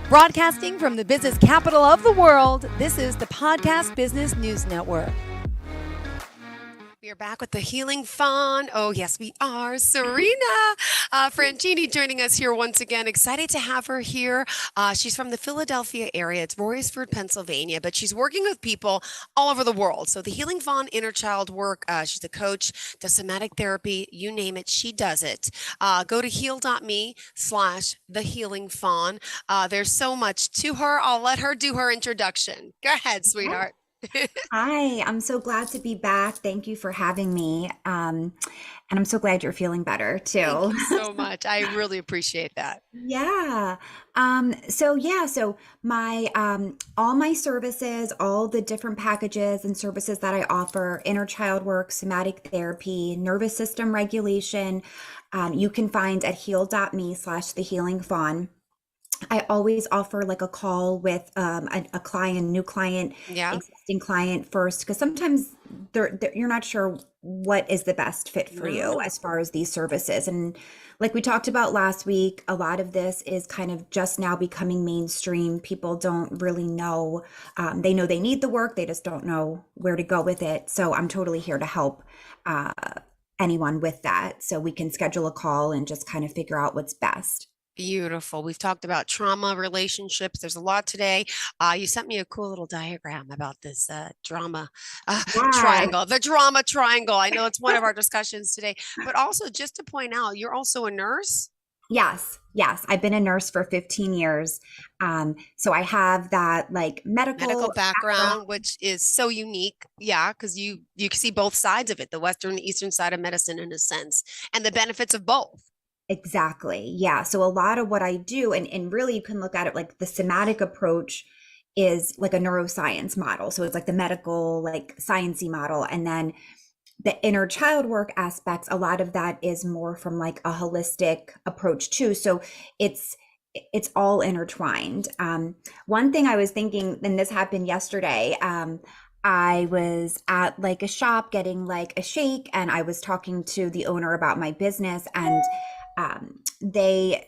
Broadcasting from the business capital of the world, this is the Podcast Business News Network. We are back with the Healing Fawn. Oh, yes, we are. Serena Francini joining us here once again. Excited to have her here. She's from the Philadelphia area. It's Royersford, Pennsylvania, but she's working with people all over the world. So the Healing Fawn inner child work, she's a coach, does somatic therapy, you name it, she does it. Go to heal.me/the Healing Fawn. There's so much to her. I'll let her do her introduction. Go ahead, sweetheart. Hi, I'm so glad to be back. Thank you for having me. And I'm so glad you're feeling better Thank too. you so much. I really appreciate that. Yeah. So my all my services, all the different packages and services that I offer, inner child work, somatic therapy, nervous system regulation, you can find at heal.me/the healing fawn. I always offer like a call with a client, new client, Yeah. existing client first, because sometimes you're not sure what is the best fit for you No. as far as these services. And like we talked about last week, a lot of this is kind of just now becoming mainstream. People don't really know. They know they need the work, they just don't know where to go with it. So I'm totally here to help uh, anyone with that. So we can schedule a call and just kind of figure out what's best. Beautiful. We've talked about trauma, relationships. There's a lot today. You sent me a cool little diagram about this drama Yeah. triangle, the drama triangle. I know it's one of our discussions today, but also just to point out, you're also a nurse. Yes, yes. I've been a nurse for 15 years. So I have that like Medical medical background. background, which is so unique. Yeah, because you can see both sides of it, the Western and Eastern side of medicine in a sense, and the benefits of both. Exactly. Yeah. So a lot of what I do, and really you can look at it like the somatic approach is like a neuroscience model. So it's like the medical, like sciencey model. And then the inner child work aspects, a lot of that is more from like a holistic approach too. So it's it's all intertwined. One thing I was thinking, and this happened yesterday, I was at like a shop getting like a shake, and I was talking to the owner about my business, and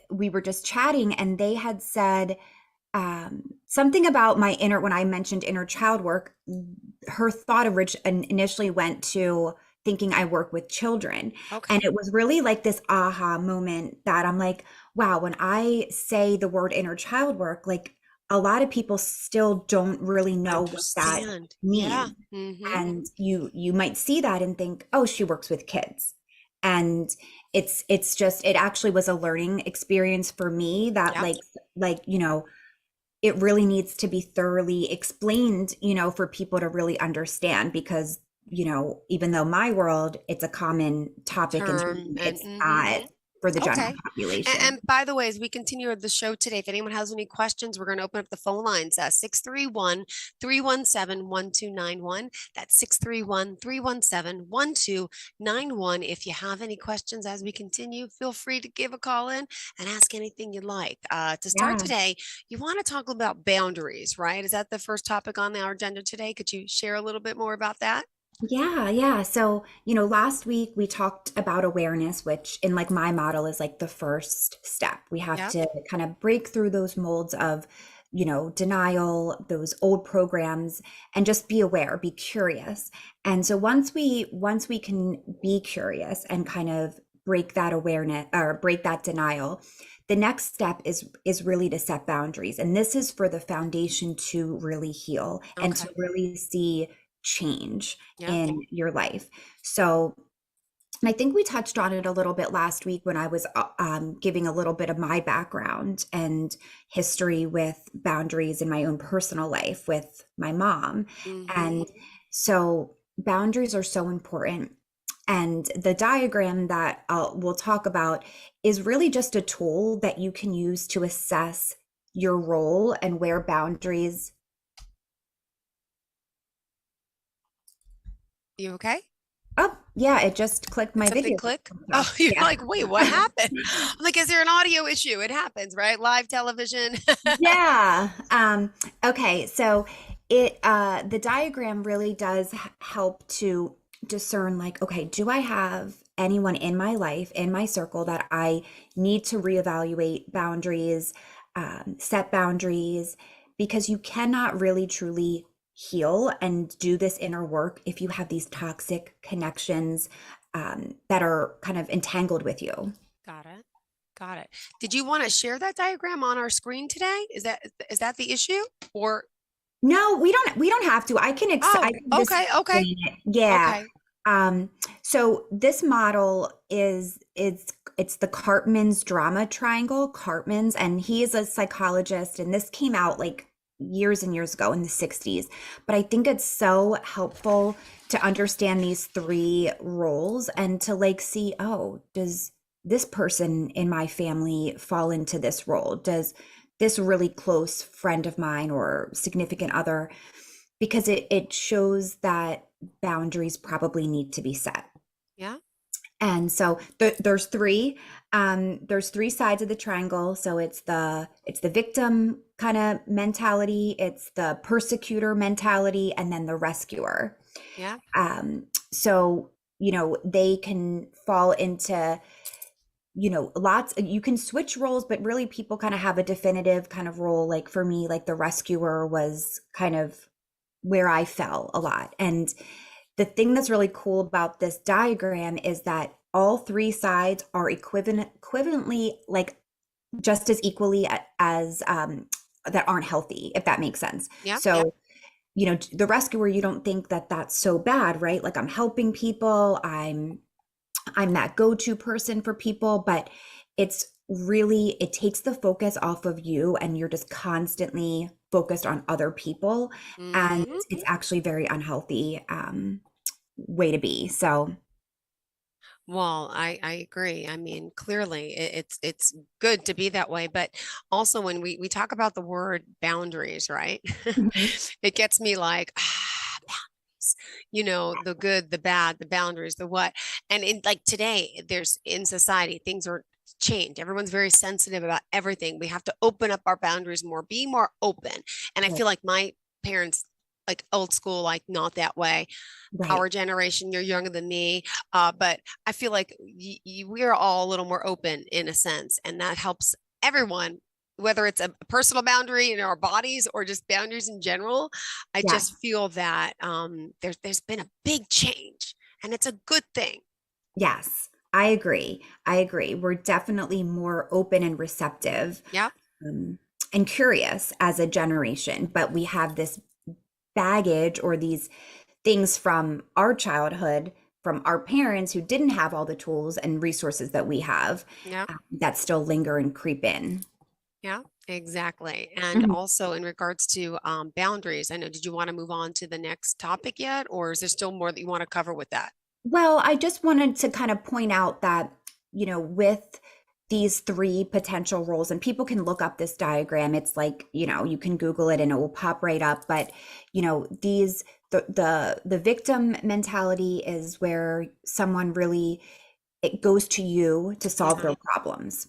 we were just chatting, and they had said something about my inner, when I mentioned inner child work, her thought initially went to thinking I work with children. And Okay. it was really like this aha moment that I'm like, wow, when I say the word inner child work, like a lot of people still don't really know what that Understand. Yeah. means. Mm-hmm. And you might see that and think, oh, she works with kids. And it's just, it actually was a learning experience for me that Yeah. it really needs to be thoroughly explained, for people to really understand, because, even though my world, it's a common topic and Term term, and it's not mhm. for the general Okay. And population. by the way, as we continue the show today, if anyone has any questions, we're going to open up the phone lines 631-317-1291. That's 631-317-1291. If you have any questions as we continue, feel free to give a call in and ask anything you'd like. To start Yeah. today, you want to talk about boundaries, right? Is that the first topic on our agenda today? Could you share a little bit more about that? Yeah, yeah. So, last week we talked about awareness, which in like my model is like the first step. We have Yep. to kind of break through those molds of, denial, those old programs, and just be aware, be curious. And so once we can be curious and kind of break that awareness or break that denial, the next step is really to set boundaries. And this is for the foundation to really heal and to Okay. really see change Yep. in your life. So, and I think we touched on it a little bit last week when I was giving a little bit of my background and history with boundaries in my own personal life with my mom. Mm-hmm. And so, boundaries are so important. And the diagram that we'll talk about is really just a tool that you can use to assess your role and where boundaries. You okay? Oh, yeah, it just clicked Did my something video. click? Oh, Off. you're Yeah. like, wait, what happened? I'm like, is there an audio issue? It happens, right? Live television. Yeah. Okay, so the diagram really does help to discern like, okay, do I have anyone in my life, in my circle that I need to reevaluate boundaries? set boundaries, because you cannot really truly heal and do this inner work if you have these toxic connections that are kind of entangled with you. Got it. Got it. Did you want to share that diagram on our screen today? Is that the issue? Or No, we don't have to. I oh, can just okay, okay, explain it. Yeah. okay. Um, so this model is it's the Cartman's drama triangle, Cartman's, and he is a psychologist, and this came out like years and years ago in the 60s. But I think it's so helpful to understand these three roles and to like see, oh, does this person in my family fall into this role? Does this really close friend of mine or significant other, because it shows that boundaries probably need to be set. Yeah, And so there's three sides of the triangle. So it's the victim kind of mentality, it's the persecutor mentality, and then the rescuer. yeah. So they can fall into, lots. You can switch roles, but really people kind of have a definitive kind of role. Like for me, like the rescuer was kind of where I fell a lot. And the thing that's really cool about this diagram is that all three sides are equivalently, like just as equally as that aren't healthy, if that makes sense. Yeah, So the rescuer, you don't think that that's so bad, right? Like I'm helping people, I'm that go-to person for people, but it's really, it takes the focus off of you and you're just constantly focused on other people, and hmm. it's actually very unhealthy way to be. So Well, I agree. I mean, clearly it's good to be that way, but also when we talk about the word boundaries, right? Mhm. It gets me like boundaries. The good, the bad, the boundaries, the what. And in like today, there's in society, things are changed. Everyone's very sensitive about everything. We have to open up our boundaries more, be more open. And I Right. feel like my parents, like old school, like not that way. Right. Our generation, you're younger than me, but I feel like we are all a little more open in a sense, and that helps everyone, whether it's a personal boundary in our bodies or just boundaries in general. I Yeah. just feel that there's been a big change, and it's a good thing. Yes. I agree. I agree. We're definitely more open and receptive, Yeah, um, and curious as a generation, but we have this baggage or these things from our childhood, from our parents who didn't have all the tools and resources that we have, yeah, that still linger and creep in. yeah, exactly. And Mhm. also in regards to boundaries, I know, did you want to move on to the next topic yet, or is there still more that you want to cover with that? Well, I just wanted to kind of point out that, with these three potential roles, and people can look up this diagram. It's like, you can Google it and it will pop right up. But, the victim mentality is where someone really, it goes to you to solve Hmm. their problems.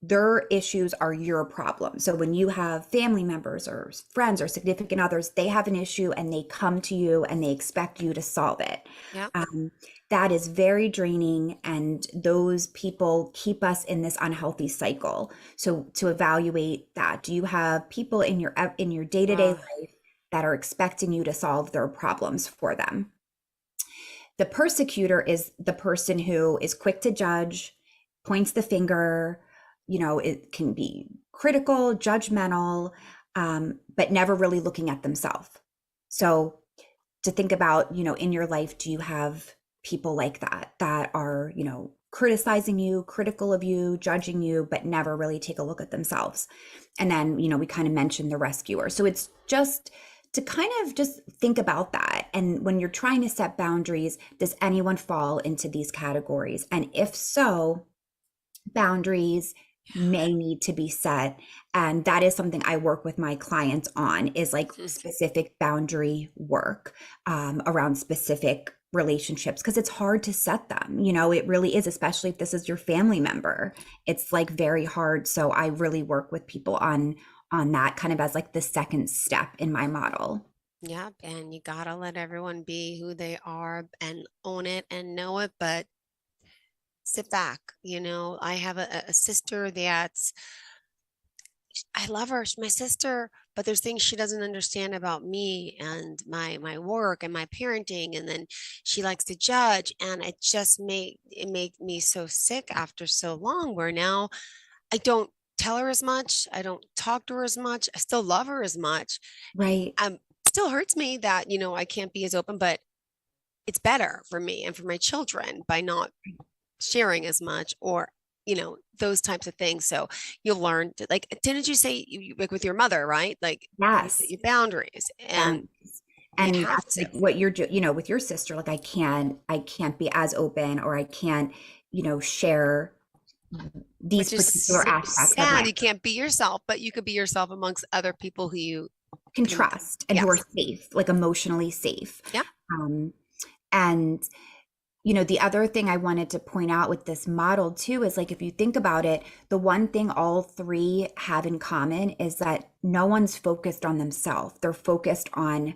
Their issues are your problem. So when you have family members or friends or significant others, they have an issue and they come to you and they expect you to solve it. Yeah. Um, that is very draining, and those people keep us in this unhealthy cycle. So to evaluate that, do you have people in your day-to-day Uh, life that are expecting you to solve their problems for them? The persecutor is the person who is quick to judge, points the finger, it can be critical, judgmental, but never really looking at themselves. So to think about, in your life, do you have people like that are, criticizing you, critical of you, judging you, but never really take a look at themselves? And then, we kind of mentioned the rescuer. So it's just to kind of just think about that. And when you're trying to set boundaries, does anyone fall into these categories? And if so, boundaries may need to be set, and that is something I work with my clients on, is like specific boundary work around specific relationships, because it's hard to set them. It really is, especially if this is your family member. It's like very hard. So I really work with people on that kind of as like the second step in my model. Yep, and you gotta let everyone be who they are and own it and know it, but sit back. I have a sister that's I love her, she's my sister, but there's things she doesn't understand about me and my work and my parenting, and then she likes to judge, and it made me so sick after so long, where now I don't tell her as much, I don't talk to her as much, I still love her as much. Right. Still hurts me that, I can't be as open, but it's better for me and for my children by not sharing as much, or those types of things. So you'll learn to, like, didn't you say like with your mother, right? Like you set Yes. your boundaries, and Boundaries. you And have that's to, like what you're doing, with your sister. Like I can't be as open, or I can't, share these which is particular so aspects of my sad. You can't be yourself, but you could be yourself amongst other people who you can can, trust and who are yes. safe, like emotionally safe. Yeah. Um, and the other thing I wanted to point out with this model too is, like, if you think about it, the one thing all three have in common is that no one's focused on themselves. They're focused on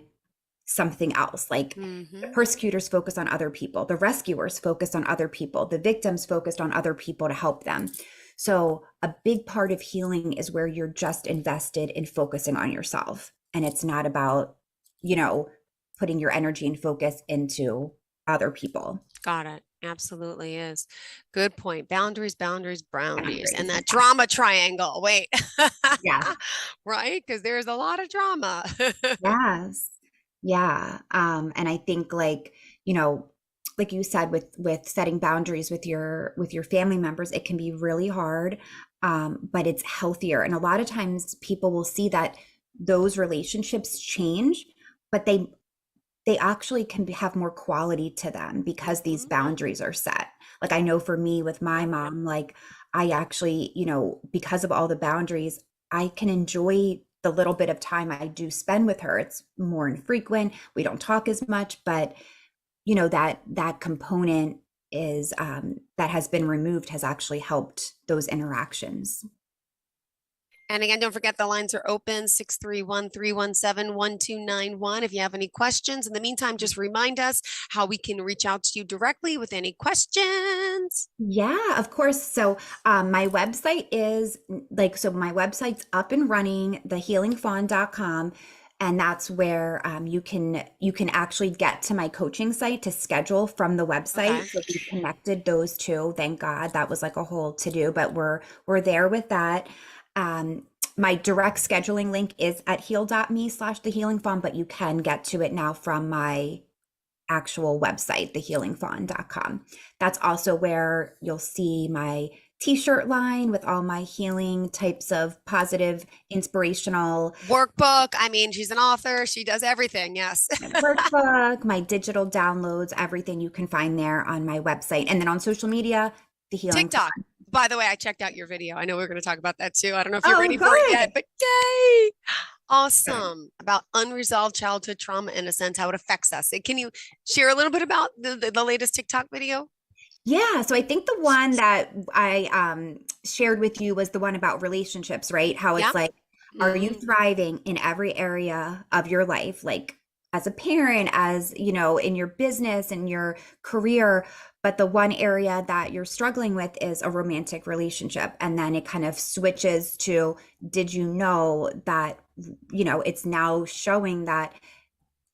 something else. Like, the Hmm. persecutors focus on other people, the rescuers focus on other people, the victims focused on other people to help them. So a big part of healing is where you're just invested in focusing on yourself. And it's not about, you know, putting your energy and focus into other people. Got it. Absolutely is. Good point. Boundaries, boundaries, boundaries. And Boundaries. that drama triangle. Wait. Yeah. Right? Because there's a lot of drama. Yes. Yeah. And I think, like, like you said, with setting boundaries with your family members, it can be really hard. But it's healthier. And a lot of times people will see that those relationships change, but they actually can have more quality to them because these Mhm. boundaries are set. Like, I know for me with my mom, like, I actually, because of all the boundaries, I can enjoy the little bit of time I do spend with her. It's more infrequent. We don't talk as much, but that component is that has been removed has actually helped those interactions. And again, don't forget the lines are open 631-317-1291. If you have any questions. In the meantime, just remind us how we can reach out to you directly with any questions. Yeah, of course. So my website is my website's up and running, thehealingfawn.com. And that's where you can actually get to my coaching site to schedule from the Okay. website. So we've connected those two. Thank God. That was like a whole to do, but we're there with that. My direct scheduling link is at heal.me/thehealingfawn, but you can get to it now from my actual website, thehealingfawn.com. That's also where you'll see my t-shirt line with all my healing types of positive, inspirational Workbook. I mean, she's an author. She does everything. Yes. workbook, my digital downloads, everything you can find there on my website. And then on social media, the Healing TikTok. Fawn. By the way, I checked out your video. I know we're going to talk about that too. I don't know if you're Oh, ready for it yet, good. but yay. Good. Awesome. About unresolved childhood trauma, in a sense, how it affects us. Can you share a little bit about the latest TikTok video? Yeah, so I think the one that I shared with you was the one about relationships, right? How Yeah. it's like, are you Mm, thriving in every area of your life? Like, as a parent, as in your business and your career, but the one area that you're struggling with is a romantic relationship. And then it kind of switches to, did you know that, it's now showing that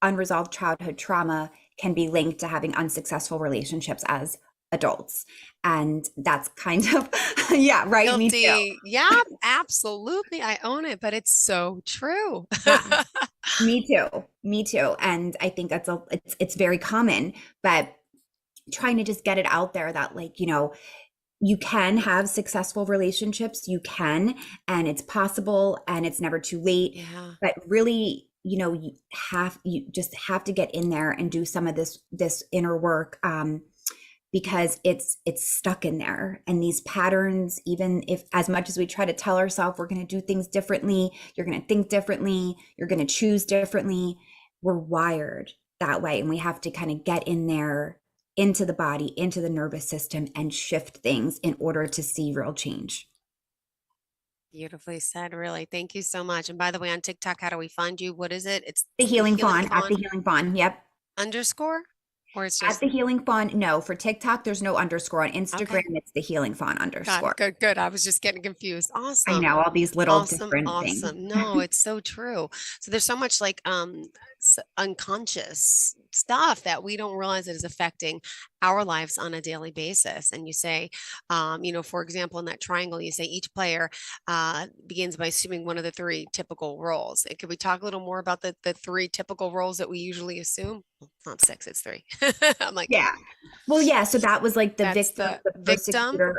unresolved childhood trauma can be linked to having unsuccessful relationships as adults. And that's kind of, yeah, right. Me too. guilty. Yeah, absolutely. I own it, but it's so true. Yeah, me too. Me too. And I think it's very common, but trying to just get it out there that, like, you can have successful relationships, you can, and it's possible, and it's never too late. Yeah. But really, you just have to get in there and do some of this inner work, because it's stuck in there. And these patterns, even if, as much as we try to tell ourselves we're going to do things differently, you're going to think differently, you're going to choose differently, we're wired that way, and we have to kind of get in there, into the body, into the nervous system, and shift things in order to see real change. Beautifully said, really. Thank you so much. And by the way, on TikTok, how do we find you? What is it? It's The the Healing Healing Fawn, at Fawn the Healing Fawn. Yep. underscore. Or it's At just the Healing Fawn, no. For TikTok, there's no underscore. On Instagram, okay. it's the Healing Fawn Got it. underscore. Good, good. I was just getting confused. I Awesome. know all these little Awesome, different things. awesome. No, it's so true. So there's so much like unconscious stuff that we don't realize that is affecting our lives on a daily basis. And you say, for example, in that triangle, you say each player begins by assuming one of the three typical roles. Could we talk a little more about the three typical roles that we usually assume? Well, it's not six, it's three. I'm like, Yeah. Well, yeah. So that was like the that's victim, the the victim.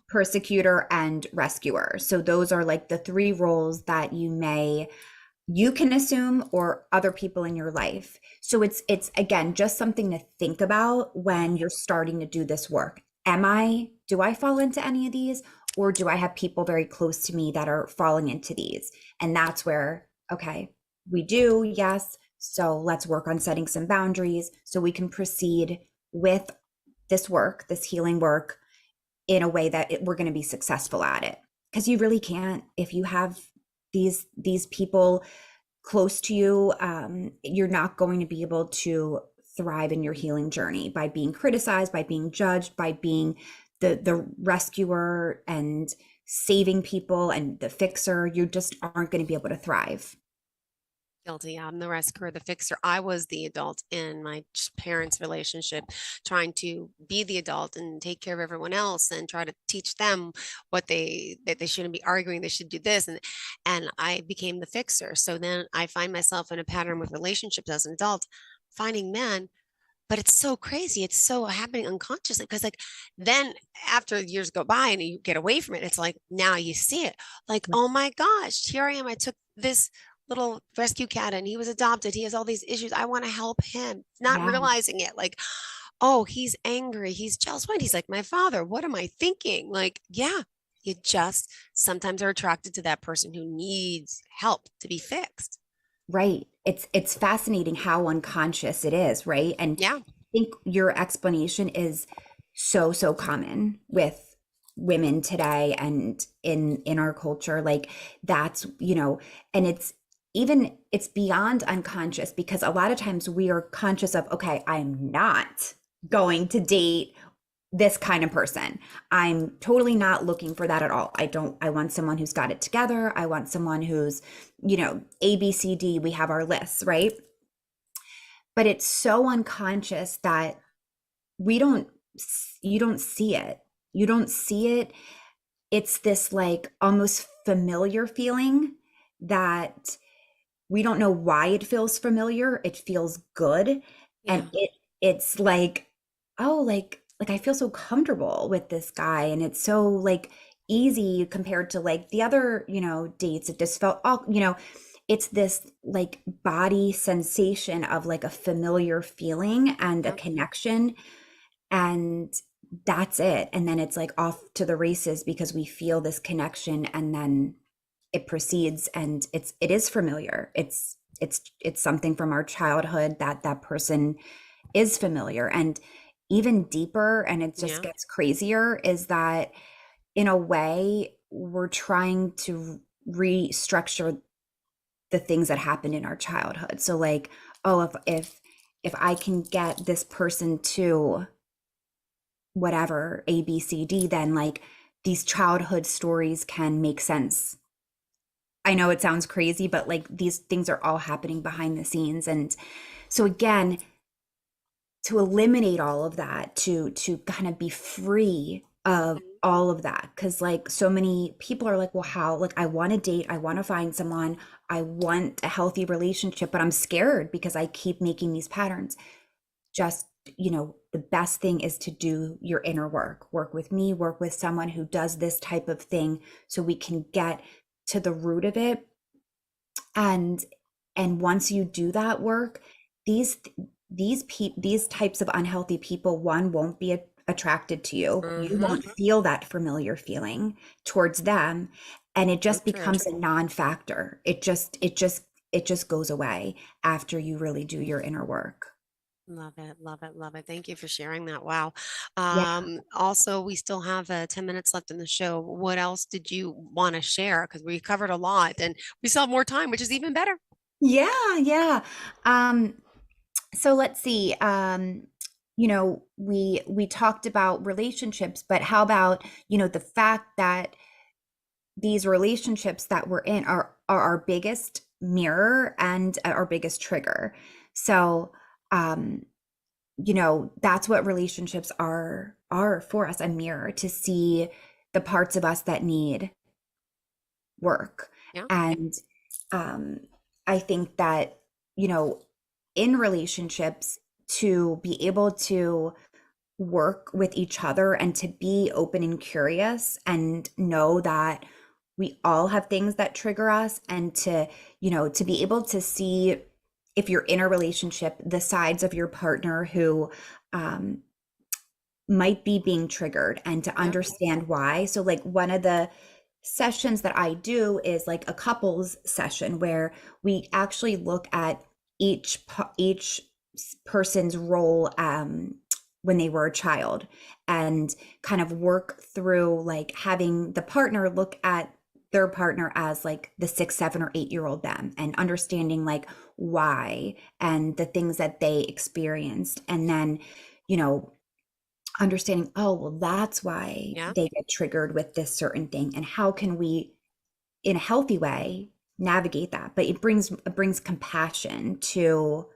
persecutor, and rescuer. So those are like the three roles that you can assume, or other people in your life. So it's again just something to think about when you're starting to do this work. Do I fall into any of these, or do I have people very close to me that are falling into these? And that's where, okay, we do, yes. So let's work on setting some boundaries so we can proceed with this work, this healing work, in a way that we're going to be successful at it. Because you really can't, if you have these people close to you, you're not going to be able to thrive in your healing journey by being criticized, by being judged, by being the rescuer and saving people and the fixer. You just aren't going to be able to thrive. Guilty. I'm the rescuer, the fixer. I was the adult in my parents' relationship, trying to be the adult and take care of everyone else and try to teach them that they shouldn't be arguing, they should do this. And I became the fixer. So then I find myself in a pattern with relationships as an adult, finding men, but it's so crazy. It's so happening unconsciously because like then after years go by and you get away from it, it's like now you see it. Like, oh my gosh, here I am. I took this little rescue cat and he was adopted. He has all these issues. I want to help him, not Yeah. realizing it. Like, oh, he's angry. He's jealous. What? He's like my father. What am I thinking? Like, yeah, you just sometimes are attracted to that person who needs help to be fixed. Right. It's fascinating how unconscious it is, right? And Yeah. I think your explanation is so common with women today and in our culture. Like that's, and it's beyond unconscious, because a lot of times we are conscious of, okay, I'm not going to date this kind of person. I'm totally not looking for that at all. I want someone who's got it together. I want someone who's, A, B, C, D, we have our lists, right? But it's so unconscious that we don't, you don't see it. You don't see it. It's this like almost familiar feeling that we don't know why it feels familiar. It feels good. And Yeah. it's like, oh, like I feel so comfortable with this guy, and it's so like easy compared to like the other, dates. It just felt all, it's this like body sensation of like a familiar feeling and a Yep. connection, and that's it. And then it's like off to the races because we feel this connection, and then it proceeds, and it is familiar. It's something from our childhood that person is familiar. And even deeper, and it just Yeah. gets crazier, is that in a way we're trying to restructure the things that happened in our childhood. So like, oh, if I can get this person to whatever A, B, C, D, then like these childhood stories can make sense. I know it sounds crazy, but like these things are all happening behind the scenes. And so again, to eliminate all of that, to kind of be free of all of that, because like so many people are like, well, how, like I want to date, I want to find someone, I want a healthy relationship, but I'm scared because I keep making these patterns. Just, the best thing is to do your inner work with me, work with someone who does this type of thing, so we can get to the root of it. And once you do that work, these these types of unhealthy people, one, won't be attracted to you. You Mm-hmm. won't feel that familiar feeling towards them, and it So just true. becomes a non-factor. It just goes away after you really do your inner work. Love it, love it, love it. Thank you for sharing that. Wow. Yeah. Also, we still have 10 minutes left in the show. What else did you want to share? Because we covered a lot and we still have more time, which is even better. Yeah. So let's see. We talked about relationships, but how about, the fact that these relationships that we're in are our biggest mirror and our biggest trigger. So, um, that's what relationships are for us, a mirror to see the parts of us that need work. Yeah. And um, I think that, you know, in relationships, to be able to work with each other and to be open and curious and know that we all have things that trigger us, and to be able to see, if you're in a relationship, the sides of your partner who um, might be being triggered, and to Yeah. understand why. So like one of the sessions that I do is like a couples session where we actually look at each person's role when they were a child, and kind of work through like having the partner look at their partner as like the 6, 7, or 8-year-old them, and understanding like why and the things that they experienced, and then you know understanding, oh, well, that's why Yeah. they get triggered with this certain thing, and how can we, in a healthy way, navigate that. But it brings compassion to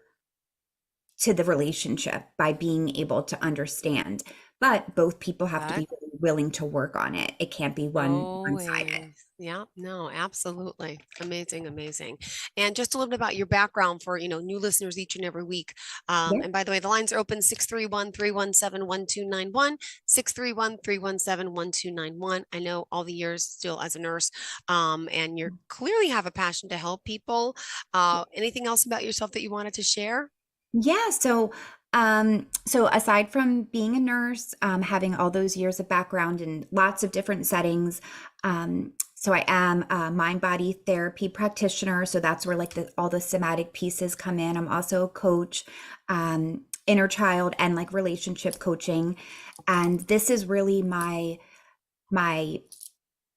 the relationship by being able to understand. But both people have to Good. be really willing to work on it. It can't be one-sided. Always. Yeah, no, absolutely. Amazing, amazing. And just a little bit about your background for, new listeners each and every week. Yeah. And by the way, the lines are open 631-317-1291, 631-317-1291. I know all the years still as a nurse, and you clearly have a passion to help people. Anything else about yourself that you wanted to share? Yeah, so aside from being a nurse, having all those years of background in lots of different settings, so I am a mind body therapy practitioner. So that's where like all the somatic pieces come in. I'm also a coach, inner child and like relationship coaching, and this is really my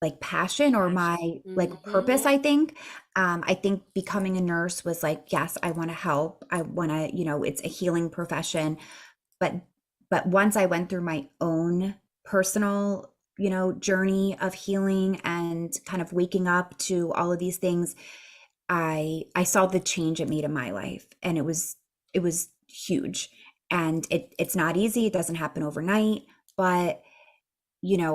like passion, or my Passion. like Hmm. purpose, I think becoming a nurse was like, yes, I want to help, I want to, it's a healing profession. But but once I went through my own personal, journey of healing and kind of waking up to all of these things, I saw the change it made in my life, and it was huge. And it's not easy, it doesn't happen overnight, but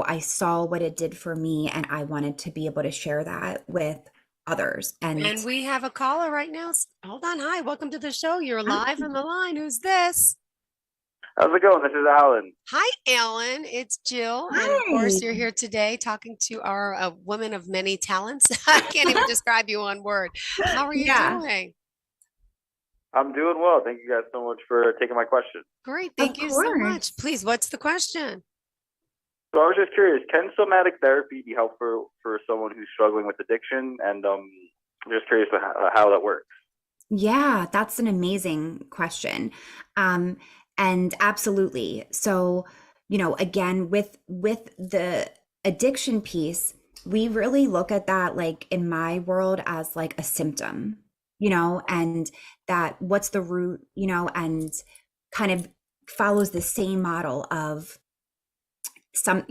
I saw what it did for me, and I wanted to be able to share that with others. And And we have a caller right now. Hold on. Hi, welcome to the show. You're live on the line. Who's this? How's it going? This is Alan. Hi, Ellen. It's Jill. And of course, hi. you're here today talking to our woman of many talents. I can't even describe you one word. How are you Yeah, doing? I'm doing well. Thank you guys so much for taking my question. Great. of Thank you so much. course. Please, what's the question? So I was just curious, can somatic therapy be helpful for someone who's struggling with addiction? And I'm just curious how that works. Yeah, that's an amazing question. Um, and absolutely. So, again, with the addiction piece, we really look at that, like in my world, as like a symptom, and that what's the root, and kind of follows the same model of some,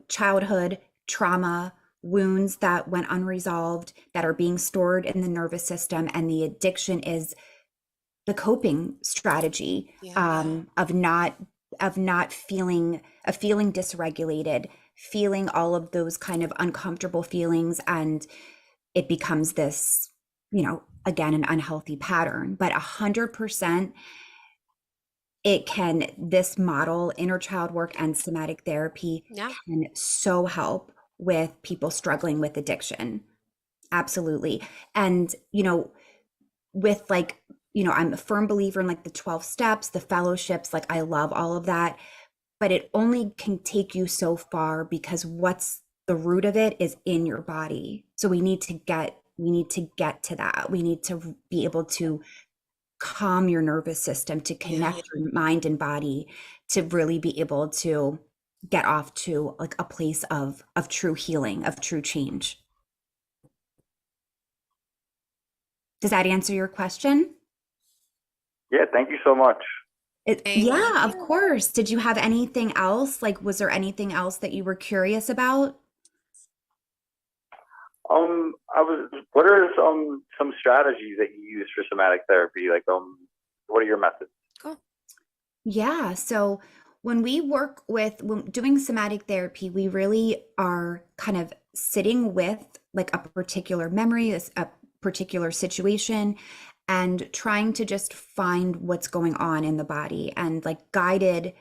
childhood trauma, wounds that went unresolved, that are being stored in the nervous system. And the addiction is the coping strategy, Yeah. of not feeling dysregulated, feeling all of those kind of uncomfortable feelings, and it becomes this, again, an unhealthy pattern. But 100%, this model, inner child work and somatic therapy, Yeah. can so help with people struggling with addiction. Absolutely. And with like, I'm a firm believer in like the 12 steps, the fellowships, like I love all of that, but it only can take you so far, because what's the root of it is in your body. So we need to get to that. We need to be able to calm your nervous system, to Yeah. connect your mind and body, to really be able to get off to like a place of true healing, of true change. Does that answer your question? Yeah, thank you so much. Yeah, of course. Did you have anything else? Like, was there anything else that you were curious about? What are some strategies that you use for somatic therapy? Like, what are your methods? Cool. Yeah. So when doing somatic therapy, we really are kind of sitting with like a particular memory, a particular situation, and trying to just find what's going on in the body. And like guided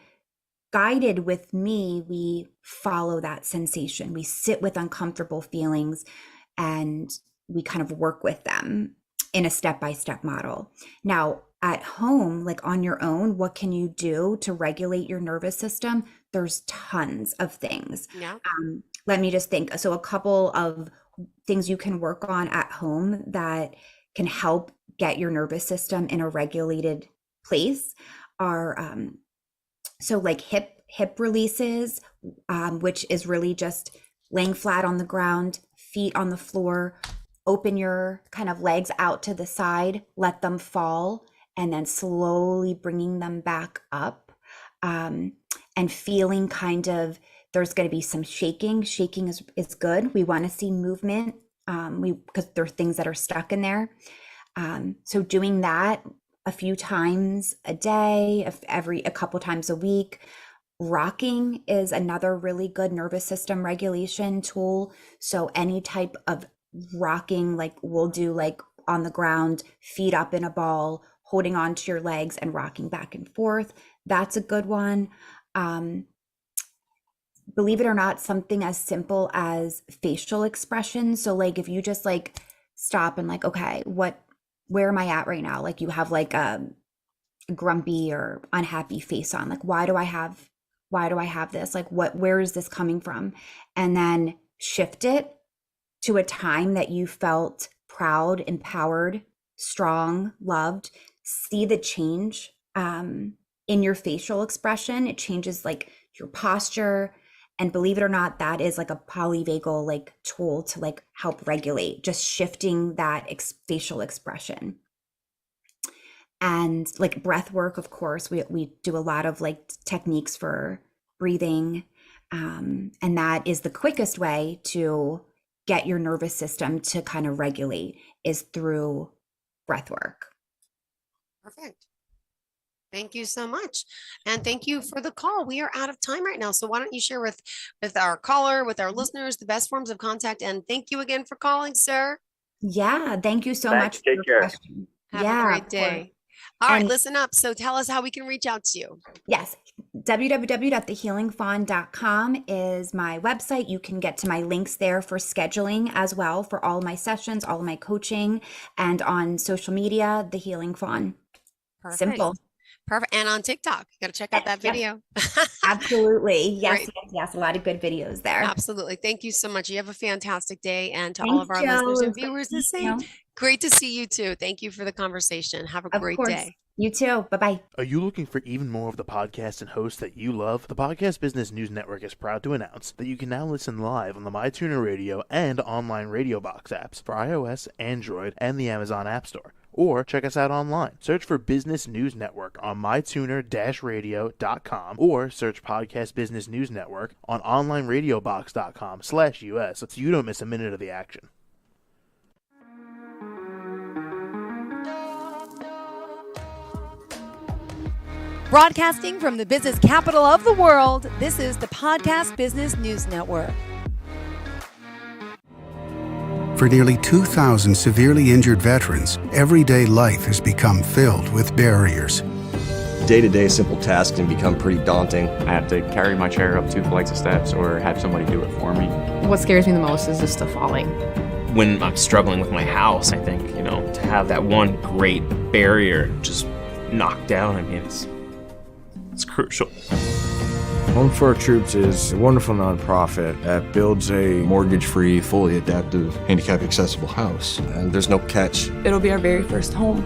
with me, we follow that sensation. We sit with uncomfortable feelings and we kind of work with them in a step-by-step model. Now, at home, like on your own, what can you do to regulate your nervous system? There's tons of things. Yeah. Let me just think. So a couple of things you can work on at home that can help get your nervous system in a regulated place are so like hip releases, which is really just laying flat on the ground, feet on the floor, open your kind of legs out to the side, let them fall, and then slowly bringing them back up, and feeling kind of, there's going to be some shaking. Shaking is good. We want to see movement, because there are things that are stuck in there. So doing that a few times a day, a couple times a week. Rocking is another really good nervous system regulation tool. So any type of rocking, like we'll do like on the ground, feet up in a ball, holding onto your legs and rocking back and forth. That's a good one. Believe it or not, something as simple as facial expression. So like if you just like stop and like, okay, where am I at right now? Like you have like a grumpy or unhappy face on. Like, why do I have this? Like where is this coming from? And then shift it to a time that you felt proud, empowered, strong, loved. See the change in your facial expression. It changes like your posture. And believe it or not, that is like a polyvagal like tool to like help regulate, just shifting that facial expression. And like breath work, of course, we do a lot of like techniques for breathing. And that is the quickest way to get your nervous system to kind of regulate, is through breath work. Perfect. Thank you so much. And thank you for the call. We are out of time right now. So why don't you share with our caller, with our listeners, the best forms of contact. And thank you again for calling, sir. Yeah. Thank you so much for your question. Have a great day. All right, listen up. So tell us how we can reach out to you. Yes. www.thehealingfawn.com is my website. You can get to my links there for scheduling as well, for all my sessions, all of my coaching, and on social media, The Healing Fawn. Perfect. Simple. Perfect. And on TikTok, you got to check out that video. Absolutely. Yes. A lot of good videos there. Absolutely. Thank you so much. You have a fantastic day. And to all of our listeners and viewers, the same. Great to see you too. Thank you for the conversation. Have a great day. You too. Bye-bye. Are you looking for even more of the podcasts and hosts that you love? The Podcast Business News Network is proud to announce that you can now listen live on the MyTuner Radio and online Radio Box apps for iOS, Android, and the Amazon App Store. Or check us out online. Search for Business News Network on mytuner-radio.com or search Podcast Business News Network on onlineradiobox.com/US so you don't miss a minute of the action. Broadcasting from the business capital of the world, this is the Podcast Business News Network. For nearly 2,000 severely injured veterans, everyday life has become filled with barriers. Day-to-day simple tasks can become pretty daunting. I have to carry my chair up 2 flights of steps or have somebody do it for me. What scares me the most is just the falling. When I'm struggling with my house, I think, to have that one great barrier just knocked down, it's crucial. Home for Our Troops is a wonderful nonprofit that builds a mortgage-free, fully adaptive, handicap-accessible house. And there's no catch. It'll be our very first home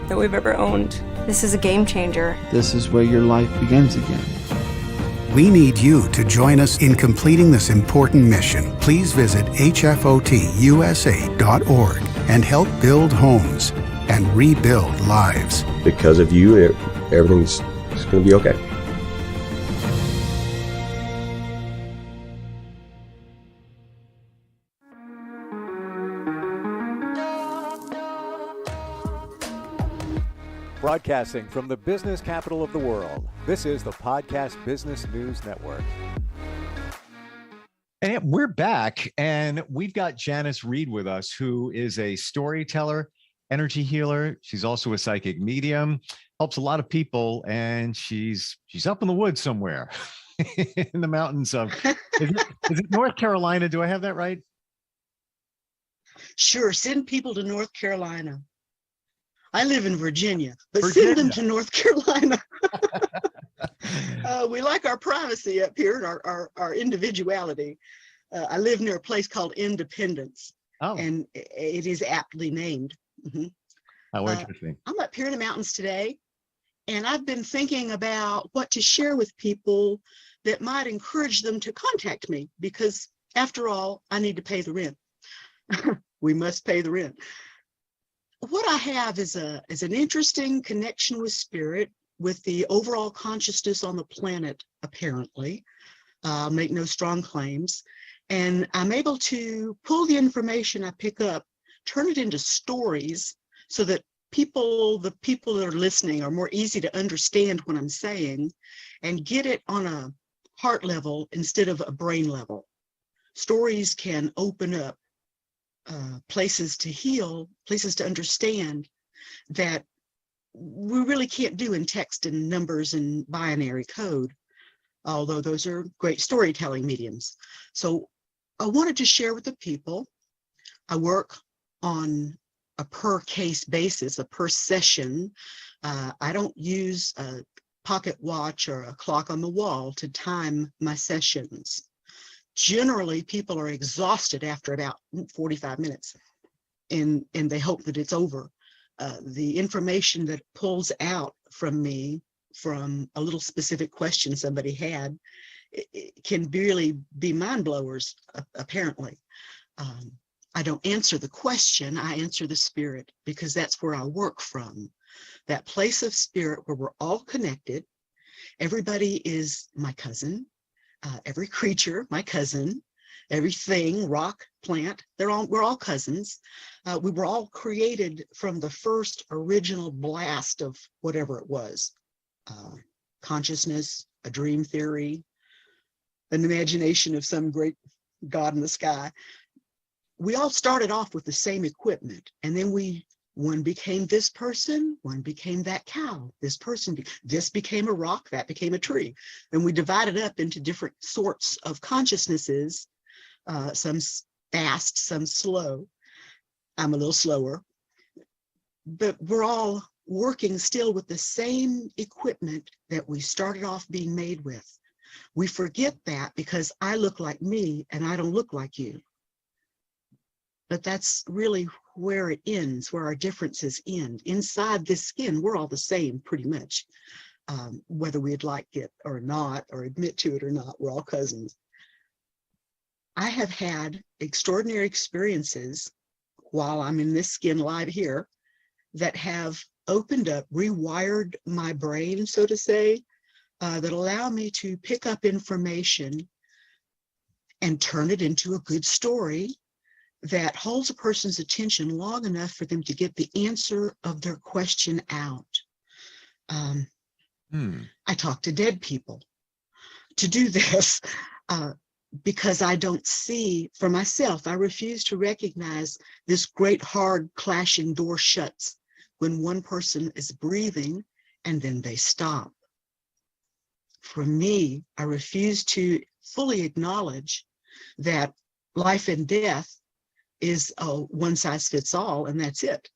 that we've ever owned. This is a game changer. This is where your life begins again. We need you to join us in completing this important mission. Please visit hfotusa.org and help build homes. and rebuild lives. Because of you, everything's going to be okay. Broadcasting from the business capital of the world, this is the Podcast Business News Network. And we're back, and we've got Janice Reed with us, who is a storyteller, energy healer. She's also a psychic medium, helps a lot of people, and she's up in the woods somewhere in the mountains of, is it North Carolina? Do I have that right? Sure, send people to North Carolina. I live in Virginia, but send them to North Carolina. We like our privacy up here and our individuality. I live near a place called Independence, and it is aptly named. Mm-hmm. How interesting. I'm up here in the mountains today, and I've been thinking about what to share with people that might encourage them to contact me, because after all, I need to pay the rent. We must pay the rent. What I have is an interesting connection with spirit, with the overall consciousness on the planet, apparently. I'll make no strong claims. And I'm able to pull the information I pick up, turn it into stories so that the people that are listening are more easy to understand what I'm saying, and get it on a heart level instead of a brain level. Stories can open up places to heal, places to understand that we really can't do in text and numbers and binary code, although those are great storytelling mediums. So I wanted to share with the people. I work on a per case basis, a per session. I don't use a pocket watch or a clock on the wall to time my sessions. Generally, people are exhausted after about 45 minutes, and they hope that it's over. The information that pulls out from me from a little specific question somebody had, it can really be mind blowers, apparently. I don't answer the question, I answer the spirit, because that's where I work from. That place of spirit where we're all connected. Everybody is my cousin. Every creature, my cousin, everything, rock, plant, we're all cousins. We were all created from the first original blast of whatever it was. Consciousness, a dream theory, an imagination of some great God in the sky. We all started off with the same equipment, and then one became this person, one became that cow, this became a rock, that became a tree. And we divided up into different sorts of consciousnesses, some fast, some slow. I'm a little slower, but we're all working still with the same equipment that we started off being made with. We forget that because I look like me and I don't look like you. But that's really where it ends, where our differences end. Inside this skin, we're all the same, pretty much. Whether we'd like it or not, or admit to it or not, we're all cousins. I have had extraordinary experiences while I'm in this skin live here that have opened up, rewired my brain, so to say, that allow me to pick up information and turn it into a good story that holds a person's attention long enough for them to get the answer of their question out. I talk to dead people to do this because I don't see for myself. I refuse to recognize this great hard clashing door shuts when one person is breathing and then they stop. For me, I refuse to fully acknowledge that life and death is a one size fits all, and that's it.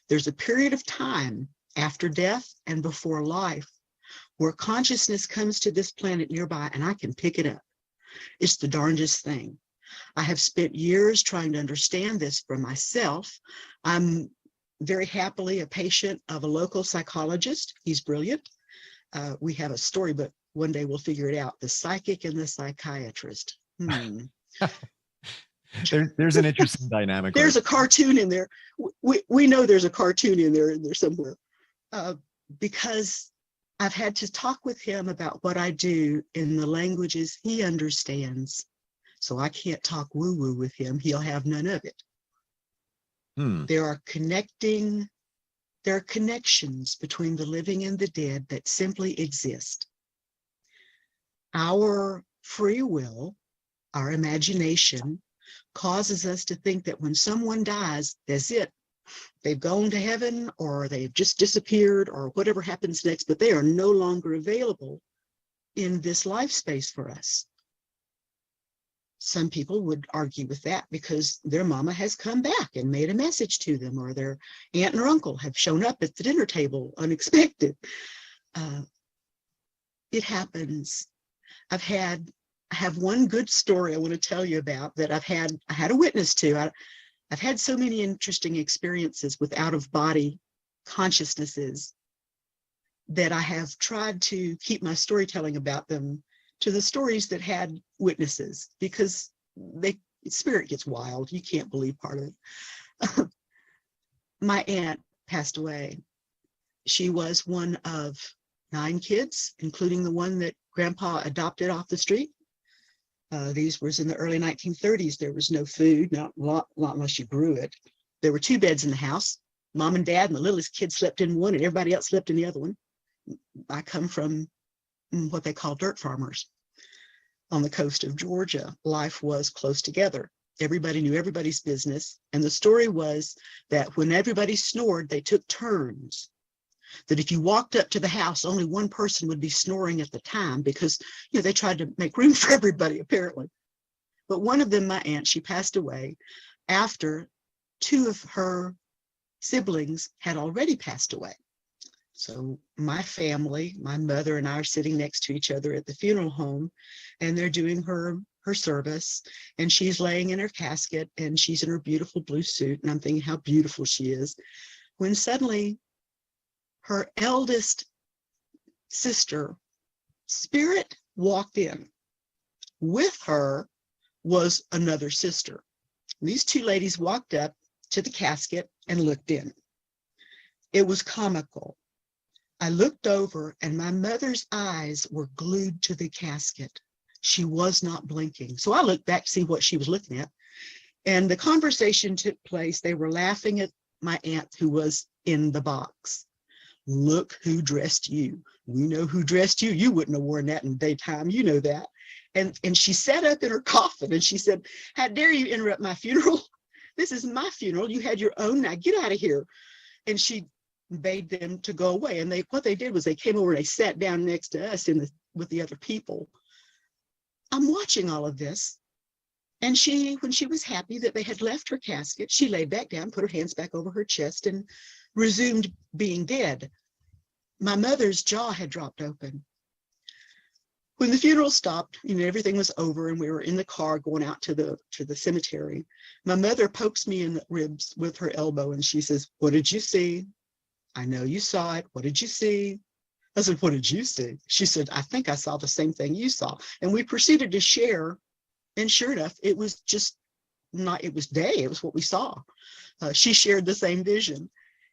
There's a period of time after death and before life where consciousness comes to this planet nearby and I can pick it up. It's the darndest thing. I have spent years trying to understand this for myself. I'm very happily a patient of a local psychologist. He's brilliant. We have a story, but one day we'll figure it out. The psychic and the psychiatrist. There's an interesting dynamic. There's a cartoon in there. We know there's a cartoon in there somewhere, because I've had to talk with him about what I do in the languages he understands. So I can't talk woo-woo with him. He'll have none of it. There are connections between the living and the dead that simply exist. Our free will, our imagination, causes us to think that when someone dies, that's it. They've gone to heaven, or they've just disappeared, or whatever happens next, but they are no longer available in this life space for us. Some people would argue with that because their mama has come back and made a message to them, or their aunt or uncle have shown up at the dinner table unexpected. It happens. I have one good story I want to tell you about that I had a witness to. I've had so many interesting experiences with out-of-body consciousnesses that I have tried to keep my storytelling about them to the stories that had witnesses, because spirit gets wild. You can't believe part of it. My aunt passed away. She was one of 9 kids, including the one that Grandpa adopted off the street. These was in the early 1930s. There was no food, not a lot unless you grew it. There were 2 beds in the house. Mom and Dad and the littlest kid slept in one, and everybody else slept in the other one. I come from what they call dirt farmers on the coast of Georgia. Life was close together. Everybody knew everybody's business. And the story was that when everybody snored, they took turns. That if you walked up to the house, only one person would be snoring at the time, because they tried to make room for everybody, apparently. But one of them, my aunt, she passed away after 2 of her siblings had already passed away. So my family, my mother and I are sitting next to each other at the funeral home, and they're doing her service, and she's laying in her casket, and she's in her beautiful blue suit, and I'm thinking how beautiful she is, when suddenly her eldest sister, Spirit, walked in. With her was another sister. These 2 ladies walked up to the casket and looked in. It was comical. I looked over, and my mother's eyes were glued to the casket. She was not blinking. So I looked back to see what she was looking at. And the conversation took place. They were laughing at my aunt who was in the box. Look who dressed you. We know who dressed you. You wouldn't have worn that in daytime. You know that. And she sat up in her coffin and she said, how dare you interrupt my funeral? This is my funeral. You had your own. Now get out of here. And she bade them to go away. And what they did was they came over and they sat down next to us with the other people. I'm watching all of this. And when she was happy that they had left her casket, she laid back down, put her hands back over her chest, and resumed being dead. My mother's jaw had dropped open. When the funeral stopped, everything was over, and we were in the car going out to the cemetery. My mother pokes me in the ribs with her elbow, and she says, what did you see? I know you saw it. What did you see? I said, what did you see? She said, I think I saw the same thing you saw. And we proceeded to share. And sure enough, it was it was day. It was what we saw. She shared the same vision.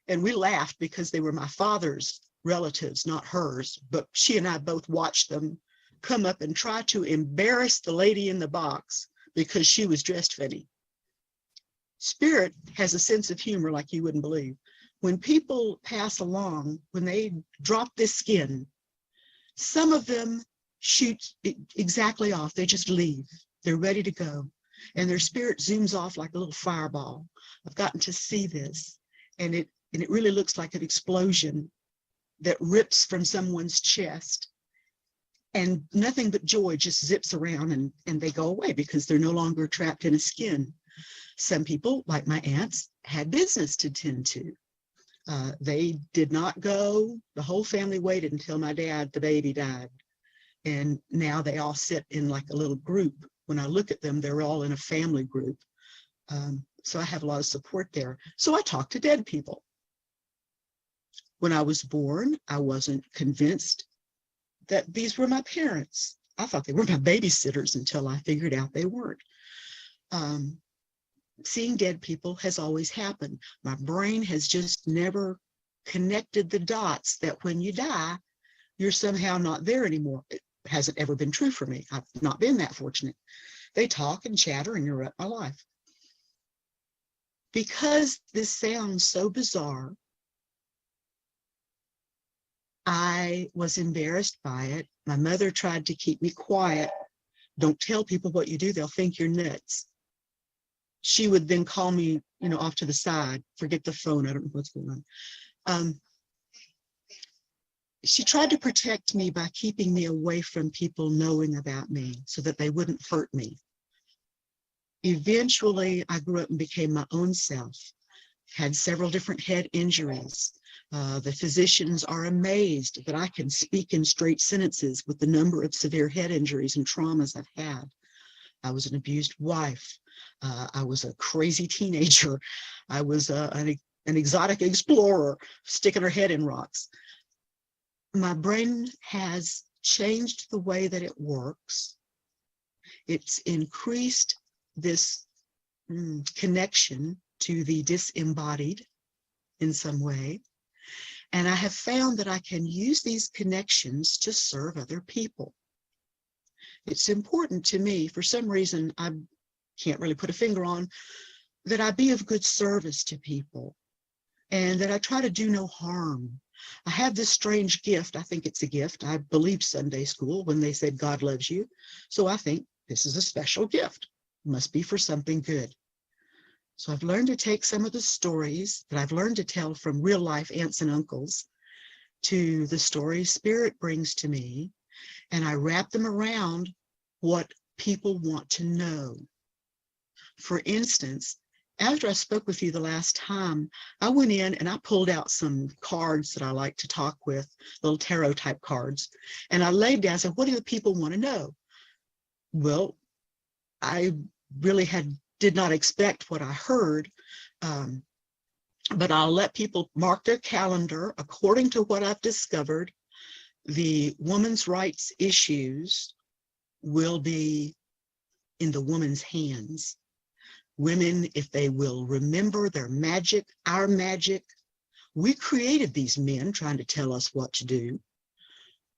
And we laughed because they were my father's relatives, not hers. But she and I both watched them come up and try to embarrass the lady in the box because she was dressed funny. Spirit has a sense of humor like you wouldn't believe. When people pass along, when they drop this skin, some of them shoot exactly off. They just leave. They're ready to go. And their spirit zooms off like a little fireball. I've gotten to see this. And it really looks like an explosion that rips from someone's chest. And nothing but joy just zips around, and they go away because they're no longer trapped in a skin. Some people, like my aunts, had business to tend to. They did not go. The whole family waited until my dad, the baby, died. And now they all sit in like a little group. When I look at them, they're all in a family group. So I have a lot of support there. So I talk to dead people. When I was born, I wasn't convinced that these were my parents. I thought they were my babysitters until I figured out they weren't. seeing dead people has always happened. My brain has just never connected the dots that when you die, you're somehow not there anymore. It hasn't ever been true for me. I've not been that fortunate. They talk and chatter and interrupt my life. Because this sounds so bizarre, I was embarrassed by it. My mother tried to keep me quiet. Don't tell people what you do. They'll think you're nuts. She would then call me, off to the side, forget the phone. I don't know what's going on. She tried to protect me by keeping me away from people knowing about me so that they wouldn't hurt me. Eventually, I grew up and became my own self, had several different head injuries. The physicians are amazed that I can speak in straight sentences with the number of severe head injuries and traumas I've had. I was an abused wife. I was a crazy teenager. I was an exotic explorer sticking her head in rocks. My brain has changed the way that it works. It's increased this connection to the disembodied in some way. And I have found that I can use these connections to serve other people. It's important to me, for some reason, I can't really put a finger on, that I be of good service to people and that I try to do no harm. I have this strange gift. I think it's a gift. I believed Sunday school when they said God loves you. So I think this is a special gift. It must be for something good. So I've learned to take some of the stories that I've learned to tell from real life aunts and uncles to the stories Spirit brings to me, and I wrap them around what people want to know. For instance, after I spoke with you the last time, I went in and I pulled out some cards that I like to talk with, little tarot type cards, and I laid down and said, what do the people want to know? Well, I really did not expect what I heard, but I'll let people mark their calendar according to what I've discovered. The women's rights issues will be in the woman's hands. Women, if they will remember their magic, our magic, we created these men trying to tell us what to do.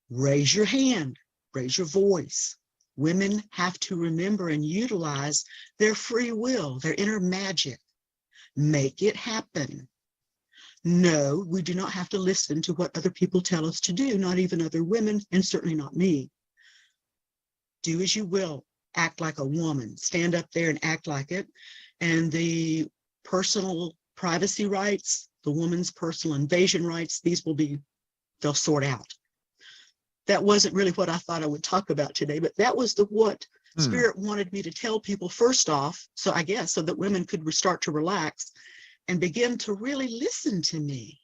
Raise your hand, raise your voice. Women have to remember and utilize their free will, their inner magic. Make it happen. No, we do not have to listen to what other people tell us to do, not even other women, and certainly not me. Do as you will. Act like a woman. Stand up there and act like it. And the personal privacy rights, the woman's personal invasion rights, they'll sort out. That wasn't really what I thought I would talk about today, but that was what Spirit wanted me to tell people first off, so that women could start to relax and begin to really listen to me.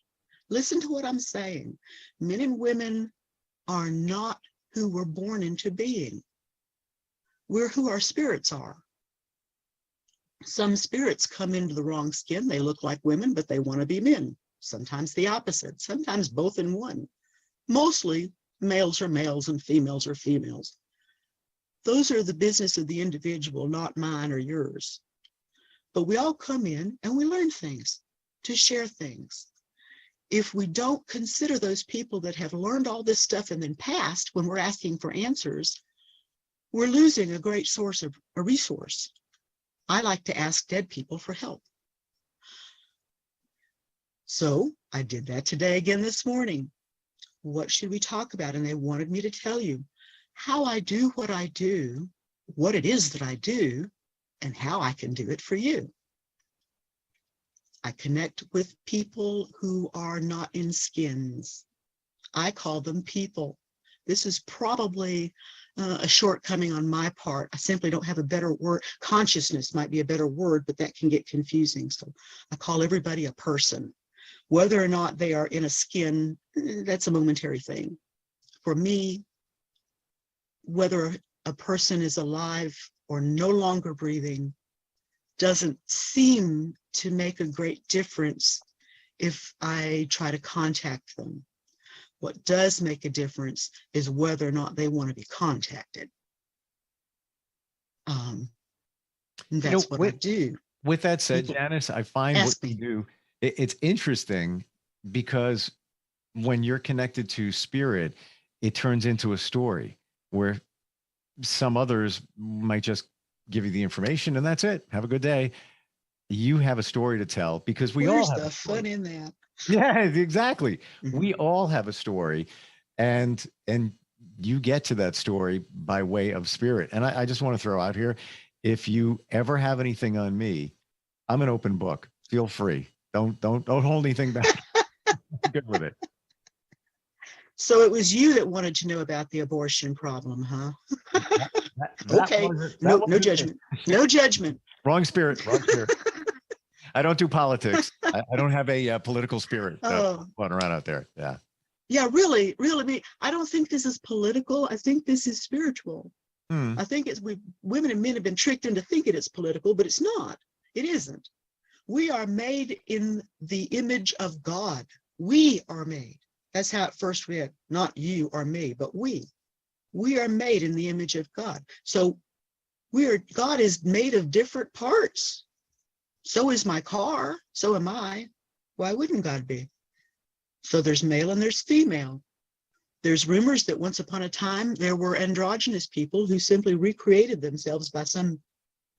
Listen to what I'm saying. Men and women are not who we're born into being. We're who our spirits are. Some spirits come into the wrong skin. They look like women, but they want to be men. Sometimes the opposite, sometimes both in one. Mostly males are males and females are females. Those are the business of the individual, not mine or yours. But we all come in and we learn things, to share things. If we don't consider those people that have learned all this stuff and then passed when we're asking for answers, we're losing a great source of a resource. I like to ask dead people for help. So I did that today again this morning. What should we talk about? And they wanted me to tell you how I do, what it is that I do, and how I can do it for you. I connect with people who are not in skins. I call them people. This is probably a shortcoming on my part. I simply don't have a better word. Consciousness might be a better word, but that can get confusing. So I call everybody a person. Whether or not they are in a skin, that's a momentary thing. For me, whether a person is alive or no longer breathing doesn't seem to make a great difference if I try to contact them. What does make a difference is whether or not they want to be contacted. That's what I do. With that said, People Janice, I find what ask you me. do, it's interesting because when you're connected to spirit, it turns into a story where some others might just give you the information and that's it. Have a good day. You have a story to tell because we all Where's have a the story. fun in that? Yeah, exactly. Mhm. We all have a story, and you get to that story by way of spirit. And I just want to throw out here, if you ever have anything on me, I'm an open book. Feel free. Don't hold anything back. I'm good with it. So it was you that wanted to know about the abortion problem, huh? Okay. That No, no wasn't me. judgment. No judgment. Wrong spirit. Wrong spirit. I don't do politics. I don't have a political spirit Oh, floating around out there. Yeah. yeah, really, really. I mean, I don't think this is political. I think this is spiritual. I think it's women and men have been tricked into thinking it's political, but it's not. It isn't. We are made in the image of God. We are made. That's how it first read. Not you or me, but we. We are made in the image of God. So God is made of different parts. So is my car. So am I. Why wouldn't God be? So there's male and there's female. There's rumors that once upon a time there were androgynous people who simply recreated themselves by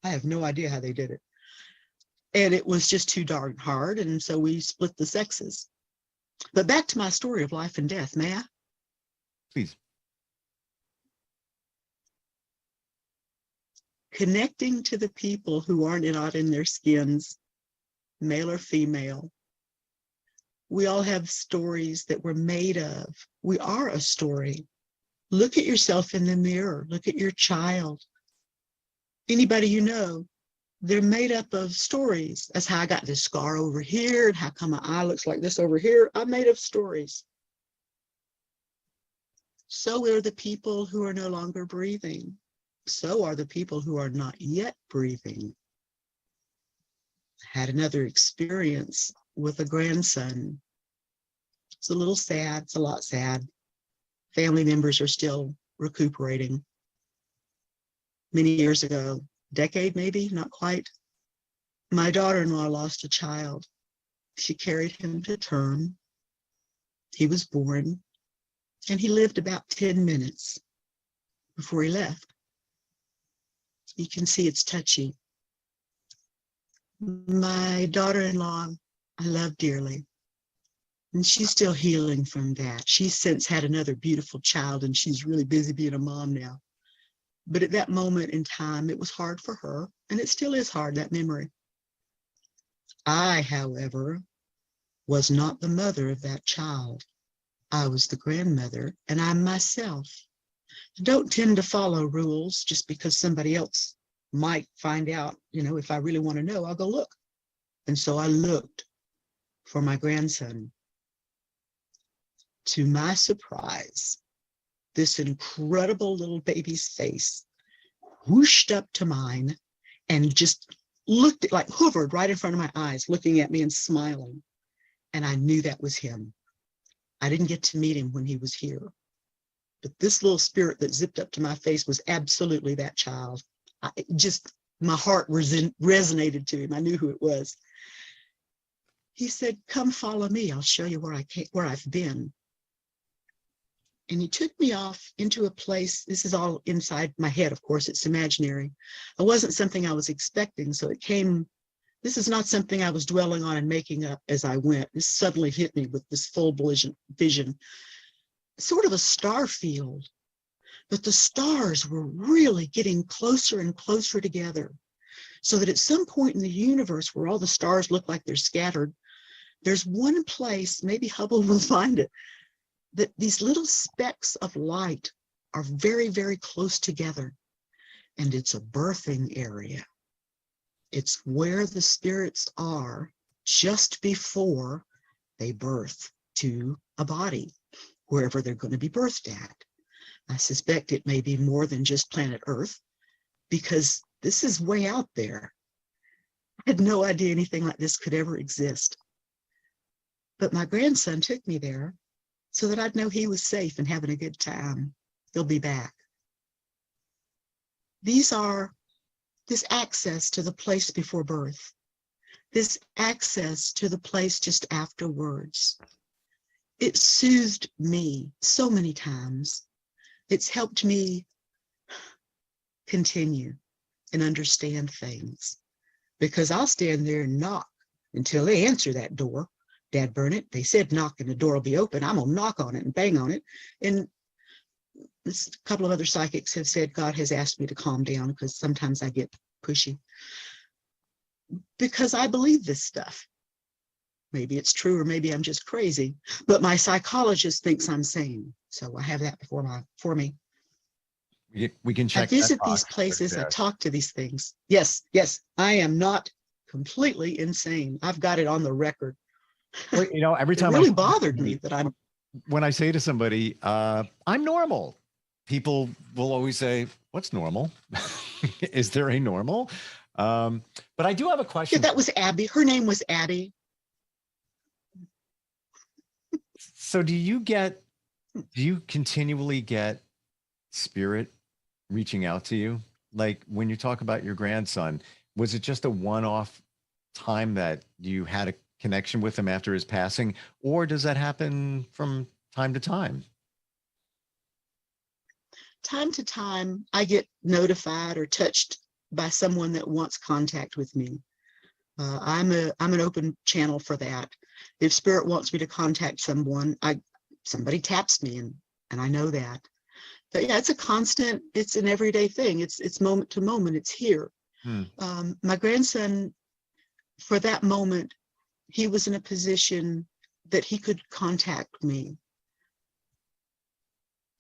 I have no idea how they did it. And it was just too darn hard. And so we split the sexes. But back to my story of life and death, may I? Please. Connecting to the people who aren't not in their skins, male or female. We all have stories that we're made of. We are a story. Look at yourself in the mirror. Look at your child. Anybody you know, they're made up of stories. That's how I got this scar over here and how come my eye looks like this over here. I'm made of stories. So are the people who are no longer breathing. So are the people who are not yet breathing. Had another experience with a grandson. It's a little sad. It's a lot sad. Family members are still recuperating. Many years ago, decade maybe, not quite, my daughter-in-law lost a child. She carried him to term. He was born, and he lived about 10 minutes before he left. You can see it's touchy. My daughter-in-law, I love dearly, and she's still healing from that. She's since had another beautiful child, and she's really busy being a mom now. But at that moment in time, it was hard for her, and it still is hard, that memory. I, however, was not the mother of that child. I was the grandmother, and I myself don't tend to follow rules just because somebody else might find out. You know, if I really want to know, I'll go look. And so I looked for my grandson. To my surprise, this incredible little baby's face whooshed up to mine and just looked at, like hovered right in front of my eyes, looking at me and smiling. And I knew that was him. I didn't get to meet him when he was here. But this little spirit that zipped up to my face was absolutely that child. My heart resonated to him. I knew who it was. He said, "Come follow me. I'll show you where I've been." And he took me off into a place. This is all inside my head, of course, it's imaginary. It wasn't something I was expecting. So it came, this is not something I was dwelling on and making up as I went. This suddenly hit me with this full vision, sort of a star field. But the stars were really getting closer and closer together. So that at some point in the universe where all the stars look like they're scattered, there's one place, maybe Hubble will find it, that these little specks of light are very, very close together. And it's a birthing area. It's where the spirits are just before they birth to a body, wherever they're going to be birthed at. I suspect it may be more than just planet Earth, because this is way out there. I had no idea anything like this could ever exist. But my grandson took me there so that I'd know he was safe and having a good time. He'll be back. These are this access to the place before birth, this access to the place just afterwards. It soothed me so many times. It's helped me continue and understand things, because I'll stand there and knock until they answer that door. Dad burn it. They said knock and the door will be open. I'm gonna knock on it and bang on it. And a couple of other psychics have said God has asked me to calm down because sometimes I get pushy, because I believe this stuff. Maybe it's true, or maybe I'm just crazy, but my psychologist thinks I'm sane. So I have that for me. We can check. I visit these places. I talk to these things. Yes, I am not completely insane. I've got it on the record. Well, you know, every time it really bothered me that when I say to somebody, I'm normal, people will always say, what's normal? Is there a normal? But I do have a question. Yeah, that was Abby. Her name was Abby. So do you continually get spirit reaching out to you? Like when you talk about your grandson, was it just a one-off time that you had a connection with him after his passing, or does that happen from time to time? Time to time, I get notified or touched by someone that wants contact with me. I'm an open channel for that. If spirit wants me to contact someone, somebody taps me, and I know that. But yeah, it's a constant. It's an everyday thing. It's moment to moment. It's here. My grandson, for that moment, he was in a position that he could contact me.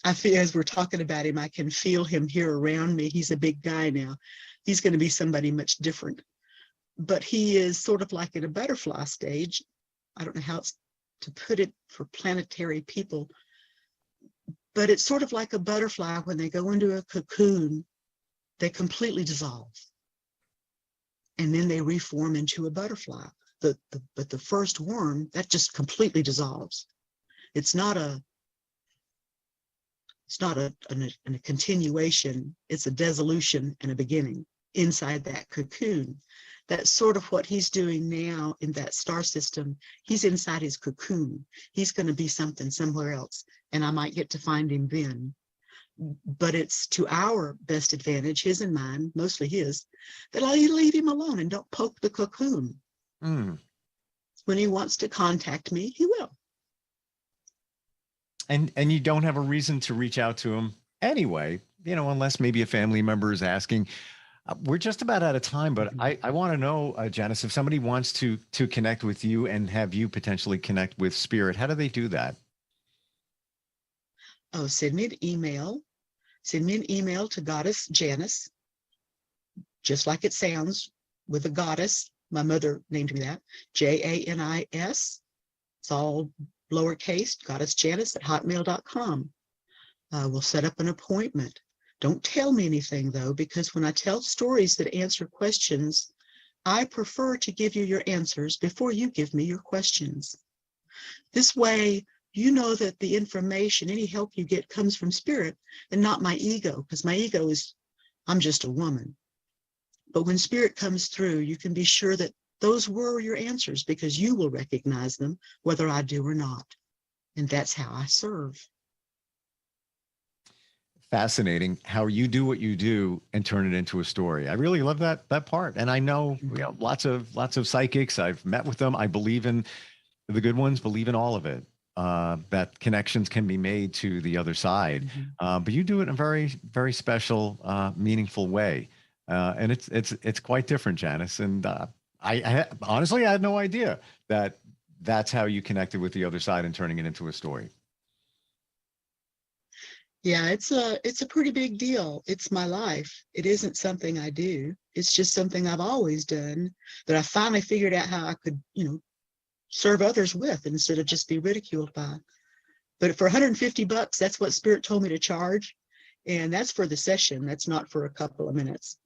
I feel, as we're talking about him, I can feel him here around me. He's a big guy now. He's going to be somebody much different. But he is sort of like in a butterfly stage. I don't know how else to put it for planetary people, but it's sort of like a butterfly. When they go into a cocoon, they completely dissolve. And then they reform into a butterfly. But the first worm, that just completely dissolves. It's not a continuation. It's a dissolution and a beginning inside that cocoon. That's sort of what he's doing now in that star system. He's inside his cocoon. He's going to be something somewhere else, and I might get to find him then. But it's to our best advantage, his and mine, mostly his, that I leave him alone and don't poke the cocoon. When he wants to contact me, he will. And you don't have a reason to reach out to him anyway, you know, unless maybe a family member is asking. We're just about out of time, but I want to know, Janice, if somebody wants to connect with you and have you potentially connect with spirit, how do they do that? Oh, send me an email. Send me an email to Goddess Janice, just like it sounds, with a goddess. My mother named me that, Janis. It's all lowercase, goddessjanice@hotmail.com. We'll set up an appointment. Don't tell me anything, though, because when I tell stories that answer questions, I prefer to give you your answers before you give me your questions. This way, you know that the information, any help you get, comes from spirit and not my ego, because my ego is, I'm just a woman. But when spirit comes through, you can be sure that those were your answers, because you will recognize them, whether I do or not. And that's how I serve. Fascinating how you do what you do and turn it into a story. I really love that part. And I know, lots of psychics. I've met with them. I believe in the good ones, believe in all of it. That connections can be made to the other side. But you do it in a very, very special, meaningful way. And it's quite different, Janice. And I honestly, I had no idea that that's how you connected with the other side and turning it into a story. Yeah, it's a pretty big deal. It's my life. It isn't something I do. It's just something I've always done that I finally figured out how I could, serve others with instead of just be ridiculed by. But for $150, that's what Spirit told me to charge. And that's for the session. That's not for a couple of minutes.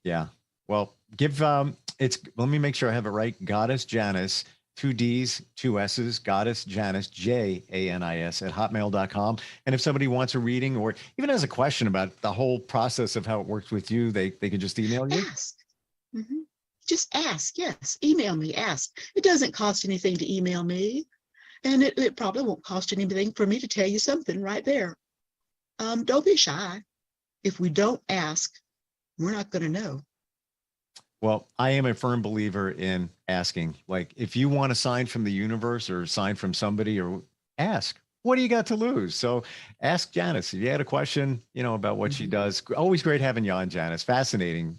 Yeah. Well, let me make sure I have it right. Goddess Janice two D's, two S's, Goddess Janice, Janis at hotmail.com. And if somebody wants a reading or even has a question about the whole process of how it works with you, they can just email you. Ask. Just ask. Yes. Email me. Ask. It doesn't cost anything to email me. And it probably won't cost anything for me to tell you something right there. Don't be shy. If we don't ask, we're not going to know. Well, I am a firm believer in asking. Like, if you want a sign from the universe or a sign from somebody, or ask, what do you got to lose? So ask Janice. If you had a question, about what she does, always great having you on, Janice. Fascinating.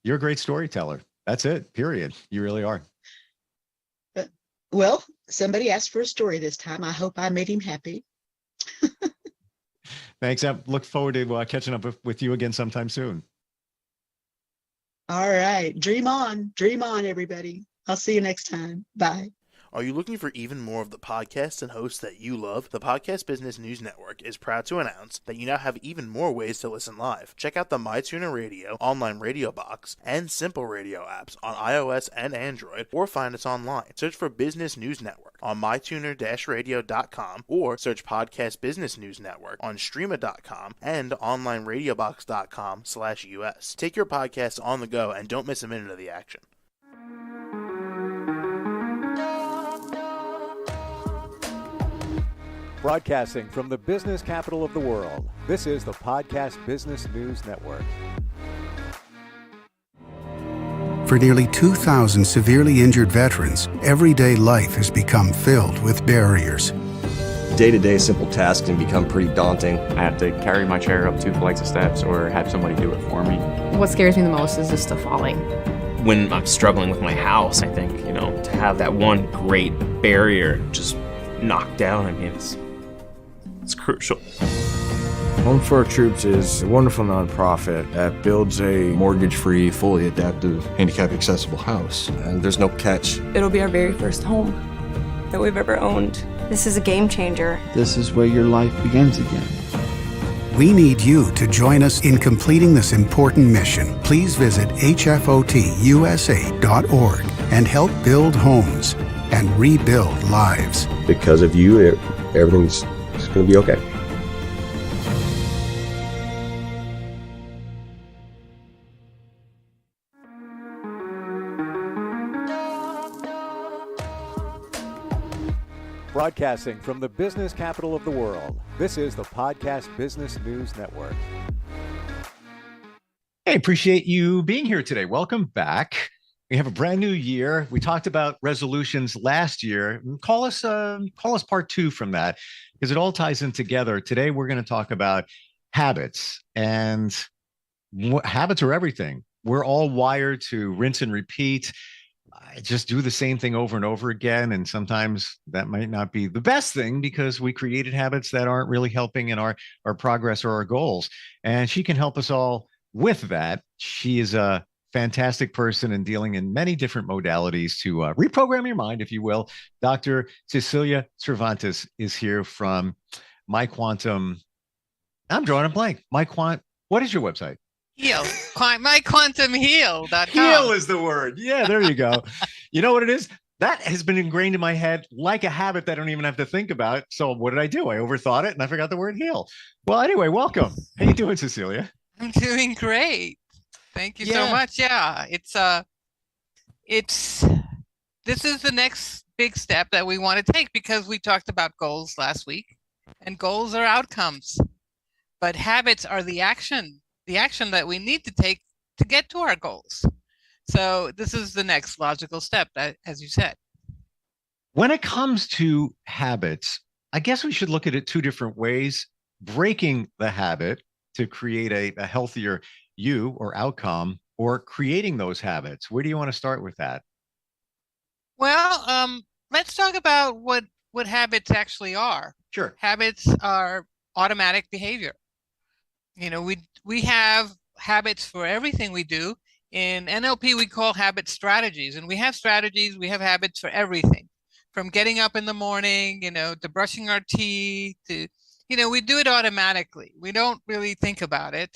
You're a great storyteller. That's it, period. You really are. Well, somebody asked for a story this time. I hope I made him happy. Thanks. I look forward to catching up with you again sometime soon. All right. Dream on, everybody. I'll see you next time. Bye. Are you looking for even more of the podcasts and hosts that you love? The Podcast Business News Network is proud to announce that you now have even more ways to listen live. Check out the MyTuner Radio, online radio box, and Simple Radio apps on iOS and Android, or find us online. Search for Business News Network on mytuner-radio.com, or search Podcast Business News Network on streama.com and onlineradiobox.com/US. Take your podcast on the go and don't miss a minute of the action. Broadcasting from the business capital of the world, this is the Podcast Business News Network. For nearly 2,000 severely injured veterans, everyday life has become filled with barriers. Day-to-day simple tasks can become pretty daunting. I have to carry my chair up 2 flights of steps or have somebody do it for me. What scares me the most is just the falling. When I'm struggling with my house, I think, to have that one great barrier just knocked down, it's crucial. Home for Our Troops is a wonderful nonprofit that builds a mortgage-free, fully adaptive, handicap-accessible house. And there's no catch. It'll be our very first home that we've ever owned. This is a game changer. This is where your life begins again. We need you to join us in completing this important mission. Please visit hfotusa.org and help build homes and rebuild lives. Because of you, everything's going to be okay. Broadcasting from the business capital of the world, this is the Podcast Business News Network. Hey, appreciate you being here today. Welcome back. We have a brand new year. We talked about resolutions last year. Call us part 2 from that, because it all ties in together. Today, we're going to talk about habits, and habits are everything. We're all wired to rinse and repeat. Just do the same thing over and over again. And sometimes that might not be the best thing, because we created habits that aren't really helping in our progress or our goals. And she can help us all with that. She is a fantastic person and dealing in many different modalities to reprogram your mind, if you will. Dr. Cecilia Cervantes is here from My Quantum. I'm drawing a blank. What is your website? Heal. MyQuantumHeal.com. Heal is the word. Yeah, there you go. You know what it is? That has been ingrained in my head like a habit that I don't even have to think about. So what did I do? I overthought it and I forgot the word heal. Well, anyway, welcome. How you doing, Cecilia? I'm doing great. Thank you so much. Yeah, this is the next big step that we want to take, because we talked about goals last week, and goals are outcomes, but habits are the action that we need to take to get to our goals. So this is the next logical step, as you said. When it comes to habits, I guess we should look at it 2 different ways: breaking the habit to create a healthier you or outcome, or creating those habits. Where do you want to start with that? Well, let's talk about what habits actually are. Sure. Habits are automatic behavior. We have habits for everything we do. In NLP, we call habits strategies, and we have strategies, we have habits for everything, from getting up in the morning, to brushing our teeth, to, we do it automatically. We don't really think about it.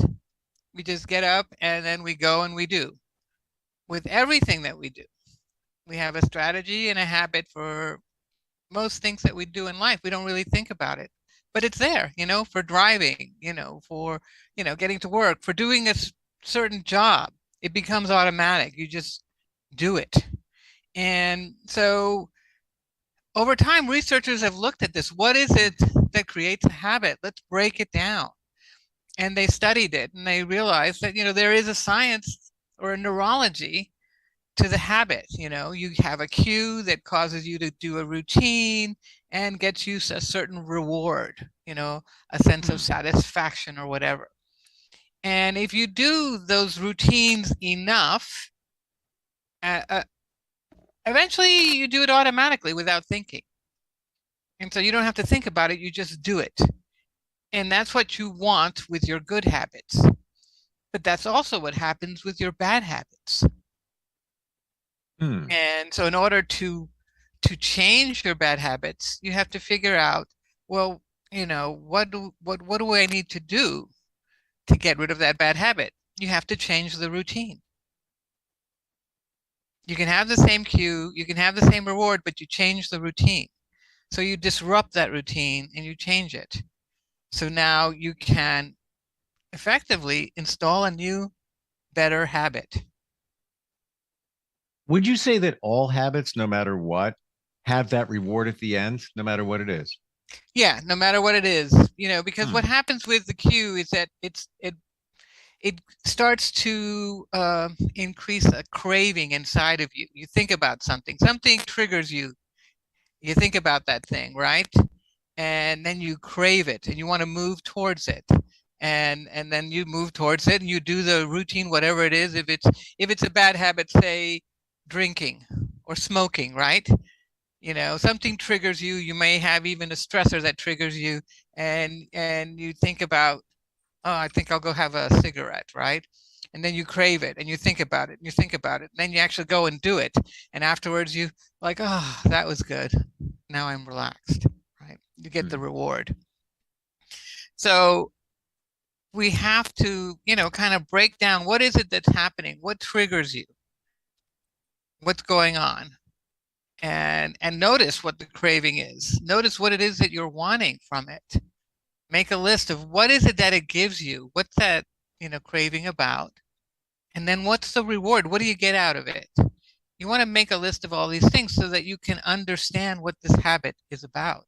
We just get up and then we go and we do with everything that we do. We have a strategy and a habit for most things that we do in life. We don't really think about it, but it's there, for driving, for, getting to work, for doing a certain job. It becomes automatic. You just do it. And so over time, researchers have looked at this. What is it that creates a habit? Let's break it down. And they studied it, and they realized that, there is a science or a neurology to the habit. You have a cue that causes you to do a routine and gets you a certain reward, a sense of satisfaction or whatever. And if you do those routines enough, eventually you do it automatically without thinking. And so you don't have to think about it, you just do it. And that's what you want with your good habits. But that's also what happens with your bad habits. And so in order to change your bad habits, you have to figure out, well, what do I need to do to get rid of that bad habit? You have to change the routine. You can have the same cue, you can have the same reward, but you change the routine. So you disrupt that routine and you change it. So now you can effectively install a new, better habit. Would you say that all habits, no matter what, have that reward at the end, no matter what it is? Yeah, no matter what it is, because what happens with the cue is that it starts to increase a craving inside of you. You think about something triggers you. You think about that thing, right? And then you crave it and you want to move towards it. And then you move towards it and you do the routine, whatever it is. If it's a bad habit, say drinking or smoking, right? Something triggers you. You may have even a stressor that triggers you, and you think about, oh, I think I'll go have a cigarette, right? And then you crave it and you think about it and you think about it. And then you actually go and do it. And afterwards you like, oh, that was good. Now I'm relaxed, right? You get the reward. So we have to, kind of break down what is it that's happening? What triggers you? What's going on? And notice what the craving is. Notice what it is that you're wanting from it. Make a list of what is it that it gives you? What's that, craving about? And then what's the reward? What do you get out of it? You want to make a list of all these things so that you can understand what this habit is about.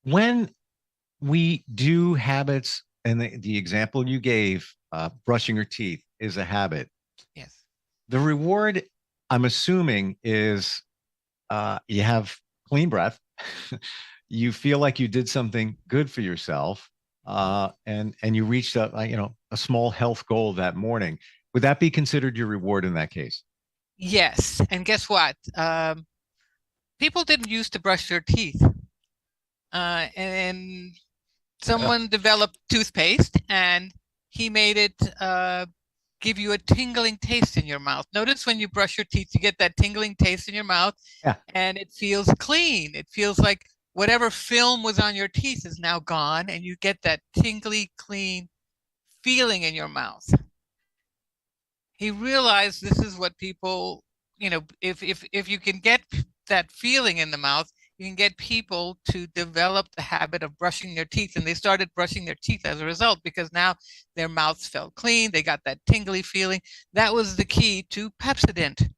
When we do habits, and the example you gave, brushing your teeth is a habit. Yes. The reward, I'm assuming, is you have clean breath. You feel like you did something good for yourself, and you reached a small health goal that morning. Would that be considered your reward in that case? Yes. And guess what? People didn't used to brush their teeth. And someone developed toothpaste and he made it give you a tingling taste in your mouth. Notice when you brush your teeth, you get that tingling taste in your mouth, and it feels clean. It feels like whatever film was on your teeth is now gone, and you get that tingly, clean feeling in your mouth. He realized this is what people, if you can get that feeling in the mouth, you can get people to develop the habit of brushing their teeth. And they started brushing their teeth as a result, because now their mouths felt clean. They got that tingly feeling. That was the key to Pepsodent.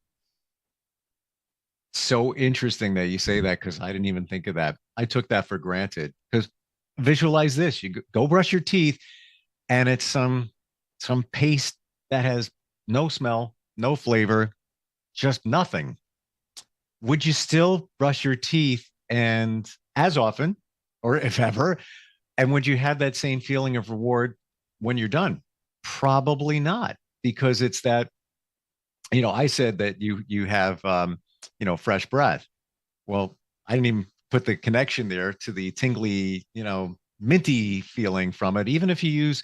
So interesting that you say that, because I didn't even think of that. I took that for granted. Because visualize this: you go brush your teeth, and it's some paste that has no smell, no flavor, just nothing. Would you still brush your teeth, and as often, or if ever? And would you have that same feeling of reward when you're done? Probably not, because it's that, I said that you have, fresh breath. Well, I didn't even put the connection there to the tingly, minty feeling from it, even if you use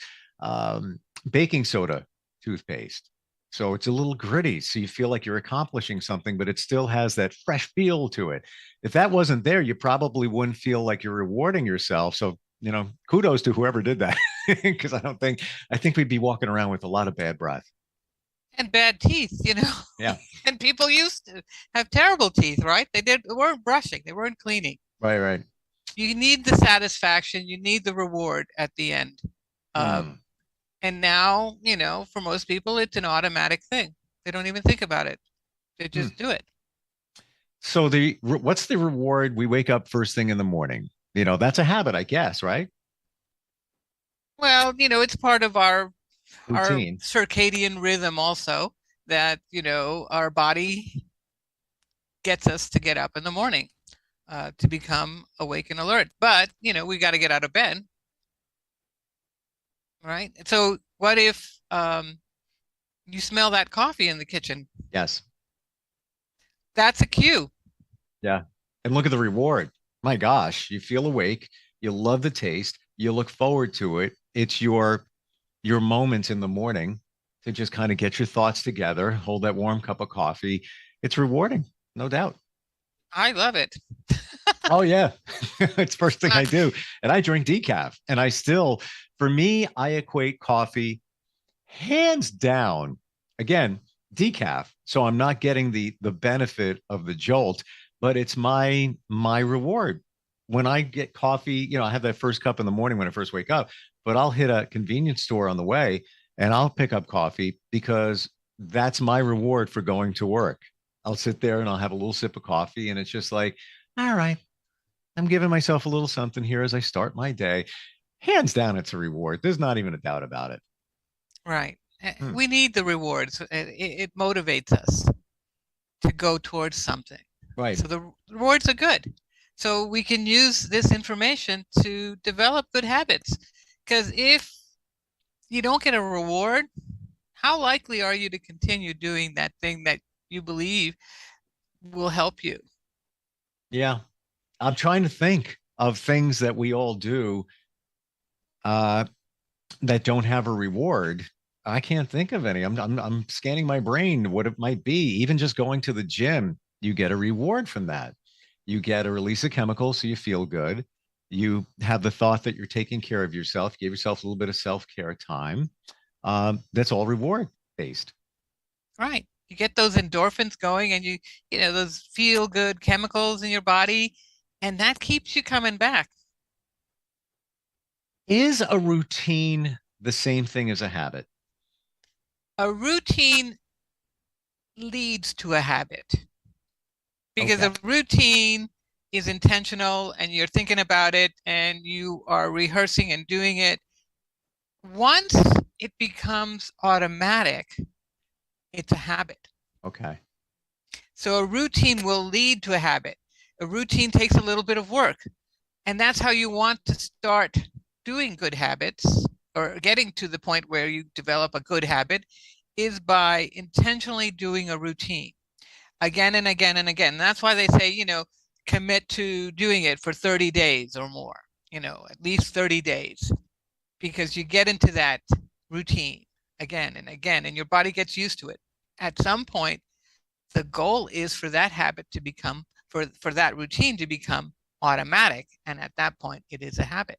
baking soda toothpaste. So it's a little gritty. So you feel like you're accomplishing something, but it still has that fresh feel to it. If that wasn't there, you probably wouldn't feel like you're rewarding yourself. So, kudos to whoever did that, because I think we'd be walking around with a lot of bad breath. And bad teeth, Yeah. And people used to have terrible teeth, right? They weren't brushing, they weren't cleaning. Right. You need the satisfaction, you need the reward at the end. And now, for most people, it's an automatic thing. They don't even think about it. They just do it. So what's the reward? We wake up first thing in the morning. That's a habit, I guess, right? Well, it's part of our Routine. circadian rhythm also, that, our body gets us to get up in the morning, to become awake and alert. But, we got to get out of bed. Right? So what if you smell that coffee in the kitchen? Yes. That's a cue. Yeah. And look at the reward. My gosh, you feel awake. You love the taste. You look forward to it. It's your moments in the morning to just kind of get your thoughts together, hold that warm cup of coffee. It's rewarding, no doubt. I love it. Oh, yeah. It's first thing I do. And I drink decaf. And for me, I equate coffee hands down. Again, decaf. So I'm not getting the benefit of the jolt, but it's my reward. When I get coffee, I have that first cup in the morning when I first wake up, but I'll hit a convenience store on the way and I'll pick up coffee because that's my reward for going to work. I'll sit there and I'll have a little sip of coffee and it's just like, all right, I'm giving myself a little something here as I start my day. Hands down, it's a reward. There's not even a doubt about it. Right. We need the rewards. It motivates us to go towards something. Right. So the rewards are good. So we can use this information to develop good habits. Because if you don't get a reward, how likely are you to continue doing that thing that you believe will help you? Yeah. I'm trying to think of things that we all do that don't have a reward. I can't think of any. I'm scanning my brain what it might be. Even just going to the gym, you get a reward from that. You get a release of chemicals, so you feel good. You have the thought that you're taking care of yourself. Give yourself a little bit of self-care time. That's all reward based. Right. You get those endorphins going and those feel good chemicals in your body, and that keeps you coming back. Is a routine the same thing as a habit? A routine leads to a habit because a routine is intentional and you're thinking about it and you are rehearsing and doing it. Once it becomes automatic, it's a habit. Okay. So a routine will lead to a habit. A routine takes a little bit of work, and that's how you want to start doing good habits, or getting to the point where you develop a good habit, is by intentionally doing a routine again and again and again. And that's why they say, commit to doing it for 30 days or more, at least 30 days, because you get into that routine again and again, and your body gets used to it. At some point, the goal is for that habit to become, for that routine to become automatic. And at that point, it is a habit.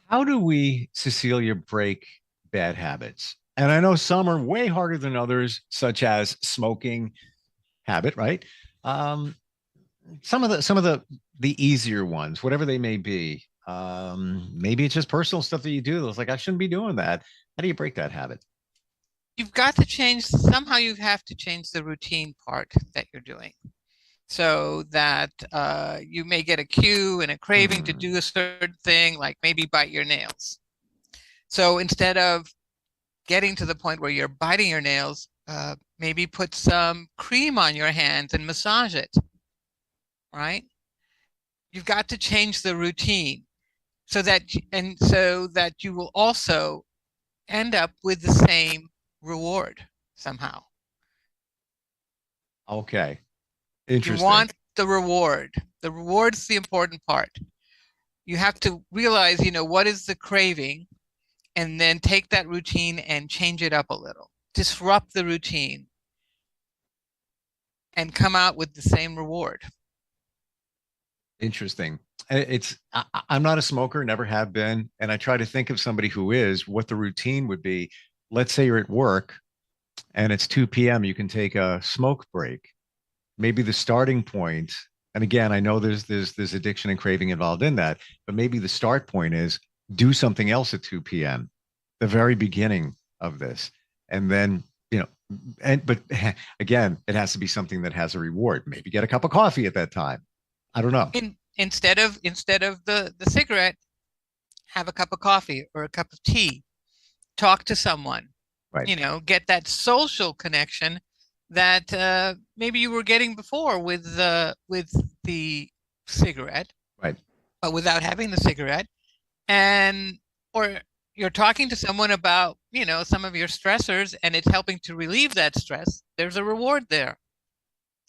How do we, Cecilia, break bad habits? And I know some are way harder than others, such as smoking habit, right? Some of the easier ones, whatever they may be. Maybe it's just personal stuff that you do. It's like, I shouldn't be doing that. How do you break that habit? You've got to change, somehow you have to change the routine part that you're doing, so that you may get a cue and a craving to do a certain thing, like maybe bite your nails. So instead of getting to the point where you're biting your nails, maybe put some cream on your hands and massage it, right? You've got to change the routine so that you will also end up with the same reward somehow. Okay. Interesting. You want the reward. The reward's the important part. You have to realize, what is the craving, and then take that routine and change it up a little. Disrupt the routine and come out with the same reward. Interesting. I'm not a smoker, never have been. And I try to think of somebody who is, what the routine would be. Let's say you're at work and it's 2 p.m., you can take a smoke break. Maybe the starting point, and again, I know there's addiction and craving involved in that, but maybe the start point is do something else at 2 p.m., the very beginning of this. And then, but again, it has to be something that has a reward. Maybe get a cup of coffee at that time. I don't know. Instead of the cigarette, have a cup of coffee or a cup of tea. Talk to someone. Right. Get that social connection that maybe you were getting before with the cigarette, right? But without having the cigarette, or you're talking to someone about some of your stressors, and it's helping to relieve that stress. There's a reward there.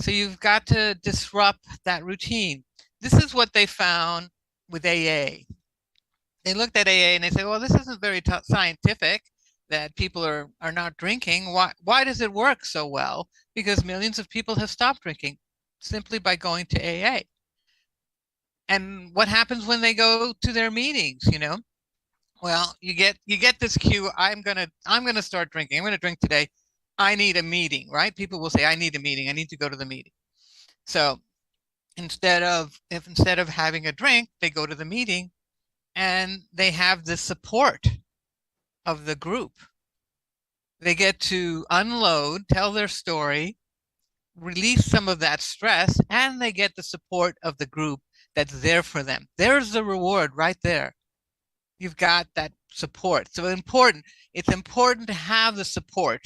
So you've got to disrupt that routine. This is what they found with AA. They looked at AA and they said, well, this isn't very scientific that people are not drinking. Why does it work so well? Because millions of people have stopped drinking simply by going to AA. And what happens when they go to their meetings, Well, you get this cue, I'm gonna start drinking. I'm gonna drink today. I need a meeting, right? People will say, I need a meeting. I need to go to the meeting. So instead of having a drink, they go to the meeting and they have the support of the group. They get to unload, tell their story, release some of that stress, and they get the support of the group that's there for them. There's the reward right there. You've got that support. So it's important to have the support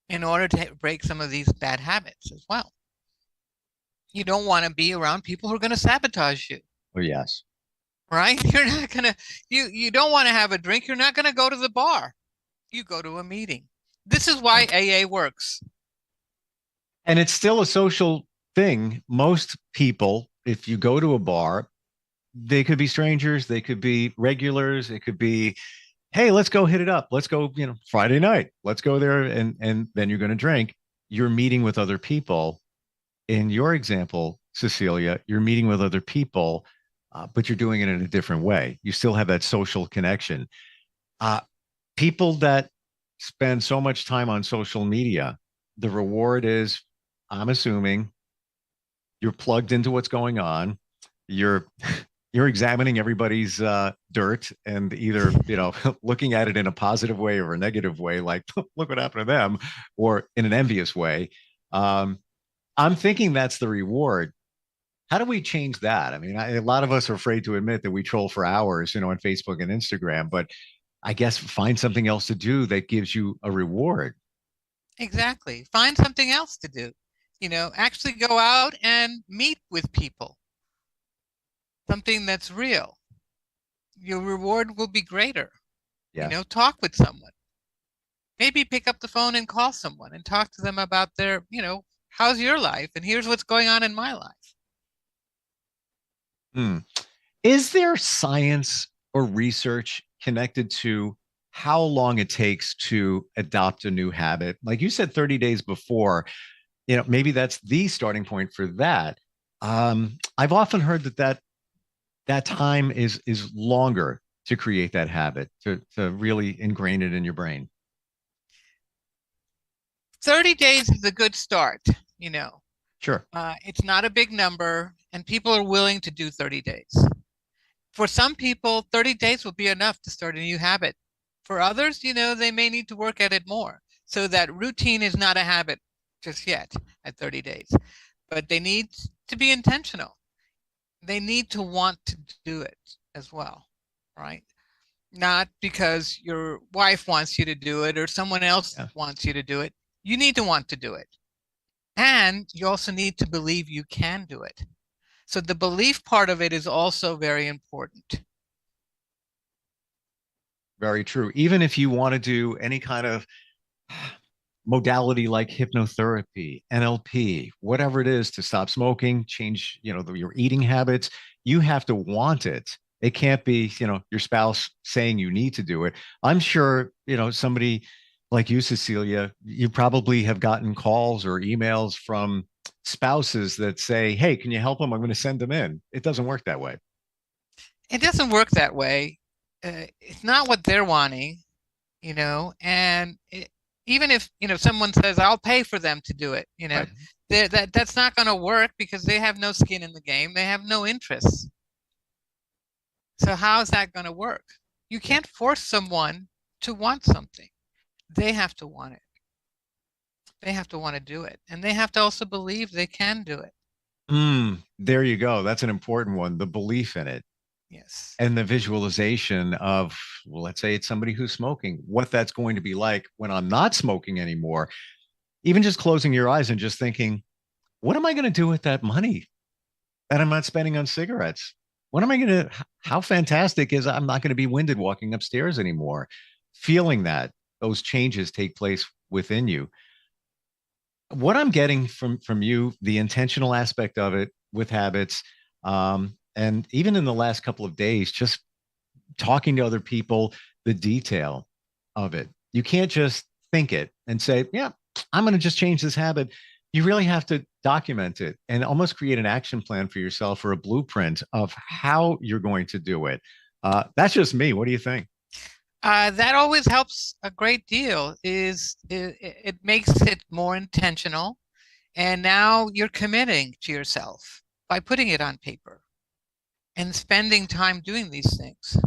in order to break some of these bad habits as well. You don't want to be around people who are going to sabotage you. Oh, yes. Right? You're not going to, you don't want to have a drink. You're not going to go to the bar. You go to a meeting. This is why AA works. And it's still a social thing. Most people, if you go to a bar, they could be strangers, they could be regulars, it could be, hey, let's go hit it up. Let's go, Friday night. Let's go there, and then you're going to drink. You're meeting with other people. In your example, Cecilia, you're meeting with other people, but you're doing it in a different way. You still have that social connection. People that spend so much time on social media, the reward is, I'm assuming, you're plugged into what's going on. You're examining everybody's dirt and either, looking at it in a positive way or a negative way, like, look what happened to them, or in an envious way. I'm thinking that's the reward. How do we change that? I mean, a lot of us are afraid to admit that we troll for hours, on Facebook and Instagram, but I guess find something else to do that gives you a reward. Exactly. Find something else to do. Actually go out and meet with people. Something that's real. Your reward will be greater. Yeah. Talk with someone. Maybe pick up the phone and call someone and talk to them about their, how's your life? And here's what's going on in my life. Is there science or research connected to how long it takes to adopt a new habit? Like you said, 30 days before, maybe that's the starting point for that. I've often heard that time is longer to create that habit, to really ingrain it in your brain. 30 days is a good start, Sure. It's not a big number, and people are willing to do 30 days. For some people, 30 days will be enough to start a new habit. For others, they may need to work at it more. So that routine is not a habit just yet at 30 days, but they need to be intentional. They need to want to do it as well, right? Not because your wife wants you to do it or someone else wants you to do it. You need to want to do it. And you also need to believe you can do it. So the belief part of it is also very important. Very true. Even if you want to do any kind of modality like hypnotherapy, NLP, whatever it is to stop smoking, change, your eating habits, you have to want it. It can't be, your spouse saying you need to do it. I'm sure, somebody like you, Cecilia, you probably have gotten calls or emails from spouses that say, hey, can you help them? I'm going to send them in. It doesn't work that way. It doesn't work that way. It's not what they're wanting, and even if, someone says, I'll pay for them to do it, that's not going to work because they have no skin in the game. They have no interests. So how is that going to work? You can't force someone to want something. They have to want it. They have to want to do it. And they have to also believe they can do it. There you go. That's an important one. The belief in it. Yes. And the visualization of, well, let's say it's somebody who's smoking, what that's going to be like when I'm not smoking anymore. Even just closing your eyes and just thinking, what am I going to do with that money that I'm not spending on cigarettes? What am I going to, how fantastic is I'm not going to be winded walking upstairs anymore? Feeling that those changes take place within you. What I'm getting from you, the intentional aspect of it with habits, and even in the last couple of days, just talking to other people, the detail of it. You can't just think it and say, yeah, I'm going to just change this habit. You really have to document it and almost create an action plan for yourself or a blueprint of how you're going to do it. That's just me. What do you think? That always helps a great deal. It makes it more intentional, and now you're committing to yourself by putting it on paper and spending time doing these things.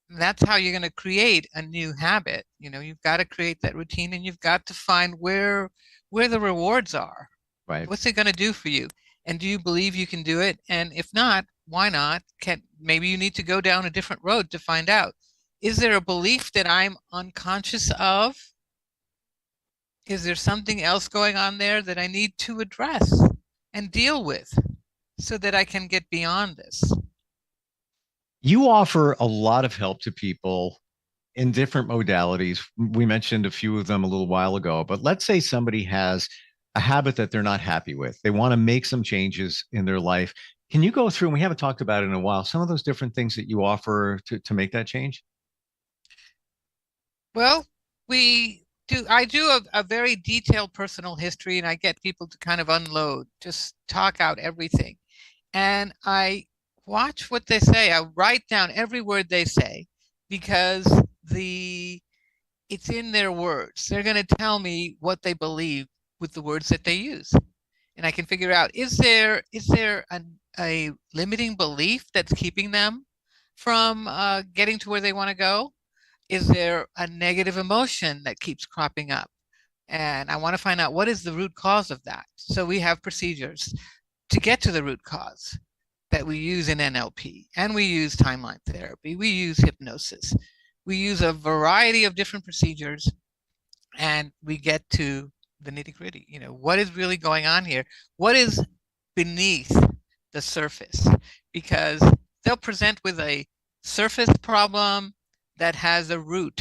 That's how you're going to create a new habit. You've got to create that routine, and you've got to find where the rewards are. Right. What's it going to do for you? And do you believe you can do it? And if not, why not? Maybe you need to go down a different road to find out. Is there a belief that I'm unconscious of? Is there something else going on there that I need to address and deal with so that I can get beyond this? You offer a lot of help to people in different modalities. We mentioned a few of them a little while ago, but let's say somebody has a habit that they're not happy with. They want to make some changes in their life. Can you go through, and we haven't talked about it in a while, some of those different things that you offer to make that change? Well, I do a very detailed personal history, and I get people to kind of unload, just talk out everything. And I watch what they say. I write down every word they say because it's in their words. They're going to tell me what they believe with the words that they use. And I can figure out, is there a limiting belief that's keeping them from getting to where they want to go? Is there a negative emotion that keeps cropping up? And I want to find out what is the root cause of that. So we have procedures to get to the root cause that we use in NLP, and we use timeline therapy, we use hypnosis, we use a variety of different procedures, and we get to the nitty-gritty. What is really going on here? What is beneath the surface? Because they'll present with a surface problem that has a root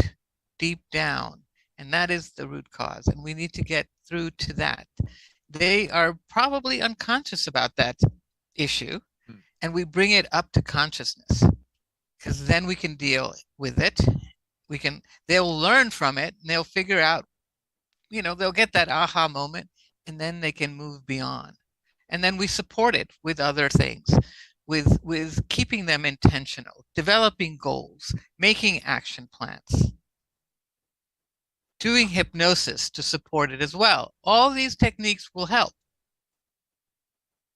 deep down, and that is the root cause, and we need to get through to that. They are probably unconscious about that issue, and we bring it up to consciousness, because then we can deal with it. They'll learn from it, and they'll figure out, they'll get that aha moment, and then they can move beyond. And then we support it with other things, with keeping them intentional, developing goals, making action plans, doing hypnosis to support it as well. All these techniques will help.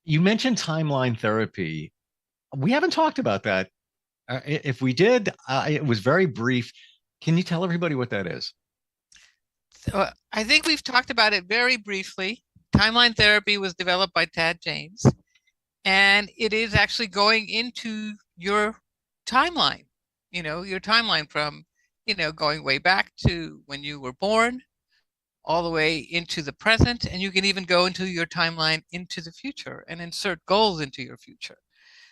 You mentioned timeline therapy. We haven't talked about that. If we did, it was very brief. Can you tell everybody what that is? So I think we've talked about it very briefly. Timeline therapy was developed by Tad James, and it is actually going into your timeline, your timeline from, going way back to when you were born, all the way into the present, and you can even go into your timeline into the future and insert goals into your future.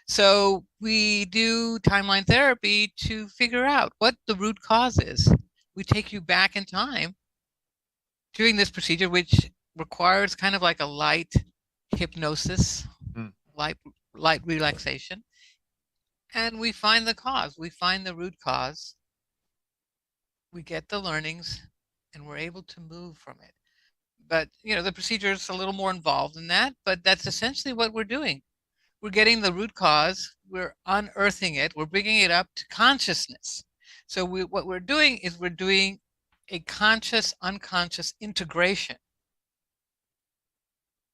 So we do timeline therapy to figure out what the root cause is. We take you back in time doing this procedure, which requires kind of like a light hypnosis, light relaxation. And we find the cause. We find the root cause. We get the learnings, and we're able to move from it. But, the procedure is a little more involved than that, but that's essentially what we're doing. We're getting the root cause, we're unearthing it, we're bringing it up to consciousness. So what we're doing is we're doing a conscious, unconscious integration.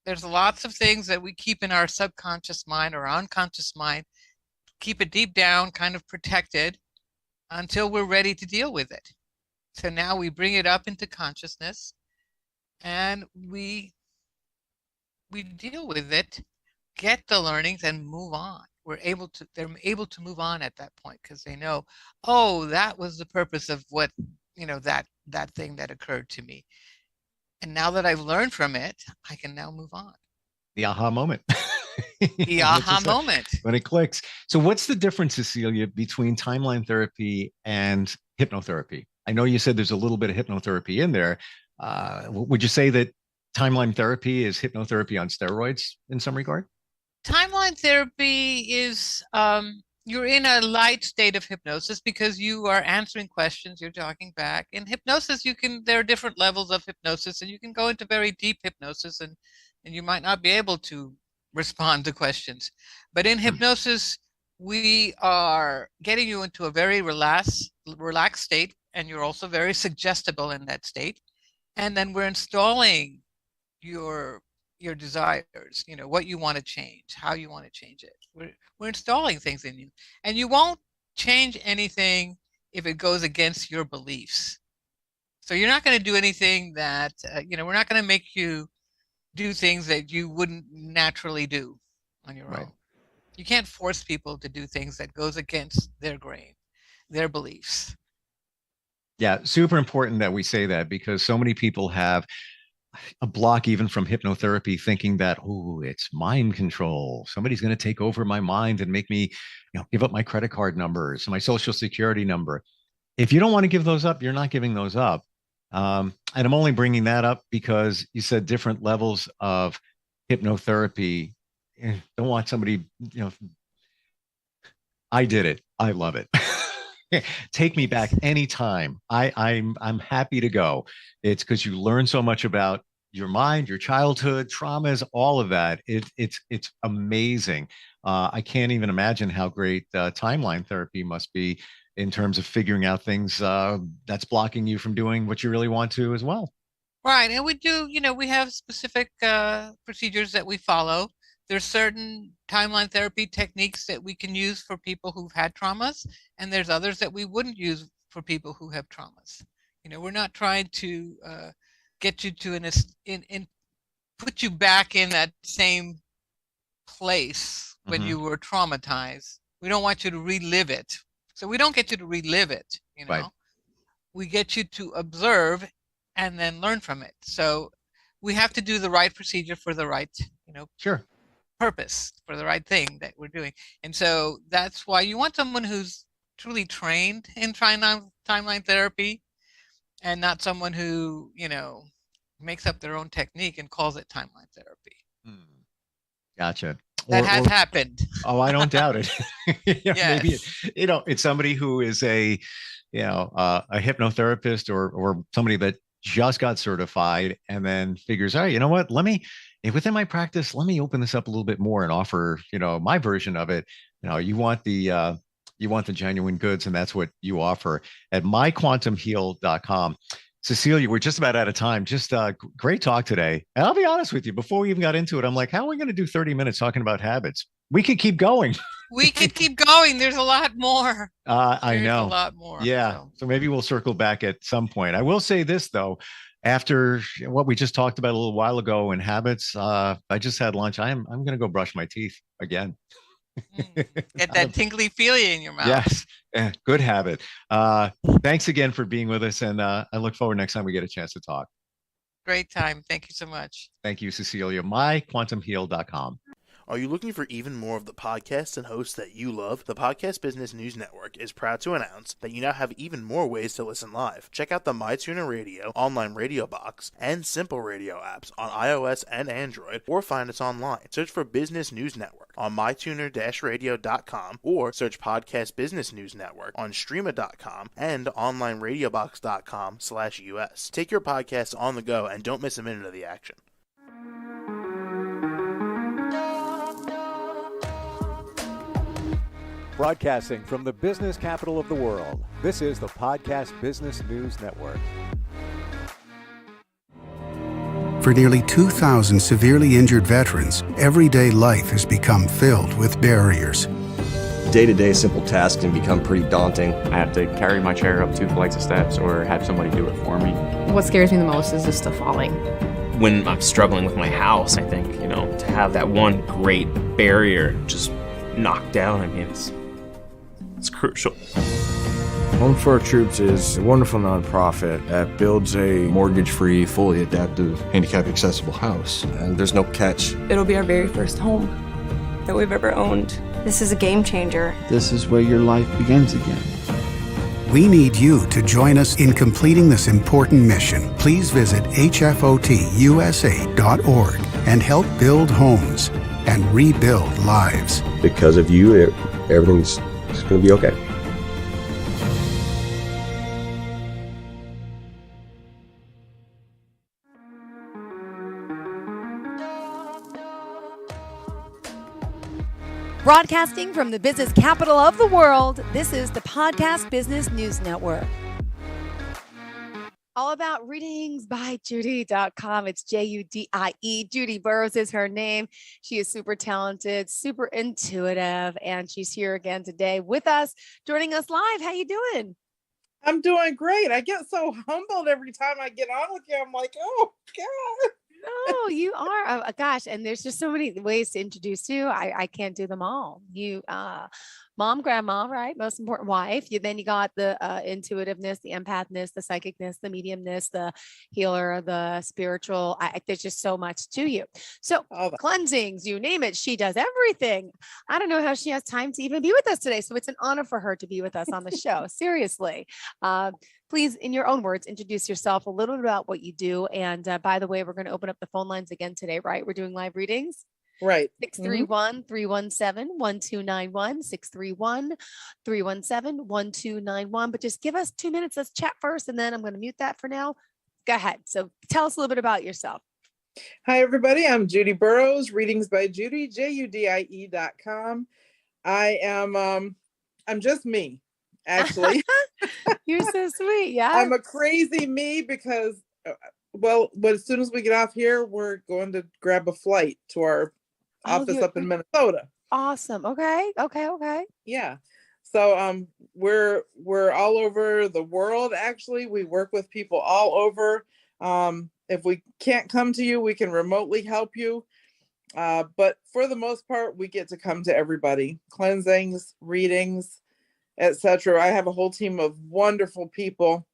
There's lots of things that we keep in our subconscious mind or unconscious mind, keep it deep down, kind of protected until we're ready to deal with it. So now we bring it up into consciousness and we deal with it, get the learnings and move on. They're able to move on at that point because they know, oh, that was the purpose of what, that thing that occurred to me. And now that I've learned from it, I can now move on. The aha moment. The aha moment. When it clicks. So what's the difference, Cecilia, between timeline therapy and hypnotherapy? I know you said there's a little bit of hypnotherapy in there. Would you say that timeline therapy is hypnotherapy on steroids in some regard? Timeline therapy is you're in a light state of hypnosis because you are answering questions, you're talking back. In hypnosis, there are different levels of hypnosis, and you can go into very deep hypnosis and you might not be able to respond to questions. But in hypnosis, we are getting you into a very relaxed state, and you're also very suggestible in that state. And then we're installing your desires, what you want to change, how you want to change it. We're installing things in you, and you won't change anything if it goes against your beliefs. So you're not going to do anything that, we're not going to make you do things that you wouldn't naturally do on your own. You can't force people to do things that goes against their grain, their beliefs. Yeah, super important that we say that because so many people have a block even from hypnotherapy thinking that, oh, it's mind control. Somebody's going to take over my mind and make me, give up my credit card numbers, my social security number. If you don't want to give those up, you're not giving those up. And I'm only bringing that up because you said different levels of hypnotherapy. Don't want somebody, I did it. I love it. Take me back anytime. I'm happy to go. It's because you learn so much about your mind, your childhood, traumas, all of that. It's amazing. I can't even imagine how great timeline therapy must be in terms of figuring out things that's blocking you from doing what you really want to as well. Right. And we do, we have specific procedures that we follow. There's certain timeline therapy techniques that we can use for people who've had traumas, and there's others that we wouldn't use for people who have traumas. We're not trying to get you to put you back in that same place when you were traumatized. We don't want you to relive it. So we don't get you to relive it, Right. We get you to observe and then learn from it. So we have to do the right procedure for the right, Sure. purpose, for the right thing that we're doing. And so that's why you want someone who's truly trained in timeline therapy and not someone who, makes up their own technique and calls it timeline therapy. Gotcha. That has happened. Oh, I don't doubt it. Yes. Maybe it's somebody who is a hypnotherapist or somebody that just got certified and then figures, all right, you know what? Within my practice, let me open this up a little bit more and offer, my version of it. You want the genuine goods, and that's what you offer at myquantumheal.com. Cecilia, we're just about out of time. Just great talk today. And I'll be honest with you, before we even got into it, I'm like, how are we going to do 30 minutes talking about habits? We could keep going. We could keep going. There's a lot more. I know. A lot more. Yeah. So maybe we'll circle back at some point. I will say this, though. After what we just talked about a little while ago in habits, I just had lunch. I'm going to go brush my teeth again. Get that tingly feeling in your mouth. Yes. Good habit. Thanks again for being with us. And I look forward next time we get a chance to talk. Great time. Thank you so much. Thank you, Cecilia. myquantumheal.com. Are you looking for even more of the podcasts and hosts that you love? The Podcast Business News Network is proud to announce that you now have even more ways to listen live. Check out the MyTuner Radio, online radio box, and Simple Radio apps on iOS and Android, or find us online. Search for Business News Network on mytuner-radio.com, or search Podcast Business News Network on streama.com and onlineradiobox.com/US. Take your podcast on the go and don't miss a minute of the action. Broadcasting from the business capital of the world, this is the Podcast Business News Network. For nearly 2,000 severely injured veterans, everyday life has become filled with barriers. Day-to-day simple tasks can become pretty daunting. I have to carry my chair up 2 flights of steps or have somebody do it for me. What scares me the most is just the falling. When I'm struggling with my house, I think, to have that one great barrier just knocked down, I mean, it's crucial. Home for Our Troops is a wonderful nonprofit that builds a Mortgage-free, fully adaptive, handicap-accessible house. And there's no catch. It'll be our very first home that we've ever owned. This is a game changer. This is where your life begins again. We need you to join us in completing this important mission. Please visit hfotusa.org and help build homes and rebuild lives. Because of you, everything's going to be okay. Broadcasting from the business capital of the world, this is the Podcast Business News Network. All about readingsbyjudy.com. It's Judie. Judy Burrows is her name. She is super talented, super intuitive, and she's here again today with us, joining us live. How you doing? I'm doing great. I get so humbled every time I get on with you. I'm like, oh, God. No, you are. Oh, gosh. And there's just so many ways to introduce you. I can't do them all. You, mom, grandma, right? Most important wife. Then you got the intuitiveness, the empathness, the psychicness, the mediumness, the healer, the spiritual. There's just so much to you. So cleansings, you name it. She does everything. I don't know how she has time to even be with us today. So it's an honor for her to be with us on the show. Seriously. Please, in your own words, introduce yourself a little bit about what you do. And by the way, we're going to open up the phone lines again today, right? We're doing live readings. Right. 631-317-1291, 631-317-1291. But just give us 2 minutes. Let's chat first. And then I'm going to mute that for now. Go ahead. So tell us a little bit about yourself. Hi, everybody. I'm Judy Burrows, Readings by Judy, JUDIE.com. I'm just me, actually. You're so sweet. Yeah. I'm a crazy me because, as soon as we get off here, we're going to grab a flight to our office up in Minnesota. Awesome. Okay. Yeah. So we're all over the world. Actually, we work with people all over. If we can't come to you, we can remotely help you. But for the most part, we get to come to everybody. Cleansings, readings, etc. I have a whole team of wonderful people.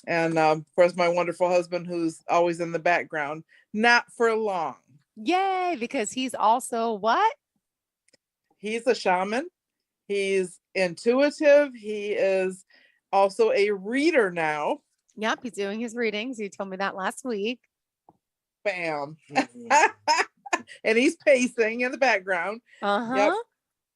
And of course, my wonderful husband, who's always in the background, not for long. Yay, because he's also what? He's a shaman. He's intuitive. He is also a reader now. Yep, he's doing his readings. You told me that last week. Bam. And he's pacing in the background. Yep.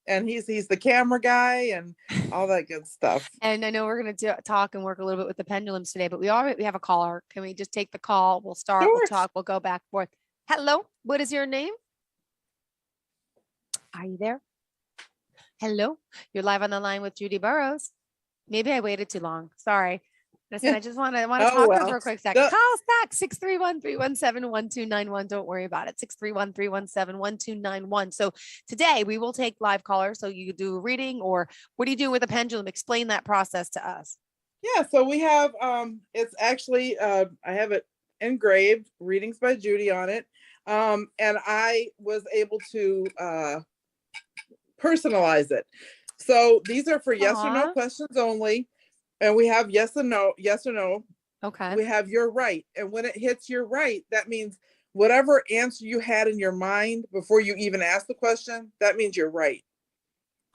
And he's the camera guy and all that good stuff. And I know we're going to talk and work a little bit with the pendulums today, but we have a caller. Can we just take the call? We'll start, We'll talk, we'll go back and forth. Hello, what is your name? Are you there? Hello, you're live on the line with Judy Burrows. Maybe I waited too long. Sorry. Listen, I just want to talk to her for a quick second. Call us back, 631-317-1291. Don't worry about it, 631-317-1291. So today we will take live callers. So you do a reading, or what do you do with a pendulum? Explain that process to us. Yeah, so we have, it's actually, I have it engraved, Readings by Judy on it. And I was able to personalize it. So these are for yes or no questions only. And we have yes or no. Okay. We have you're right. And when it hits you're right, that means whatever answer you had in your mind before you even asked the question, that means you're right.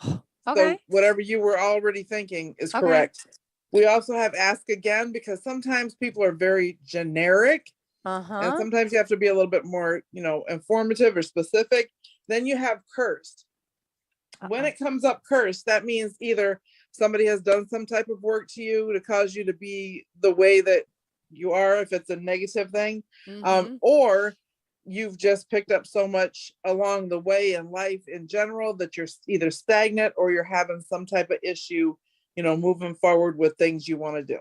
Okay. So whatever you were already thinking is correct. We also have ask again, because sometimes people are very generic. And sometimes you have to be a little bit more, informative or specific. Then you have cursed. When it comes up cursed, that means either somebody has done some type of work to you to cause you to be the way that you are, if it's a negative thing, or you've just picked up so much along the way in life in general that you're either stagnant or you're having some type of issue, moving forward with things you want to do.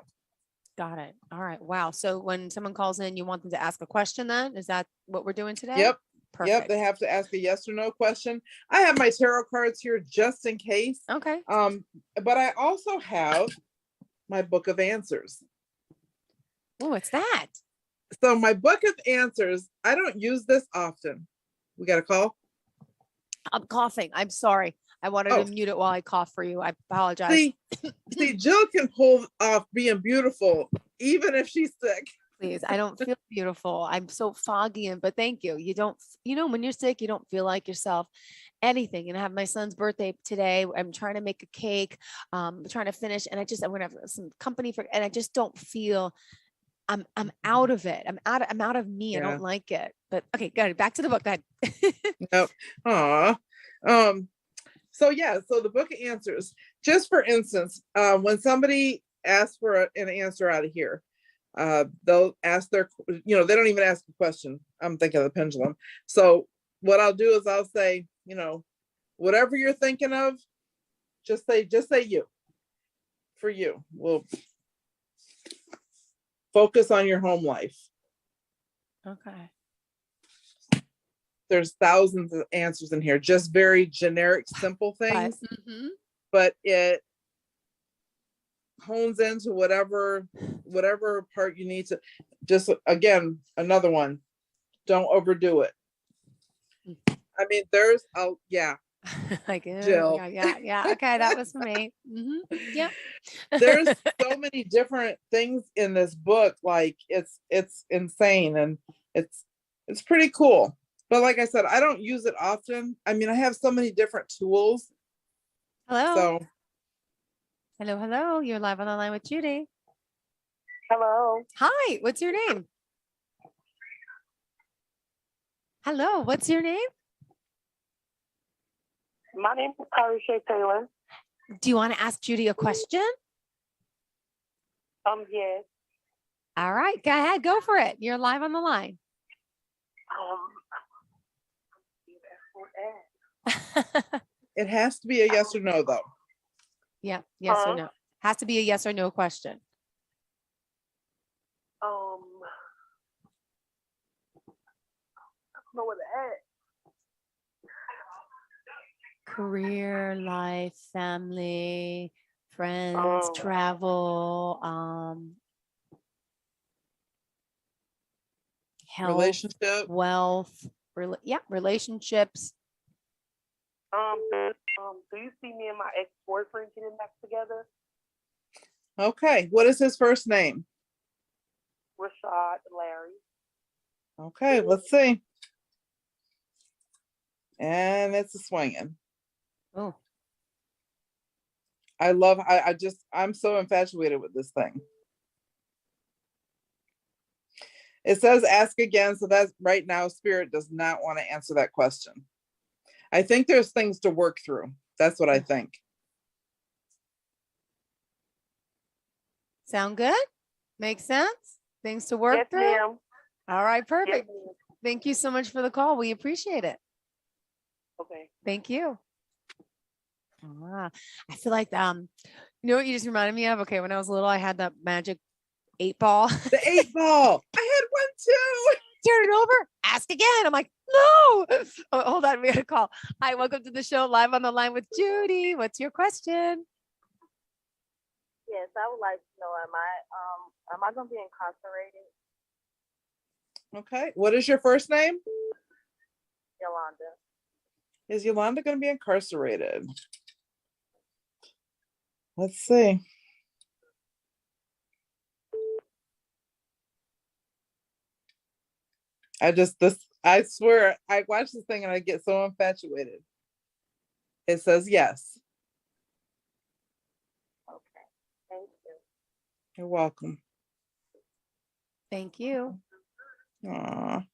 Got it. All right. Wow. So when someone calls in, you want them to ask a question then? Is that what we're doing today? Yep. Perfect. Yep. They have to ask a yes or no question. I have my tarot cards here just in case. Okay. But I also have my book of answers. Oh, what's that? So my book of answers, I don't use this often. We got a call? I'm coughing. I'm sorry. I wanted to mute it while I cough for you. I apologize. See, Jill can pull off being beautiful even if she's sick. Please, I don't feel beautiful. I'm so foggy, but thank you. You don't, when you're sick, you don't feel like yourself. Anything. And I have my son's birthday today. I'm trying to make a cake. I'm trying to finish, and I'm gonna have some company and I just don't feel. I'm out of it. I'm out of me. Yeah. I don't like it. But okay, good. Back to the book. Go ahead. Nope. Aw. So the book of answers, just for instance, when somebody asks for an answer out of here, they'll ask they don't even ask a question. I'm thinking of the pendulum. So what I'll do is I'll say, whatever you're thinking of, just say you. For you. We'll focus on your home life. Okay. There's thousands of answers in here, just very generic, simple things, but it hones into whatever part you need to. Just again, another one, don't overdo it. I mean, like Jill. yeah. Okay, that was for me. Yeah. There's so many different things in this book. Like it's insane, and it's pretty cool. But like I said, I don't use it often. I mean, I have so many different tools. Hello. So hello. You're live on the line with Judy. Hello. Hi. What's your name? Hello. What's your name? My name is Tarisha Taylor. Do you want to ask Judy a question? Yes. All right. Go ahead. Go for it. You're live on the line. It has to be a yes or no, though. Yeah. Yes or no. Has to be a yes or no question. I don't know what to ask. Career, life, family, friends, travel, health, relationship, wealth, relationships. Do you see me and my ex-boyfriend getting back together? Okay. What is his first name? Rashad Larry. Okay, let's see. And it's a swinging. Oh. I'm so infatuated with this thing. It says ask again. So that's right now, Spirit does not want to answer that question. I think there's things to work through. That's what I think. Sound good? Makes sense? Things to work through? Ma'am. All right, perfect. Yes, thank you so much for the call. We appreciate it. Okay. Thank you. I feel like you know what you just reminded me of? Okay, when I was little, I had that magic 8-ball. The 8-ball. I had one too. Turn it over. Ask again. I'm like, no. Oh, hold on. We got a call. Hi, welcome to the show. Live on the line with Judy. What's your question? Yes, I would like to know, am I going to be incarcerated? Okay. What is your first name? Yolanda. Is Yolanda going to be incarcerated? Let's see. I swear, I watch this thing and I get so infatuated. It says yes. Okay. Thank you. You're welcome. Thank you. Aww.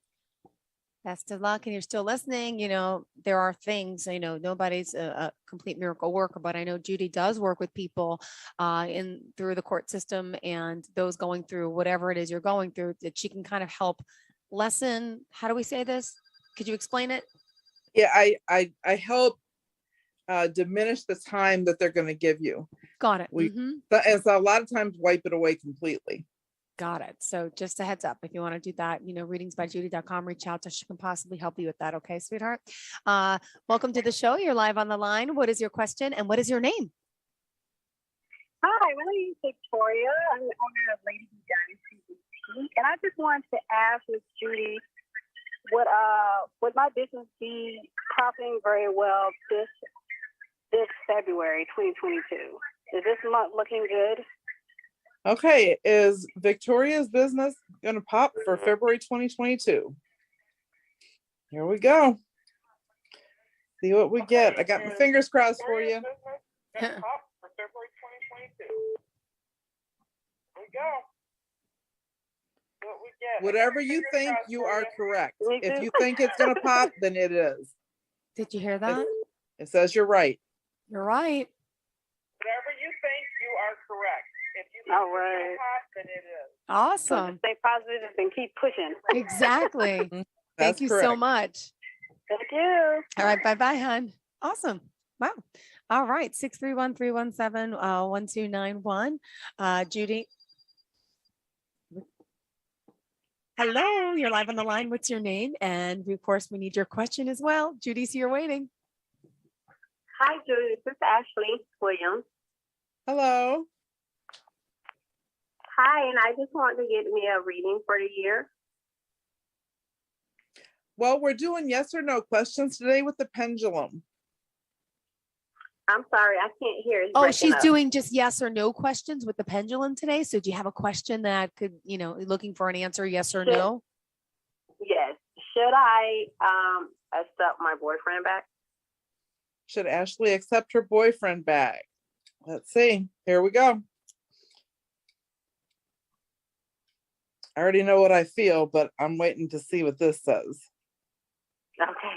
Best of luck. And you're still listening. You know, there are things, nobody's a complete miracle worker, but I know Judy does work with people through the court system and those going through whatever it is you're going through, that she can kind of help lessen. How do we say this? Could you explain it? Yeah, I help diminish the time that they're going to give you. Got it. And so a lot of times wipe it away completely. Got it. So just a heads up, if you want to do that, readingsbyjudy.com, reach out to us. She can possibly help you with that. Okay, sweetheart. Welcome to the show. You're live on the line. What is your question and what is your name? Hi, my name is Victoria. I'm the owner of Lady Dynasty Boutique, and I just wanted to ask Ms. Judy, would my business be profiting very well this February 2022? Is this month looking good? Okay, is Victoria's business going to pop for February 2022? Here we go. See what we get. I got my fingers crossed for you. Whatever you think, you are correct. If you think it's going to pop, then it is. Did you hear that? It says you're right. You're right. Whatever you think, you are correct. If you think All right. it's going to pop, then it is. Awesome. So stay positive and keep pushing. Exactly. Thank That's you so correct. much. Thank you. All right. Bye-bye, hon. Awesome. Wow. All right. 631-317-1291. Judy. Hello. You're live on the line. What's your name? And of course, we need your question as well. Judy's here waiting. Hi, Judy. This is Ashley Williams. Hello. Hi, and I just want to get me a reading for the year. Well, we're doing yes or no questions today with the pendulum. I'm sorry, I can't hear. It's Oh, breaking she's up. doing just yes or no questions with the pendulum today. So do you have a question that could, looking for an answer, yes or no? Yes. Should I accept my boyfriend back? Should Ashley accept her boyfriend back? Let's see. Here we go. I already know what I feel, but I'm waiting to see what this says. Okay.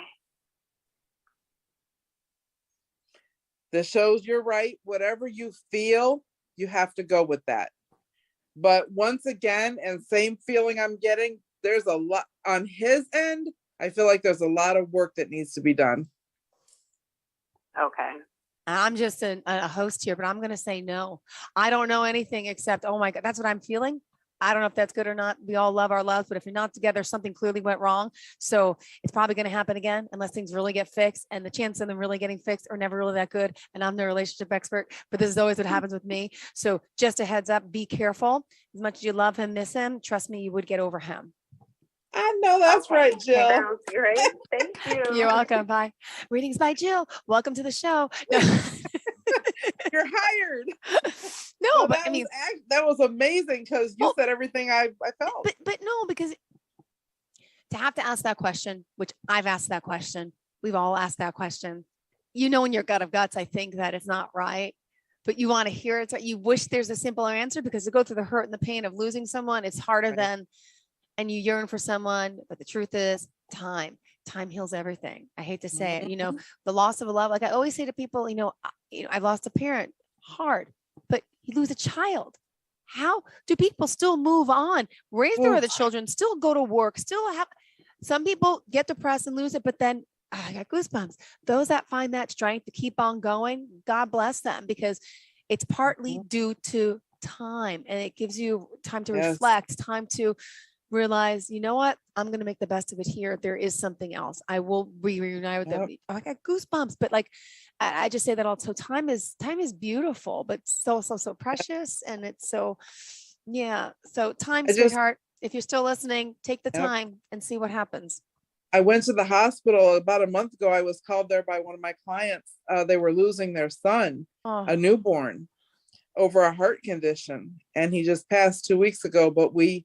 This shows you're right. Whatever you feel, you have to go with that. But once again, and same feeling I'm getting, there's a lot on his end. I feel like there's a lot of work that needs to be done. Okay. I'm just a host here, but I'm going to say no. I don't know anything except, oh my God, that's what I'm feeling. I don't know if that's good or not. We all love our loves, but if you're not together, something clearly went wrong. So it's probably going to happen again unless things really get fixed. And the chance of them really getting fixed are never really that good. And I'm the relationship expert, but this is always what happens with me. So just a heads up, be careful. As much as you love him, miss him, trust me, you would get over him. I know that's right, Jill. Sounds great. Thank you. You're welcome. Bye. Readings by Jill. Welcome to the show. No. You're hired. No, well, but I mean, that was amazing because you said everything I felt. But no, because to have to ask that question, which I've asked that question, we've all asked that question. In your gut of guts, I think that it's not right, but you want to hear it. You wish there's a simpler answer because to go through the hurt and the pain of losing someone, it's harder than, and you yearn for someone. But the truth is, time heals everything. I hate to say it. The loss of a love. Like I always say to people, I've lost a parent, hard, but you lose a child. How do people still move on, raise their other children, still go to work, still have? Some people get depressed and lose it, but then I got goosebumps. Those that find that strength to keep on going, God bless them, because it's partly due to time, and it gives you time to reflect, time to realize, you know what, I'm going to make the best of it here. There is something else. I will reunite with them. Oh, I got goosebumps, but like, I just say that also. Time is beautiful, but so precious. And it's so, yeah. So time, sweetheart, if you're still listening, take the time and see what happens. I went to the hospital about a month ago. I was called there by one of my clients. They were losing their son, a newborn, over a heart condition. And he just passed 2 weeks ago, but we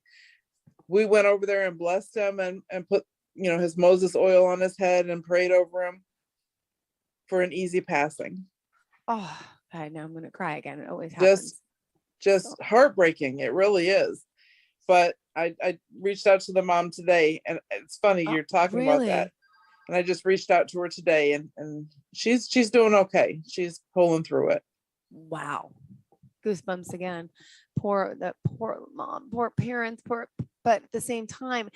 went over there and blessed him and put, his Moses oil on his head and prayed over him for an easy passing. Oh, God, now I'm going to cry again. It always happens. Just heartbreaking. It really is. But I reached out to the mom today, and it's funny you're talking about that. And I just reached out to her today, and she's doing okay. She's pulling through it. Wow. Goosebumps again. Poor mom, poor parents, but at the same time,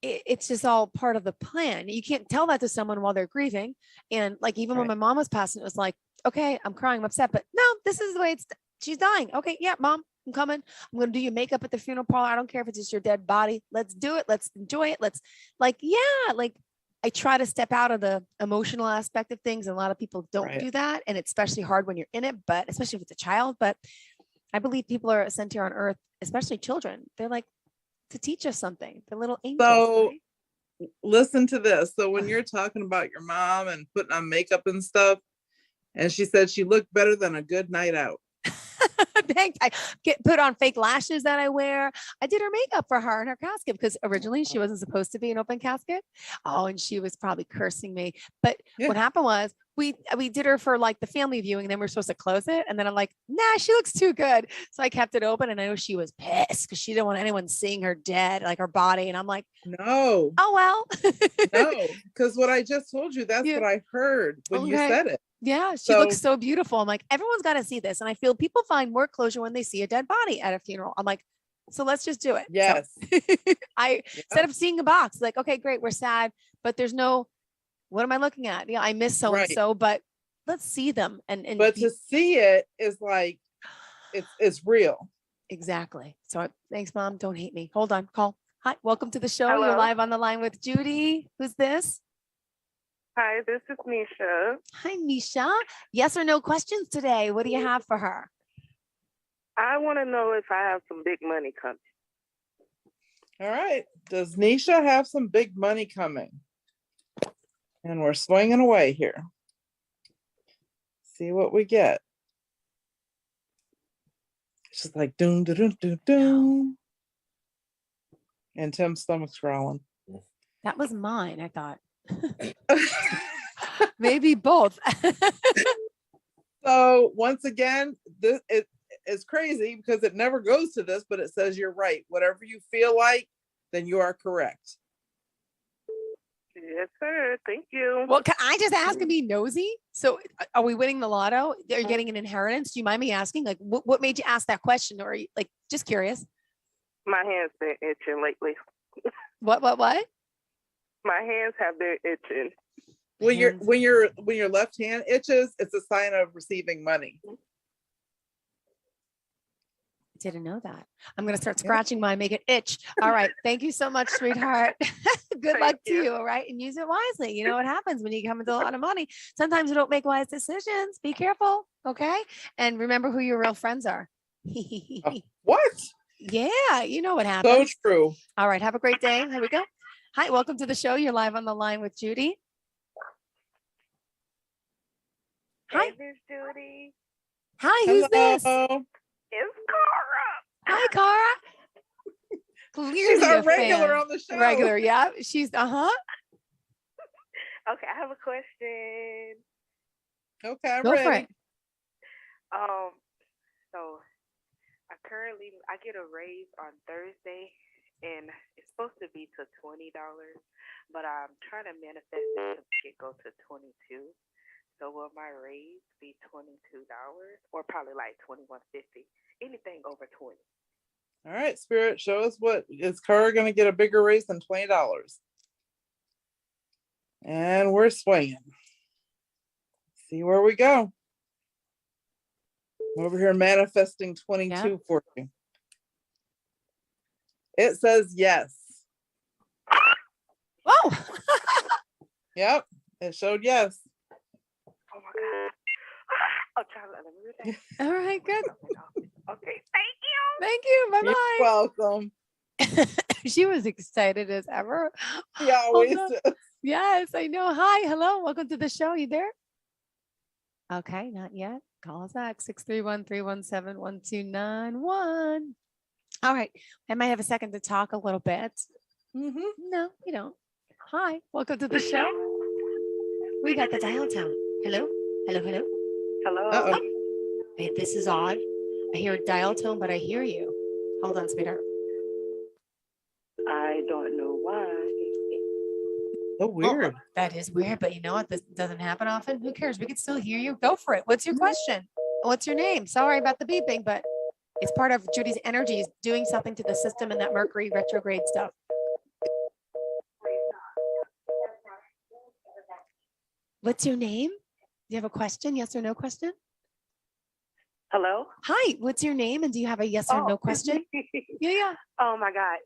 it's just all part of the plan. You can't tell that to someone while they're grieving. And like, even when my mom was passing, it was like, okay, I'm crying, I'm upset, but no, this is the way she's dying. Okay. Yeah, mom, I'm coming. I'm going to do your makeup at the funeral parlor. I don't care if it's just your dead body. Let's do it. Let's enjoy it. Let's I try to step out of the emotional aspect of things. And a lot of people don't do that. And it's especially hard when you're in it, but especially if it's a child. But I believe people are sent here on earth, especially children. They're like to teach us something. They're little angels. So listen to this. So when you're talking about your mom and putting on makeup and stuff, and she said she looked better than a good night out. Thanks. I put on fake lashes that I wear. I did her makeup for her in her casket because originally she wasn't supposed to be an open casket. Oh, and she was probably cursing me. But what happened was we did her for like the family viewing, and then we were supposed to close it. And then I'm like, nah, she looks too good. So I kept it open, and I know she was pissed because she didn't want anyone seeing her dead, like her body. And I'm like, no. Oh, well. No, because what I just told you, that's what I heard when you said it. Yeah, she looks so beautiful. I'm like, everyone's got to see this. And I feel people find more closure when they see a dead body at a funeral. I'm like, so let's just do it. Yes. So instead of seeing a box, like, okay, great, we're sad, but there's no, what am I looking at? Yeah, I miss so-and-so, but let's see them. But to see it is like, it's real. Exactly. So thanks, Mom. Don't hate me. Hold on. Call. Hi, welcome to the show. Hello. You're live on the line with Judy. Who's this? Hi, this is Nisha. Hi, Nisha. Yes or no questions today? What do you have for her? I want to know if I have some big money coming. All right. Does Nisha have some big money coming? And we're swinging away here. See what we get. It's just like doom, doom, doom, doom, doom. And Tim's stomach's growling. That was mine, I thought. Maybe both. So once again, it's crazy because it never goes to this, but it says you're right. Whatever you feel like, then you are correct. Yes, sir. Thank you. Well, can I just ask and be nosy? So are we winning the lotto? Are you getting an inheritance? Do you mind me asking? Like, what made you ask that question? Or are you, like, just curious? My hands been itching lately. What? My hands have been itching. When your left hand itches, it's a sign of receiving money. I didn't know that. I'm going to start scratching mine, make it itch. All right. Thank you so much, sweetheart. Good luck to you. All right. And use it wisely. You know what happens when you come into a lot of money. Sometimes you don't make wise decisions. Be careful. Okay. And remember who your real friends are. What? Yeah. You know what happens. So true. All right. Have a great day. Here we go. Hi. Welcome to the show. You're live on the line with Judy. Hi. Hey, Miss Judy. Hi. Who's this? It's Cara. Hi, Cara. Clearly She's our a regular fan. on the show. Regular, yeah. She's Okay, I have a question. Okay, I'm Go ready. for it. So I get a raise on Thursday, and it's supposed to be to $20, but I'm trying to manifest it to go to 22. So will my raise be $22 or probably like $21.50? Anything over 20. All right, Spirit, show us what is Cara going to get a bigger raise than $20? And we're swinging. See where we go. I'm over here manifesting 22 for you. It says yes. Oh. Yep, it showed yes. Oh my God. I'll try to let me read that. All right, good. Okay, thank you. Thank you. Bye-bye. You're welcome. She was excited as ever. She always is. Yes, I know. Hi, hello. Welcome to the show. You there? Okay, not yet. Call us back. 631-317-1291. All right. I might have a second to talk a little bit. No, you don't. Hi, welcome to the show. We got the dial tone. Hello? Hello, hello? Hello. Oh, wait, this is odd. I hear a dial tone, but I hear you. Hold on, sweetheart. I don't know why. So weird. Oh, that is weird, but you know what? This doesn't happen often. Who cares? We can still hear you. Go for it. What's your question? What's your name? Sorry about the beeping, but it's part of Judy's energy is doing something to the system and that Mercury retrograde stuff. What's your name? Do you have a question? Yes or no question? Hello? Hi, what's your name and do you have a yes or no question? Yeah. Oh my God.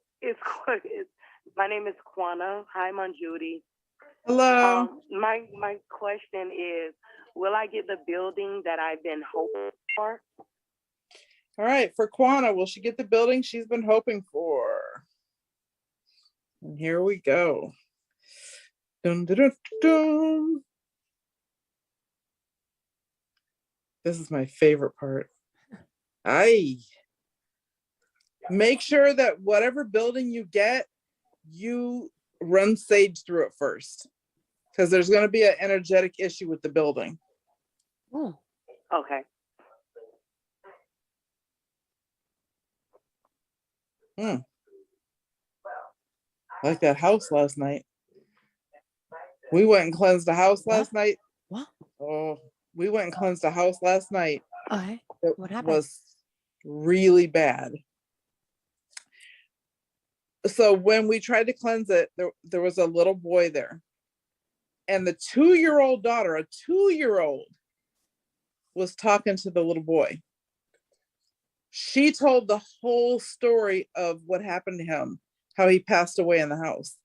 My name is Kwana. Hi, Judy. Hello. My question is, will I get the building that I've been hoping for? All right, for Kwana, will she get the building she's been hoping for? And here we go. Dun, dun, dun, dun. This is my favorite part. Make sure that whatever building you get, you run sage through it first, because there's going to be an energetic issue with the building. Oh. Okay. Like that house last night. We went and cleansed the house last night. What? Oh, we went and cleansed the house last night. Okay. It What happened? was really bad. So when we tried to cleanse it, there was a little boy there. And the 2-year-old daughter, a 2-year-old, was talking to the little boy. She told the whole story of what happened to him, how he passed away in the house.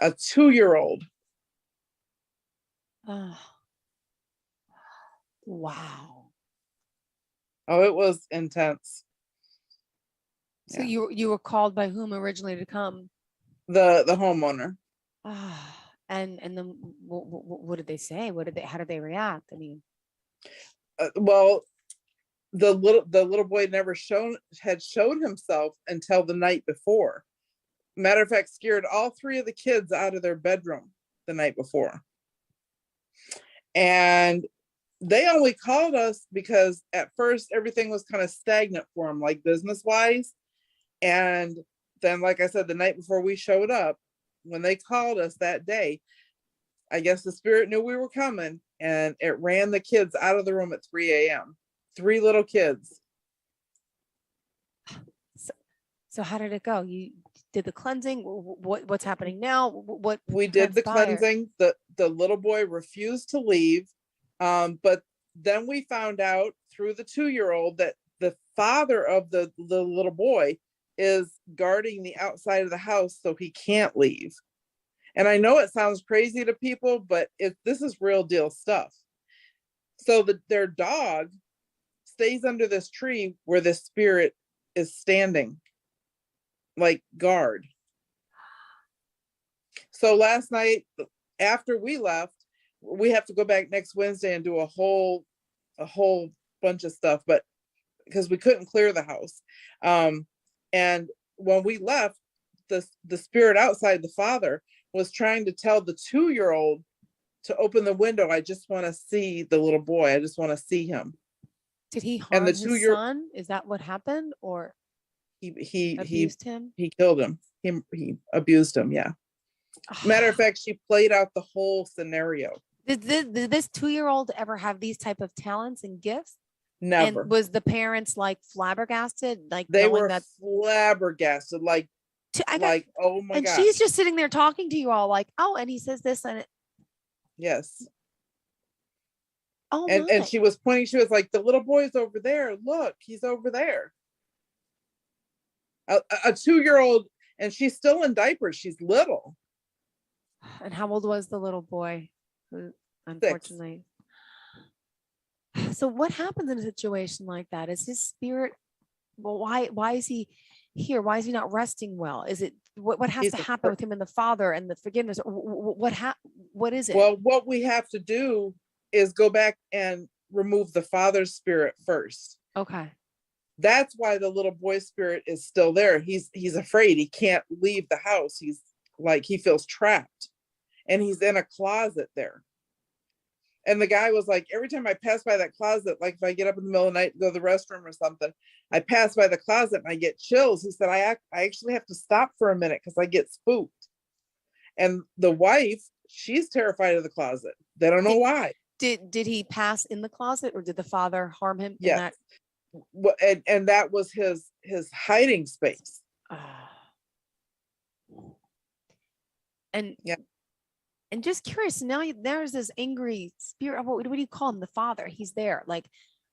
A 2-year-old. Wow. Oh, it was intense. So you were called by whom originally to come? The homeowner. And then what did they say? How did they react? I mean, well, the little boy never showed himself until the night before. Matter of fact, scared all 3 of the kids out of their bedroom the night before. And they only called us because at first everything was kind of stagnant for them, like business wise. And then, like I said, the night before we showed up, when they called us that day, I guess the spirit knew we were coming, and it ran the kids out of the room at 3 a.m. 3 little kids. So how did it go? You did the cleansing. What's happening now? What we did the cleansing. The little boy refused to leave, but then we found out through the 2-year-old that the father of the little boy is guarding the outside of the house so he can't leave. And I know it sounds crazy to people, but this is real deal stuff. So their dog stays under this tree where the spirit is standing, like guard. So last night, after we left, we have to go back next Wednesday and do a whole bunch of stuff, but because we couldn't clear the house. And when we left, the spirit outside, the father, was trying to tell the 2-year-old to open the window. I just want to see the little boy. I just want to see him. Did he harm his son? Is that what happened? Or he abused him? He killed him. He abused him. Yeah. Matter of fact, she played out the whole scenario. Did this 2-year-old ever have these type of talents and gifts? Never. And was the parents like flabbergasted? Like they were flabbergasted, like oh my god. And she's just sitting there talking to you all like, oh, and he says this and it. Yes. Oh, and she was pointing. She was like, the little boy's over there. Look, he's over there. A 2-year-old, and she's still in diapers. She's little. And how old was the little boy? Who, unfortunately. 6. So what happens in a situation like that? Is his spirit? Well, why is he here? Why is he not resting well? Is it what has to happen with him and the father and the forgiveness? What is it? Well, what we have to do is go back and remove the father's spirit first. Okay. That's why the little boy spirit is still there. He's afraid. He can't leave the house. He's like, he feels trapped, and he's in a closet there. And the guy was like, every time I pass by that closet, like if I get up in the middle of the night to go to the restroom or something, I pass by the closet and I get chills. He said, I actually have to stop for a minute because I get spooked. And the wife, she's terrified of the closet. They don't know why. Did he pass in the closet, or did the father harm him? Yes. And that was his hiding space. And And just curious, now there's this angry spirit. What do you call him? The father. He's there. Like,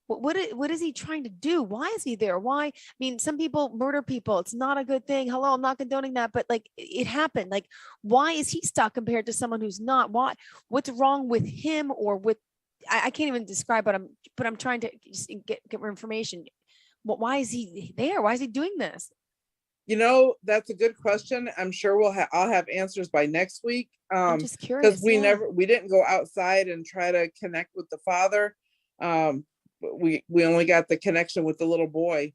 what is he trying to do? Why is he there? Why? I mean, some people murder people. It's not a good thing. Hello, I'm not condoning that, but like it happened. Like, why is he stuck compared to someone who's not? Why? What's wrong with him or with? I can't even describe what I'm trying to just get more information. Why is he there? Why is he doing this? You know, that's a good question. I'm sure I'll have answers by next week. I'm just curious because we didn't go outside and try to connect with the father. We only got the connection with the little boy.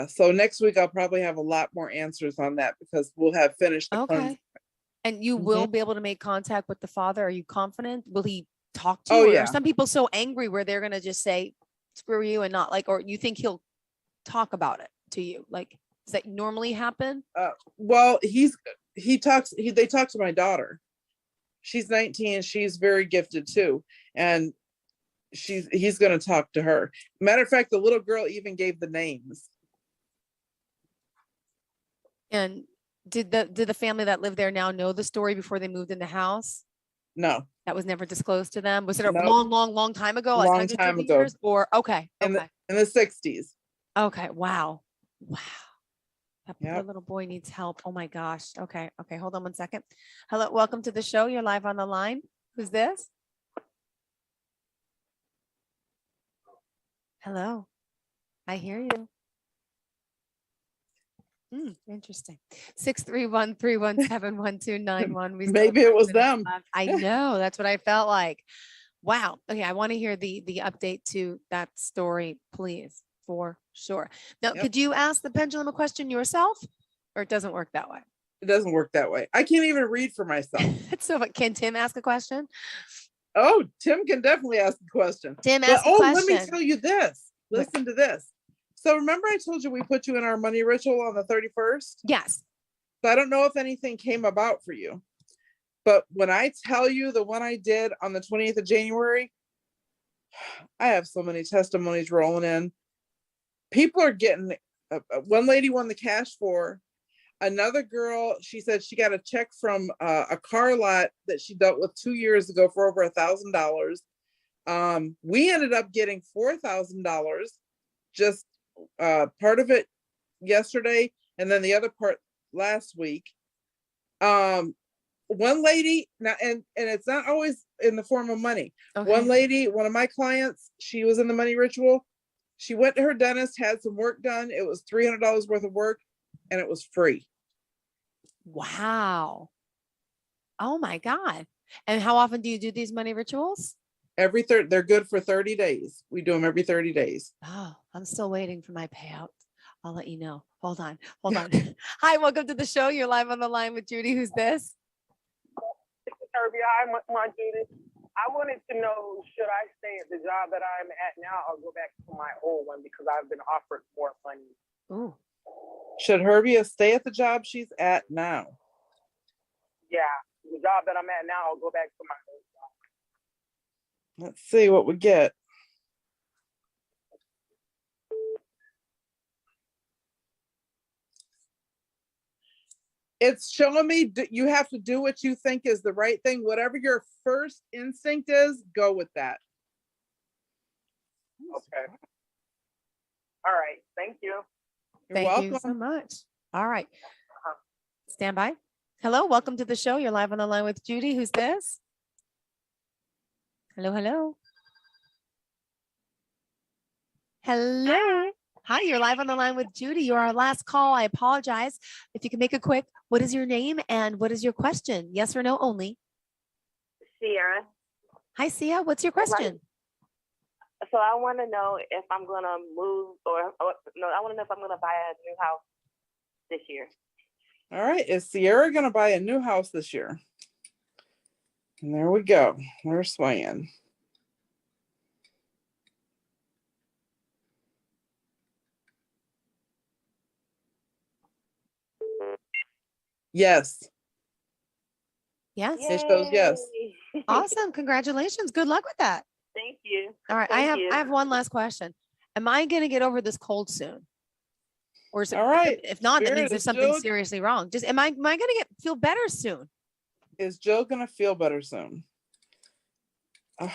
So next week I'll probably have a lot more answers on that because we'll have finished the cleanse. And you will be able to make contact with the father. Are you confident? Will he talk to you? Oh, Or yeah. are some people so angry where they're gonna just say screw you and not like, or you think he'll talk about it to you? Like, does that normally happen? Well, they talk to my daughter. She's 19. She's very gifted too. And he's going to talk to her. Matter of fact, the little girl even gave the names. And did the family that lived there now know the story before they moved in the house? No. That was never disclosed to them. Was it a No. long time ago? Like Long hundreds time of ago. years? Or okay. In the 60s. Okay. Wow. That poor Yep. little boy needs help. Oh my gosh. Okay. Hold on one second. Hello. Welcome to the show. You're live on the line. Who's this? Hello. I hear you. Interesting. 631-317-1291. Maybe it was them. I know. That's what I felt like. Wow. Okay. I want to hear the update to that story, please, for sure. Now, could you ask the pendulum a question yourself, or it doesn't work that way? It doesn't work that way. I can't even read for myself. So, but can Tim ask a question? Oh, Tim can definitely ask a question. Tim, ask a question. Let me tell you this. Listen to this. So remember I told you we put you in our money ritual on the 31st? Yes. So I don't know if anything came about for you. But when I tell you the one I did on the 20th of January, I have so many testimonies rolling in. People are getting, one lady won the cash for, another girl, she said she got a check from a car lot that she dealt with 2 years ago for over $1,000. We ended up getting $4,000, just part of it yesterday, and then the other part last week. One lady, now, and it's not always in the form of money. Okay. One lady, one of my clients, she was in the money ritual. She went to her dentist, had some work done. It was $300 worth of work, and it was free. Wow. Oh my God. And how often do you do these money rituals? They're good for 30 days. We do them every 30 days. Oh, I'm still waiting for my payout. I'll let you know. Hold on. Hi, welcome to the show. You're live on the line with Judy. Who's this? Herbie, hi, my Judy. I wanted to know, should I stay at the job that I'm at now or go back to my old one because I've been offered more money? Ooh. Should Herbie stay at the job she's at now? Yeah, the job that I'm at now, I'll go back to my old job. Let's see what we get. It's showing me you have to do what you think is the right thing. Whatever your first instinct is, go with that. Okay. All right. Thank you. Thank you so much. All right. Stand by. Hello. Welcome to the show. You're live on the line with Judy. Who's this? Hello. Hi, you're live on the line with Judy. You're our last call. I apologize. If you can make it quick, what is your name and what is your question? Yes or no only? Sierra. Hi, Sia. What's your question? So I want to know if I'm going to move I want to know if I'm going to buy a new house this year. All right. Is Sierra going to buy a new house this year? And there we go. We're swinging. Yes. It shows yes. Awesome. Congratulations. Good luck with that. Thank you. All right. I have one last question. Am I going to get over this cold soon? Or is it, all right. If not, that means Spirit there's is something good. seriously wrong. Just am I going to feel better soon? Is Joe gonna feel better soon? Ugh.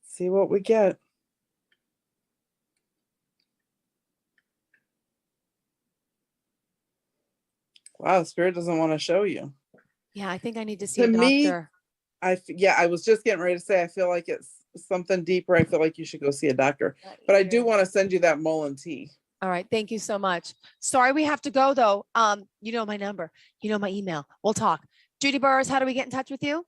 See what we get. Wow, Spirit doesn't want to show you. Yeah, I think I need to see To a me, doctor. I was just getting ready to say, I feel like it's something deeper. I feel like you should go see a doctor. But I do want to send you that Mullen tea. All right. Thank you so much. Sorry, we have to go though. You know my number. You know my email. We'll talk. Judy Burrs, how do we get in touch with you?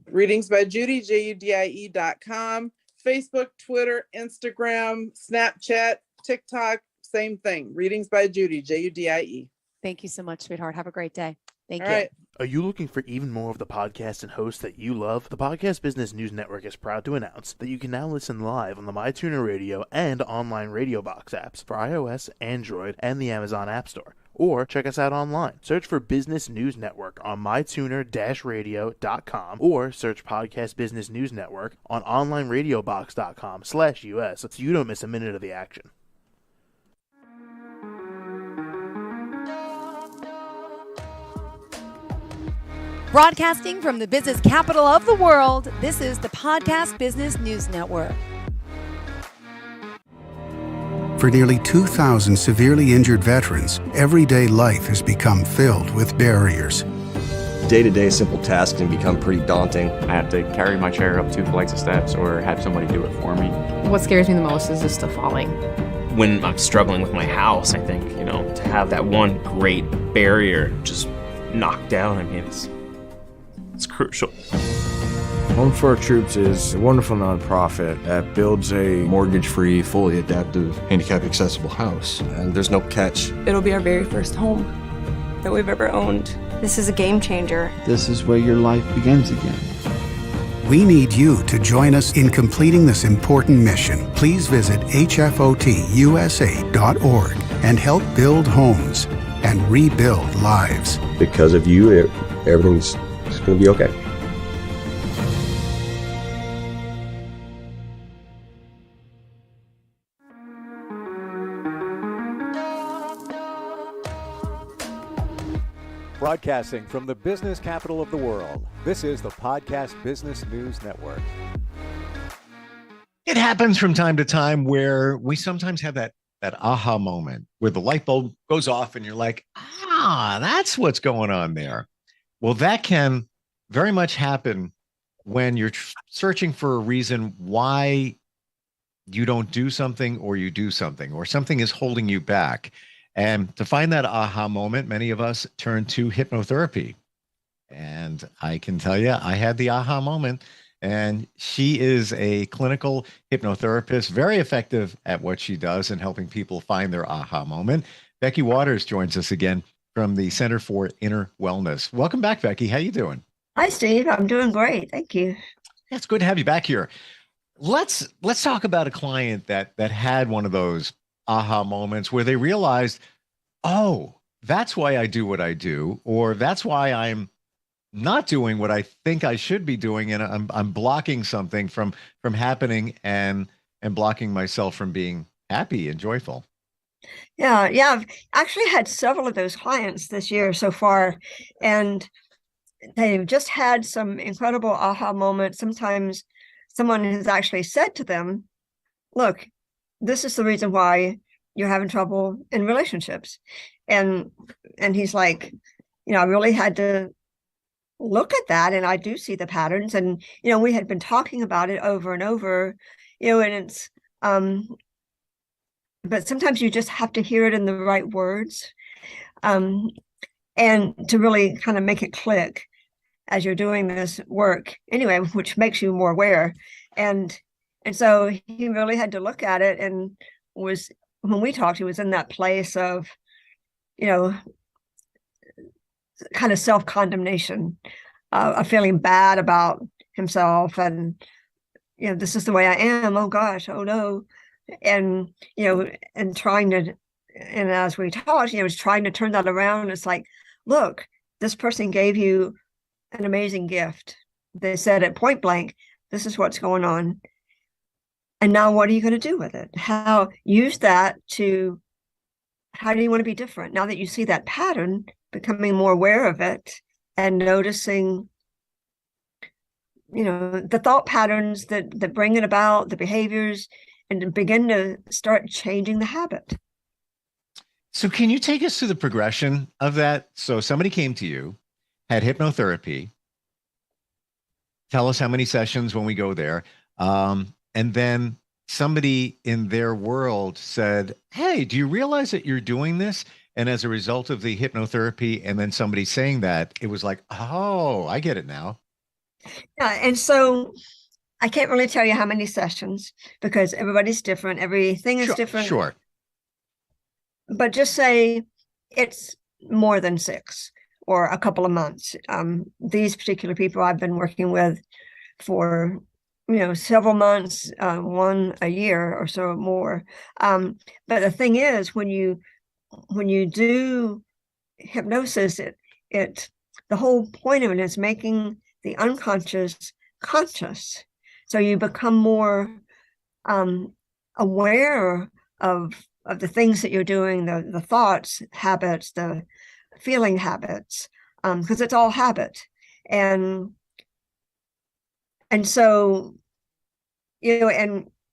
Readings by Judy, JUDIE.com. Facebook, Twitter, Instagram, Snapchat, TikTok, same thing. Readings by Judy, JUDIE. Thank you so much, sweetheart. Have a great day. Thank All you. right. Are you looking for even more of the podcasts and hosts that you love? The Podcast Business News Network is proud to announce that you can now listen live on the MyTuner Radio and online radio box apps for iOS, Android, and the Amazon App Store. Or check us out online. Search for Business News Network on mytuner-radio.com or search Podcast Business News Network on onlineradiobox.com/US so you don't miss a minute of the action. Broadcasting from the business capital of the world, this is the Podcast Business News Network. For nearly 2,000 severely injured veterans, everyday life has become filled with barriers. Day-to-day simple tasks can become pretty daunting. I have to carry my chair up 2 flights of steps or have somebody do it for me. What scares me the most is just the falling. When I'm struggling with my house, I think, to have that one great barrier just knocked down, I mean, it's crucial. Home for Our Troops is a wonderful nonprofit that builds a mortgage-free, fully adaptive, handicap-accessible house. And there's no catch. It'll be our very first home that we've ever owned. This is a game changer. This is where your life begins again. We need you to join us in completing this important mission. Please visit hfotusa.org and help build homes and rebuild lives. Because of you, everything's going to be okay. Broadcasting from the business capital of the world, this is the Podcast Business News Network. It happens from time to time where we sometimes have that aha moment where the light bulb goes off and you're like, that's what's going on there. Well, that can very much happen when you're searching for a reason why you don't do something or you do something or something is holding you back. And to find that aha moment, many of us turn to hypnotherapy. And I can tell you, I had the aha moment. And she is a clinical hypnotherapist, very effective at what she does in helping people find their aha moment. Becky Waters joins us again from the Center for Inner Wellness. Welcome back, Becky. How you doing? Hi, Steve. I'm doing great. Thank you. Yeah, it's good to have you back here. Let's talk about a client that had one of those aha moments where they realized, oh, that's why I do what I do, or that's why I'm not doing what I think I should be doing, and I'm blocking something from happening and blocking myself from being happy and joyful. Yeah, I've actually had several of those clients this year so far, and they've just had some incredible aha moments. Sometimes someone has actually said to them, look, this is the reason why you're having trouble in relationships. And he's like, I really had to look at that, and I do see the patterns. And, we had been talking about it over and over, and it's, but sometimes you just have to hear it in the right words, and to really kind of make it click as you're doing this work anyway, which makes you more aware. And so he really had to look at it, and when we talked, he was in that place of, kind of self-condemnation, of feeling bad about himself. And, this is the way I am. Oh gosh, oh no. And, and trying to, and as we talked, was trying to turn that around. It's like, look, this person gave you an amazing gift. They said it point blank, this is what's going on. And now what are you going to do with it? Use that to, how do you want to be different? Now that you see that pattern, becoming more aware of it and noticing, the thought patterns that bring it about, the behaviors, and to begin to start changing the habit. So can you take us through the progression of that? So somebody came to you, had hypnotherapy. Tell us how many sessions when we go there. And then somebody in their world said, hey, do you realize that you're doing this? And as a result of the hypnotherapy, and then somebody saying that, it was like, oh, I get it now. Yeah. And so I can't really tell you how many sessions because everybody's different. Everything is different. Sure. But just say it's more than 6 or a couple of months. These particular people I've been working with for, several months, 1 a year or so more. But the thing is, when you do hypnosis, the whole point of it is making the unconscious conscious. So you become more aware of the things that you're doing, the thoughts, habits, the feeling habits, because it's all habit. And so, we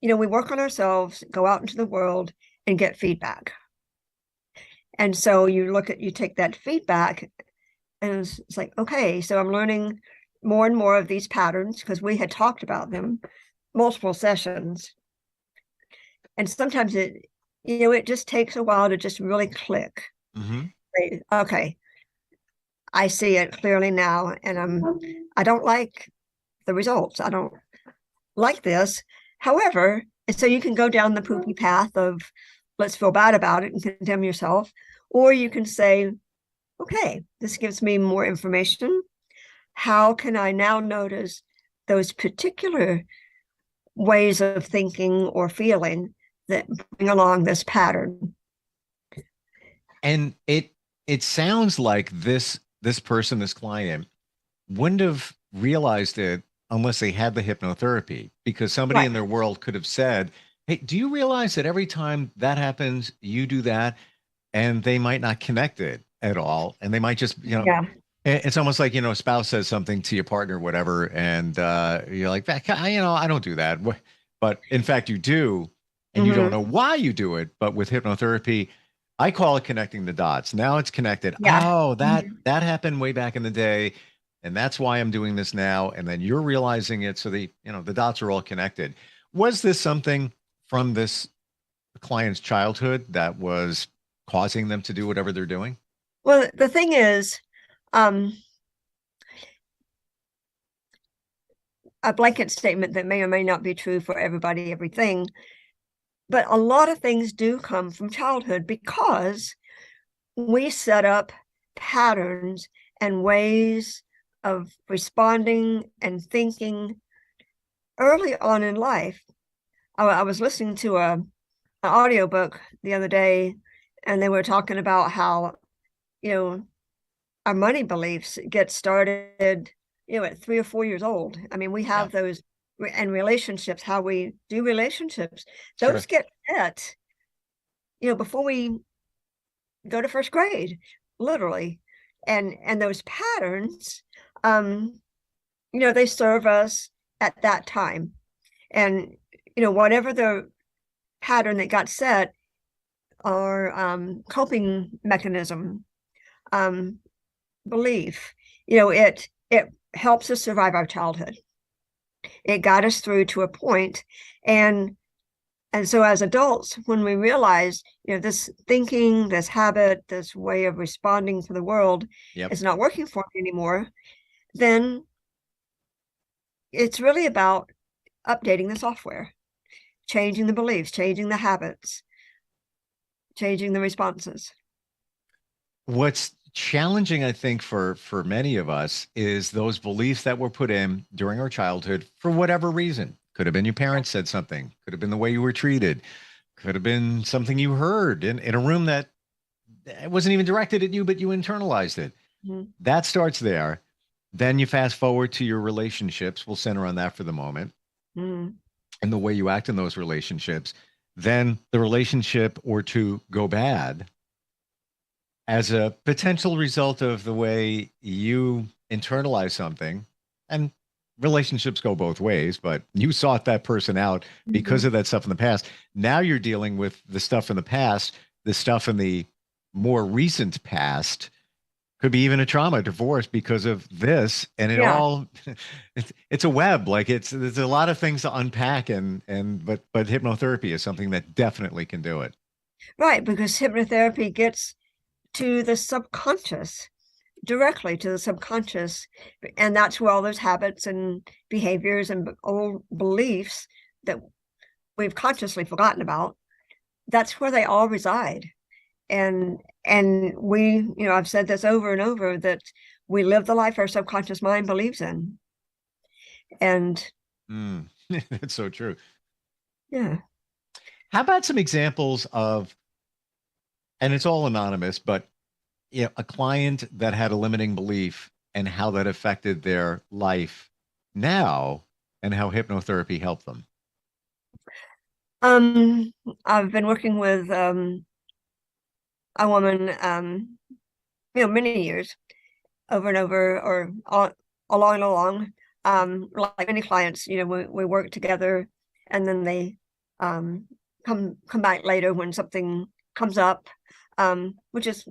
work on ourselves, go out into the world and get feedback. And so you take that feedback and it's like, okay, so I'm learning more and more of these patterns because we had talked about them multiple sessions. And sometimes it just takes a while to just really click. Mm-hmm. Say, okay, I see it clearly now, and I don't like the results. I don't like this. However, so you can go down the poopy path of let's feel bad about it and condemn yourself, or you can say, okay, this gives me more information. How can I now notice those particular ways of thinking or feeling that bring along this pattern? And it sounds like this person, this client, wouldn't have realized it unless they had the hypnotherapy, because somebody in their world could have said, hey, do you realize that every time that happens, you do that? And they might not connect it at all. And they might just, it's almost like, a spouse says something to your partner, whatever. And you're like, I don't do that. But in fact, you do. And you don't know why you do it. But with hypnotherapy, I call it connecting the dots. Now it's connected. Yeah. Oh, that happened way back in the day. And that's why I'm doing this now. And then you're realizing it. So the dots are all connected. Was this something from this client's childhood that was causing them to do whatever they're doing? Well, the thing is, a blanket statement that may or may not be true for everybody, everything, but a lot of things do come from childhood because we set up patterns and ways of responding and thinking early on in life. I was listening to an audiobook the other day, and they were talking about how, our money beliefs get started, at 3 or 4 years old. I mean, we have those, and relationships, how we do relationships, those get set, before we go to first grade, literally. And those patterns, they serve us at that time. And, whatever the pattern that got set, or coping mechanism, belief, it helps us survive our childhood. It got us through to a point. And so as adults, when we realize, this thinking, this habit, this way of responding to the world is not working for me anymore, then it's really about updating the software, changing the beliefs, changing the habits, changing the responses. What's challenging, I think, for many of us is those beliefs that were put in during our childhood for whatever reason. Could have been your parents said something, could have been the way you were treated, could have been something you heard in a room that wasn't even directed at you, but you internalized it. Mm-hmm. That starts there. Then you fast forward to your relationships. We'll center on that for the moment. Mm-hmm. And the way you act in those relationships. Then the relationship or two go bad. as a potential result of the way you internalize something, and relationships go both ways, but you sought that person out because of that stuff in the past. Now you're dealing with the stuff in the past, the stuff in the more recent past, could be even a trauma, divorce because of this. And it all, it's a web. Like there's a lot of things to unpack but hypnotherapy is something that definitely can do it. Right. Because hypnotherapy gets to the subconscious, directly to the subconscious. And that's where all those habits and behaviors and old beliefs that we've consciously forgotten about, that's where they all reside. And we, I've said this over and over, that we live the life our subconscious mind believes in. And that's so true. Yeah. How about some examples of, and it's all anonymous, but a client that had a limiting belief and how that affected their life now and how hypnotherapy helped them? I've been working with a woman, many years, over and over, or along and along. Like many clients, we work together, and then they come back later when something comes up, which is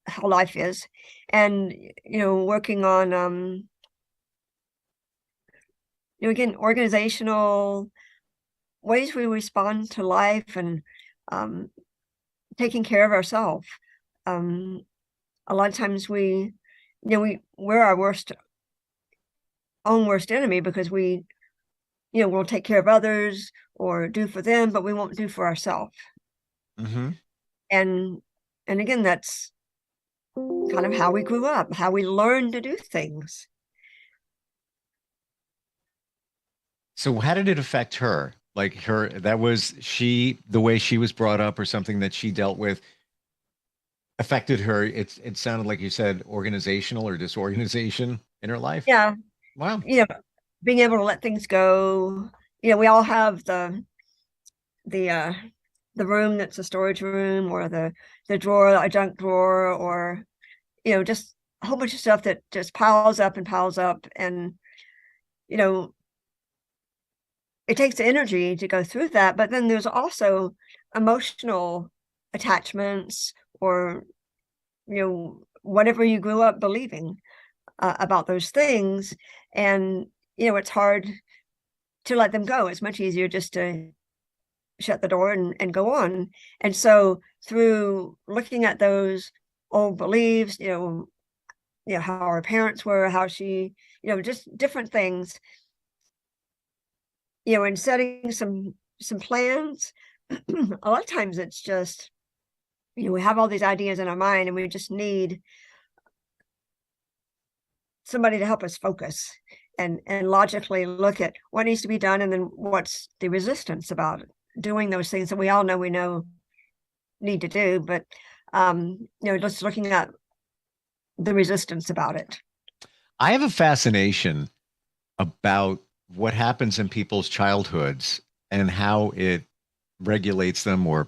how life is, and working on again, organizational ways we respond to life, and taking care of ourselves. A lot of times we're our own worst enemy, because we'll take care of others or do for them, but we won't do for ourselves. And again, that's kind of how we grew up, how we learned to do things. So how did it affect her? Like the way she was brought up, or something that she dealt with affected her? It sounded like you said organizational or disorganization in her life. Yeah. Wow. Being able to let things go. We all have the room that's a storage room, or the drawer, a junk drawer, or just a whole bunch of stuff that just piles up, and it takes energy to go through that. But then there's also emotional attachments, or whatever you grew up believing about those things, and it's hard to let them go. It's much easier just to shut the door and go on. And so through looking at those old beliefs, how our parents were, how she, just different things, and setting some plans. A lot of times it's just, we have all these ideas in our mind, and we just need somebody to help us focus and logically look at what needs to be done, and then what's the resistance about doing those things that we all know need to do, but just looking at the resistance about it. I have a fascination about what happens in people's childhoods and how it regulates them or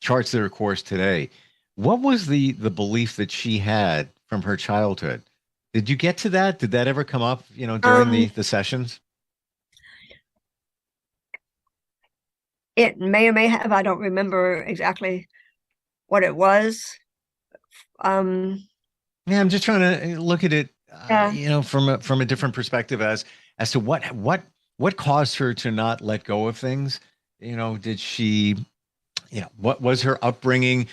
charts their course today. What was the belief that she had from her childhood? Did you get to that? Did that ever come up, during the sessions? It may or may have. I don't remember exactly what it was. Yeah, I'm just trying to look at it, from a different perspective as to what caused her to not let go of things. Did she, what was her upbringing?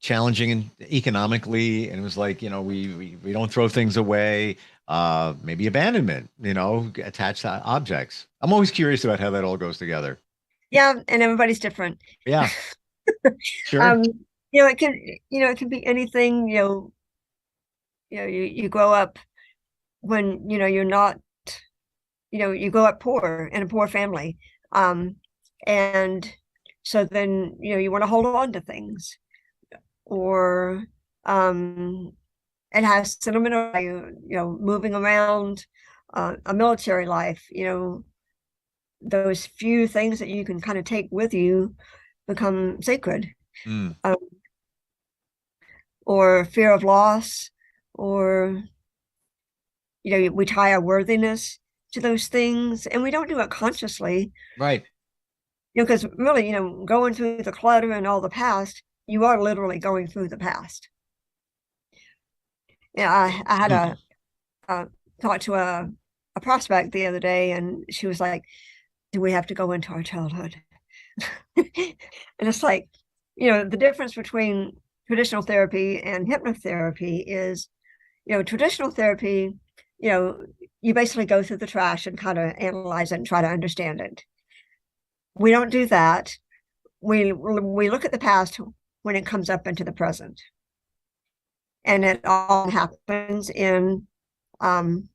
Challenging and economically, and it was like, we don't throw things away. Maybe abandonment, attached to objects. I'm always curious about how that all goes together. Yeah, and everybody's different. Yeah, sure. It can be anything. You grow up when you're not. You grow up poor in a poor family, and so then you want to hold on to things, or it has sentimental value, moving around, a military life, those few things that you can kind of take with you become sacred. or fear of loss, or, we tie our worthiness to those things, and we don't do it consciously. Right. Because really, going through the clutter and all the past, you are literally going through the past. Yeah, I had a talk to a prospect the other day, and she was like, do we have to go into our childhood? And it's like, the difference between traditional therapy and hypnotherapy is, traditional therapy, you basically go through the trash and kind of analyze it and try to understand it. We don't do that. We look at the past when it comes up into the present. And it all happens in, when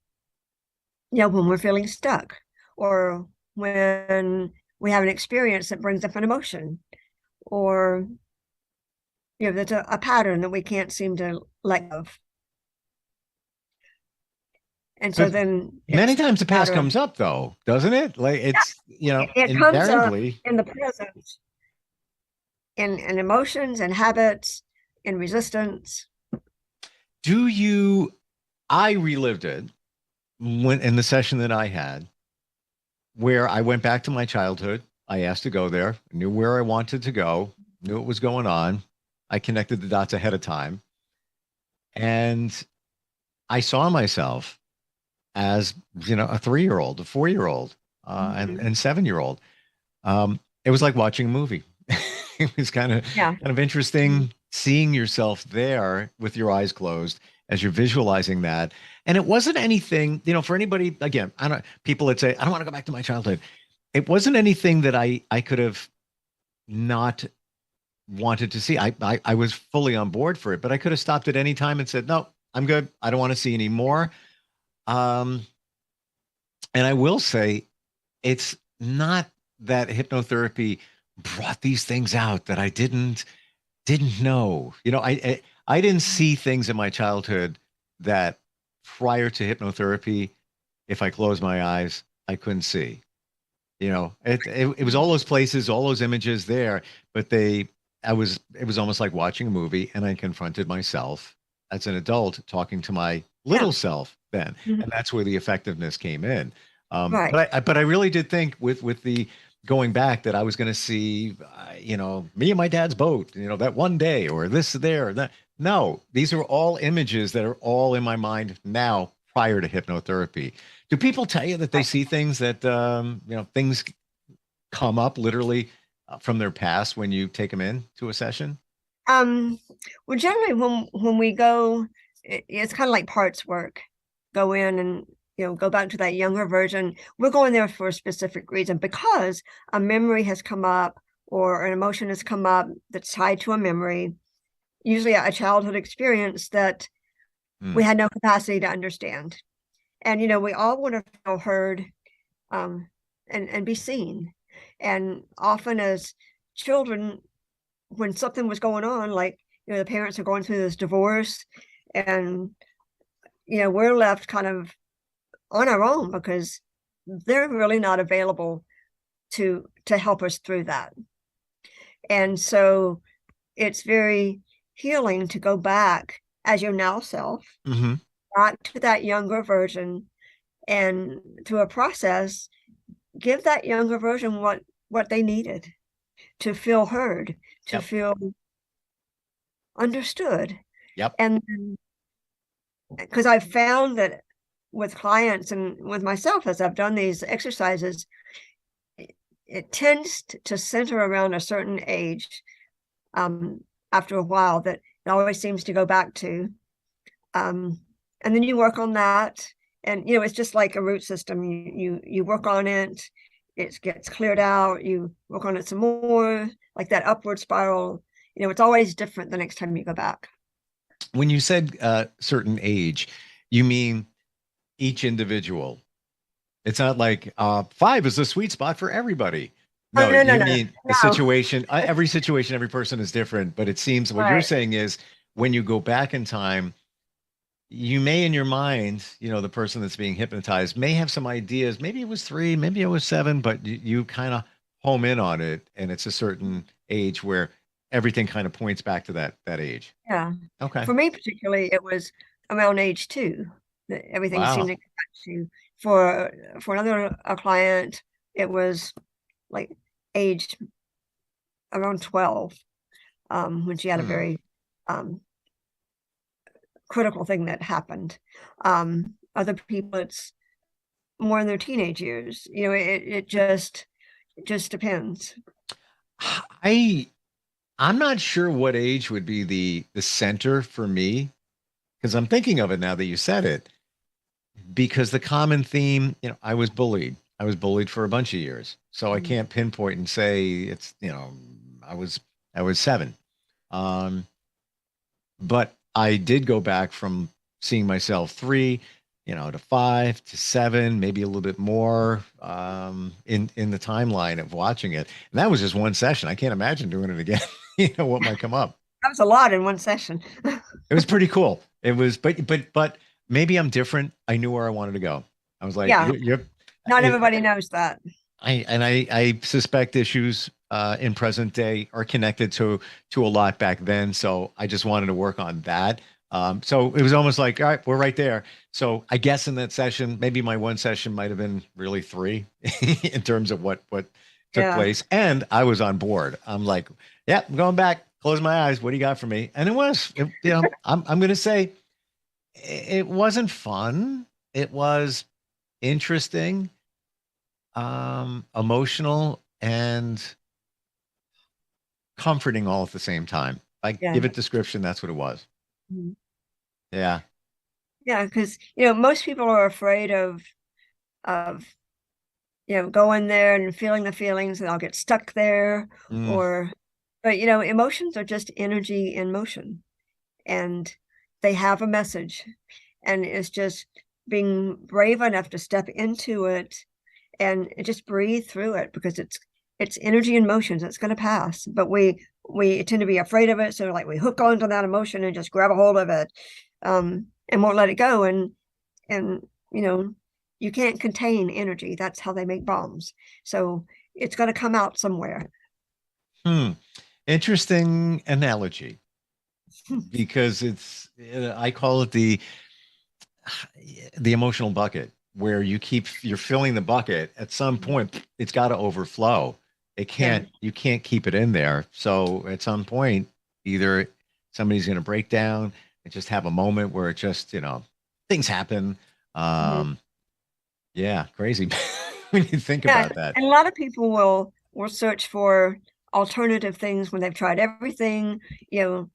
we're feeling stuck, or when we have an experience that brings up an emotion, or, there's a pattern that we can't seem to let go of. And so then many times the past comes up, though, doesn't it? Like it's, it comes up in the present, in emotions and habits and resistance. I relived it when in the session that I had, where I went back to my childhood. I asked to go there, knew where I wanted to go, knew what was going on. I connected the dots ahead of time. And I saw myself as, a 3-year-old, a 4-year-old, and 7-year-old. It was like watching a movie. It was kind of interesting seeing yourself there with your eyes closed as you're visualizing that. And it wasn't anything, for anybody, again, people that say, I don't want to go back to my childhood. It wasn't anything that I could have not wanted to see. I was fully on board for it, but I could have stopped at any time and said, no, I'm good. I don't want to see any more. And I will say, it's not that hypnotherapy brought these things out that I didn't know. I didn't see things in my childhood that prior to hypnotherapy, if I closed my eyes, I couldn't see. It was all those places, all those images there, but it was almost like watching a movie, and I confronted myself as an adult talking to my little self then. And that's where the effectiveness came in. Right. But I really did think with the going back that I was going to see, me and my dad's boat, that one day, or this there, or that. No, these are all images that are all in my mind now prior to hypnotherapy. Do people tell you that they see things that, things come up literally from their past when you take them in to a session? Well, generally when we go, it's kind of like parts work. Go in and, go back to that younger version. We're going there for a specific reason, because a memory has come up or an emotion has come up that's tied to a memory, usually a childhood experience that we had no capacity to understand. And, we all want to feel heard, and be seen. And often as children, when something was going on, like, the parents are going through this divorce, and, we're left kind of on our own because they're really not available to help us through that. And so it's very healing to go back as your now self, back to that younger version, and through a process, give that younger version what they needed to feel heard, to feel understood. Yep. And because I've found that with clients and with myself, as I've done these exercises, it tends to center around a certain age, after a while, that it always seems to go back to. And then you work on that, and it's just like a root system. You work on it, it gets cleared out, you work on it some more, like that upward spiral. It's always different the next time you go back. When you said certain age, you mean each individual. It's not like 5 is the sweet spot for everybody. No, you mean the situation. Every situation, every person is different. But it seems what you're saying is when you go back in time, you may in your mind, the person that's being hypnotized may have some ideas. Maybe it was 3, maybe it was 7, but you kind of home in on it. And it's a certain age where everything kind of points back to that age. Yeah. Okay. For me particularly, it was around age 2 that everything seemed Wow. to catch you. For another a client, it was like age around 12, when she had a very critical thing that happened. Other people, it's more in their teenage years. You know, it just depends. I'm not sure what age would be the center for me, because I'm thinking of it now that you said it. Because the common theme, I was bullied. I was bullied for a bunch of years, so I can't pinpoint and say it's, I was 7. But I did go back from seeing myself 3, to 5 to 7, maybe a little bit more, in the timeline of watching it. And that was just one session. I can't imagine doing it again. What might come up. That was a lot in one session. It was pretty cool. It was, but maybe I'm different. I knew where I wanted to go. I was like, Yeah. Yep. Not everybody knows that. I suspect issues in present day are connected to a lot back then. So I just wanted to work on that. So it was almost like, all right, we're right there. So I guess in that session, maybe my one session might have been really 3 in terms of what took place. And I was on board. I'm like, yeah, I'm going back. Close my eyes. What do you got for me? And it was, I'm going to say it wasn't fun. It was interesting, emotional, and comforting all at the same time. I give it description, that's what it was. Mhm. Yeah. Yeah, because most people are afraid of going there and feeling the feelings, and I'll get stuck there. But emotions are just energy in motion, and they have a message, and it's just being brave enough to step into it and just breathe through it, because it's energy in motion. It's going to pass, but we tend to be afraid of it, so like we hook onto that emotion and just grab a hold of it, and won't let it go. And you can't contain energy. That's how they make bombs. So it's going to come out somewhere. Interesting analogy, because I call it the emotional bucket, where you're filling the bucket. At some point, it's got to overflow. You can't keep it in there. So at some point, either somebody's going to break down and just have a moment where it just, things happen. Yeah, crazy when you think about that. And a lot of people will search for alternative things when they've tried everything. The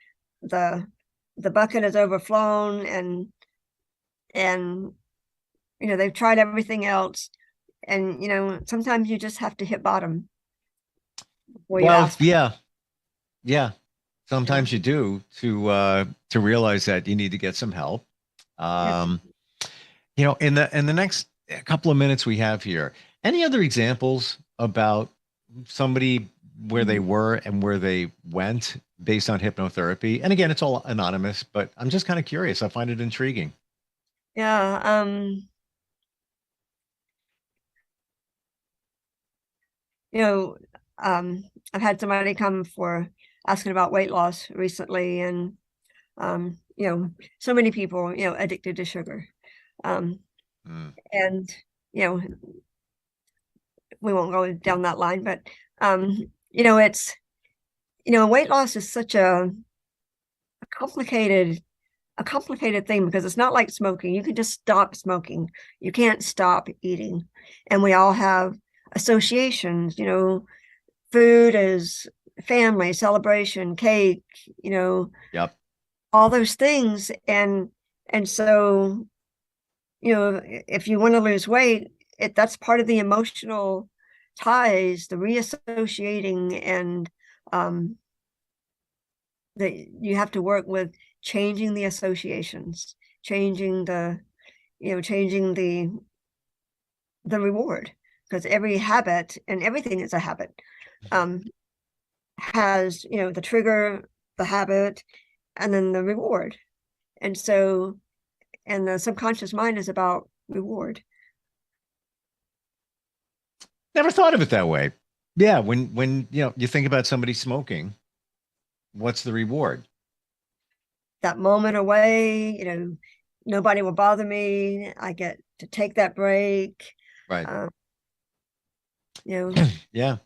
bucket has overflown, and they've tried everything else, and sometimes you just have to hit bottom. Well, yeah. Sometimes you do, to realize that you need to get some help. In the next couple of minutes we have here, any other examples about somebody where they were and where they went based on hypnotherapy? And again, it's all anonymous, but I'm just kind of curious. I find it intriguing. Yeah. I've had somebody come for asking about weight loss recently, and so many people addicted to sugar, and we won't go down that line, but it's weight loss is such a complicated thing, because it's not like smoking. You can just stop smoking. You can't stop eating. And we all have associations. Food is family, celebration, cake, Yep. all those things. And so, if you want to lose weight, that's part of the emotional ties, the reassociating, and that you have to work with changing the associations, changing the reward, because every habit, and everything is a habit, has the trigger, the habit, and then the reward. And so, and the subconscious mind is about reward. Never thought of it that way. Yeah, when you think about somebody smoking, what's the reward? That moment away, nobody will bother me. I get to take that break. Right. You know, Yeah.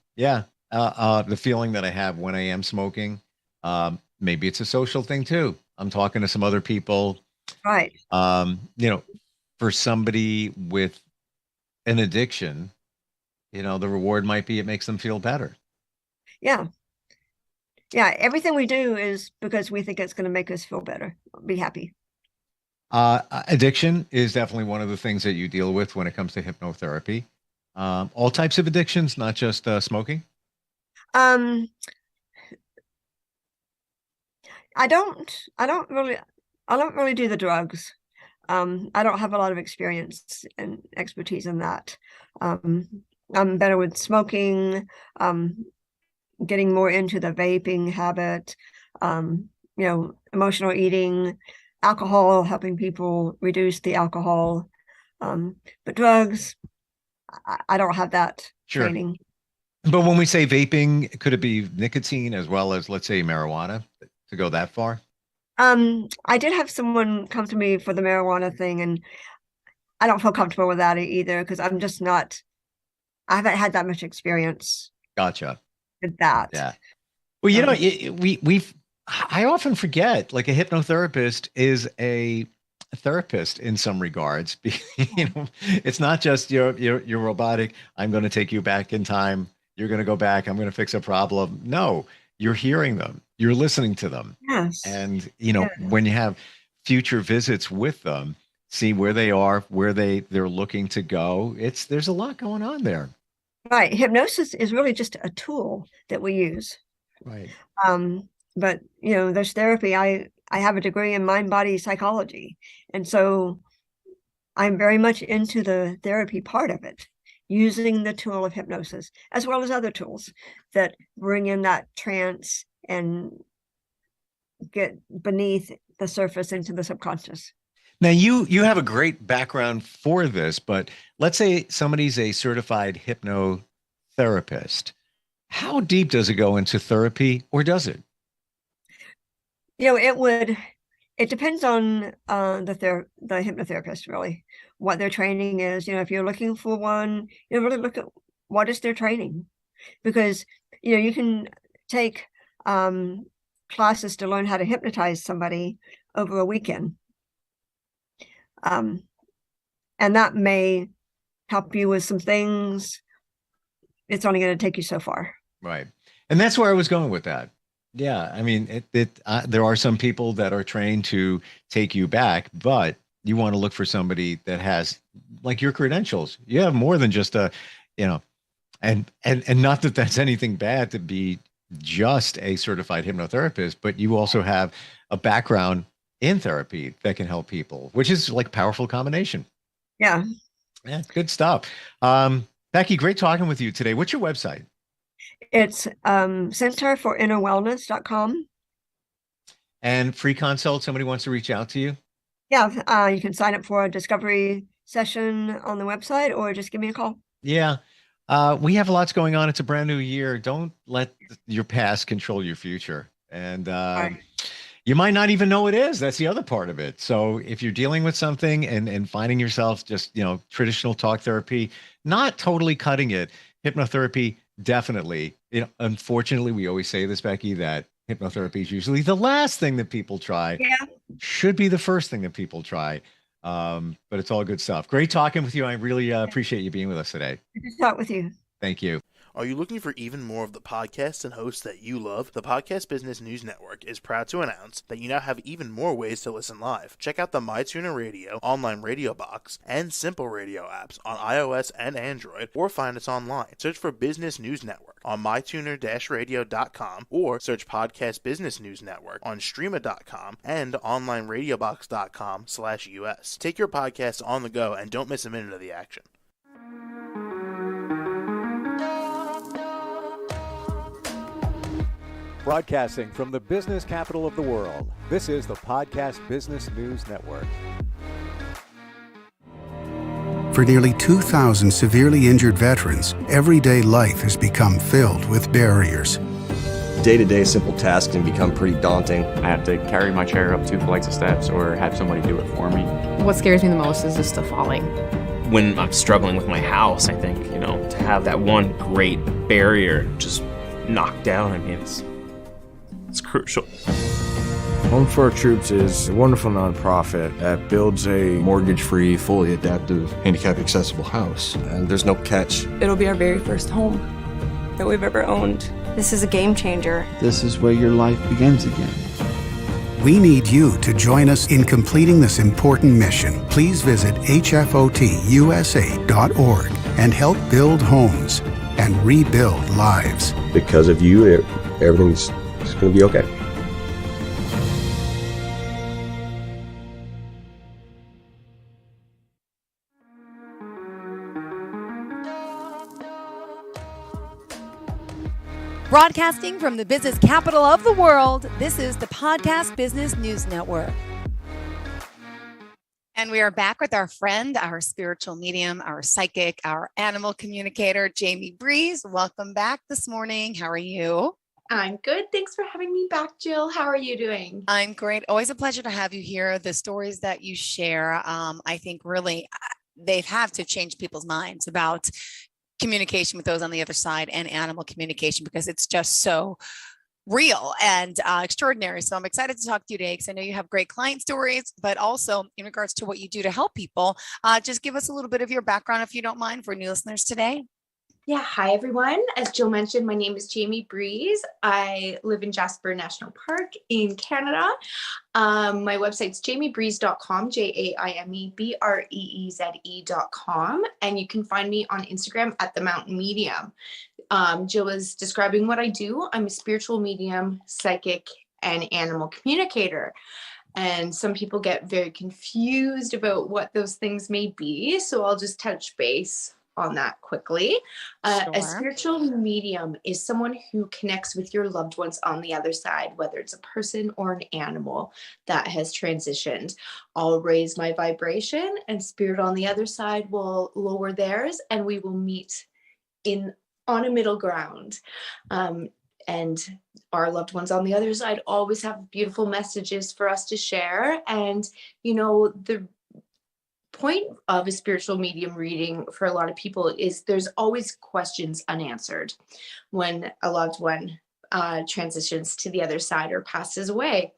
The feeling that I have when I am smoking, maybe it's a social thing too. I'm talking to some other people. right. For somebody with an addiction, the reward might be it makes them feel better. Yeah. Yeah. Everything we do is because we think it's going to make us feel better, be happy. Addiction is definitely one of the things that you deal with when it comes to hypnotherapy. All types of addictions, not just smoking. I don't really do the drugs. I don't have a lot of experience and expertise in that. I'm better with smoking, getting more into the vaping habit, emotional eating, alcohol, helping people reduce the alcohol. But drugs, I don't have that training. But when we say vaping, could it be nicotine as well as, let's say, marijuana, to go that far? I did have someone come to me for the marijuana thing, and I don't feel comfortable with that either because I haven't had that much experience. Gotcha. With that. Yeah. Well, I often forget, like, a hypnotherapist is a therapist in some regards. It's not just your robotic. I'm going to take you back in time. You're going to go back. I'm going to fix a problem. No, you're hearing them. You're listening to them. Yes. And, when you have future visits with them, see where they are, where they're looking to go. There's a lot going on there. Right. Hypnosis is really just a tool that we use. Right. But there's therapy. I have a degree in mind-body psychology. And so I'm very much into the therapy part of it, using the tool of hypnosis, as well as other tools that bring in that trance and get beneath the surface into the subconscious. Now, you have a great background for this, but let's say somebody's a certified hypnotherapist. How deep does it go into therapy, or does it? It depends on the hypnotherapist, really, what their training is. If you're looking for one, really look at what is their training, because you can take classes to learn how to hypnotize somebody over a weekend. And that may help you with some things. It's only going to take you so far. Right. And that's where I was going with that. Yeah. I mean, there are some people that are trained to take you back, but you want to look for somebody that has, like, your credentials. You have more than just and not that that's anything bad to be just a certified hypnotherapist, but you also have a background in therapy that can help people, which is like a powerful combination. Yeah. Yeah. Good stuff. Becky, great talking with you today. What's your website? It's centerforinnerwellness.com. And free consult, somebody wants to reach out to you? Yeah, you can sign up for a discovery session on the website or just give me a call. Yeah. We have lots going on. It's a brand new year. Don't let your past control your future. And you might not even know it is. That's the other part of it. So if you're dealing with something and finding yourself just, traditional talk therapy, not totally cutting it, hypnotherapy, definitely. Unfortunately, we always say this, Becky, that hypnotherapy is usually the last thing that people try. Yeah. Should be the first thing that people try. But it's all good stuff. Great talking with you. I really appreciate you being with us today. Good to talk with you. Thank you. Are you looking for even more of the podcasts and hosts that you love? The Podcast Business News Network is proud to announce that you now have even more ways to listen live. Check out the MyTuner Radio, online radio box, and Simple Radio apps on iOS and Android, or find us online. Search for Business News Network on mytuner-radio.com, or search Podcast Business News Network on streama.com and onlineradiobox.com/US. Take your podcast on the go and don't miss a minute of the action. Broadcasting from the business capital of the world, this is the Podcast Business News Network. For nearly 2,000 severely injured veterans, everyday life has become filled with barriers. day-to-day simple tasks can become pretty daunting. I have to carry my chair up 2 flights of steps or have somebody do it for me. What scares me the most is just the falling. When I'm struggling with my house, I think, to have that one great barrier just knocked down, I mean, it's crucial. Home for Our Troops is a wonderful nonprofit that builds a mortgage-free, fully adaptive, handicap-accessible house. And there's no catch. It'll be our very first home that we've ever owned. This is a game changer. This is where your life begins again. We need you to join us in completing this important mission. Please visit hfotusa.org and help build homes and rebuild lives. Because of you, everything's going to be okay. Broadcasting from the business capital of the world, this is the Podcast Business News Network. And we are back with our friend, our spiritual medium, our psychic, our animal communicator, Jamie Breeze. Welcome back this morning. How are you? I'm good. Thanks for having me back, Jill. How are you doing? I'm great. Always a pleasure to have you here. The stories that you share, I think really they have to change people's minds about communication with those on the other side and animal communication, because it's just so real and extraordinary. So I'm excited to talk to you today because I know you have great client stories, but also in regards to what you do to help people. Just give us a little bit of your background, if you don't mind, for new listeners today. Yeah. Hi, everyone. As Jill mentioned, my name is Jamie Breeze. I live in Jasper National Park in Canada. My website's jamiebreeze.com, JAIMEBREEZE.com. And you can find me on Instagram at The Mountain Medium. Jill was describing what I do. I'm a spiritual medium, psychic, and animal communicator. And some people get very confused about what those things may be. So I'll just touch base on that quickly. A spiritual medium is someone who connects with your loved ones on the other side, whether it's a person or an animal that has transitioned. I'll raise my vibration and spirit on the other side will lower theirs, and we will meet on a middle ground. And our loved ones on the other side always have beautiful messages for us to share. And, the point of a spiritual medium reading for a lot of people is there's always questions unanswered when a loved one transitions to the other side or passes away.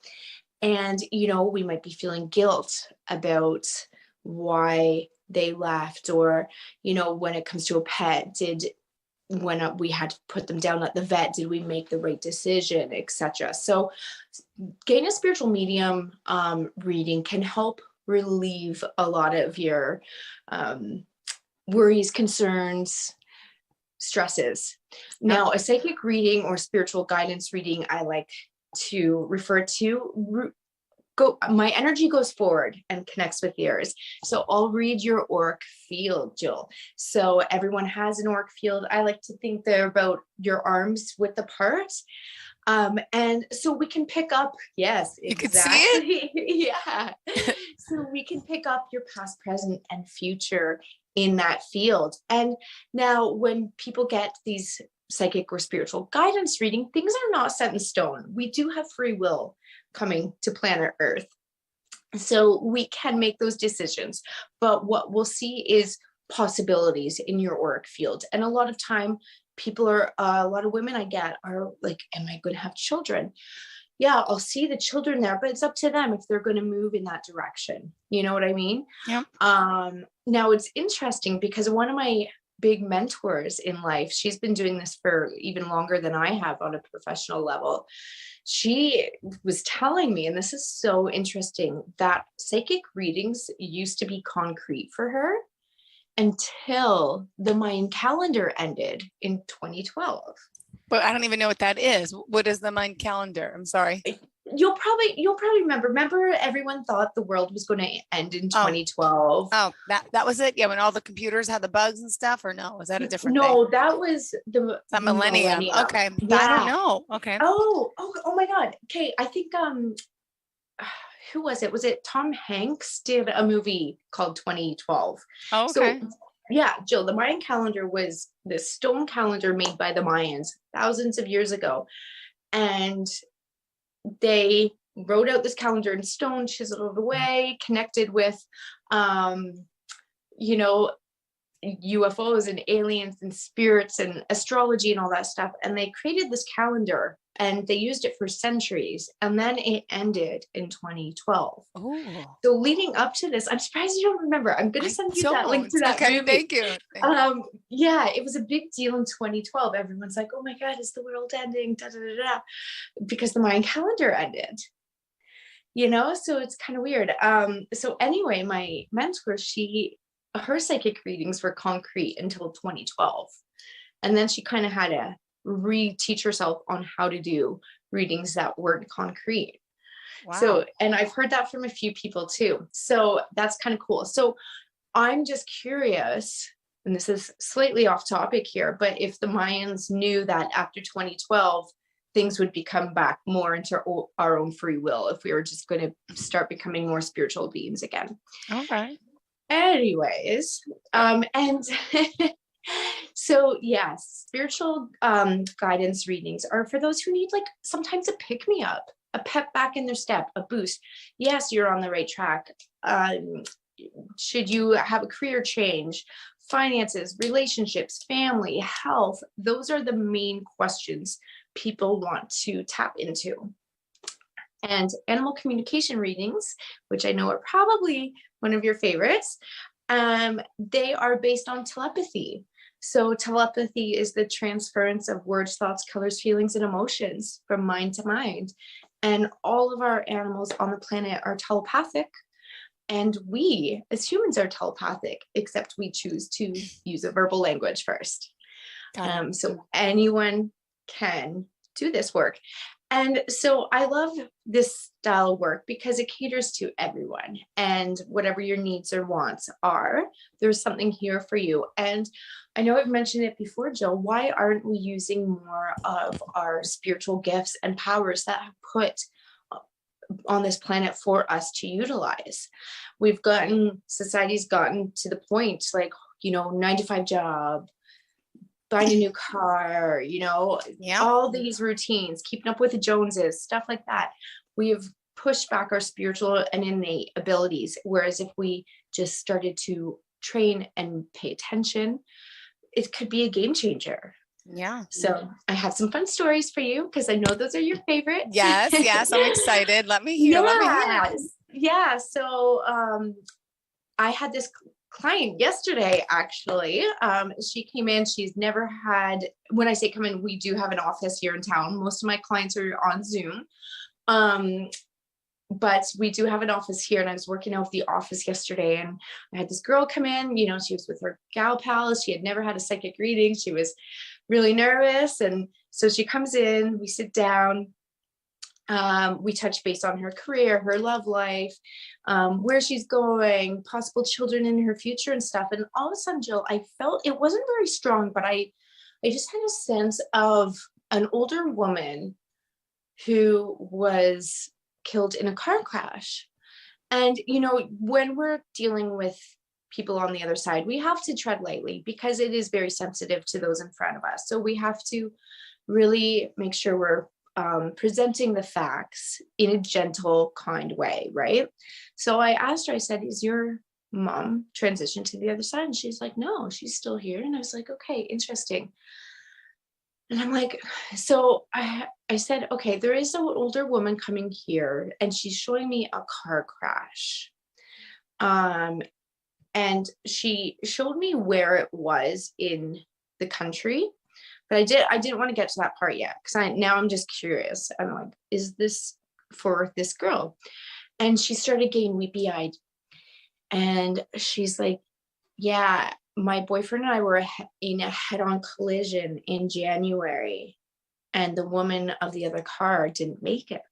And, we might be feeling guilt about why they left, or, when it comes to a pet, when we had to put them down at the vet, did we make the right decision, etc. So getting a spiritual medium reading can help relieve a lot of your worries, concerns, stresses. Now, a psychic reading or spiritual guidance reading, I like to refer to, my energy goes forward and connects with yours. So I'll read your auric field, Jill. So everyone has an auric field. I like to think they're about your arms width apart. And so we can pick up, yes, exactly. You can see it? Yeah. So we can pick up your past, present, and future in that field. And now when people get these psychic or spiritual guidance reading, things are not set in stone. We do have free will coming to planet Earth. So we can make those decisions. But what we'll see is possibilities in your auric field. And a lot of time, a lot of women I get are like, am I going to have children? Yeah, I'll see the children there, but it's up to them if they're going to move in that direction. You know what I mean? Yeah. Now it's interesting because one of my big mentors in life, she's been doing this for even longer than I have on a professional level. She was telling me, and this is so interesting, that psychic readings used to be concrete for her until the Mayan calendar ended in 2012. But I don't even know what that is. What is the Mayan calendar? I'm sorry. You'll probably remember. Remember, everyone thought the world was going to end in 2012. Oh, that was it. Yeah, when all the computers had the bugs and stuff. Or no, was that a different? No, thing? that was the millennium. Okay, yeah. I don't know. Okay. Oh my God. Okay, I think who was it? Was it Tom Hanks did a movie called 2012? Oh, okay. So, yeah, Jill, the Mayan calendar was this stone calendar made by the Mayans thousands of years ago. And they wrote out this calendar in stone, chiseled it away, connected with, you know, UFOs and aliens and spirits and astrology and all that stuff. And they created this calendar and they used it for centuries. And then it ended in 2012. Oh. So leading up to this, I'm surprised you don't remember. I'm going to send you that link to that movie. Thank you. Yeah, it was a big deal in 2012. Everyone's like, oh my God, is the world ending? Da, da, da, da. Because the Mayan calendar ended. You know, so it's kind of weird. So anyway, my mentor, her psychic readings were concrete until 2012. And then she kind of had to reteach herself on how to do readings that weren't concrete. Wow. So, and I've heard that from a few people too. So that's kind of cool. So I'm just curious, and this is slightly off topic here, but if the Mayans knew that after 2012, things would become back more into our own free will if we were just going to start becoming more spiritual beings again. Okay. Anyways, and so yes, spiritual guidance readings are for those who need like sometimes a pick-me-up, a pep back in their step, a boost. Yes, you're on the right track. Should you have a career change, finances, relationships, family, health? Those are the main questions people want to tap into. And animal communication readings, which I know are probably one of your favorites, they are based on telepathy. So telepathy is the transference of words, thoughts, colors, feelings, and emotions from mind to mind. And all of our animals on the planet are telepathic. And we as humans are telepathic, except we choose to use a verbal language first. So anyone can do this work. And so I love this style of work because it caters to everyone, and whatever your needs or wants are, there's something here for you. And I know I've mentioned it before, Jill, why aren't we using more of our spiritual gifts and powers that have put on this planet for us to utilize? Society's gotten to the point, like, 9-to-5 job, buying a new car, all these routines, keeping up with the Joneses, stuff like that. We've pushed back our spiritual and innate abilities. Whereas if we just started to train and pay attention, it could be a game changer. Yeah. So I have some fun stories for you because I know those are your favorites. Yes. I'm excited. Let me hear. Yeah. So I had this client yesterday, actually. She came in. She's never had, when I say come in, we do have an office here in town. Most of my clients are on Zoom. But we do have an office here, and I was working out of the office yesterday, and I had this girl come in, she was with her gal pals. She had never had a psychic reading. She was really nervous. And so she comes in, we sit down, we touch base on her career, her love life, where she's going, possible children in her future and stuff. And all of a sudden, Jill, I felt it wasn't very strong, but I just had a sense of an older woman who was killed in a car crash. And, when we're dealing with people on the other side, we have to tread lightly because it is very sensitive to those in front of us. So we have to really make sure we're presenting the facts in a gentle, kind way, right? So I asked her, I said, is your mom transitioned to the other side? And she's like, no, she's still here. And I was like, okay, interesting. And I'm like, so I said, okay, there is an older woman coming here and she's showing me a car crash. And she showed me where it was in the country, but I didn't want to get to that part yet because now I'm just curious. I'm like, is this for this girl? And she started getting weepy-eyed. And she's like, yeah, my boyfriend and I were in a head-on collision in January, and the woman of the other car didn't make it.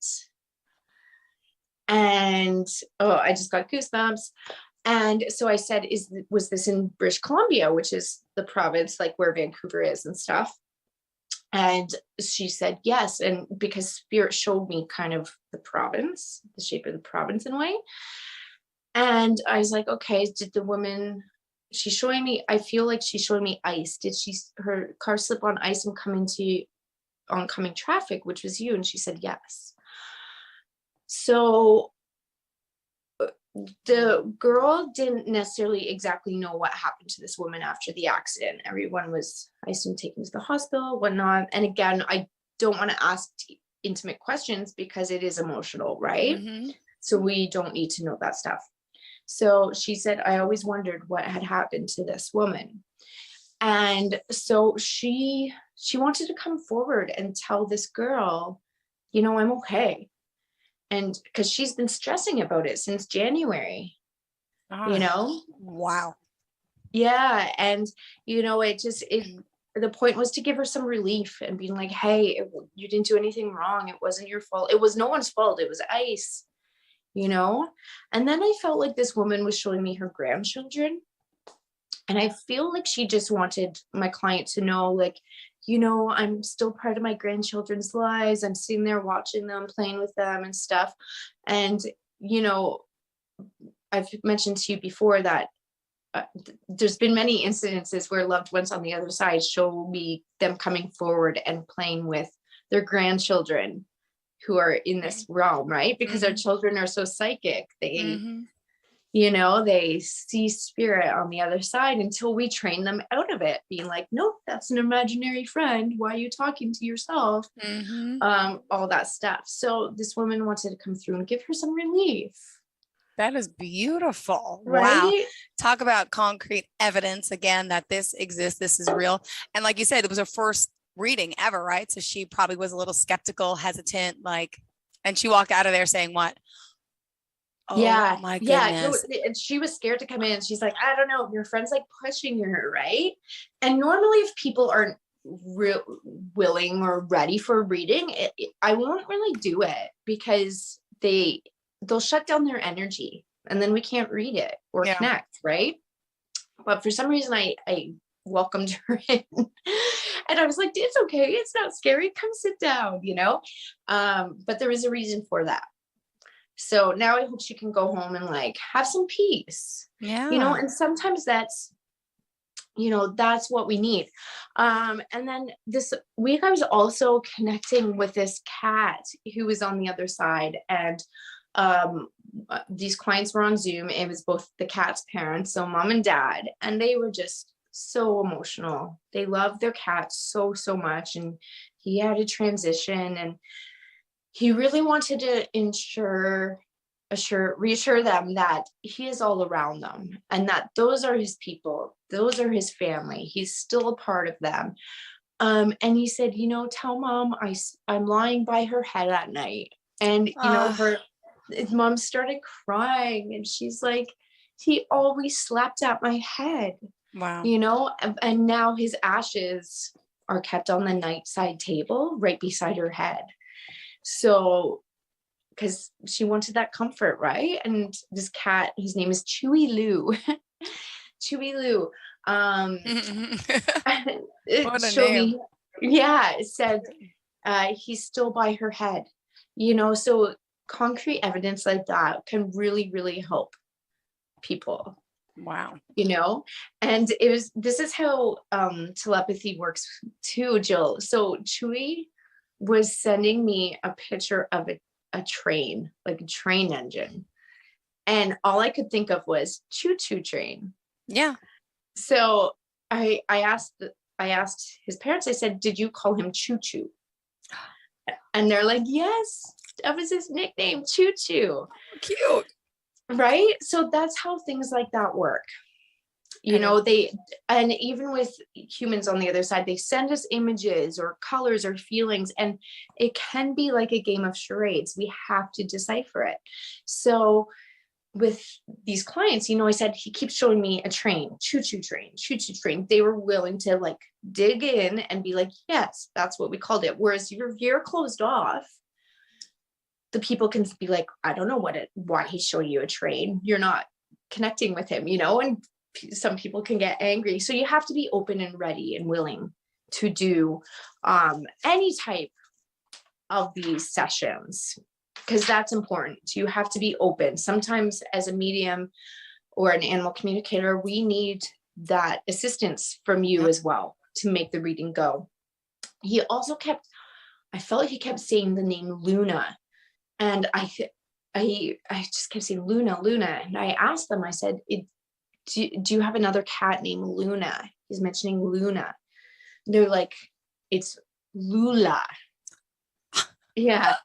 And I just got goosebumps. And so I said, was this in British Columbia, which is the province, like where Vancouver is and stuff? And she said yes. And because Spirit showed me kind of the province, the shape of the province in a way. And I was like, okay, did the woman, she's showing me, I feel like she's showing me ice. Did her car slip on ice and come into oncoming traffic, which was you. And she said, yes. So the girl didn't necessarily exactly know what happened to this woman after the accident. Everyone was, I assume, taken to the hospital, whatnot. And again, I don't want to ask intimate questions because it is emotional, right? So we don't need to know that stuff. So she said, I always wondered what had happened to this woman. And so she wanted to come forward and tell this girl, you know, I'm okay. And because she's been stressing about it since January, you know? Wow. Yeah. And, you know, the point was to give her some relief and being like, hey, you didn't do anything wrong. It wasn't your fault. It was no one's fault. It was ice, you know? And then I felt like this woman was showing me her grandchildren. And I feel like she just wanted my client to know, like, you know, I'm still part of my grandchildren's lives. I'm sitting there watching them, playing with them and stuff. And, you know, I've mentioned to you before that there's been many incidences where loved ones on the other side show me them coming forward and playing with their grandchildren who are in this realm, right? Because our children are so psychic. They, you know, they see spirit on the other side until we train them out of it, being like, nope, that's an imaginary friend. Why are you talking to yourself? All that stuff. So this woman wanted to come through and give her some relief. That is beautiful. Right? Wow. Talk about concrete evidence again that this exists. This is real. And like you said, it was her first reading ever, right? So she probably was a little skeptical, hesitant, like, and she walked out of there saying what? Oh my goodness. Yeah. And she was scared to come in. She's like, I don't know. Your friend's like pushing her, right? And normally if people aren't willing or ready for a reading, I won't really do it because they'll shut down their energy and then we can't read it or connect, right? But for some reason I welcomed her in and I was like, it's okay. It's not scary. Come sit down, you know? But there was a reason for that. So now I hope she can go home and like have some peace, you know, and sometimes that's, you know, that's what we need. And then this week I was also connecting with this cat who was on the other side, and these clients were on Zoom. It was both the cat's parents, so mom and dad, and they were just so emotional. They loved their cat so much, and he had a transition, and he really wanted to reassure them that he is all around them and that those are his people, those are his family. He's still a part of them. And he said, you know, tell mom I'm lying by her head at night. And, you know, his mom started crying and she's like, he always slept at my head. Wow. You know, and now his ashes are kept on the nightside table right beside her head. So, because she wanted that comfort, right? And this cat, his name is Chewy Lou. Chewy Lou. It showed me, it said he's still by her head. You know, so concrete evidence like that can really, really help people. Wow. You know, and this is how telepathy works too, Jill. So Chewy was sending me a picture of a train, like a train engine. And all I could think of was choo-choo train. Yeah. So I asked his parents, I said, did you call him Choo-Choo? And they're like, yes, that was his nickname, Choo-Choo. Cute. Right? So that's how things like that work. You know, and even with humans on the other side, they send us images or colors or feelings, and it can be like a game of charades. We have to decipher it. So with these clients, you know, I said, he keeps showing me a train, choo-choo train, choo-choo train. They were willing to like dig in and be like, yes, that's what we called it. Whereas if you're closed off, the people can be like, I don't know why he's showing you a train. You're not connecting with him, you know, and some people can get angry. So you have to be open and ready and willing to do any type of these sessions, because that's important. You have to be open. Sometimes as a medium or an animal communicator, we need that assistance from you as well to make the reading go. He also kept I felt he kept saying the name Luna. And I just kept saying Luna. And I asked them, I said, do you have another cat named Luna? He's mentioning Luna. They're like, it's Lula. Yeah.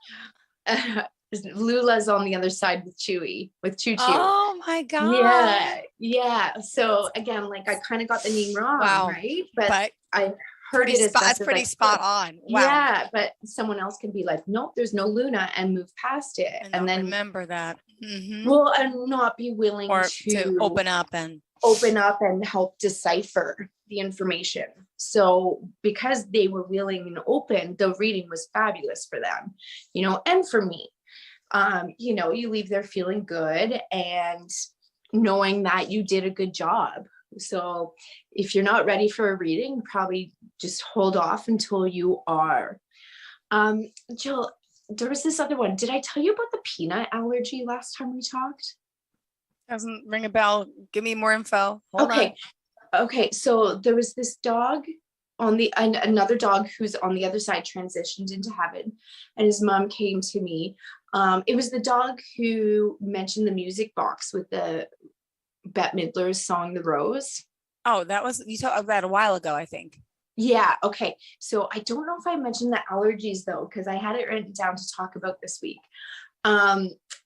Lula's on the other side with Chewy, with Choo Choo. Oh my God. Yeah. So again, like I kind of got the name wrong, right? But I heard it as that's pretty spot on. Wow. Yeah, but someone else can be like, nope, there's no Luna, and move past it, and then remember that. Mm-hmm. Well, and not be willing to open up and help decipher the information. So because they were willing and open, the reading was fabulous for them, and for me. You leave there feeling good and knowing that you did a good job. So if you're not ready for a reading, probably just hold off until you are. Jill, there was this other one. Did I tell you about the peanut allergy last time we talked? Doesn't ring a bell. Give me more info. Hold on. Okay. So there was this dog another dog who's on the other side transitioned into heaven, and his mom came to me. It was the dog who mentioned the music box with the Bette Midler's song, The Rose. Oh, you talked about a while ago, I think. Yeah. Okay. So I don't know if I mentioned the allergies though, because I had it written down to talk about this week.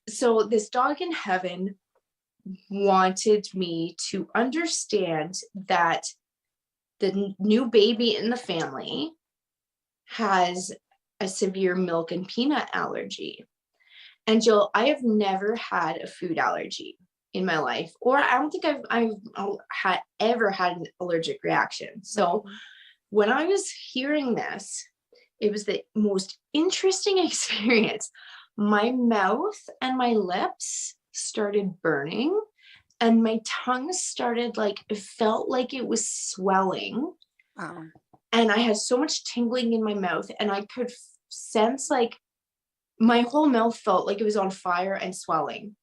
So this dog in heaven wanted me to understand that the new baby in the family has a severe milk and peanut allergy. And Jill, I have never had a food allergy in my life, or I don't think I've ever had an allergic reaction. So when I was hearing this, it was the most interesting experience. My mouth and my lips started burning, and my tongue started it felt like it was swelling. Oh. And I had so much tingling in my mouth, and I could sense my whole mouth felt like it was on fire and swelling.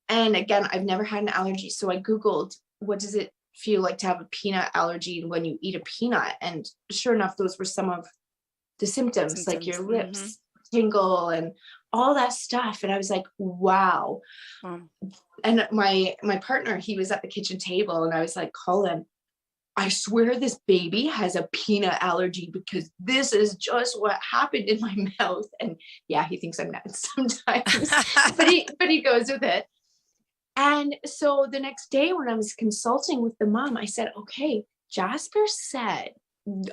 And again, I've never had an allergy. So I Googled, what does it feel like to have a peanut allergy when you eat a peanut? And sure enough, those were some of the symptoms. Like your lips tingle and all that stuff. And I was like, wow. And my partner, he was at the kitchen table, and I was like, Colin, I swear this baby has a peanut allergy, because this is just what happened in my mouth. And yeah, he thinks I'm nuts sometimes, but he goes with it. And so the next day when I was consulting with the mom, I said, okay, Jasper said,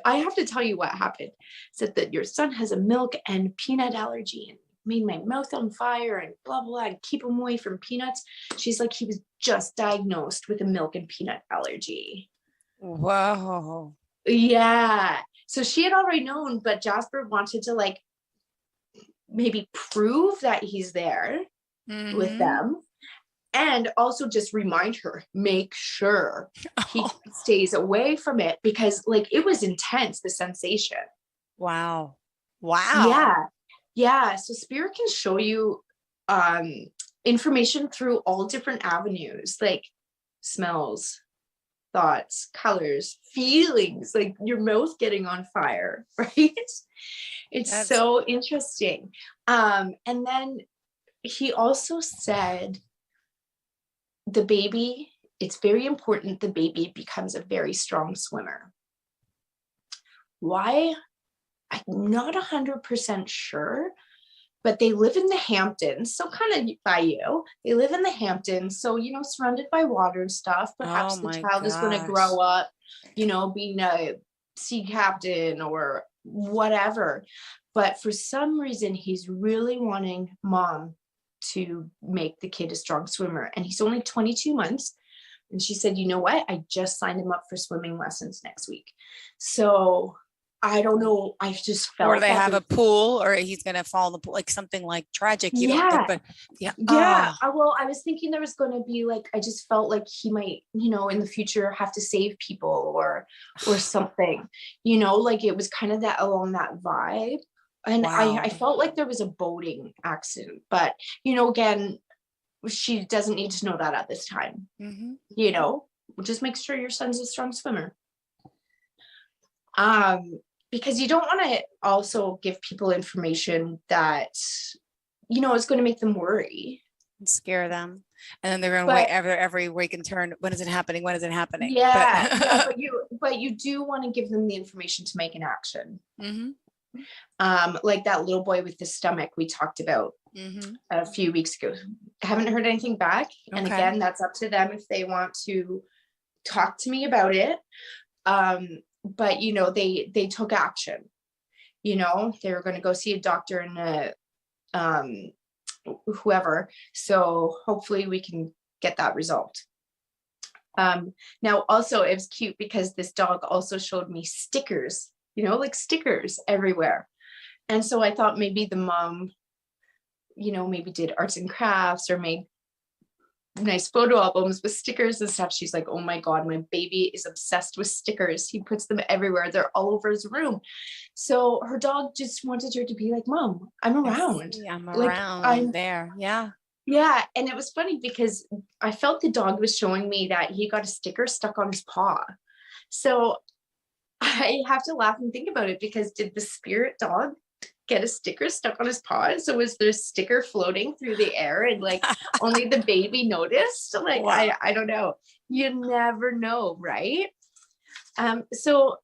I have to tell you what happened. Said that your son has a milk and peanut allergy, and made my mouth on fire and blah, blah, and keep him away from peanuts. She's like, he was just diagnosed with a milk and peanut allergy. Whoa. Yeah. So she had already known, but Jasper wanted to maybe prove that he's there with them. And also just remind her, make sure he stays away from it, because it was intense, the sensation. Wow. Yeah. So spirit can show you information through all different avenues, like smells, thoughts, colors, feelings, like your mouth getting on fire, right? It's so interesting. And then he also said, the baby, it's very important the baby becomes a very strong swimmer. Why? I'm not 100% sure, but they live in the Hamptons, so kind of by you. They live in the Hamptons, so, surrounded by water and stuff. Perhaps the child is going to grow up, being a sea captain or whatever. But for some reason, he's really wanting mom to make the kid a strong swimmer. And he's only 22 months. And she said, you know what? I just signed him up for swimming lessons next week. So I don't know. I just felt or they have a pool, or he's going to fall in the pool, something tragic. You yeah. don't think, but yeah. Well, I was thinking there was going to be I just felt like he might, in the future have to save people or something, it was kind of that along that vibe. And wow. I felt like there was a boating accident, but, again, she doesn't need to know that at this time. Just make sure your son's a strong swimmer. because you don't want to also give people information that, you know, is going to make them worry. And scare them. And then they're going to wait every week and turn. When is it happening? When is it happening? Yeah. But you do want to give them the information to make an action. Like that little boy with the stomach we talked about a few weeks ago. Haven't heard anything back. And again, that's up to them if they want to talk to me about it. But you know, they took action. You know, they were going to go see a doctor and whoever. So hopefully we can get that resolved. Now also it was cute because this dog also showed me stickers, you know, like stickers everywhere. And so I thought maybe the mom, you know, maybe did arts and crafts or made nice photo albums with stickers and stuff. She's like, oh my God, my baby is obsessed with stickers. He puts them everywhere. They're all over his room. So her dog just wanted her to be like, Mom, I'm around. I'm like, around. I'm there. Yeah. Yeah. And it was funny because I felt the dog was showing me that he got a sticker stuck on his paw. So I have to laugh and think about it, because did the spirit dog get a sticker stuck on his paw? So was there a sticker floating through the air and like only the baby noticed? Like, wow. I don't know. You never know, right? So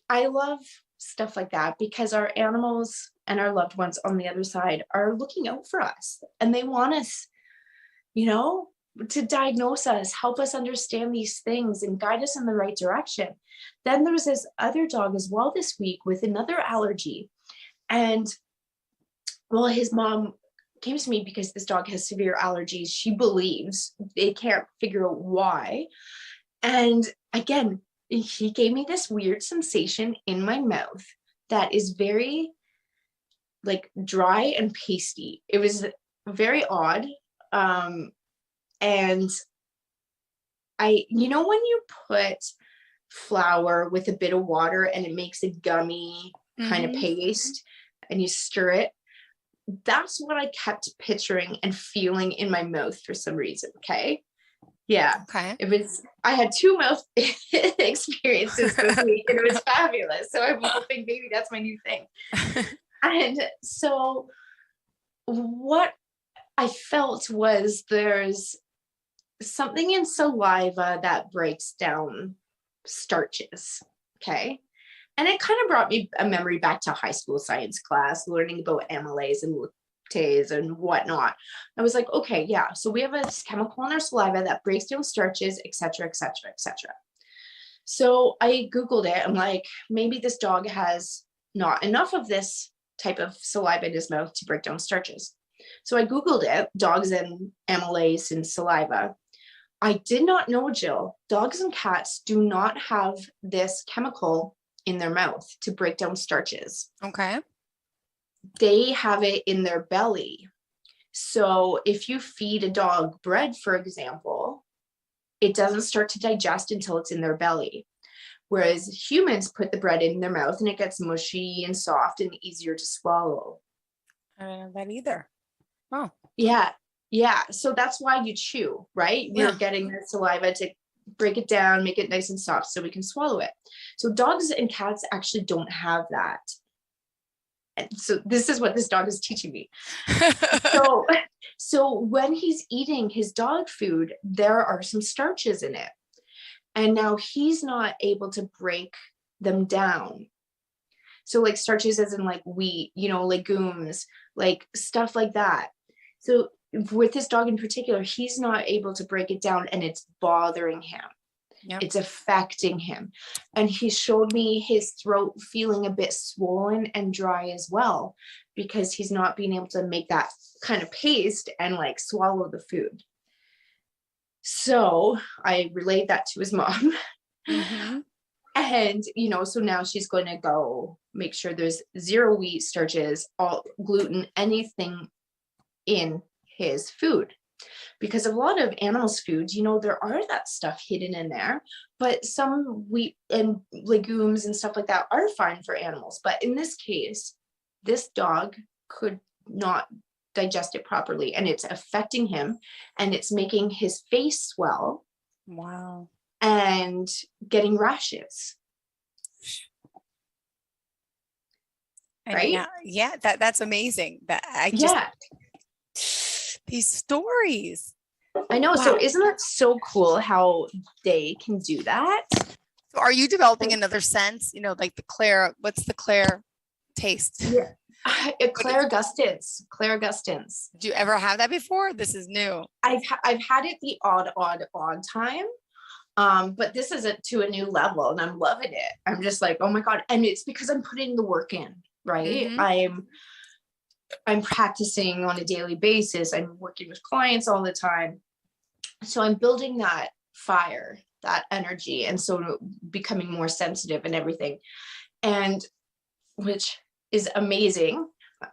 I love stuff like that, because our animals and our loved ones on the other side are looking out for us, and they want us, you know, to diagnose us, help us understand these things and guide us in the right direction. Then there was this other dog as well this week with another allergy. And well, his mom came to me because this dog has severe allergies. She believes they can't figure out why. And again, he gave me this weird sensation in my mouth that is very like dry and pasty. It was very odd. And you know, when you put flour with a bit of water and it makes a gummy kind of paste and you stir it, that's what I kept picturing and feeling in my mouth for some reason. Okay. Yeah. Okay. I had 2 mouth experiences this week and it was fabulous. So I'm hoping maybe that's my new thing. And so what I felt was there's something in saliva that breaks down starches. Okay. And it kind of brought me a memory back to high school science class, learning about amylase and lactase and whatnot. I was like, okay, yeah. So we have this chemical in our saliva that breaks down starches, et cetera, et cetera, et cetera. So I Googled it. I'm like, maybe this dog has not enough of this type of saliva in his mouth to break down starches. So I Googled it, dogs and amylase in saliva. I did not know, Jill, dogs and cats do not have this chemical in their mouth to break down starches. Okay. They have it in their belly. So if you feed a dog bread, for example, it doesn't start to digest until it's in their belly. Whereas humans put the bread in their mouth and it gets mushy and soft and easier to swallow. I don't know that either. Oh. Yeah. Yeah. So that's why you chew, right? We're getting the saliva to break it down, make it nice and soft so we can swallow it. So dogs and cats actually don't have that. And so this is what this dog is teaching me. So when he's eating his dog food, there are some starches in it. And now he's not able to break them down. So like starches as in like wheat, you know, legumes, like stuff like that. So with this dog in particular, he's not able to break it down and it's bothering him. Yep. It's affecting him. And he showed me his throat feeling a bit swollen and dry as well, because he's not being able to make that kind of paste and like swallow the food. So I relayed that to his mom. And, you know, so now she's going to go make sure there's 0 wheat, starches, all gluten, anything in his food. Because a lot of animals' foods, you know, there are that stuff hidden in there, but some wheat and legumes and stuff like that are fine for animals. But in this case, this dog could not digest it properly and it's affecting him and it's making his face swell. Wow. And getting rashes. right? Yeah, that's amazing. That these stories. I know. Wow. So isn't that so cool how they can do that? So are you developing another sense? Like what's the Claire taste? Yeah. Claire Augustins. Claire Augustins. Did you ever have that before? This is new. I've had it the odd time. But this is to a new level and I'm loving it. I'm just like, oh my God. And it's because I'm putting the work in, right? Mm-hmm. I'm practicing on a daily basis. I'm working with clients all the time. So I'm building that fire, that energy. And so becoming more sensitive and everything. And which is amazing.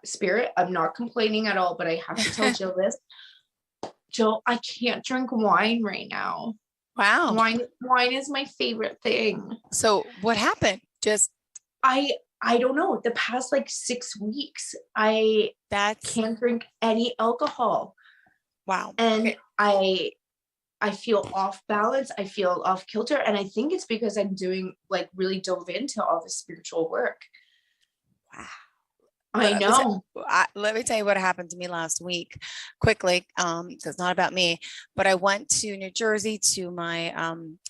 Spirit, I'm not complaining at all, but I have to tell Jill this. Jill, I can't drink wine right now. Wow. Wine is my favorite thing. So what happened? Just I don't know. The past 6 weeks, I can't drink any alcohol. Wow. And I feel off balance. I feel off kilter. And I think it's because I'm doing really dove into all the spiritual work. Wow. I know. Let me tell you what happened to me last week quickly. So it's not about me, but I went to New Jersey to my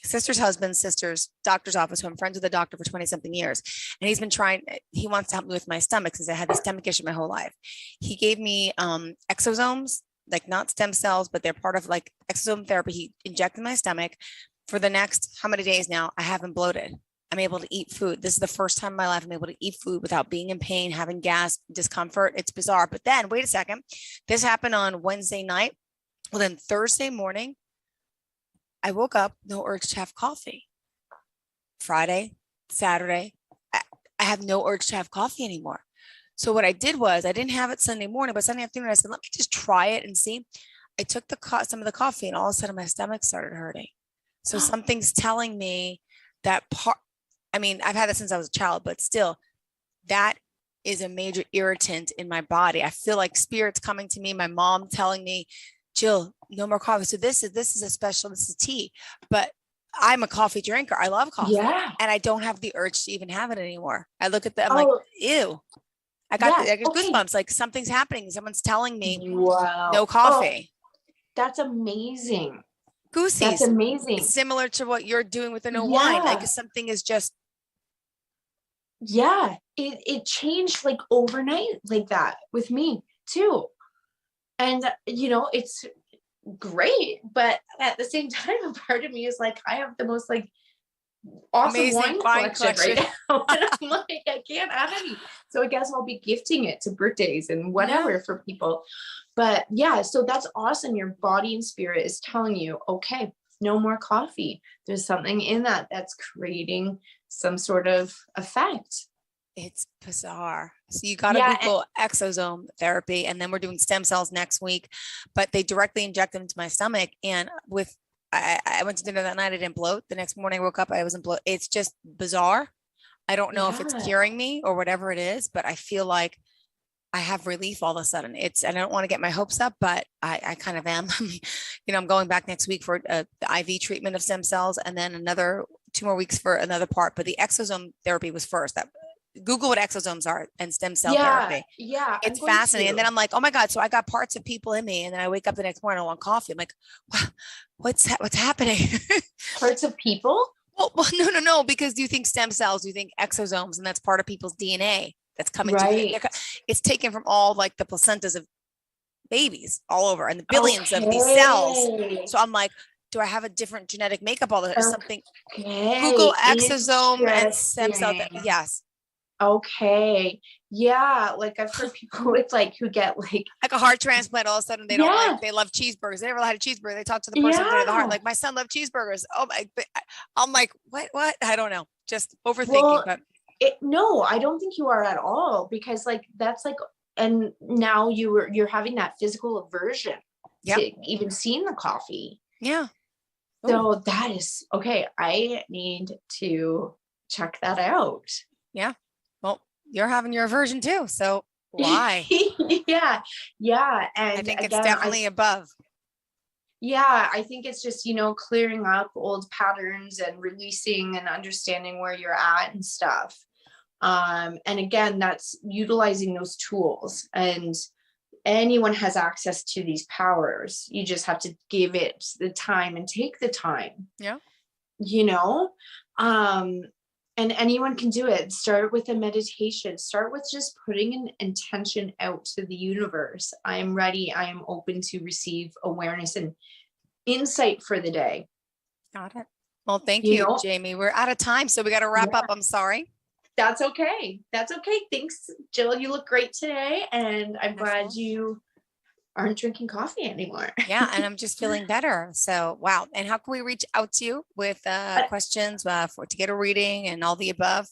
sister's husband's sister's doctor's office, who I'm friends with the doctor for 20 something years. And he wants to help me with my stomach since I had this stomach issue my whole life. He gave me exosomes, not stem cells, but they're part of exosome therapy. He injected my stomach. For the next, how many days now, I haven't bloated. I'm able to eat food. This is the first time in my life I'm able to eat food without being in pain, having gas, discomfort. It's bizarre. But then, wait a second. This happened on Wednesday night. Well, then Thursday morning, I woke up, no urge to have coffee. Friday, Saturday, I have no urge to have coffee anymore. So what I did was, I didn't have it Sunday morning, but Sunday afternoon, I said, let me just try it and see. I took some of the coffee and all of a sudden my stomach started hurting. So something's telling me that part. I mean, I've had that since I was a child, but still, that is a major irritant in my body. I feel like spirits coming to me, my mom telling me, Jill, no more coffee. So this is tea, but I'm a coffee drinker. I love coffee. Yeah. And I don't have the urge to even have it anymore. I look at them, I'm like, ew. I got goosebumps. Like something's happening. Someone's telling me no coffee. That's amazing. Goosies. That's amazing. It's similar to what you're doing with the no wine. Something is just. Yeah, it changed overnight like that with me too. And it's great, but at the same time, a part of me is I have the most awesome amazing wine collection right now. And I'm I can't have any. So I guess I'll be gifting it to birthdays and whatever for people. But yeah, so that's awesome. Your body and spirit is telling you, okay, no more coffee. There's something in that's creating some sort of effect. It's bizarre. So you got to Google exosome therapy, and then we're doing stem cells next week, but they directly inject them into my stomach. And I went to dinner that night. I didn't bloat. The next morning I woke up, I wasn't bloat. It's just bizarre. I don't know if it's curing me or whatever it is, but I feel like I have relief all of a sudden. I don't want to get my hopes up, but I kind of am. I'm going back next week for the IV treatment of stem cells, and then 2 more weeks for another part. But the exosome therapy was first. Google what exosomes are and stem cell therapy. Yeah. It's fascinating. And then I'm like, oh my God. So I got parts of people in me. And then I wake up the next morning, I want coffee. I'm like, wow, what's happening? Parts of people? Well, no. Because do you think stem cells, do you think exosomes, and that's part of people's DNA that's coming to it's taken from all the placentas of babies all over and the billions of these cells. So I'm like, do I have a different genetic makeup? All that something. Google exosome and stem cell. Yes. Okay. Yeah. I've heard people with who get a heart transplant. All of a sudden they don't they love cheeseburgers. They never had a cheeseburger. They talk to the person who did the heart. My son loved cheeseburgers. Oh my, I'm like, what? I don't know. Just overthinking. But no, I don't think you are at all, because that's and now you're having that physical aversion to even seeing the coffee. Yeah. So that is okay. I need to check that out. Yeah. Well, you're having your aversion too. So why? Yeah. And I think it's definitely above. Yeah. I think it's just, clearing up old patterns and releasing and understanding where you're at and stuff. And again, that's utilizing those tools, and anyone has access to these powers. You just have to give it the time and take the time. Yeah. And anyone can do it. Start with a meditation. Start with just putting an intention out to the universe. I am ready. I am open to receive awareness and insight for the day. Got it. Well, thank you, Jamie. We're out of time, so we got to wrap up. I'm sorry. That's okay. That's okay. Thanks, Jill. You look great today, and I'm glad you aren't drinking coffee anymore. Yeah, and I'm just feeling better. So, wow. And how can we reach out to you with questions to get a reading and all the above?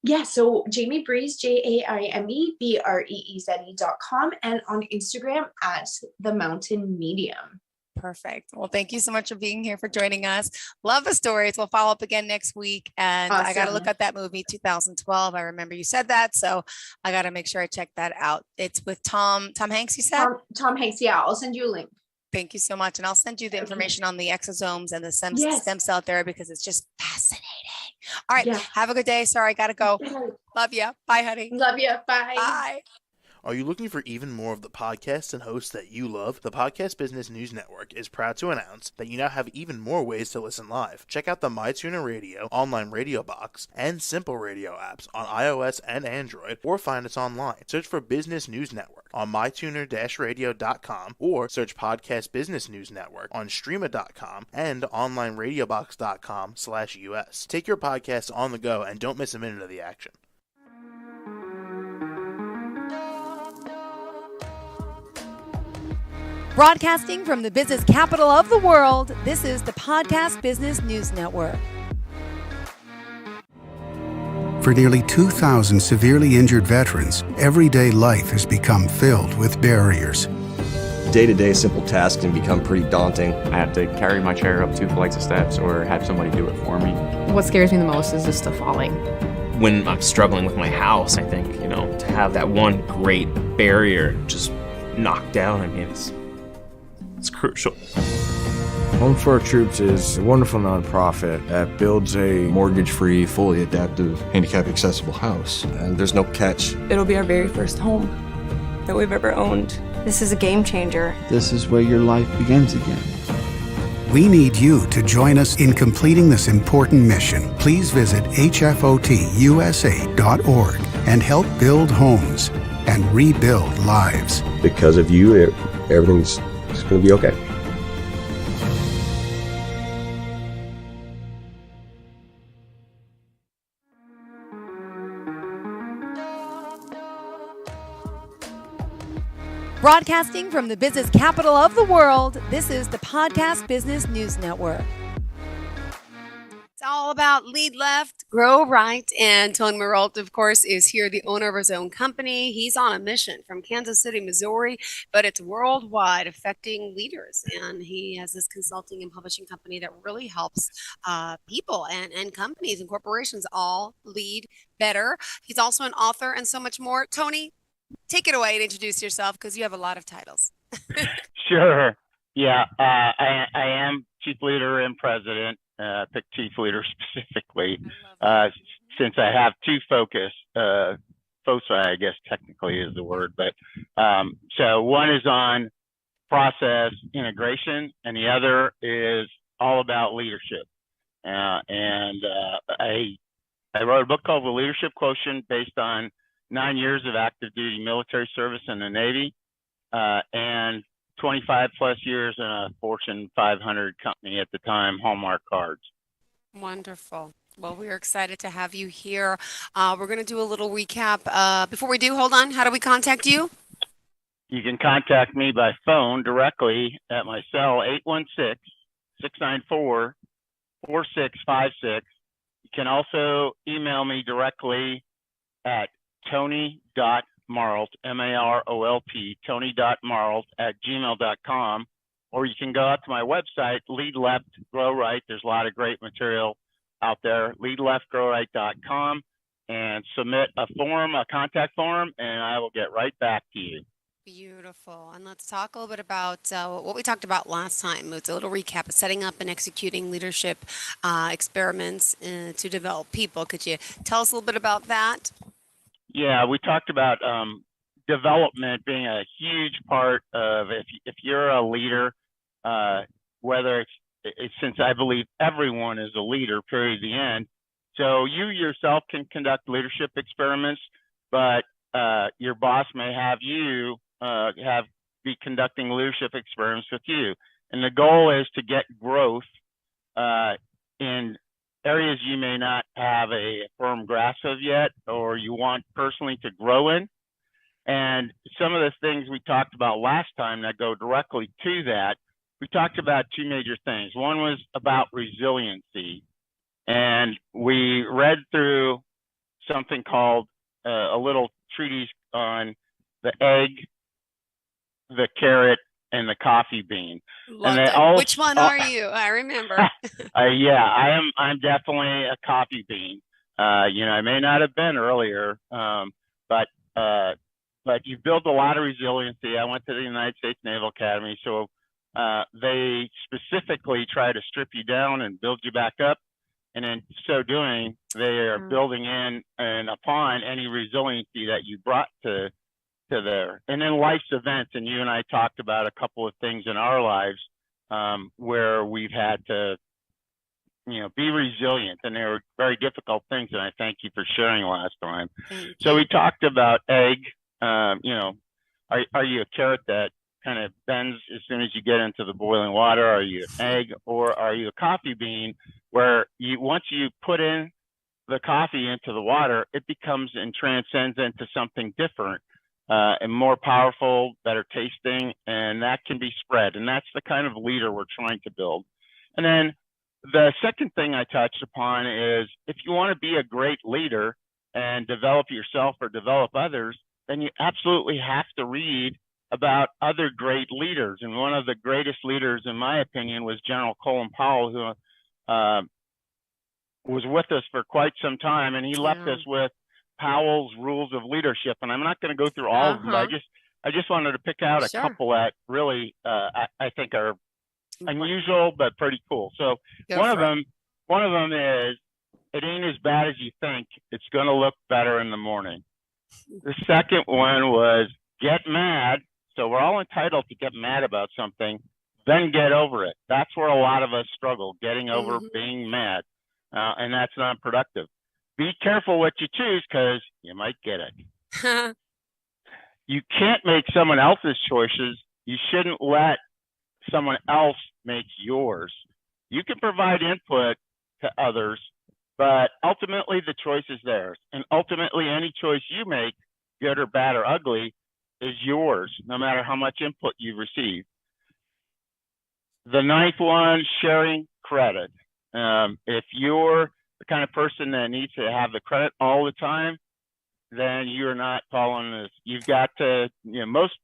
Yeah, so Jamie Breeze, JAIMEBREEZE.com, and on Instagram at The Mountain Medium. Perfect. Well, thank you so much for being here, for joining us. Love the stories. We'll follow up again next week. And awesome. I got to look at that movie, 2012. I remember you said that. So I got to make sure I check that out. It's with Tom Hanks, you said? Tom Hanks. Yeah, I'll send you a link. Thank you so much. And I'll send you the information on the exosomes and the stem cell therapy, because it's just fascinating. All right. Yeah. Have a good day. Sorry, I got to go. Love you. Bye, honey. Love you. Bye. Bye. Are you looking for even more of the podcasts and hosts that you love? The Podcast Business News Network is proud to announce that you now have even more ways to listen live. Check out the MyTuner Radio, online radio box, and Simple Radio apps on iOS and Android, or find us online. Search for Business News Network on mytuner-radio.com, or search Podcast Business News Network on streama.com and onlineradiobox.com/US. Take your podcasts on the go and don't miss a minute of the action. Broadcasting from the business capital of the world, this is the Podcast Business News Network. For nearly 2,000 severely injured veterans, everyday life has become filled with barriers. Day-to-day simple tasks can become pretty daunting. I have to carry my chair up 2 flights of steps or have somebody do it for me. What scares me the most is just the falling. When I'm struggling with my house, I think, to have that one great barrier just knocked down, I mean, it's crucial. Home for Our Troops is a wonderful nonprofit that builds a mortgage-free, fully adaptive, handicap-accessible house. And there's no catch. It'll be our very first home that we've ever owned. This is a game changer. This is where your life begins again. We need you to join us in completing this important mission. Please visit hfotusa.org and help build homes and rebuild lives. Because of you, everything's going to be okay. Broadcasting from the business capital of the world, this is the Podcast Business News Network. It's all about lead left, grow right, and Tony Maralt, of course, is here, the owner of his own company. He's on a mission from Kansas City, Missouri, but it's worldwide, affecting leaders. And he has this consulting and publishing company that really helps people and companies and corporations all lead better. He's also an author and so much more. Tony, take it away and introduce yourself, because you have a lot of titles. Sure. Yeah, I am chief leader and president. Pick chief leader specifically, since I have two foci, I guess technically is the word. But so one is on process integration, and the other is all about leadership. I wrote a book called The Leadership Quotient, based on 9 years of active duty military service in the Navy, and 25 plus years in a Fortune 500 company at the time, Hallmark Cards. Wonderful. Well, we're excited to have you here. We're going to do a little recap. Before we do, hold on. How do we contact you? You can contact me by phone directly at my cell, 816-694-4656. You can also email me directly at tony.maralt, M-A-R-O-L-T, tony.maralt@gmail.com, or you can go out to my website, Lead Left, Grow Right. There's a lot of great material out there, leadleftgrowright.com, and submit a contact form, and I will get right back to you. Beautiful. And let's talk a little bit about what we talked about last time. It's a little recap of setting up and executing leadership experiments to develop people. Could you tell us a little bit about that? Yeah, we talked about development being a huge part of if you're a leader, whether it's since I believe everyone is a leader, period, the end. So you yourself can conduct leadership experiments, but your boss may have you be conducting leadership experiments with you. And the goal is to get growth in areas you may not have a firm grasp of yet, or you want personally to grow in. And some of the things we talked about last time that go directly to that, we talked about two major things. One was about resiliency. And we read through something called a little treatise on the egg, the carrot, and the coffee bean. Loved and it. all, Which one are you? I remember. yeah, I'm definitely a coffee bean. I may not have been earlier, but you build a lot of resiliency. I went to the United States Naval Academy, so they specifically try to strip you down and build you back up. And in so doing, they are building in and upon any resiliency that you brought to there. And then life's events, and you and I talked about a couple of things in our lives where we've had to, be resilient, and they were very difficult things. And I thank you for sharing last time. So we talked about egg. Are you a carrot that kind of bends as soon as you get into the boiling water? Are you an egg, or are you a coffee bean where once you put in the coffee into the water, it becomes and transcends into something different and more powerful, better tasting, and that can be spread. And that's the kind of leader we're trying to build. And then the second thing I touched upon is if you want to be a great leader and develop yourself or develop others, then you absolutely have to read about other great leaders. And one of the greatest leaders, in my opinion, was General Colin Powell, who was with us for quite some time, and he left us with Powell's Rules of Leadership. And I'm not going to go through all of them. I just wanted to pick out a couple that really I think are unusual but pretty cool. So one of them is, it ain't as bad as you think. It's going to look better in the morning. The second one was get mad. So we're all entitled to get mad about something, then get over it. That's where a lot of us struggle, getting over being mad. And that's not productive. Be careful what you choose, because you might get it. You can't make someone else's choices. You shouldn't let someone else make yours. You can provide input to others, but ultimately the choice is theirs. And ultimately any choice you make, good or bad or ugly, is yours, no matter how much input you receive. The ninth one, sharing credit. If you're the kind of person that needs to have the credit all the time, then you're not following this. You've got to,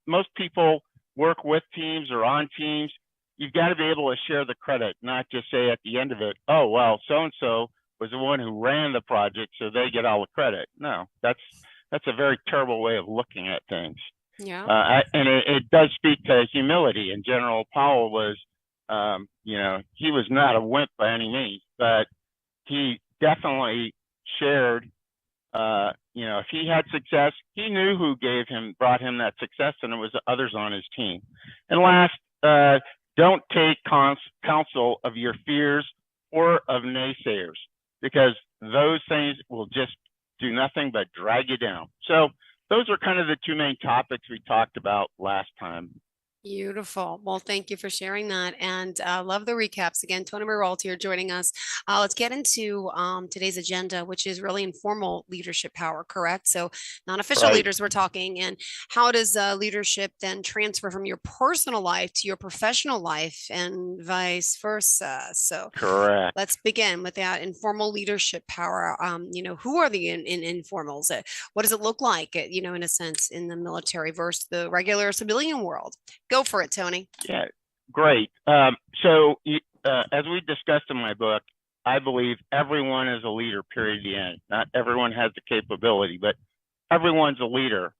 most people work with teams or on teams. You've got to be able to share the credit, not just say at the end of it, oh, well, so-and-so was the one who ran the project, so they get all the credit. No, that's a very terrible way of looking at things. Yeah. And it does speak to humility. And General Powell was, he was not a wimp by any means, but he definitely shared, if he had success, he knew who brought him that success, and it was others on his team. And last, don't take counsel of your fears or of naysayers, because those things will just do nothing but drag you down. So those are kind of the two main topics we talked about last time. Beautiful. Well, thank you for sharing that. And love the recaps. Again, Tony Maralt here joining us. Let's get into today's agenda, which is really informal leadership power, correct? So non-official leaders we're talking. And how does leadership then transfer from your personal life to your professional life and vice versa? So correct. Let's begin with that informal leadership power. Who are the informals? What does it look like, in a sense, in the military versus the regular civilian world? Go for it, Tony. Yeah, great. So as we discussed in my book, I believe everyone is a leader, period, the end. Not everyone has the capability, but everyone's a leader.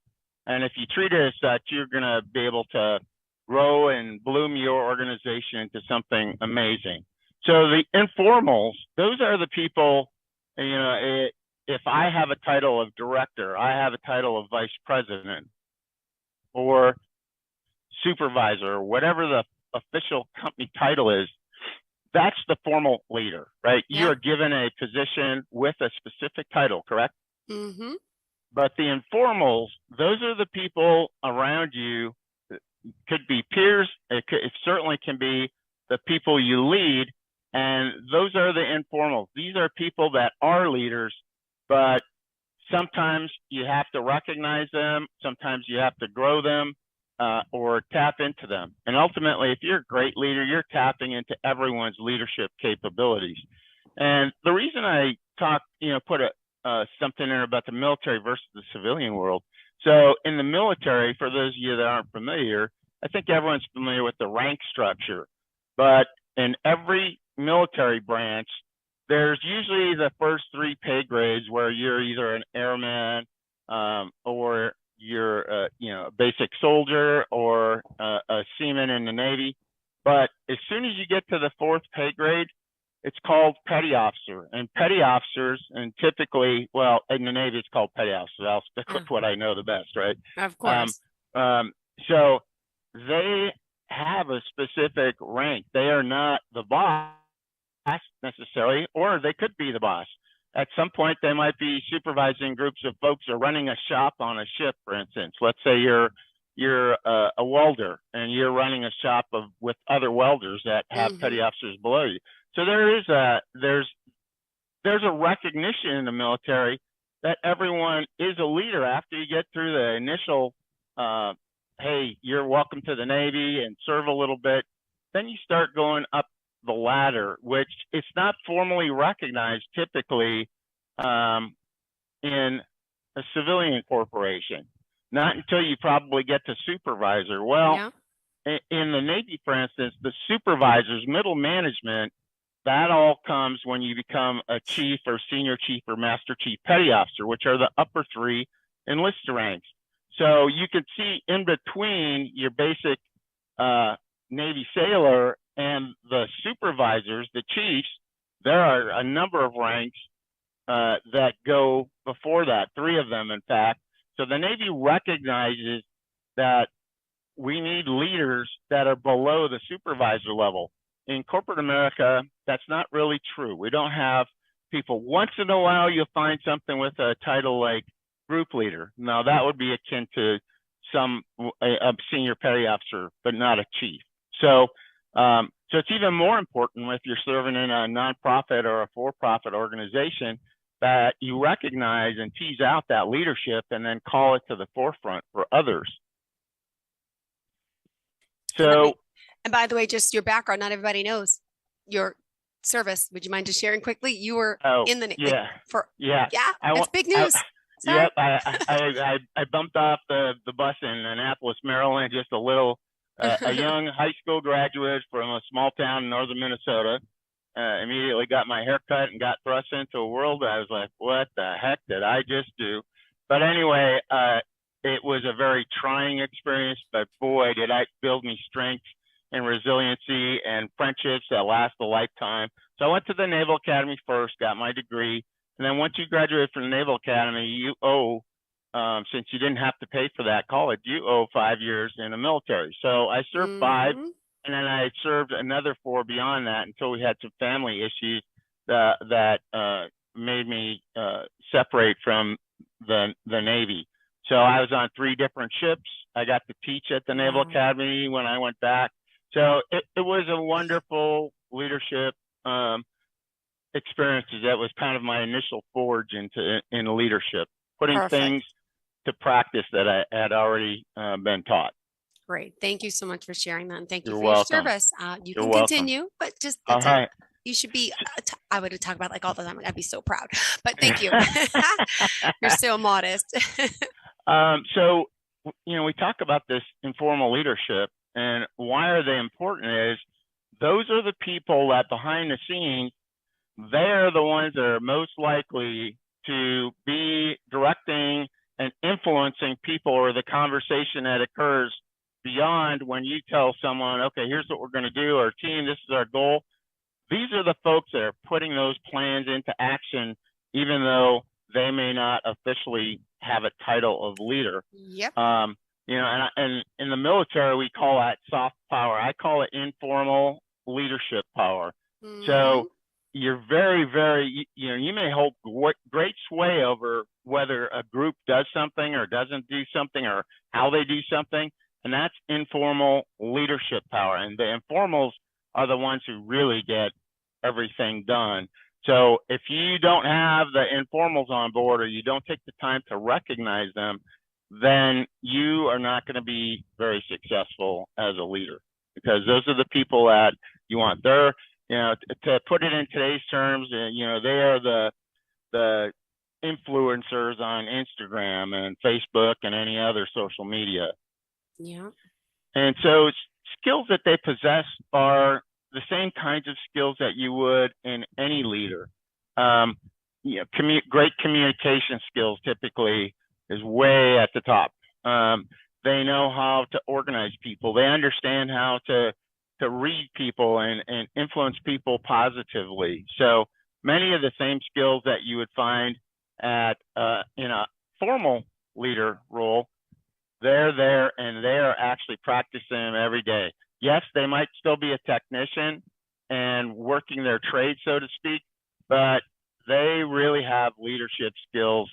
And if you treat it as such, you're going to be able to grow and bloom your organization into something amazing. So the informals, those are the people, you know, if I have a title of director, I have a title of vice president or supervisor, or whatever the official company title is, that's the formal leader, right? Yeah. You're given a position with a specific title, correct? Mm-hmm. But the informals, those are the people around you. Could be peers. It certainly can be the people you lead. And those are the informals. These are people that are leaders, but sometimes you have to recognize them. Sometimes you have to grow them or tap into them. And ultimately, if you're a great leader, you're tapping into everyone's leadership capabilities. And the reason I put something in about the military versus the civilian world. So in the military, for those of you that aren't familiar, I think everyone's familiar with the rank structure. But in every military branch, there's usually the first 3 pay grades where you're either an airman or you're a basic soldier or a seaman in the Navy. But as soon as you get to the 4th pay grade, it's called petty officer. And petty officers, and typically, well, in the Navy, it's called petty officer. I'll stick with what I know the best, right? Of course. So they have a specific rank. They are not the boss necessarily, or they could be the boss. At some point, they might be supervising groups of folks or running a shop on a ship, for instance. Let's say you're a welder and you're running a shop with other welders that have petty officers below you. So there's a recognition in the military that everyone is a leader after you get through the initial, hey, you're welcome to the Navy and serve a little bit. Then you start going up the ladder, which it's not formally recognized typically in a civilian corporation. Not until you probably get to supervisor. Well, in the Navy, for instance, the supervisors, middle management, that all comes when you become a chief or senior chief or master chief petty officer, which are the upper 3 enlisted ranks. So you can see in between your basic Navy sailor and the supervisors, the chiefs, there are a number of ranks that go before that, 3 of them, in fact. So the Navy recognizes that we need leaders that are below the supervisor level. In corporate America, that's not really true. We don't have people. Once in a while, you'll find something with a title like group leader. Now, that would be akin to a senior petty officer, but not a chief. So it's even more important if you're serving in a nonprofit or a for-profit organization that you recognize and tease out that leadership and then call it to the forefront for others. So. And by the way, just your background, not everybody knows your service. Would you mind just sharing quickly? You were in the Navy. That's big news. Yep, I bumped off the bus in Annapolis, Maryland, just a young high school graduate from a small town in northern Minnesota. Immediately got my hair cut and got thrust into a world. I was like, what the heck did I just do? But anyway, it was a very trying experience, but boy, did I build me strength and resiliency and friendships that last a lifetime. So I went to the Naval Academy first, got my degree. And then once you graduate from the Naval Academy, you owe, since you didn't have to pay for that college, you owe 5 years in the military. So I served 5, and then I served another 4 beyond that until we had some family issues that made me separate from the Navy. So I was on 3 different ships. I got to teach at the Naval Academy when I went back. So it was a wonderful leadership experiences. That was kind of my initial forge in leadership, putting things to practice that I had already been taught. Great. Thank you so much for sharing that. And thank you You're for welcome. your service. You You're can welcome. continue, but just All right. you should be, I would talk about like all the time. I'd be so proud, but thank you. You're so modest. So, we talk about this informal leadership, and why are they important is those are the people that behind the scenes, they're the ones that are most likely to be directing and influencing people, or the conversation that occurs beyond when you tell someone, okay, here's what we're going to do, our team, this is our goal. These are the folks that are putting those plans into action, even though they may not officially have a title of leader. Yep. You know, and in the military, we call that soft power. I call it informal leadership power. So you're very, very, you know, you may hold great sway over whether a group does something or doesn't do something, or how they do something. And that's informal leadership power. And the informals are the ones who really get everything done. So if you don't have the informals on board, or you don't take the time to recognize them, then you are not going to be very successful as a leader, because those are the people that you want. They're, you know, to put it in today's terms, you know, they are the influencers on Instagram and Facebook and any other social media. Yeah. And so skills that they possess are the same kinds of skills that you would in any leader. You know, great communication skills typically is way at the top. They know how to organize people. They understand how to read people and influence people positively. So many of the same skills that you would find at in a formal leader role, they're there, and they're actually practicing them every day. Yes, they might still be a technician and working their trade, so to speak, but they really have leadership skills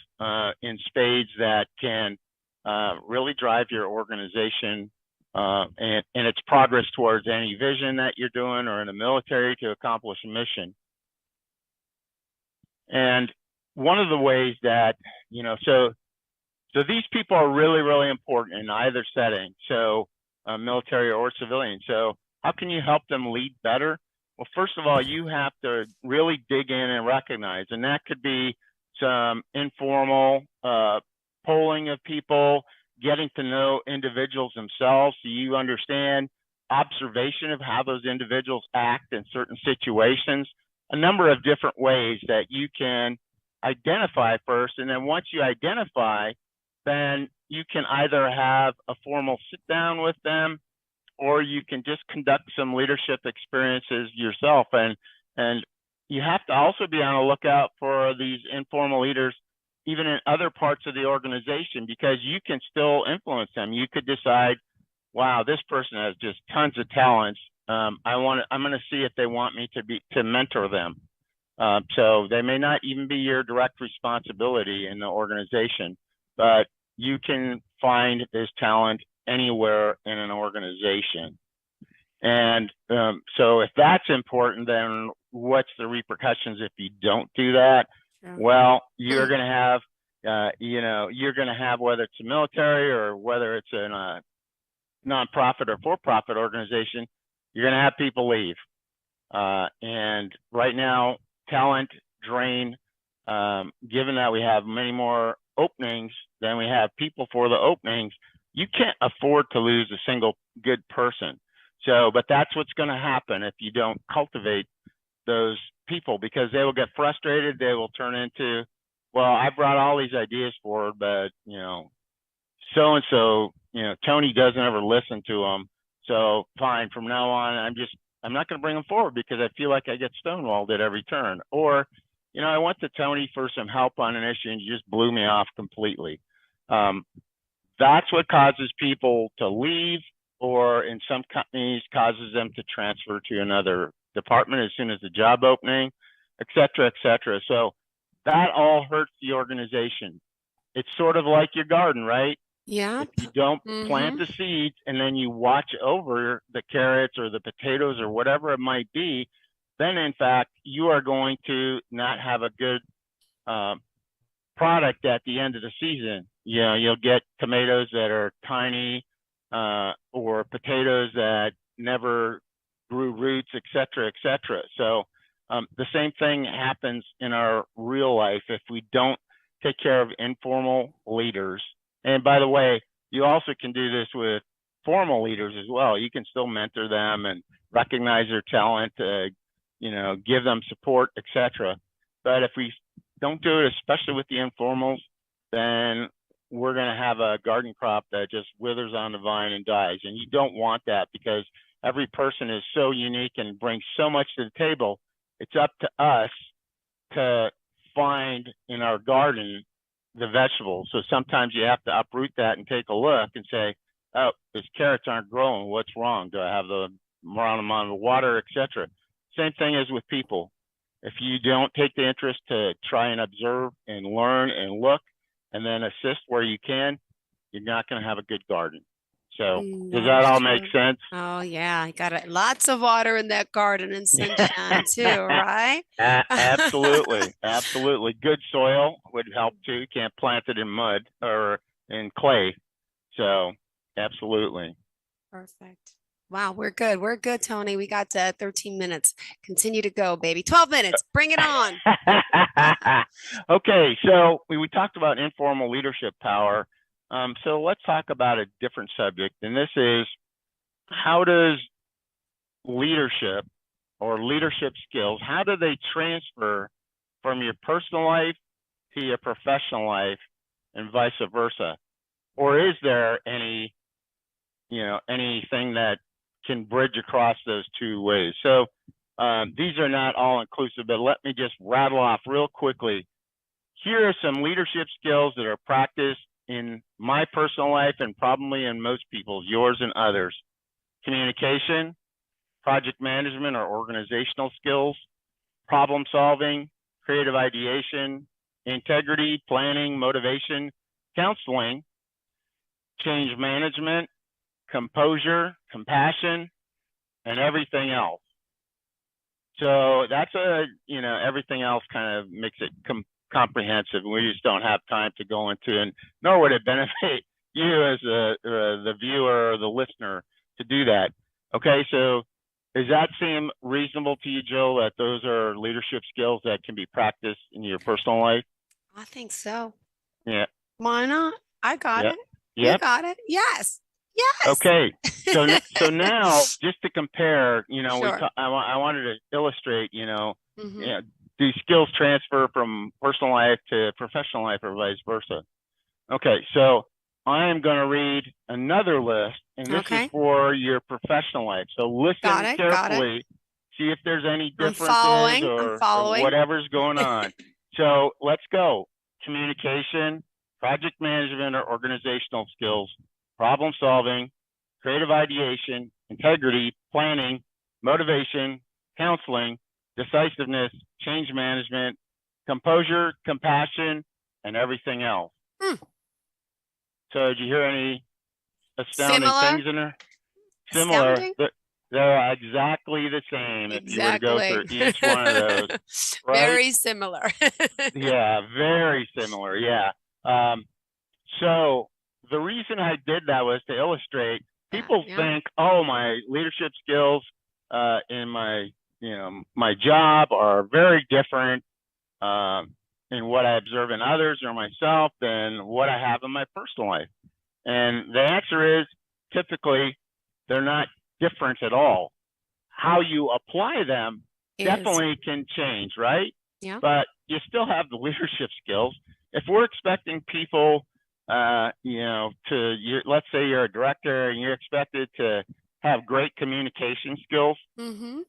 in spades that can really drive your organization and its progress towards any vision that you're doing, or in the military to accomplish a mission. And one of the ways that, you know, so these people are really, really important in either setting, so military or civilian. So how can you help them lead better? Well, first of all, you have to really dig in and recognize, and that could be some informal polling of people, getting to know individuals themselves so you understand observation of how those individuals act in certain situations, a number of different ways that you can identify first. And then once you identify, then you can either have a formal sit down with them, or you can just conduct some leadership experiences yourself. And you have to also be on the lookout for these informal leaders, even in other parts of the organization, because you can still influence them. You could decide, wow, this person has just tons of talents. I'm going to see if they want me to mentor them. So they may not even be your direct responsibility in the organization, but you can find this talent anywhere in an organization. And so if that's important, then what's the repercussions if you don't do that? Well, you're going to have, you're going to have, whether it's a military or whether it's a nonprofit or for-profit organization, you're going to have people leave. And right now, talent drain, given that we have many more openings than we have people for the openings, you can't afford to lose a single good person. So, but that's what's going to happen if you don't cultivate those people, because they will get frustrated. They will turn into, well, I brought all these ideas forward, but, you know, so-and-so, you know, Tony doesn't ever listen to them. So fine, from now on, I'm not going to bring them forward because I feel like I get stonewalled at every turn. Or, you know, I went to Tony for some help on an issue and he just blew me off completely. That's what causes people to leave, or in some companies causes them to transfer to another department as soon as the job opening, et cetera, et cetera. So that all hurts the organization. It's sort of like your garden, right? Yeah. If you don't plant the seeds and then you watch over the carrots or the potatoes or whatever it might be, then in fact, you are going to not have a good product at the end of the season. You know, you'll get tomatoes that are tiny, or potatoes that never grew roots, et cetera, et cetera. So the same thing happens in our real life if we don't take care of informal leaders. And by the way, you also can do this with formal leaders as well. You can still mentor them and recognize their talent, you know, give them support, etc. But if we don't do it, especially with the informals, then we're going to have a garden crop that just withers on the vine and dies. And you don't want that, because every person is so unique and brings so much to the table. It's up to us to find in our garden the vegetables. So sometimes you have to uproot that and take a look and say, oh, these carrots aren't growing. What's wrong? Do I have the wrong amount of water, etc.? Same thing as with people. If you don't take the interest to try and observe and learn and look and then assist where you can, you're not going to have a good garden. So does that all make sense? Oh yeah, I got it. Lots of water in that garden and sunshine too, right? Absolutely, absolutely. Good soil would help too. You can't plant it in mud or in clay. So absolutely. Perfect. Wow, we're good. We're good, Tony. We got 13 minutes. Continue to go, baby. 12 minutes. Bring it on. Okay, so we talked about informal leadership power. So let's talk about a different subject, and this is, how does leadership or leadership skills, how do they transfer from your personal life to your professional life and vice versa? Or is there anything that can bridge across those two ways? So these are not all inclusive, but let me just rattle off real quickly. Here are some leadership skills that are practiced in my personal life and probably in most people's, yours and others. Communication, project management or organizational skills, problem solving, creative ideation, integrity, planning, motivation, counseling, change management, composure, compassion, and everything else. So that's everything else kind of makes it comprehensive. We just don't have time to go into, and nor would it benefit you as the viewer or the listener to do that. Okay, so does that seem reasonable to you, Jill, that those are leadership skills that can be practiced in your personal life? I think so. Yeah. Why not? I got it. Yep. You got it. Yes. Yes. Okay. So now, just to compare, Sure. I wanted to illustrate, do skills transfer from personal life to professional life or vice versa? Okay, so I am going to read another list, and this is for your professional life. So listen carefully, see if there's any differences or whatever's going on. So let's go. Communication, project management or organizational skills, problem solving, creative ideation, integrity, planning, motivation, counseling, decisiveness, change management, composure, compassion, and everything else. So did you hear any astounding things in there? Similar. Astounding? They're exactly the same if you were to go through each one of those. Right? Very similar. Yeah, very similar. Yeah. So the reason I did that was to illustrate, people think, oh, my leadership skills in my job are very different in what I observe in others or myself than what I have in my personal life. And the answer is, typically, they're not different at all. How you apply them definitely can change, right? Yeah. But you still have the leadership skills. If we're expecting people, let's say you're a director and you're expected to have great communication skills, the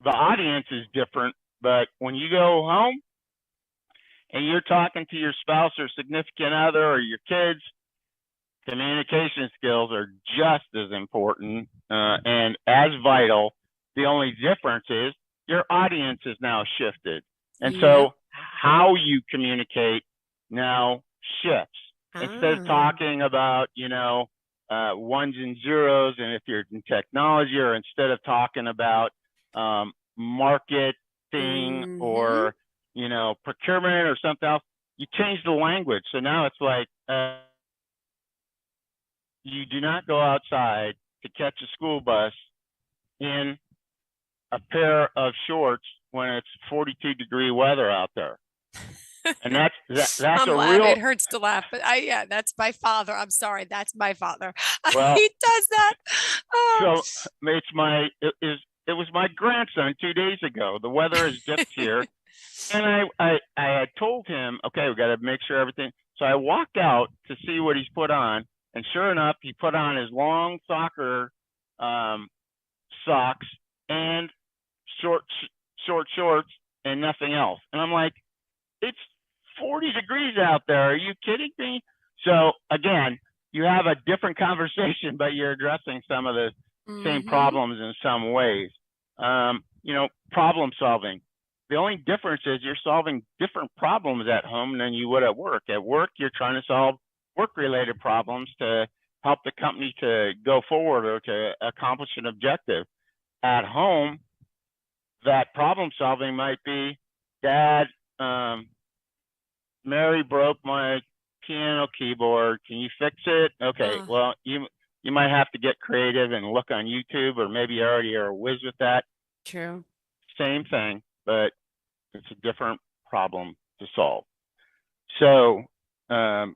audience is different. But when you go home and you're talking to your spouse or significant other or your kids, communication skills are just as important and as vital. The only difference is your audience is now shifted. And so how you communicate now shifts. Instead of talking about, ones and zeros, and if you're in technology, or instead of talking about marketing or, procurement or something else, you change the language. So now it's like, you do not go outside to catch a school bus in a pair of shorts when it's 42-degree weather out there. And that's I'm a laughing. real. It hurts to laugh, but that's my father. I'm sorry, that's my father. Well, he does that. Oh. So it was my grandson 2 days ago. The weather has dipped here. And I had told him, okay, we got to make sure everything. So I walked out to see what he's put on, and sure enough, he put on his long soccer socks and short shorts and nothing else. And I'm like, it's 40 degrees out there. Are you kidding me? So again, you have a different conversation, but you're addressing some of the same problems in some ways. Problem solving. The only difference is you're solving different problems at home than you would at work. At work, you're trying to solve work-related problems to help the company to go forward or to accomplish an objective. At home, that problem solving might be, Dad, Mary broke my piano keyboard. Can you fix it? Okay, well, you might have to get creative and look on YouTube, or maybe you already are a whiz with that. True. Same thing, but it's a different problem to solve. So does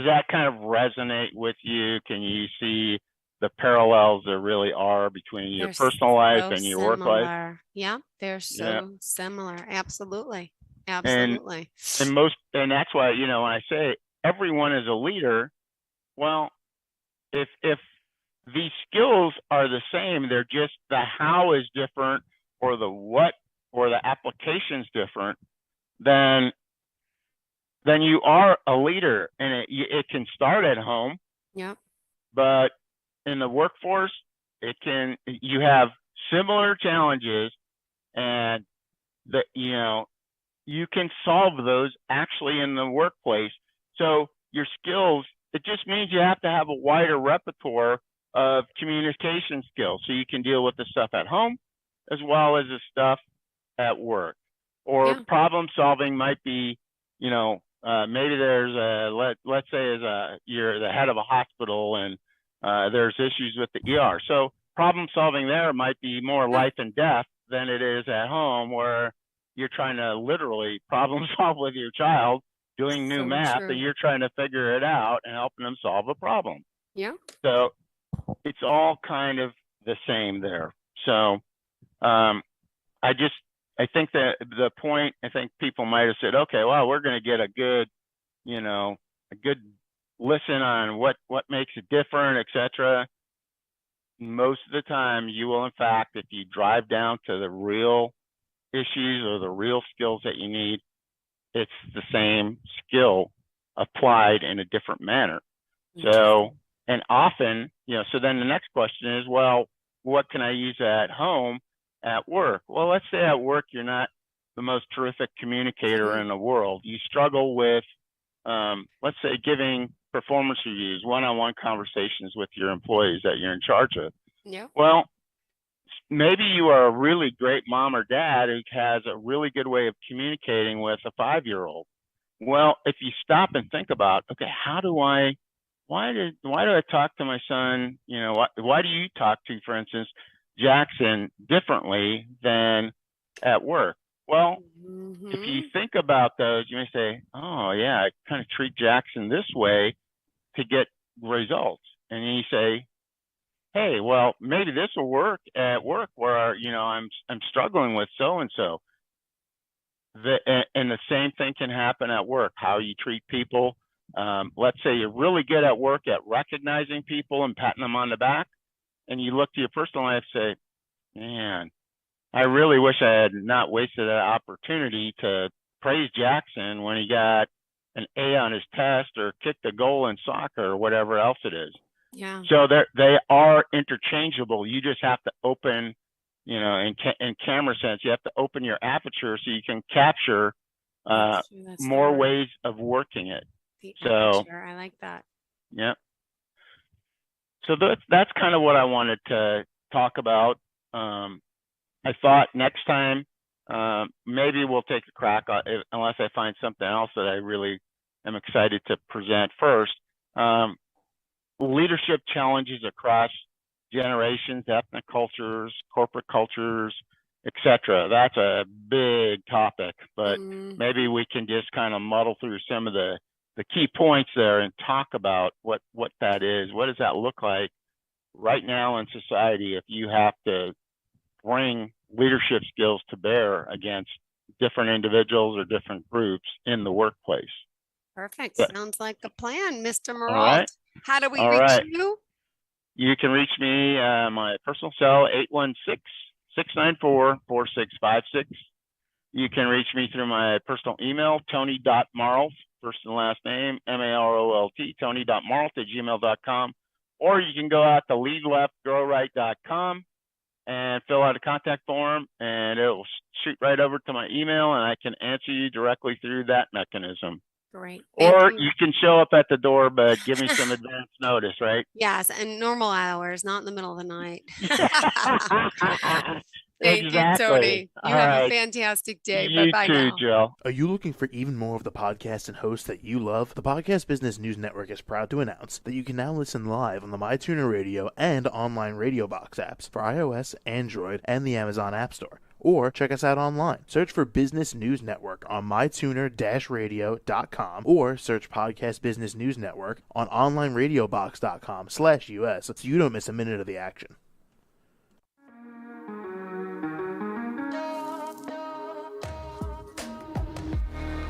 that kind of resonate with you? Can you see the parallels there really are between your personal life and your work life? Yeah, they're so similar. Absolutely. Absolutely. And that's why, when I say everyone is a leader, well, if these skills are the same, they're just the how is different, or the what, or the application's different, then you are a leader. And it can start at home. Yeah. But in the workforce, you have similar challenges, and you can solve those actually in the workplace. So your skills, it just means you have to have a wider repertoire of communication skills, so you can deal with the stuff at home as well as the stuff at work. Or problem solving might be, maybe there's let's say you're the head of a hospital, and there's issues with the ER. So problem solving there might be more life and death than it is at home, where you're trying to literally problem solve with your child, doing new math, and you're trying to figure it out and helping them solve a problem. Yeah. So it's all kind of the same there. So I think that the point, I think people might have said, okay, well, we're going to get a good listen on what makes it different, etc. Most of the time, you will, in fact, if you drive down to the real issues or the real skills that you need, it's the same skill applied in a different manner. So, and often, so then the next question is, well, what can I use at home, at work? Well, let's say at work, you're not the most terrific communicator in the world. You struggle with, let's say, giving performance reviews, one-on-one conversations with your employees that you're in charge of. Yeah. Well, maybe you are a really great mom or dad who has a really good way of communicating with a 5-year-old. Well, if you stop and think about, okay, why do I talk to my son? Why do you talk to, for instance, Jackson differently than at work? Well, if you think about those, you may say, oh yeah, I kind of treat Jackson this way to get results. And then you say, hey, well, maybe this will work at work where, I'm struggling with so-and-so. And the same thing can happen at work, how you treat people. Let's say you're really good at work at recognizing people and patting them on the back, and you look to your personal life and say, man, I really wish I had not wasted that opportunity to praise Jackson when he got an A on his test or kicked a goal in soccer or whatever else it is. Yeah. So they are interchangeable. You just have to open, in camera sense, you have to open your aperture so you can capture more ways of working it. Aperture, I like that. Yeah. So that's kind of what I wanted to talk about. I thought next time maybe we'll take a crack, unless I find something else that I really am excited to present first. Leadership challenges across generations, ethnic cultures, corporate cultures, etc. That's a big topic, but maybe we can just kind of muddle through some of the key points there and talk about what that is. What does that look like right now in society if you have to bring leadership skills to bear against different individuals or different groups in the workplace. Perfect. Yeah. Sounds like a plan, Mr. All right. Muralt. How do we All reach right. you? You can reach me, my personal cell, 816-694-4656. You can reach me through my personal email, tony.marlt, first and last name, M-A-R-O-L-T, tony.marlt@gmail.com. Or you can go out to leadleftgrowright.com and fill out a contact form, and it will shoot right over to my email, and I can answer you directly through that mechanism. Great. Or you can show up at the door, but give me some advance notice, right? Yes, and normal hours, not in the middle of the night. Thank Exactly. you, Tony. You All have right. a fantastic day. You Bye-bye too, now. Jill. Are you looking for even more of the podcasts and hosts that you love? The Podcast Business News Network is proud to announce that you can now listen live on the MyTuner Radio and online radio box apps for iOS, Android, and the Amazon App Store. Or check us out online. Search for Business News Network on mytuner-radio.com or search Podcast Business News Network on onlineradiobox.com/US so you don't miss a minute of the action.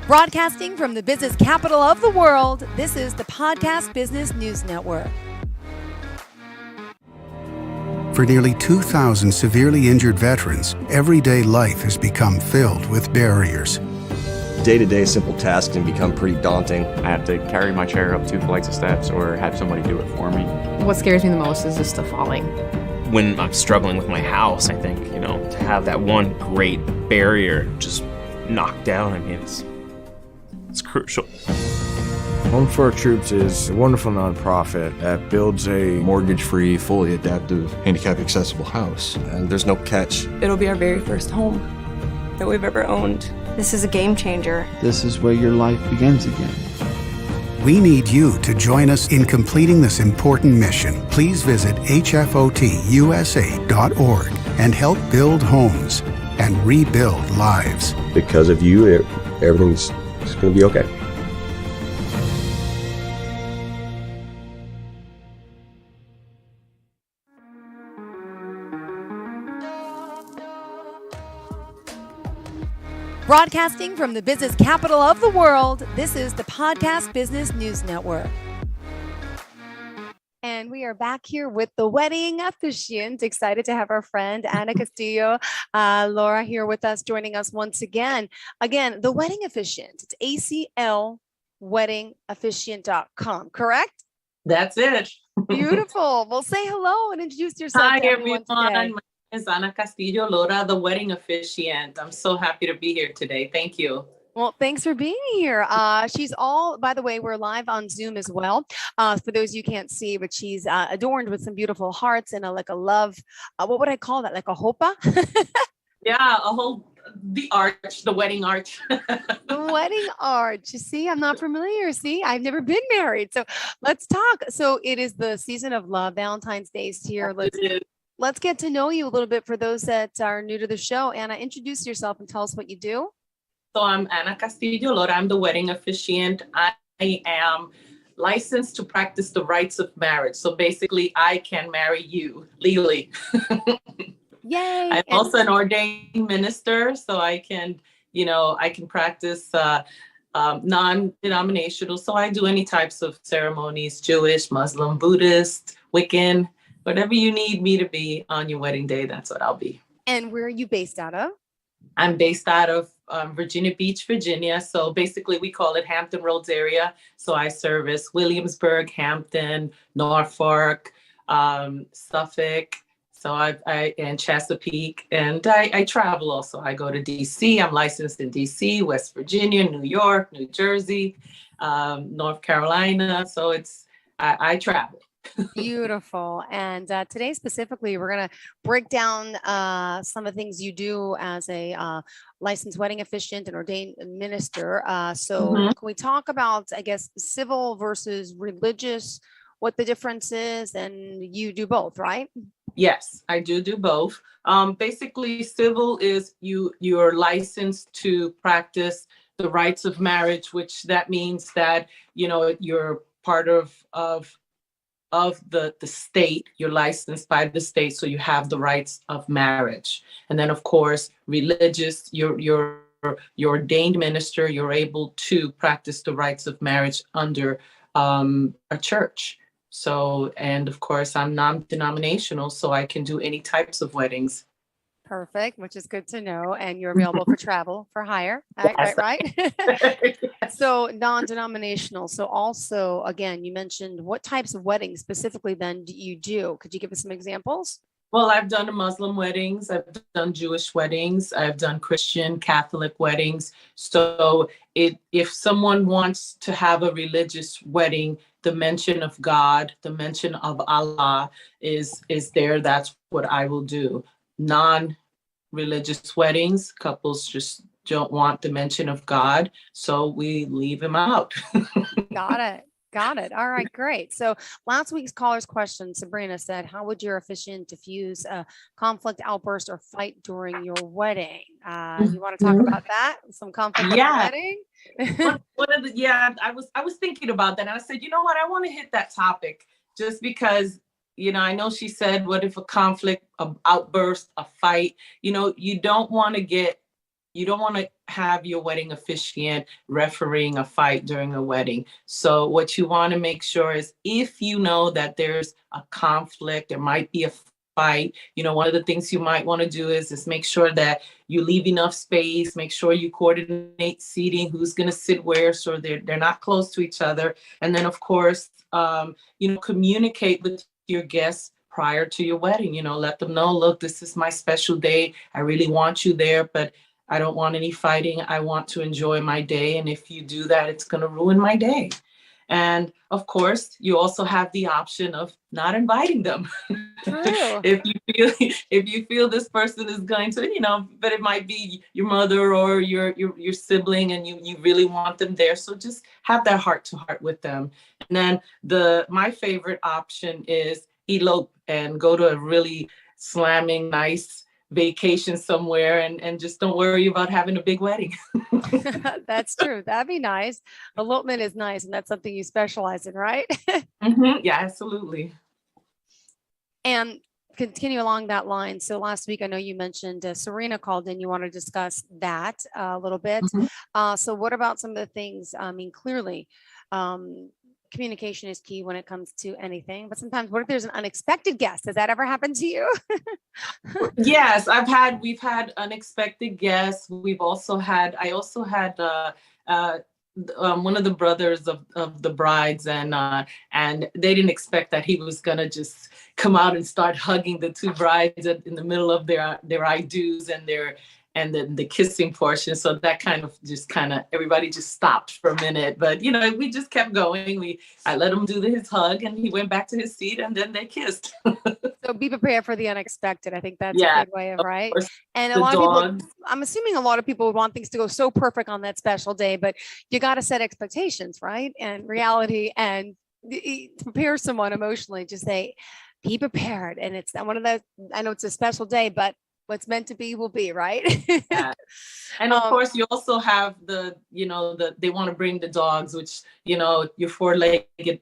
Broadcasting from the business capital of the world, this is the Podcast Business News Network. For nearly 2,000 severely injured veterans, everyday life has become filled with barriers. Day-to-day simple tasks can become pretty daunting. I have to carry my chair up 2 flights of steps or have somebody do it for me. What scares me the most is just the falling. When I'm struggling with my house, I think, to have that one great barrier just knocked down, I mean, it's crucial. Home for Our Troops is a wonderful nonprofit that builds a mortgage-free, fully adaptive, handicap-accessible house. And there's no catch. It'll be our very first home that we've ever owned. This is a game changer. This is where your life begins again. We need you to join us in completing this important mission. Please visit hfotusa.org and help build homes and rebuild lives. Because of you, everything's just going to be okay. Broadcasting from the business capital of the world, this is the Podcast Business News Network. And we are back here with the wedding officiant. Excited to have our friend Ana Castillo, Laura here with us, joining us once again. Again, the wedding officiant. It's aclweddingofficiant.com, correct? That's it. Beautiful. Well, say hello and introduce yourself. Hi, to everyone. everyone. My name is Ana Castillo, Laura, the wedding officiant. I'm so happy to be here today. Thank you. Well, thanks for being here. She's all, by the way, we're live on Zoom as well. For those you can't see, but she's adorned with some beautiful hearts and like a love. What would I call that? Like a hopa? Yeah, the arch, the wedding arch. The wedding arch. You see, I'm not familiar. See, I've never been married. So let's talk. So it is the season of love. Valentine's Day is here. Let's get to know you a little bit for those that are new to the show. Anna, introduce yourself and tell us what you do. So I'm Ana Castillo, Laura. I'm the wedding officiant. I am licensed to practice the rites of marriage. So basically, I can marry you legally. Yay! I'm also an ordained minister, so I can practice non-denominational. So I do any types of ceremonies: Jewish, Muslim, Buddhist, Wiccan, whatever you need me to be on your wedding day. That's what I'll be. And where are you based out of? I'm based out of Virginia Beach, Virginia. So basically we call it Hampton Roads area. So I service Williamsburg, Hampton, Norfolk, Suffolk. So and Chesapeake, and I travel also. I go to DC. I'm licensed in DC, West Virginia, New York, New Jersey, North Carolina. So I travel. Beautiful. And today specifically, we're going to break down some of the things you do as a licensed wedding officiant and ordained minister. Can we talk about, I guess, civil versus religious, what the difference is? And you do both, right? Yes, I do both. Basically, civil is you're licensed to practice the rites of marriage, which that means that, you're part of of the state. You're licensed by the state, so you have the rights of marriage. And then, of course, religious, you're ordained minister, you're able to practice the rites of marriage under a church. So, and of course, I'm non-denominational, so I can do any types of weddings. Perfect, which is good to know. And you're available for travel for hire, right? So non-denominational. So also, again, you mentioned what types of weddings specifically then do you do? Could you give us some examples? Well, I've done Muslim weddings, I've done Jewish weddings, I've done Christian, Catholic weddings. So if someone wants to have a religious wedding, the mention of God, the mention of Allah is there. That's what I will do. Non-religious weddings, couples just don't want the mention of God, so we leave him out. Got it. Got it. All right, great. So last week's caller's question, Sabrina said, how would your officiant diffuse a conflict, outburst, or fight during your wedding? You want to talk about that? Some conflict at the wedding? I was thinking about that. And I said, you know what? I want to hit that topic just because, I know she said, what if a conflict, an outburst, a fight, you don't want to have your wedding officiant refereeing a fight during a wedding. So what you want to make sure is if you know that there's a conflict, there might be a fight, one of the things you might want to do is make sure that you leave enough space, make sure you coordinate seating, who's going to sit where, so they're not close to each other. And then of course, communicate with your guests prior to your wedding, let them know, look, this is my special day. I really want you there, but I don't want any fighting. I want to enjoy my day. And if you do that, it's going to ruin my day. And of course, you also have the option of not inviting them. If you feel this person is going to, but it might be your mother or your sibling and you really want them there. So just have that heart to heart with them. And then my favorite option is elope and go to a really slamming, nice vacation somewhere and just don't worry about having a big wedding. That's true. That'd be nice. Elopement is nice, and that's something you specialize in, right? Yeah, absolutely. And continue along that line. So last week, I know you mentioned Serena called in. You want to discuss that a little bit. So what about some of the things? I mean, clearly, communication is key when it comes to anything, but sometimes what if there's an unexpected guest? Has that ever happened to you? Yes, we've had unexpected guests. I also had one of the brothers of the brides and they didn't expect that he was gonna just come out and start hugging the two brides in the middle of their I-dos and then the kissing portion. So that kind of everybody just stopped for a minute, but we just kept going. I let him do his hug and he went back to his seat and then they kissed. So be prepared for the unexpected. I think that's a good way of right. And a lot of people, I'm assuming a lot of people would want things to go so perfect on that special day, but you got to set expectations, right? And reality, and prepare someone emotionally. Just say, be prepared. And it's one of those, I know it's a special day, but what's meant to be will be, right? Yeah. And of course you also have they want to bring the dogs, which, your four-legged,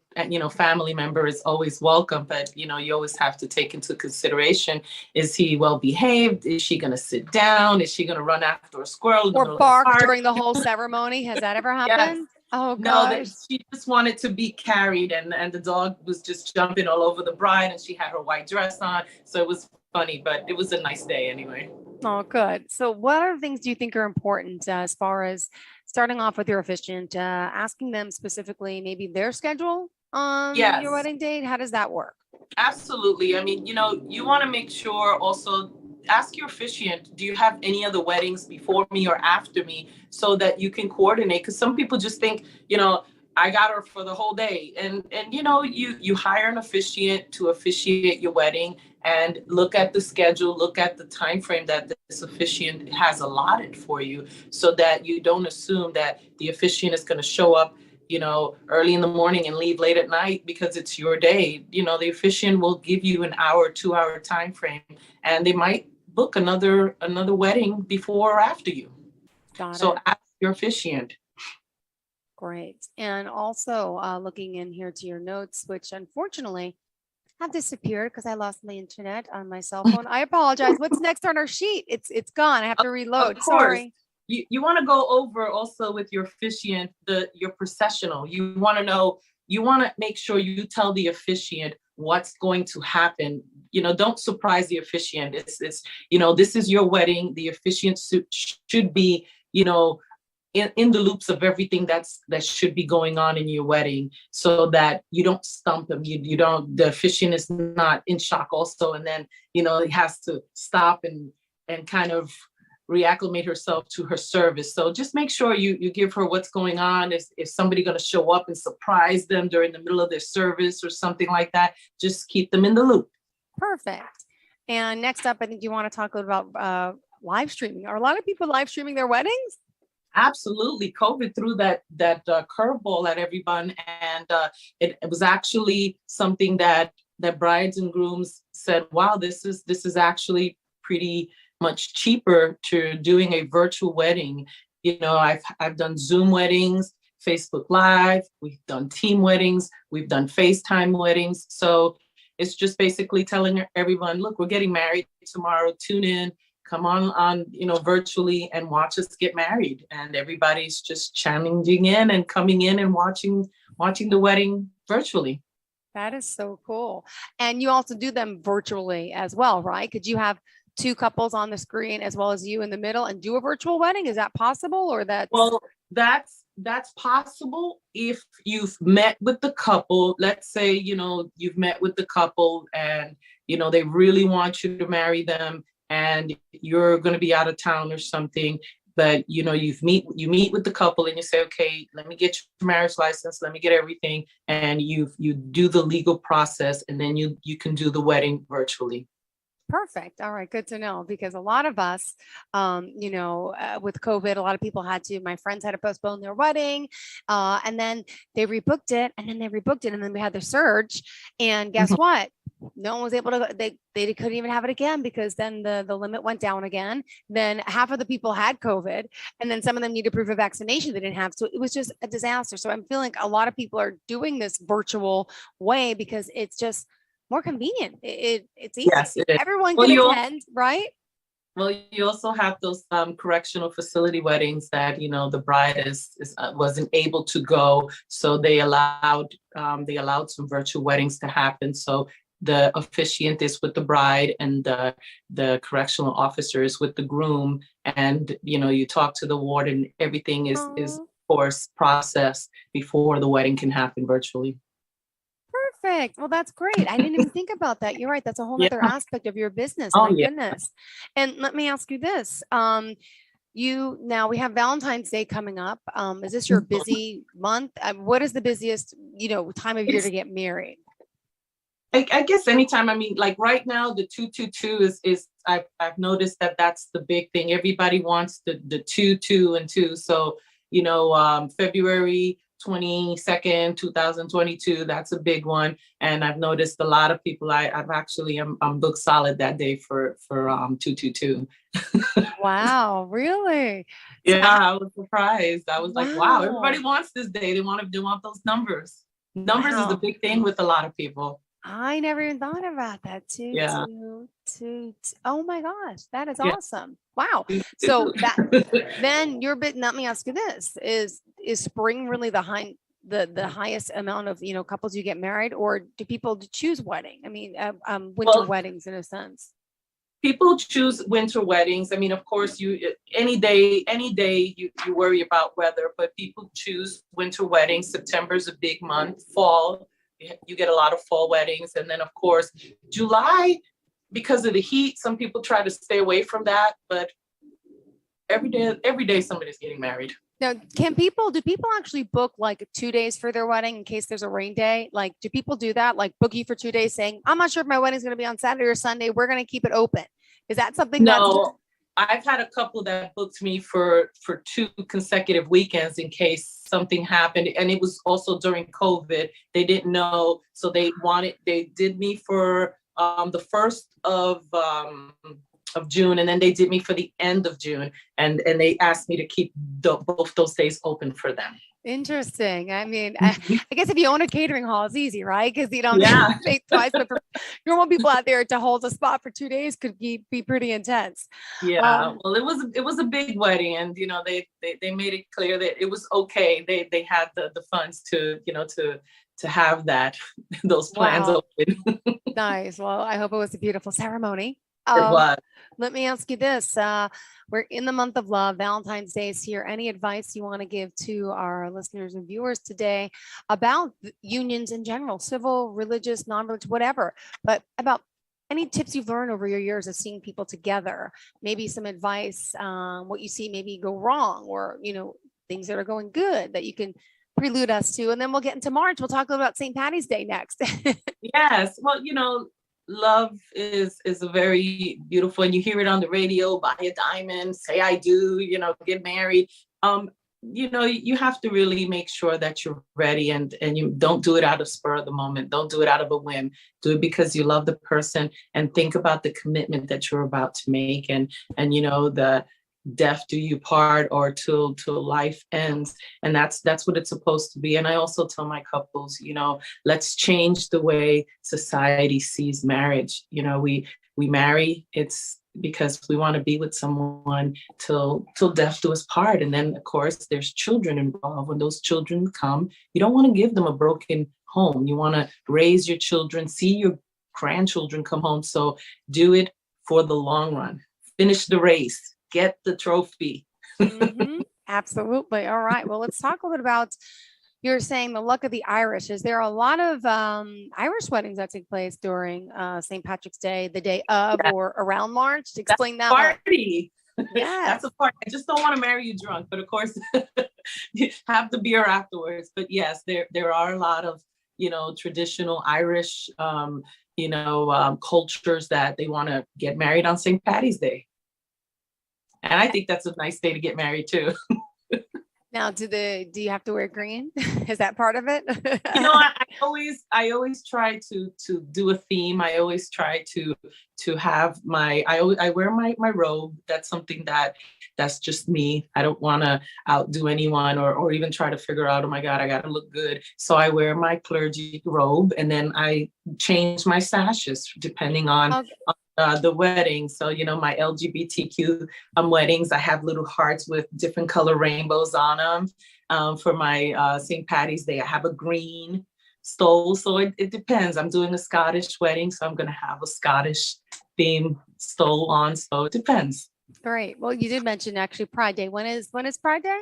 family member is always welcome, but you always have to take into consideration, is he well behaved? Is she going to sit down? Is she going to run after a squirrel? Or bark during the whole ceremony? Has that ever happened? Yes. Oh, gosh. No, she just wanted to be carried and the dog was just jumping all over the bride and she had her white dress on. So it was funny, but it was a nice day anyway. Oh, good. So what other things do you think are important as far as starting off with your officiant, asking them specifically maybe their schedule on your wedding date? How does that work? Absolutely. I mean, you want to make sure also ask your officiant, do you have any other weddings before me or after me, so that you can coordinate? Because some people just think, I got her for the whole day. And you hire an officiant to officiate your wedding and look at the schedule, look at the time frame that this officiant has allotted for you, so that you don't assume that the officiant is going to show up early in the morning and leave late at night because it's your day. The officiant will give you an hour, 2-hour time frame, and they might book another wedding before or after you. So ask your officiant. Great. And also looking in here to your notes, which unfortunately have disappeared because I lost my internet on my cell phone. I apologize. What's next on our sheet? It's gone. I have to reload. Of course. Sorry. You want to go over also with your officiant, your processional. You want to know, you want to make sure you tell the officiant what's going to happen. Don't surprise the officiant. It's this is your wedding. The officiant should be, in the loops of everything that should be going on in your wedding, so that you don't stump them. You don't, the officiant is not in shock also, and then he has to stop and kind of reacclimate herself to her service. So just make sure you give her what's going on. If somebody going to show up and surprise them during the middle of their service or something like that, just keep them in the loop. Perfect. And next up, I think you want to talk about live streaming. Are a lot of people live streaming their weddings? Absolutely. COVID threw that curveball at everyone, and it was actually something that brides and grooms said, wow, this is actually pretty much cheaper to doing a virtual wedding. I've done Zoom weddings, Facebook Live, we've done team weddings, we've done FaceTime weddings. So it's just basically telling everyone, look, we're getting married tomorrow, tune in, come on, virtually and watch us get married. And everybody's just challenging in and coming in and watching the wedding virtually. That is so cool. And you also do them virtually as well, right? Could you have two couples on the screen as well as you in the middle and do a virtual wedding? Is that possible, or that's... Well, that's possible if you've met with the couple. Let's say, you've met with the couple and, they really want you to marry them, and you're going to be out of town or something, but you meet with the couple and you say, okay, let me get your marriage license, let me get everything, and you do the legal process, and then you can do the wedding virtually. Perfect. All right. Good to know, because a lot of us, with COVID, a lot of people my friends had to postpone their wedding, and then they rebooked it, and then we had the surge, and guess what? No one was able to, they couldn't even have it again, because then the limit went down again. Then half of the people had COVID, and then some of them needed proof of vaccination they didn't have. So it was just a disaster. So I'm feeling like a lot of people are doing this virtual way because it's just more convenient. It's easy. Yes, it is. Everyone can attend, right? Well, you also have those correctional facility weddings that the bride wasn't able to go, so they allowed some virtual weddings to happen. So the officiant is with the bride, and the correctional officer is with the groom, and you talk to the warden. Everything is of course processed before the wedding can happen virtually. Perfect. Well, that's great. I didn't even think about that. You're right. That's a whole other aspect of your business. Oh, My yeah. goodness. And let me ask you this. Now we have Valentine's Day coming up. Is this your busy month? What is the busiest, time of year to get married? I guess anytime. I mean, like right now, the 222 is I've noticed that's the big thing. Everybody wants the 2, 2, and 2. So, February 22nd, 2022, that's a big one. And I've noticed a lot of people, I'm booked solid that day for 222. Wow, really? Yeah, I was surprised. I was like, wow, everybody wants this day. They want those numbers. Numbers is the big thing with a lot of people. I never even thought about that. Yeah. Oh my gosh, that is awesome. Wow. So then let me ask you this, is spring really the highest amount of, couples you get married, or do people choose wedding? I mean, winter weddings in a sense. People choose winter weddings. I mean, of course, any day you worry about weather, but people choose winter weddings. September's a big month. Fall, you get a lot of fall weddings. And then of course, July, because of the heat, some people try to stay away from that, but every day somebody's getting married. Now, do people actually book like 2 days for their wedding in case there's a rain day? Like, do people do that? Like book you for 2 days saying, I'm not sure if my wedding's going to be on Saturday or Sunday. We're going to keep it open. Is that something? No, I've had a couple that booked me for 2 consecutive weekends in case something happened. And it was also during COVID. They didn't know. So they did me for the 1st of of June, and then they did me for the end of June, and they asked me to keep both those days open for them. Interesting. I mean, I guess if you own a catering hall, it's easy, right? Because you don't Yeah. think twice. But for normal people out there, to hold a spot for 2 days could be pretty intense. Yeah. Well, it was a big wedding, and they made it clear that it was okay. They had the funds to to have those plans Wow. open. Nice. Well, I hope it was a beautiful ceremony. It was. Let me ask you this. We're in the month of love. Valentine's Day is here. Any advice you want to give to our listeners and viewers today about unions in general, civil, religious, non-religious, whatever, but about any tips you've learned over your years of seeing people together, maybe some advice, what you see maybe go wrong, or, things that are going good that you can prelude us to. And then we'll get into March. We'll talk about St. Patty's Day next. Yes. Well, love is a very beautiful, and you hear it on the radio, buy a diamond, say I do, get married. You have to really make sure that you're ready, and you don't do it out of spur of the moment. Don't do it out of a whim. Do it because you love the person, and think about the commitment that you're about to make, and the death do you part, or till life ends. And that's what it's supposed to be. And I also tell my couples, let's change the way society sees marriage. We marry, it's because we want to be with someone till death do us part. And then of course there's children involved. When those children come, you don't want to give them a broken home. You want to raise your children, see your grandchildren come home. So do it for the long run. Finish the race. Get the trophy. Mm-hmm. Absolutely. All right. Well, let's talk a little bit about, you're saying the luck of the Irish. Is there a lot of Irish weddings that take place during St. Patrick's Day, the day of, or around March? To explain that party. Yeah, that's a party. I just don't want to marry you drunk, but of course, you have the beer afterwards. But yes, there are a lot of traditional Irish cultures that they want to get married on St. Patty's Day. And I think that's a nice day to get married too. Now, do you have to wear green? Is that part of it? I always try to do a theme. I always try to have I wear my robe. That's something that's just me. I don't want to outdo anyone or even try to figure out, oh my God, I got to look good. So I wear my clergy robe, and then I change my sashes depending on the wedding. So, my LGBTQ weddings, I have little hearts with different color rainbows on them. For my St. Patty's Day, I have a green stole. So it depends. I'm doing a Scottish wedding, so I'm going to have a Scottish theme stole on. So it depends. Great. Well, you did mention actually Pride Day. When is Pride Day?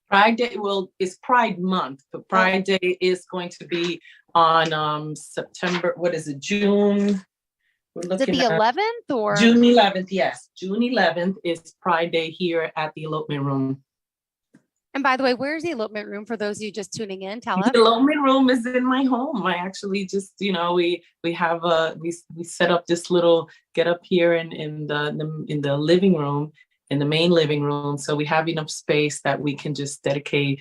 Pride Day, well, it's Pride Month, but Pride Day is going to be on September, June? Is it the 11th or? June 11th, yes. June 11th is Pride Day here at the Elopement Room. And by the way, where's the elopement room for those of you just tuning in? Tell us. The elopement room is in my home. I actually just, we have we set up this little get up here in the living room, in the main living room. So we have enough space that we can just dedicate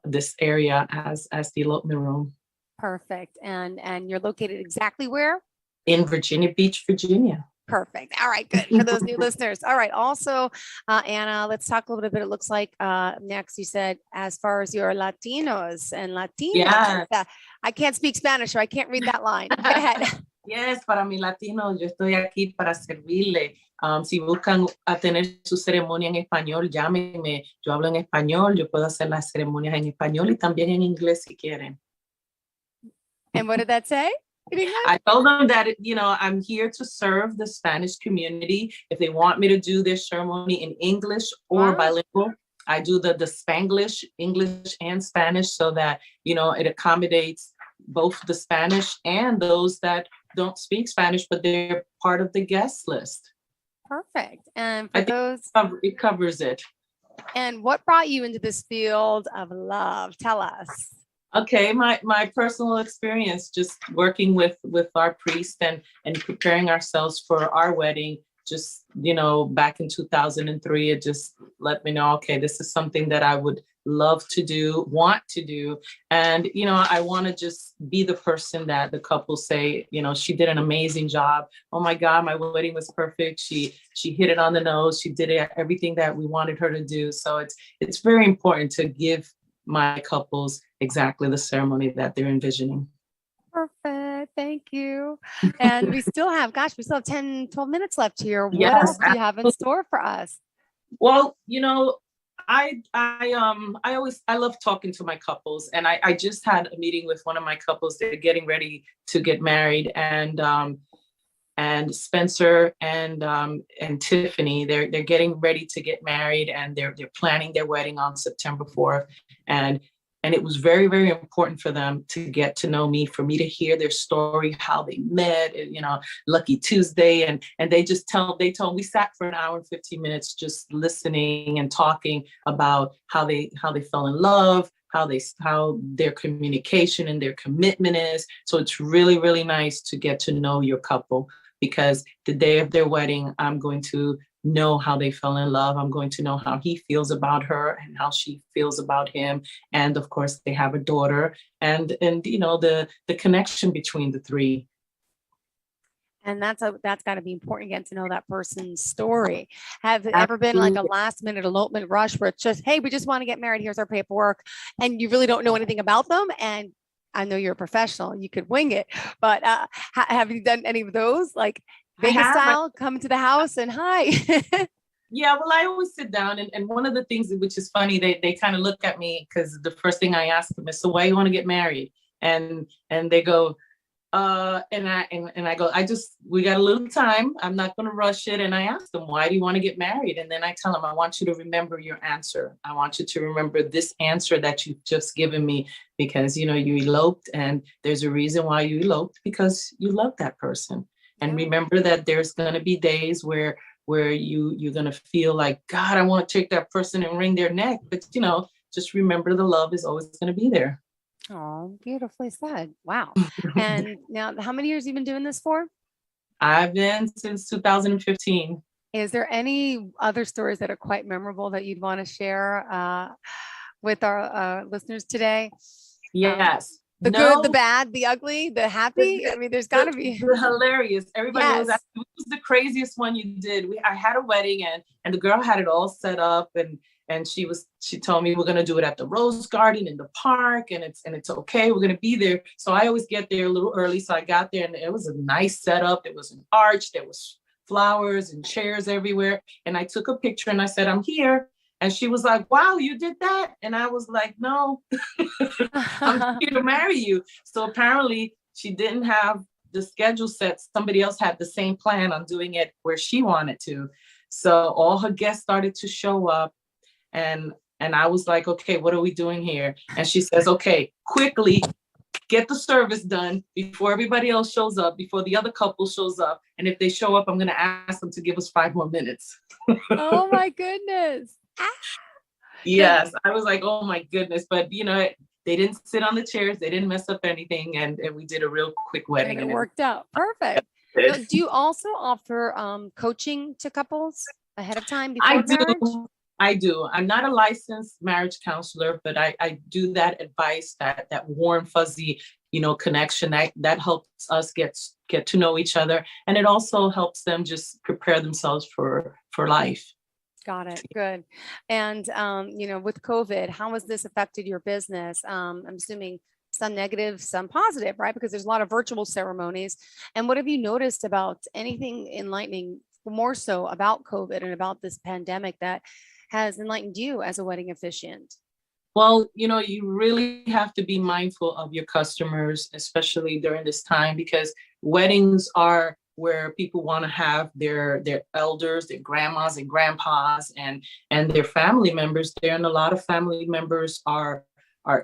this area as the elopement room. Perfect. And you're located exactly where? In Virginia Beach, Virginia. Perfect. All right, good for those new listeners. All right. Also, Anna, let's talk a little bit. It looks like next you said as far as your Latinos and Latinas. Yeah. I can't speak Spanish, so I can't read that line. Go ahead. Yes, para mi latino, yo estoy aquí para servirle. Si buscan a tener su ceremonia en español, llámenme. Yo hablo en español. Yo puedo hacer las ceremonias en español y también en inglés si quieren. And what did that say? I told them that, I'm here to serve the Spanish community. If they want me to do their ceremony in English or bilingual, I do the Spanglish, English and Spanish, so that, it accommodates both the Spanish and those that don't speak Spanish, but they're part of the guest list. Perfect. And for those, it covers it. And what brought you into this field of love? Tell us. Okay, my personal experience, just working with our priest and preparing ourselves for our wedding, just, you know, back in 2003, it just let me know, okay, this is something that I would love to do, want to do. And, you know, I want to just be the person that the couple say, you know, she did an amazing job. Oh my God, my wedding was perfect. She hit it on the nose. She did everything that we wanted her to do. So it's very important to give my couples exactly the ceremony that they're envisioning. Perfect. Thank you. And we still have 10, 12 minutes left here. What Yes, else do you have in store for us? Well, you know, I love talking to my couples, and I just had a meeting with one of my couples. They're getting ready to get married, and Spencer and Tiffany, they're getting ready to get married, and they're planning their wedding on September 4th. And it was very, very important for them to get to know me, for me to hear their story, how they met, and, you know, Lucky Tuesday. And they told me, we sat for an hour and 15 minutes just listening and talking about how they fell in love, how their communication and their commitment is. So it's really, really nice to get to know your couple, because the day of their wedding, I'm going to know how they fell in love. I'm going to know how he feels about her and how she feels about him. And of course, they have a daughter, and you know, the connection between the three. And that's got to be important, getting to know that person's story. Have it ever been like a last minute elopement rush where it's just, hey, we just want to get married, here's our paperwork, and you really don't know anything about them? And I know you're a professional, you could wing it, but have you done any of those, like Vegas style, come to the house and hi? Yeah, well, I always sit down, and one of the things which is funny, they kind of look at me, because the first thing I ask them is, so why you want to get married? And they go, and I go, we got a little time. I'm not going to rush it. And I ask them, why do you want to get married? And then I tell them, I want you to remember your answer. I want you to remember this answer that you've just given me, because, you know, you eloped, and there's a reason why you eloped, because you love that person. And remember that there's going to be days where you're going to feel like, God, I want to take that person and wring their neck. But, you know, just remember the love is always going to be there. Oh, beautifully said. Wow. And now, how many years have you been doing this for? I've been since 2015. Is there any other stories that are quite memorable that you'd want to share with our listeners today? Yes. The good, the bad, the ugly, the happy. I mean, there's got to be the hilarious. Everybody was asking, what was the craziest one you did? I had a wedding, and the girl had it all set up, and she told me, we're going to do it at the Rose Garden in the park, and it's okay, we're going to be there. So I always get there a little early. So I got there, and it was a nice setup. It was an arch. There was flowers and chairs everywhere. And I took a picture, and I said, I'm here. And she was like, wow, you did that? And I was like, no, I'm here to marry you. So apparently she didn't have the schedule set. Somebody else had the same plan on doing it where she wanted to. So all her guests started to show up, and I was like, okay, what are we doing here? And she says, okay, quickly get the service done before everybody else shows up, before the other couple shows up. And if they show up, I'm going to ask them to give us 5 more minutes. Oh my goodness. Yes, I was like, oh my goodness. But, you know, they didn't sit on the chairs. They didn't mess up anything. And we did a real quick wedding. And it worked out. Perfect. Now, do you also offer coaching to couples ahead of time before marriage? I do. I'm not a licensed marriage counselor, but I do that advice, that warm, fuzzy, you know, connection that helps us get to know each other. And it also helps them just prepare themselves for life. Got it. Good. And, you know, with COVID, how has this affected your business? I'm assuming some negative, some positive, right? Because there's a lot of virtual ceremonies. And what have you noticed about anything enlightening, more so about COVID and about this pandemic, that has enlightened you as a wedding officiant? Well, you know, you really have to be mindful of your customers, especially during this time, because weddings are where people want to have their elders, their grandmas and grandpas, and their family members there. And a lot of family members are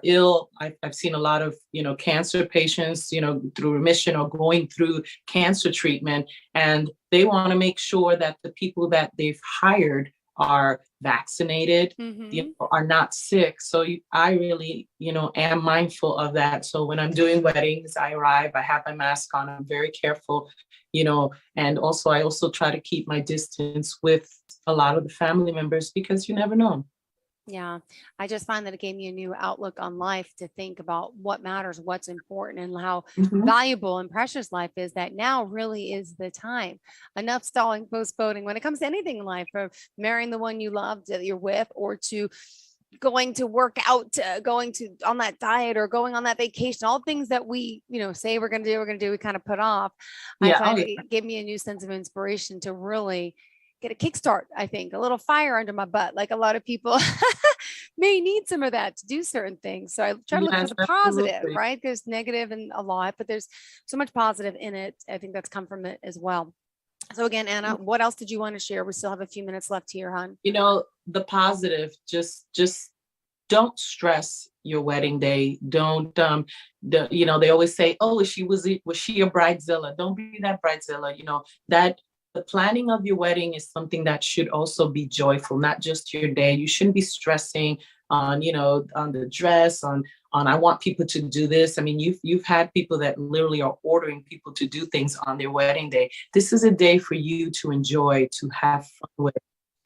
ill. I've seen a lot of, you know, cancer patients, you know, through remission or going through cancer treatment. And they want to make sure that the people that they've hired are vaccinated, you know, are not sick. So I really, you know, am mindful of that. So when I'm doing weddings, I arrive, I have my mask on, I'm very careful, and also I also try to keep my distance with a lot of the family members because you never know. Yeah, I just find that it gave me a new outlook on life to think about what matters, what's important, and how valuable and precious life is. That now really is the time. Enough stalling, postponing when it comes to anything in life, from marrying the one you love that you're with, or to going to work out, going to on that diet, or going on that vacation. All things that we, say we're going to do, we kind of put off. I find it gave me a new sense of inspiration to really get a kickstart. I think a little fire under my butt, like a lot of people may need some of that to do certain things. So I try to look for the positive, right? There's negative in a lot, but there's so much positive in it. I think that's come from it as well. So again, Anna, what else did you want to share? We still have a few minutes left here, hon. The positive, just don't stress your wedding day. Don't, they always say, oh, was she a bridezilla? Don't be that bridezilla, that the planning of your wedding is something that should also be joyful, not just your day. You shouldn't be stressing on, on the dress, on I want people to do this. I mean, you've had people that literally are ordering people to do things on their wedding day. This is a day for you to enjoy, to have fun with.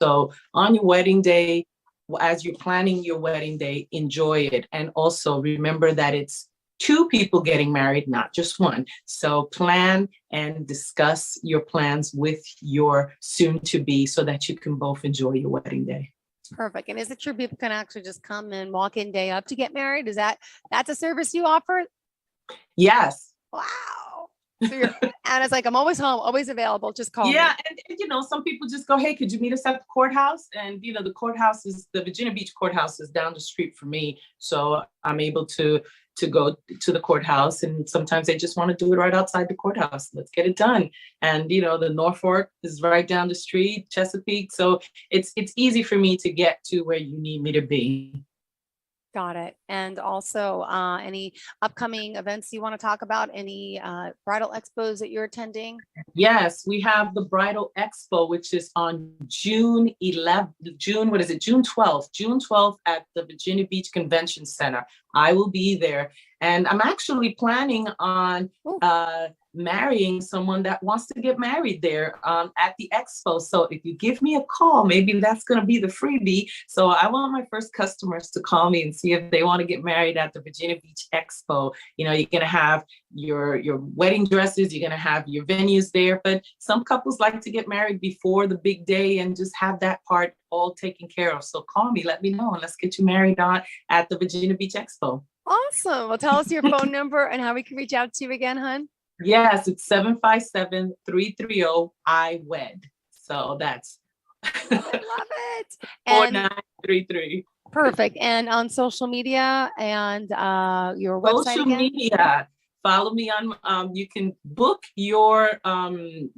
So on your wedding day, as you're planning your wedding day, enjoy it. And also remember that it's 2 people getting married, not just one. So plan and discuss your plans with your soon-to-be so that you can both enjoy your wedding day. Perfect. And is it true people can actually just come and walk in day up to get married? That's a service you offer? Yes. Wow. So Anna's like, I'm always home, always available. Just call me. Yeah. And some people just go, hey, could you meet us at the courthouse? And, the Virginia Beach courthouse is down the street from me. So I'm able to go to the courthouse, and sometimes they just want to do it right outside the courthouse. Let's get it done. And the Norfolk is right down the street, Chesapeake. So it's easy for me to get to where you need me to be. Got it. And also any upcoming events you want to talk about? Any bridal expos that you're attending? Yes, we have the Bridal Expo, which is on June 12th at the Virginia Beach Convention Center. I will be there. And I'm actually planning on marrying someone that wants to get married there at the expo. So if you give me a call, maybe that's going to be the freebie. So I want my first customers to call me and see if they want to get married at the Virginia Beach Expo. You're going to have your wedding dresses, you're going to have your venues there, but some couples like to get married before the big day and just have that part all taken care of. So call me, let me know, and let's get you married at the Virginia Beach Expo. Awesome. Well, tell us your phone number and how we can reach out to you again, hon. Yes, it's 757-330-I-WED. So that's I love it. 4933. Perfect. And on social media and your website social again? Media. Follow me on. You can book your wedding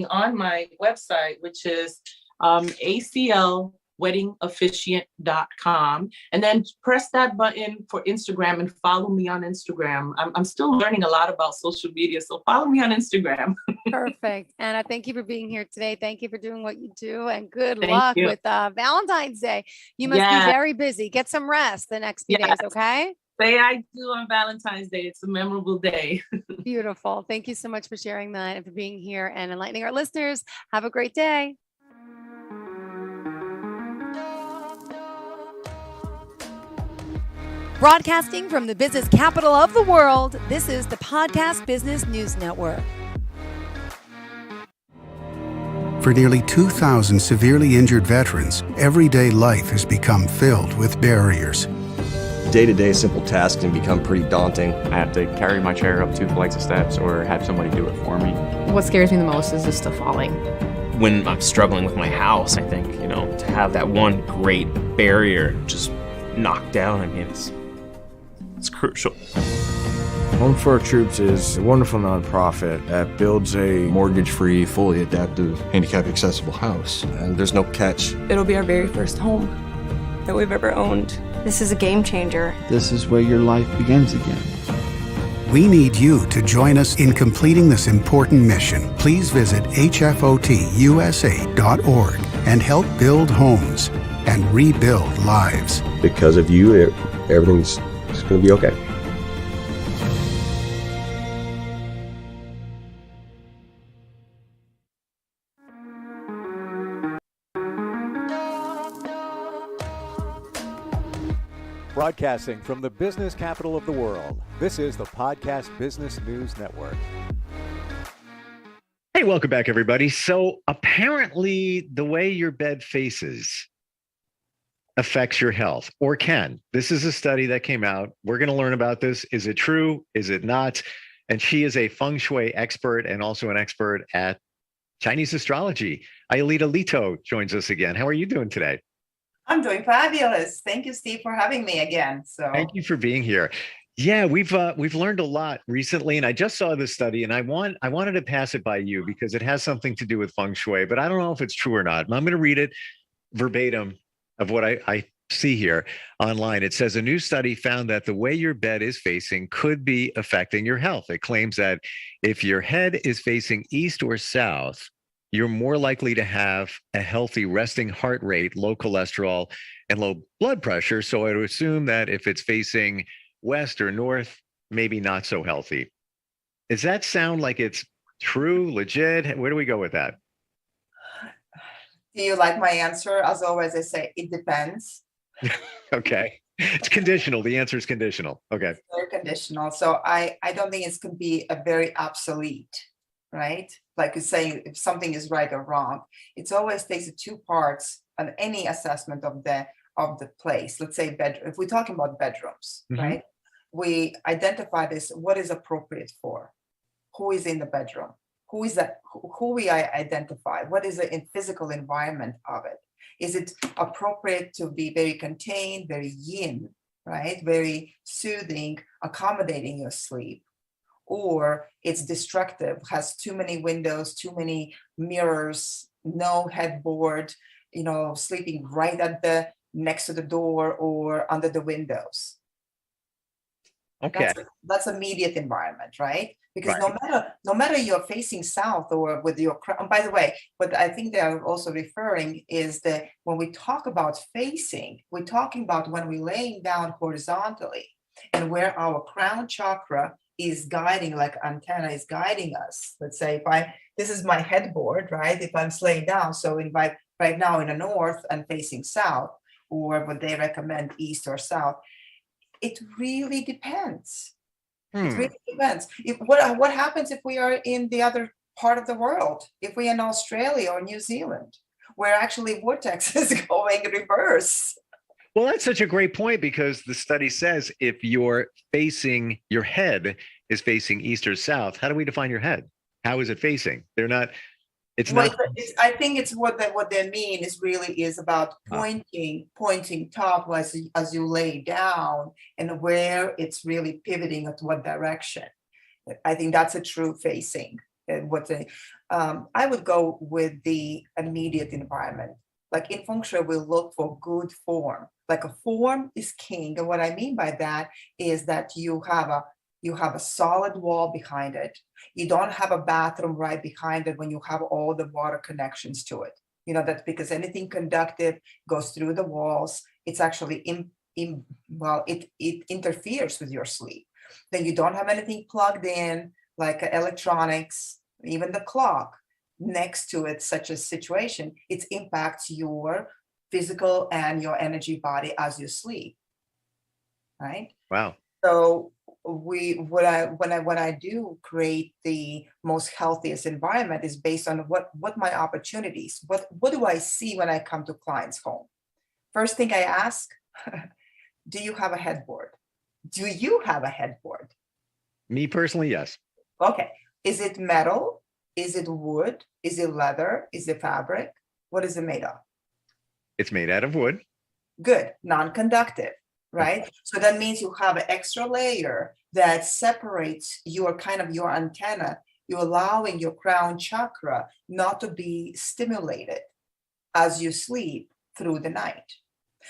on my website, which is aclweddingofficiant.com, and then press that button for Instagram and follow me on Instagram. I'm still learning a lot about social media, so follow me on Instagram. Perfect. Anna, thank you for being here today. Thank you for doing what you do, and good luck with Valentine's Day. You must be very busy. Get some rest the next few days, okay? Say I do on Valentine's Day. It's a memorable day. Beautiful. Thank you so much for sharing that and for being here and enlightening our listeners. Have a great day. Broadcasting from the business capital of the world, this is the Podcast Business News Network. For nearly 2,000 severely injured veterans, everyday life has become filled with barriers. Day-to-day simple tasks can become pretty daunting. I have to carry my chair up 2 flights of steps or have somebody do it for me. What scares me the most is just the falling. When I'm struggling with my house, I think, to have that one great barrier just knocked down, I mean, it's crucial. Home for Our Troops is a wonderful nonprofit that builds a mortgage-free, fully adaptive, handicap-accessible house. And there's no catch. It'll be our very first home that we've ever owned. This is a game changer. This is where your life begins again. We need you to join us in completing this important mission. Please visit hfotusa.org and help build homes and rebuild lives. Because of you, everything's going to be okay. Broadcasting from the business capital of the world, this is the Podcast Business News Network. Hey, welcome back, everybody. So apparently the way your bed faces affects your health, or can. This is a study that came out. We're going to learn about this. Is it true? Is it not? And she is a feng shui expert and also an expert at Chinese astrology. Aelita Lito joins us again. How are you doing today? I'm doing fabulous. Thank you, Steve, for having me again. Thank you for being here. Yeah, we've learned a lot recently, and I just saw this study, and I wanted to pass it by you because it has something to do with feng shui, but I don't know if it's true or not. I'm going to read it verbatim of what I see here online. It says a new study found that the way your bed is facing could be affecting your health. It claims that if your head is facing east or south, you're more likely to have a healthy resting heart rate, low cholesterol, and low blood pressure. So I would assume that if it's facing west or north, maybe not so healthy. Does that sound like it's true, legit? Where do we go with that? Do you like my answer? As always, I say it depends. Okay. It's conditional. The answer is conditional. Okay. It's very conditional. So I don't think it's going to be a very obsolete, right? Like you're saying, if something is right or wrong, it's always takes two parts on any assessment of the place. Let's say bedroom. If we're talking about bedrooms, right? We identify this, what is appropriate for, who is in the bedroom, who is that, who we identify, what is the physical environment of it? Is it appropriate to be very contained, very yin, right? Very soothing, accommodating your sleep, or it's destructive, has too many windows, too many mirrors, no headboard, sleeping right at the next to the door or under the windows. Okay. That's immediate environment, right? Because no matter you're facing south or with your crown, by the way, what I think they're also referring is that when we talk about facing, we're talking about when we're laying down horizontally and where our crown chakra is guiding, like antenna is guiding us. Let's say this is my headboard, right? If I'm laying down, so right now in the north and facing south, or would they recommend east or south? It really depends. It really depends. What happens if we are in the other part of the world? If we're in Australia or New Zealand, where actually vortex is going reverse? Well, that's such a great point because the study says if your head is facing east or south, how do we define your head? How is it facing? I think it's what they mean is about pointing top as you lay down and where it's really pivoting at what direction. I think that's a true facing. I would go with the immediate environment. Like in feng shui, we look for good form. Like a form is king, and what I mean by that is that you have a solid wall behind it. You don't have a bathroom right behind it when you have all the water connections to it. That's because anything conductive goes through the walls. It's actually it interferes with your sleep. Then you don't have anything plugged in, like electronics, even the clock next to it, such a situation, it impacts your physical and your energy body as you sleep. Right? Wow. So when I do create the most healthiest environment is based on what my opportunities, what do I see when I come to clients' home? First thing I ask, do you have a headboard? Do you have a headboard? Me personally, yes. Okay. Is it metal? Is it wood? Is it leather? Is it fabric? What is it made of? It's made out of wood. Good. Non-conductive. Right? So that means you have an extra layer that separates your antenna. You're allowing your crown chakra not to be stimulated as you sleep through the night.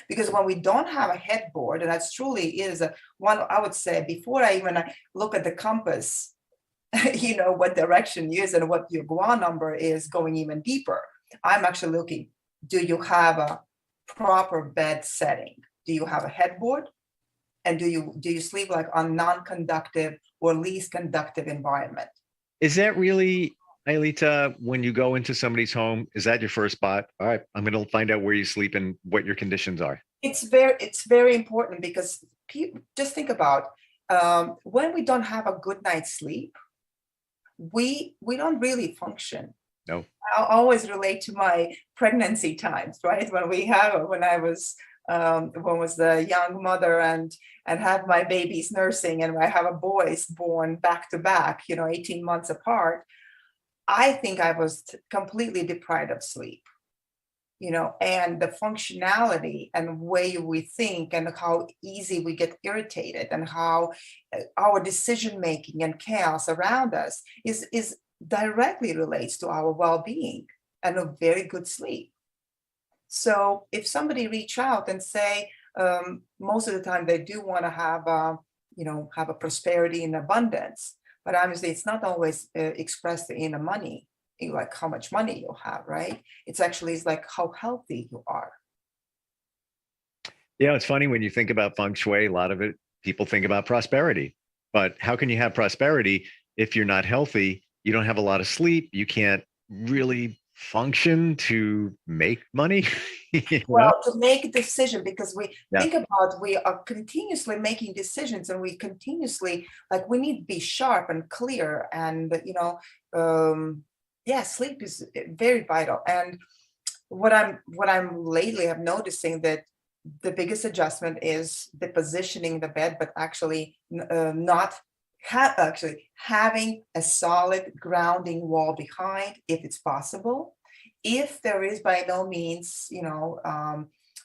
Because when we don't have a headboard, and that's truly is one, I would say, before I even look at the compass, what direction is and what your guan number is going even deeper. I'm actually looking, do you have a proper bed setting? Do you have a headboard? And do you sleep like on non-conductive or least conductive environment? Is that really Aelita, when you go into somebody's home, is that your first spot? All right, I'm going to find out where you sleep and what your conditions are. It's very important because people just think about when we don't have a good night's sleep, we don't really function. No. I always relate to my pregnancy times, right? When I was the young mother and had my babies nursing, and I have a boys born back to back, 18 months apart. I think I was completely deprived of sleep, and the functionality and way we think and how easy we get irritated and how our decision making and chaos around us is directly relates to our well-being and a very good sleep. So if somebody reach out and say, most of the time they do want to have a prosperity and abundance, but obviously it's not always expressed in the money, like how much money you have, right? It's like how healthy you are. It's funny when you think about feng shui, a lot of it, people think about prosperity, but how can you have prosperity if you're not healthy? You don't have a lot of sleep. You can't really function to make money. Well, to make a decision, because think about, we are continuously making decisions, and we continuously, we need to be sharp and clear, and sleep is very vital. And what I'm lately have noticing that the biggest adjustment is the positioning the bed, but actually having a solid grounding wall behind, if it's possible. If there is, by no means,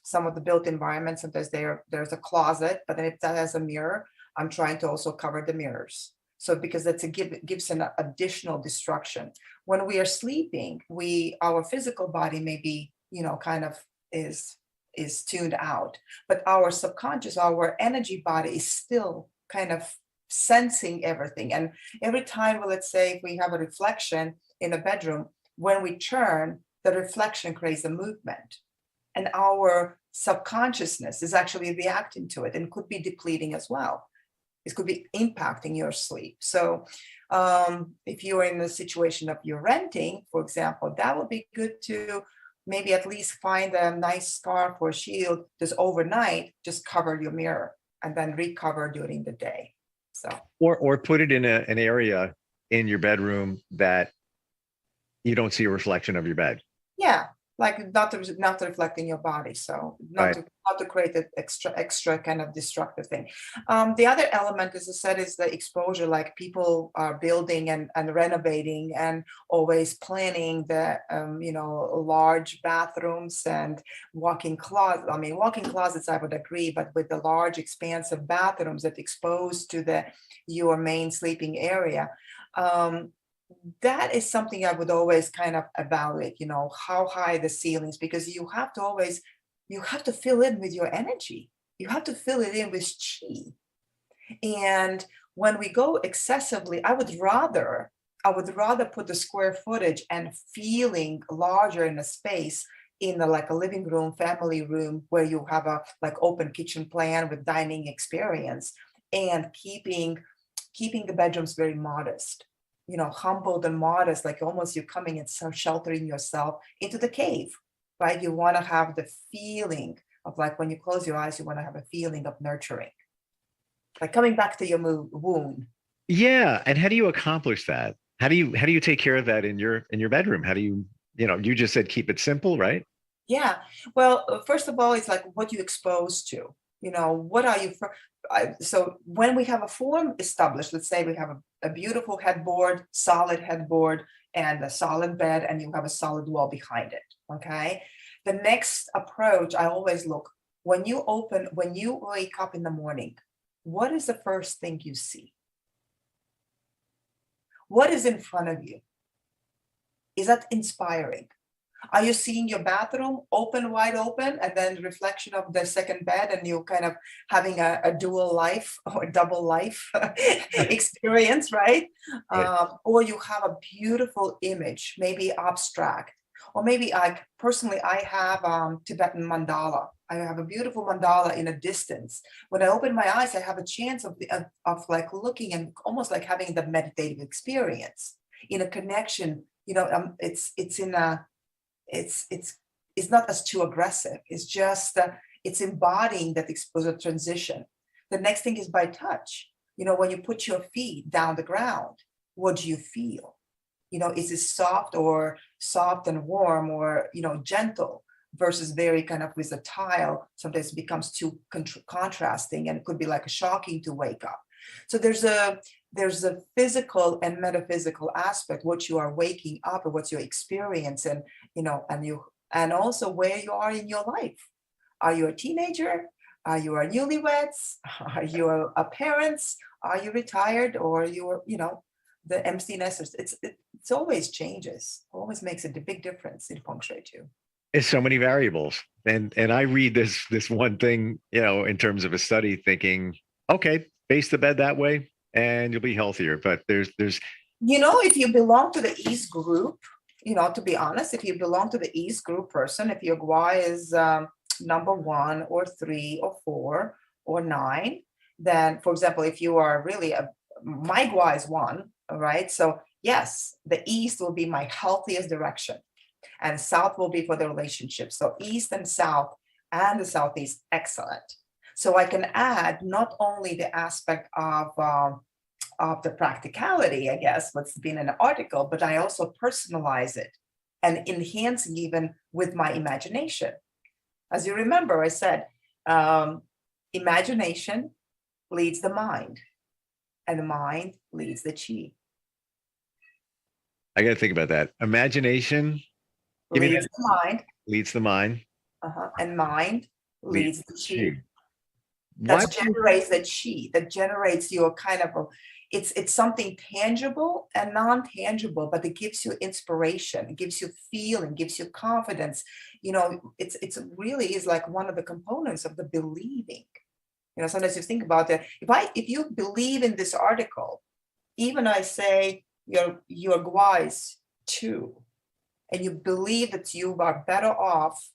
some of the built environments, sometimes there's a closet, but then if that has a mirror, I'm trying to also cover the mirrors. So because that's gives an additional distraction. When we are sleeping, our physical body may be, kind of is tuned out, but our subconscious, our energy body is still kind of sensing everything. And every time, let's say if we have a reflection in a bedroom, when we turn, the reflection creates a movement, and our subconsciousness is actually reacting to it and could be depleting as well. It could be impacting your sleep. So if you're in the situation of you're renting, for example, that would be good to maybe at least find a nice scarf or shield just overnight, just cover your mirror and then recover during the day. So or put it in an area in your bedroom that you don't see a reflection of your bed. Yeah, like not to reflect in your body, so not to create an extra kind of destructive thing. The other element, as I said, is the exposure. Like people are building and renovating and always planning the large bathrooms and walk-in closets. I mean, walk-in closets, I would agree, but with the large expansive bathrooms that exposed to your main sleeping area. That is something I would always kind of evaluate, how high the ceilings, because you have to fill in with your energy. You have to fill it in with chi. And when we go excessively, I would rather put the square footage and feeling larger in a space in a living room, family room, where you have a open kitchen plan with dining experience, and keeping the bedrooms very modest. Humbled and modest, like almost you're coming and sheltering yourself into the cave, right? You want to have the feeling of when you close your eyes, you want to have a feeling of nurturing, like coming back to your womb. Yeah, and how do you accomplish that? How do you take care of that in your bedroom? How do you just said keep it simple, right? Yeah. Well, first of all, it's what you expose to. What are you so when we have a form established, let's say we have a beautiful headboard, solid headboard, and a solid bed, and you have a solid wall behind it. Okay. The next approach, I always look, when you wake up in the morning, what is the first thing you see? What is in front of you? Is that inspiring? Are you seeing your bathroom wide open, and then reflection of the second bed, and you kind of having a dual life or double life experience, right? Or you have a beautiful image, maybe abstract, or maybe I have Tibetan mandala. I have a beautiful mandala in a distance. When I open my eyes, I have a chance of looking and almost like having the meditative experience. In a connection, it's not as too aggressive. It's just it's embodying that exposure transition. The next thing is by touch. When you put your feet down the ground, what do you feel? Is it soft and warm, or gentle, versus very kind of with a tile? Sometimes it becomes too contrasting, and it could be like shocking to wake up. So there's a physical and metaphysical aspect, what you are waking up or what you're experiencing, and also where you are in your life. Are you a teenager? Are you a newlyweds? Are you a parents? Are you retired? Or you're, the empty nesters? It's always changes. Always makes a big difference in feng shui too. It's so many variables, and I read this one thing, in terms of a study, thinking, okay, face the bed that way, and you'll be healthier. But there's if you belong to the East group, to be honest, if you belong to the East group person, if your Gua is number 1 or 3 or 4 or 9, then, for example, if you are really my Gua is 1, all right? So yes, the East will be my healthiest direction, and South will be for the relationship. So East and South and the Southeast, excellent. So I can add not only the aspect of the practicality, I guess, what's been in the article, but I also personalize it and enhancing even with my imagination. As you remember, I said, imagination leads the mind, and the mind leads the chi. I got to think about that. Imagination leads the mind. Leads the mind. And mind leads the chi. That generates the chi. That generates your kind of it's something tangible and non-tangible, but it gives you inspiration, it gives you feeling, gives you confidence. It's really is like one of the components of the believing. Sometimes you think about that. If you believe in this article, even I say your Gua is 2, and you believe that you are better off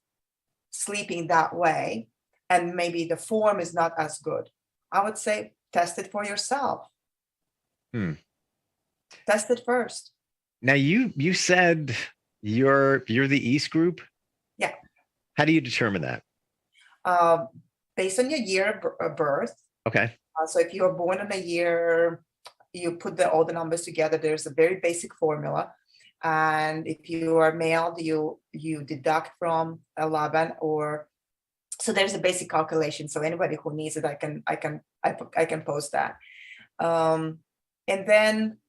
sleeping that way, and maybe the form is not as good, I would say test it for yourself. Test it first. Now you said you're the East group. Yeah. How do you determine that? Based on your year of birth. Okay. So if you are born in a year, you put all the numbers together. There's a very basic formula. And if you are male, you deduct from 11, or so there's a basic calculation. So anybody who needs it, I can post that. And then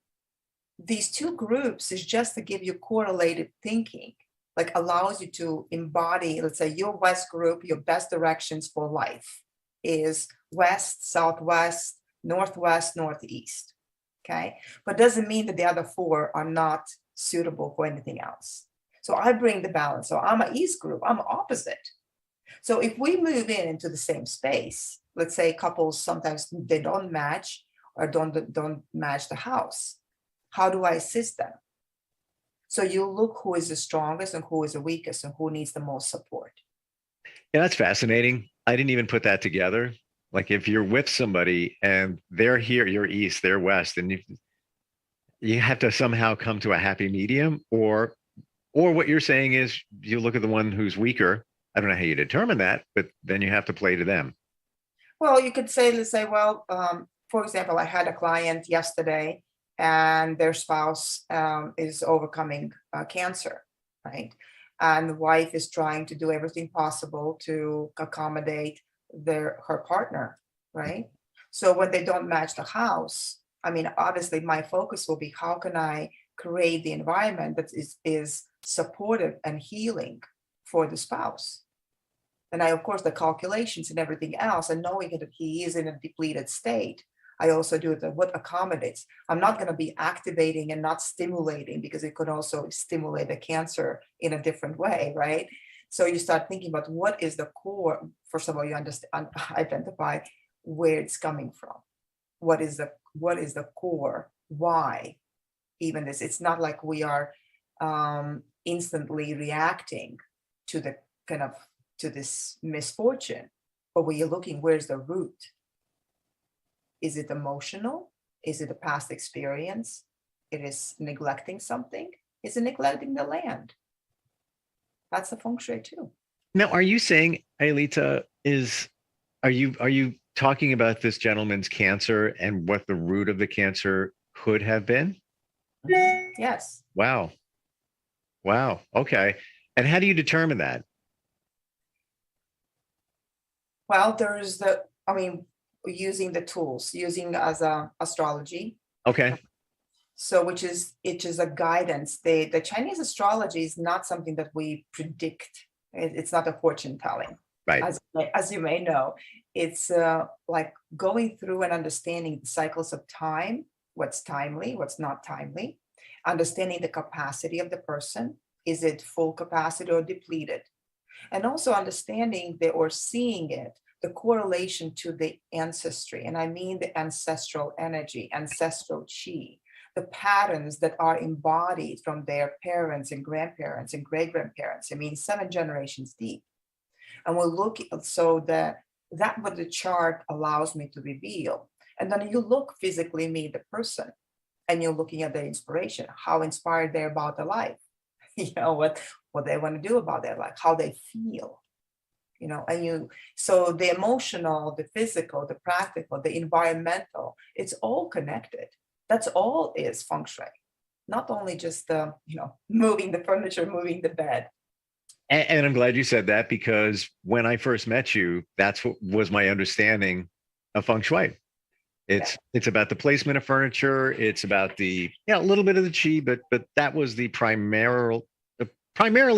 these 2 groups is just to give you correlated thinking, like allows you to embody, let's say your West group, your best directions for life is West, Southwest, Northwest, Northeast. Okay. But doesn't mean that the other 4 are not suitable for anything else. So I bring the balance. So I'm an East group, I'm opposite. So if we move into the same space, let's say couples, sometimes they don't match or don't match the house. How do I assist them? So you look who is the strongest and who is the weakest and who needs the most support. Yeah, that's fascinating. I didn't even put that together. Like if you're with somebody and they're here, you're East, they're West, and you have to somehow come to a happy medium, or what you're saying is you look at the one who's weaker. I don't know how you determine that, but then you have to play to them. Well, you could say, let's say, well, for example, I had a client yesterday and their spouse is overcoming cancer, right? And the wife is trying to do everything possible to accommodate her partner, right? So when they don't match the house, I mean, obviously my focus will be how can I create the environment that is supportive and healing for the spouse. And I, of course, the calculations and everything else, and knowing that he is in a depleted state, I also do what accommodates. I'm not going to be activating and not stimulating, because it could also stimulate the cancer in a different way, right? So you start thinking about what is the core. First of all, you identify where it's coming from. What is the core? Why? Even this, it's not like we are instantly reacting to the to this misfortune, but when you're looking, where's the root? Is it emotional? Is it a past experience? it is neglecting something. Is it neglecting the land? That's the feng shui too. Now, are you saying, Aelita, are you talking about this gentleman's cancer and what the root of the cancer could have been? Yes. Wow. Okay. And how do you determine that? Well, using the tools, using as astrology. Okay. So it is a guidance. The Chinese astrology is not something that we predict. It's not a fortune telling. Right. As you may know, it's like going through and understanding the cycles of time, what's timely, what's not timely, understanding the capacity of the person. Is it full capacity or depleted? And also understanding or seeing it, the correlation to the ancestry. And I mean the ancestral energy, ancestral chi, the patterns that are embodied from their parents and grandparents and great-grandparents. I mean, 7 generations deep. And we'll look, so that what the chart allows me to reveal. And then you look physically, meet the person, and you're looking at their inspiration, how inspired they're about their life, what they want to do about their life, how they feel, so the emotional, the physical, the practical, the environmental, it's all connected. That's all is feng shui, not only just moving the furniture, moving the bed. And I'm glad you said that, because when I first met you, that's what was my understanding of feng shui. It's about the placement of furniture. It's about a little bit of the chi, but that was the primarily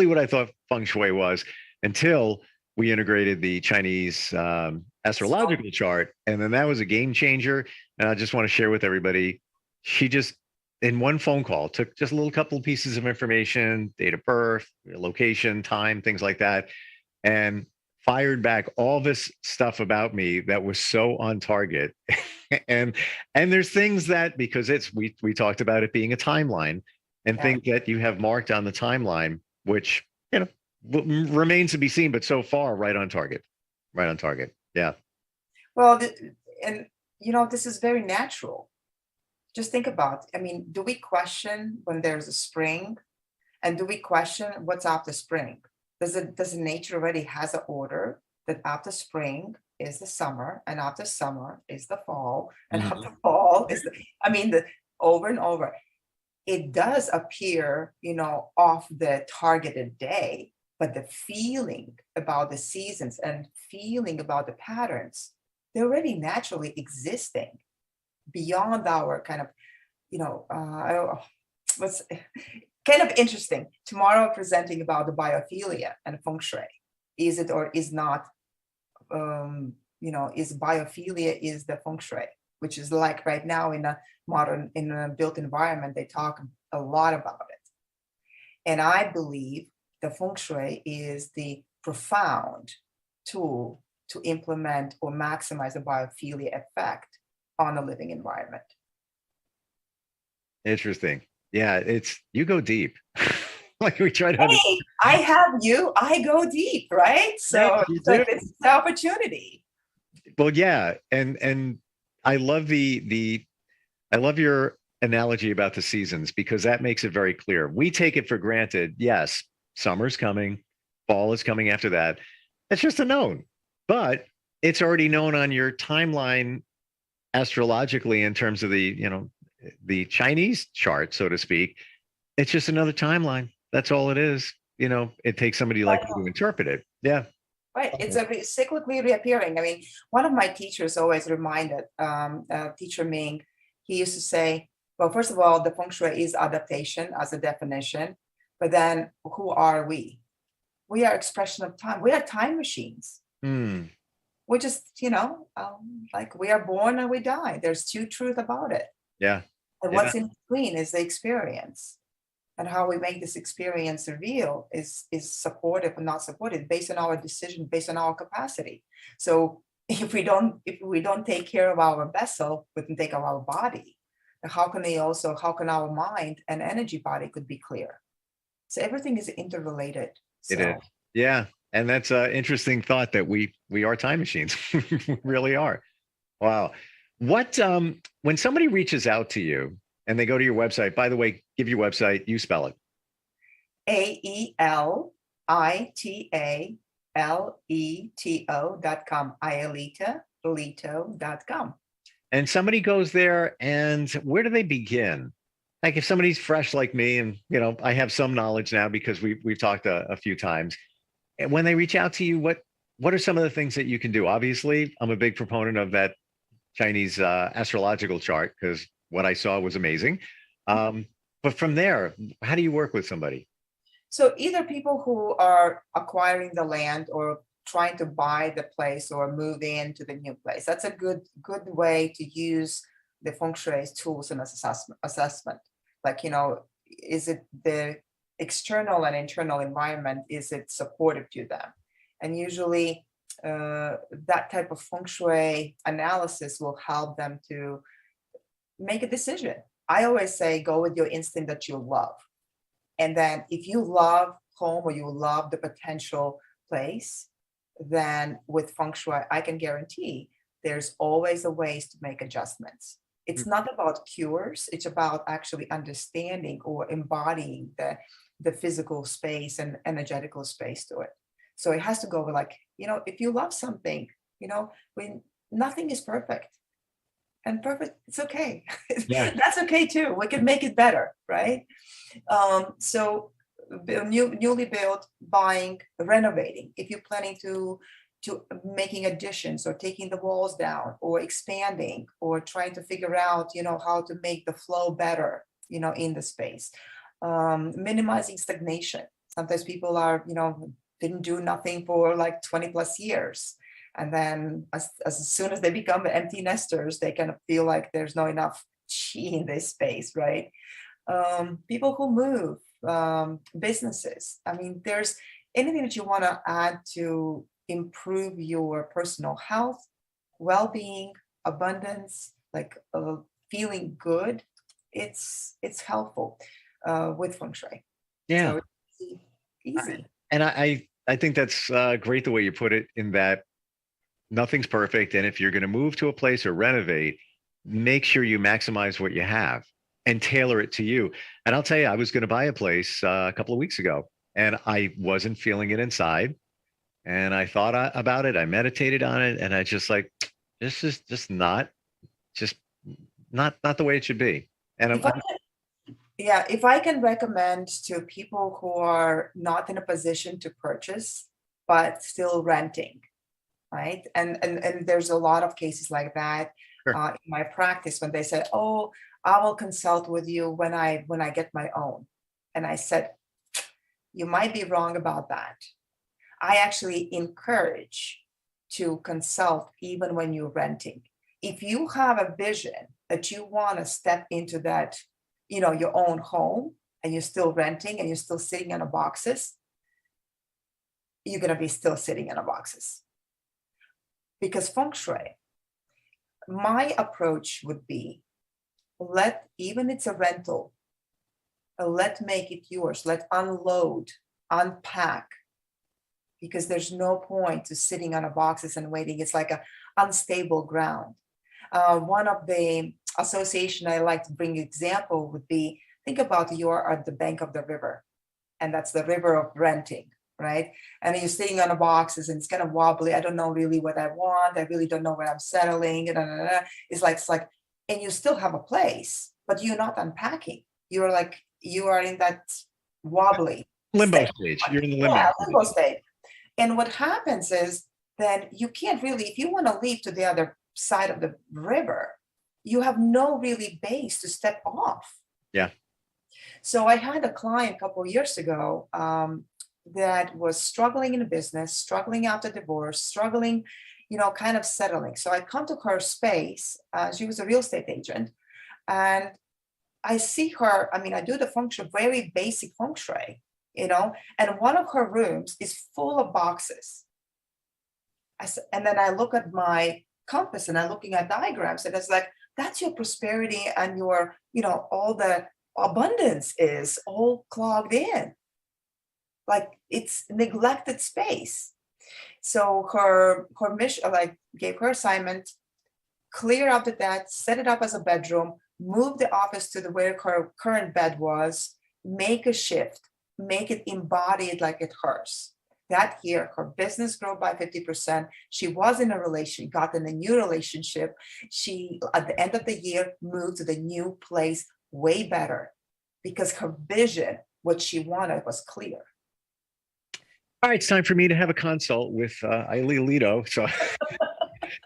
what I thought feng shui was, until we integrated the Chinese astrological chart, and then that was a game changer. And I just want to share with everybody, she just, in one phone call, took just a little couple of pieces of information, date of birth, location, time, things like that, and fired back all this stuff about me that was so on target. and there's things that, because we talked about it being a timeline, and things that you have marked on the timeline, which remains to be seen, but so far right on target. Yeah. Well, this is very natural. Just think about, do we question when there's a spring? And do we question what's after spring? Does nature already has an order that after spring is the summer, and after summer is the fall, and after fall is the over and over. It does appear, off the targeted day, but the feeling about the seasons and feeling about the patterns, they're already naturally existing beyond our kind of, what's kind of interesting. Tomorrow presenting about the biophilia and feng shui. Is it or is not, is biophilia is the feng shui, which is like right now in a built environment, they talk a lot about it. And I believe the feng shui is the profound tool to implement or maximize the biophilia effect on the living environment. Interesting. Yeah, you go deep. Like we try to. Hey, I have you. I go deep, right? So it's the opportunity. Well, yeah, and I love I love your analogy about the seasons, because that makes it very clear. We take it for granted. Yes, summer's coming, fall is coming after that. It's just a known, but it's already known on your timeline astrologically in terms of the Chinese chart, so to speak. It's just another timeline. That's all it is. It takes somebody like you to interpret it. Yeah. Right. It's cyclically reappearing. One of my teachers always reminded, teacher Ming, he used to say, well, first of all, the feng shui is adaptation as a definition, but then who are we? We are expression of time. We are time machines. We just, like we are born and we die. There's two truths about it. Yeah. And what's in between is the experience. And how we make this experience real is supportive or not supportive based on our decision, based on our capacity. So if we don't take care of our vessel, we can take care of our body. How can our mind and energy body could be clear? So everything is interrelated. It is. Yeah. And that's an interesting thought that we are time machines. We really are. Wow. What when somebody reaches out to you and they go to your website. By the way, give your website, you spell it. AELITALETO.com, Leto.com. And somebody goes there, and where do they begin? Like if somebody's fresh like me, and I have some knowledge now because we've talked a few times. And when they reach out to you, what are some of the things that you can do? Obviously, I'm a big proponent of that Chinese astrological chart because what I saw was amazing. But from there, how do you work with somebody? So either people who are acquiring the land or trying to buy the place or move into the new place, that's a good way to use the feng shui tools and assessment. Like, is it the external and internal environment, is it supportive to them? And usually that type of feng shui analysis will help them to make a decision. I always say, go with your instinct that you love. And then if you love home or you love the potential place, then with feng shui, I can guarantee there's always a ways to make adjustments. It's not about cures. It's about actually understanding or embodying the physical space and energetical space to it. So it has to go with if you love something, when nothing is perfect. And perfect, it's okay. Yeah. That's okay too. We can make it better, right? So newly built, buying, renovating. If you're planning to making additions or taking the walls down or expanding or trying to figure out, how to make the flow better, in the space. Minimizing stagnation. Sometimes people are, didn't do nothing for like 20 plus years. And then as soon as they become empty nesters, they kind of feel like there's not enough chi in this space, right? People who move, businesses. I mean, there's anything that you want to add to improve your personal health, well-being, abundance, like feeling good. It's helpful with feng shui. Yeah. So it's easy. And I think that's great the way you put it, in that nothing's perfect. And if you're going to move to a place or renovate, make sure you maximize what you have and tailor it to you. And I'll tell you, I was going to buy a place a couple of weeks ago and I wasn't feeling it inside. And I thought about it. I meditated on it. And I just this is just not the way it should be. And if I can recommend to people who are not in a position to purchase, but still renting, right? And there's a lot of cases like that. Sure. In my practice, when they say, "Oh, I will consult with you when I get my own," and I said, "You might be wrong about that. I actually encourage to consult even when you're renting. If you have a vision that you want to step into that, your own home, and you're still renting and you're still sitting in the boxes, you're going to be still sitting in the boxes." Because feng shui, my approach would be, even it's a rental, let's make it yours. Let's unload, unpack, because there's no point to sitting on the boxes and waiting. It's like a unstable ground. One of the association I like to bring example would be, think about you're at the bank of the river, and that's the river of renting, right? And you're sitting on the boxes and it's kind of wobbly. I don't know really what I want. I really don't know where I'm settling. It's like, and you still have a place, but you're not unpacking. You are in that wobbly limbo stage. You're in the limbo stage. And what happens is then you can't really, if you want to leave to the other side of the river, you have no really base to step off. Yeah. So I had a client a couple of years ago that was struggling in a business, struggling after divorce, struggling, kind of settling. So I come to her space. She was a real estate agent, and I see her. I mean, I do the feng shui, very basic feng shui, and one of her rooms is full of boxes. And then I look at my compass and I'm looking at diagrams, and it's like, that's your prosperity and your, all the abundance is all clogged in. Like it's neglected space. So her mission, gave her assignment, clear up that, set it up as a bedroom, move the office to the where her current bed was, make a shift, make it embodied like it hers. That year, her business grew by 50%. She was in a relation, got in a new relationship. She, at the end of the year, moved to the new place way better because her vision, what she wanted, was clear. All right, it's time for me to have a consult with Eileen Alito. So,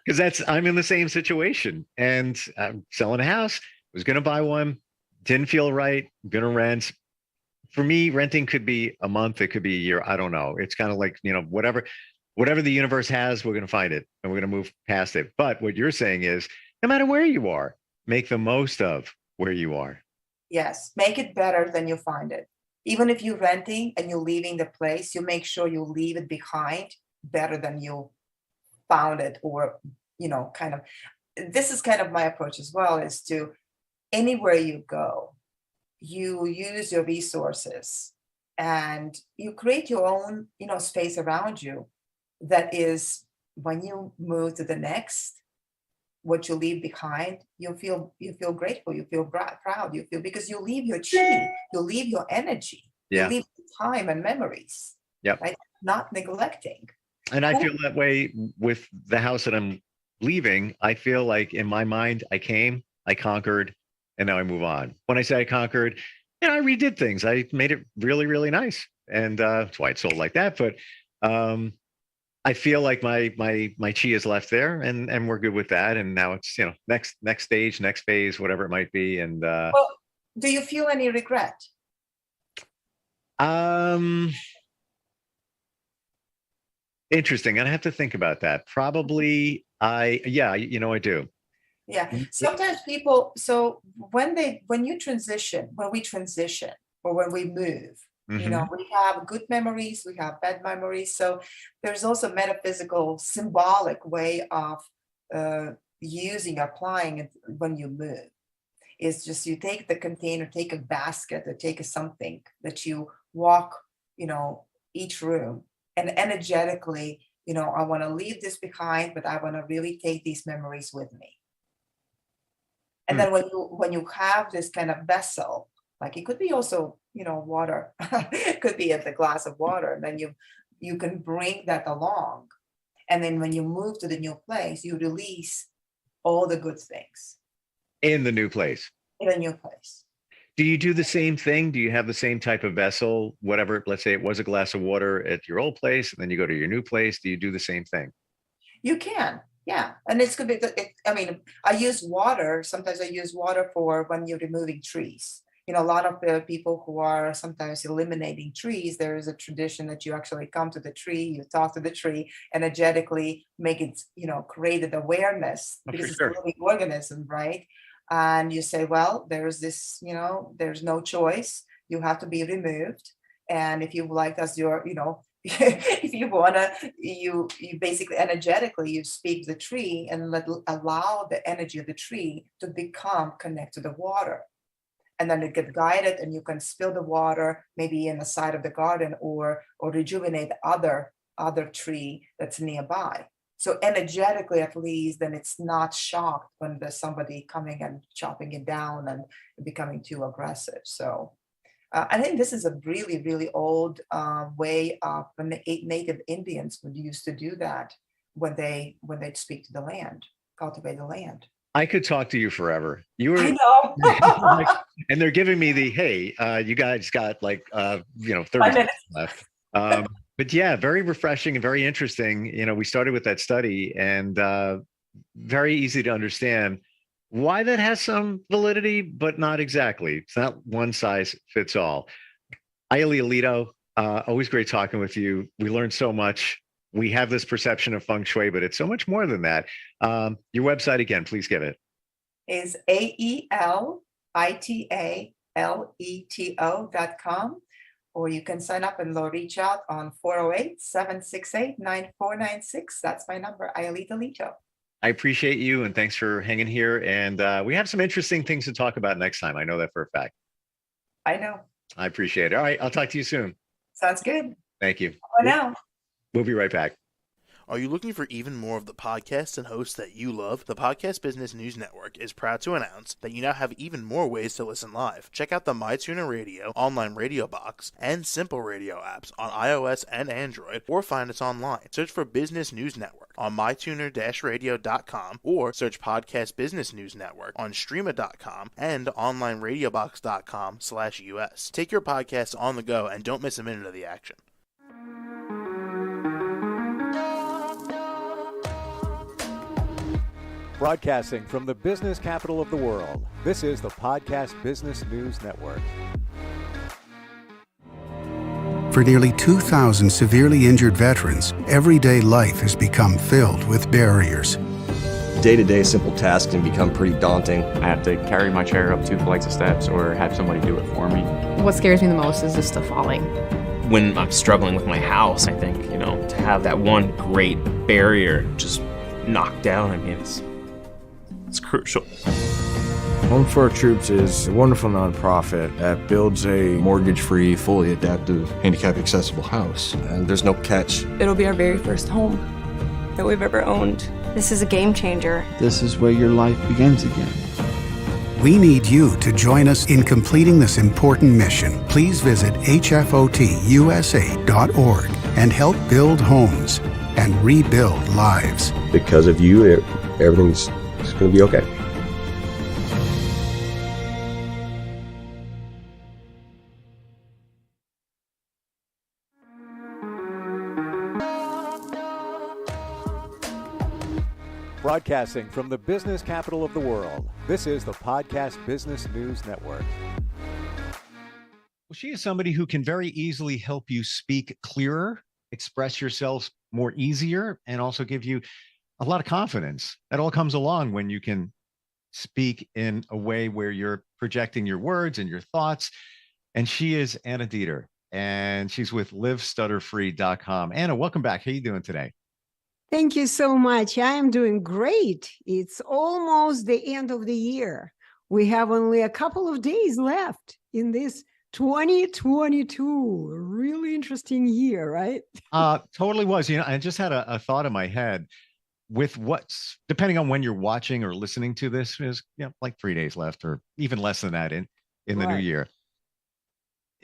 because I'm in the same situation, and I'm selling a house. Was going to buy one, didn't feel right. Going to rent. For me, renting could be a month, it could be a year. I don't know. It's kind of like, whatever the universe has, we're going to find it and we're going to move past it. But what you're saying is, no matter where you are, make the most of where you are. Yes, make it better than you find it. Even if you're renting and you're leaving the place, you make sure you leave it behind better than you found it, or, this is kind of my approach as well, is to anywhere you go, you use your resources and you create your own, space around you that is, when you move to the next, what you leave behind, you feel grateful, you feel proud, you feel, because you leave your chi, you leave your energy, you leave time and memories. Yep. Right? Not neglecting. And I feel that way with the house that I'm leaving. I feel like in my mind, I came, I conquered, and now I move on. When I say I conquered, I redid things. I made it really, really nice. And that's why it sold like that. But I feel like my chi is left there, and we're good with that. And now it's, next stage, next phase, whatever it might be. And well, do you feel any regret? Interesting. I have to think about that. Probably I do. Yeah. Sometimes people, so when we transition, or when we move, we have good memories, we have bad memories. So there's also metaphysical, symbolic way of applying it when you move. It's just, you take the container, take a basket, or take something that you walk, each room, and energetically, I want to leave this behind, but I want to really take these memories with me. And then when you have this kind of vessel, like it could be also, water, it could be a glass of water, and then you can bring that along. And then when you move to the new place, you release all the good things. In the new place. In a new place. Do you do the same thing? Do you have the same type of vessel, whatever, let's say it was a glass of water at your old place, and then you go to your new place? Do you do the same thing? You can. Yeah, and it's good. I use water. Sometimes I use water for when you're removing trees. A lot of the people who are sometimes eliminating trees, there is a tradition that you actually come to the tree, you talk to the tree, energetically make it, create an awareness, because it's a living organism, right? And you say, well, there's this, there's no choice. You have to be removed. And if you like us, if you wanna, you basically energetically, you speak the tree and allow the energy of the tree to become connected to the water. And then it get guided, and you can spill the water maybe in the side of the garden, or rejuvenate other tree that's nearby. So energetically, at least, then it's not shocked when there's somebody coming and chopping it down and becoming too aggressive. So I think this is a really, really old way of when the native Indians would used to do that when they'd speak to the land, cultivate the land. I could talk to you forever. I know. And they're giving me the, hey, you guys got 30 minutes left. But yeah, very refreshing and very interesting. We started with that study, and very easy to understand why that has some validity, but not exactly. It's not one size fits all. Eileen Alito, always great talking with you. We learned so much. We have this perception of feng shui, but it's so much more than that. Your website again, please give it. Is AELITALETO.com, or you can sign up and reach out on 408-768-9496. That's my number, Eileen Alito. I appreciate you, and thanks for hanging here. And we have some interesting things to talk about next time. I know that for a fact. I know. I appreciate it. All right, I'll talk to you soon. Sounds good. Thank you. For now. We'll be right back. Are you looking for even more of the podcasts and hosts that you love? The Podcast Business News Network is proud to announce that you now have even more ways to listen live. Check out the MyTuner Radio, online radio box, and Simple Radio apps on iOS and Android, or find us online. Search for Business News Network on mytuner-radio.com, or search Podcast Business News Network on streama.com and onlineradiobox.com/US. Take your podcasts on the go and don't miss a minute of the action. Broadcasting from the business capital of the world, this is the Podcast Business News Network. For nearly 2,000 severely injured veterans, everyday life has become filled with barriers. Day-to-day simple tasks can become pretty daunting. I have to carry my chair up 2 flights of steps or have somebody do it for me. What scares me the most is just the falling. When I'm struggling with my house, I think, to have that one great barrier just knocked down, it's crucial. Home for Our Troops is a wonderful nonprofit that builds a mortgage-free, fully adaptive, handicap-accessible house. And there's no catch. It'll be our very first home that we've ever owned. This is a game changer. This is where your life begins again. We need you to join us in completing this important mission. Please visit hfotusa.org and help build homes and rebuild lives. Because of you, everything's going to be okay. Broadcasting from the business capital of the world, this is the Podcast Business News Network. Well, she is somebody who can very easily help you speak clearer, express yourselves more easier, and also give you a lot of confidence. That all comes along when you can speak in a way where you're projecting your words and your thoughts. And she is Anna Dieter, and she's with livestutterfree.com. Anna, welcome back. How are you doing today? Thank you so much. I am doing great. It's almost the end of the year. We have only a couple of days left in this 2022. A really interesting year, right? Totally was. I just had a thought in my head with what's, depending on when you're watching or listening to this, is like 3 days left or even less than that in the new year.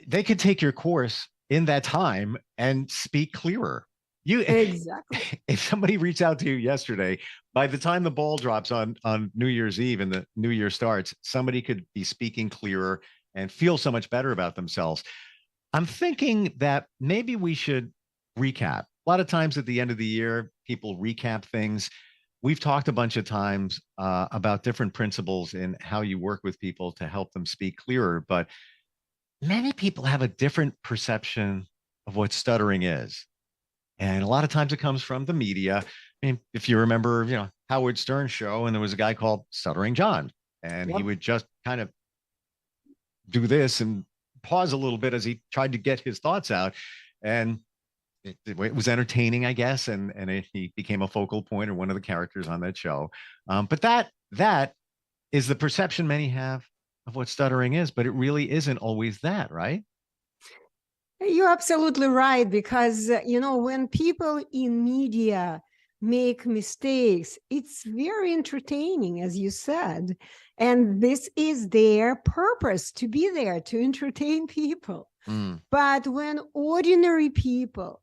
They could take your course in that time and speak clearer. Exactly. If somebody reached out to you yesterday, by the time the ball drops on New Year's Eve and the new year starts, somebody could be speaking clearer and feel so much better about themselves. I'm thinking that maybe we should recap. A lot of times at the end of the year, people recap things. We've talked a bunch of times about different principles in how you work with people to help them speak clearer, but many people have a different perception of what stuttering is. And a lot of times it comes from the media. I mean, if you remember, Howard Stern's show, and there was a guy called Stuttering John, and he would just kind of do this and pause a little bit as he tried to get his thoughts out. And it was entertaining, I guess, and he became a focal point or one of the characters on that show. But that is the perception many have of what stuttering is, but it really isn't always that, right? You're absolutely right, because, when people in media make mistakes, it's very entertaining, as you said. And this is their purpose, to be there, to entertain people. But when ordinary people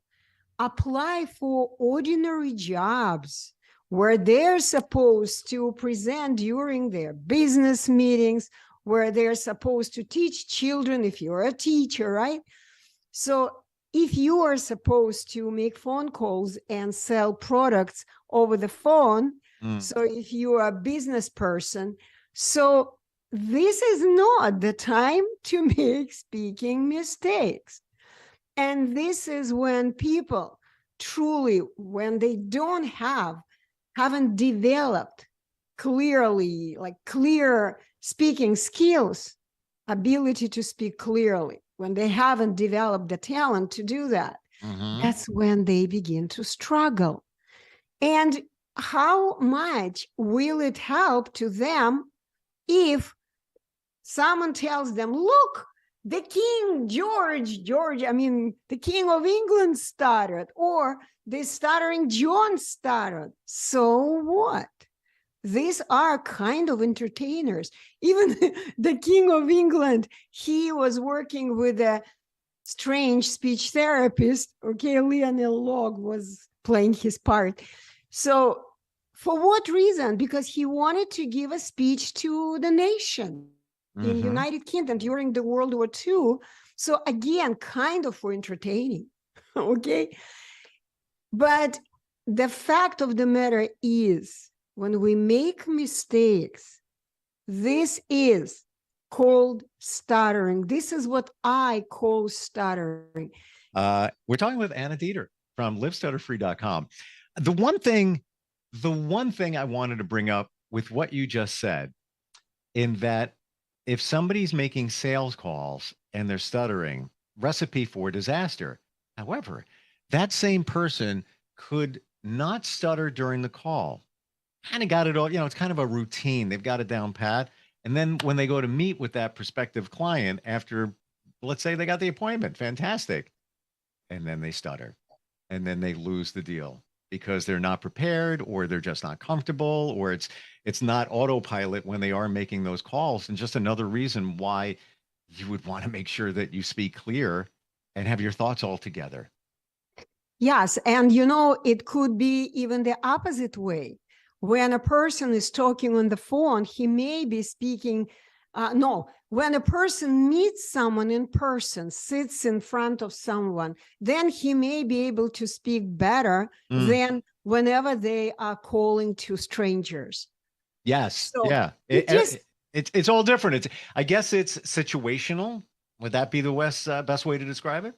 apply for ordinary jobs where they're supposed to present during their business meetings, where they're supposed to teach children, if you're a teacher, right? So if you are supposed to make phone calls and sell products over the phone, so if you are a business person, so this is not the time to make speaking mistakes. And this is when people truly, when they haven't developed clearly, like clear speaking skills, ability to speak clearly, when they haven't developed the talent to do that, that's when they begin to struggle. And how much will it help to them if someone tells them, look, the King George, I mean, the King of England stuttered, or the stuttering John stuttered. So what? These are kind of entertainers. Even the King of England, he was working with a strange speech therapist. Okay, Lionel Logg was playing his part. So for what reason? Because he wanted to give a speech to the nation in United Kingdom during the World War II. So again, kind of for entertaining, okay? But the fact of the matter is, when we make mistakes, this is called stuttering. This is what I call stuttering. We're talking with Anna Dieter from livestutterfree.com. The one thing I wanted to bring up with what you just said, in that if somebody's making sales calls and they're stuttering, recipe for disaster. However, that same person could not stutter during the call. Kind of got it all, it's kind of a routine. They've got it down pat. And then when they go to meet with that prospective client after, let's say they got the appointment, fantastic. And then they stutter. And then they lose the deal because they're not prepared, or they're just not comfortable, or it's not autopilot when they are making those calls. And just another reason why you would want to make sure that you speak clear and have your thoughts all together. Yes. And it could be even the opposite way. When a person is talking on the phone, he may be speaking. When a person meets someone in person, sits in front of someone, then he may be able to speak better than whenever they are calling to strangers. Yes. So yeah. It's all different. I guess it's situational. Would that be the best way to describe it?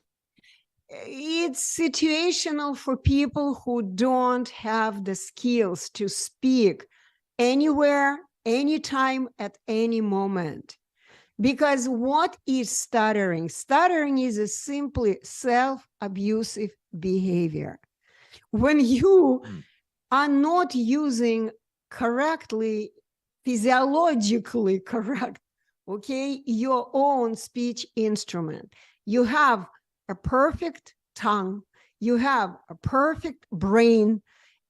It's situational for people who don't have the skills to speak anywhere, anytime, at any moment. Because what is stuttering? Stuttering is a simply self-abusive behavior. When you are not using correctly, physiologically correct, okay, your own speech instrument, you have a perfect tongue, you have a perfect brain,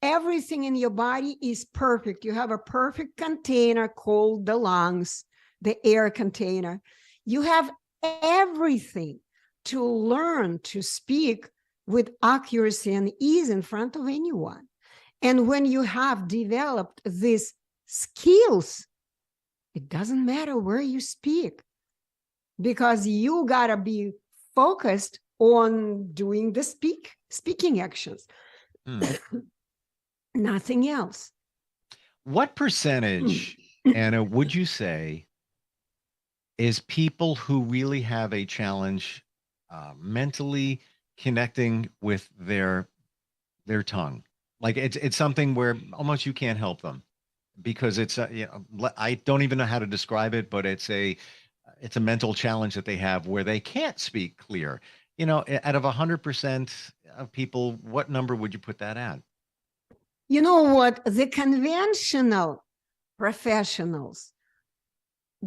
everything in your body is perfect. You have a perfect container called the lungs, the air container. You have everything to learn to speak with accuracy and ease in front of anyone. And when you have developed these skills, it doesn't matter where you speak, because you gotta be focused on doing the speaking actions. Nothing else. What percentage, Anna, would you say is people who really have a challenge mentally connecting with their tongue? Like it's something where almost you can't help them because it's I don't even know how to describe it, but it's a mental challenge that they have where they can't speak clear. Out of 100% of people, what number would you put that at? You know what? The conventional professionals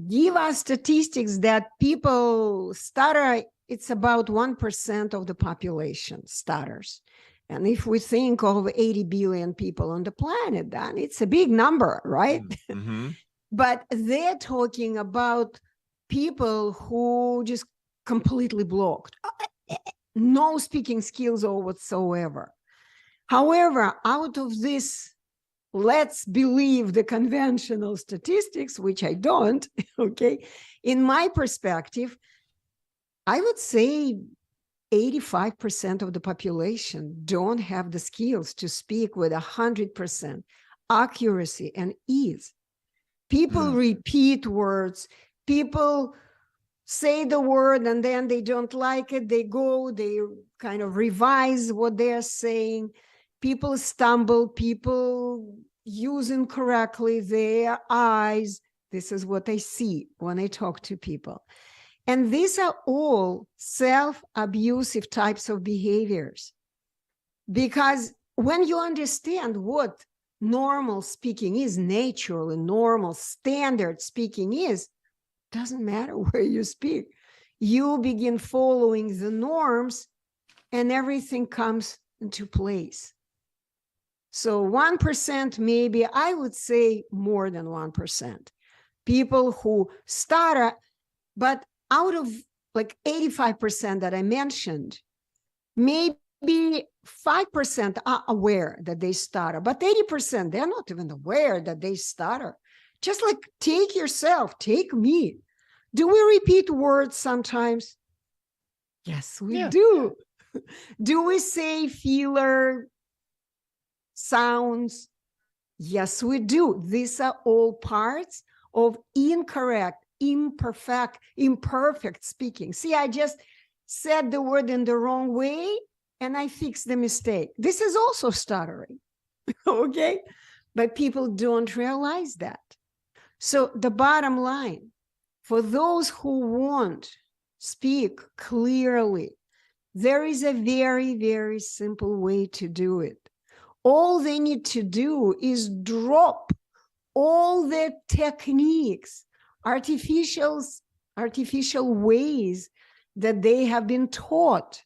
give us statistics that people stutter. It's about 1% of the population stutters. And if we think of 80 billion people on the planet, then it's a big number, right? Mm-hmm. But they're talking about people who just completely blocked, no speaking skills or whatsoever. However, out of this, let's believe the conventional statistics, which I don't, okay, in my perspective, I would say 85% of the population don't have the skills to speak with 100% accuracy and ease. People repeat words, people say the word and then they don't like it, they kind of revise what they're saying. People stumble, people use incorrectly their eyes. This is what I see when I talk to people. And these are all self-abusive types of behaviors. Because when you understand what normal speaking is, natural and normal standard speaking is, doesn't matter where you speak. you begin following the norms and everything comes into place. So 1%, maybe I would say more than 1%. People who stutter, but out of like 85% that I mentioned, maybe 5% are aware that they stutter, but 80%, they're not even aware that they stutter. Just like take yourself, take me. Do we repeat words sometimes? Yes, we do. Do we say filler sounds? Yes, we do. These are all parts of incorrect, imperfect speaking. See, I just said the word in the wrong way and I fixed the mistake. This is also stuttering, okay? But people don't realize that. So the bottom line, for those who won't speak clearly, there is a very, very simple way to do it. All they need to do is drop all the techniques, artificial ways that they have been taught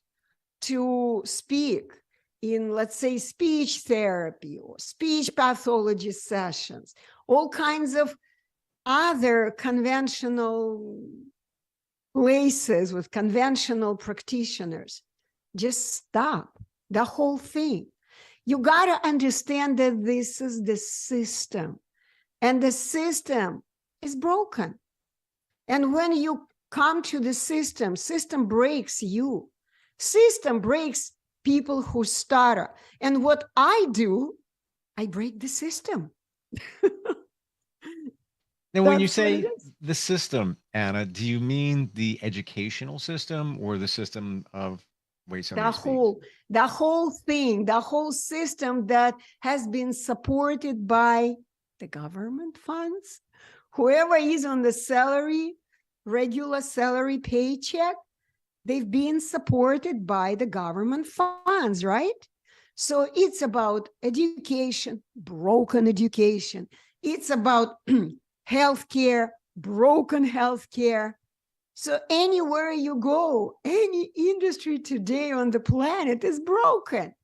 to speak in, let's say, speech therapy or speech pathology sessions, all kinds of other conventional places with conventional practitioners. Just stop the whole thing. You got to understand that this is the system, and the system is broken. And when you come to the system breaks you. System breaks people who stutter. And what I do, I break the system. Now, when you say the system, Anna, do you mean the educational system or the system of way somebody speaks? The whole thing, the whole system that has been supported by the government funds? Whoever is on the salary, regular salary paycheck, they've been supported by the government funds, right? So it's about education, broken education. It's about healthcare, broken healthcare. So anywhere you go, any industry today on the planet is broken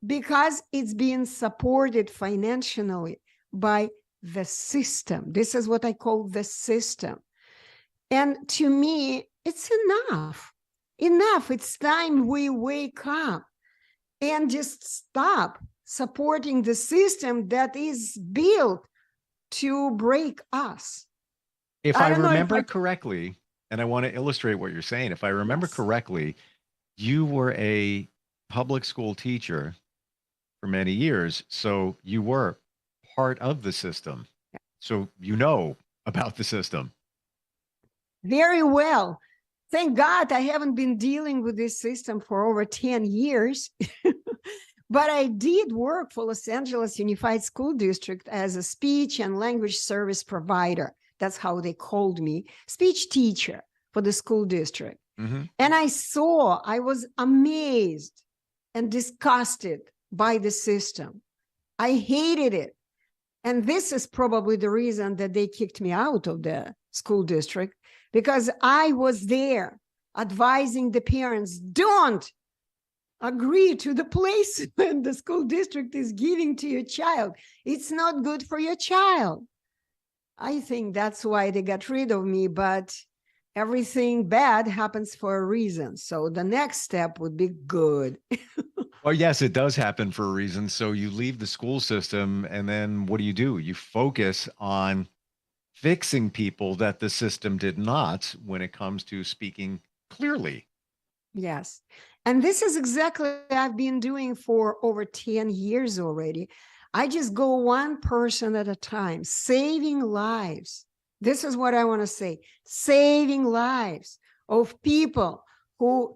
because it's being supported financially by the system. This is what I call the system. And to me, it's enough. Enough. It's time we wake up and just stop supporting the system that is built to break us. If I remember correctly, and I want to illustrate what you're saying, if I remember correctly, you were a public school teacher for many years, so you were part of the system. So you know about the system. Very well. Thank God I haven't been dealing with this system for over 10 years. But I did work for Los Angeles Unified School District as a speech and language service provider. That's how they called me, speech teacher for the school district. Mm-hmm. And I was amazed and disgusted by the system. I hated it. And this is probably the reason that they kicked me out of the school district, because I was there advising the parents, don't agree to the placement the school district is giving to your child. It's not good for your child. I think that's why they got rid of me, but everything bad happens for a reason. So the next step would be good. Well, yes, it does happen for a reason. So you leave the school system and then what do? You focus on fixing people that the system did not when it comes to speaking clearly. Yes. And this is exactly what I've been doing for over 10 years already. I just go one person at a time, saving lives. This is what I want to say, saving lives of people who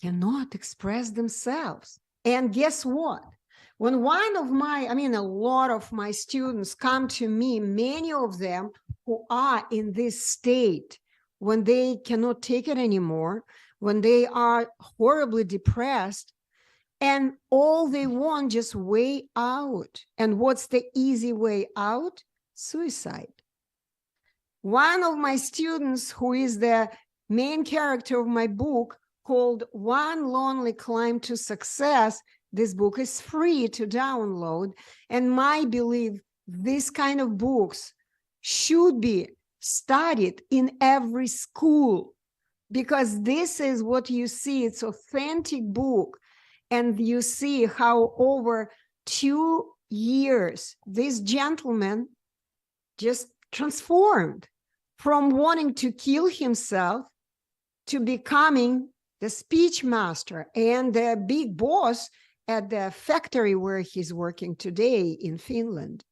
cannot express themselves. And guess what? When a lot of my students come to me, many of them who are in this state, when they cannot take it anymore, when they are horribly depressed, and all they want just way out. And what's the easy way out? Suicide. One of my students, who is the main character of my book called One Lonely Climb to Success. This book is free to download. And my belief, this kind of books should be studied in every school, because this is what you see. It's authentic book. And you see how over 2 years, this gentleman just transformed from wanting to kill himself to becoming the speech master and the big boss at the factory where he's working today in Finland.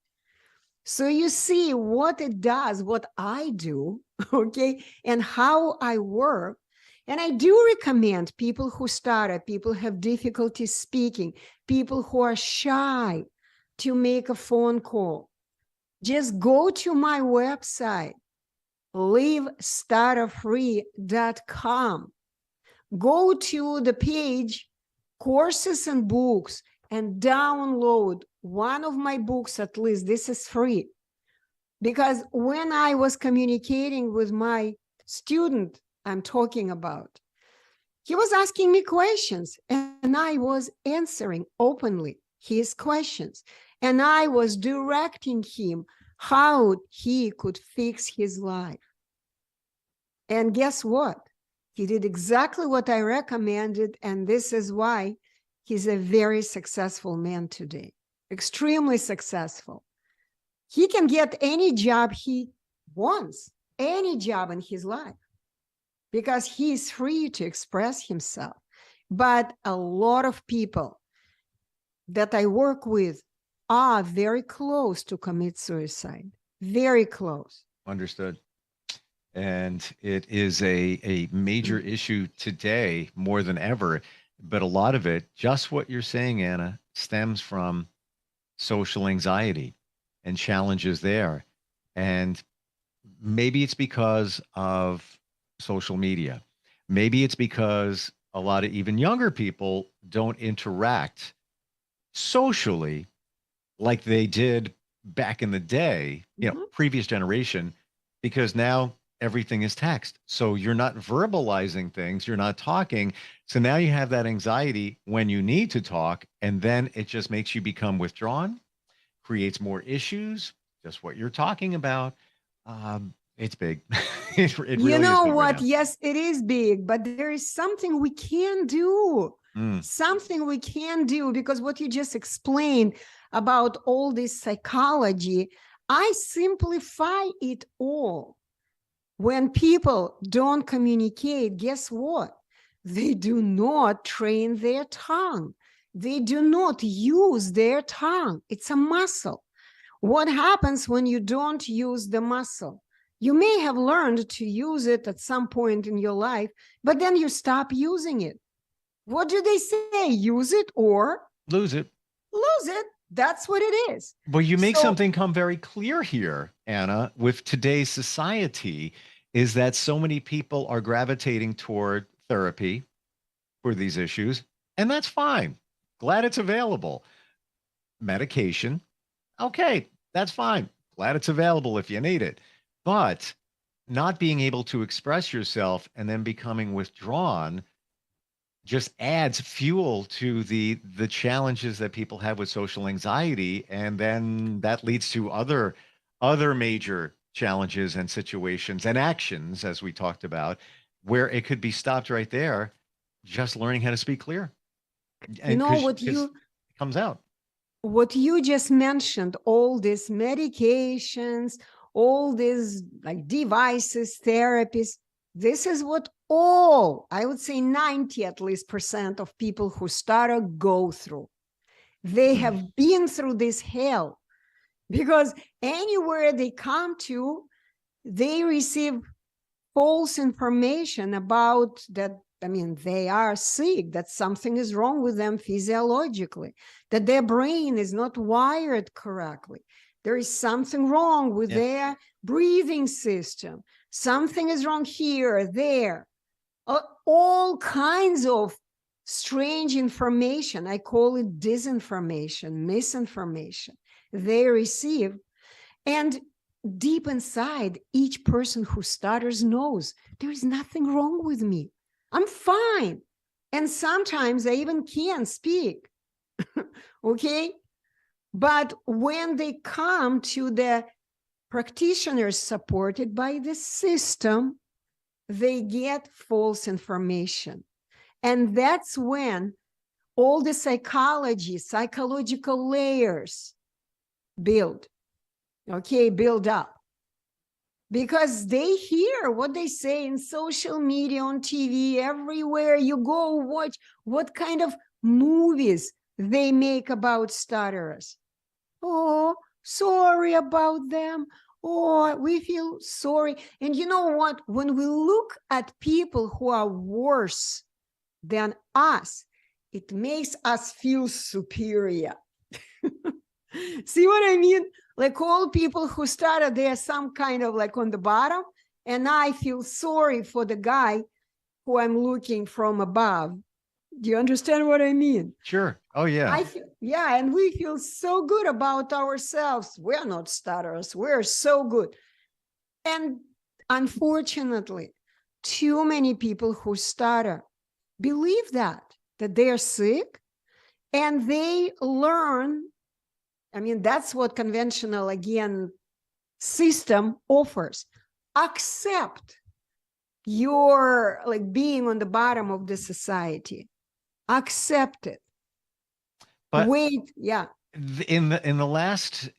So you see what it does, what I do, okay, and how I work. And I do recommend people who stutter, people who have difficulty speaking, people who are shy to make a phone call. Just go to my website, livestutterfree.com. Go to the page, courses and books, and download one of my books at least. This is free. Because when I was communicating with my student I'm talking about, he was asking me questions and I was answering openly his questions. And I was directing him how he could fix his life. And guess what? He did exactly what I recommended. And this is why he's a very successful man today, extremely successful. He can get any job he wants, any job in his life, because he's free to express himself. But a lot of people that I work with are very close to commit suicide, very close. Understood. And it is a major issue today more than ever. But a lot of it, just what you're saying, Anna, stems from social anxiety and challenges there. And maybe it's because of social media. Maybe it's because a lot of even younger people don't interact socially like they did back in the day, you know, previous generation, because now everything is text. So you're not verbalizing things, you're not talking. So now you have that anxiety when you need to talk, and then it just makes you become withdrawn, creates more issues, just what you're talking about. It's big. It really You know is big what? right now. Yes, it is big, but there is something we can do. Something we can do, because what you just explained about all this psychology, I simplify it all. When people don't communicate, guess what? They do not train their tongue. They do not use their tongue. It's a muscle. What happens when you don't use the muscle? You may have learned to use it at some point in your life, but then you stop using it. What do they say? Use it or Lose it. lose it. That's what it is. Well, you make So- something come very clear here, Anna, with today's society, is that so many people are gravitating toward therapy for these issues, and that's fine. Glad it's available. Medication, okay, that's fine. Glad it's available if you need it. But not being able to express yourself and then becoming withdrawn just adds fuel to the challenges that people have with social anxiety, and then that leads to other major challenges and situations and actions, as we talked about, where it could be stopped right there, just learning how to speak clear. And You know 'cause- what 'cause you it comes out. what you just mentioned, all these medications, all these like devices, therapies, this is what all, I would say 90 at least % of people who stutter go through. They have been through this hell, because anywhere they come to, they receive false information about that. I mean, they are sick, that something is wrong with them physiologically, that their brain is not wired correctly. There is something wrong with their breathing system. Something is wrong here, there. All kinds of strange information. I call it disinformation, misinformation. They receive. And deep inside, each person who stutters knows there is nothing wrong with me. I'm fine. And sometimes I even can't speak. Okay. But when they come to the practitioners supported by the system, they get false information. And that's when all the psychological layers build up. Because they hear what they say in social media, on TV, everywhere you go, watch what kind of movies they make about stutterers. Oh, sorry about them. Oh, we feel sorry. And you know what? When we look at people who are worse than us, it makes us feel superior. See what I mean? Like all people who started, they are some kind of like on the bottom, and I feel sorry for the guy who I'm looking from above. Do you understand what I mean? Sure. Oh, yeah. Yeah, and we feel so good about ourselves. We're not stutterers. We're so good. And unfortunately, too many people who stutter believe that they are sick, and they learn. I mean, that's what conventional, again, system offers. Accept your like being on the bottom of the society. Accept it. But wait, yeah. In the last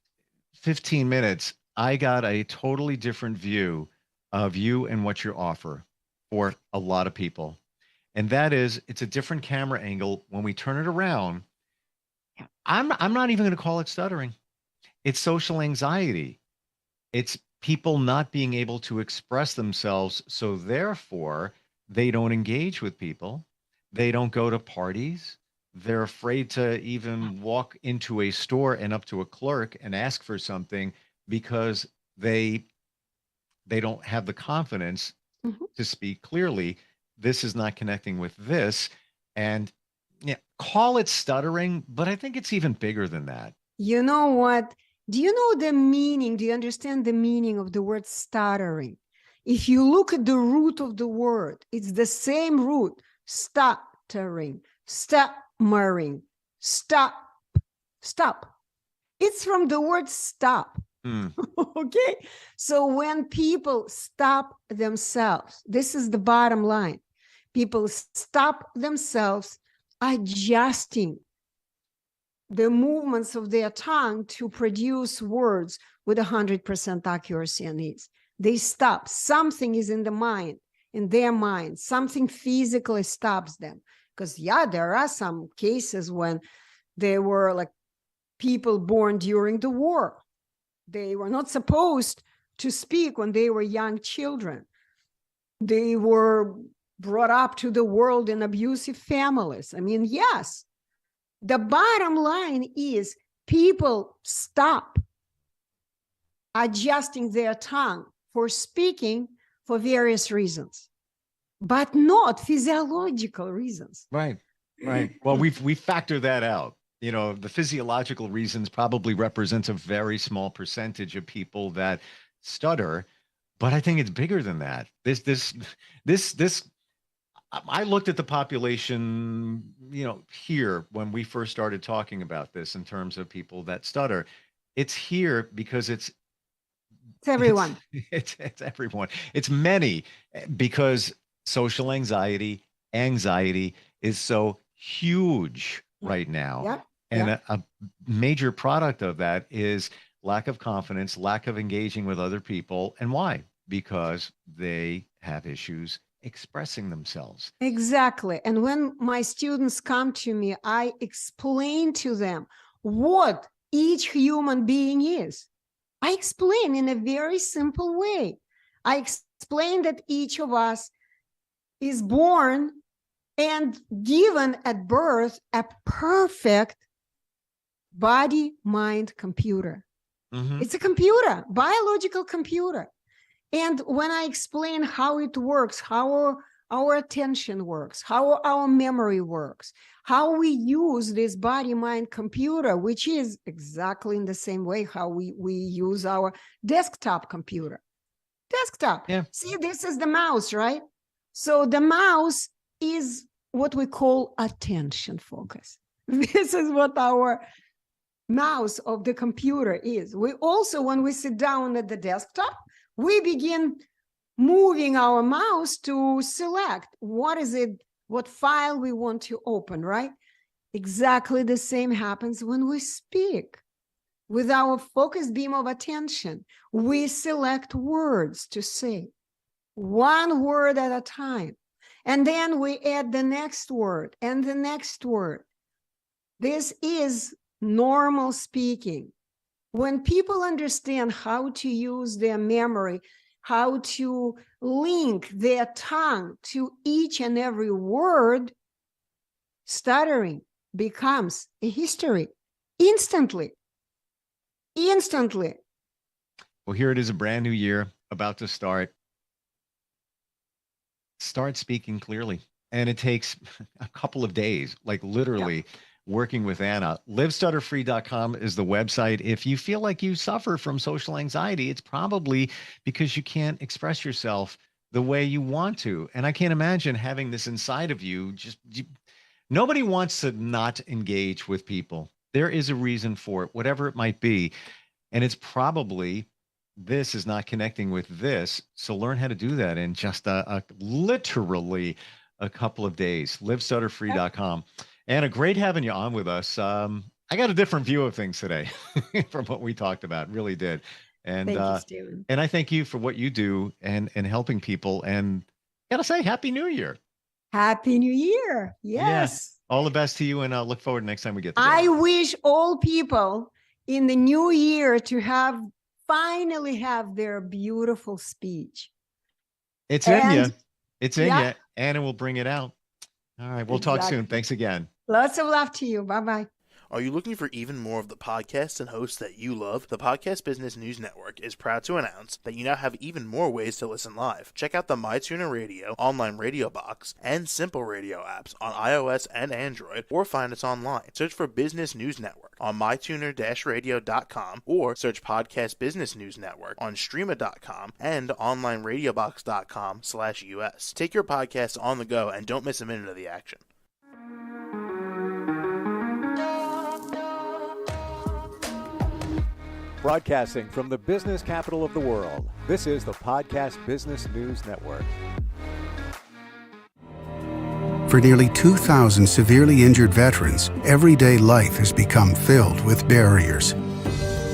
15 minutes, I got a totally different view of you and what you offer for a lot of people. And that is, it's a different camera angle. When we turn it around, I'm not even going to call it stuttering. It's social anxiety. It's people not being able to express themselves. So therefore, they don't engage with people. They don't go to parties. They're afraid to even walk into a store and up to a clerk and ask for something because they don't have the confidence to speak clearly. This is not connecting with this. And yeah, call it stuttering, but I think it's even bigger than that. You know what? Do you know the meaning? Do you understand the meaning of the word stuttering? If you look at the root of the word, it's the same root: stuttering, stammering, stop. It's from the word stop. Okay. So when people stop themselves, this is the bottom line. People stop themselves adjusting the movements of their tongue to produce words with 100% accuracy and ease. They stop. Something is in their mind. Something physically stops them. Because yeah, there are some cases when they were like people born during the war. They were not supposed to speak when they were young children. They were brought up to the world in abusive families. I mean, yes. The bottom line is people stop adjusting their tongue for speaking for various reasons, but not physiological reasons. Right. Well, we factor that out. You know, the physiological reasons probably represents a very small percentage of people that stutter, but I think it's bigger than that. This I looked at the population, you know, here when we first started talking about this in terms of people that stutter. It's here because it's everyone. It's everyone. It's many, because social anxiety is so huge right now. Yep. And a major product of that is lack of confidence, lack of engaging with other people. And why? Because they have issues expressing themselves. Exactly. And when my students come to me, I explain to them what each human being is. I explain in a very simple way. I explain that each of us is born and given at birth a perfect body, mind, computer. It's a computer, biological computer. And when I explain how it works, how our attention works, how our memory works, how we use this body-mind computer, which is exactly in the same way how we use our desktop computer. Desktop. Yeah. See, this is the mouse, right? So the mouse is what we call attention focus. This is what our mouse of the computer is. We also, when we sit down at the desktop, we begin moving our mouse to select what file we want to open, right? Exactly the same happens when we speak. With our focused beam of attention, we select words to say, one word at a time. And then we add the next word and the next word. This is normal speaking. When people understand how to use their memory, how to link their tongue to each and every word, stuttering becomes a history instantly. Instantly. Well, here it is, a brand new year about to start. Start speaking clearly. And it takes a couple of days, like literally working with Anna. LiveStutterFree.com is the website. If you feel like you suffer from social anxiety, it's probably because you can't express yourself the way you want to. And I can't imagine having this inside of you. Nobody wants to not engage with people. There is a reason for it, whatever it might be. And it's probably this is not connecting with this. So learn how to do that in just literally a couple of days. LiveStutterFree.com. Anna, great having you on with us. I got a different view of things today from what we talked about. Really did. And thank you, Steven. And I thank you for what you do and helping people. And I gotta say, Happy New Year. Happy New Year. Yes. Yeah. All the best to you, and I'll look forward to next time we get together. I wish all people in the new year to finally have their beautiful speech. It's in you. It's in you. Anna will bring it out. All right. We'll talk soon. Thanks again. Lots of love to you. Bye-bye. Are you looking for even more of the podcasts and hosts that you love? The Podcast Business News Network is proud to announce that you now have even more ways to listen live. Check out the MyTuner Radio, online radio box, and Simple Radio apps on iOS and Android, or find us online. Search for Business News Network on mytuner-radio.com, or search Podcast Business News Network on streama.com and onlineradiobox.com/US. Take your podcast on the go and don't miss a minute of the action. Broadcasting from the business capital of the world, this is the Podcast Business News Network. For nearly 2,000 severely injured veterans, everyday life has become filled with barriers.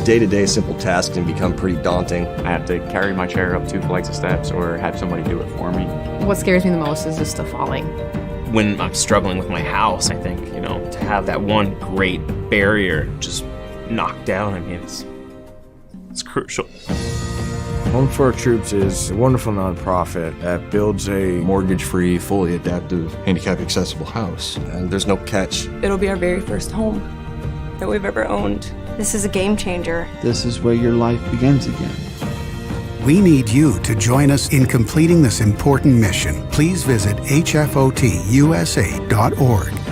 Day-to-day simple tasks can become pretty daunting. I have to carry my chair up 2 flights of steps or have somebody do it for me. What scares me the most is just the falling. When I'm struggling with my house, I think, to have that one great barrier just knocked down, I mean, it's crucial. Home for Our Troops is a wonderful nonprofit that builds a mortgage-free, fully adaptive, handicap-accessible house. And there's no catch. It'll be our very first home that we've ever owned. This is a game changer. This is where your life begins again. We need you to join us in completing this important mission. Please visit hfotusa.org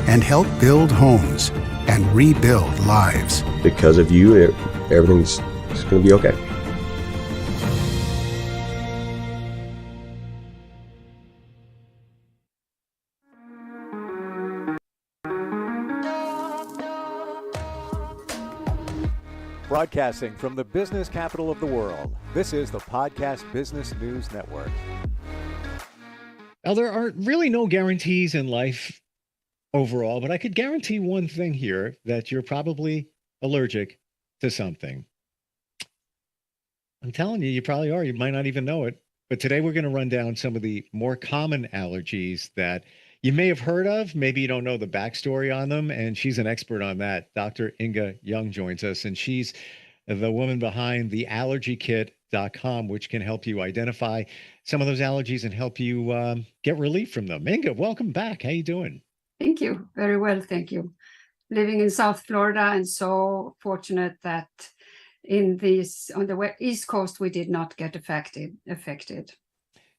and help build homes and rebuild lives. Because of you, everything's going to be okay. Broadcasting from the business capital of the world, this is the Podcast Business News Network. Now, there are really no guarantees in life overall, but I could guarantee one thing here, that you're probably allergic to something. I'm telling you, you probably are. You might not even know it. But today we're going to run down some of the more common allergies that you may have heard of. Maybe you don't know the backstory on them. And she's an expert on that. Dr. Inga Young joins us, and she's the woman behind the allergykit.com, which can help you identify some of those allergies and help you get relief from them. Inga, welcome back. How you doing? Thank you. Very well. Thank you. Living in South Florida, and so fortunate that on the East Coast, we did not get affected.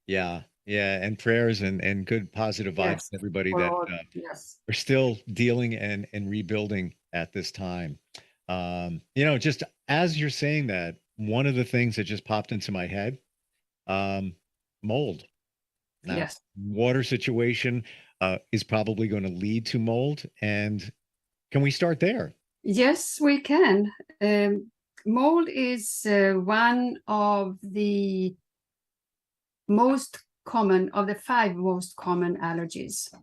Yeah. Yeah, and prayers and good positive vibes Yes, to everybody for that all, yes. are still dealing and rebuilding at this time. Just as you're saying that, one of the things that just popped into my head, um, mold. Now, Yes. water situation is probably going to lead to mold. And can we start there? Yes, we can. Mold is one of the five most common allergies.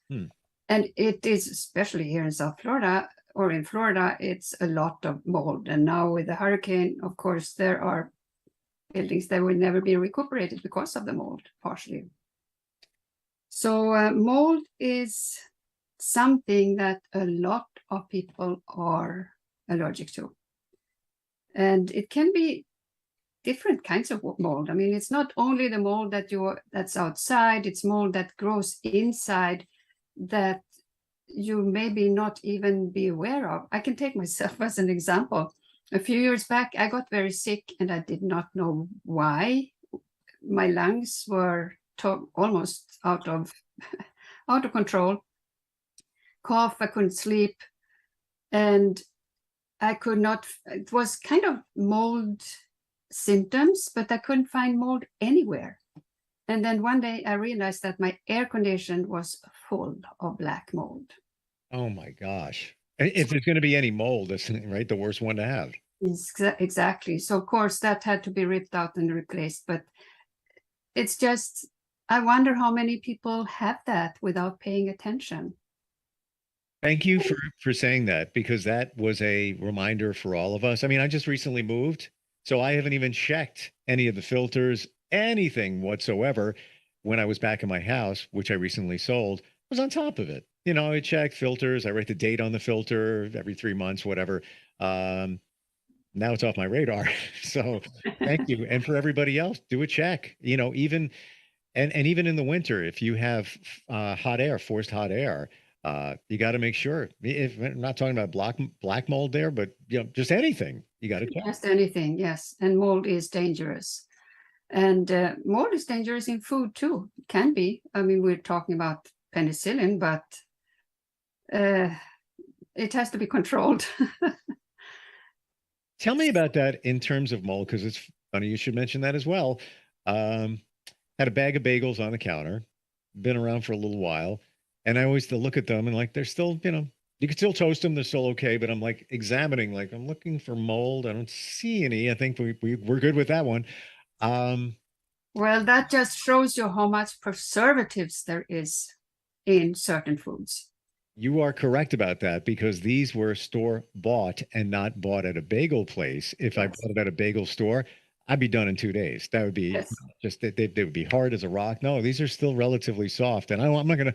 And it is, especially here in South Florida or in Florida, it's a lot of mold. And now with the hurricane, of course, there are buildings that will never be recuperated because of the mold, partially. So mold is something that a lot of people are allergic to. And it can be different kinds of mold. I mean, it's not only the mold that's outside, it's mold that grows inside that you maybe not even be aware of. I can take myself as an example. A few years back, I got very sick and I did not know why. My lungs were almost out of control. Cough, I couldn't sleep. And I could not, it was kind of mold symptoms, but I couldn't find mold anywhere. And then one day I realized that my air condition was full of black mold. Oh my gosh. If there's going to be any mold, that's right, the worst one to have. Exactly. So of course that had to be ripped out and replaced, but it's just, I wonder how many people have that without paying attention. Thank you for saying that, because that was a reminder for all of us. I mean, I just recently moved, so I haven't even checked any of the filters, anything whatsoever. When I was back in my house, which I recently sold, was on top of it. I check filters. I write the date on the filter every 3 months, whatever. Now it's off my radar. So thank you. And for everybody else, do a check. Even even in the winter, if you have forced hot air, you got to make sure. If I'm not talking about black mold there, but just anything, you got to check. Just anything, yes. And mold is dangerous. And mold is dangerous in food too. It can be. I mean, we're talking about penicillin, but it has to be controlled. Tell me about that in terms of mold, because it's funny you should mention that as well. Had a bag of bagels on the counter, been around for a little while, and I always look at them and like they're still, you can still toast them, they're still okay, but I'm like examining, like I'm looking for mold. I don't see any. I think we're good with that one. Well, that just shows you how much preservatives there is in certain foods. You are correct about that, because these were store bought and not bought at a bagel place. If I bought it at a bagel store, I'd be done in 2 days. That would be just they would be hard as a rock. No, these are still relatively soft, and I'm not gonna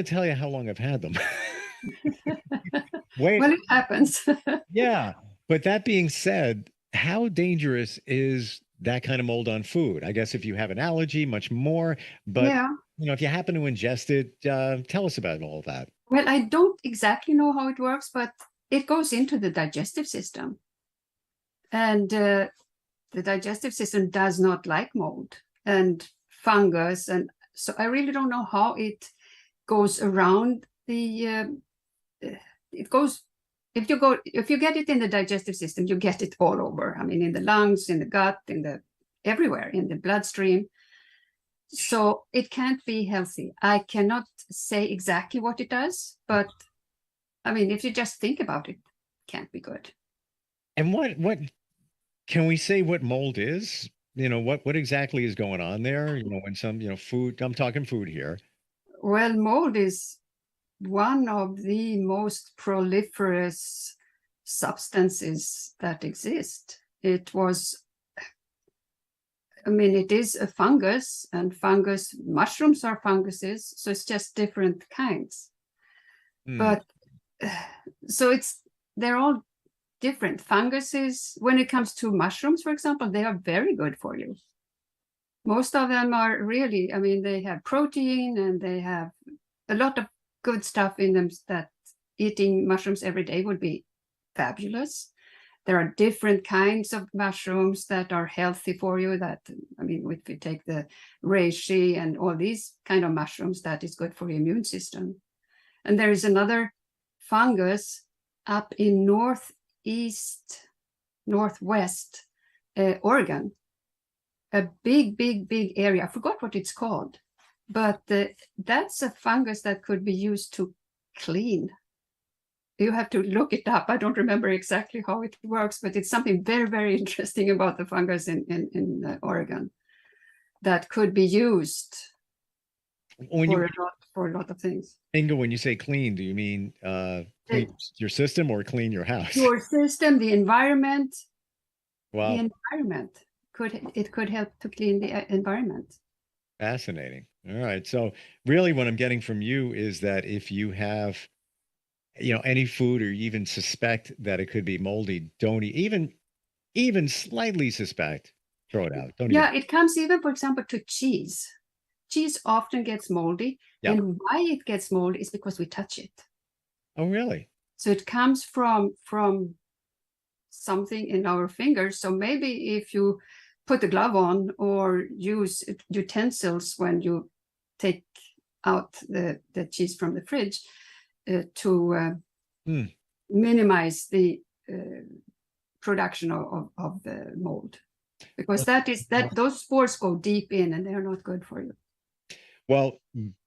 tell you how long I've had them. Wait, well, it happens. Yeah, but that being said, how dangerous is that kind of mold on food? I guess if you have an allergy, much more. But yeah. If you happen to ingest it, tell us about all of that. Well, I don't exactly know how it works, but it goes into the digestive system. And the digestive system does not like mold and fungus. And so I really don't know how it goes around it goes, if you get it in the digestive system, you get it all over. I mean, in the lungs, in the gut, everywhere, in the bloodstream. So it can't be healthy. I cannot say exactly what it does, but I mean, if you just think about it, it can't be good. And what can we say what mold is? What exactly is going on there? When some, food, I'm talking food here. Well, mold is one of the most proliferous substances that exist. It is a fungus, and mushrooms are funguses, so it's just different kinds. But so they're all different. Funguses, when it comes to mushrooms, for example, they are very good for you. Most of them are really, they have protein and they have a lot of good stuff in them that eating mushrooms every day would be fabulous. There are different kinds of mushrooms that are healthy for you. That, I mean, if you take the reishi and all these kind of mushrooms, that is good for your immune system. And there is another fungus up in northwest Oregon, a big area. I forgot what it's called, but that's a fungus that could be used to clean. You have to look it up. I don't remember exactly how it works, but it's something very interesting about the fungus in Oregon that could be used for a lot of things. Inga, when you say clean, do you mean clean your system or clean your house? Your system, the environment. Wow. The environment could help to clean the environment. Fascinating. All right. So really what I'm getting from you is that if you have, any food, or you even suspect that it could be moldy, don't even slightly suspect, throw it out. It comes even, for example, to cheese. Cheese often gets moldy. Yeah. And why it gets moldy is because we touch it. Oh, really? So it comes from something in our fingers. So maybe if you put the glove on or use utensils when you take out the cheese from the fridge to minimize the production of the mold, because those spores go deep in and they're not good for you. Well,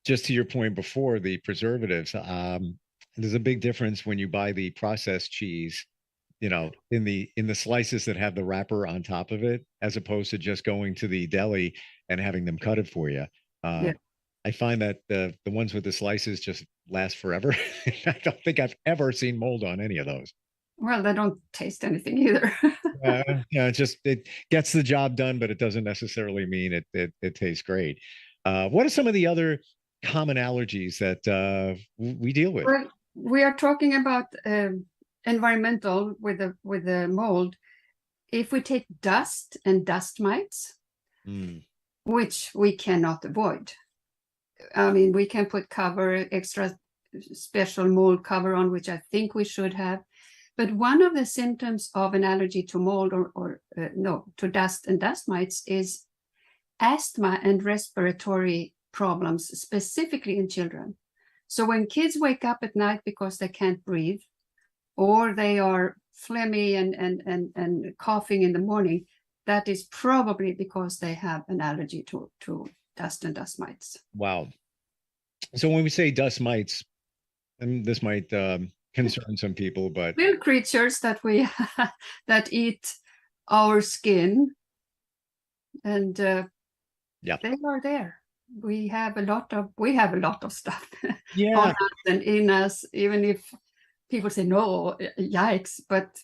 just to your point before, the preservatives, there's a big difference when you buy the processed cheese, in the slices that have the wrapper on top of it, as opposed to just going to the deli and having them cut it for you. I find that the ones with the slices just last forever. I don't think I've ever seen mold on any of those. Well, they don't taste anything either. It gets the job done, but it doesn't necessarily mean it tastes great. What are some of the other common allergies that we deal with? Well, we are talking about environmental with the mold. If we take dust and dust mites, which we cannot avoid. I mean, we can put extra special mold cover on, which I think we should have. But one of the symptoms of an allergy to mold to dust and dust mites is asthma and respiratory problems, specifically in children. So when kids wake up at night because they can't breathe, or they are phlegmy and coughing in the morning, that is probably because they have an allergy to dust and dust mites. Wow. So when we say dust mites, and this might concern some people, but little creatures that that eat our skin, and they are there. We have a lot of stuff on us and in us, even if people say no, yikes, but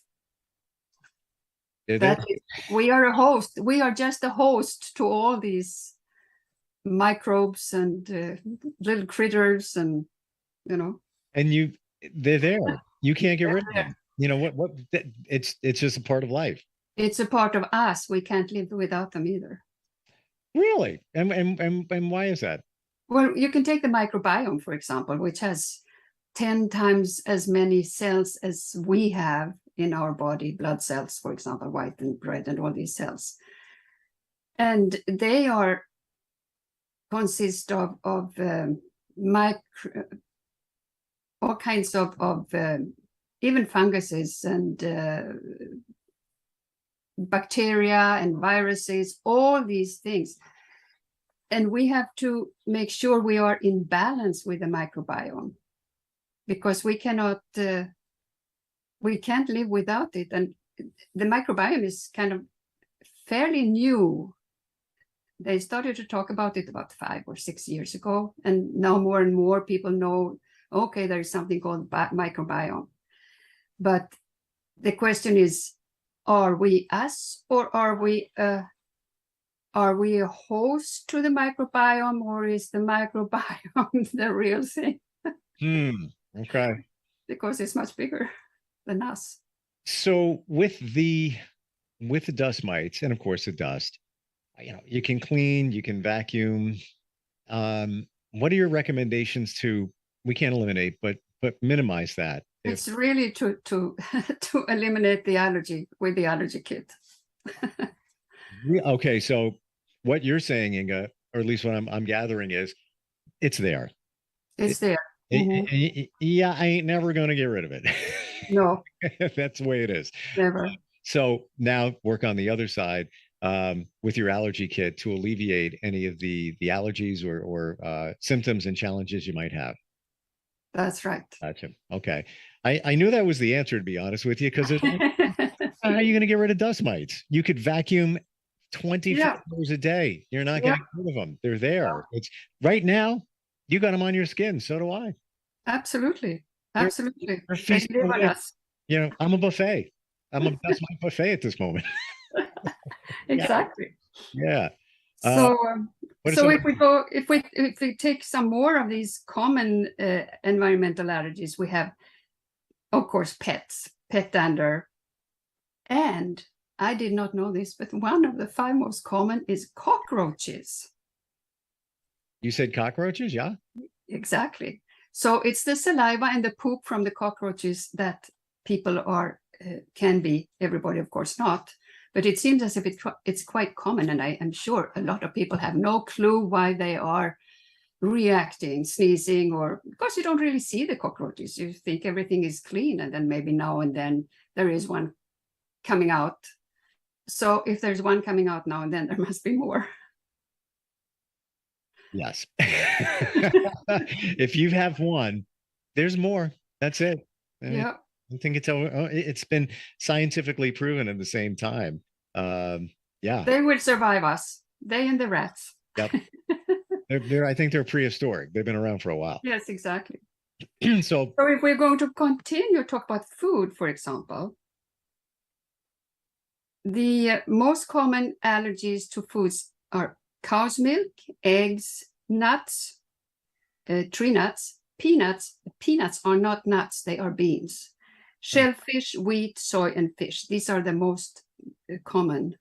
we are a host. We are just a host to all these microbes and little critters, and and they're there. You can't get rid of them. It's just a part of life. It's a part of us. We can't live without them either. Really? And why is that? Well, you can take the microbiome, for example, which has 10 times as many cells as we have in our body, blood cells, for example, white and red and all these cells. And they consist of all kinds of even funguses and bacteria and viruses, all these things. And we have to make sure we are in balance with the microbiome, because we can't live without it. And the microbiome is kind of fairly new. They started to talk about it about 5 or 6 years ago. And now more and more people know, okay, there's something called microbiome. But the question is, are we us, or are we a host to the microbiome, or is the microbiome the real thing? Okay. Because it's much bigger than us. So with the dust mites, and of course the dust, you can clean, you can vacuum. What are your recommendations we can't eliminate, but minimize that It's really to to eliminate the allergy with the allergy kit. Okay, so what you're saying, Inga, or at least what I'm gathering is, it's there. It's there. Yeah, I ain't never going to get rid of it. No. That's the way it is. Never. So now work on the other side with your allergy kit to alleviate any of the allergies or symptoms and challenges you might have. That's right. Gotcha. Okay. I knew that was the answer, to be honest with you, because how are you going to get rid of dust mites? You could vacuum 24 hours a day. You're not getting rid of them. They're there. It's right now. You got them on your skin. So do I. Absolutely. Absolutely. They're feasting They live on away. us. You know, I'm a buffet. I'm a dust mite buffet at this moment. Exactly. Yeah. So, so if we take some more of these common environmental allergies, we have, of course, pet dander, and I did not know this, but one of the 5 most common is cockroaches. You said cockroaches, yeah? Exactly. So it's the saliva and the poop from the cockroaches that people are can be. Everybody, of course, not. But it seems as if it's quite common, and I am sure a lot of people have no clue why they are reacting, sneezing, or because you don't really see the cockroaches. You think everything is clean, and then maybe now and then there is one coming out. So if there's one coming out now and then, there must be more. Yes. If you have one, there's more. That's it. Yeah. I think it's been scientifically proven at the same time. Yeah. They will survive us. They and the rats. Yep. I think they're prehistoric. They've been around for a while. Yes, exactly. So if we're going to continue to talk about food, for example, the most common allergies to foods are cow's milk, eggs, nuts, tree nuts, peanuts. Peanuts are not nuts, they are beans. Shellfish, wheat, soy, and fish. These are the most common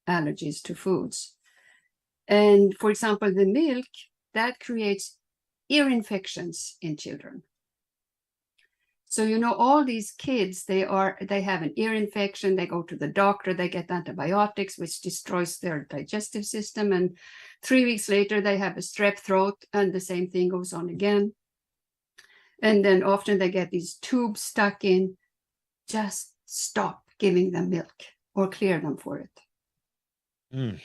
allergies to foods. And for example, the milk, that creates ear infections in children. So, you know, all these kids, they have an ear infection, they go to the doctor, they get antibiotics, which destroys their digestive system. And 3 weeks later, they have a strep throat, and the same thing goes on again. And then often they get these tubes stuck in. Just stop giving them milk or clear them for it.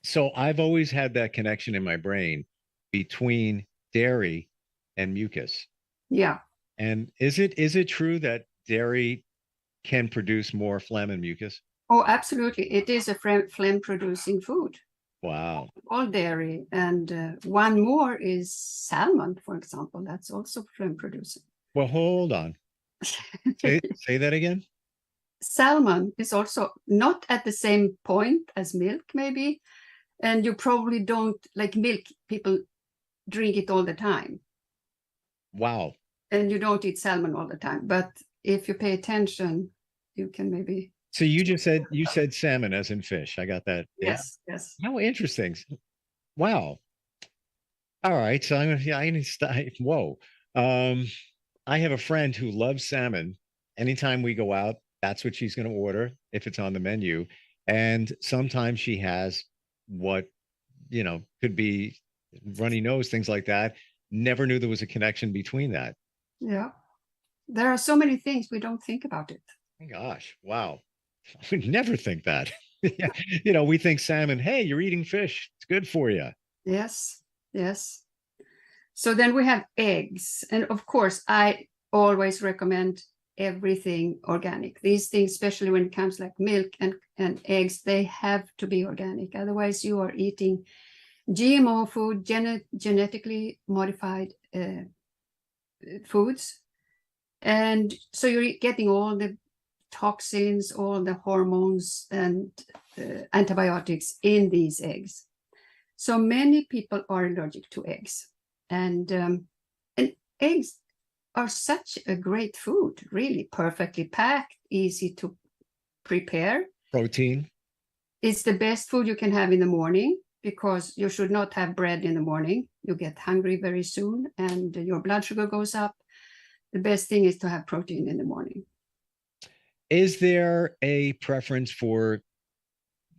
So I've always had that connection in my brain between dairy and mucus. Yeah. And is it true that dairy can produce more phlegm and mucus? Oh, absolutely. It is a phlegm-producing food. Wow. All dairy. And one more is salmon, for example. That's also phlegm-producing. Well, hold on. Say that again. Salmon is also not at the same point as milk, maybe. And you probably don't like milk. People drink it all the time. Wow. And you don't eat salmon all the time. But if you pay attention, you can maybe. So you said salmon as in fish. I got that. Yes, yeah. Yes. How interesting. Wow. All right. So I need to start. Whoa. I have a friend who loves salmon. Anytime we go out, that's what she's going to order if it's on the menu. And sometimes she has what, could be runny nose, things like that. Never knew there was a connection between that. Yeah. There are so many things we don't think about it. Oh my gosh. Wow. I would never think that. We think salmon, hey, you're eating fish. It's good for you. Yes. Yes. So then we have eggs. And of course, I always recommend everything organic. These things, especially when it comes like milk and eggs, they have to be organic. Otherwise, you are eating GMO food, genetically modified foods. And so you're getting all the toxins, all the hormones and antibiotics in these eggs. So many people are allergic to eggs. And eggs are such a great food, really perfectly packed, easy to prepare. Protein. It's the best food you can have in the morning because you should not have bread in the morning. You get hungry very soon and your blood sugar goes up. the best thing is to have protein in the morning. Is there a preference for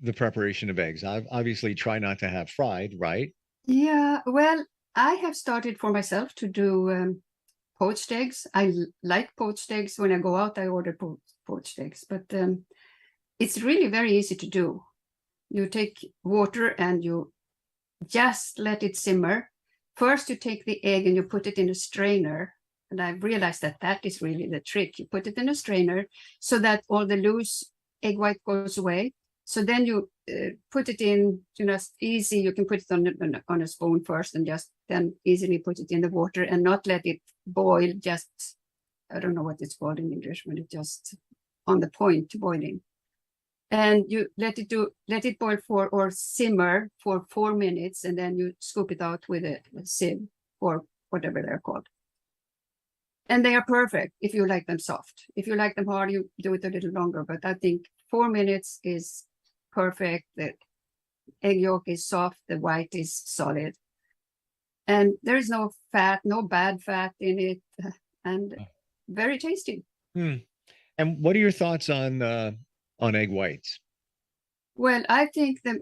the preparation of eggs? I obviously try not to have fried, right? Yeah, well, I have started for myself to do poached eggs. I like poached eggs. When I go out, I order poached eggs, but it's really very easy to do. You take water and you just let it simmer. First, you take the egg and you put it in a strainer. And I've realized that that is really the trick. You put it in a strainer so that all the loose egg white goes away. So then you put it in, easy. You can put it on a spoon first and just then easily put it in the water and not let it boil. Just, I don't know what it's called in English, when it just on the point to boiling. And you let it boil or simmer for 4 minutes, and then you scoop it out with a sieve or whatever they're called. And they are perfect if you like them soft. If you like them hard, you do it a little longer, but I think 4 minutes is perfect. The egg yolk is soft, the white is solid. And there is no fat, no bad fat in it, and very tasty. And what are your thoughts on egg whites? Well, I think that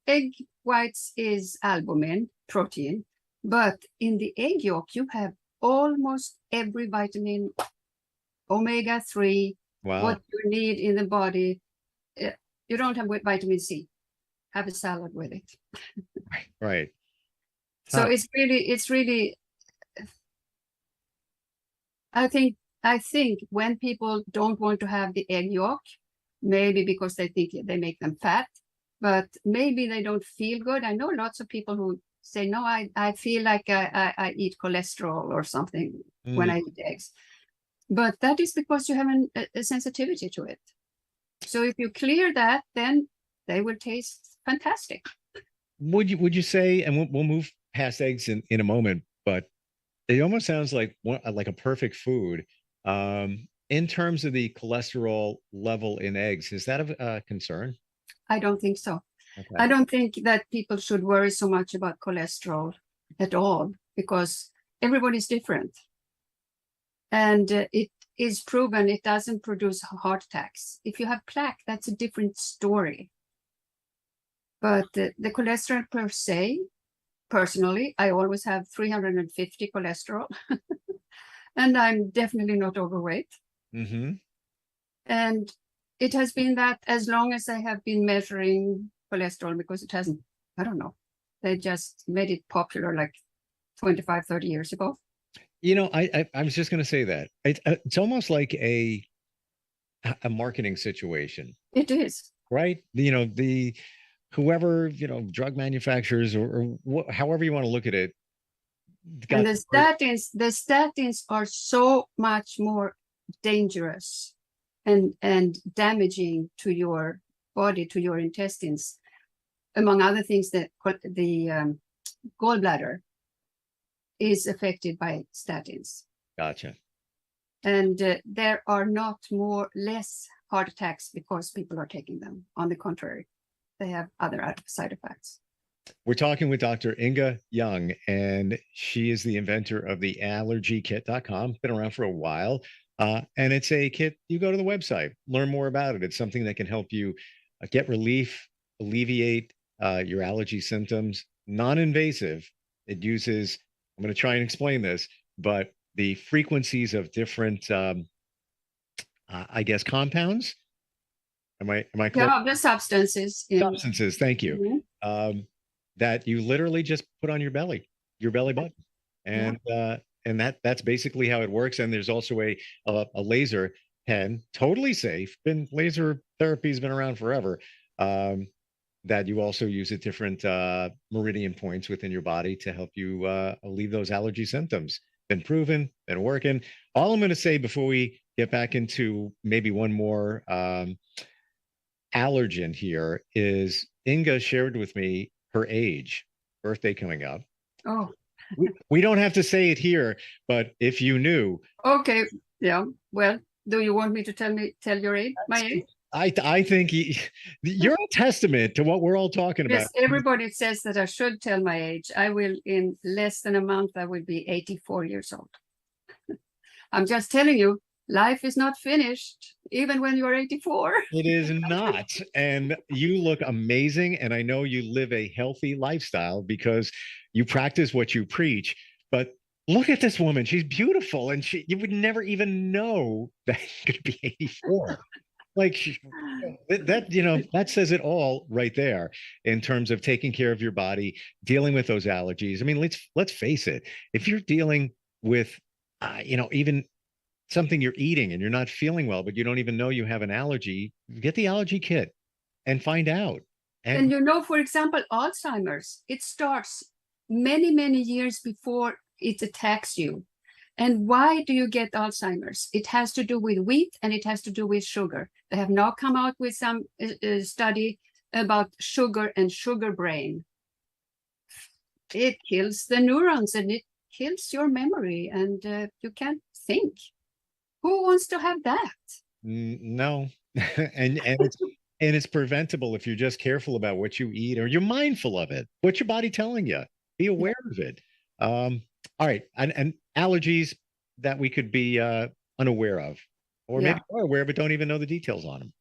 egg whites is albumin, protein, but in the egg yolk, you have almost every vitamin, omega-3, Wow. what you need in the body. You don't have vitamin C. Have a salad with it. Right. So it's really, I think when people don't want to have the egg yolk, maybe because they think they make them fat, but maybe they don't feel good. I know lots of people who say, no, I feel like I eat cholesterol or something when I eat eggs. But that is because you have a sensitivity to it. So if you clear that, then they will taste fantastic. Would you say, and we'll move past eggs in a moment, but it almost sounds like a perfect food. In terms of the cholesterol level in eggs, is that a concern? I don't think so. Okay. I don't think that people should worry so much about cholesterol at all, because everybody's different. And it is proven it doesn't produce heart attacks. If you have plaque, that's a different story. But the cholesterol per se, personally, I always have 350 cholesterol. And I'm definitely not overweight. Mm-hmm. And it has been that as long as I have been measuring cholesterol, because it hasn't, I don't know, they just made it popular like 25, 30 years ago. I was just going to say that it's almost like a marketing situation. It is. Right. Whoever, drug manufacturers or however you want to look at it. And the statins are so much more dangerous and damaging to your body, to your intestines. Among other things, the gallbladder is affected by statins. Gotcha. And there are not less heart attacks because people are taking them. On the contrary, they have other side effects. We're talking with Dr. Inga Young, and she is the inventor of the allergykit.com. Been around for a while. And it's a kit. You go to the website, learn more about it. It's something that can help you get relief, alleviate your allergy symptoms. Non-invasive. It uses, I'm going to try and explain this, but the frequencies of different, compounds. Am I close? Yeah, the substances. Substances. Thank you. Mm-hmm. That you literally just put on your belly button, and that's basically how it works. And there's also a laser pen, totally safe. Laser therapy has been around forever. That you also use at different meridian points within your body to help you alleviate those allergy symptoms. Been proven, been working. All I'm going to say before we get back into maybe one more allergen here is Inga shared with me her age, birthday coming up. Oh. We don't have to say it here, but if you knew. Okay. Yeah. Well, do you want me to tell your age? My age? I think you're a testament to what we're all talking about. Yes, everybody says that I should tell my age. I will, in less than a month, I will be 84 years old. I'm just telling you, life is not finished, even when you're 84. It is not. And you look amazing. And I know you live a healthy lifestyle because you practice what you preach. But look at this woman. She's beautiful. And you would never even know that you're going to be 84. Like that says it all right there in terms of taking care of your body, dealing with those allergies. I mean, let's face it. If you're dealing with, even something you're eating and you're not feeling well, but you don't even know you have an allergy, get the allergy kit and find out. And for example, Alzheimer's, it starts many, many years before it attacks you. And why do you get Alzheimer's? It has to do with wheat and it has to do with sugar. They have now come out with some study about sugar and sugar brain. It kills the neurons and it kills your memory and you can't think. Who wants to have that? No. and it's preventable if you're just careful about what you eat or you're mindful of it. What's your body telling you? Be aware of it. All right. And allergies that we could be unaware of, or maybe are aware but don't even know the details on them.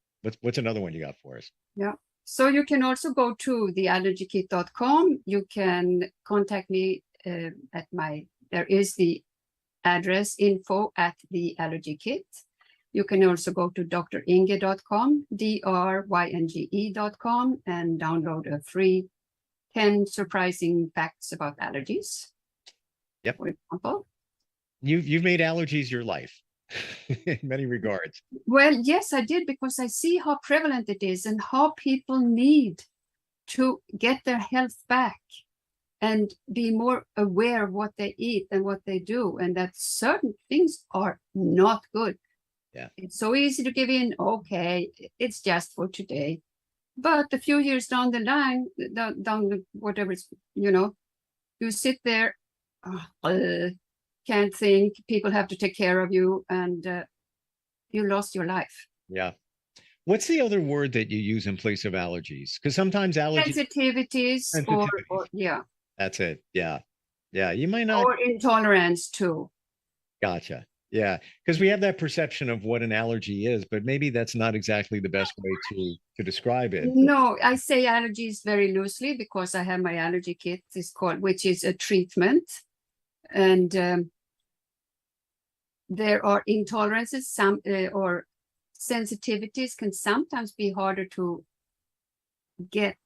What's another one you got for us? Yeah. So you can also go to theallergykit.com. You can contact me there is the address info@theallergykit. You can also go to dringe.com, drynge.com, and download a free 10 surprising facts about allergies. Yep. For example. You've made allergies your life in many regards. Well, yes, I did, because I see how prevalent it is and how people need to get their health back and be more aware of what they eat and what they do, and that certain things are not good. Yeah. It's so easy to give in, okay, it's just for today. But a few years down the line, whatever it's, you sit there, can't think, people have to take care of you, and you lost your life. Yeah. What's the other word that you use in place of allergies? Because sometimes allergies... Sensitivities. Or yeah. That's it. Yeah. Yeah. You might not... Or intolerance too. Gotcha. Yeah. Because we have that perception of what an allergy is, but maybe that's not exactly the best way to describe it. No, I say allergies very loosely because I have my allergy kit, which is a treatment. And there are intolerances, or sensitivities can sometimes be harder to get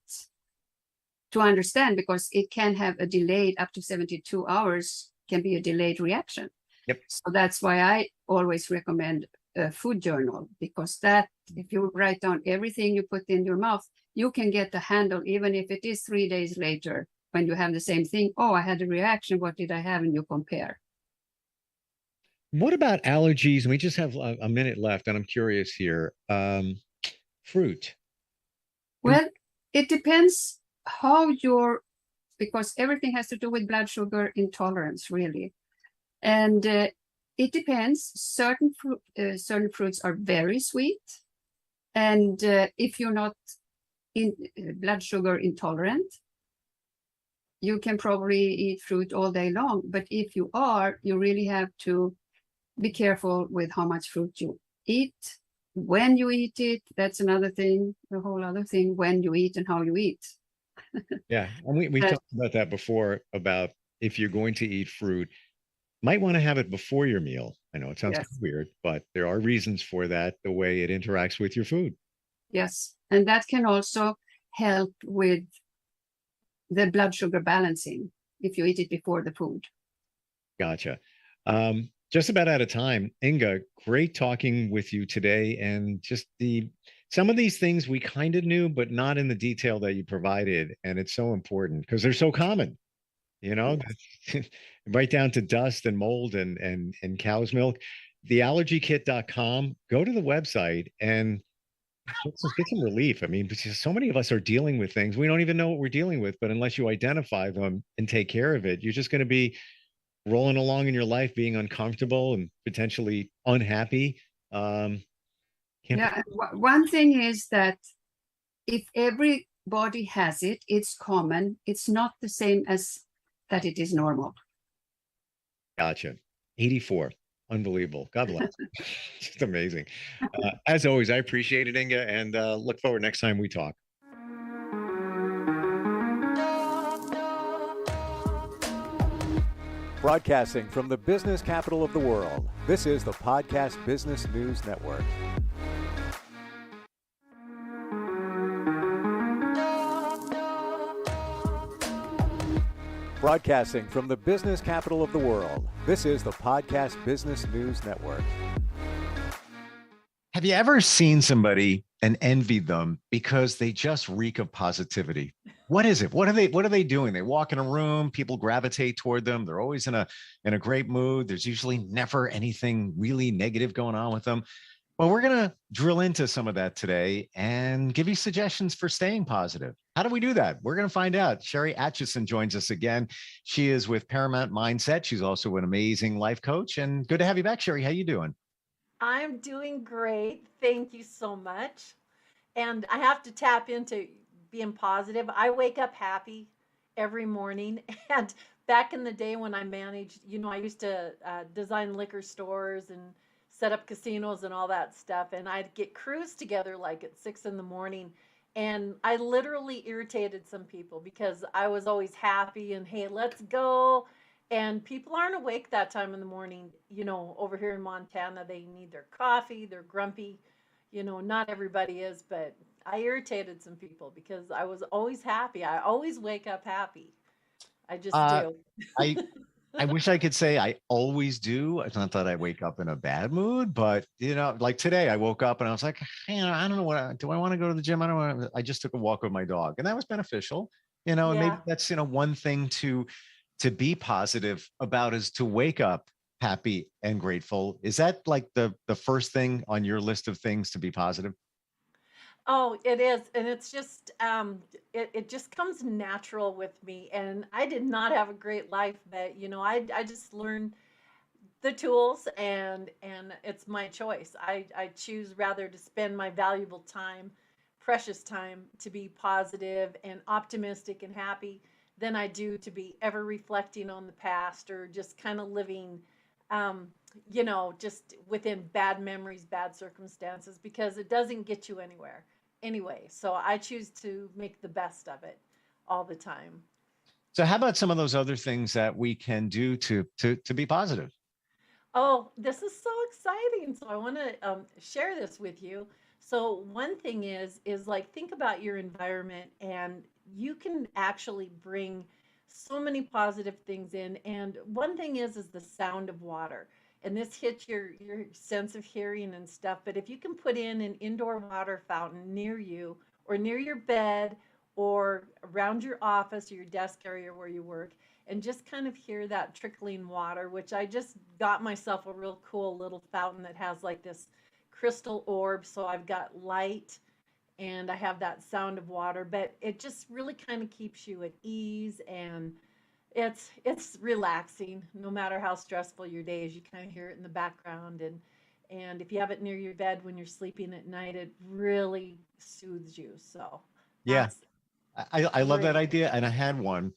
to understand because it can have a delayed up to 72 hours, can be a delayed reaction. Yep. So that's why I always recommend a food journal, because that, if you write down everything you put in your mouth, you can get the handle, even if it is 3 days later when you have the same thing. Oh, I had a reaction. What did I have? And you compare. What about allergies? We just have a minute left, and I'm curious here. Fruit. Well, it depends how because everything has to do with blood sugar intolerance, really. And it depends. Certain fruits are very sweet. And if you're not blood sugar intolerant, you can probably eat fruit all day long. But if you are, you really have to be careful with how much fruit you eat, when you eat it. That's another thing, a whole other thing, when you eat and how you eat. Yeah. And we talked about that before, about if you're going to eat fruit, might want to have it before your meal. I know it sounds weird, but there are reasons for that, the way it interacts with your food. Yes. And that can also help with the blood sugar balancing if you eat it before the food. Gotcha. Just about out of time. Inga, great talking with you today. And just some of these things we kind of knew, but not in the detail that you provided. And it's so important because they're so common, right down to dust and mold and cow's milk. Theallergykit.com. Go to the website and get some relief. I mean, because so many of us are dealing with things we don't even know what we're dealing with, but unless you identify them and take care of it, you're just going to be rolling along in your life being uncomfortable and potentially unhappy. One thing is that if everybody has it, it's common. It's not the same as that it is normal. Gotcha. 84. Unbelievable. God bless. Just amazing. As always, I appreciate it, Inga, and look forward next time we talk. Broadcasting from the business capital of the world, this is the Podcast Business News Network. Broadcasting from the business capital of the world, this is the Podcast Business News Network. Have you ever seen somebody and envied them because they just reek of positivity? What is it? What are they doing? They walk in a room, people gravitate toward them. They're always in a great mood. There's usually never anything really negative going on with them. Well, we're going to drill into some of that today and give you suggestions for staying positive. How do we do that? We're going to find out. Sherry Atchison joins us again. She is with Paramount Mindset. She's also an amazing life coach. And good to have you back, Sherry. How you doing? I'm doing great. Thank you so much. And I have to tap into being positive. I wake up happy every morning. And back in the day when I managed, I used to design liquor stores and set up casinos and all that stuff. And I'd get crews together like at 6 a.m. And I literally irritated some people because I was always happy and, hey, let's go. And people aren't awake that time in the morning. Over here in Montana, they need their coffee, they're grumpy. Not everybody is, but I irritated some people because I was always happy. I always wake up happy. I just do. I wish I could say I always do. It's not that I wake up in a bad mood, but like today I woke up and I was like, I don't know do I want to go to the gym? I don't want to. I just took a walk with my dog and that was beneficial, and maybe that's, one thing to be positive about is to wake up happy and grateful. Is that like the first thing on your list of things to be positive? Oh, it is. And it's just, it just comes natural with me. And I did not have a great life, but, I just learned the tools and it's my choice. I choose rather to spend my valuable time, precious time, to be positive and optimistic and happy than I do to be ever reflecting on the past or just kind of living, just within bad memories, bad circumstances, because it doesn't get you anywhere anyway. So I choose to make the best of it all the time. So how about some of those other things that we can do to be positive? Oh, this is so exciting. So I want to share this with you. So one thing is like, think about your environment, and you can actually bring so many positive things in. And one thing is the sound of water. And this hits your sense of hearing and stuff. But if you can put in an indoor water fountain near you or near your bed or around your office or your desk area where you work, and just kind of hear that trickling water, which I just got myself a real cool little fountain that has like this crystal orb. So I've got light and I have that sound of water, but it just really kind of keeps you at ease, and it's relaxing no matter how stressful your day is. You kind of hear it in the background, and if you have it near your bed when you're sleeping at night, it really soothes you. So yeah, I love that idea, and I had one.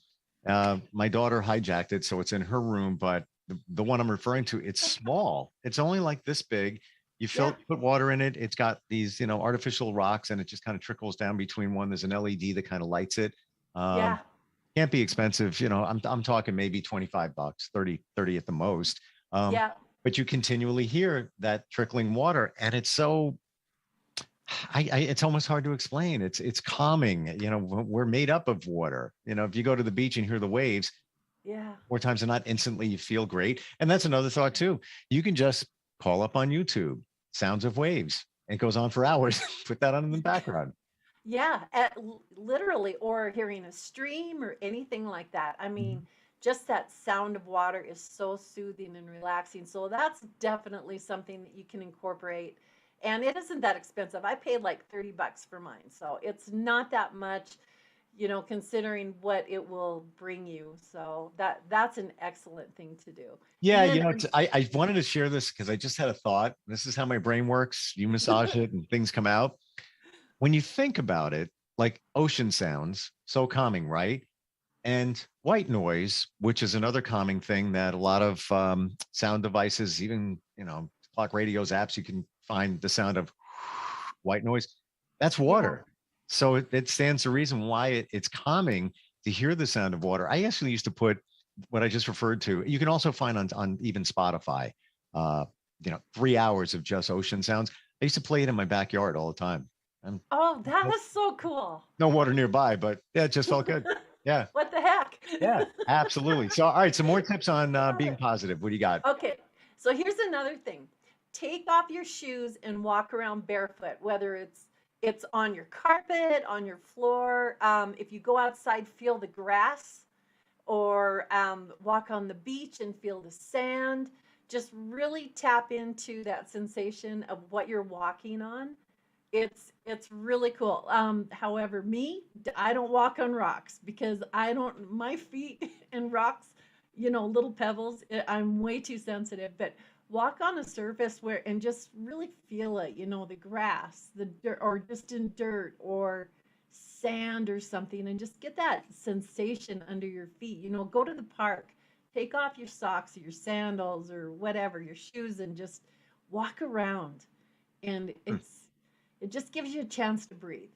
My daughter hijacked it, so it's in her room, but the one I'm referring to, it's small. It's only like this big. You put water in it. It's got these, artificial rocks, and it just kind of trickles down between one. There's an LED that kind of lights it. Can't be expensive. I'm talking maybe $25, 30 at the most. But you continually hear that trickling water, and it's so, it's almost hard to explain. It's calming. We're made up of water. If you go to the beach and hear the waves, more times than not, instantly you feel great. And that's another thought too. You can just call up on YouTube, sounds of waves. It goes on for hours. Put that on in the background. Yeah, literally, or hearing a stream or anything like that. I mean, just that sound of water is so soothing and relaxing. So that's definitely something that you can incorporate. And it isn't that expensive. I paid like $30 for mine. So it's not that much, considering what it will bring you. So that's an excellent thing to do. Yeah, I wanted to share this because I just had a thought. This is how my brain works. You massage it and things come out. When you think about it, like ocean sounds, so calming, right? And white noise, which is another calming thing that a lot of sound devices, even clock radios, apps, you can find the sound of white noise. That's Yeah. water. So it stands to reason why it's calming to hear the sound of water. I actually used to put what I just referred to. You can also find on even Spotify, 3 hours of just ocean sounds. I used to play it in my backyard all the time. And Oh, that is so cool. no water nearby, but yeah, it just felt good. Yeah. What the heck? Yeah, absolutely. So, all right, some more tips on being positive. What do you got? Okay, so here's another thing. Take off your shoes and walk around barefoot, whether it's on your carpet, on your floor. If you go outside, feel the grass, or walk on the beach and feel the sand. Just really tap into that sensation of what you're walking on. It's really cool. However, I don't walk on rocks because my feet and rocks, little pebbles, I'm way too sensitive. But walk on a surface and just really feel it, the grass, the dirt, or just in dirt or sand or something, and just get that sensation under your feet. Go to the park, take off your socks or your sandals or whatever, your shoes, and just walk around. And it just gives you a chance to breathe.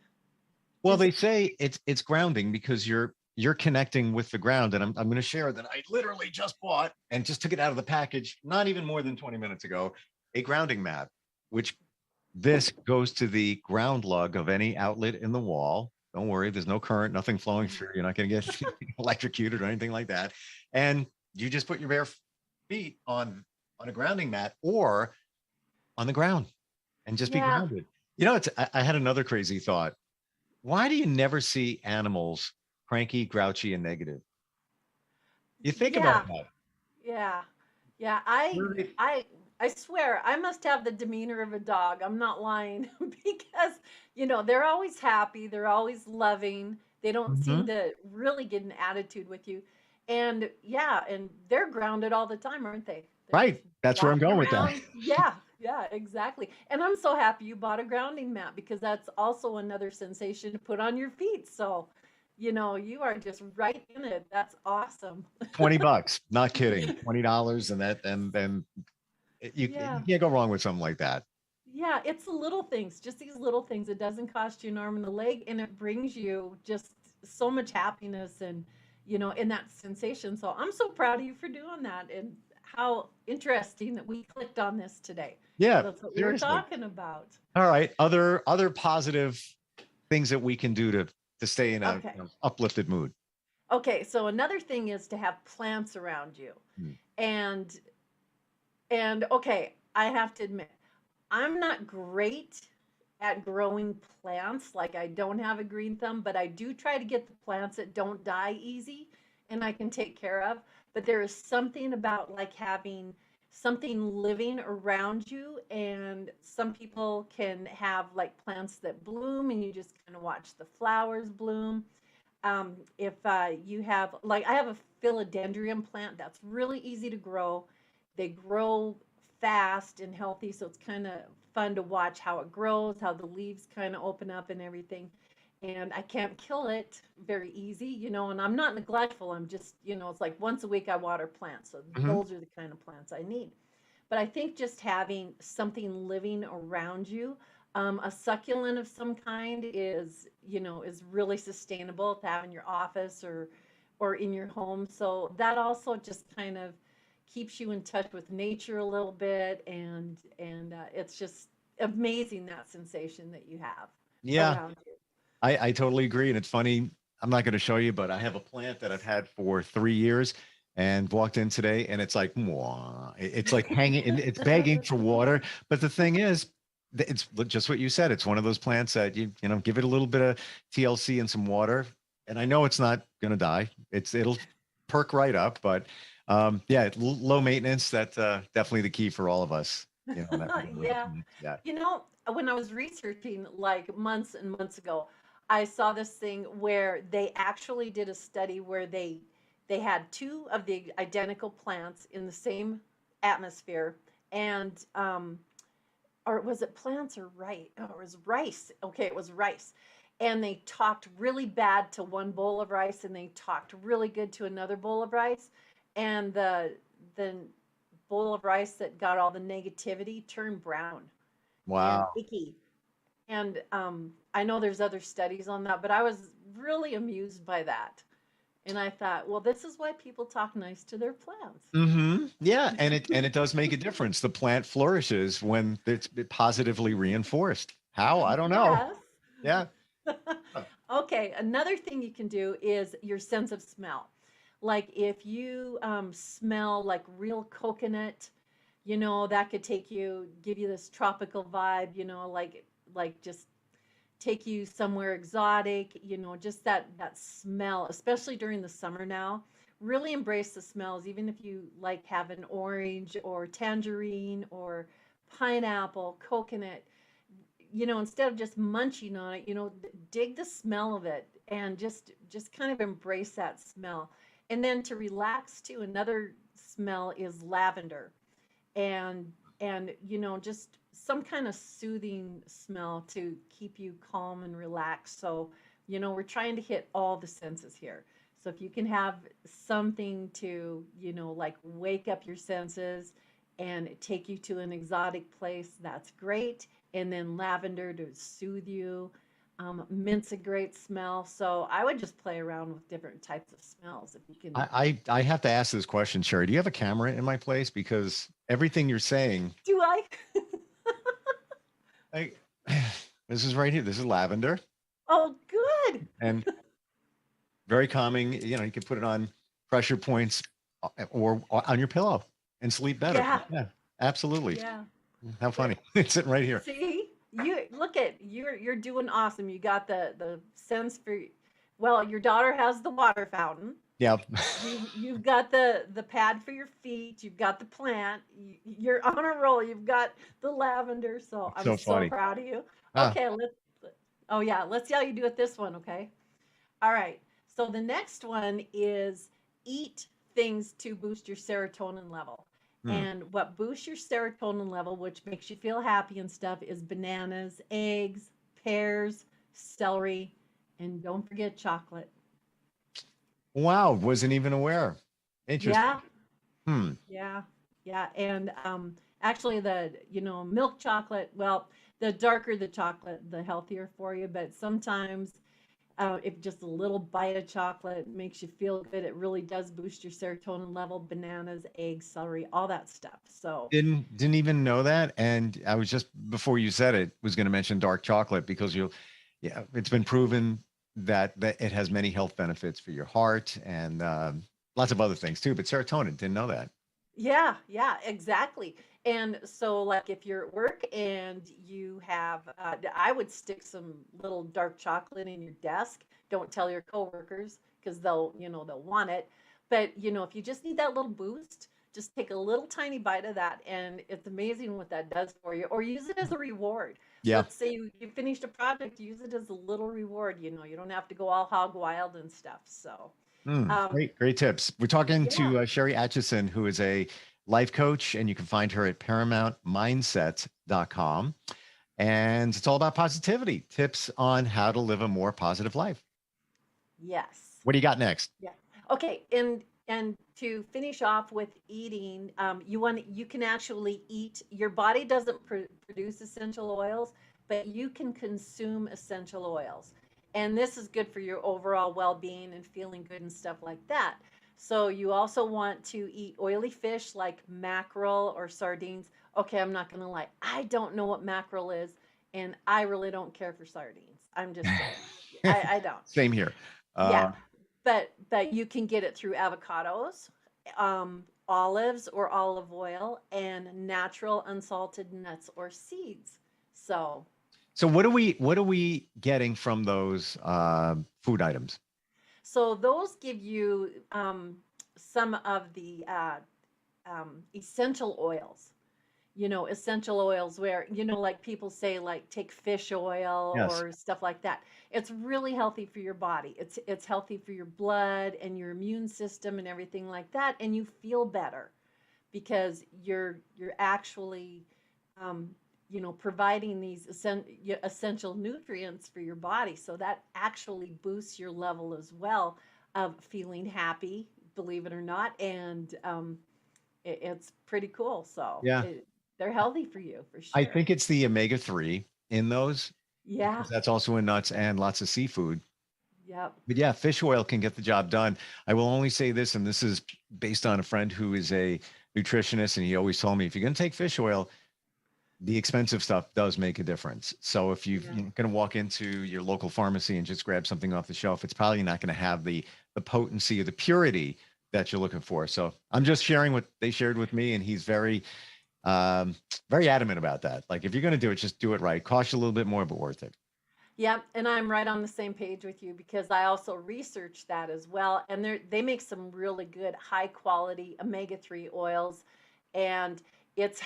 Well, they say it's grounding because you're connecting with the ground. And I'm going to share that I literally just bought and just took it out of the package, not even more than 20 minutes ago, a grounding mat, which this goes to the ground lug of any outlet in the wall. Don't worry, there's no current, nothing flowing through. You're not going to get electrocuted or anything like that. And you just put your bare feet on a grounding mat or on the ground and just be grounded. I had another crazy thought. Why do you never see animals cranky, grouchy, and negative? You think about that. Yeah. I swear I must have the demeanor of a dog. I'm not lying because they're always happy, they're always loving. They don't seem to really get an attitude with you. And and they're grounded all the time, aren't they? Right. That's where I'm going with that. Yeah, exactly. And I'm so happy you bought a grounding mat because that's also another sensation to put on your feet. So, you are just right in it. That's awesome. $20, not kidding. $20 and you can't go wrong with something like that. Yeah, it's the little things, just these little things. It doesn't cost you an arm and a leg, and it brings you just so much happiness and in that sensation. So I'm so proud of you for doing that, and how interesting that we clicked on this today. Yeah, That's what seriously. we're talking about. All right, other positive things that we can do to stay in a uplifted mood. Okay, so another thing is to have plants around you. And okay, I have to admit, I'm not great at growing plants. Like, I don't have a green thumb, but I do try to get the plants that don't die easy and I can take care of. But there is something about like having something living around you, and some people can have like plants that bloom and you just kind of watch the flowers bloom. If you have, like, I have a philodendron plant that's really easy to grow. They grow fast and healthy, so it's kind of fun to watch how it grows, how the leaves kind of open up and everything. And I can't kill it very easy, and I'm not neglectful. I'm just, it's like once a week I water plants. So those are the kind of plants I need. But I think just having something living around you, a succulent of some kind is really sustainable to have in your office or in your home. So that also just kind of keeps you in touch with nature a little bit, and it's just amazing, that sensation that you have around you. I totally agree. And it's funny, I'm not going to show you, but I have a plant that I've had for 3 years and walked in today and it's like, mwah. It's like hanging, it's begging for water. But the thing is, it's just what you said. It's one of those plants that you give it a little bit of TLC and some water. And I know it's not going to die. It'll perk right up, but low maintenance. That's definitely the key for all of us. Yeah. When I was researching like months and months ago, I saw this thing where they actually did a study where they had two of the identical plants in the same atmosphere, and or was it plants or rice? Oh, it was rice. Okay, it was rice. And they talked really bad to one bowl of rice, and they talked really good to another bowl of rice. And the bowl of rice that got all the negativity turn brown and Wow. icky. And I know there's other studies on that, but I was really amused by that. And I thought, well, this is why people talk nice to their plants. Yeah, and it does make a difference. The plant flourishes when it's positively reinforced. How? I don't know. Yes. Yeah. Okay, another thing you can do is your sense of smell. Like if you smell like real coconut, that could give you this tropical vibe, like just take you somewhere exotic, just that smell, especially during the summer now. Really embrace the smells, even if you like have an orange or tangerine or pineapple, coconut, instead of just munching on it, dig the smell of it and just kind of embrace that smell. And then to relax too, another smell is lavender. And just some kind of soothing smell to keep you calm and relaxed. So, we're trying to hit all the senses here. So if you can have something to, like wake up your senses and take you to an exotic place, that's great. And then lavender to soothe you. Mint's a great smell. So I would just play around with different types of smells if you can. I have to ask this question, Sherry. Do you have a camera in my place? Because everything you're saying, Do I? this is right here. This is lavender Oh, good. and very calming. You can put it on pressure points or on your pillow and sleep better. Yeah. Absolutely. Yeah. How funny. It's sitting right here. See, you're doing awesome. You got the sense for, well, your daughter has the water fountain. Yep. You've got the pad for your feet. You've got the plant. You're on a roll. You've got the lavender. So I'm so proud of you. Okay, let's see how you do with this one. Okay. All right. So the next one is eat things to boost your serotonin level. And what boosts your serotonin level, which makes you feel happy and stuff, is bananas, eggs, pears, celery, and don't forget chocolate. Wow. Wasn't even aware. Interesting. Yeah. Yeah. And actually the, milk chocolate, well, the darker the chocolate, the healthier for you. But sometimes if just a little bite of chocolate makes you feel good, it really does boost your serotonin level. Bananas, eggs, celery, all that stuff. So Didn't even know that. And I was just, before you said it, was going to mention dark chocolate because it's been proven that it has many health benefits for your heart and lots of other things too. But serotonin, didn't know that. yeah, exactly. And so like if you're at work and you have, I would stick some little dark chocolate in your desk. Don't tell your coworkers because they'll want it. But, if you just need that little boost, just take a little tiny bite of that. And it's amazing what that does for you. Or use it as a reward. Yeah. Let's say you finished a project, use it as a little reward. You don't have to go all hog wild and stuff. So Great tips. We're talking to Sherry Atchison, who is a life coach, and you can find her at paramountmindset.com. And it's all about positivity, tips on how to live a more positive life. yes. What do you got next? Yeah. Okay. And to finish off with eating, you can actually eat. Your body doesn't produce essential oils, but you can consume essential oils. And this is good for your overall well-being and feeling good and stuff like that. So you also want to eat oily fish like mackerel or sardines. Okay, I'm not going to lie. I don't know what mackerel is, and I really don't care for sardines. I'm just saying. I don't. Same here. Yeah. But you can get it through avocados, olives or olive oil, and natural unsalted nuts or seeds. So what are we getting from those food items? So those give you some of the essential oils. Essential oils where, like people say, like take fish oil or stuff like that. It's really healthy for your body. It's healthy for your blood and your immune system and everything like that. And you feel better because you're actually, providing these essential nutrients for your body. So that actually boosts your level as well of feeling happy, believe it or not, and it's pretty cool. So Yeah. they're healthy for you for I sure. think it's the omega-3 in those. Yeah. Because that's also in nuts and lots of seafood. Yep. But yeah, fish oil can get the job done. I will only say this, and this is based on a friend who is a nutritionist, and he always told me, if you're going to take fish oil, the expensive stuff does make a difference. So if you're going to walk into your local pharmacy and just grab something off the shelf, it's probably not going to have the potency or the purity that you're looking for. So I'm just sharing what they shared with me, and he's very adamant about that. Like, if you're going to do it, just do it right. Cost you a little bit more, but worth it. Yep, and I'm right on the same page with you because I also researched that as well, and they make some really good high quality omega-3 oils, and it's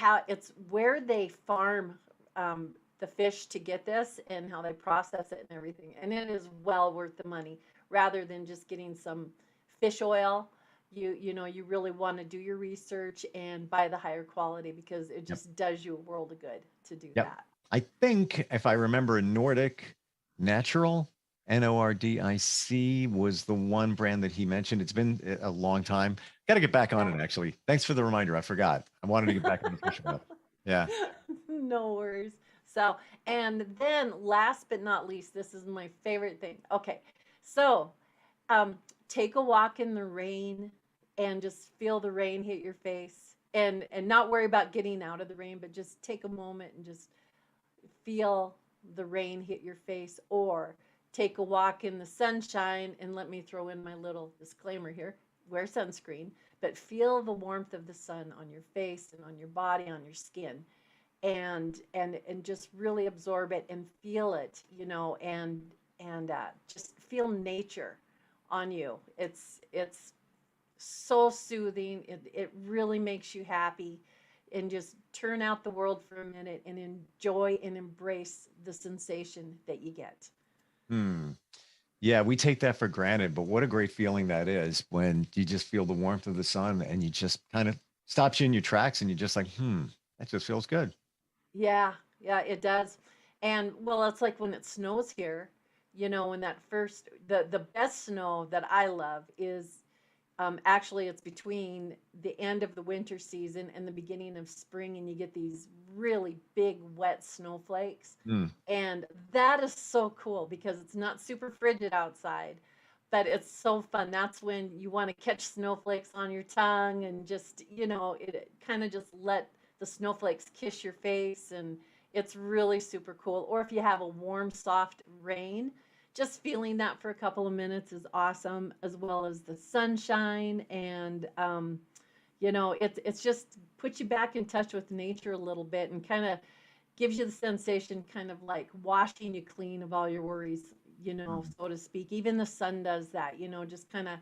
where they farm the fish to get this and how they process it and everything, and it is well worth the money rather than just getting some fish oil. You really want to do your research and buy the higher quality because it just does you a world of good to do that. I think if I remember, Nordic Natural, Nordic, was the one brand that he mentioned. It's been a long time. Got to get back on it, actually. Thanks for the reminder. I forgot. I wanted to get back on the fish oil. Yeah. No worries. So, and then last but not least, this is my favorite thing. Okay. So, take a walk in the rain and just feel the rain hit your face and not worry about getting out of the rain, but just take a moment and just feel the rain hit your face, or take a walk in the sunshine. And let me throw in my little disclaimer here: wear sunscreen, but feel the warmth of the sun on your face and on your body, on your skin, and just really absorb it and feel it, and just feel nature on you. It's so soothing. It really makes you happy, and just turn out the world for a minute and enjoy and embrace the sensation that you get. Yeah, we take that for granted, but what a great feeling that is when you just feel the warmth of the sun and you just kind of stops you in your tracks and you're just like, that just feels good. Yeah, it does. And well, it's like when it snows here, when that first, the best snow that I love is actually, it's between the end of the winter season and the beginning of spring, and you get these really big wet snowflakes. And that is so cool because it's not super frigid outside, but it's so fun. That's when you want to catch snowflakes on your tongue and just, it kind of just let the snowflakes kiss your face, and it's really super cool. Or if you have a warm, soft rain, just feeling that for a couple of minutes is awesome, as well as the sunshine. And it's just puts you back in touch with nature a little bit and kind of gives you the sensation, kind of like washing you clean of all your worries, so to speak. Even the sun does that, just kind of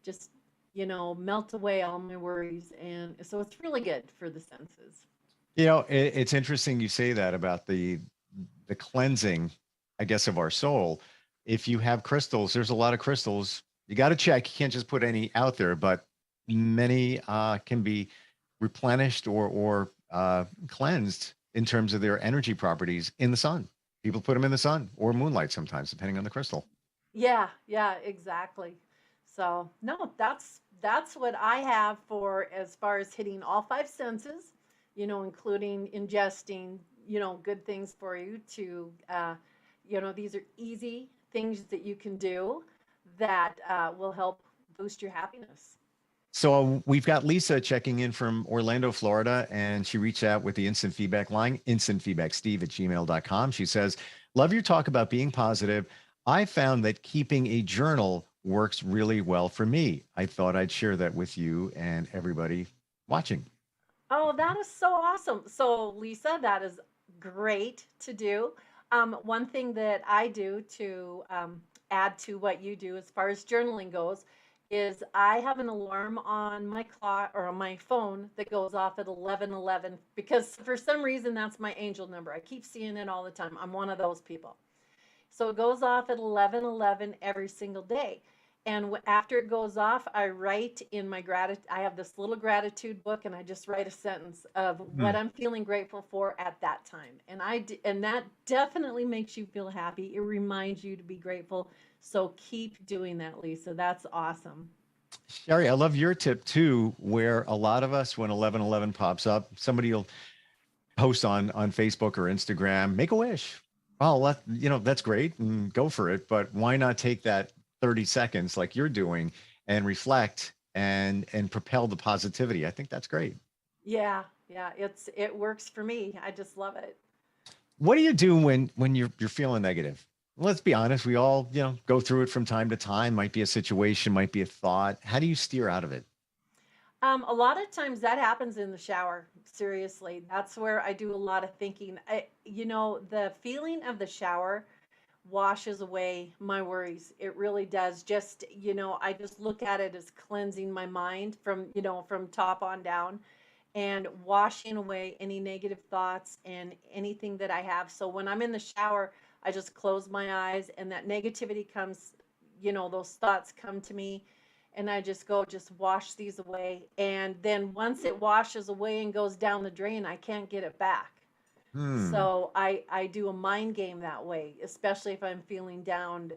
just melt away all my worries, and so it's really good for the senses. It's interesting you say that about the cleansing, I guess, of our soul. If you have crystals, there's a lot of crystals. You got to check. You can't just put any out there, but many can be replenished or cleansed in terms of their energy properties in the sun. People put them in the sun or moonlight sometimes, depending on the crystal. Yeah, exactly. So no, that's what I have for as far as hitting all five senses, including ingesting, good things for you to, these are easy things that you can do that will help boost your happiness. So we've got Lisa checking in from Orlando, Florida, and she reached out with the instant feedback line, instantfeedbacksteve@gmail.com. She says, love your talk about being positive. I found that keeping a journal works really well for me. I thought I'd share that with you and everybody watching. Oh, that is so awesome. So Lisa, that is great to do. One thing that I do to add to what you do as far as journaling goes is I have an alarm on my clock or on my phone that goes off at 11:11 because for some reason that's my angel number. I keep seeing it all the time. I'm one of those people. So it goes off at 11:11 every single day. And after it goes off, I write in my gratitude. I have this little gratitude book, and I just write a sentence of what I'm feeling grateful for at that time. And that definitely makes you feel happy. It reminds you to be grateful. So keep doing that, Lisa. That's awesome. Sherry, I love your tip too, where a lot of us, when 1111 pops up, somebody will post on Facebook or Instagram, make a wish. Well, that's great and go for it. But why not take that 30 seconds like you're doing and reflect and propel the positivity? I think that's great. Yeah, yeah, it works for me. I just love it. What do you do when you're feeling negative? Let's be honest, we all, go through it from time to time. Might be a situation, might be a thought. How do you steer out of it? A lot of times that happens in the shower. Seriously, that's where I do a lot of thinking. The feeling of the shower washes away my worries. It really does. Just, I just look at it as cleansing my mind from top on down and washing away any negative thoughts and anything that I have. So when I'm in the shower, I just close my eyes and that negativity comes, those thoughts come to me and I just wash these away. And then once it washes away and goes down the drain, I can't get it back. So I do a mind game that way, especially if I'm feeling down.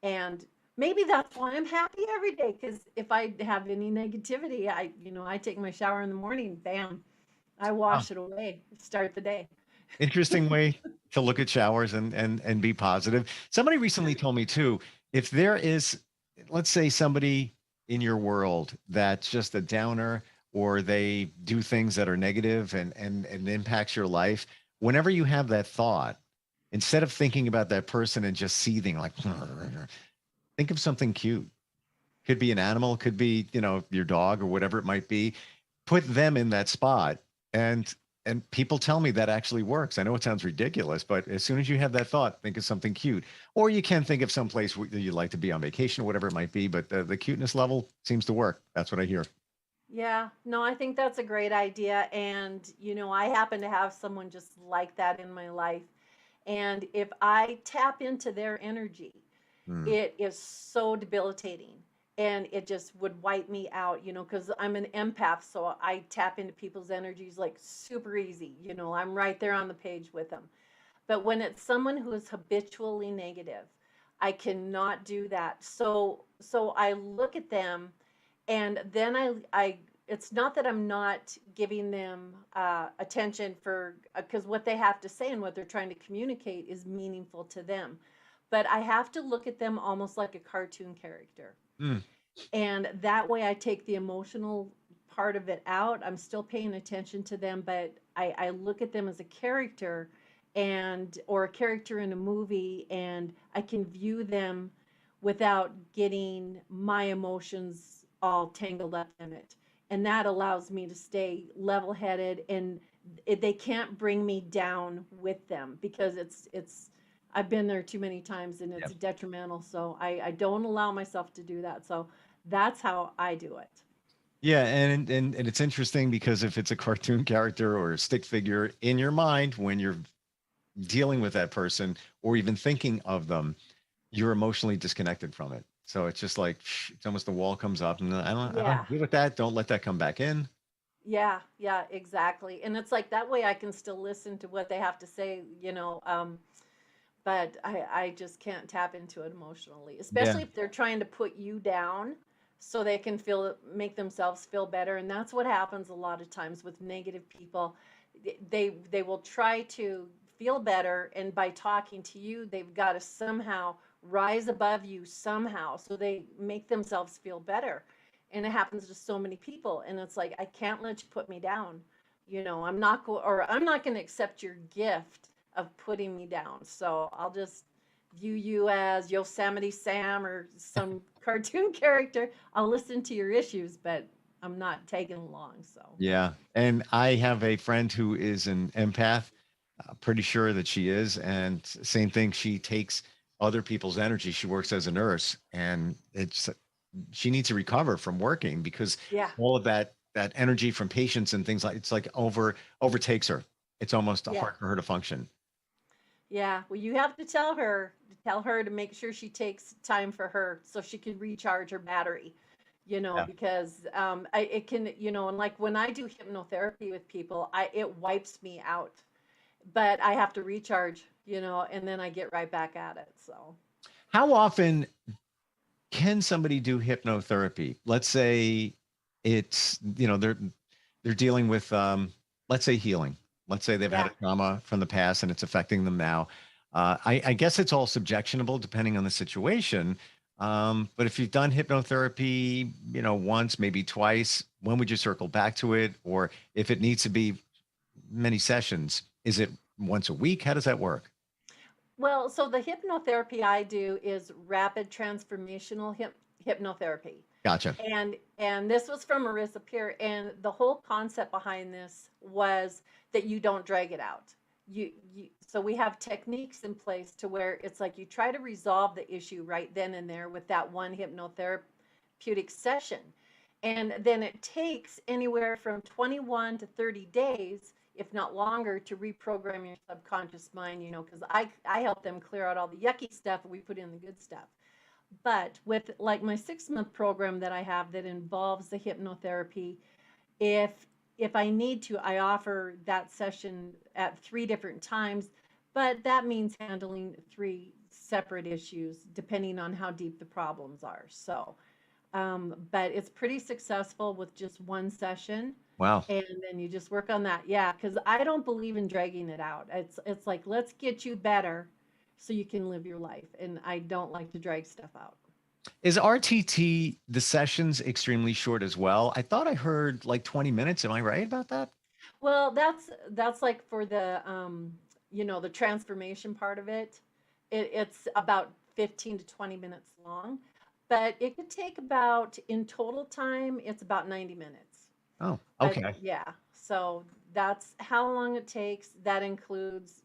And maybe that's why I'm happy every day. Because if I have any negativity, I take my shower in the morning, bam, I wash it away, start the day. Interesting way to look at showers and be positive. Somebody recently told me too, if there is, let's say somebody in your world that's just a downer or they do things that are negative and impacts your life, whenever you have that thought, instead of thinking about that person and just seething like, think of something cute. Could be an animal, could be, your dog or whatever it might be. Put them in that spot and people tell me that actually works. I know it sounds ridiculous, but as soon as you have that thought, think of something cute. Or you can think of some place you'd like to be on vacation or whatever it might be, but the cuteness level seems to work. That's what I hear. Yeah, no, I think that's a great idea. And, I happen to have someone just like that in my life. And if I tap into their energy, it is so debilitating and it just would wipe me out, because I'm an empath. So I tap into people's energies like super easy. I'm right there on the page with them. But when it's someone who is habitually negative, I cannot do that. So I look at them and then I it's not that I'm not giving them attention for because what they have to say and what they're trying to communicate is meaningful to them, but I have to look at them almost like a cartoon character. And that way I take the emotional part of it out. I'm still paying attention to them, but I look at them as a character or a character in a movie, and I can view them without getting my emotions all tangled up in it. And that allows me to stay level headed and they can't bring me down with them because it's I've been there too many times and it's detrimental. So I don't allow myself to do that. So that's how I do it. Yeah, and it's interesting because if it's a cartoon character or a stick figure in your mind when you're dealing with that person or even thinking of them, you're emotionally disconnected from it. So it's just like it's almost the wall comes up, and I don't deal with that. Don't let that come back in. Yeah, yeah, exactly. And it's like that way I can still listen to what they have to say, but I just can't tap into it emotionally, especially if they're trying to put you down so they can make themselves feel better. And that's what happens a lot of times with negative people. They will try to feel better, and by talking to you, they've got to somehow rise above you somehow, so they make themselves feel better. And it happens to so many people, and it's like I can't let you put me down. I'm not going to accept your gift of putting me down. So I'll just view you as Yosemite Sam or some cartoon character. I'll listen to your issues, but I'm not tagging along. So Yeah, and I have a friend who is an empath. Pretty sure that she is, and same thing. She takes other people's energy. She works as a nurse, and she needs to recover from working because all of that energy from patients and things like it's like overtakes her. It's almost hard for her to function. Yeah, well, you have to tell her to make sure she takes time for her so she can recharge her battery. Because it can, and like when I do hypnotherapy with people, it wipes me out, but I have to recharge, and then I get right back at it. So How often can somebody do hypnotherapy? Let's say it's, they're dealing with, let's say healing. Let's say they've had a trauma from the past and it's affecting them now. I guess it's all subjectionable depending on the situation. But if you've done hypnotherapy, once, maybe twice, when would you circle back to it? Or if it needs to be many sessions, is it once a week? How does that work? Well, so the hypnotherapy I do is rapid transformational hypnotherapy. Gotcha. And this was from Marissa Peer, and the whole concept behind this was that you don't drag it out. So we have techniques in place to where it's like you try to resolve the issue right then and there with that one hypnotherapeutic session. And then it takes anywhere from 21 to 30 days, if not longer, to reprogram your subconscious mind, because I help them clear out all the yucky stuff and we put in the good stuff. But with like my 6-month program that I have that involves the hypnotherapy, if I need to, I offer that session at 3 different times, but that means handling 3 separate issues depending on how deep the problems are. So, but it's pretty successful with just 1 session. Wow. And then you just work on that. Yeah, because I don't believe in dragging it out. It's like, let's get you better so you can live your life. And I don't like to drag stuff out. Is RTT, the sessions, extremely short as well? I thought I heard like 20 minutes. Am I right about that? Well, that's like for the the transformation part of it. It's about 15 to 20 minutes long, but it could take about, in total time, it's about 90 minutes. Oh, okay. Yeah. So that's how long it takes. That includes,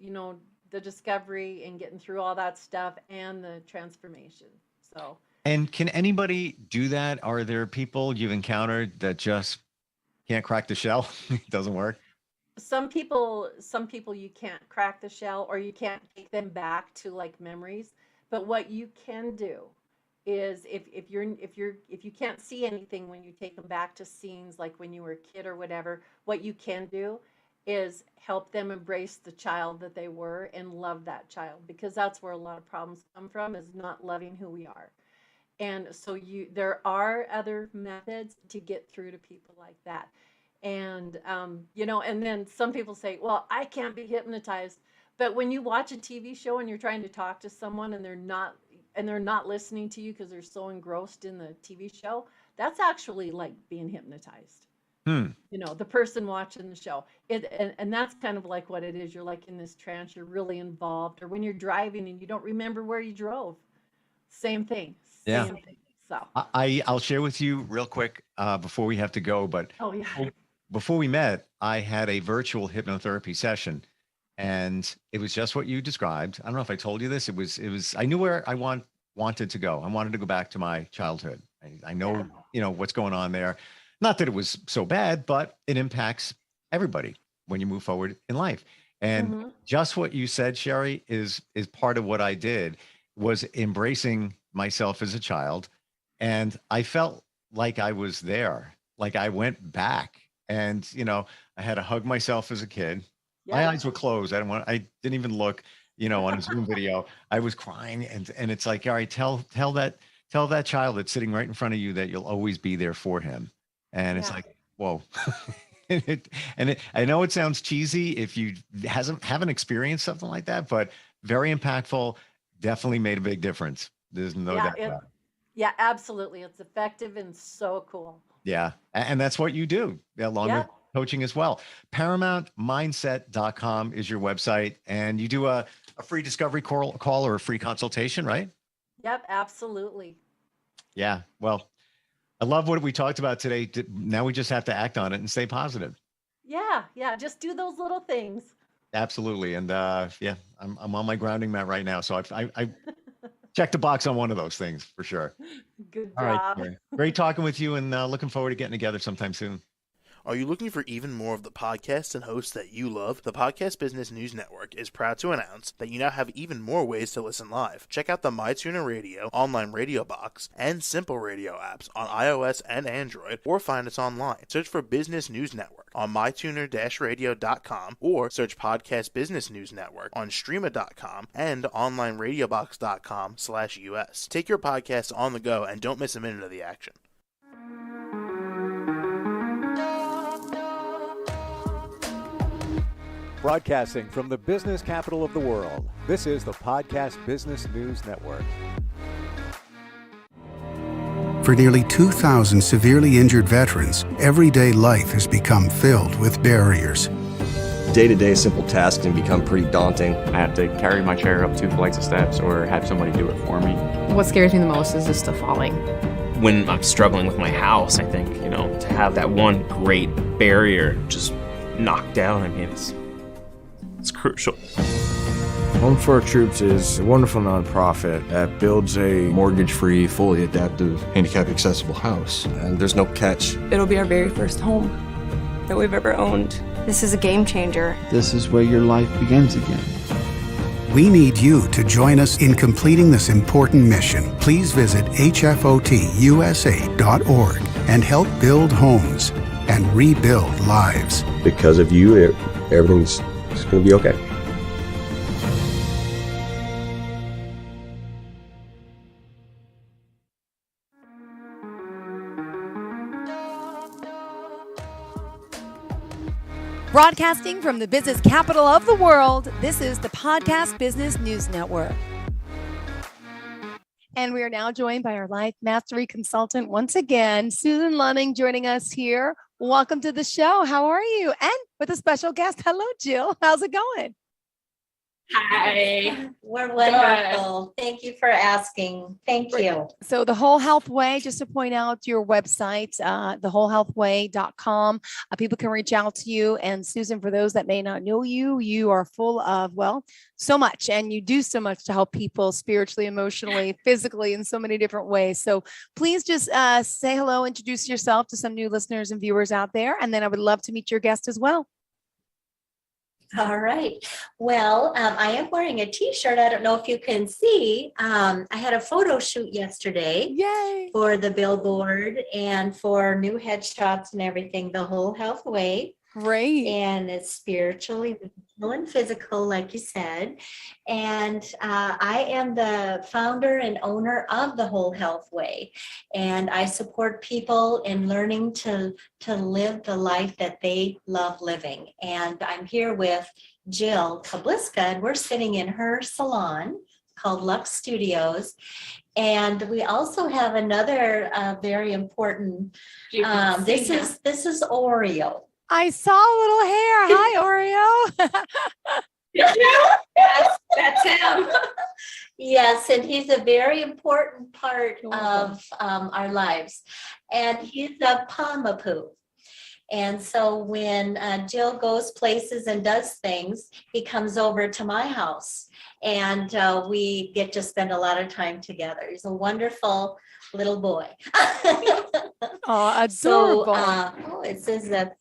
the discovery and getting through all that stuff and the transformation. So. And can anybody do that? Are there people you've encountered that just can't crack the shell? It doesn't work. Some people you can't crack the shell, or you can't take them back to like memories. But what you can do is if you can't see anything when you take them back to scenes like when you were a kid or whatever, what you can do is help them embrace the child that they were and love that child, because that's where a lot of problems come from, is not loving who we are. And so there are other methods to get through to people like that. And, and then some people say, well, I can't be hypnotized. But when you watch a TV show and you're trying to talk to someone and they're not listening to you because they're so engrossed in the TV show, that's actually like being hypnotized. The person watching the show. And that's kind of like what it is. You're like in this trance, you're really involved. Or when you're driving and you don't remember where you drove. Same thing. Yeah. Same thing. So I'll share with you real quick before we have to go. But before we met, I had a virtual hypnotherapy session, and it was just what you described. I don't know if I told you this. It was. I knew where I wanted to go. I wanted to go back to my childhood. I know what's going on there. Not that it was so bad, but it impacts everybody when you move forward in life. And just what you said, Sherry, is part of what I did, was embracing myself as a child. And I felt like I was there, like I went back, and, I had to hug myself as a kid. Yeah. My eyes were closed. I didn't even look, on a Zoom video. I was crying, and it's like, all right, tell that child that's sitting right in front of you that you'll always be there for him. And it's like, whoa. I know it sounds cheesy if you haven't experienced something like that, but very impactful. Definitely made a big difference. There's no doubt about it. Yeah, absolutely. It's effective and so cool. Yeah. And that's what you do, along with coaching as well. ParamountMindset.com is your website. And you do a free discovery call or a free consultation, right? Yep, absolutely. Yeah. Well, I love what we talked about today. Now we just have to act on it and stay positive. Yeah. Just do those little things. Absolutely. And I'm on my grounding mat right now. So I checked the box on one of those things for sure. Good job. All right. Great talking with you, and looking forward to getting together sometime soon. Are you looking for even more of the podcasts and hosts that you love? The Podcast Business News Network is proud to announce that you now have even more ways to listen live. Check out the MyTuner Radio, online radio box, and Simple Radio apps on iOS and Android, or find us online. Search for Business News Network on mytuner-radio.com or search Podcast Business News Network on streama.com and onlineradiobox.com/US. Take your podcast on the go and don't miss a minute of the action. Broadcasting from the business capital of the world, this is the Podcast Business News Network. For nearly 2,000 severely injured veterans, everyday life has become filled with barriers. Day-to-day simple tasks can become pretty daunting. I have to carry my chair up 2 flights of steps or have somebody do it for me. What scares me the most is just the falling. When I'm struggling with my house, I think, to have that one great barrier just knocked down, I mean, it's crucial. Home for Our Troops is a wonderful nonprofit that builds a mortgage-free, fully adaptive, handicap-accessible house. And there's no catch. It'll be our very first home that we've ever owned. This is a game changer. This is where your life begins again. We need you to join us in completing this important mission. Please visit hfotusa.org and help build homes and rebuild lives. Because of you, everything's going to be okay. Broadcasting from the business capital of the world, this is the Podcast Business News Network. And we are now joined by our Life Mastery Consultant once again, Susan Lunning, joining us here. Welcome to the show. How are you? And with a special guest, hello, Jill. How's it going? Hi. We're wonderful. Thank you for asking. Thank you. So the Whole Health Way, just to point out your website, thewholehealthway.com. People can reach out to you. And Susan, for those that may not know you, you are full of, so much. And you do so much to help people spiritually, emotionally, physically, in so many different ways. So please just say hello, introduce yourself to some new listeners and viewers out there. And then I would love to meet your guest as well. All right. Well, I am wearing a t-shirt. I don't know if you can see. I had a photo shoot yesterday. Yay. For the billboard and for new headshots and everything, the Whole Health Way. Great. And it's spiritually and physical, like you said. And I am the founder and owner of the Whole Health Way. And I support people in learning to live the life that they love living. And I'm here with Jill Kabliska, and we're sitting in her salon called Lux Studios. And we also have another very important, this is Oreo. I saw a little hair. Hi, Oreo. Yes, that's him. Yes, and he's a very important part of our lives. And he's a Pamapoo. And so when Jill goes places and does things, he comes over to my house. And we get to spend a lot of time together. He's a wonderful little boy. Oh, adorable. So, it says that.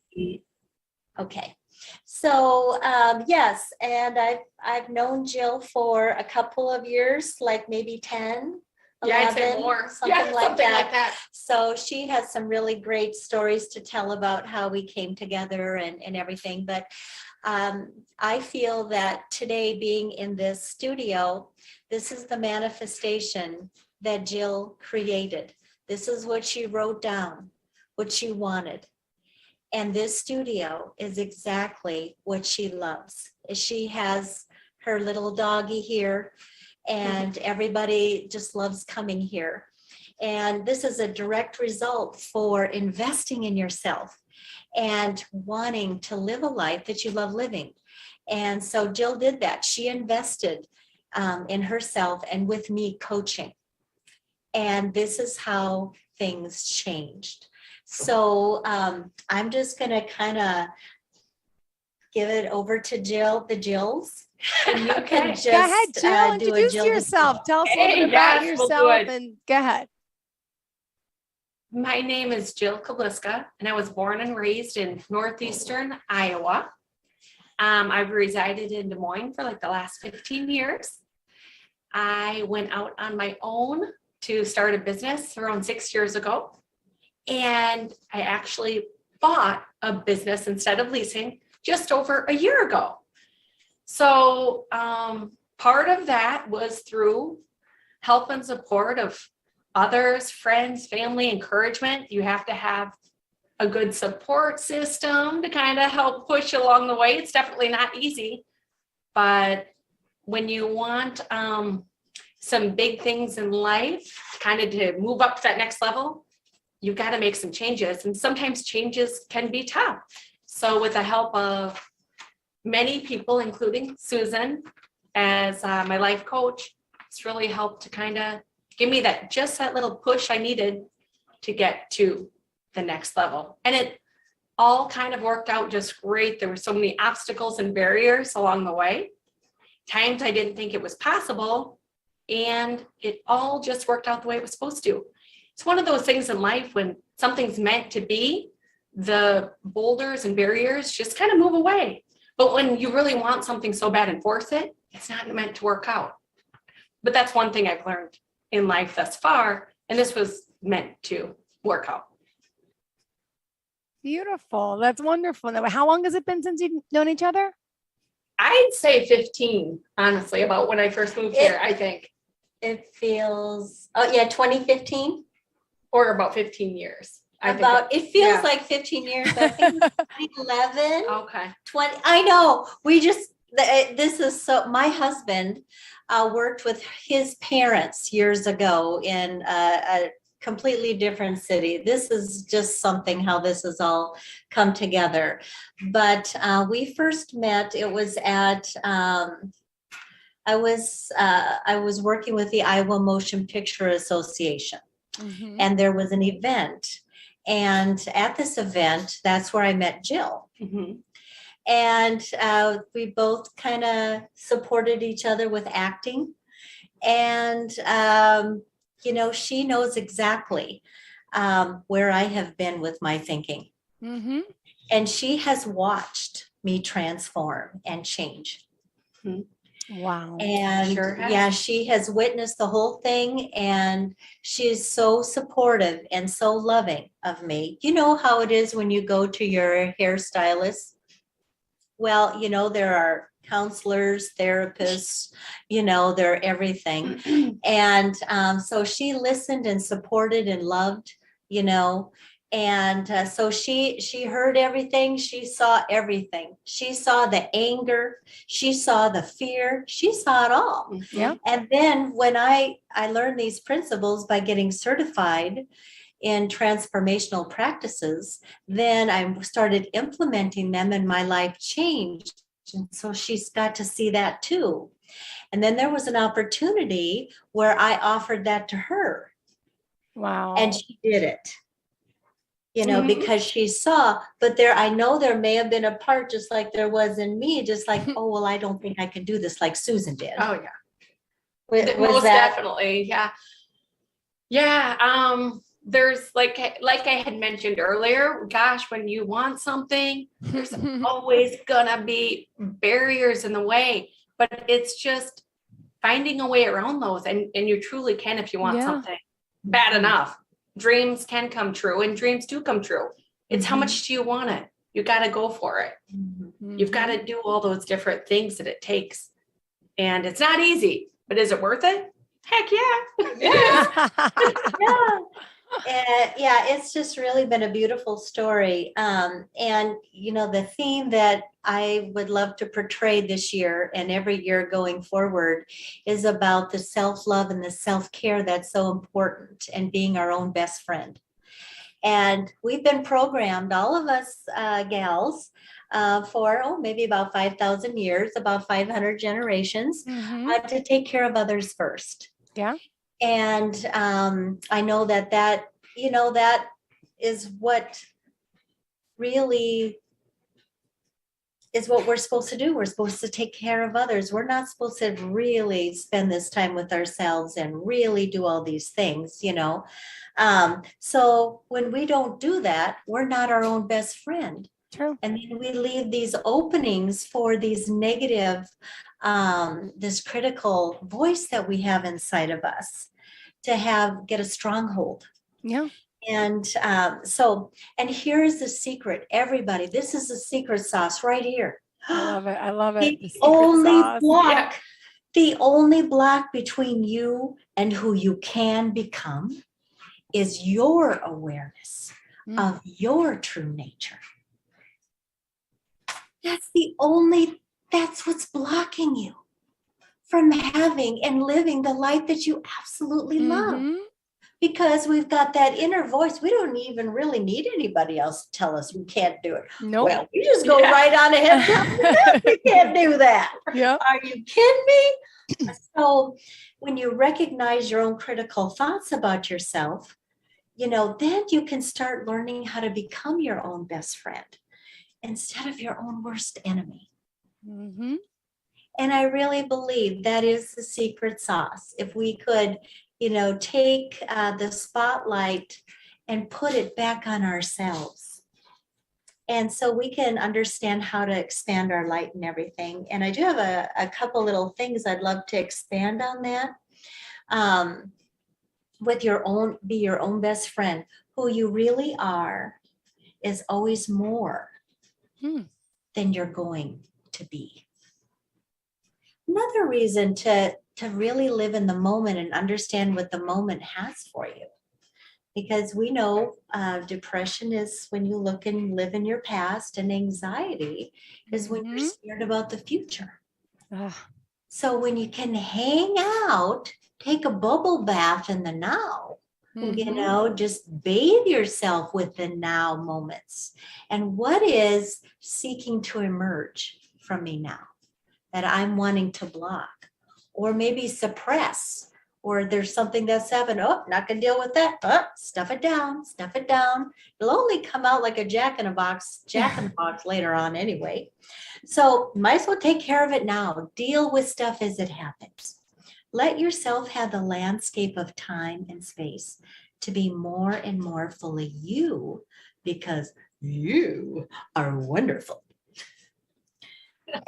Okay. So yes, and I've known Jill for a couple of years, like maybe 10, 11, I'd say more. something like that. So she has some really great stories to tell about how we came together and everything. But I feel that today, being in this studio, this is the manifestation that Jill created. This is what she wrote down, what she wanted. And this studio is exactly what she loves. She has her little doggy here, and everybody just loves coming here. And this is a direct result for investing in yourself and wanting to live a life that you love living. And so Jill did that. She invested in herself and with me coaching. And this is how things changed. So I'm just going to kind of give it over to Jill, the Jills. And you can just go ahead, Jill. Introduce Jill yourself. Tell us a little bit about yourself and go ahead. My name is Jill Kabliska, and I was born and raised in northeastern Iowa. I've resided in Des Moines for like the last 15 years. I went out on my own to start a business around 6 years ago. And I actually bought a business instead of leasing just over a year ago. So part of that was through help and support of others, friends, family, encouragement. You have to have a good support system to kind of help push you along the way. It's definitely not easy, but when you want some big things in life, kind of to move up to that next level, you've got to make some changes, and sometimes changes can be tough. So with the help of many people, including Susan as my life coach, it's really helped to kind of give me that little push I needed to get to the next level. And it all kind of worked out just great. There were so many obstacles and barriers along the way. Times I didn't think it was possible, and it all just worked out the way it was supposed to. It's one of those things in life when something's meant to be, the boulders and barriers just kind of move away. But when you really want something so bad and force it, it's not meant to work out. But that's one thing I've learned in life thus far, and this was meant to work out. Beautiful. That's wonderful. Now, how long has it been since you've known each other? I'd say 15, honestly, about when I first moved here, I think. It feels, 2015. Or about 15 years. It feels like 15 years, but I think 2011. Okay. 20. I know. This is so, my husband worked with his parents years ago in a completely different city. This is just something how this has all come together. But we first met, it was at, I was working with the Iowa Motion Picture Association. Mm-hmm. And there was an event. And at this event, that's where I met Jill. Mm-hmm. And we both kind of supported each other with acting. And, she knows exactly where I have been with my thinking. Mm-hmm. And she has watched me transform and change. Mm-hmm. Wow. And she has witnessed the whole thing, and she's so supportive and so loving of me. You know how it is when you go to your hairstylist? Well, there are counselors, therapists, they're everything. And so she listened and supported and loved, and so she heard everything. She saw everything. She saw the anger. She saw the fear. She saw it all. Yeah. And then when I learned these principles by getting certified in transformational practices, then I started implementing them and my life changed. And so she's got to see that too. And then there was an opportunity where I offered that to her. Wow. And she did it. Because she saw, but I know there may have been a part just like there was in me, just like, oh, well, I don't think I can do this like Susan did. Oh, yeah. Most definitely. Yeah. Yeah. There's like I had mentioned earlier, gosh, when you want something, there's always gonna be barriers in the way, but it's just finding a way around those. And you truly can, if you want something bad enough. Dreams can come true, and dreams do come true. It's how much do you want it? You got to go for it. Mm-hmm. You've got to do all those different things that it takes. And it's not easy, but is it worth it? Heck yeah. Yeah, it's just really been a beautiful story. And, the theme that I would love to portray this year and every year going forward is about the self-love and the self-care that's so important, and being our own best friend. And we've been programmed, all of us gals, for maybe about 5,000 years, about 500 generations, to take care of others first. Yeah. And I know that is what really is what we're supposed to do. We're supposed to take care of others. We're not supposed to really spend this time with ourselves and really do all these things, you know. So when we don't do that, we're not our own best friend. True. And then we leave these openings for these negative, this critical voice that we have inside of us to get a stronghold. Yeah. And and here's the secret, everybody. This is the secret sauce right here. I love it. I love it. The only block, the only block between you and who you can become is your awareness of your true nature. That's what's blocking you from having and living the life that you absolutely love. Because we've got that inner voice. We don't even really need anybody else to tell us we can't do it. Nope. Well, we just go right on ahead and tell them we can't do that. Yeah. Are you kidding me? So when you recognize your own critical thoughts about yourself, then you can start learning how to become your own best friend instead of your own worst enemy. And I really believe that is the secret sauce. If we could take the spotlight and put it back on ourselves. And so we can understand how to expand our light and everything. And I do have a couple little things I'd love to expand on that. Be your own best friend. Who you really are is always more than you're going to be. Another reason to really live in the moment and understand what the moment has for you. Because we know depression is when you look and live in your past, and anxiety is when you're scared about the future. So when you can hang out, take a bubble bath in the now, just bathe yourself with the now moments. And what is seeking to emerge from me now that I'm wanting to block? Or maybe suppress, or there's something that's happened. Oh, not gonna deal with that. Oh, stuff it down, stuff it down. It'll only come out like a jack in the box later on anyway. So might as well take care of it now. Deal with stuff as it happens. Let yourself have the landscape of time and space to be more and more fully you, because you are wonderful.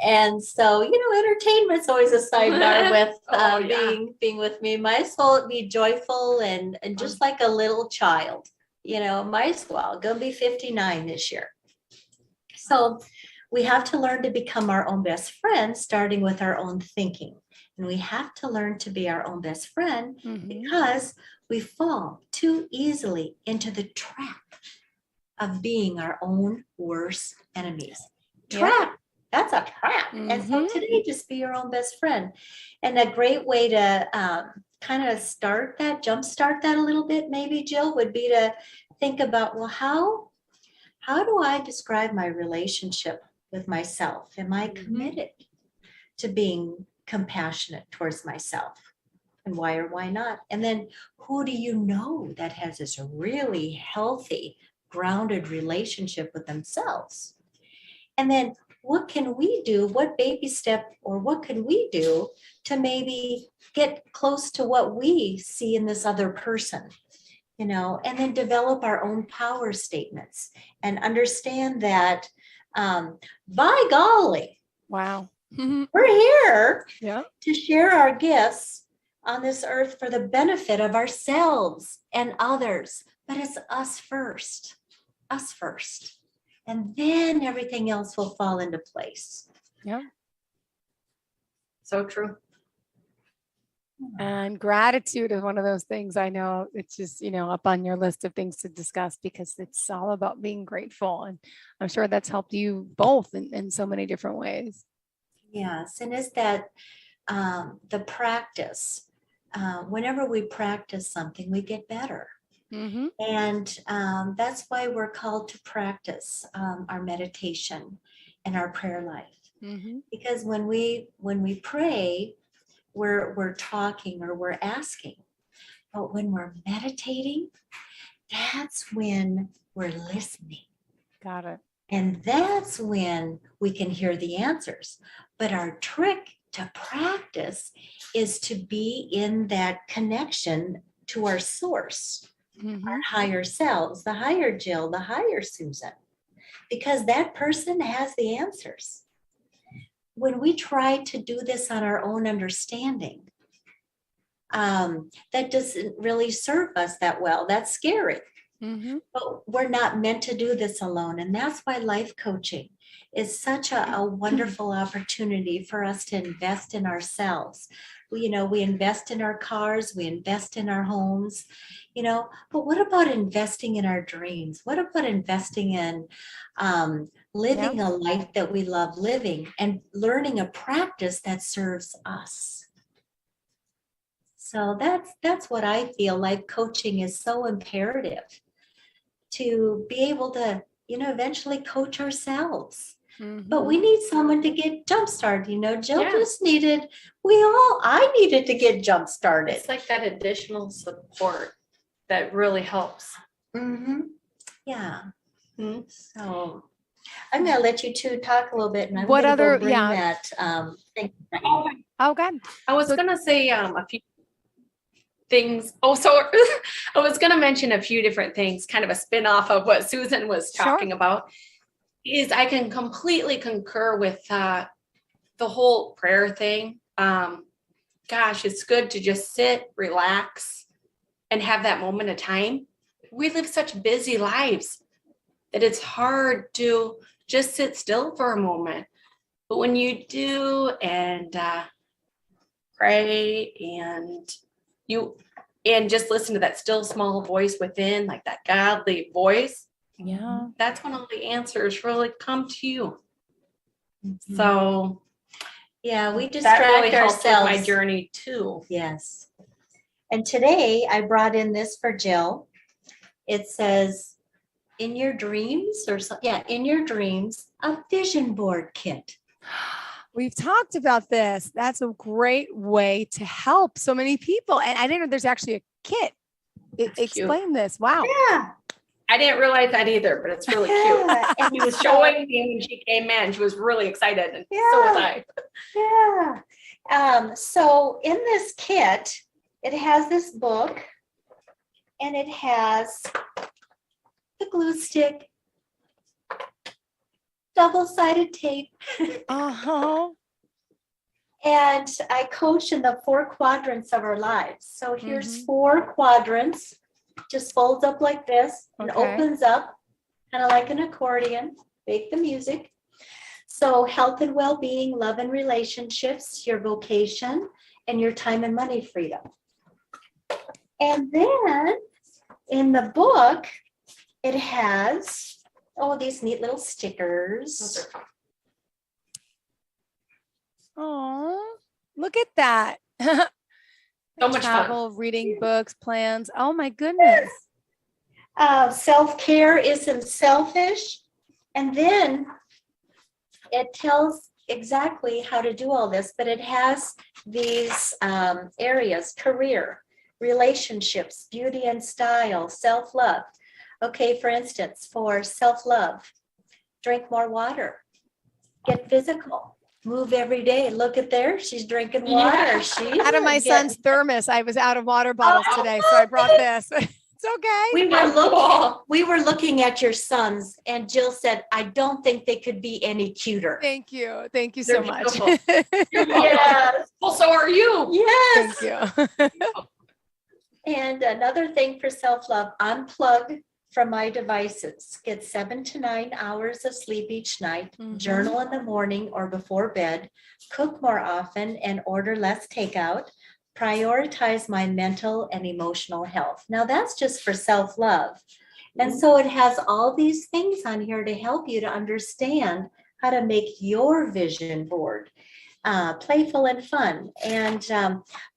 And so, entertainment's always a sidebar with being with me. Might as well be joyful and just like a little child, might as well. Gonna be 59 this year. So we have to learn to become our own best friend, starting with our own thinking. And we have to learn to be our own best friend because we fall too easily into the trap of being our own worst enemies. Trap. That's a trap. And so today, just be your own best friend. And a great way to kind of jumpstart that a little bit, maybe, Jill, would be to think about, well, how do I describe my relationship with myself? Am I committed to being compassionate towards myself? And why or why not? And then who do you know that has this really healthy, grounded relationship with themselves? And then what can we do? What baby step or what could we do to maybe get close to what we see in this other person? And then develop our own power statements and understand that, by golly, wow, we're here Yeah. to share our gifts on this earth for the benefit of ourselves and others. But it's us first. And then everything else will fall into place. Yeah. So true. And gratitude is one of those things. I know it's just, up on your list of things to discuss because it's all about being grateful. And I'm sure that's helped you both in so many different ways. Yes. And is that the practice? Whenever we practice something, we get better. And that's why we're called to practice our meditation and our prayer life. Because when we pray, we're talking or we're asking. But when we're meditating, that's when we're listening. Got it. And that's when we can hear the answers. But our trick to practice is to be in that connection to our source, our higher selves, the higher Jill, the higher Susan, because that person has the answers. When we try to do this on our own understanding, that doesn't really serve us that well. That's scary. But we're not meant to do this alone. And that's why life coaching is such a wonderful opportunity for us to invest in ourselves. We invest in our cars, we invest in our homes, but what about investing in our dreams? What about investing in living a life that we love living and learning a practice that serves us? So that's what I feel. Life coaching is so imperative to be able to, eventually coach ourselves. But we need someone to get jump started. Jill just needed, I needed to get jump started. It's like that additional support that really helps. Yeah. So I'm going to let you two talk a little bit, and I'm What going to other- go bring yeah. that thing. Oh, God. I was going to say a few things. Oh, so I was going to mention a few different things, kind of a spin-off of what Susan was talking about. Is I can completely concur with the whole prayer thing. Gosh, it's good to just sit, relax, and have that moment of time. We live such busy lives that it's hard to just sit still for a moment. But when you do and pray and just listen to that still small voice within, like that godly voice, that's when all the answers really come to you. So yeah, we that distract really helped with ourselves. my journey too. Yes. And today I brought in this for Jill. It says, in your dreams, in your dreams, a vision board kit. We've talked about this. That's a great way to help so many people. And I didn't know there's actually a kit. Explain this. Wow. Yeah. I didn't realize that either, but it's really cute. And she was showing me when she came in. She was really excited, and so was I. Yeah. So in this kit, it has this book, and it has the glue stick, double-sided tape. And I coach in the 4 quadrants of our lives. So here's 4 quadrants. Just folds up like this and opens up, kind of like an accordion. Make the music. So health and well-being, love and relationships, your vocation, and your time and money freedom. And then in the book, it has these neat little stickers. Oh, look at that. So much travel, reading books, plans. Oh my goodness. Self-care isn't selfish. And then it tells exactly how to do all this, but it has these areas: career, relationships, beauty and style, self-love. Okay, for instance, for self-love, drink more water, get physical, move every day. Look at there, she's drinking water. She's out of my son's thermos. I was out of water bottles today, so I brought this. It's okay. We were looking at your sons, and Jill said, I don't think they could be any cuter. Thank you. Thank you so much. Yes. Well, so are you. Yes. Thank you. And another thing for self-love, unplug from my devices. Get 7 to 9 hours of sleep each night, journal in the morning or before bed, cook more often and order less takeout, prioritize my mental and emotional health. Now that's just for self-love. And so it has all these things on here to help you to understand how to make your vision board playful and fun. And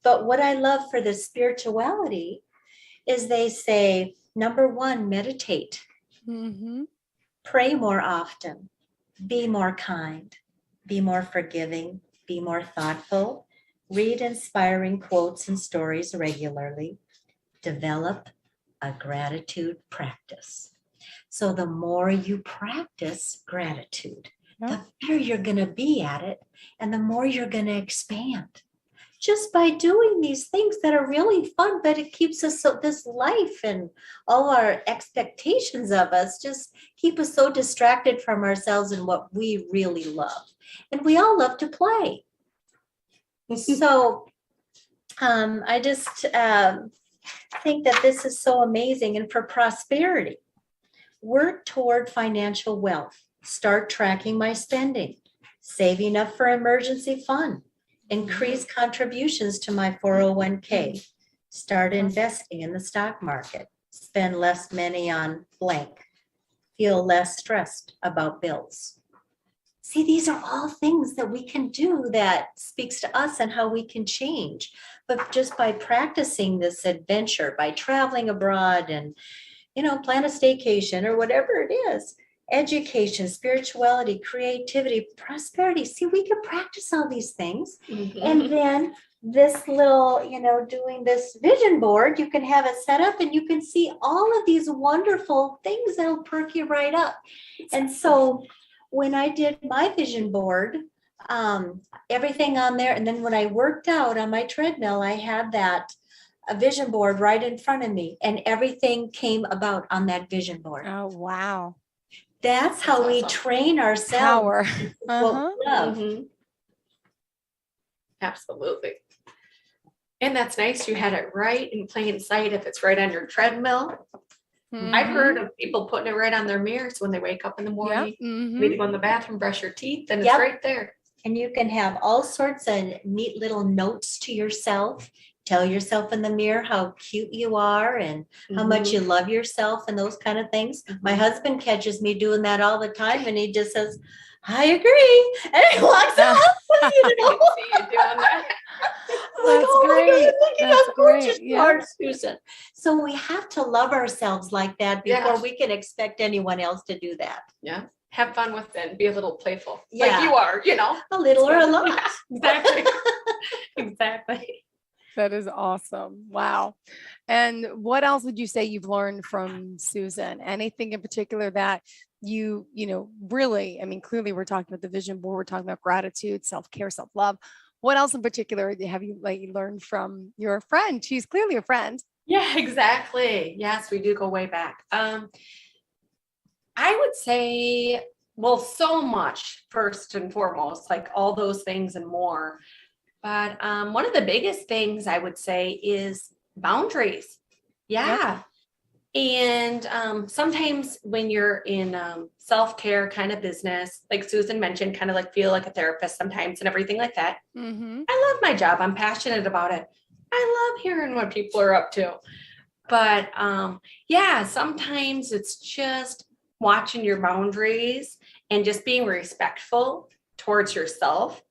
but what I love for the spirituality is they say, number 1, meditate, pray more often, be more kind, be more forgiving, be more thoughtful, read inspiring quotes and stories regularly, develop a gratitude practice. So the more you practice gratitude, the better you're going to be at it, and the more you're going to expand. Just by doing these things that are really fun, but it keeps us so, this life and all our expectations of us just keep us so distracted from ourselves and what we really love. And we all love to play. So I just think that this is so amazing. And for prosperity, work toward financial wealth. Start tracking my spending, saving up for emergency fund, increase contributions to my 401k, start investing in the stock market, spend less money on blank, feel less stressed about bills. See, these are all things that we can do that speaks to us and how we can change. But just by practicing this adventure, by traveling abroad and, plan a staycation or whatever it is, education, spirituality, creativity, prosperity. See, we can practice all these things. And then this little, doing this vision board, you can have it set up and you can see all of these wonderful things that'll perk you right up. And so when I did my vision board, everything on there, and then when I worked out on my treadmill, I had a vision board right in front of me, and everything came about on that vision board. Oh, wow. That's how we train ourselves. Power. Absolutely. And that's nice. You had it right in plain sight if it's right on your treadmill. I've heard of people putting it right on their mirrors when they wake up in the morning. Maybe go in the bathroom, brush your teeth, and it's right there. And you can have all sorts of neat little notes to yourself. Tell yourself in the mirror how cute you are and how much you love yourself and those kind of things. My husband catches me doing that all the time, and he just says, I agree. And he walks off. See you doing that. That's great. That's gorgeous, Yeah. Susan. So we have to love ourselves like that before we can expect anyone else to do that. Yeah. Have fun with it and be a little playful. Yeah. Like you are, A little or a lot. Exactly. Exactly. That is awesome. Wow. And what else would you say you've learned from Susan? Anything in particular that you really, clearly we're talking about the vision board, we're talking about gratitude, self-care, self-love. What else in particular have you learned from your friend? She's clearly a friend. Yeah, exactly. Yes, we do go way back. I would say, well, so much first and foremost, like all those things and more. But one of the biggest things I would say is boundaries. Yeah. And sometimes when you're in self-care kind of business, like Susan mentioned, kind of like feel like a therapist sometimes and everything like that. I love my job. I'm passionate about it. I love hearing what people are up to. But sometimes it's just watching your boundaries and just being respectful towards yourself.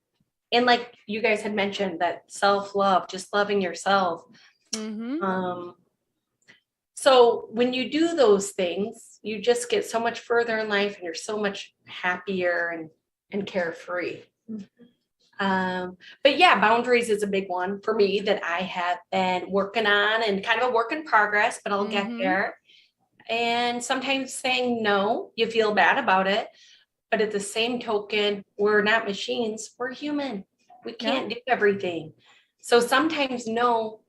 And like you guys had mentioned, that self-love, just loving yourself. So when you do those things, you just get so much further in life and you're so much happier and carefree. But yeah, boundaries is a big one for me that I have been working on, and kind of a work in progress, but I'll get there. And sometimes saying no, you feel bad about it. But at the same token, we're not machines, we're human. We can't do everything. So sometimes no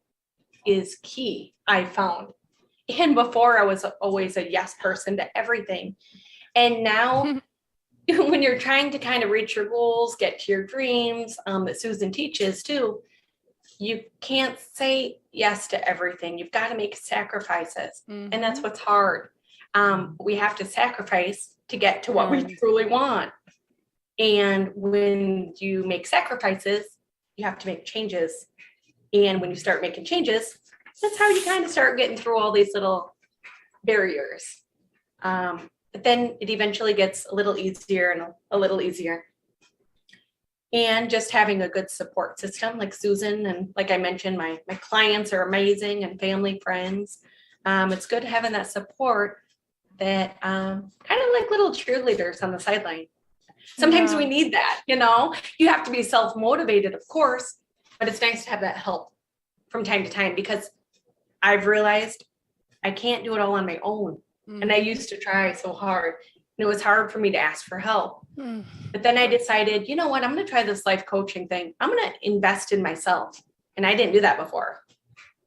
is key, I found. And before I was always a yes person to everything. And now when you're trying to kind of reach your goals, get to your dreams, that Susan teaches too, you can't say yes to everything. You've got to make sacrifices. And that's what's hard. We have to sacrifice to get to what we truly want. And when you make sacrifices, you have to make changes. And when you start making changes, that's how you kind of start getting through all these little barriers. But then it eventually gets a little easier and a little easier. And just having a good support system like Susan, and like I mentioned, my clients are amazing, and family, friends. It's good having that support that kind of like little cheerleaders on the sideline. Sometimes we need that, you have to be self-motivated, of course, but it's nice to have that help from time to time, because I've realized I can't do it all on my own. And I used to try so hard, and it was hard for me to ask for help. Mm. But then I decided, you know what, I'm going to try this life coaching thing. I'm going to invest in myself. And I didn't do that before.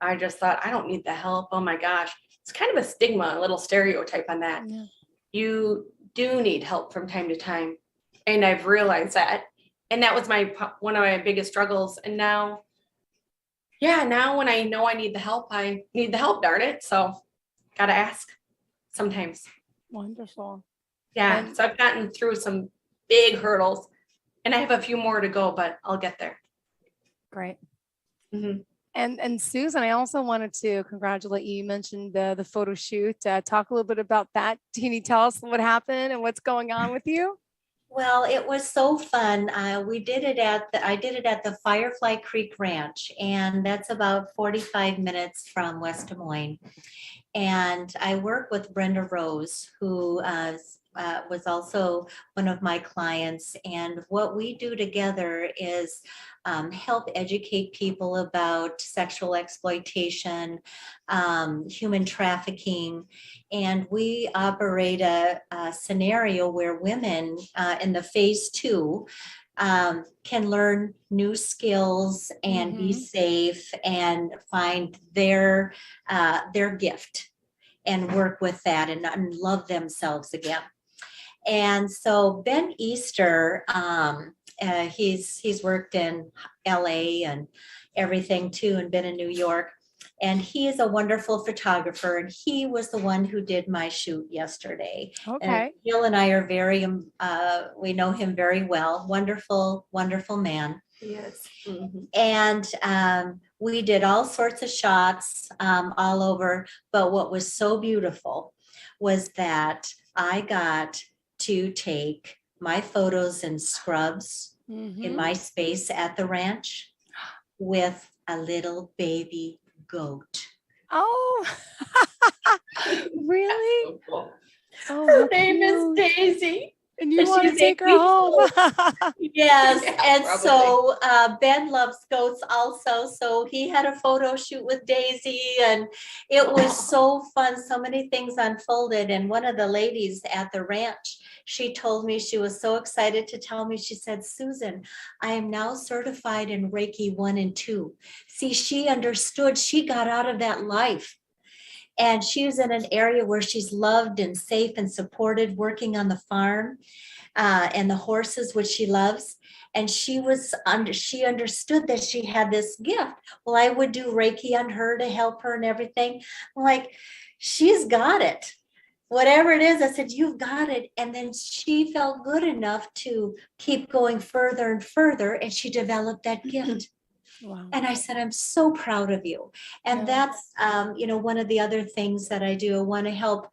I just thought, I don't need the help. Oh my gosh. It's kind of a stigma, a little stereotype on that. Yeah. You do need help from time to time. And I've realized that. And that was one of my biggest struggles. And now, now when I know I need the help, darn it. So got to ask sometimes. Wonderful. Yeah. And- So I've gotten through some big hurdles, and I have a few more to go, but I'll get there. Great. Mhm. And Susan, I also wanted to congratulate you. You mentioned the photo shoot. Talk a little bit about that. Can you tell us what happened and what's going on with you? Well, it was so fun. I did it at the Firefly Creek Ranch, and that's about 45 minutes from West Des Moines. And I work with Brenda Rose, who was also one of my clients. And what we do together is help educate people about sexual exploitation, human trafficking. And we operate a scenario where women in the phase 2 can learn new skills and be safe and find their gift and work with that and love themselves again. And so Ben Easter, he's worked in LA and everything too, and been in New York. And he is a wonderful photographer, and he was the one who did my shoot yesterday. Okay. And Jill and I are we know him very well. Wonderful, wonderful man. Yes. And we did all sorts of shots all over. But what was so beautiful was that I got to take my photos in scrubs in my space at the ranch with a little baby goat. Oh, really? So cool. Oh, Her name is Daisy. And you want to take her home? Yes, Yeah, and probably. so Ben loves goats also, so he had a photo shoot with Daisy, and it was so fun. So many things unfolded, and one of the ladies at the ranch, she told me she was so excited to tell me, she said, Susan, I am now certified in Reiki 1 and 2. See, she understood, she got out of that life. And she was in an area where she's loved and safe and supported, working on the farm and the horses, which she loves. And she understood that she had this gift. Well, I would do Reiki on her to help her and everything. I'm like, she's got it. Whatever it is, I said, you've got it. And then she felt good enough to keep going further and further, and she developed that gift. Wow. And I said, I'm so proud of you. And that's, one of the other things that I do. I want to help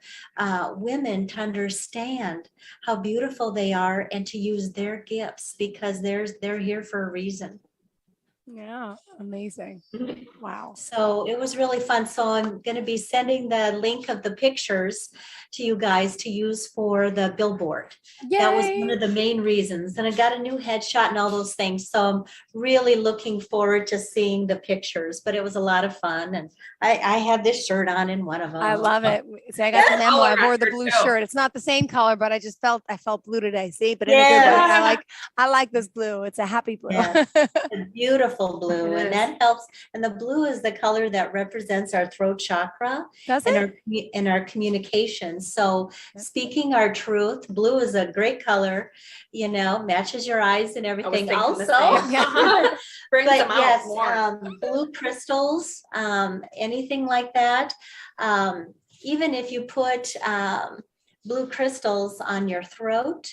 women to understand how beautiful they are and to use their gifts, because they're here for a reason. Yeah, amazing. Wow. So it was really fun. So I'm going to be sending the link of the pictures to you guys to use for the billboard. Yay. That was one of the main reasons. And I got a new headshot and all those things. So I'm really looking forward to seeing the pictures, but it was a lot of fun. And I have this shirt on in one of them. I love it. See, I got the memo. I wore the blue too. shirt. It's not the same color, but I felt blue today. See, but in a good way. I like this blue. It's a happy blue. Yeah. A beautiful blue, It and is. that helps. And the blue is the color that represents our throat chakra Does and it? our communication. So speaking our truth, blue is a great color, matches your eyes and everything thinking the also. same. Yeah. Brings But them out yes, more. blue crystals, anything like that. Even if you put blue crystals on your throat,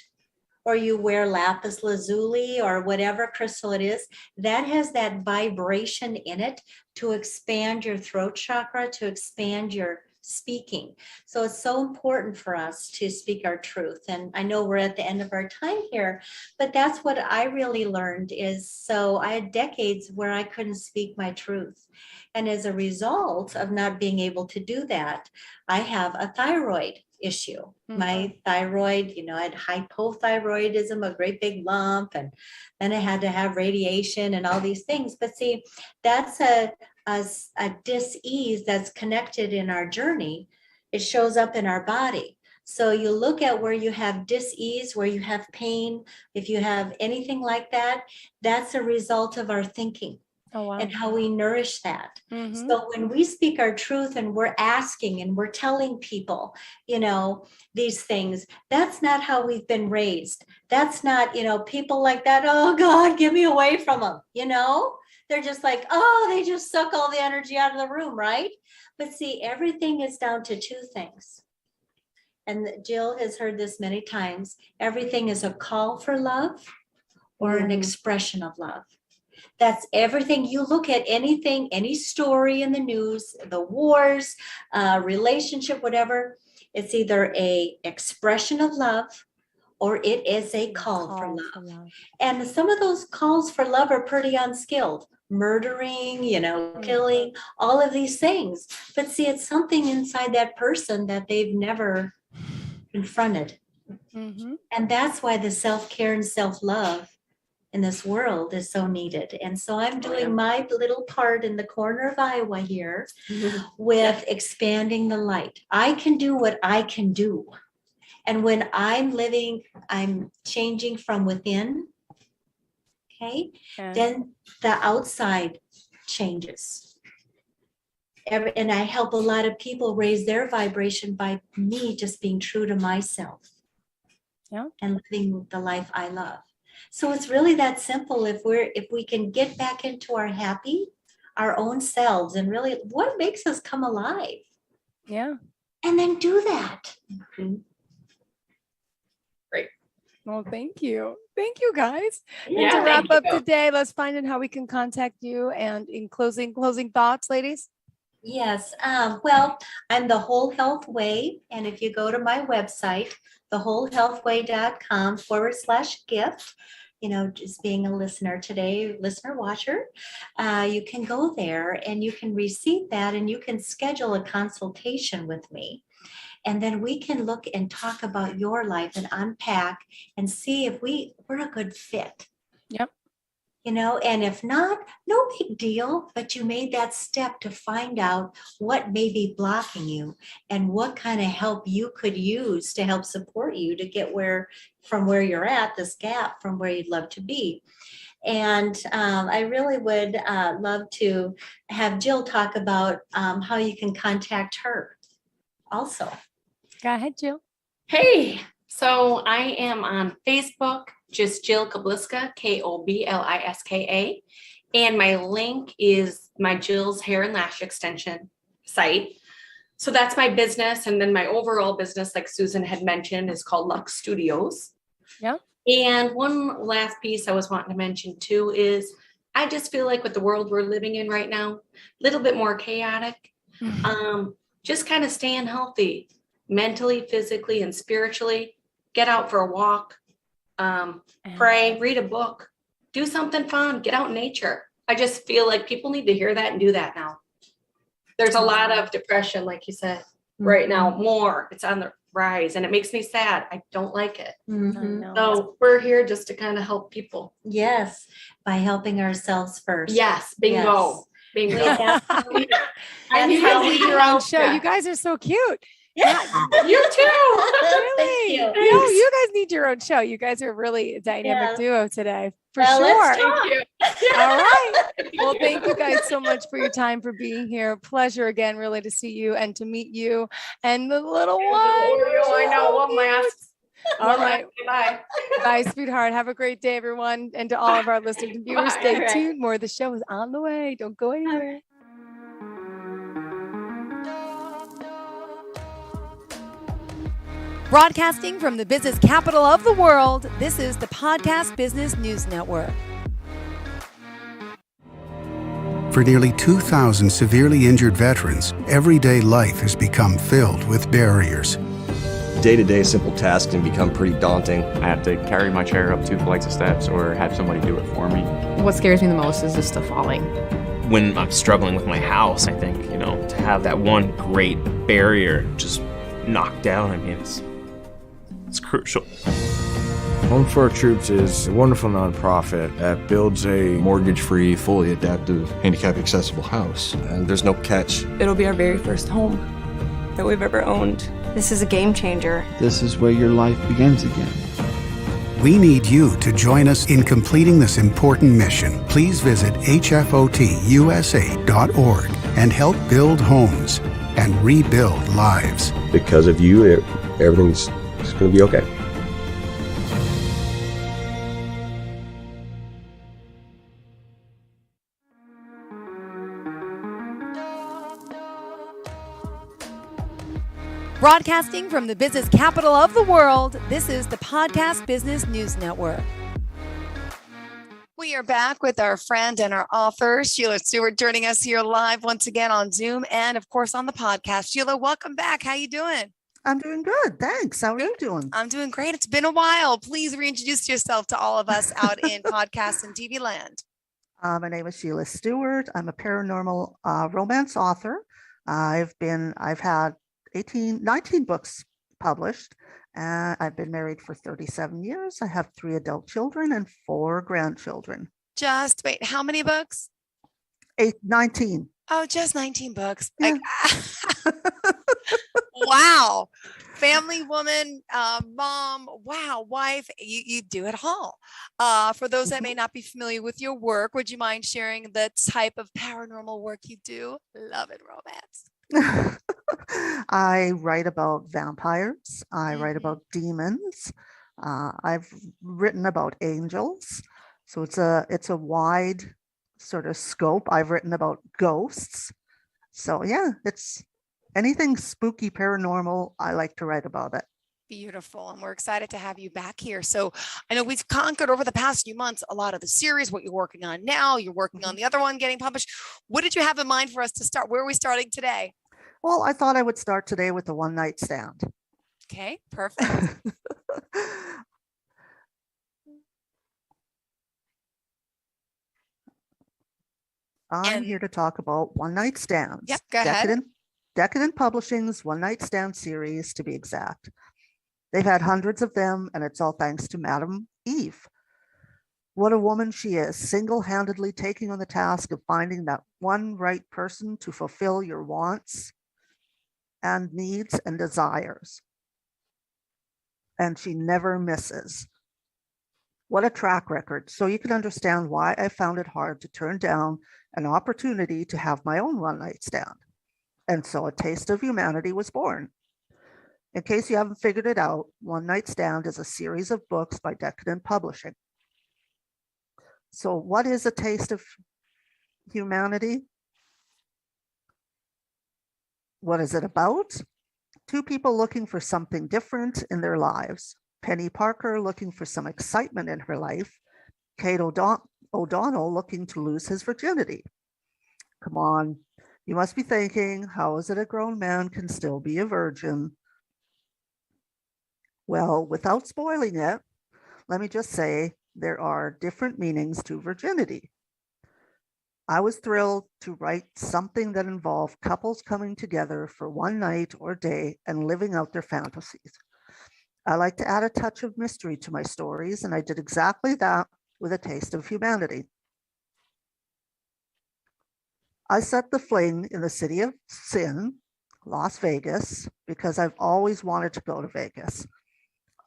or you wear lapis lazuli or whatever crystal it is, that has that vibration in it to expand your throat chakra, to expand your speaking. So it's so important for us to speak our truth. And I know we're at the end of our time here, but that's what I really learned is, so I had decades where I couldn't speak my truth. And as a result of not being able to do that, I have a thyroid issue. My thyroid, I had hypothyroidism, a great big lump, and then I had to have radiation and all these things. But see, that's a dis-ease that's connected in our journey it shows up in our body. So you look at where you have dis-ease, where you have pain, if you have anything like that, that's a result of our thinking. Oh, wow. And how we nourish that. Mhm. So when we speak our truth and we're asking and we're telling people, these things, that's not how we've been raised. That's not, people like that, oh God, get me away from them, They're just like, oh, they just suck all the energy out of the room, right? But see, everything is down to two things. And Jill has heard this many times. Everything is a call for love or an expression of love. That's everything. You look at anything, any story in the news, the wars, relationship, whatever, it's either a expression of love or it is a call for love. And some of those calls for love are pretty unskilled. Murdering, killing, all of these things. But see, it's something inside that person that they've never confronted. Mm-hmm. And that's why the self-care and self-love in this world is so needed. And so I'm doing my little part in the corner of Iowa here with expanding the light. I can do what I can do. And when I'm living, I'm changing from within. Okay. Then the outside changes. And I help a lot of people raise their vibration by me just being true to myself. Yeah. And living the life I love. So it's really that simple. If we can get back into our own selves and really what makes us come alive. Yeah. And then do that. Great. Well, thank you. Thank you, guys. Yeah, And to wrap thank up you. today, let's find out how we can contact you. And in closing thoughts, ladies. Yes. Well, I'm the Whole Health Way. And if you go to my website, thewholehealthway.com/gift, just being a listener today, listener watcher, you can go there and you can receive that and you can schedule a consultation with me. And then we can look and talk about your life and unpack and see if we're a good fit. Yep. And if not, no big deal, but you made that step to find out what may be blocking you and what kind of help you could use to help support you to get from where you're at, this gap from where you'd love to be. And I really would love to have Jill talk about how you can contact her also. Go ahead, Jill. Hey, so I am on Facebook, just Jill Kobliska, Kobliska. And my link is my Jill's Hair and Lash Extension site. So that's my business. And then my overall business, like Susan had mentioned, is called Lux Studios. Yeah. And one last piece I was wanting to mention too is I just feel like with the world we're living in right now, a little bit more chaotic, just kind of staying healthy mentally, physically, and spiritually. Get out for a walk, pray, read a book, do something fun, get out in nature. I just feel like people need to hear that and do that now. There's a lot of depression, like you said, right now, more. It's on the rise and it makes me sad. I don't like it. So we're here just to kind of help people. Yes, by helping ourselves first. Yes, bingo. Bingo. And you guys need your own show. You guys are so cute. Yeah, you too. Really? Thank No, you guys need your own show. You guys are really a dynamic duo today, for sure. Let's talk. All right. Well, thank you guys so much for your time, for being here. Pleasure again, really, to see you and to meet you and the little one. I know. One last. All right. Bye. Bye, sweetheart. Have a great day, everyone. And to all of our listeners and viewers, stay Bye. tuned. More of the show is on the way. Don't go anywhere. Broadcasting from the business capital of the world, this is the Podcast Business News Network. For nearly 2,000 severely injured veterans, everyday life has become filled with barriers. Day-to-day simple tasks can become pretty daunting. I have to carry my chair up 2 flights of steps or have somebody do it for me. What scares me the most is just the falling. When I'm struggling with my house, I think, to have that one great barrier just knocked down, I mean, it's crucial. Home for Our Troops is a wonderful nonprofit that builds a mortgage-free, fully adaptive, handicap-accessible house. And there's no catch. It'll be our very first home that we've ever owned. This is a game changer. This is where your life begins again. We need you to join us in completing this important mission. Please visit hfotusa.org and help build homes and rebuild lives. Because of you, everything's going to be okay. Broadcasting from the business capital of the world, this is the Podcast Business News Network. We are back with our friend and our author, Sheila Stewart, joining us here live once again on Zoom and, of course, on the podcast. Sheila, welcome back. How you doing? I'm doing good. Thanks. How are you doing? I'm doing great. It's been a while. Please reintroduce yourself to all of us out in podcast and TV land. My name is Sheila Stewart. I'm a paranormal romance author. I've had 19 books published. I've been married for 37 years. I have 3 adult children and 4 grandchildren. Just wait, how many books? 19. Oh, just 19 books. Yeah. Wow. Family woman, mom, wow, wife, you do it all. For those that may not be familiar with your work, would you mind sharing the type of paranormal work you do? Love and romance. I write about vampires. I write about demons. I've written about angels. So it's a wide sort of scope. I've written about ghosts. So yeah, it's anything spooky, paranormal. I like to write about it. Beautiful. And we're excited to have you back here. So I know we've conquered over the past few months a lot of the series, what you're working on now. You're working on the other one getting published. What did you have in mind for us to start? Where are we starting today? Well, I thought I would start today with the one night stand. Okay, perfect. I'm here to talk about one night stands. Yep, go ahead. Decadent Publishing's One Night Stand series, to be exact. They've had hundreds of them, and it's all thanks to Madam Eve. What a woman she is, single-handedly taking on the task of finding that one right person to fulfill your wants and needs and desires. And she never misses. What a track record. So you can understand why I found it hard to turn down an opportunity to have my own one night stand. And so A Taste of Humanity was born. In case you haven't figured it out, One Night Stand is a series of books by Decadent Publishing. So what is A Taste of Humanity? What is it about? 2 people looking for something different in their lives. Penny Parker looking for some excitement in her life. Kate O'Donnell looking to lose his virginity. Come on, you must be thinking, how is it a grown man can still be a virgin? Well, without spoiling it, let me just say there are different meanings to virginity. I was thrilled to write something that involved couples coming together for one night or day and living out their fantasies. I like to add a touch of mystery to my stories, and I did exactly that with A Taste of Humanity. I set the fling in the city of sin, Las Vegas, because I've always wanted to go to Vegas.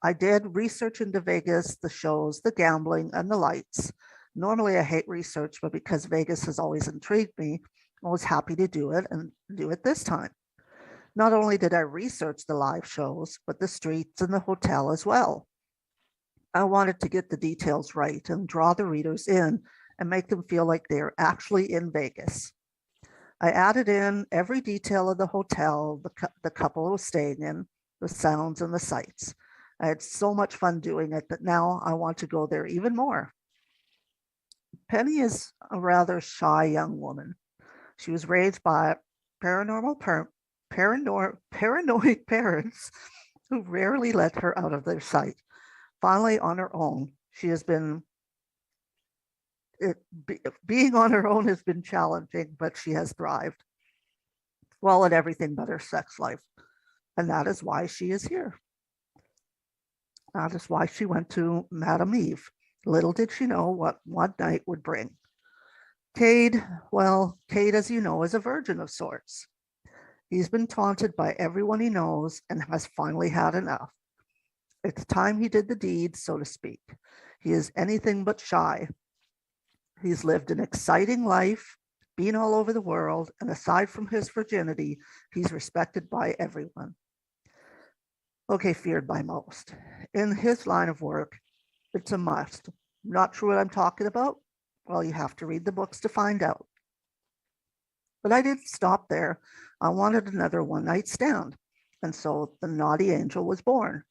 I did research into Vegas, the shows, the gambling, and the lights. Normally I hate research, but because Vegas has always intrigued me, I was happy to do it and do it this time. Not only did I research the live shows, but the streets and the hotel as well. I wanted to get the details right and draw the readers in and make them feel like they're actually in Vegas. I added in every detail of the hotel the couple was staying in, the sounds and the sights. I had so much fun doing it that now I want to go there even more. Penny is a rather shy young woman. She was raised by paranoid parents who rarely let her out of their sight. Finally, on her own, she has been being on her own has been challenging, but she has thrived. Well, at everything but her sex life. And that is why she is here. That is why she went to Madam Eve. Little did she know what one night would bring. Cade, as you know, is a virgin of sorts. He's been taunted by everyone he knows and has finally had enough. It's time he did the deed, so to speak. He is anything but shy. He's lived an exciting life, been all over the world, and aside from his virginity, he's respected by everyone. Okay, feared by most. In his line of work, it's a must. Not sure what I'm talking about? Well, you have to read the books to find out. But I didn't stop there. I wanted another one-night stand. And so the naughty angel was born.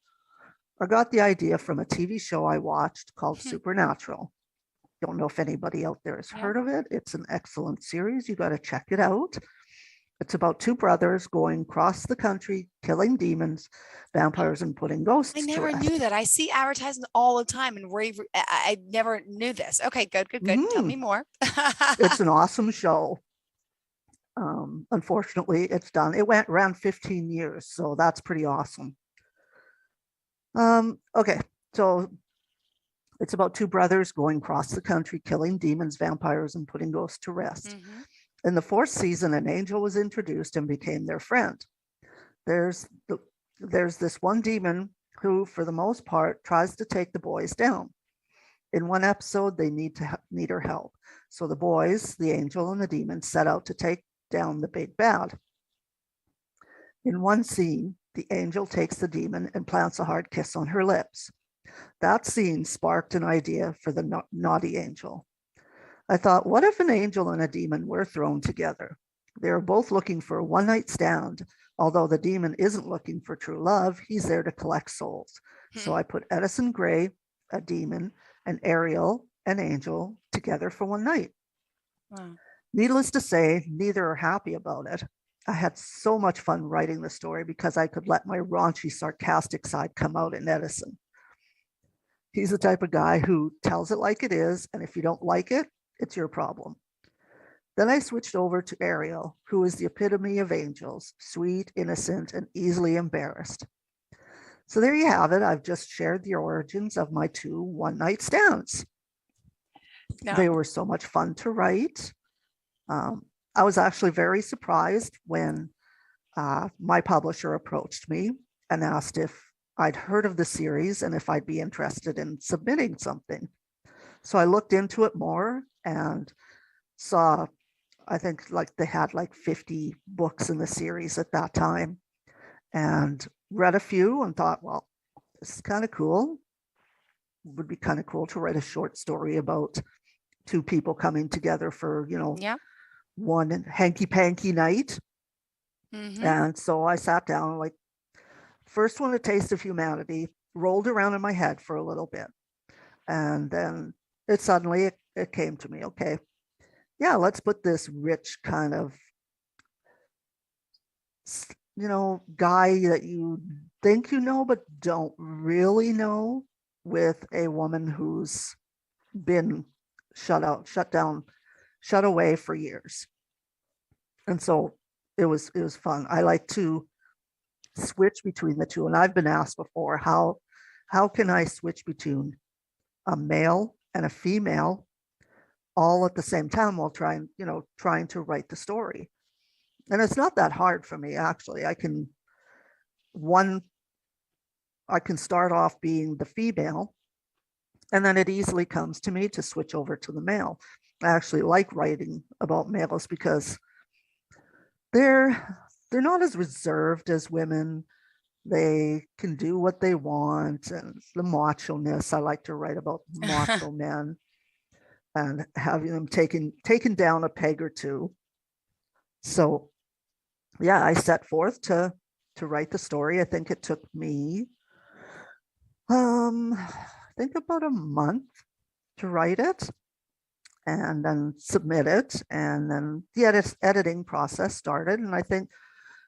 I got the idea from a TV show I watched called Supernatural. Don't know if anybody out there has heard of it. It's an excellent series. You got to check it out. It's about two brothers going across the country, killing demons, vampires, and putting ghosts I to never rest. knew that. I see advertisements all the time and I never knew this. Okay, good. Tell me more. It's an awesome show. Unfortunately, it's done. It went around 15 years, so that's pretty awesome. Okay, so it's about two brothers going across the country, killing demons, vampires, and putting ghosts to rest. In the fourth season, an angel was introduced and became their friend. There's this one demon who, for the most part, tries to take the boys down. In one episode, they need her help. So the boys, the angel and the demon, set out to take down the big bad. In one scene, the angel takes the demon and plants a hard kiss on her lips. That scene sparked an idea for the naughty angel. I thought, what if an angel and a demon were thrown together? They're both looking for a one-night stand. Although the demon isn't looking for true love, he's there to collect souls. So I put Edison Gray, a demon, and Ariel, an angel, together for one night. Wow. Needless to say, neither are happy about it. I had so much fun writing the story because I could let my raunchy, sarcastic side come out in Edison. He's the type of guy who tells it like it is, and if you don't like it, it's your problem. Then I switched over to Ariel, who is the epitome of angels, sweet, innocent, and easily embarrassed. So there you have it. I've just shared the origins of my two one-night stands. No. They were so much fun to write. I was actually very surprised when my publisher approached me and asked if I'd heard of the series and if I'd be interested in submitting something. So I looked into it more and saw, I think they had 50 books in the series at that time, and read a few and thought, well, this is kind of cool. It would be kind of cool to write a short story about two people coming together for, one hanky-panky night. And so I sat down, first one, A Taste of Humanity, rolled around in my head for a little bit. And then it suddenly came to me, okay, yeah, let's put this rich kind of, guy that you think you know, but don't really know, with a woman who's been shut away for years. And so it was fun. I like to switch between the two. And I've been asked before, how can I switch between a male and a female all at the same time while trying to write the story? And it's not that hard for me, actually. I can start off being the female, and then it easily comes to me to switch over to the male. I actually like writing about males because they're not as reserved as women. They can do what they want, and the macho-ness. I like to write about macho men and having them taken down a peg or two. So yeah, I set forth to write the story. I think it took me about a month to write it and then submit it, and then the editing process started. And I think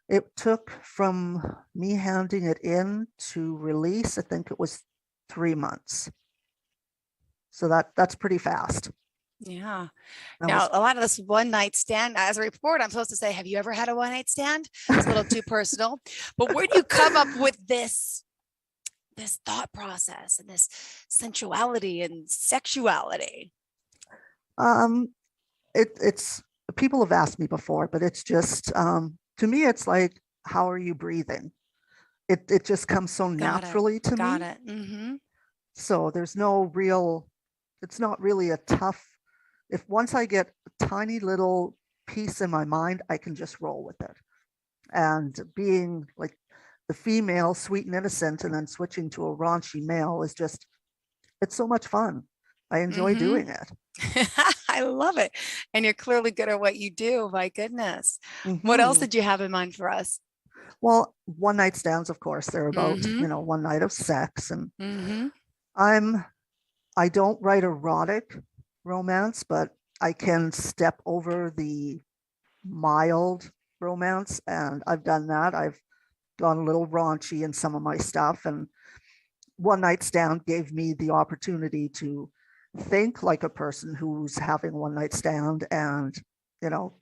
it took from me handing it in to release, I think it was 3 months. So that's pretty fast. Yeah. Now, a lot of this one night stand, as a reporter, I'm supposed to say, have you ever had a one night stand? It's a little too personal. But where do you come up with this thought process and this sensuality and sexuality? It's people have asked me before, but it's just to me, it's like, how are you breathing? It just comes so naturally to Got me. it. Mm-hmm. So there's no real, it's not really a tough, if once I get a tiny little piece in my mind, I can just roll with it. And being like the female, sweet and innocent, and then switching to a raunchy male is just, it's so much fun. I enjoy doing it. I love it. And you're clearly good at what you do. My goodness. What else Mhm. did you have in mind for us? Well, one night stands, of course, they're about, Mhm. one night of sex. And Mm-hmm. I don't write erotic romance, but I can step over the mild romance. And I've done that. I've gone a little raunchy in some of my stuff. And one night stand gave me the opportunity to think like a person who's having one night stand and,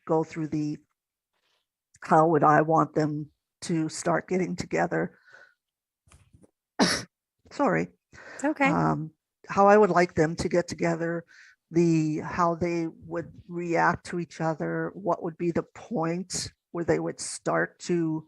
go through the, how would I want them to start getting together? Sorry. It's okay. How I would like them to get together, how they would react to each other, what would be the point where they would start to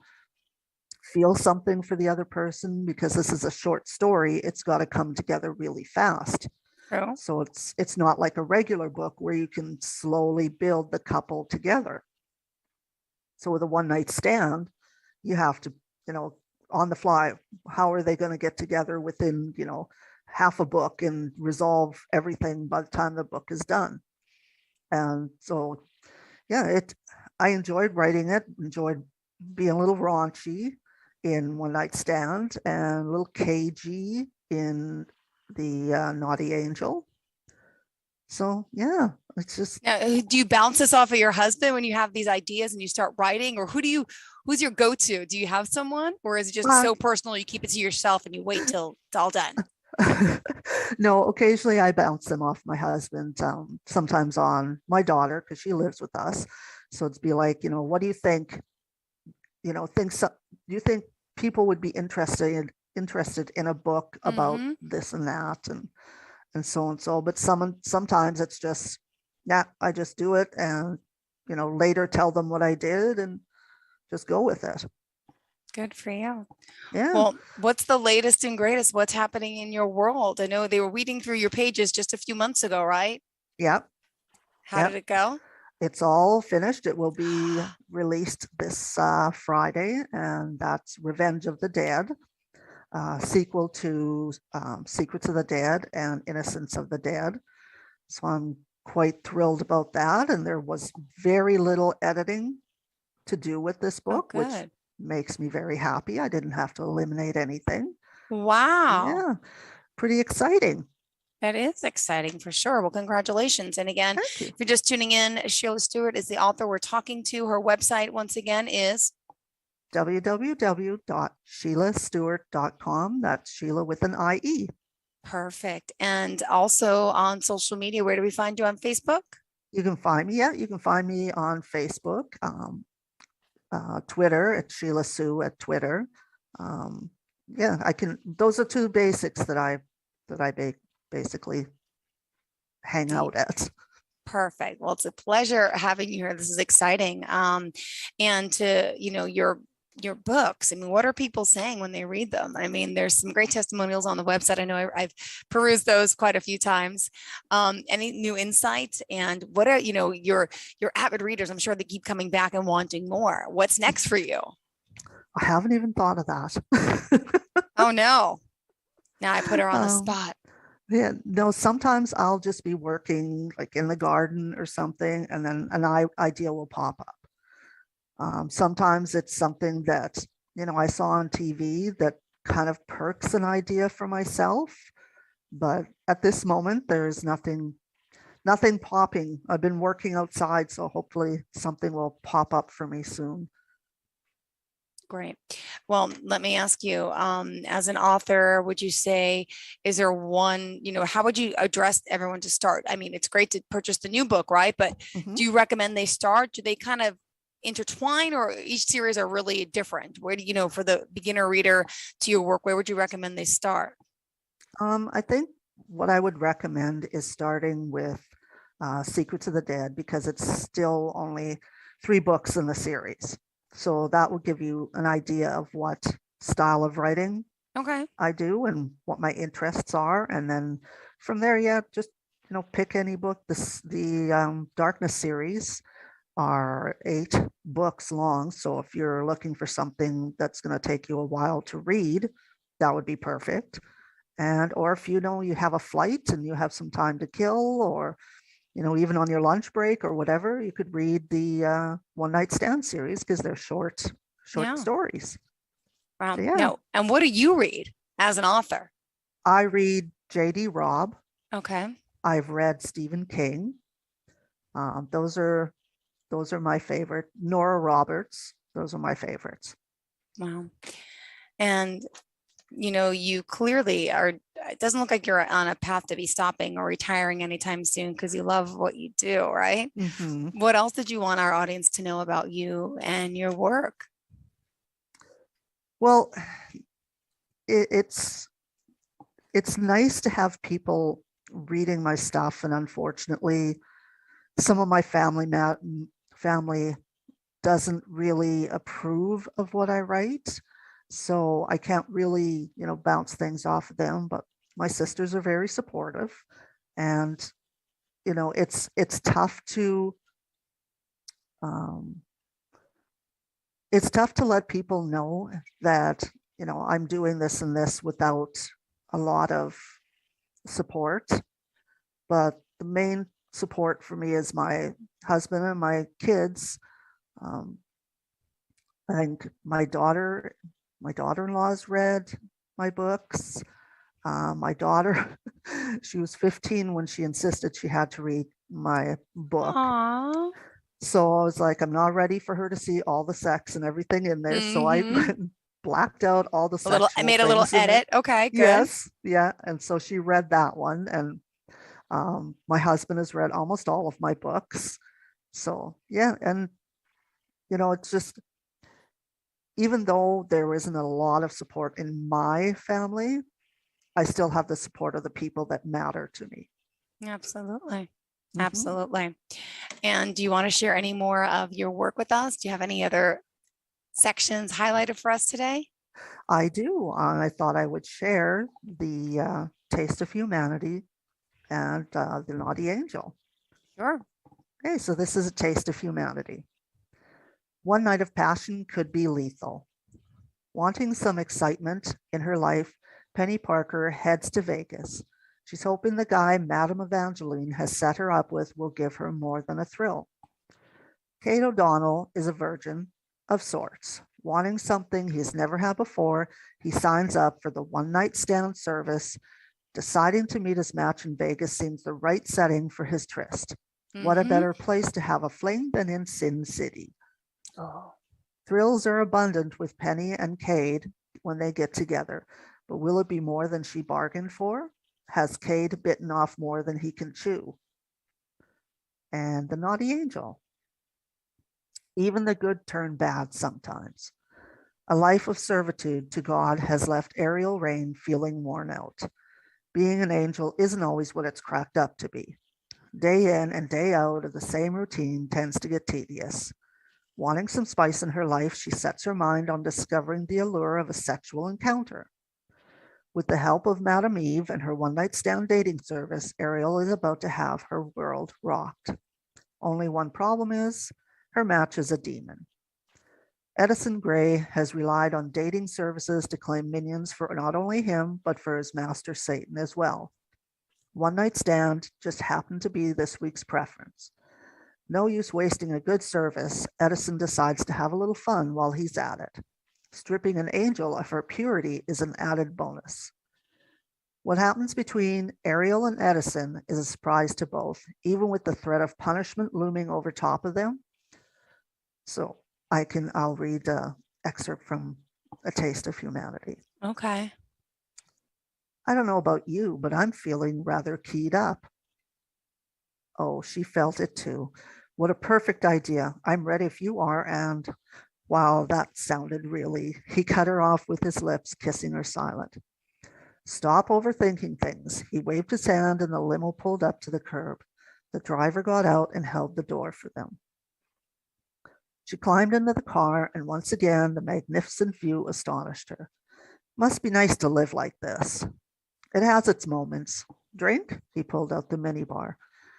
feel something for the other person, because this is a short story, it's got to come together really fast. True. So it's not like a regular book where you can slowly build the couple together. So with a one night stand, you have to, on the fly, how are they going to get together within, half a book and resolve everything by the time the book is done? And so, yeah, I enjoyed writing it, enjoyed being a little raunchy in One Night Stand and a little cagey in the Naughty Angel. So yeah, it's just. Now, do you bounce this off of your husband when you have these ideas and you start writing, or who's your go-to? Do you have someone, or is it just so personal you keep it to yourself and you wait till it's all done? No, occasionally I bounce them off my husband, sometimes on my daughter, because she lives with us. So it's be like, what do you think? Do you think people would be interested in a book about this and that and so and so? But sometimes it's just, yeah, I just do it and later tell them what I did and just go with it. Good for you. Yeah. Well, what's the latest and greatest? What's happening in your world? I know they were reading through your pages just a few months ago, right? Yep. How did it go? It's all finished. It will be released this Friday, and that's Revenge of the Dead, sequel to Secrets of the Dead and Innocence of the Dead. So I'm quite thrilled about that. And there was very little editing to do with this book, which makes me very happy. I didn't have to eliminate anything. Wow. Yeah, pretty exciting. That is exciting for sure. Well, congratulations. And again, if you're just tuning in, Sheila Stewart is the author we're talking to. Her website, once again, is www.sheilastewart.com. That's Sheila with an IE. Perfect. And also on social media, where do we find you on Facebook? You can find me. Yeah, you can find me on Facebook, Twitter at Sheila Sue at Twitter. Yeah, I can. Those are two basics that I basically hang out at. Perfect. Well, it's a pleasure having you here. This is exciting. And to, your books. I mean, what are people saying when they read them? I mean, there's some great testimonials on the website. I know I've perused those quite a few times. Any new insights, and what are, your avid readers? I'm sure they keep coming back and wanting more. What's next for you? I haven't even thought of that. Oh no. Now I put her on the spot. Yeah, no, sometimes I'll just be working like in the garden or something, and then an idea will pop up. Sometimes it's something that, I saw on TV that kind of perks an idea for myself. But at this moment, there's nothing popping. I've been working outside, so hopefully something will pop up for me soon. Great. Well, let me ask you, as an author, would you say, is there one, how would you address everyone to start? I mean, it's great to purchase the new book, right? But do you recommend they start? Do they kind of intertwine, or each series are really different? Where do for the beginner reader to your work, where would you recommend they start? I think what I would recommend is starting with Secrets of the Dead, because it's still only 3 books in the series. So that will give you an idea of what style of writing Okay. I do and what my interests are. And then from there, yeah, just, pick any book. The Darkness series are 8 books long. So if you're looking for something that's going to take you a while to read, that would be perfect. And or if you have a flight and you have some time to kill, or even on your lunch break or whatever, you could read the One Night Stand series because they're short Yeah. stories. Wow. So, yeah. Now, and what do you read as an author? I read J.D. Robb. Okay. I've read Stephen King. Those are my favorite. Nora Roberts. Those are my favorites. Wow. And you clearly are, it doesn't look like you're on a path to be stopping or retiring anytime soon because you love what you do, right? Mm-hmm. What else did you want our audience to know about you and your work? Well, it's nice to have people reading my stuff, and unfortunately, some of my family doesn't really approve of what I write. So I can't really, bounce things off of them, but my sisters are very supportive. And, it's tough to let people know that, I'm doing this and this without a lot of support. But the main support for me is my husband and my kids. I think my daughter-in-law's read my books. My daughter, she was 15 when she insisted she had to read my book. Aww. So I was like, I'm not ready for her to see all the sex and everything in there. So I blacked out all the sexual I made a little things in edit. it. Okay, good. Yes, yeah. And so she read that one, and my husband has read almost all of my books. So yeah, and it's just, even though there isn't a lot of support in my family, I still have the support of the people that matter to me. Absolutely. Absolutely. And do you want to share any more of your work with us? Do you have any other sections highlighted for us today? I do. I thought I would share the Taste of Humanity and the Naughty Angel. Sure. Okay, so this is a taste of humanity. One night of passion could be lethal. Wanting some excitement in her life, Penny Parker heads to Vegas. She's hoping the guy Madame Evangeline has set her up with will give her more than a thrill. Kate O'Donnell is a virgin of sorts. Wanting something he's never had before, he signs up for the one-night stand service. Deciding to meet his match in Vegas seems the right setting for his tryst. What a better place to have a fling than in Sin City. Oh. Thrills are abundant with Penny and Cade when they get together, but will it be more than she bargained for? Has Cade bitten off more than he can chew? And the Naughty Angel. Even the good turn bad sometimes. A life of servitude to God has left Ariel Rain feeling worn out. Being an angel isn't always what it's cracked up to be. Day in and day out of the same routine tends to get tedious. Wanting some spice in her life, she sets her mind on discovering the allure of a sexual encounter. With the help of Madame Eve and her one-night stand dating service, Ariel is about to have her world rocked. Only one problem is, her match is a demon. Edison Gray has relied on dating services to claim minions for not only him, but for his master Satan as well. One night stand just happened to be this week's preference. No use wasting a good service, Edison decides to have a little fun while he's at it. Stripping an angel of her purity is an added bonus. What happens between Ariel and Edison is a surprise to both, even with the threat of punishment looming over top of them. So I'll read an excerpt from A Taste of Humanity. Okay. I don't know about you, but I'm feeling rather keyed up. Oh, she felt it too. What a perfect idea. I'm ready if you are. And wow, that sounded he cut her off with his lips, kissing her silent. Stop overthinking things. He waved his hand and the limo pulled up to the curb. The driver got out and held the door for them. She climbed into the car, and once again, the magnificent view astonished her. Must be nice to live like this. It has its moments. Drink? He pulled out the minibar.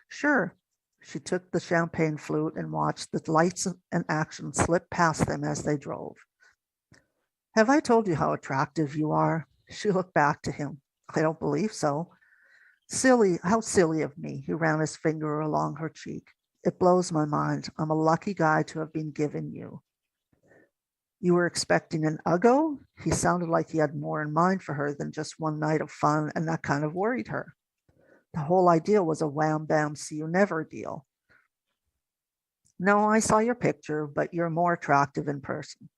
Sure. She took the champagne flute and watched the lights and action slip past them as they drove. Have I told you how attractive you are? She looked back to him. I don't believe so. Silly, how silly of me. He ran his finger along her cheek. It blows my mind. I'm a lucky guy to have been given you. You were expecting an Uggo? He sounded like he had more in mind for her than just one night of fun, and that kind of worried her. The whole idea was a wham bam see you never deal. No, I saw your picture, but you're more attractive in person.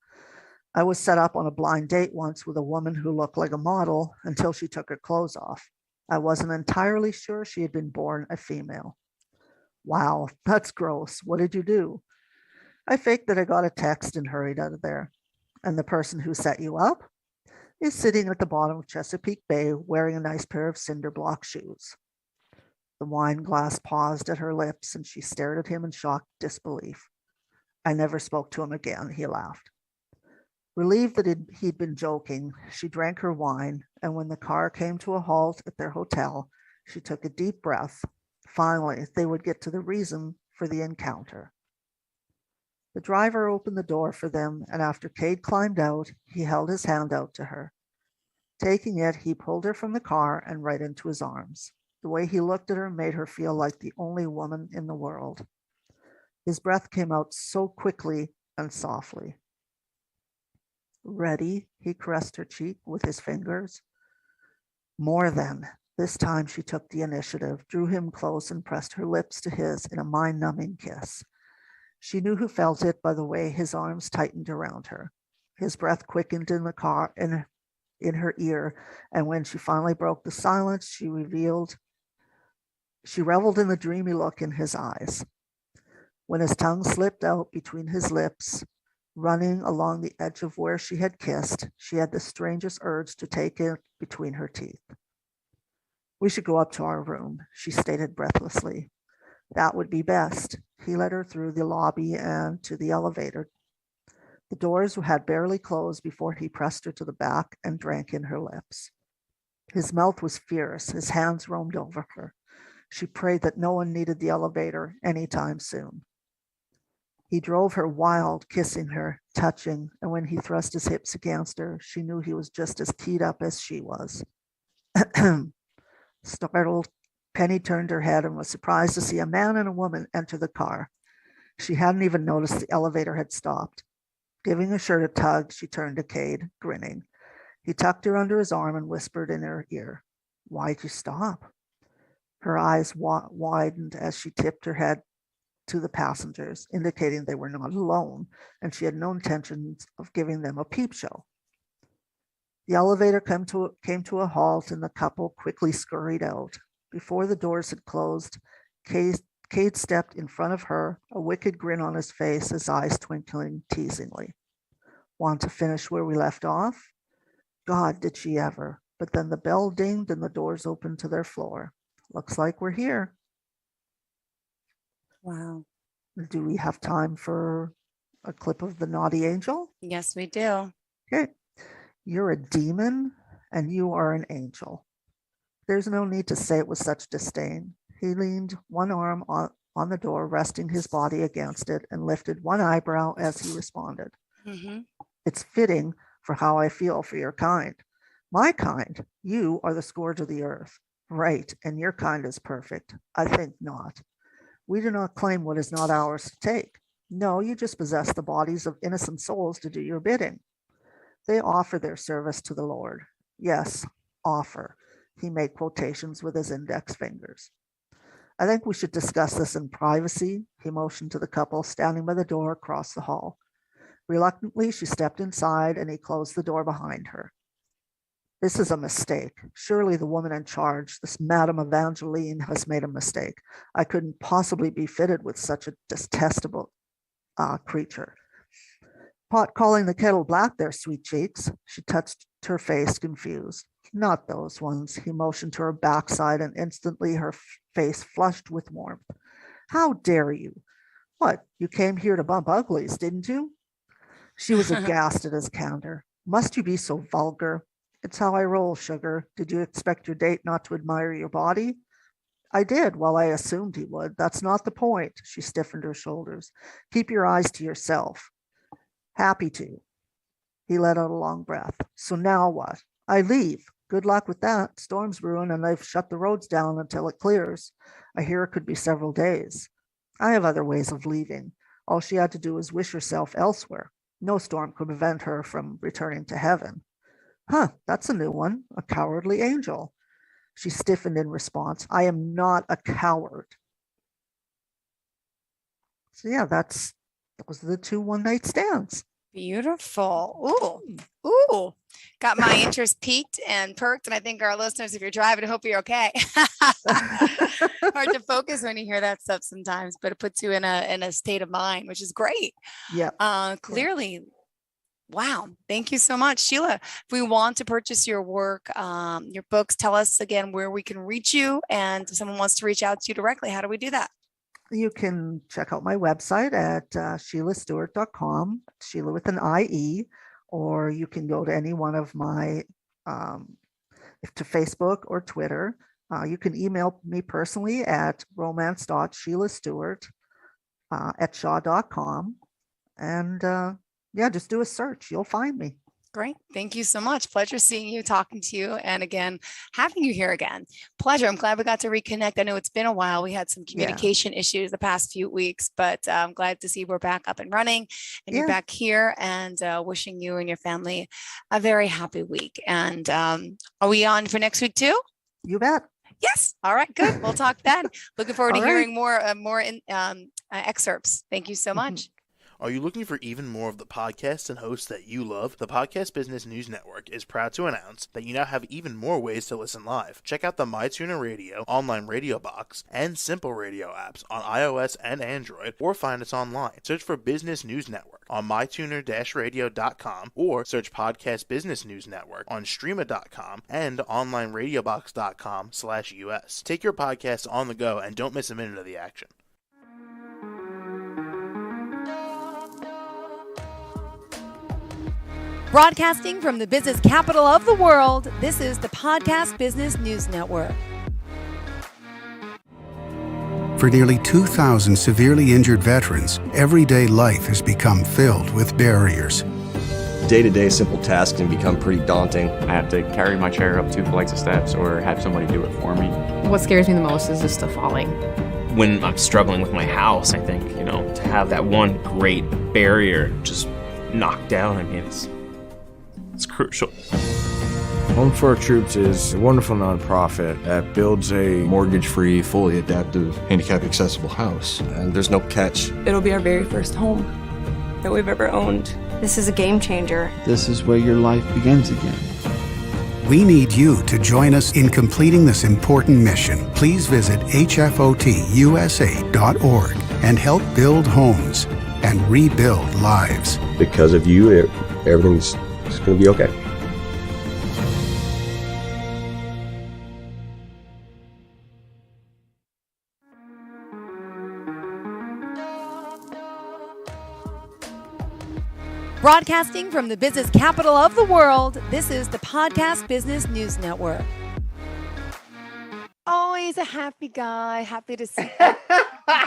I was set up on a blind date once with a woman who looked like a model until she took her clothes off. I wasn't entirely sure she had been born a female. Wow, that's gross. What did you do? I faked that I got a text and hurried out of there. And the person who set you up is sitting at the bottom of Chesapeake Bay wearing a nice pair of cinder block shoes. The wine glass paused at her lips and she stared at him in shocked disbelief. I never spoke to him again, he laughed. Relieved that he'd been joking, she drank her wine, and when the car came to a halt at their hotel, she took a deep breath. Finally, they would get to the reason for the encounter. The driver opened the door for them, and after Cade climbed out, he held his hand out to her. Taking it, he pulled her from the car and right into his arms. The way he looked at her made her feel like the only woman in the world. His breath came out so quickly and softly. Ready? He caressed her cheek with his fingers. More than. This time she took the initiative, drew him close, and pressed her lips to his in a mind-numbing kiss. She knew who felt it by the way his arms tightened around her. His breath quickened in the car in her ear, and when she finally broke the silence, she reveled in the dreamy look in his eyes. When his tongue slipped out between his lips, running along the edge of where she had kissed, she had the strangest urge to take it between her teeth. We should go up to our room, she stated breathlessly. That would be best. He led her through the lobby and to the elevator. The doors had barely closed before he pressed her to the back and drank in her lips. His mouth was fierce. His hands roamed over her. She prayed that no one needed the elevator anytime soon. He drove her wild, kissing her, touching, and when he thrust his hips against her, she knew he was just as keyed up as she was. Startled, Penny turned her head and was surprised to see a man and a woman enter the car. She hadn't even noticed the elevator had stopped. Giving her shirt a tug, she turned to Cade, grinning. He tucked her under his arm and whispered in her ear, "Why'd you stop?" Her eyes widened as she tipped her head to the passengers, indicating they were not alone, and she had no intentions of giving them a peep show. The elevator came to a halt, and the couple quickly scurried out. Before the doors had closed, Cade stepped in front of her, a wicked grin on his face, his eyes twinkling teasingly. Want to finish where we left off? God, did she ever. But then the bell dinged and the doors opened to their floor. Looks like we're here. Wow. Do we have time for a clip of the naughty angel? Yes, we do. Okay. You're a demon and you are an angel. There's no need to say it with such disdain. He leaned one arm on the door, resting his body against it, and lifted one eyebrow as he responded. Mm-hmm. It's fitting for how I feel for your kind. My kind, you are the scourge of the earth. Right, and your kind is perfect. I think not. We do not claim what is not ours to take. No, you just possess the bodies of innocent souls to do your bidding. They offer their service to the Lord. Yes, offer. He made quotations with his index fingers. I think we should discuss this in privacy. He motioned to the couple standing by the door across the hall. Reluctantly, she stepped inside and he closed the door behind her. This is a mistake. Surely the woman in charge, this Madame Evangeline, has made a mistake. I couldn't possibly be fitted with such a detestable creature. Pot calling the kettle black there, sweet cheeks. She touched her face, confused. Not those ones. He motioned to her backside and instantly her face flushed with warmth. How dare you? What, you came here to bump uglies, didn't you? She was aghast at his candor. Must you be so vulgar? It's how I roll, sugar. Did you expect your date not to admire your body? I did, well, I assumed he would. That's not the point. She stiffened her shoulders. Keep your eyes to yourself. Happy to. He let out a long breath. So now what? I leave. Good luck with that. Storm's brewing and they've shut the roads down until it clears. I hear it could be several days. I have other ways of leaving. All she had to do was wish herself elsewhere. No storm could prevent her from returning to heaven. Huh, that's a new one. A cowardly angel. She stiffened in response. I am not a coward. So yeah, those are the two one-night stands. Beautiful. Ooh. Got my interest peaked and perked. And I think our listeners, if you're driving, I hope you're okay. Hard to focus when you hear that stuff sometimes, but it puts you in a state of mind, which is great. Yeah. Clearly. Wow. Thank you so much, Sheila. If we want to purchase your work, your books, tell us again where we can reach you. And if someone wants to reach out to you directly, how do we do that? You can check out my website at sheilastewart.com, Sheila with an IE, or you can go to any one of my, to Facebook or Twitter. You can email me personally at romance.sheilastewart at shaw.com. And yeah, just do a search. You'll find me. Great. Thank you so much. Pleasure seeing you, talking to you, and again, having you here again. Pleasure. I'm glad we got to reconnect. I know it's been a while. We had some communication issues the past few weeks, but I'm glad to see we're back up and running and you're back here, and wishing you and your family a very happy week. And are we on for next week too? You bet. Yes. All right. Good. We'll talk then. Looking forward to All right. hearing more excerpts. Thank you so much. Are you looking for even more of the podcasts and hosts that you love? The Podcast Business News Network is proud to announce that you now have even more ways to listen live. Check out the MyTuner Radio, online radio box, and Simple Radio apps on iOS and Android, or find us online. Search for Business News Network on mytuner-radio.com, or search Podcast Business News Network on streama.com and onlineradiobox.com/US. Take your podcasts on the go and don't miss a minute of the action. Broadcasting from the business capital of the world, this is the Podcast Business News Network. For nearly 2,000 severely injured veterans, everyday life has become filled with barriers. Day-to-day simple tasks can become pretty daunting. I have to carry my chair up 2 flights of steps or have somebody do it for me. What scares me the most is just the falling. When I'm struggling with my house, I think, to have that one great barrier just knocked down, I mean, it's crucial. Home for Our Troops is a wonderful nonprofit that builds a mortgage-free, fully adaptive, handicap-accessible house. And there's no catch. It'll be our very first home that we've ever owned. This is a game changer. This is where your life begins again. We need you to join us in completing this important mission. Please visit hfotusa.org and help build homes and rebuild lives. Because of you, everything's going to be okay. Broadcasting from the business capital of the world, this is the Podcast Business News Network. Always a happy guy. Happy to see you start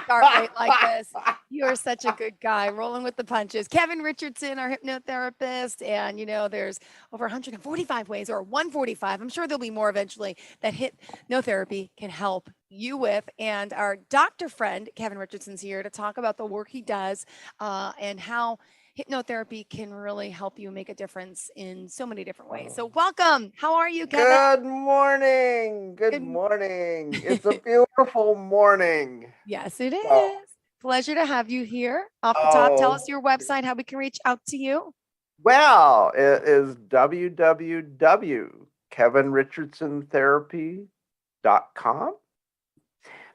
right like this. You're such a good guy, rolling with the punches. Kevin Richardson, our hypnotherapist, and there's over 145 ways, or 145. I'm sure there'll be more eventually that hypnotherapy can help you with. And our doctor friend, Kevin Richardson's here to talk about the work he does and how hypnotherapy can really help you make a difference in so many different ways. So welcome. How are you, Kevin? Good morning. Good morning. It's a beautiful morning. Yes, it is. Pleasure to have you here. Off the top, tell us your website, how we can reach out to you. Well, it is www.kevinrichardsontherapy.com.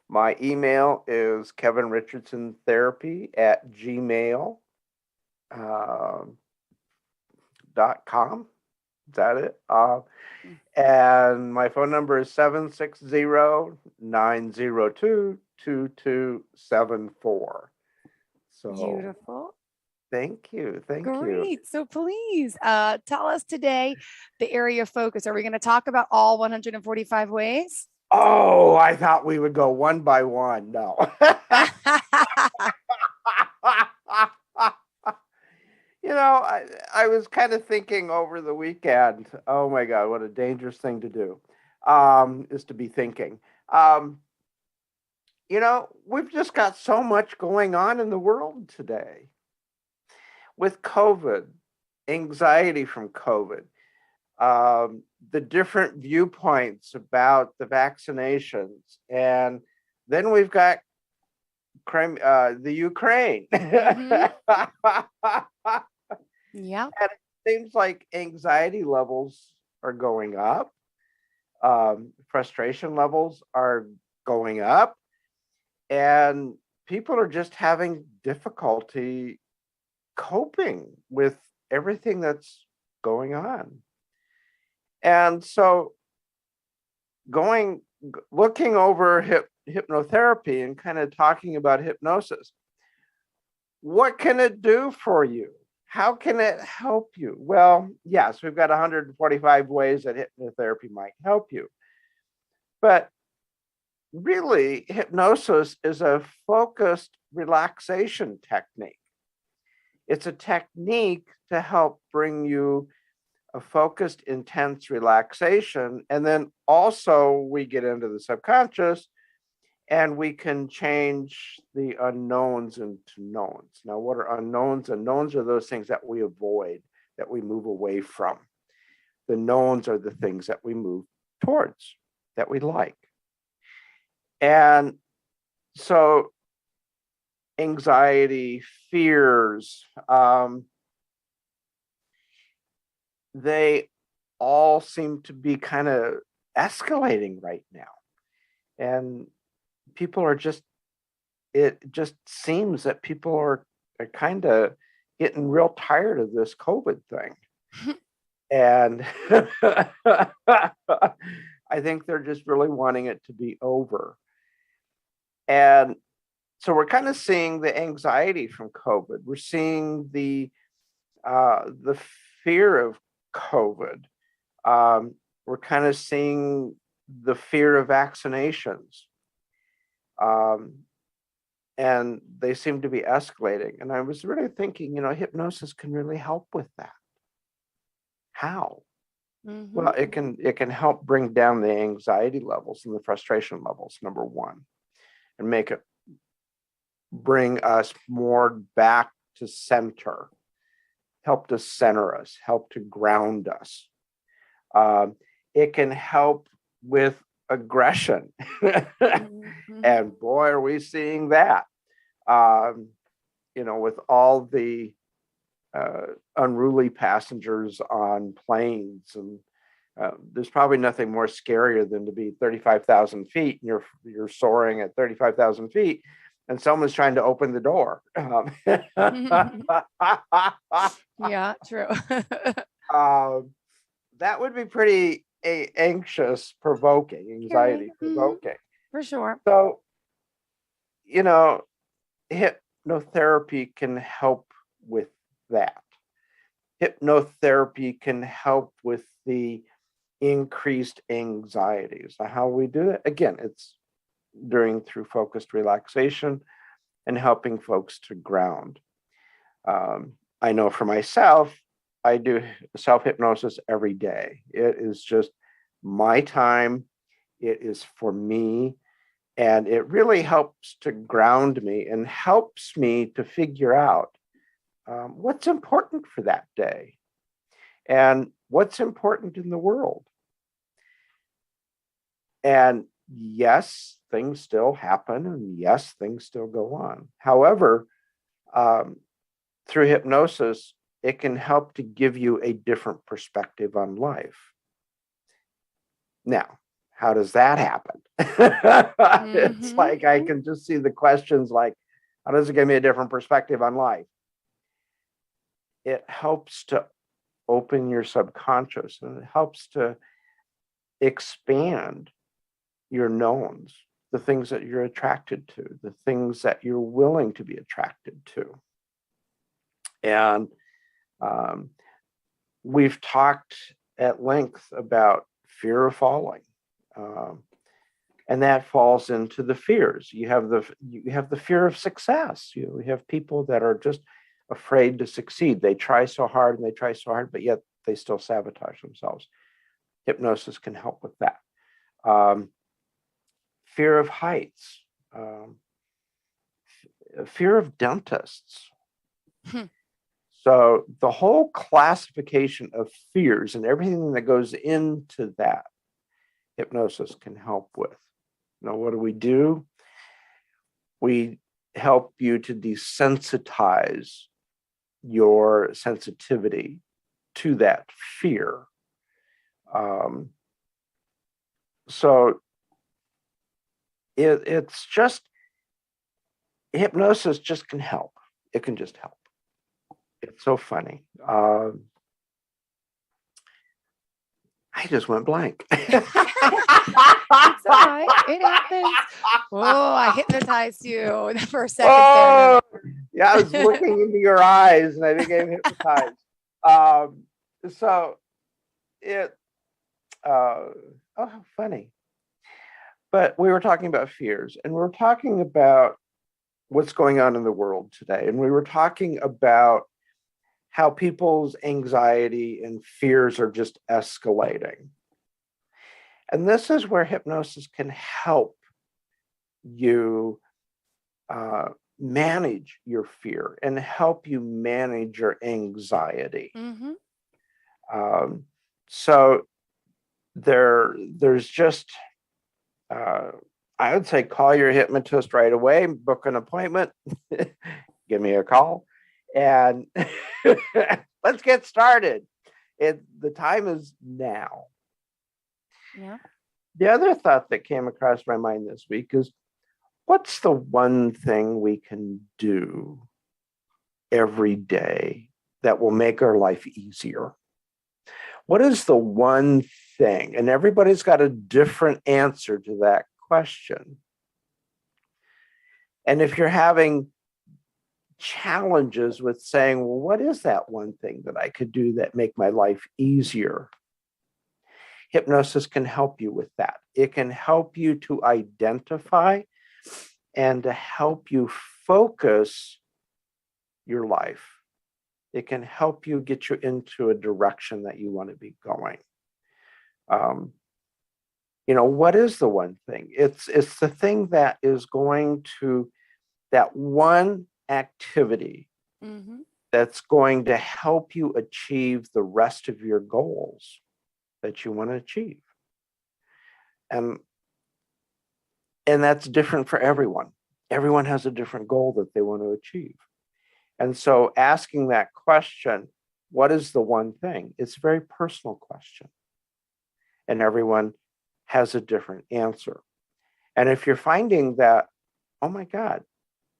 My email is kevinrichardsontherapy@gmail.com. Is that it? And my phone number is 760-902-2274. So Beautiful. thank you. Thank you. Great. So please tell us today the area of focus. Are we going to talk about all 145 ways? Oh, I thought we would go one by one. No. You know, I was kind of thinking over the weekend, oh my God, what a dangerous thing to do, is to be thinking. You know, we've just got so much going on in the world today. With COVID, anxiety from COVID, the different viewpoints about the vaccinations, and then we've got the Ukraine. Yeah. And it seems like anxiety levels are going up. Frustration levels are going up. And people are just having difficulty coping with everything that's going on. And so looking over hypnotherapy and kind of talking about hypnosis, what can it do for you? How can it help you? Well, yes, we've got 145 ways that hypnotherapy might help you. But really, hypnosis is a focused relaxation technique. It's a technique to help bring you a focused, intense relaxation. And then also we get into the subconscious and we can change the unknowns into knowns. Now, what are unknowns? Unknowns are those things that we avoid, that we move away from. The knowns are the things that we move towards, that we like. And so anxiety, fears, they all seem to be kind of escalating right now. And people are it just seems that people are kind of getting real tired of this COVID thing. And I think they're just really wanting it to be over. And so we're kind of seeing the anxiety from COVID. We're seeing the fear of COVID. We're kind of seeing the fear of vaccinations. And they seem to be escalating. And I was really thinking, you know, hypnosis can really help with that. How? Mm-hmm. Well, it can help bring down the anxiety levels and the frustration levels, number one, and bring us more back to center, help to center us, help to ground us. It can help with aggression. Mm-hmm. And boy, are we seeing that. You know, with all the unruly passengers on planes, and there's probably nothing more scarier than to be 35,000 feet and you're soaring at 35,000 feet and someone's trying to open the door. Yeah, true. That would be pretty anxious provoking, anxiety provoking. For sure. So, you know, hypnotherapy can help with that. Hypnotherapy can help with the increased anxieties. So how we do it? Again, it's through focused relaxation and helping folks to ground. I know for myself, I do self-hypnosis every day. It is just my time. It is for me. And it really helps to ground me and helps me to figure out what's important for that day and what's important in the world. And yes, things still happen, and yes, things still go on. However, through hypnosis, it can help to give you a different perspective on life. Now, how does that happen? It's like I can just see the questions like, how does it give me a different perspective on life? It helps to open your subconscious, and it helps to expand your knowns. the things that you're attracted to, the things that you're willing to be attracted to. And we've talked at length about fear of falling. And that falls into the fears. You have the fear of success. You have people that are just afraid to succeed. They try so hard and they try so hard, but yet they still sabotage themselves. Hypnosis can help with that. Fear of heights, fear of dentists. So the whole classification of fears and everything that goes into that, hypnosis can help with. Now, what do? We help you to desensitize your sensitivity to that fear. So it's just, hypnosis just can help. It can just help. It's so funny. I just went blank. It's all right. It happens. Oh, I hypnotized you for a second there. Yeah, I was looking into your eyes and I became hypnotized. So it, oh, how funny. But we were talking about fears, and we were talking about what's going on in the world today. And we were talking about how people's anxiety and fears are just escalating. And this is where hypnosis can help you manage your fear and help you manage your anxiety. So there's just, I would say, call your hypnotist right away, book an appointment, give me a call, and let's get started. The time is now. Yeah. The other thought that came across my mind this week is, what's the one thing we can do every day that will make our life easier? What is the one thing? And everybody's got a different answer to that question. And if you're having challenges with saying, well, what is that one thing that I could do that make my life easier? Hypnosis can help you with that. It can help you to identify and to help you focus your life. It can help you get you into a direction that you want to be going. What is the one thing? It's the thing that is going to, that one activity that's going to help you achieve the rest of your goals that you want to achieve. And that's different for everyone. Everyone has a different goal that they want to achieve. And so asking that question, what is the one thing? It's a very personal question. And everyone has a different answer. And if you're finding that, oh my God,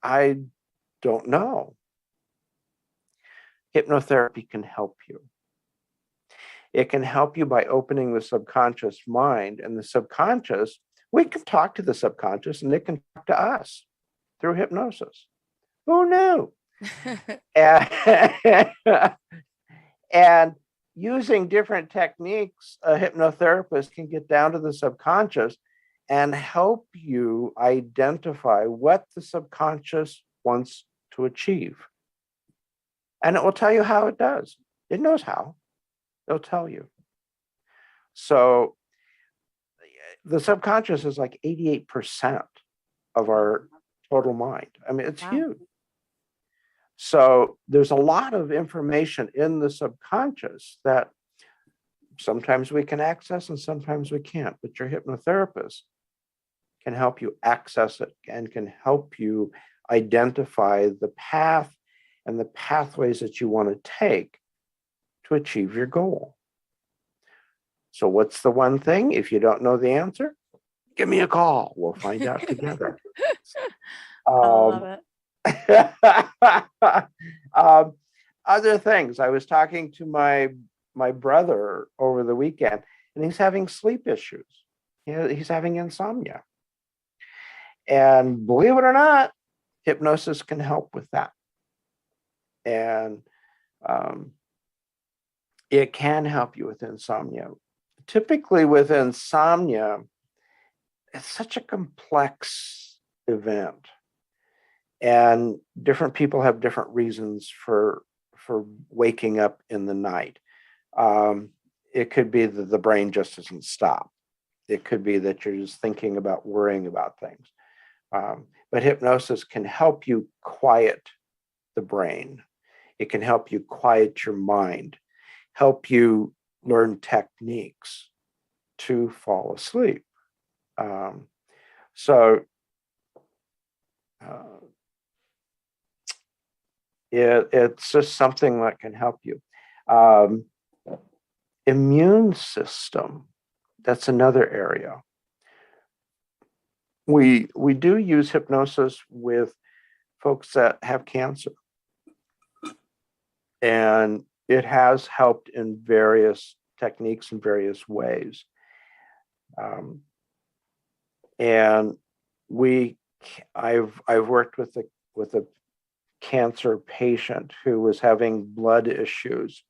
I don't know, hypnotherapy can help you. It can help you by opening the subconscious mind, and the subconscious, we can talk to the subconscious and it can talk to us through hypnosis. Who knew? And using different techniques, a hypnotherapist can get down to the subconscious and help you identify what the subconscious wants to achieve. And it will tell you how it does. It knows how. It'll tell you. So the subconscious is like 88% of our total mind. I mean, it's huge. So there's a lot of information in the subconscious that sometimes we can access and sometimes we can't, but your hypnotherapist can help you access it and can help you identify the path and the pathways that you want to take to achieve your goal. So what's the one thing? If you don't know the answer, give me a call. We'll find out together. I love it. Other things. I was talking to my brother over the weekend, and he's having sleep issues. He's having insomnia. And believe it or not, hypnosis can help with that. And it can help you with insomnia. Typically with insomnia, it's such a complex event. And different people have different reasons for waking up in the night. It could be that the brain just doesn't stop. It could be that you're just thinking about worrying about things. But hypnosis can help you quiet the brain. It can help you quiet your mind, help you learn techniques to fall asleep. It's just something that can help you. Immune system, that's another area. We do use hypnosis with folks that have cancer. And it has helped in various techniques in various ways. And I've worked with a cancer patient who was having blood issues,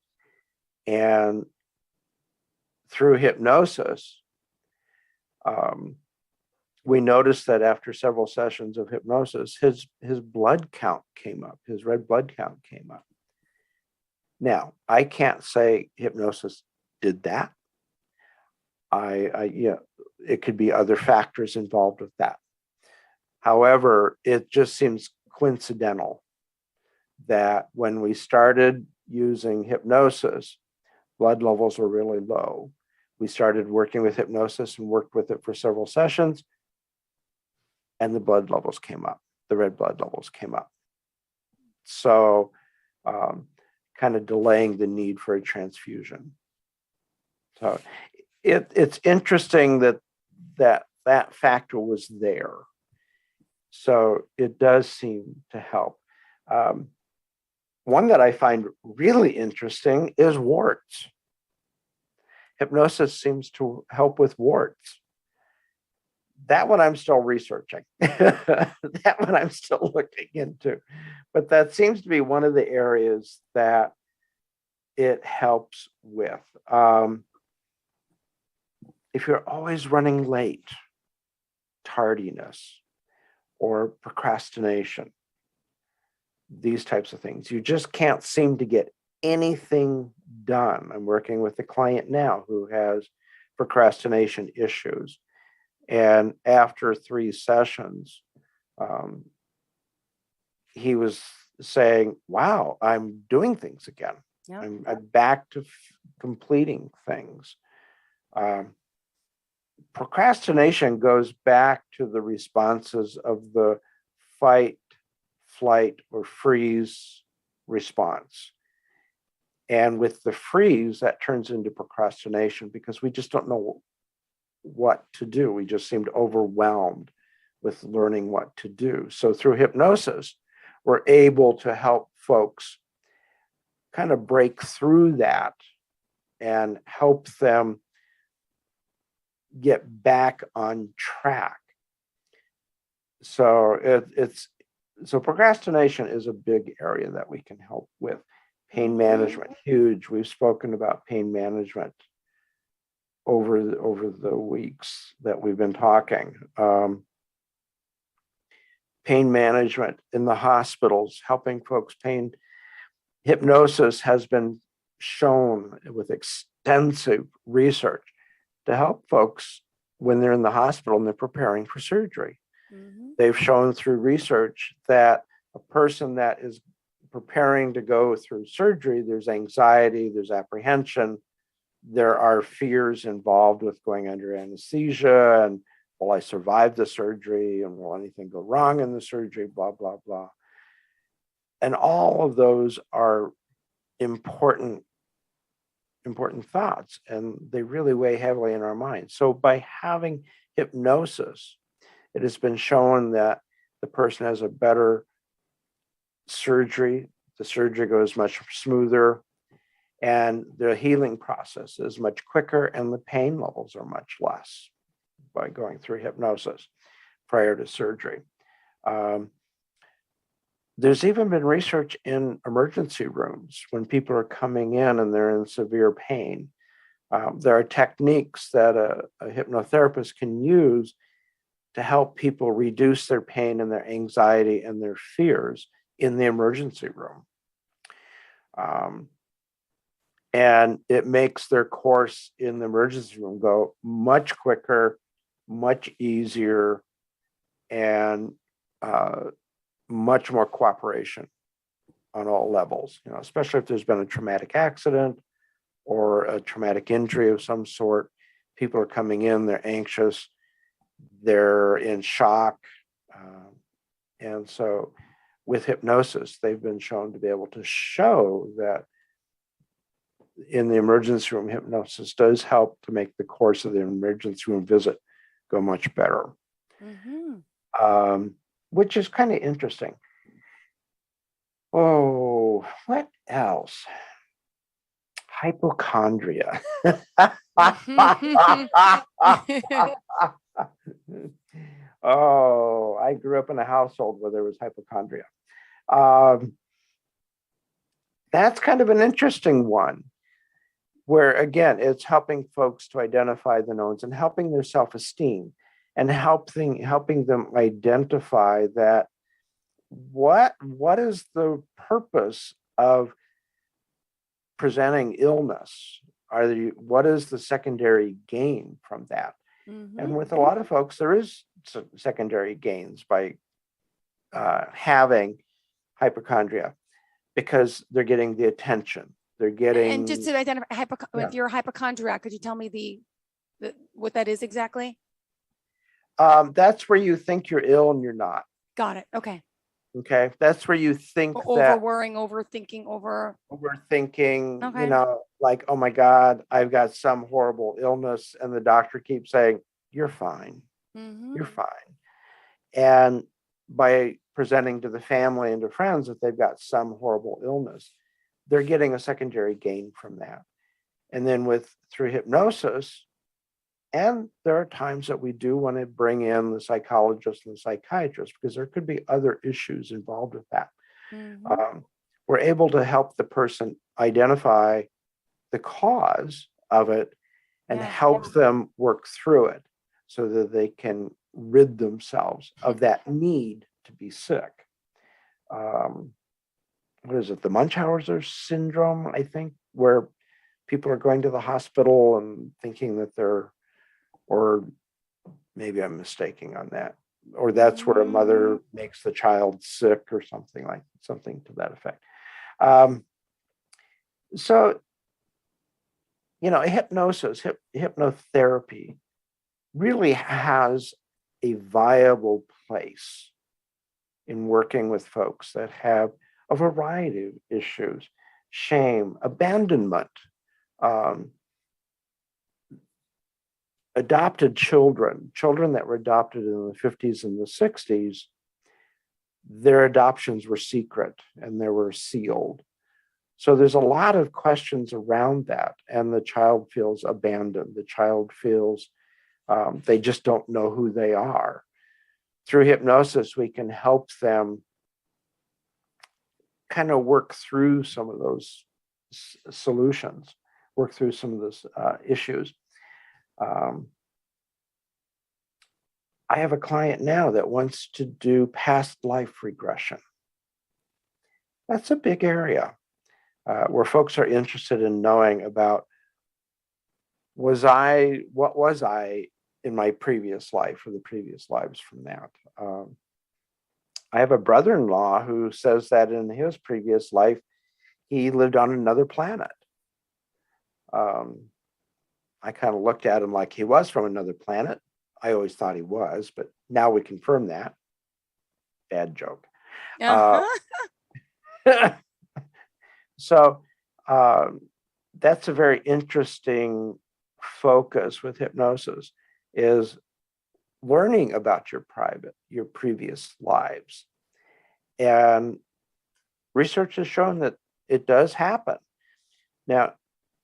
and through hypnosis, we noticed that after several sessions of hypnosis, his blood count came up, his red blood count came up. Now, I can't say hypnosis did that. It could be other factors involved with that. However, it just seems coincidental that when we started using hypnosis, blood levels were really low. We started working with hypnosis and worked with it for several sessions, and the blood levels came up, the red blood levels came up. So, kind of delaying the need for a transfusion. So it's interesting that factor was there. So it does seem to help. One that I find really interesting is warts. Hypnosis seems to help with warts. That one I'm still researching. That one I'm still looking into. But that seems to be one of the areas that it helps with. If you're always running late, tardiness, or procrastination, these types of things, you just can't seem to get anything done. I'm working with a client now who has procrastination issues. And after 3 sessions, he was saying, wow, I'm doing things again. Yep. I'm back to completing things. Procrastination goes back to the responses of the fight, flight, or freeze response. And with the freeze, that turns into procrastination because we just don't know what to do. We just seemed overwhelmed with learning what to do. So through hypnosis, we're able to help folks kind of break through that and help them get back on track. So so procrastination is a big area that we can help with. Pain management, huge. We've spoken about pain management over the weeks that we've been talking. Pain management in the hospitals, helping folks pain. Hypnosis has been shown with extensive research to help folks when they're in the hospital and they're preparing for surgery. Mm-hmm. They've shown through research that a person that is preparing to go through surgery, there's anxiety, there's apprehension, there are fears involved with going under anesthesia, and will I survive the surgery, and will anything go wrong in the surgery, blah, blah, blah. And all of those are important thoughts, and they really weigh heavily in our minds. So by having hypnosis, it has been shown that the person has a better surgery, the surgery goes much smoother, and the healing process is much quicker, and the pain levels are much less by going through hypnosis. prior to surgery. There's even been research in emergency rooms when people are coming in and they're in severe pain. There are techniques that a hypnotherapist can use to help people reduce their pain and their anxiety and their fears in the emergency room. And it makes their course in the emergency room go much quicker, much easier, and much more cooperation on all levels, especially if there's been a traumatic accident or a traumatic injury of some sort. People are coming in, they're anxious, they're in shock. And so with hypnosis, they've been shown to be able to show that in the emergency room, hypnosis does help to make the course of the emergency room visit go much better, which is kind of interesting. Oh, what else? Hypochondria. Oh, I grew up in a household where there was hypochondria. That's kind of an interesting one, where again, it's helping folks to identify the knowns and helping their self-esteem and helping them identify that what is the purpose of presenting illness? What is the secondary gain from that? And with a lot of folks, there is secondary gains by having hypochondria, because they're getting the attention. They're getting. And just to identify if you're a hypochondriac, could you tell me what that is exactly? That's where you think you're ill and you're not. Got it. Okay. Okay, that's where you think that overworrying, overthinking, overthinking. Okay. Like, oh my God, I've got some horrible illness, and the doctor keeps saying you're fine, you're fine. And by presenting to the family and to friends that they've got some horrible illness, they're getting a secondary gain from that. And then through hypnosis, and there are times that we do want to bring in the psychologist and the psychiatrist, because there could be other issues involved with that. We're able to help the person identify the cause of it and help them work through it so that they can rid themselves of that need to be sick. What is it? The Munchausen syndrome, I think, where people are going to the hospital and thinking that or maybe I'm mistaking on that, or that's where a mother makes the child sick or something to that effect. So, hypnosis, hypnotherapy really has a viable place in working with folks that have a variety of issues: shame, abandonment, adopted children that were adopted in the 50s and the 60s. Their adoptions were secret and they were sealed. So there's a lot of questions around that, and the child feels abandoned. The child feels they just don't know who they are. Through hypnosis, we can help them kind of work through some of those solutions, work through some of those issues. I have a client now that wants to do past life regression. That's a big area where folks are interested in knowing about what was I in my previous life or the previous lives from that. I have a brother-in-law who says that in his previous life, he lived on another planet. I kind of looked at him like he was from another planet. I always thought he was, but now we confirm that. Bad joke. So that's a very interesting focus with hypnosis, is learning about your previous lives. And research has shown that it does happen. Now,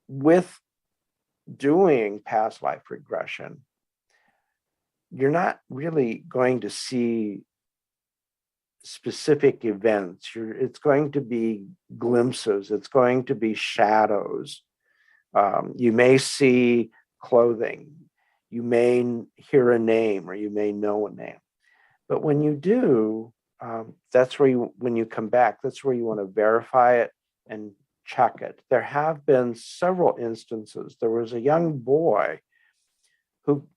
with doing past life regression, you're not really going to see specific events. It's going to be glimpses. It's going to be shadows. You may see clothing. You may hear a name, or you may know a name. But when you do, that's where when you come back, that's where you want to verify it and check it. There have been several instances. There was a young boy who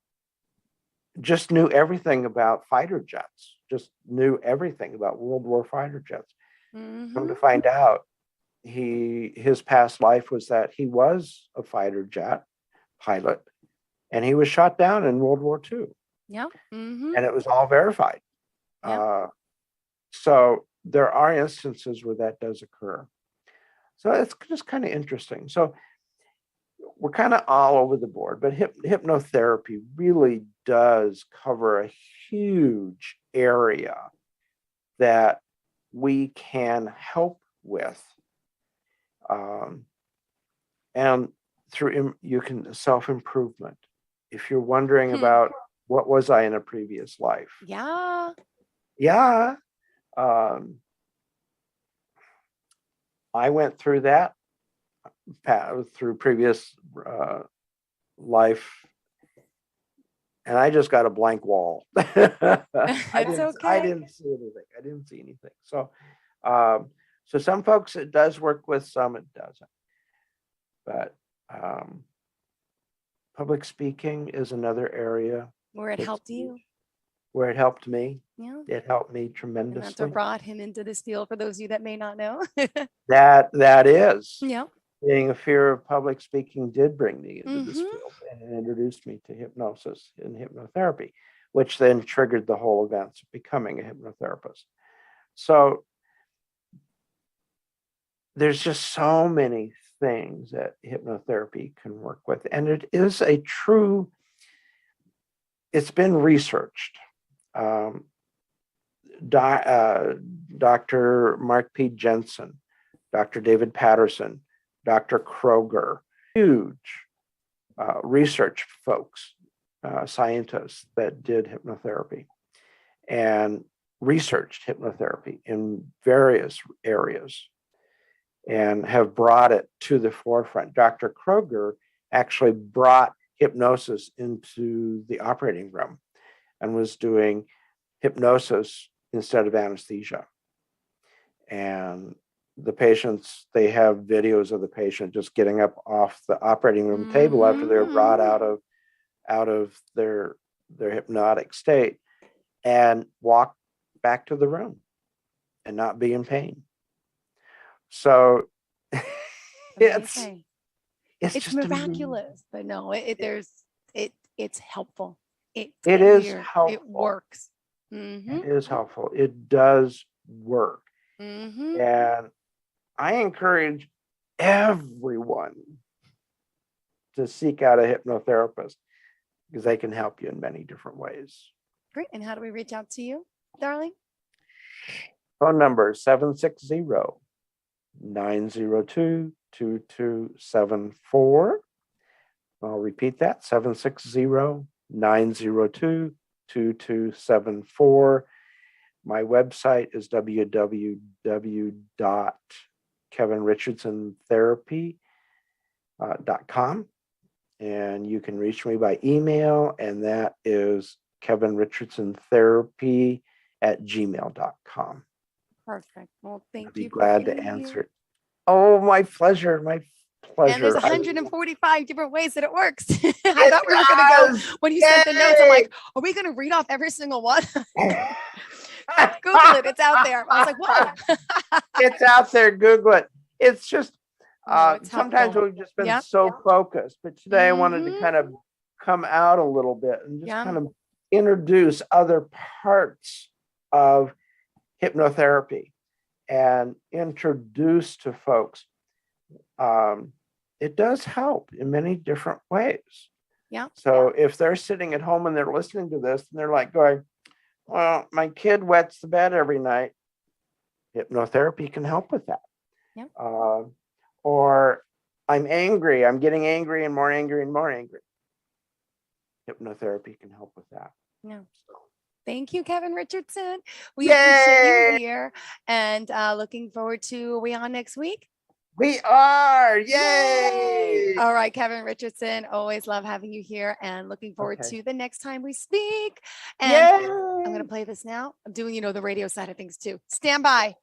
just knew everything about fighter jets, just knew everything about World War fighter jets. Come to find out, his past life was that he was a fighter jet pilot, and he was shot down in World War II. Yeah. And it was all verified. Yeah. So there are instances where that does occur. So it's just kind of interesting. So we're kind of all over the board, but hypnotherapy really does cover a huge area that we can help with. And through you can self-improvement. If you're wondering about what was I in a previous life? Yeah. Yeah. I went through that through previous life, and I just got a blank wall. I didn't see anything. So so some folks it does work with, some it doesn't. But public speaking is another area where it helped you. Where it helped me. Yeah. It helped me And tremendously. that's what brought him into this field, for those of you that may not know. That is. Yeah. Being a fear of public speaking did bring me into this field, and it introduced me to hypnosis and hypnotherapy, which then triggered the whole events of becoming a hypnotherapist. So there's just so many things that hypnotherapy can work with. And it is it's been researched. Dr. Mark P. Jensen, Dr. David Patterson, Dr. Kroger, huge research folks, scientists that did hypnotherapy and researched hypnotherapy in various areas and have brought it to the forefront. Dr. Kroger actually brought hypnosis into the operating room and was doing hypnosis instead of anesthesia. And the patients, they have videos of the patient just getting up off the operating room table after they're brought out of their hypnotic state and walk back to the room and not be in pain. So it's just miraculous, but no, it's helpful. It is helpful. It works. It is helpful. It does work. And I encourage everyone to seek out a hypnotherapist because they can help you in many different ways. Great. And how do we reach out to you, darling? Phone number 760-902-2274. I'll repeat that, 760-902-2274. My website is www.kevinrichardsontherapy.com. And you can reach me by email, and that is kevinrichardsontherapy@gmail.com. Perfect. Well, thank you. I'd be glad to answer it. Oh, my pleasure. My pleasure. And there's 145 different ways that it works. I thought we were going to go, when you sent the notes, I'm like, are we going to read off every single one? Google it. It's out there. I was like, whoa. It's out there. Google it. It's just, it's sometimes helpful. we've just been so focused, but today I wanted to kind of come out a little bit and just kind of introduce other parts of hypnotherapy and introduce to folks. It does help in many different ways. Yeah. So if they're sitting at home and they're listening to this and they're like going, well, my kid wets the bed every night, hypnotherapy can help with that. Yeah. Or I'm angry, I'm getting angry and more angry and more angry. Hypnotherapy can help with that. No. Thank you, Kevin Richardson. We appreciate you here and looking forward to, are we on next week? We are. Yay! All right, Kevin Richardson. Always love having you here and looking forward to the next time we speak. And I'm going to play this now. I'm doing, the radio side of things too. Stand by.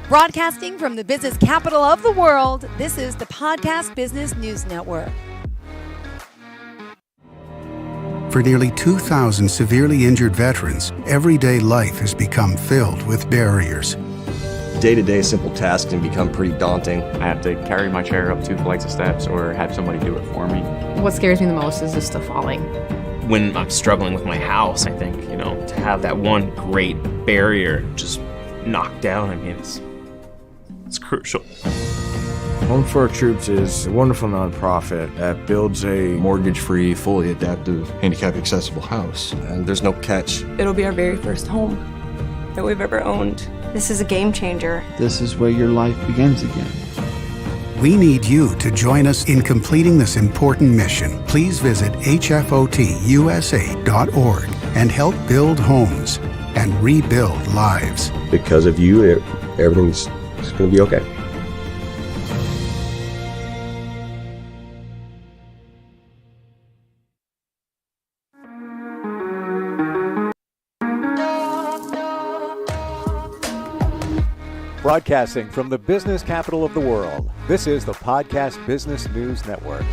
Broadcasting from the business capital of the world, this is the Podcast Business News Network. For nearly 2,000 severely injured veterans, everyday life has become filled with barriers. Day-to-day simple tasks can become pretty daunting. I have to carry my chair up 2 flights of steps or have somebody do it for me. What scares me the most is just the falling. When I'm struggling with my house, I think, to have that one great barrier just knocked down, I mean, it's crucial. Home for Our Troops is a wonderful nonprofit that builds a Mortgage-free, fully adaptive, handicap-accessible house. And there's no catch. It'll be our very first home that we've ever owned. This is a game changer. This is where your life begins again. We need you to join us in completing this important mission. Please visit hfotusa.org and help build homes and rebuild lives. Because of you, everything's going to be okay. Broadcasting from the business capital of the world, this is the Podcast Business News Network.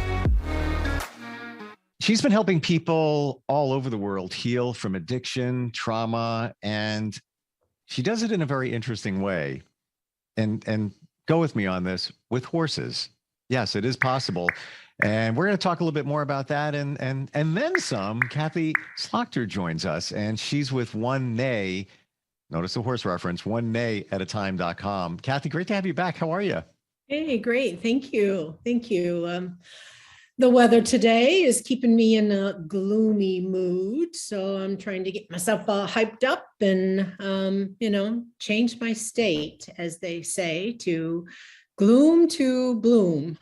She's been helping people all over the world heal from addiction, trauma, and she does it in a very interesting way. And go with me on this, with horses. Yes, it is possible. And we're going to talk a little bit more about that and then some. Kathy Slaughter joins us, and she's with One Nay. Notice the horse reference, onenayataTime.com. Kathy, great to have you back. How are you? Hey, great. Thank you. Thank you. The weather today is keeping me in a gloomy mood. So I'm trying to get myself all hyped up and, change my state, as they say, to gloom to bloom.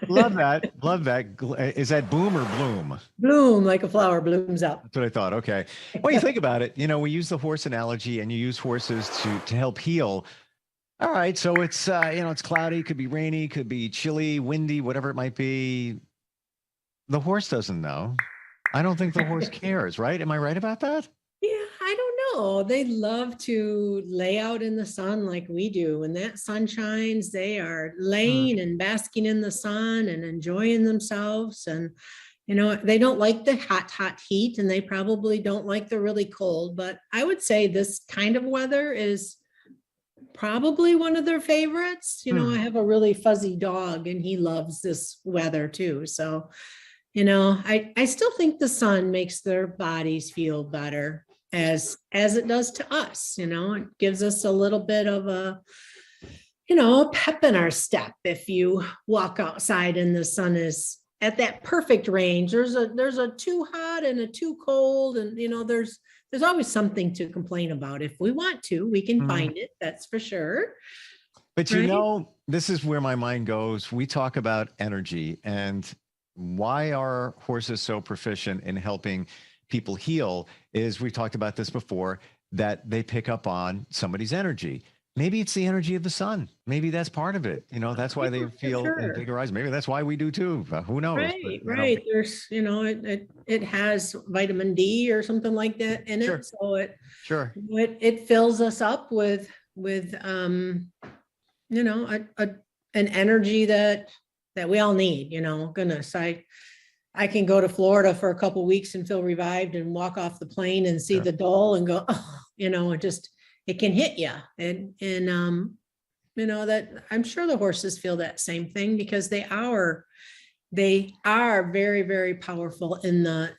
Love that. Love that. Is that boom or bloom? Bloom, like a flower blooms up. That's what I thought. Okay. Well, you think about it, we use the horse analogy and you use horses to help heal. All right. So it's, it's cloudy, could be rainy, could be chilly, windy, whatever it might be. The horse doesn't know. I don't think the horse cares, right? Am I right about that? Yeah, I don't know. They love to lay out in the sun like we do. When that sun shines, they are laying and basking in the sun and enjoying themselves. And, they don't like the hot heat, and they probably don't like the really cold. But I would say this kind of weather is probably one of their favorites. I have a really fuzzy dog and he loves this weather too. So, I still think the sun makes their bodies feel better as it does to us. It gives us a little bit of a pep in our step. If you walk outside and the sun is at that perfect range, there's a too hot and a too cold, and there's always something to complain about. If we want to, we can find it, that's for sure. But right? This is where my mind goes. We talk about energy and why are horses so proficient in helping people heal is, we talked about this before, that they pick up on somebody's energy. Maybe it's the energy of the sun. Maybe that's part of it. That's why they feel invigorized. Maybe that's why we do too. Who knows? Right, but, right. There's, it has vitamin D or something like that in it. So it fills us up with an energy that we all need. Goodness, I can go to Florida for a couple of weeks and feel revived and walk off the plane and see the Dole and go, it can hit you. And that I'm sure the horses feel that same thing, because they are very, very powerful in the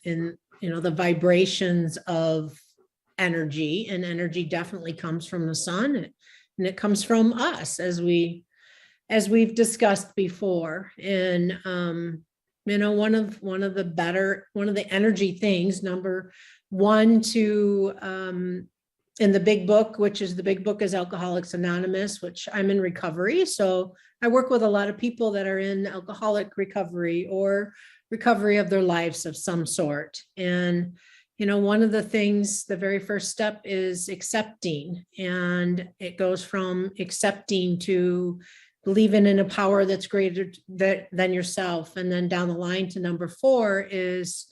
vibrations of energy, and energy definitely comes from the sun, and it comes from us, as we've discussed before. And, one of the energy things, number one, to in the big book, which is the big book is Alcoholics Anonymous, which I'm in recovery. So I work with a lot of people that are in alcoholic recovery or recovery of their lives of some sort. And, one of the things, the very first step is accepting. And it goes from accepting to believing in a power that's greater than yourself. And then down the line to number 4 is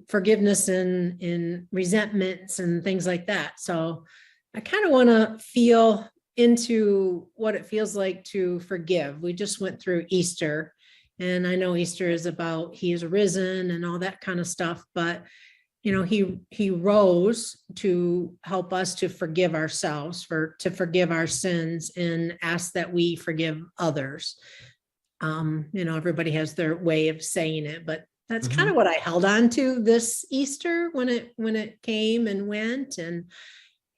forgiveness in resentments and things like that. So I kind of want to feel into what it feels like to forgive. We just went through Easter, and I know Easter is about he is risen and all that kind of stuff, but he rose to help us to forgive ourselves, to forgive our sins and ask that we forgive others. Everybody has their way of saying it, but that's kind of what I held on to this Easter when it came and went. And,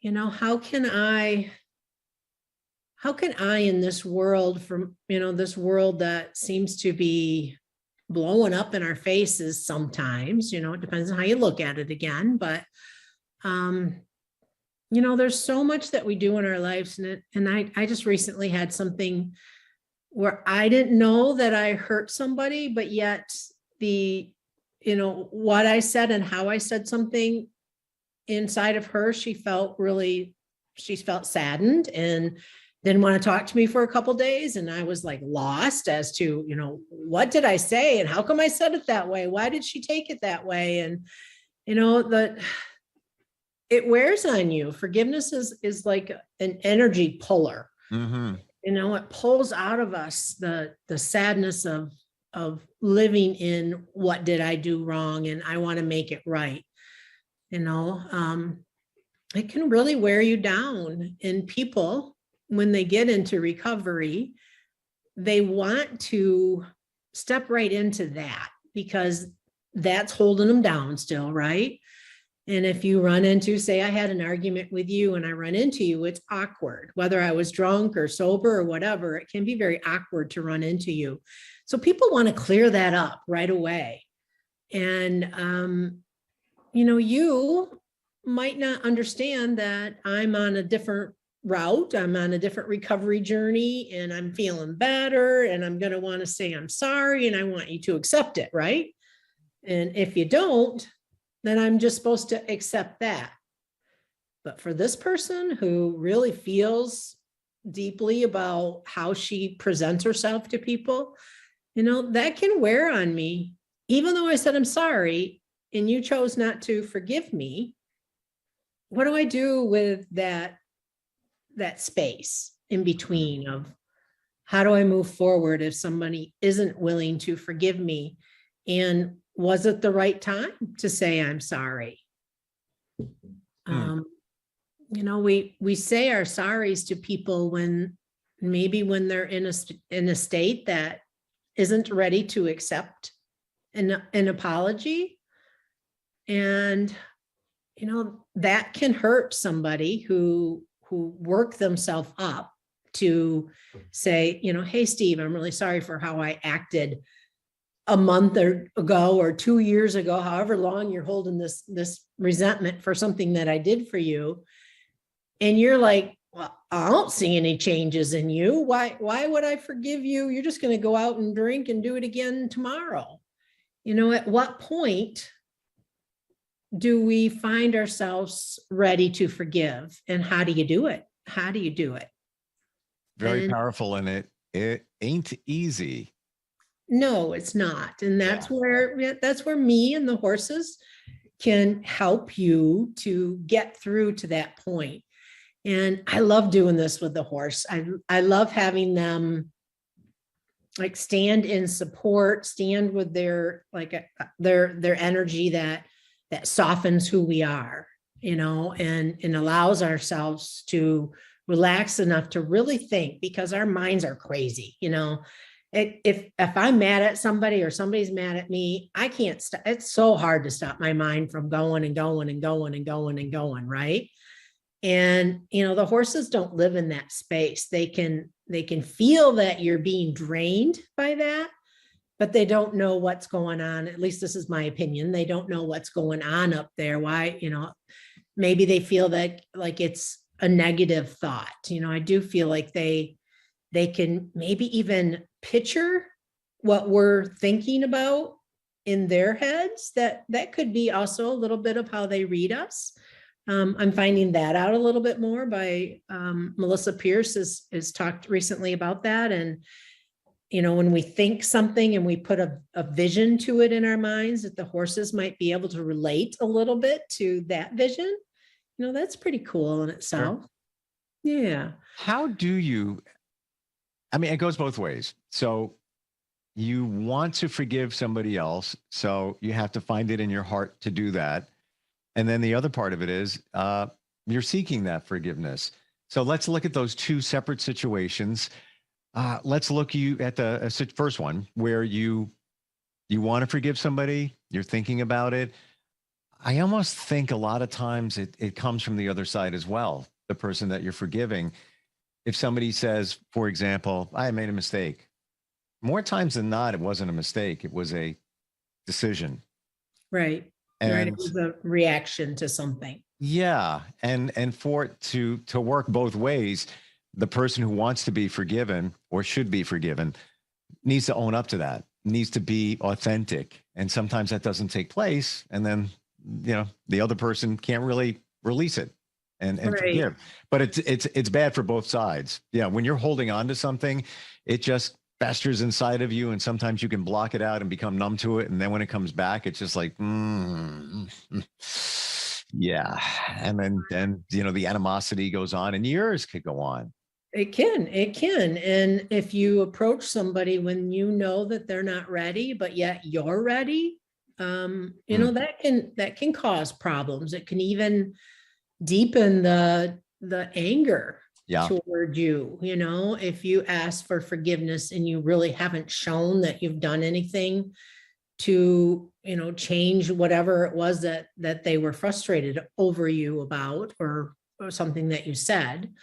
how can I in this world this world that seems to be blowing up in our faces sometimes, it depends on how you look at it again, but, there's so much that we do in our lives. And I just recently had something where I didn't know that I hurt somebody, but yet what I said and how I said something inside of her, she felt saddened and didn't want to talk to me for a couple of days. And I was like lost as to, what did I say and how come I said it that way? Why did she take it that way? And, it wears on you. Forgiveness is like an energy puller. It pulls out of us the sadness of living in what did I do wrong and I want to make it right. It can really wear you down. And people, when they get into recovery, they want to step right into that because that's holding them down still, right? And if you run into, say, I had an argument with you and I run into you, it's awkward, whether I was drunk or sober or whatever, it can be very awkward to run into you. So people want to clear that up right away. And, you might not understand that I'm on a different route. I'm on a different recovery journey and I'm feeling better and I'm going to want to say I'm sorry and I want you to accept it, right? And if you don't, then I'm just supposed to accept that. But for this person who really feels deeply about how she presents herself to people, that can wear on me. Even though I said I'm sorry and you chose not to forgive me, what do I do with that space in between of how do I move forward if somebody isn't willing to forgive me? And was it the right time to say I'm sorry? We say our sorries to people when they're in a state that isn't ready to accept an apology. And, that can hurt somebody who work themselves up to say, hey, Steve, I'm really sorry for how I acted a month ago or 2 years ago, however long you're holding this resentment for something that I did for you. And you're like, well, I don't see any changes in you. Why would I forgive you? You're just going to go out and drink and do it again tomorrow. At what point do we find ourselves ready to forgive? And how do you do it? Very powerful, and it ain't easy. No, it's not. And that's where me and the horses can help you to get through to that point. And I love doing this with the horse. I love having them like stand in support, stand with their energy that softens who we are, and allows ourselves to relax enough to really think, because our minds are crazy, If I'm mad at somebody or somebody's mad at me, I can't stop. It's so hard to stop my mind from going and going and going and going and going, right? And the horses don't live in that space. They can feel that you're being drained by that, but they don't know what's going on. At least this is my opinion. They don't know what's going on up there. Why, maybe they feel that like it's a negative thought. I do feel like they can maybe even picture what we're thinking about in their heads. That could be also a little bit of how they read us. I'm finding that out a little bit more by Melissa Pierce has talked recently about that. And when we think something and we put a vision to it in our minds, that the horses might be able to relate a little bit to that vision. That's pretty cool in itself. Sure. Yeah. How do you, I mean, it goes both ways. So you want to forgive somebody else, so you have to find it in your heart to do that. And then the other part of it is you're seeking that forgiveness. So let's look at those two separate situations. Let's look at the first one where you want to forgive somebody, you're thinking about it. I almost think a lot of times it comes from the other side as well, the person that you're forgiving. If somebody says, for example, I made a mistake, more times than not, it wasn't a mistake. It was a decision. Right. Right. It was a reaction to something. Yeah. And for it to work both ways, the person who wants to be forgiven or should be forgiven needs to own up to that, needs to be authentic. And sometimes that doesn't take place. And then, the other person can't really release it and Right. forgive. But it's bad for both sides. Yeah. When you're holding on to something, it just festers inside of you. And sometimes you can block it out and become numb to it. And then when it comes back, it's just like, yeah. And then, the animosity goes on and years could go on. It can. And if you approach somebody when you know that they're not ready, but yet you're ready, that can cause problems. It can even deepen the anger toward you. If you ask for forgiveness and you really haven't shown that you've done anything to, change whatever it was that they were frustrated over you about, or something that you said.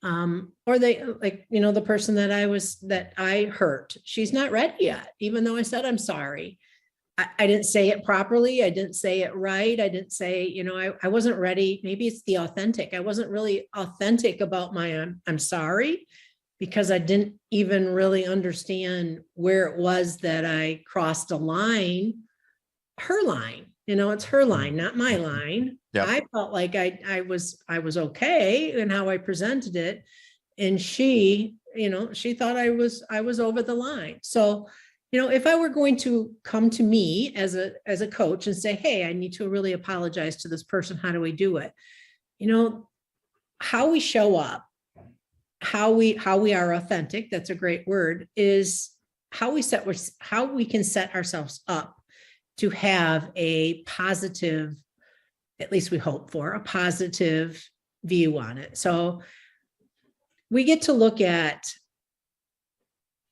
Or they the person that I hurt, she's not ready yet, even though I said, I'm sorry. I didn't say it properly. I didn't say it right. I didn't say, I wasn't ready. Maybe it's the authentic. I wasn't really authentic about my, I'm sorry, because I didn't even really understand where it was that I crossed a line, her line. It's her line, not my line. Yep. I felt like I was okay in how I presented it. And she thought I was over the line. So, if I were going to come to me as a coach and say, hey, I need to really apologize to this person, how do we do it? How we show up, how we are authentic, that's a great word, is how we can set ourselves up to have a positive, at least we hope for, a positive view on it. So we get to look at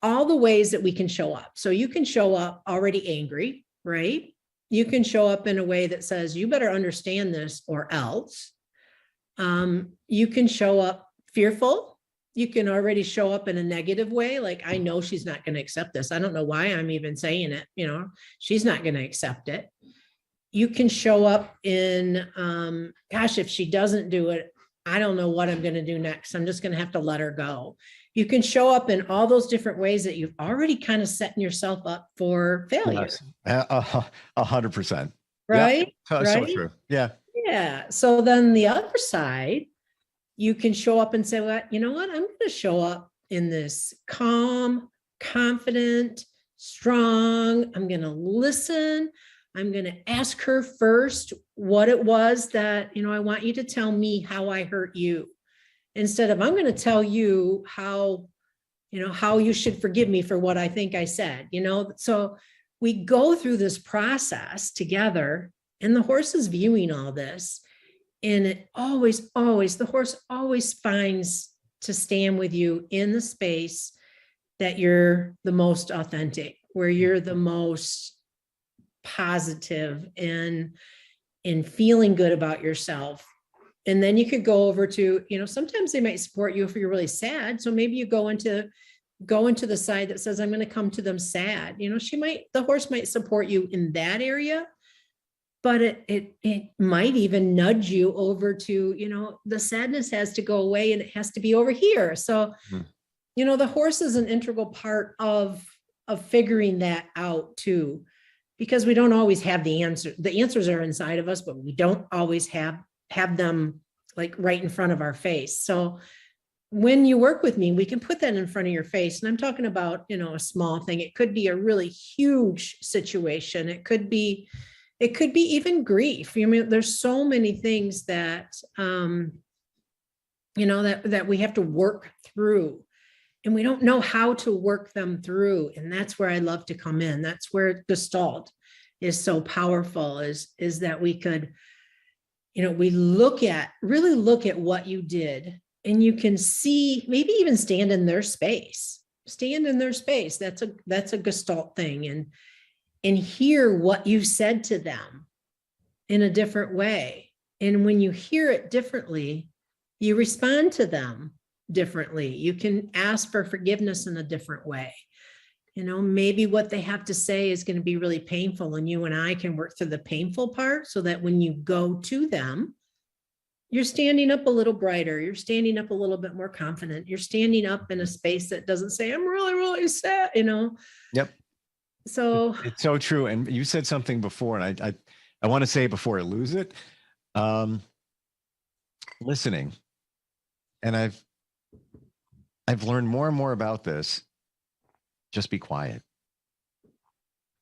all the ways that we can show up. So you can show up already angry, right? You can show up in a way that says, you better understand this or else. You can show up fearful. You can already show up in a negative way. Like, I know she's not going to accept this. I don't know why I'm even saying it. She's not going to accept it. You can show up in, gosh, if she doesn't do it, I don't know what I'm going to do next. I'm just going to have to let her go. You can show up in all those different ways that you've already kind of setting yourself up for failure. Yes. 100%. Right? Yeah. Right? So true. Yeah. Yeah. So then the other side, you can show up and say, well, you know what? I'm going to show up in this calm, confident, strong. I'm going to listen. I'm going to ask her first what it was that, I want you to tell me how I hurt you. Instead of, I'm going to tell you how you should forgive me for what I think I said, So we go through this process together, and the horse is viewing all this. And it always, the horse always finds to stand with you in the space that you're the most authentic, where you're the most positive and feeling good about yourself. And then you could go over to, sometimes they might support you if you're really sad. So maybe you go into the side that says, I'm going to come to them sad. The horse might support you in that area, but it might even nudge you over to, you know, the sadness has to go away and it has to be over here. So, you know, the horse is an integral part of figuring that out too, because we don't always have the answer. The answers are inside of us, but we don't always have them like right in front of our face. So when you work with me, we can put that in front of your face. And I'm talking about, you know, a small thing. It could be a really huge situation. It could be even grief. I mean, there's so many things that, you know, that we have to work through, and we don't know how to work them through. And that's where I love to come in. That's where Gestalt is so powerful, is that we could, you know, we really look at what you did, and you can see, maybe even stand in their space. That's a Gestalt thing. And hear what you said to them in a different way. And when you hear it differently, you respond to them differently. You can ask for forgiveness in a different way. You know, maybe what they have to say is going to be really painful, and you and I can work through the painful part so that when you go to them, you're standing up a little brighter. You're standing up a little bit more confident. You're standing up in a space that doesn't say, I'm really, really sad, you know? Yep. So it's so true. And you said something before, and I want to say it before I lose it. Listening. And I've learned more and more about this. Just be quiet.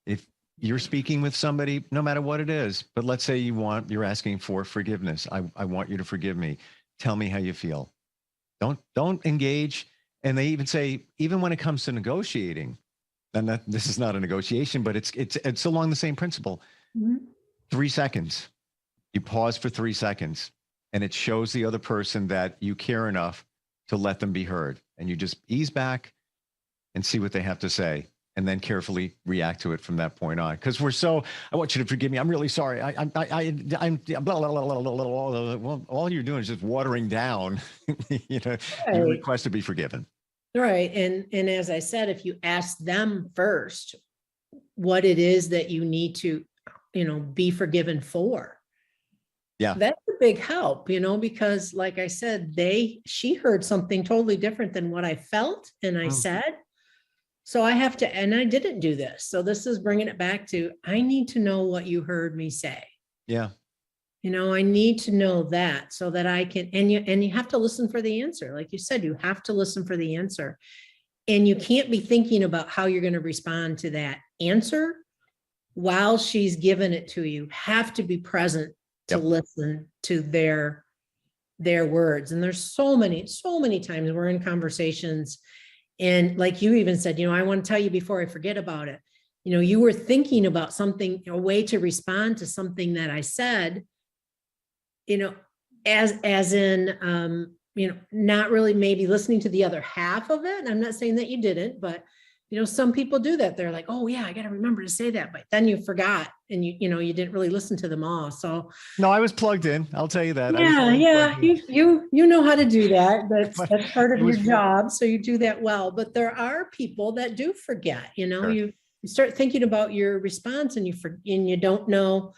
If you're speaking with somebody, no matter what it is, but let's say you're asking for forgiveness. I want you to forgive me. Tell me how you feel. Don't engage. And they even say, even when it comes to negotiating, and this is not a negotiation, but it's along the same principle. 3 seconds. You pause for 3 seconds, and it shows the other person that you care enough to let them be heard. And you just ease back and see what they have to say, and then carefully react to it from that point on. Because I want you to forgive me. I'm really sorry. I'm blah, blah, blah, blah, blah, blah. Well, all you're doing is just watering down, you know, your request to be forgiven. Right. And as I said, if you ask them first what it is that you need to, you know, be forgiven for. Yeah. That's a big help, you know, because like I said, she heard something totally different than what I felt and I said. So I have to, and I didn't do this. So this is bringing it back to, I need to know what you heard me say. Yeah. You know, I need to know that so that I can, and you have to listen for the answer. Like you said, you have to listen for the answer. And you can't be thinking about how you're going to respond to that answer while she's given it to you. You have to be present to listen to their words. And there's so many times we're in conversations, and like you even said, you know, I want to tell you before I forget about it. You know, you were thinking about something, a way to respond to something that I said, you know, as in, you know, not really maybe listening to the other half of it. And I'm not saying that you didn't, but, you know, some people do that. They're like, oh yeah, I got to remember to say that, but then you forgot, and you know, you didn't really listen to them all. So no, I was plugged in. I'll tell you that. Yeah. You know how to do that. That's part of your job. So you do that well, but there are people that do forget, you know, you start thinking about your response and you don't know,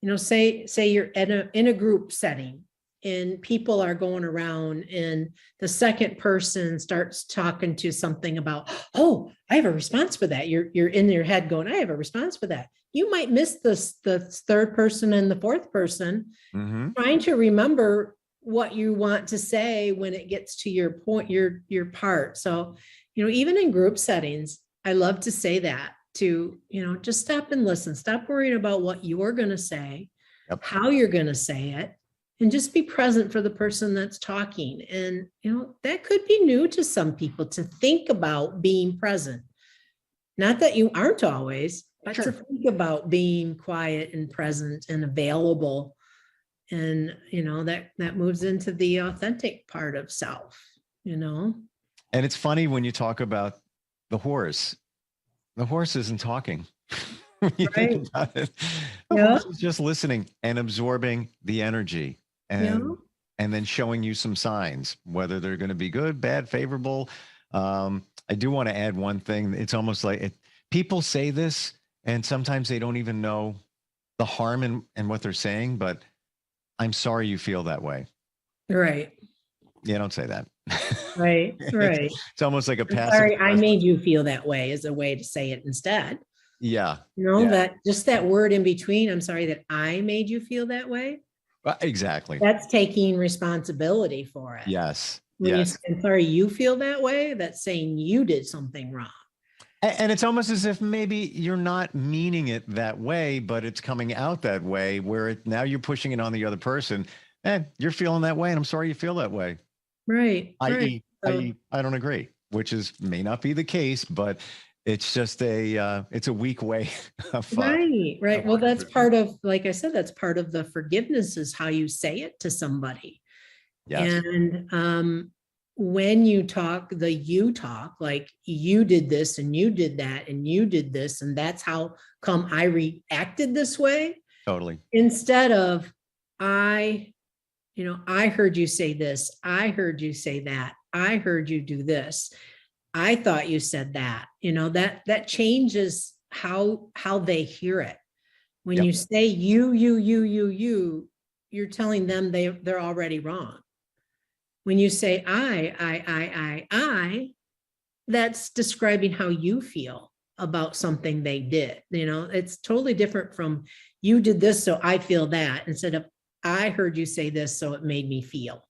you know, say you're in a group setting and people are going around and the second person starts talking to something about, oh, I have a response for that. You're in your head going, I have a response for that. You might miss the third person and the fourth person trying to remember what you want to say when it gets to your point, your part. So, you know, even in group settings, I love to say that to, you know, just stop and listen. Stop worrying about what you're going to say, how you're going to say it, and just be present for the person that's talking. And, you know, that could be new to some people to think about being present. Not that you aren't always, but to think about being quiet and present and available. And, you know, that moves into the authentic part of self, you know? And it's funny when you talk about the horse isn't talking. When you think about it, the horse is just listening and absorbing the energy and then showing you some signs, whether they're going to be good, bad, favorable. I do want to add one thing. It's almost like people say this, and sometimes they don't even know the harm in what they're saying, but I'm sorry you feel that way. Right. Yeah, don't say that. Right. Right. It's almost like a I'm passive. sorry, I made you feel that way is a way to say it instead. Yeah. You know, yeah. that just that word in between, I'm sorry that I made you feel that way. Exactly. That's taking responsibility for it. Yes. When you yes. say, I'm sorry you feel that way, that's saying you did something wrong. And it's almost as if maybe you're not meaning it that way, but it's coming out that way where now you're pushing it on the other person. And you're feeling that way. And I'm sorry you feel that way. Right. I.e., So, I don't agree, which may not be the case, but it's just it's a weak way of right. of Well, that's working. part of, like I said, that's part of the forgiveness is how you say it to somebody. Yes. And when you talk, you talk like you did this and you did that and you did this, and that's how come I reacted this way. Totally. Instead of I heard you say this, I heard you say that, I heard you do this, I thought you said that, that changes how they hear it. When Yep. you say you're telling them they're already wrong. When you say I, that's describing how you feel about something they did. It's totally different from you did this, so I feel that, instead of I heard you say this, so it made me feel.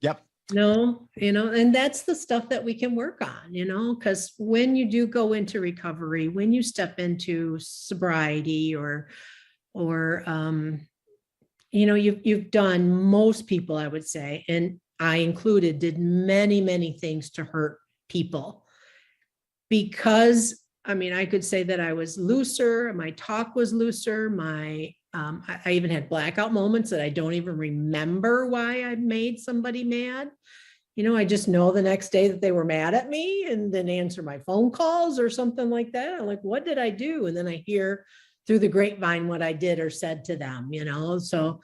Yep. No, and that's the stuff that we can work on, because when you do go into recovery, when you step into sobriety or you've done, most people, I would say, and I included, did many, many things to hurt people. Because, I could say that I was looser, my talk was looser, I even had blackout moments that I don't even remember why I made somebody mad. I just know the next day that they were mad at me and then answer my phone calls or something like that. I'm like, what did I do? And then I hear through the grapevine what I did or said to them, so,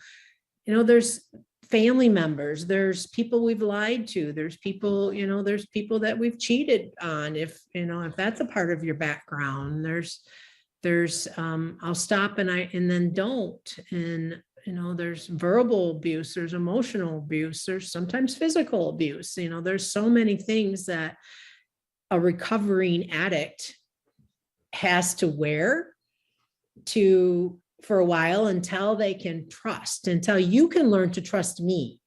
there's family members, there's people we've lied to, there's people, there's people that we've cheated on. If that's a part of your background, there's I'll stop and then don't. And, there's verbal abuse, there's emotional abuse, there's sometimes physical abuse. There's so many things that a recovering addict has to wear for a while until they can trust, until you can learn to trust me.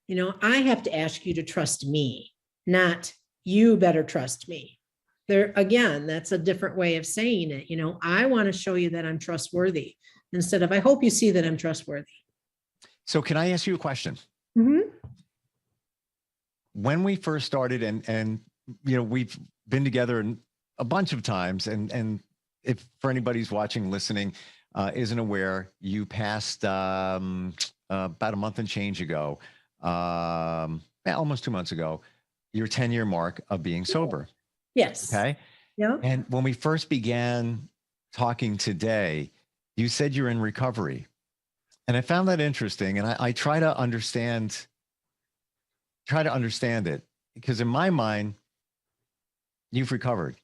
I have to ask you to trust me, not you better trust me. There again, that's a different way of saying it. I want to show you that I'm trustworthy instead of I hope you see that I'm trustworthy. So can I ask you a question? Mm-hmm. When we first started and we've been together a bunch of times, and if for anybody's watching, listening, isn't aware, you passed about a month and change ago, almost 2 months ago, your 10-year mark of being sober. Yes. Okay. Yeah. And when we first began talking today, you said you're in recovery. And I found that interesting. And I try to understand it, because in my mind, you've recovered.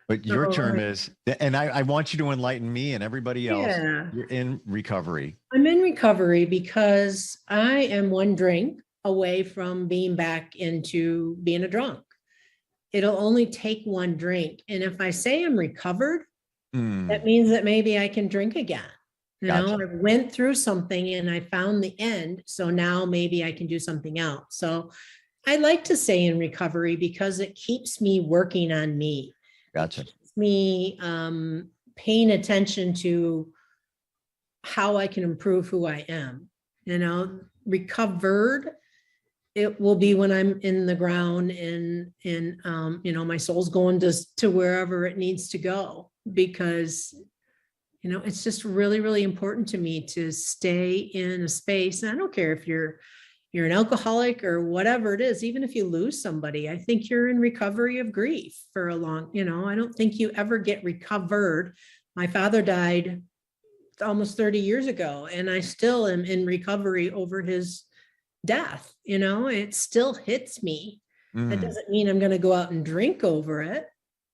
But your term is, and I want you to enlighten me and everybody else. Yeah. You're in recovery. I'm in recovery because I am one drink away from being back into being a drunk. It'll only take one drink. And if I say I'm recovered, that means that maybe I can drink again. I went through something and I found the end. So now maybe I can do something else. So I like to say in recovery because it keeps me working on me. Gotcha. It keeps me paying attention to how I can improve who I am. Recovered, it will be when I'm in the ground and my soul's going to wherever it needs to go, because it's just really, really important to me to stay in a space. And I don't care if you're an alcoholic or whatever it is, even if you lose somebody, I think you're in recovery of grief for a long, I don't think you ever get recovered. My father died almost 30 years ago, and I still am in recovery over his death. It still hits me. That doesn't mean I'm going to go out and drink over it,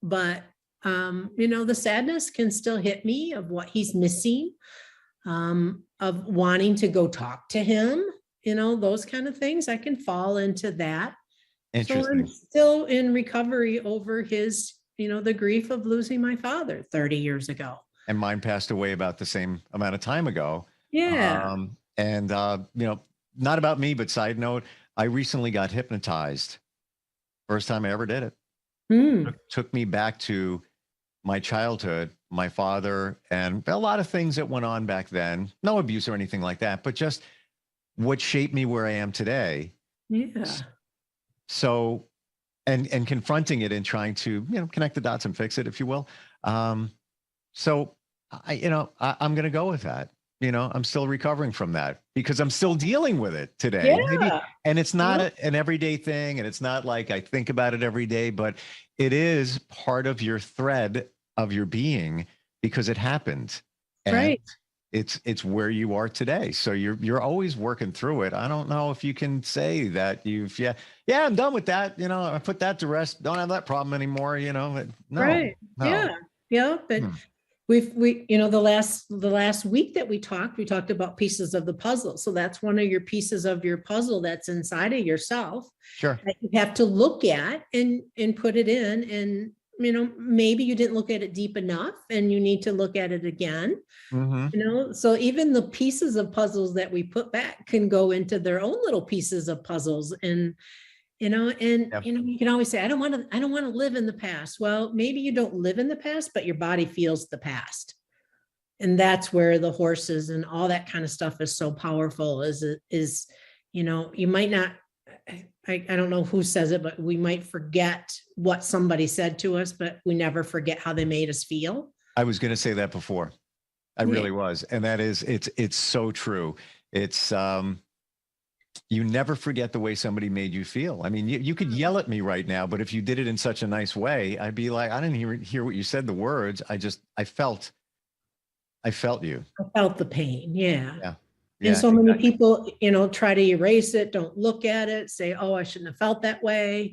but the sadness can still hit me of what he's missing, of wanting to go talk to him, those kind of things. I can fall into that. So I'm Interesting. still in recovery over his, the grief of losing my father 30 years ago. And mine passed away about the same amount of time ago. Yeah. And not about me, but side note, I recently got hypnotized. First time I ever did it. Took me back to my childhood, my father, and a lot of things that went on back then. No abuse or anything like that, but just what shaped me where I am today. Yeah. So, and confronting it and trying to, connect the dots and fix it, if you will. So I'm going to go with that. I'm still recovering from that because I'm still dealing with it today. Yeah. And it's not an everyday thing. And it's not like I think about it every day, but it is part of your thread of your being because it happened. And right. It's where you are today. So you're always working through it. I don't know if you can say that I'm done with that. I put that to rest. Don't have that problem anymore. No. Right. No. Yeah. But the last week that we talked about pieces of the puzzle. So that's one of your pieces of your puzzle that's inside of yourself. Sure. That you have to look at and put it in. And, maybe you didn't look at it deep enough and you need to look at it again. Mm-hmm. So even the pieces of puzzles that we put back can go into their own little pieces of puzzles. And you can always say, I don't want to live in the past. Well, maybe you don't live in the past, but your body feels the past. And that's where the horses and all that kind of stuff is so powerful you might not, I don't know who says it, but we might forget what somebody said to us, but we never forget how they made us feel. I was going to say that before. I really was. And that is, it's so true. It's, you never forget the way somebody made you feel. I mean, you could yell at me right now, but if you did it in such a nice way, I'd be like, I didn't hear what you said, the words. I felt you. I felt the pain. Yeah. Yeah, and so many people, try to erase it, don't look at it, say, oh, I shouldn't have felt that way,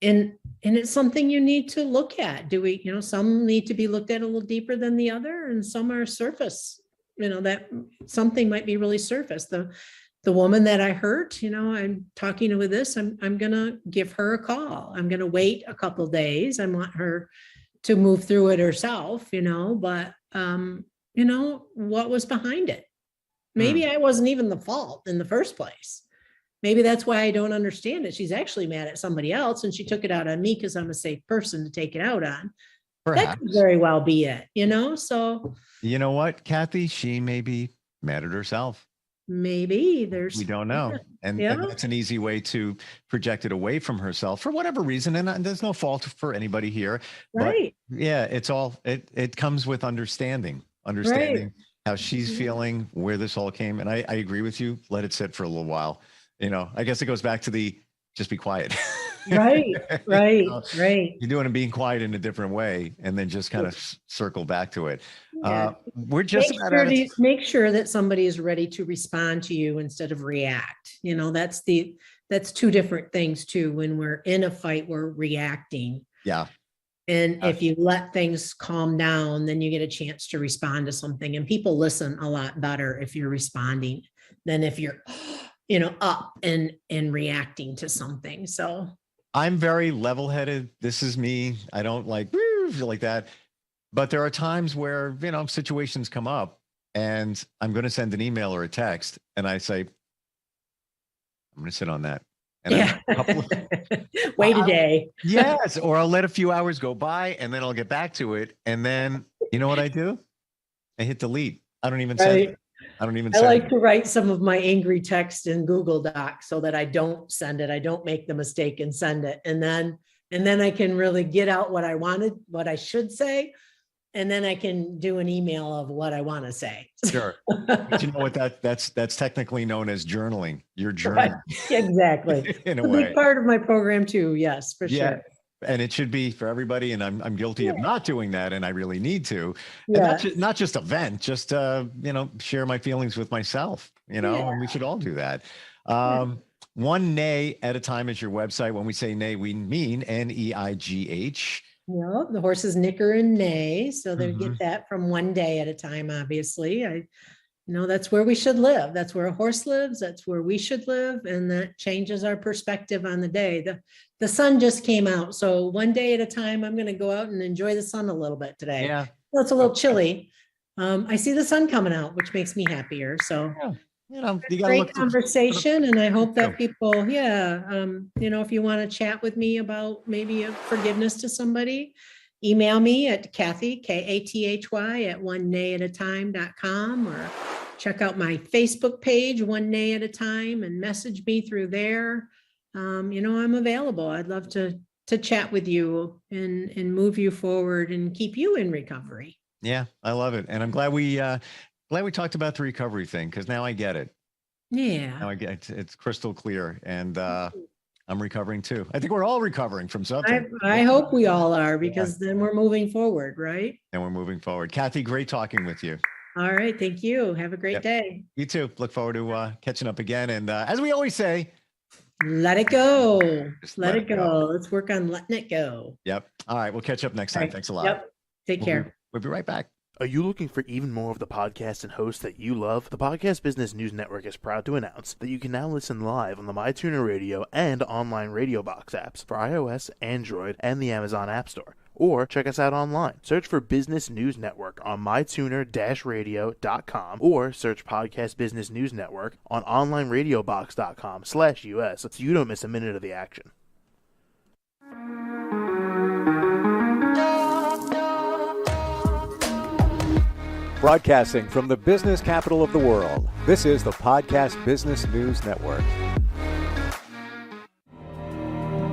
and it's something you need to look at. Do we, some need to be looked at a little deeper than the other, and some are surface, that something might be really surface. The woman that I hurt, I'm talking with this, I'm going to give her a call. I'm going to wait a couple days. I want her to move through it herself, but, what was behind it? Maybe I wasn't even the fault in the first place. Maybe that's why I don't understand it. She's actually mad at somebody else and she took it out on me because I'm a safe person to take it out on. Perhaps. That could very well be it, so. You know what, Kathy? She may be mad at herself. Maybe we don't know. And that's an easy way to project it away from herself for whatever reason. And there's no fault for anybody here. Right. But it comes with understanding how she's feeling, where this all came. And I agree with you. Let it sit for a little while. I guess it goes back to just be quiet. Right. Right. You're doing it being quiet in a different way, and then just kind of circle back to it. Yeah. We're just make sure that somebody is ready to respond to you instead of react. That's two different things too. When we're in a fight, we're reacting. Yeah. And if you let things calm down, then you get a chance to respond to something. And people listen a lot better if you're responding than if you're, up and reacting to something. So I'm very level-headed. This is me. I don't like that. But there are times where, situations come up and I'm going to send an email or a text and I say, I'm going to sit on that. And wait a day. Yes. Or I'll let a few hours go by and then I'll get back to it. And then, you know what I do? I hit delete. I don't even send it. I like to write some of my angry text in Google Docs so that I don't send it. I don't make the mistake and send it. And then I can really get out what I wanted, what I should say. And then I can do an email of what I want to say. Sure. But you know what? That's technically known as journaling. You're journaling. Right. Exactly. In a it's way. a big part of my program too. Yes, for sure. And it should be for everybody. And I'm guilty of not doing that. And I really need to. Yeah. And not just a vent, just, share my feelings with myself, and we should all do that. One Nay at a Time is your website. When we say Nay, we mean NEIGH. The horses nicker and neigh, so they Mhm. get that from one day at a time, obviously. That's where we should live. That's where a horse lives. That's where we should live. And that changes our perspective on the day. The sun just came out. So one day at a time, I'm going to go out and enjoy the sun a little bit today. Yeah. Well, it's a little chilly. I see the sun coming out, which makes me happier. So You gotta great look conversation. And I hope that Go. people, if you want to chat with me about maybe a forgiveness to somebody, email me at Kathy, Kathy at onenayataTime.com, or check out my Facebook page, One Nay at a Time, and message me through there. I'm available. I'd love to chat with you and move you forward and keep you in recovery. Yeah, I love it. And I'm glad we talked about the recovery thing, because now I get it. Yeah. Now I get it's crystal clear. And I'm recovering too. I think we're all recovering from something. I hope we all are, because then we're moving forward, right? And we're moving forward. Kathy, great talking with you. All right. Thank you. Have a great day. You too. Look forward to catching up again. And as we always say, let it go. Just Let it go. Let's work on letting it go. Yep. All right. We'll catch up next time. Thanks a lot. Yep. Take care. We'll be right back. Are you looking for even more of the podcasts and hosts that you love? The Podcast Business News Network is proud to announce that you can now listen live on the MyTuner Radio and online radio box apps for iOS, Android, and the Amazon App Store. Or check us out online. Search for Business News Network on mytuner-radio.com, or search Podcast Business News Network on onlineradiobox.com/US so you don't miss a minute of the action. Broadcasting from the business capital of the world, this is the Podcast Business News Network.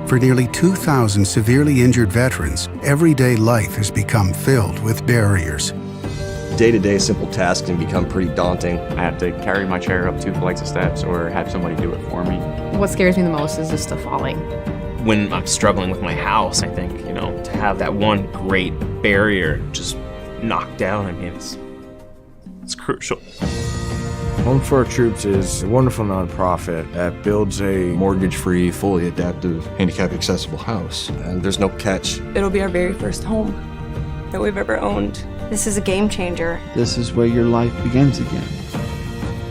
For nearly 2,000 severely injured veterans, everyday life has become filled with barriers. Day-to-day simple tasks can become pretty daunting. I have to carry my chair up 2 flights of steps or have somebody do it for me. What scares me the most is just the falling. When I'm struggling with my house, I think, to have that one great barrier just knocked down, it's crucial. Home for Our Troops is a wonderful nonprofit that builds a Mortgage-free, fully adaptive, handicap-accessible house. And there's no catch. It'll be our very first home that we've ever owned. This is a game changer. This is where your life begins again.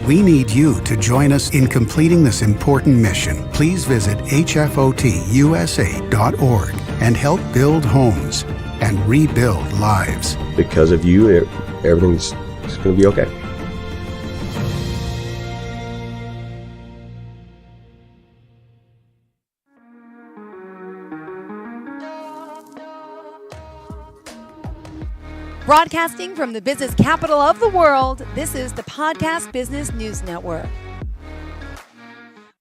We need you to join us in completing this important mission. Please visit hfotusa.org and help build homes and rebuild lives. Because of you, everything's going to be okay. Broadcasting from the business capital of the world, this is the Podcast Business News Network.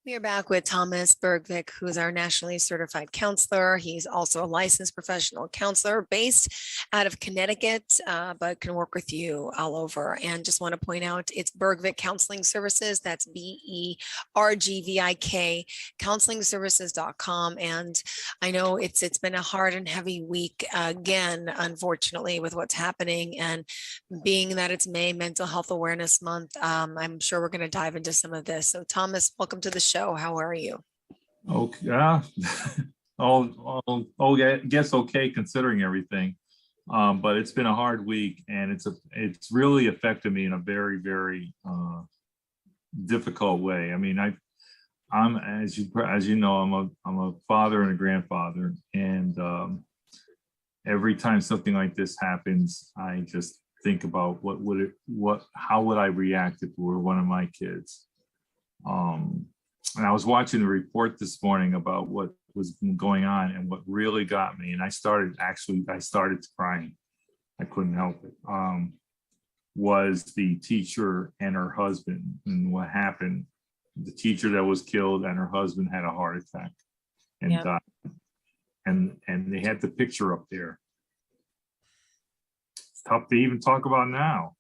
We are back with Thomas Bergvik, who is our nationally certified counselor. He's also a licensed professional counselor based out of Connecticut, but can work with you all over. And just want to point out, it's Bergvik Counseling Services. That's BERGVIK, counselingservices.com. And I know it's been a hard and heavy week again, unfortunately, with what's happening. And being that it's May Mental Health Awareness Month, I'm sure we're going to dive into some of this. So Thomas, welcome to the show. How are you? Okay. I guess okay considering everything. But it's been a hard week, and it's really affected me in a very, very difficult way. I mean, I'm as you know, I'm a father and a grandfather, and every time something like this happens, I just think about how would I react if it were one of my kids. And I was watching the report this morning about what was going on, and what really got me, and I started crying. I couldn't help it. Was the teacher and her husband, and what happened. The teacher that was killed and her husband had a heart attack and died. And they had the picture up there. It's tough to even talk about now.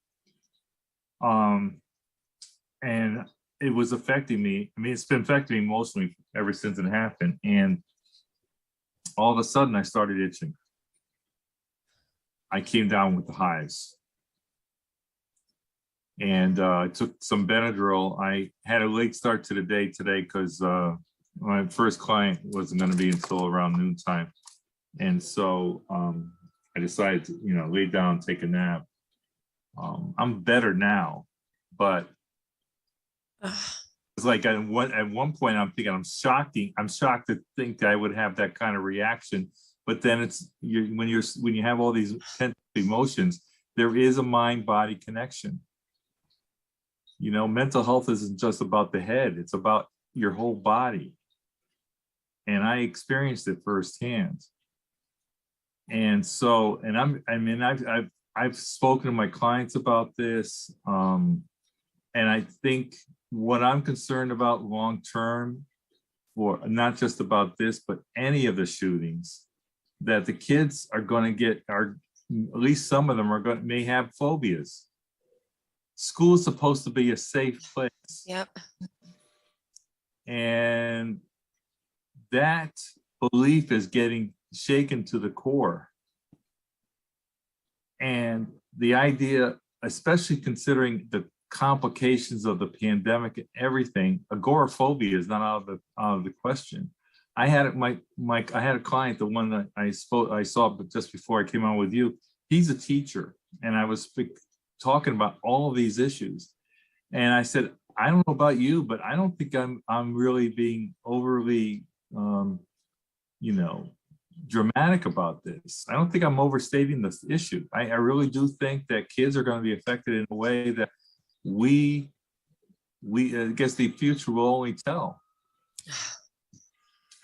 And it was affecting me. I mean, it's been affecting me mostly ever since it happened. And all of a sudden I started itching. I came down with the hives. And I took some Benadryl. I had a late start to the day today because my first client wasn't going to be until around noontime. And so I decided to, lay down, take a nap. I'm better now, but it's like at one point I'm thinking I'm shocked to think that I would have that kind of reaction. But then when you have all these intense emotions, there is a mind-body connection. Mental health isn't just about the head; it's about your whole body. And I experienced it firsthand. And so, I've spoken to my clients about this, and I think what I'm concerned about long term, for not just about this, but any of the shootings, that the kids are going to at least some of them may have phobias. School is supposed to be a safe place. Yep. And that belief is getting shaken to the core. And the idea, especially considering the complications of the pandemic and everything, agoraphobia is not out of the question. I had a client, the one that I saw just before I came on with you. He's a teacher, and I was talking about all of these issues, and I said, I don't know about you, but I don't think I'm really being overly, dramatic about this. I don't think I'm overstating this issue. I really do think that kids are going to be affected in a way that we I guess the future will only tell.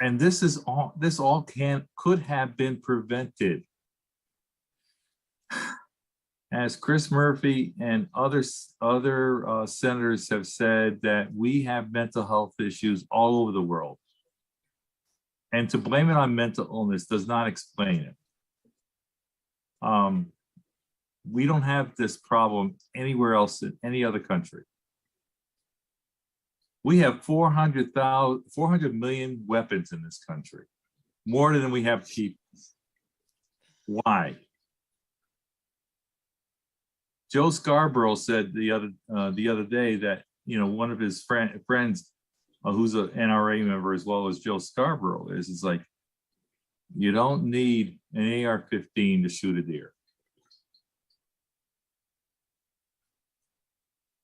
And this all could have been prevented. As Chris Murphy and other senators have said, that we have mental health issues all over the world. And to blame it on mental illness does not explain it. We don't have this problem anywhere else in any other country. We have 400 million weapons in this country, more than we have people. Why? Joe Scarborough said the other day that one of his friends, who's an NRA member as well as Joe Scarborough is like, you don't need an AR-15 to shoot a deer.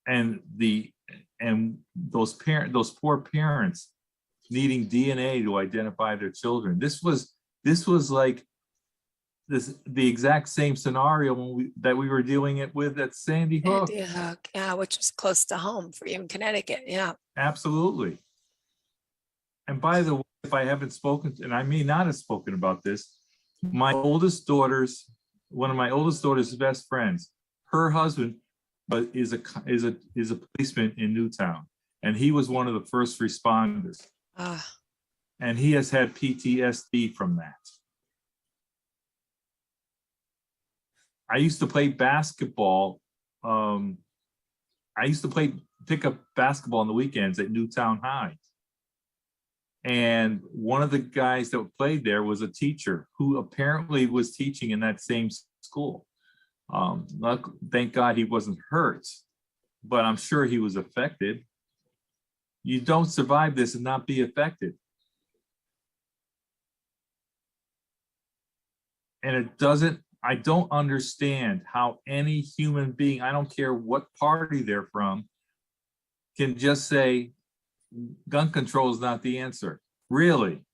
And those poor parents needing DNA to identify their children. This was like the exact same scenario that we were dealing with at Sandy Hook. Sandy Hook, yeah, which is close to home for you in Connecticut. Yeah, absolutely. And by the way, if I haven't spoken, and I may not have spoken about this, one of my oldest daughter's best friends, her husband is a policeman in Newtown, and he was one of the first responders. And he has had PTSD from that. I used to play basketball. I used to pick up basketball on the weekends at Newtown High. And one of the guys that played there was a teacher who apparently was teaching in that same school. Thank God he wasn't hurt, but I'm sure he was affected. You don't survive this and not be affected. And I don't understand how any human being, I don't care what party they're from, can just say gun control is not the answer. Really?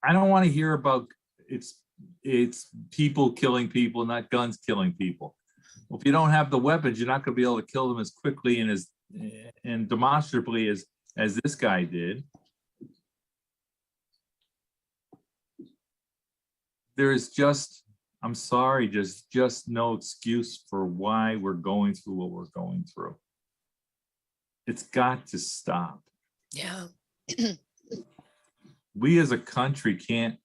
I don't want to hear about it's people killing people, not guns killing people. Well, if you don't have the weapons, you're not going to be able to kill them as quickly and demonstrably as this guy did. There is I'm sorry, just no excuse for why we're going through what we're going through. It's got to stop. Yeah. We as a country can't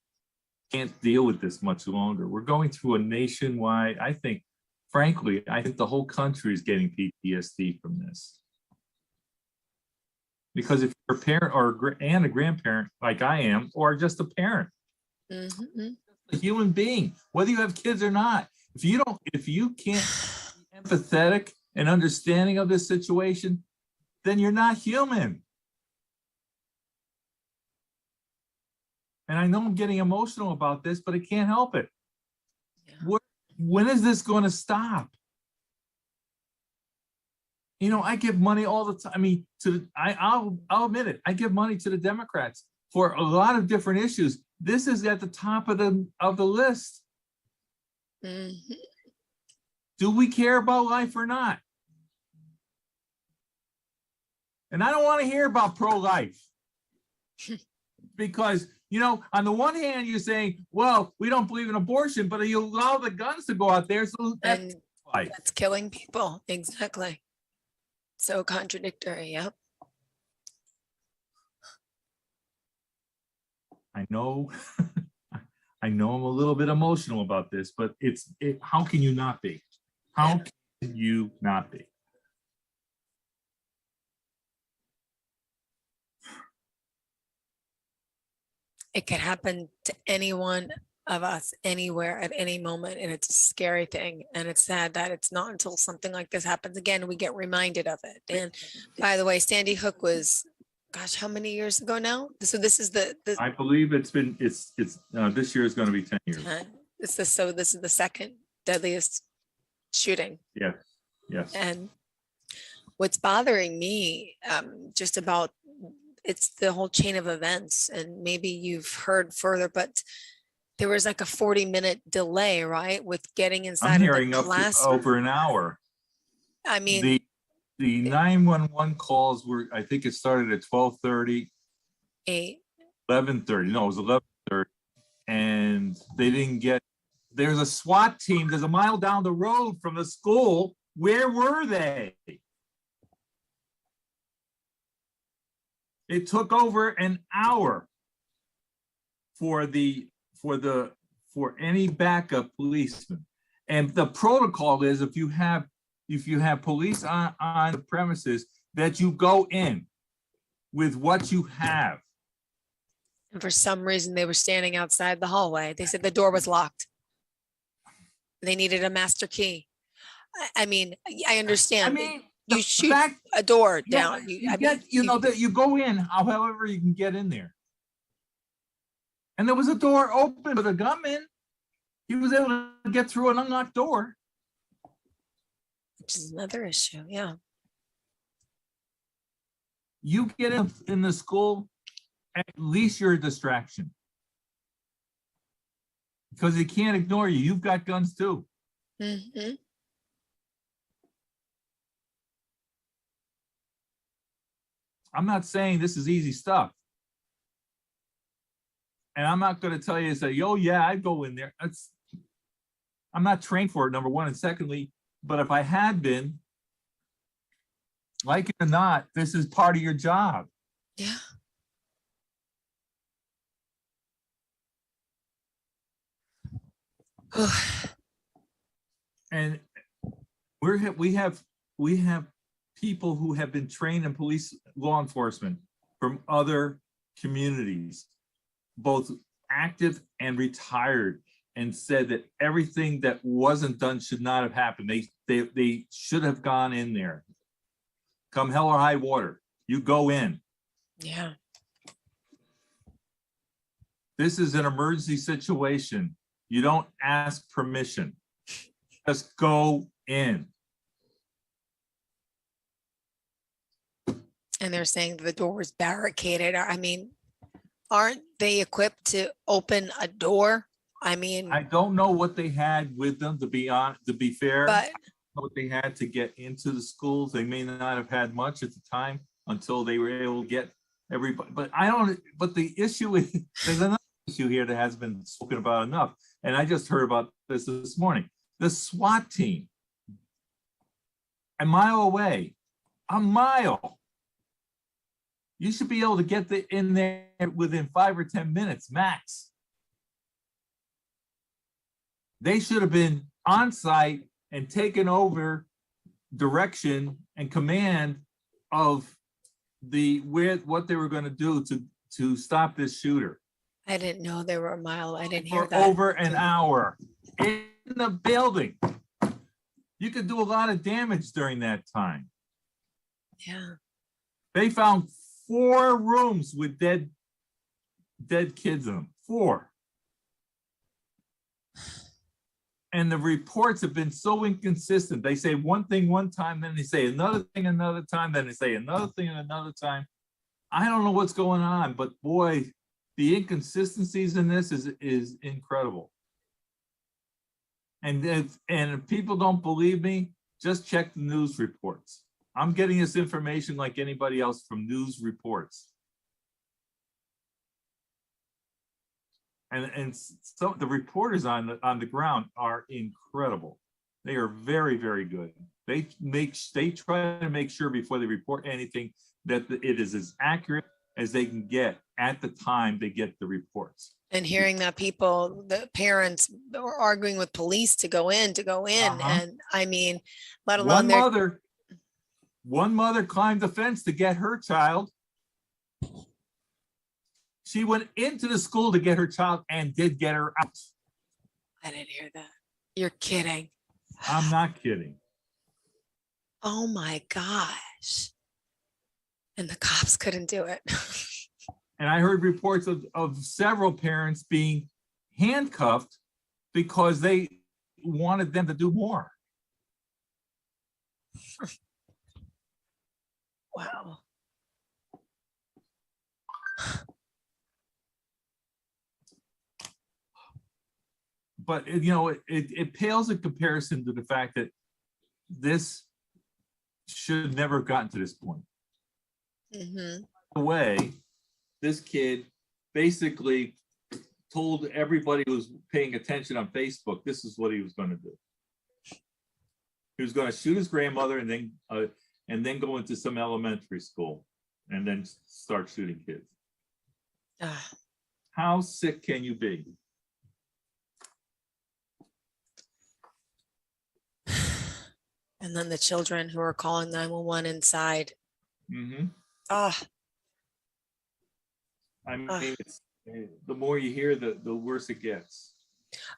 deal with this much longer. We're going through a nationwide, frankly, I think the whole country is getting PTSD from this. Because if you're a parent and a grandparent like I am, or just a parent, a human being, whether you have kids or not, if you can't be empathetic and understanding of this situation, then you're not human. And I know I'm getting emotional about this, but I can't help it. When is this going to stop? You know, I give money all the time. I mean, I'll admit it. I give money to the Democrats for a lot of different issues. This is at the top of the list. Mm-hmm. Do we care about life or not? And I don't want to hear about pro-life. Because, you know, on the one hand, you're saying, well, we don't believe in abortion, but you allow the guns to go out there. So that's life. That's killing people. Exactly. So contradictory. Yep. I know, I know I'm a little bit emotional about this, but how can you not be? How can you not be? It could happen to any one of us anywhere at any moment. And it's a scary thing. And it's sad that it's not until something like this happens again, we get reminded of it. And by the way, Sandy Hook was, gosh, how many years ago now? So this is the I believe it's this year is going to be 10 years. This is the second deadliest shooting. Yes. Yes. And what's bothering me just about it's the whole chain of events, and maybe you've heard further, but there was like a 40-minute delay, right, with getting inside I'm of hearing the up to classroom. over an hour. I mean, the 911 calls were, I think it started at 12:30, 11:30. No, it was 11:30, and they didn't get. There's a SWAT team. There's a mile down the road from the school. Where were they? It took over an hour for any backup policeman. And the protocol is if you have police on the premises, that you go in with what you have. and for some reason they were standing outside the hallway. They said the door was locked. They needed a master key. I mean, I understand. I mean, you shoot a door down. You go in however you can get in there. And there was a door open with a gunman. He was able to get through an unlocked door. Which is another issue, yeah. You get in the school, at least you're a distraction. Because they can't ignore you. You've got guns too. Mm-hmm. I'm not saying this is easy stuff. And I'm not going to tell you to say, oh yeah, I'd go in there. I'm not trained for it, number one. And secondly, but if I had been, like it or not, this is part of your job. Yeah. And we have people who have been trained in police law enforcement from other communities, both active and retired, and said that everything that wasn't done should not have happened. They should have gone in there. Come hell or high water, you go in. Yeah. This is an emergency situation. You don't ask permission. Just go in. And they're saying the door was barricaded. I mean, aren't they equipped to open a door? I mean, I don't know what they had with them, to be fair. But I don't know what they had to get into the schools. They may not have had much at the time until they were able to get everybody. But the issue is, there's another issue here that has been spoken about enough. And I just heard about this morning. The SWAT team, a mile away, a mile. You should be able to get in there within 5 or 10 minutes max. They should have been on site and taken over direction and command of what they were going to do to stop this shooter. I didn't know they were a mile. I didn't hear For that. over an hour in the building. You could do a lot of damage during that time. Yeah. They found 4 rooms with dead dead kids in them. 4. And the reports have been so inconsistent. They say one thing one time, then they say another thing another time, then they say another thing another time. I don't know what's going on, but boy, the inconsistencies in this is incredible. And if people don't believe me, just check the news reports. I'm getting this information like anybody else from news reports. And so the reporters on the ground are incredible. They are very, very good. They try to make sure before they report anything that it is as accurate as they can get at the time they get the reports. And hearing that the parents were arguing with police to go in. And I mean, let alone one mother climbed the fence to get her child. She went into the school to get her child and did get her out. I didn't hear that. You're kidding. I'm not kidding. Oh my gosh. And the cops couldn't do it. And I heard reports of several parents being handcuffed because they wanted them to do more. Wow. But it pales in comparison to the fact that this should never have gotten to this point. Mm-hmm. The way this kid basically told everybody who was paying attention on Facebook this is what he was going to do. He was going to shoot his grandmother and then go into some elementary school and then start shooting kids. How sick can you be? And then the children who are calling 911 inside. Mm-hmm. I mean, the more you hear, the worse it gets.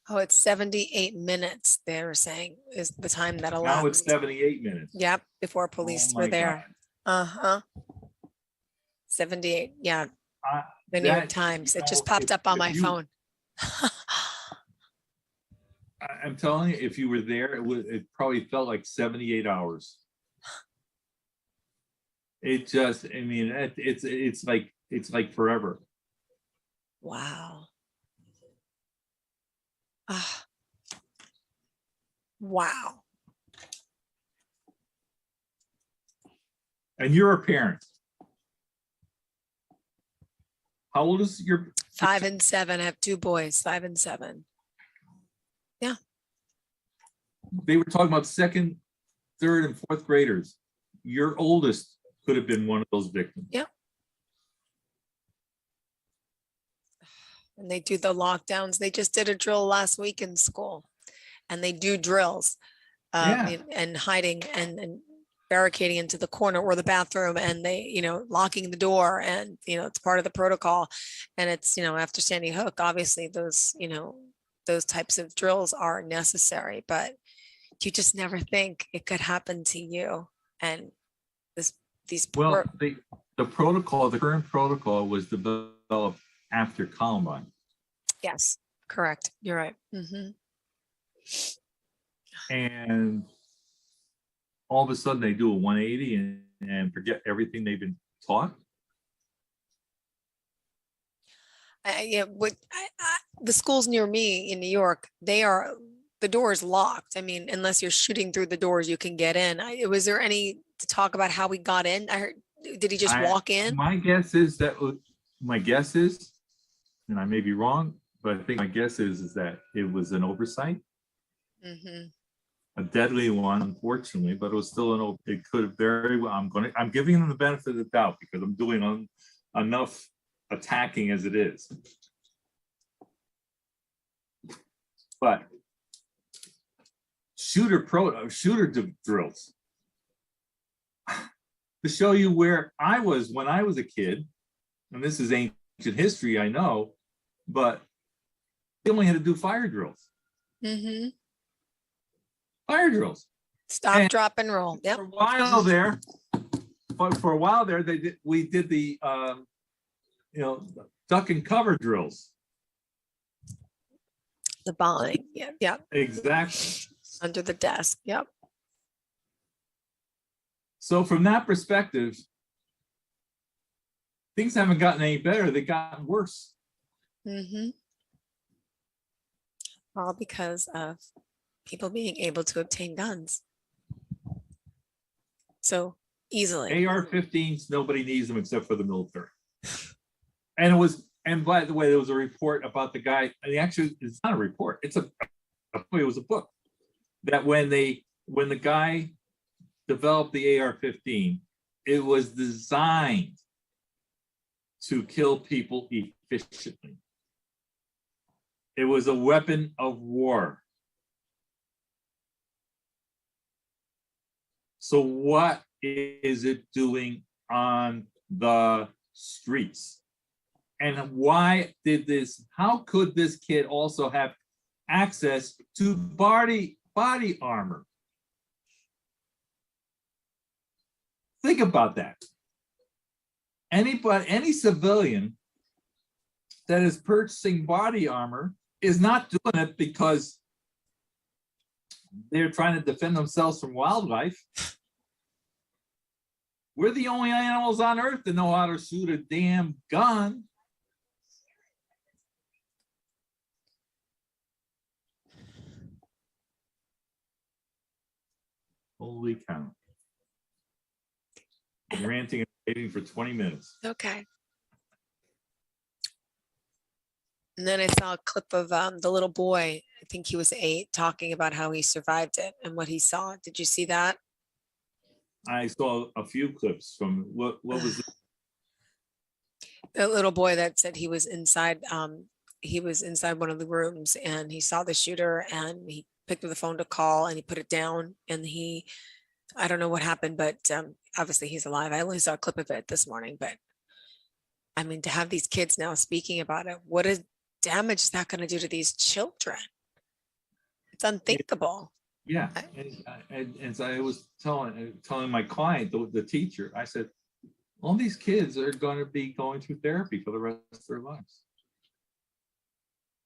Oh, it's 78 minutes, they were saying, is the time that elapsed. Now it's 78 minutes. Yep, before police were there. God. 78, yeah. The New York Times. It just popped up on my phone. I'm telling you, if you were there, it probably felt like 78 hours. It just, I mean, it's like forever. Wow. Wow. And you're a parent. How old is your? 5 and 7. I have 2 boys, 5 and 7. Yeah. They were talking about 2nd, 3rd, and 4th graders. Your oldest could have been one of those victims. Yeah. And they do the lockdowns. They just did a drill last week in school, and they do drills and hiding and barricading into the corner or the bathroom, and they, locking the door, and, it's part of the protocol. And it's, after Sandy Hook, obviously those types of drills are necessary, but you just never think it could happen to you. And the protocol, the current protocol was developed after Columbine. Yes, correct. You're right. Mm-hmm. And all of a sudden they do a 180 and forget everything they've been taught. The schools near me in New York, the door is locked. I mean, unless you're shooting through the doors, you can get in. Was there any to talk about how we got in? I heard, did he just walk in? My guess is, and I may be wrong, but I think my guess is that it was an oversight. Mm-hmm. A deadly one, unfortunately, but it was still it could have very well. I'm giving them the benefit of the doubt because I'm doing enough attacking as it is. But shooter drills to show you where I was when I was a kid, and this is ancient history, I know, but they only had to do fire drills. Mm-hmm. Fire drills. Stop, drop, and roll. Yep. For a while there, we did the duck and cover drills. The bombing. Yeah. Yep. Exactly. Under the desk. Yep. So from that perspective, things haven't gotten any better. They've gotten worse. Mm-hmm. All because of people being able to obtain guns so easily. AR-15s, nobody needs them except for the military. And by the way, there was a report about the guy, and actually it's not a report, it was a book, that when the guy developed the AR-15, it was designed to kill people efficiently. It was a weapon of war. So what is it doing on the streets? And why did this, how could this kid also have access to body armor? Think about that. Any civilian that is purchasing body armor is not doing it because they're trying to defend themselves from wildlife. We're the only animals on earth that know how to shoot a damn gun. Holy cow. I'm ranting and raving for 20 minutes. Okay. And then I saw a clip of the little boy, I think he was 8, talking about how he survived it and what he saw. Did you see that? I saw a few clips from what was it? The little boy that said he was inside one of the rooms and he saw the shooter and he picked up the phone to call and he put it down and I don't know what happened, but obviously he's alive. I only saw a clip of it this morning, but I mean, to have these kids now speaking about it, what is damage is that going to do to these children? It's unthinkable. Yeah, and so I was telling my client, the teacher, I said, all these kids are going to be going through therapy for the rest of their lives.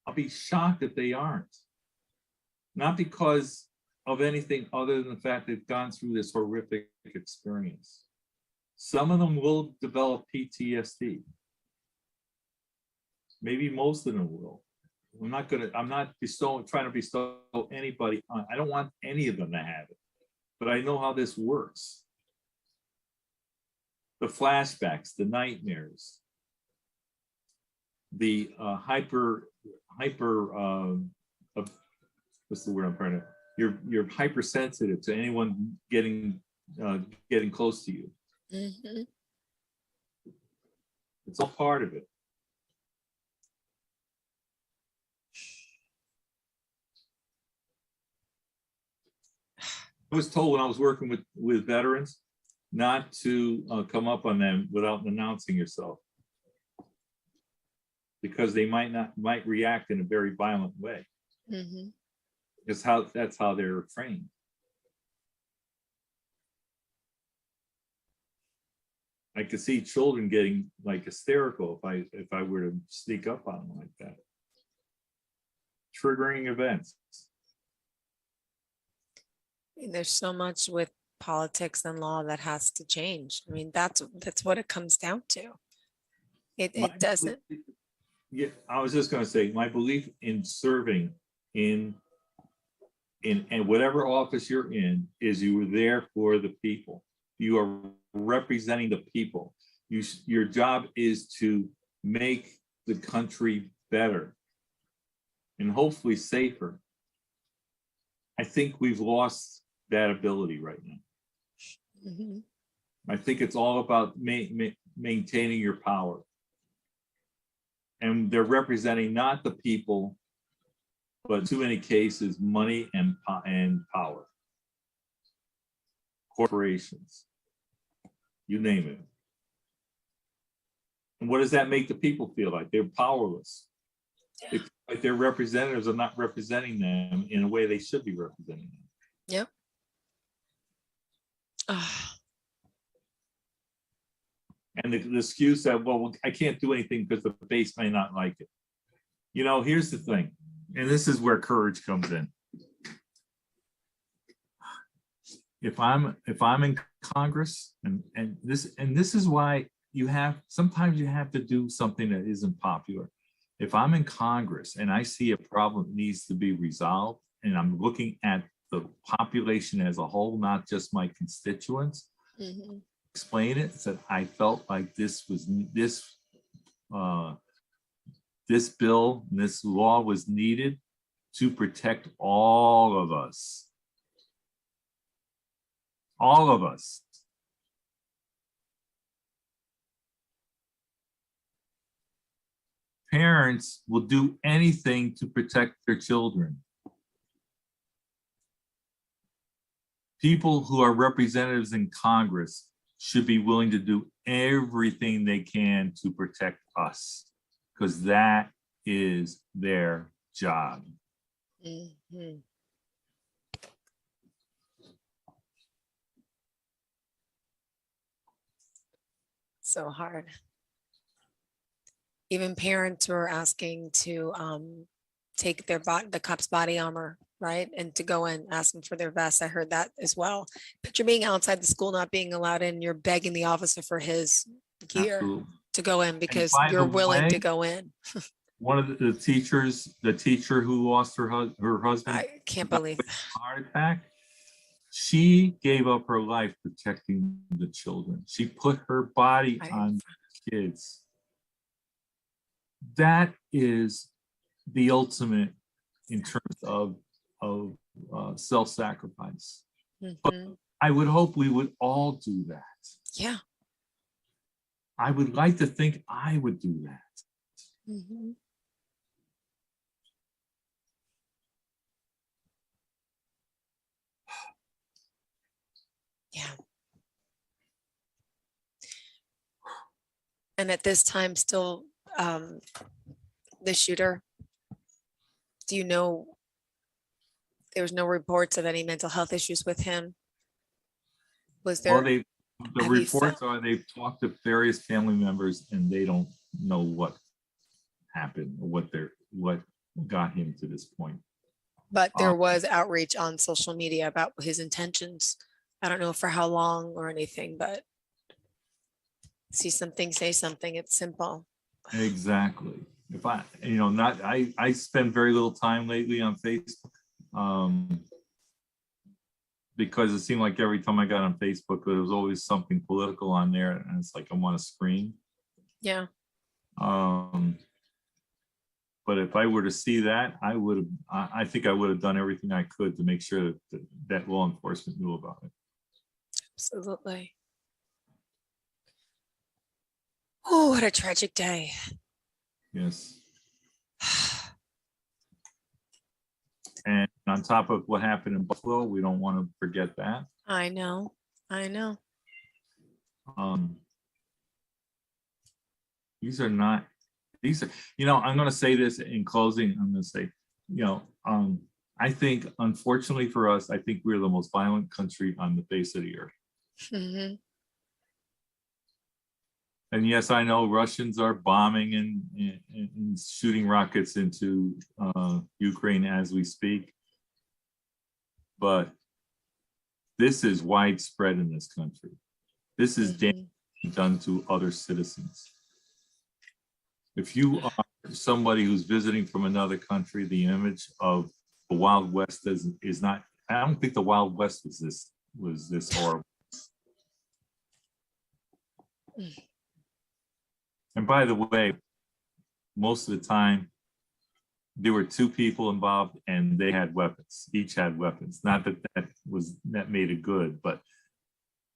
I'll be shocked if they aren't. Not because of anything other than the fact they've gone through this horrific experience. Some of them will develop PTSD. Maybe most of them will. I'm not trying to bestow anybody on. I don't want any of them to have it, but I know how this works. The flashbacks, the nightmares, the what's the word I'm trying to? You're hypersensitive to anyone getting close to you. Mm-hmm. It's all part of it. I was told when I was working with veterans not to come up on them without announcing yourself, because they might react in a very violent way. Mm-hmm. That's how they're trained. I could see children getting like hysterical if I were to sneak up on them like that. Triggering events. There's so much with politics and law that has to change. I mean, that's what it comes down to. It doesn't. Yeah, I was just going to say, my belief in serving in whatever office you're in is you were there for the people. You are representing the people. Your job is to make the country better and hopefully safer. I think we've lost that ability right now. Mm-hmm. I think it's all about maintaining your power. And they're representing not the people, but in too many cases, money and power. Corporations, you name it. And what does that make the people feel like? They're powerless. They feel like their representatives are not representing them in a way they should be representing them. Yep. Oh. And the excuse that, well, I can't do anything because the base may not like it. You know, here's the thing, and this is where courage comes in. If I'm in Congress, and this is why sometimes you have to do something that isn't popular. If I'm in Congress and I see a problem that needs to be resolved, and I'm looking at the population as a whole, not just my constituents, explain it, said I felt like this bill, this law was needed to protect all of us. All of us. Parents will do anything to protect their children. People who are representatives in Congress should be willing to do everything they can to protect us, because that is their job. So hard. Even parents were asking to take the cop's body armor, right? And to go in, asking for their vest. I heard that as well. Picture being outside the school, not being allowed in. You're begging the officer for his gear to go in because you're willing to go in. One of the teachers, the teacher who lost her husband, I can't believe heart attack. She gave up her life protecting the children. She put her body on the kids. That is the ultimate in terms of self-sacrifice. But I would hope we would all do that. Yeah. I would like to think I would do that. Yeah. And at this time, still, the shooter, do you know, there was no reports of any mental health issues with him? Was there? Well, the reports are they've talked to various family members and they don't know what happened or what got him to this point. But there was outreach on social media about his intentions. I don't know for how long or anything, but see something, say something. It's simple. Exactly. If I spend very little time lately on Facebook because it seemed like every time I got on Facebook, there was always something political on there, and it's like I want to scream. Yeah. But if I were to see that, I think I would have done everything I could to make sure that law enforcement knew about it. Absolutely. Oh, what a tragic day. Yes. And on top of what happened in Buffalo, we don't want to forget that. I know. These are, I'm going to say this in closing. I'm going to say, I think, unfortunately for us, I think we're the most violent country on the face of the earth. And yes, I know Russians are bombing and shooting rockets into Ukraine as we speak. But this is widespread in this country. This is damage done to other citizens. If you are somebody who's visiting from another country, the image of the Wild West is not, I don't think the Wild West was this horrible. And by the way, most of the time, there were two people involved and they had weapons. Each had weapons. Not that made it good, but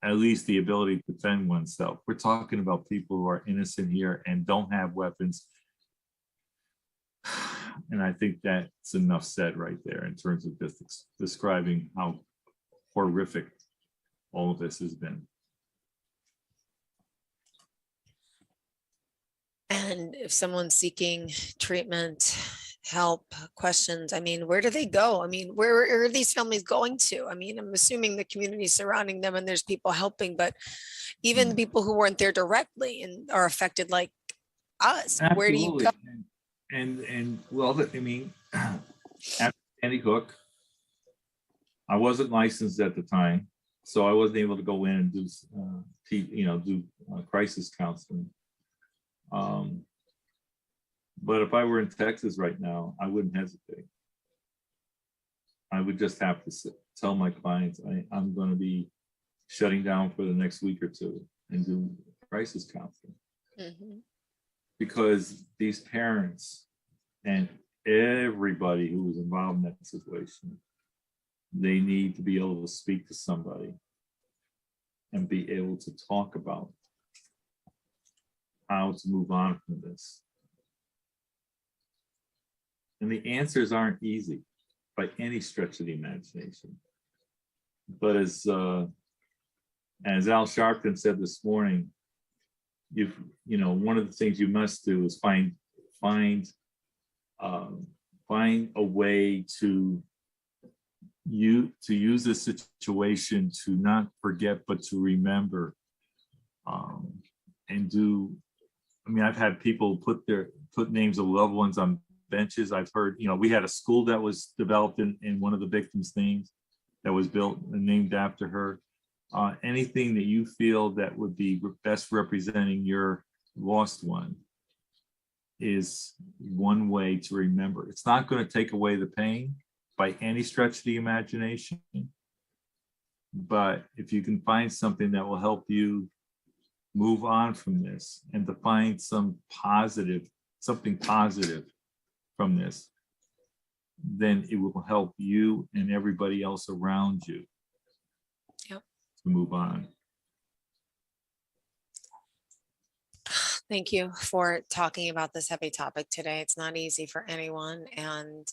at least the ability to defend oneself. We're talking about people who are innocent here and don't have weapons. And I think that's enough said right there in terms of just describing how horrific all of this has been. And if someone's seeking treatment help, questions. I mean, where do they go? I mean, where are these families going to? I mean, I'm assuming the community surrounding them and there's people helping, but even the people who weren't there directly and are affected like us, where do you Absolutely. go? And well, I mean, after Sandy Hook, I wasn't licensed at the time, so I wasn't able to go in and do, do crisis counseling. But if I were in Texas right now, I wouldn't hesitate. I would just have to tell my clients I'm going to be shutting down for the next week or two and do crisis counseling. Mm-hmm. Because these parents and everybody who was involved in that situation, they need to be able to speak to somebody and be able to talk about how to move on from this. And the answers aren't easy by any stretch of the imagination. But as Al Sharpton said this morning, one of the things you must do is find a way to use this situation to not forget but to remember, and do. I mean, I've had people put names of loved ones on benches. I've heard, we had a school that was developed in one of the victims' names that was built and named after her. Anything that you feel that would be best representing your lost one is one way to remember. It's not going to take away the pain by any stretch of the imagination, but if you can find something that will help you move on from this and to find something positive from this, then it will help you and everybody else around you to move on. Thank you for talking about this heavy topic today. It's not easy for anyone. And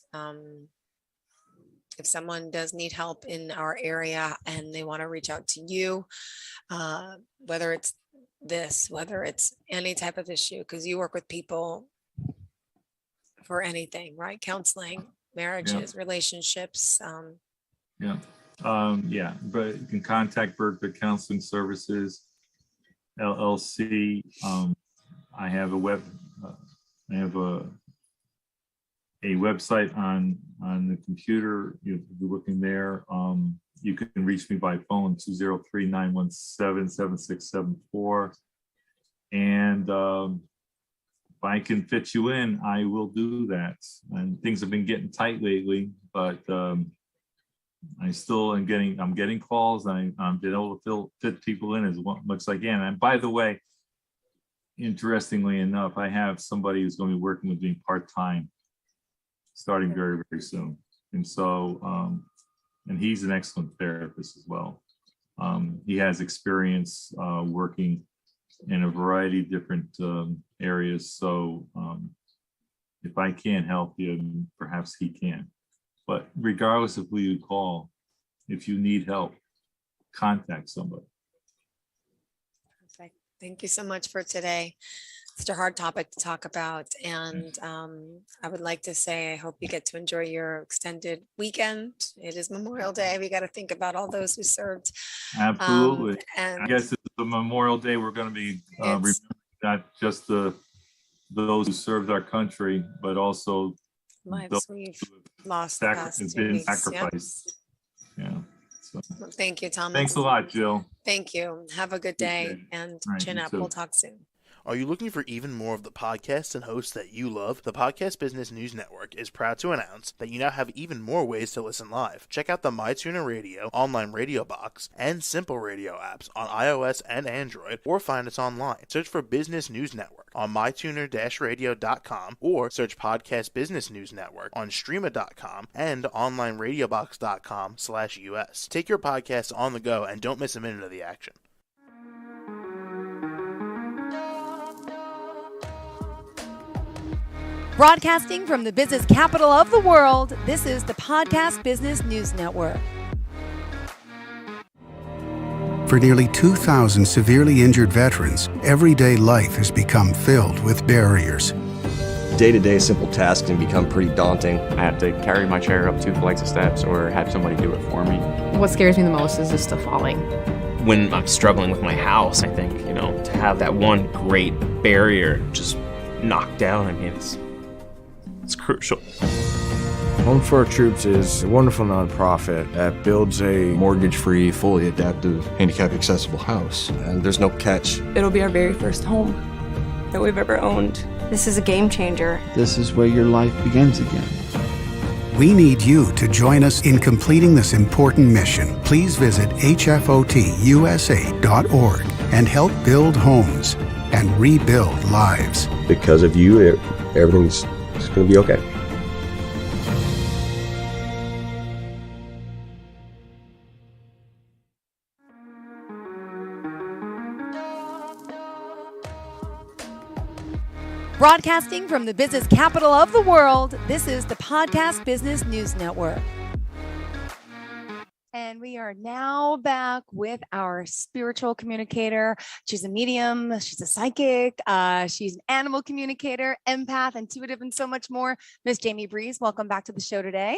if someone does need help in our area and they want to reach out to you, whether it's whether it's any type of issue, because you work with people for anything, right? Counseling, marriages, relationships. But you can contact Berkeley Counseling Services, LLC. I have a website on the computer. You'll be looking there. You can reach me by phone, 203-917-7674. And if I can fit you in, I will do that. And things have been getting tight lately, but I'm getting calls, and I'm being able to fit people in as much as I can. And by the way, interestingly enough, I have somebody who's going to be working with me part-time starting very, very soon. And so, and he's an excellent therapist as well. He has experience working in a variety of different areas. So if I can't help you, perhaps he can. But regardless of who you call, if you need help, contact somebody. Perfect. Thank you so much for today. It's a hard topic to talk about. And I would like to say, I hope you get to enjoy your extended weekend. It is Memorial Day. We got to think about all those who served. Absolutely. And I guess it's the Memorial Day. We're going to be remembering not just those who served our country, but also lives we've lost the past 2 been weeks. sacrificed. Yeah. So, Well, thank you, Thomas. thanks a lot, Jill. Thank you. Have a good day and All right, chin you up. too. We'll talk soon. Are you looking for even more of the podcasts and hosts that you love? The Podcast Business News Network is proud to announce that you now have even more ways to listen live. Check out the MyTuner Radio, online radio box, and Simple Radio apps on iOS and Android, or find us online. Search for Business News Network on mytuner-radio.com, or search Podcast Business News Network on streama.com and onlineradiobox.com/US. Take your podcast on the go and don't miss a minute of the action. Broadcasting from the business capital of the world, this is the Podcast Business News Network. For nearly 2,000 severely injured veterans, everyday life has become filled with barriers. day-to-day simple tasks can become pretty daunting. I have to carry my chair up 2 flights of steps or have somebody do it for me. What scares me the most is just the falling. When I'm struggling with my house, I think, to have that one great barrier just knocked down, I mean, it's crucial. Home for Our Troops is a wonderful nonprofit that builds a Mortgage-free, fully adaptive, handicap-accessible house. And there's no catch. It'll be our very first home that we've ever owned. This is a game changer. This is where your life begins again. We need you to join us in completing this important mission. Please visit hfotusa.org and help build homes and rebuild lives. Because of you, everything's going to be okay. Broadcasting from the business capital of the world, this is the Podcast Business News Network. And we are now back with our spiritual communicator. She's a medium, she's a psychic, she's an animal communicator, empath, intuitive, and so much more. Miss Jamie Breeze, welcome back to the show today.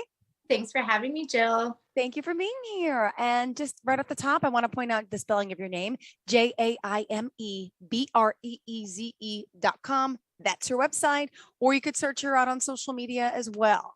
Thanks for having me, Jill. Thank you for being here. And just right at the top, I want to point out the spelling of your name, JAIMEBREEZE.com. That's your website, or you could search her out on social media as well.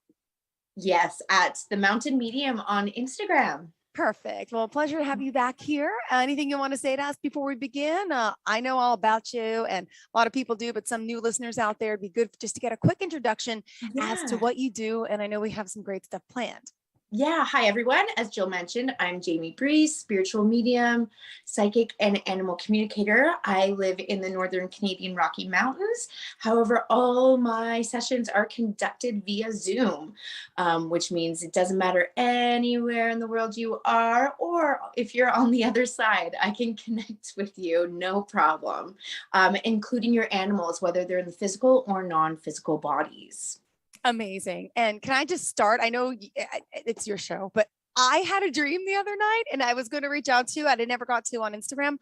Yes, at the Mountain Medium on Instagram. Perfect. Well, pleasure to have you back here. Anything you want to say to us before we begin? I know all about you, and a lot of people do, but some new listeners out there, it'd be good just to get a quick introduction as to what you do. And I know we have some great stuff planned. Yeah. Hi, everyone. As Jill mentioned, I'm Jamie Breeze, spiritual medium, psychic, and animal communicator. I live in the Northern Canadian Rocky Mountains. However, all my sessions are conducted via Zoom, which means it doesn't matter anywhere in the world you are, or if you're on the other side, I can connect with you, no problem, including your animals, whether they're in the physical or non-physical bodies. Amazing. And can I just start? I know it's your show, but I had a dream the other night and I was going to reach out to you. I never got to on Instagram.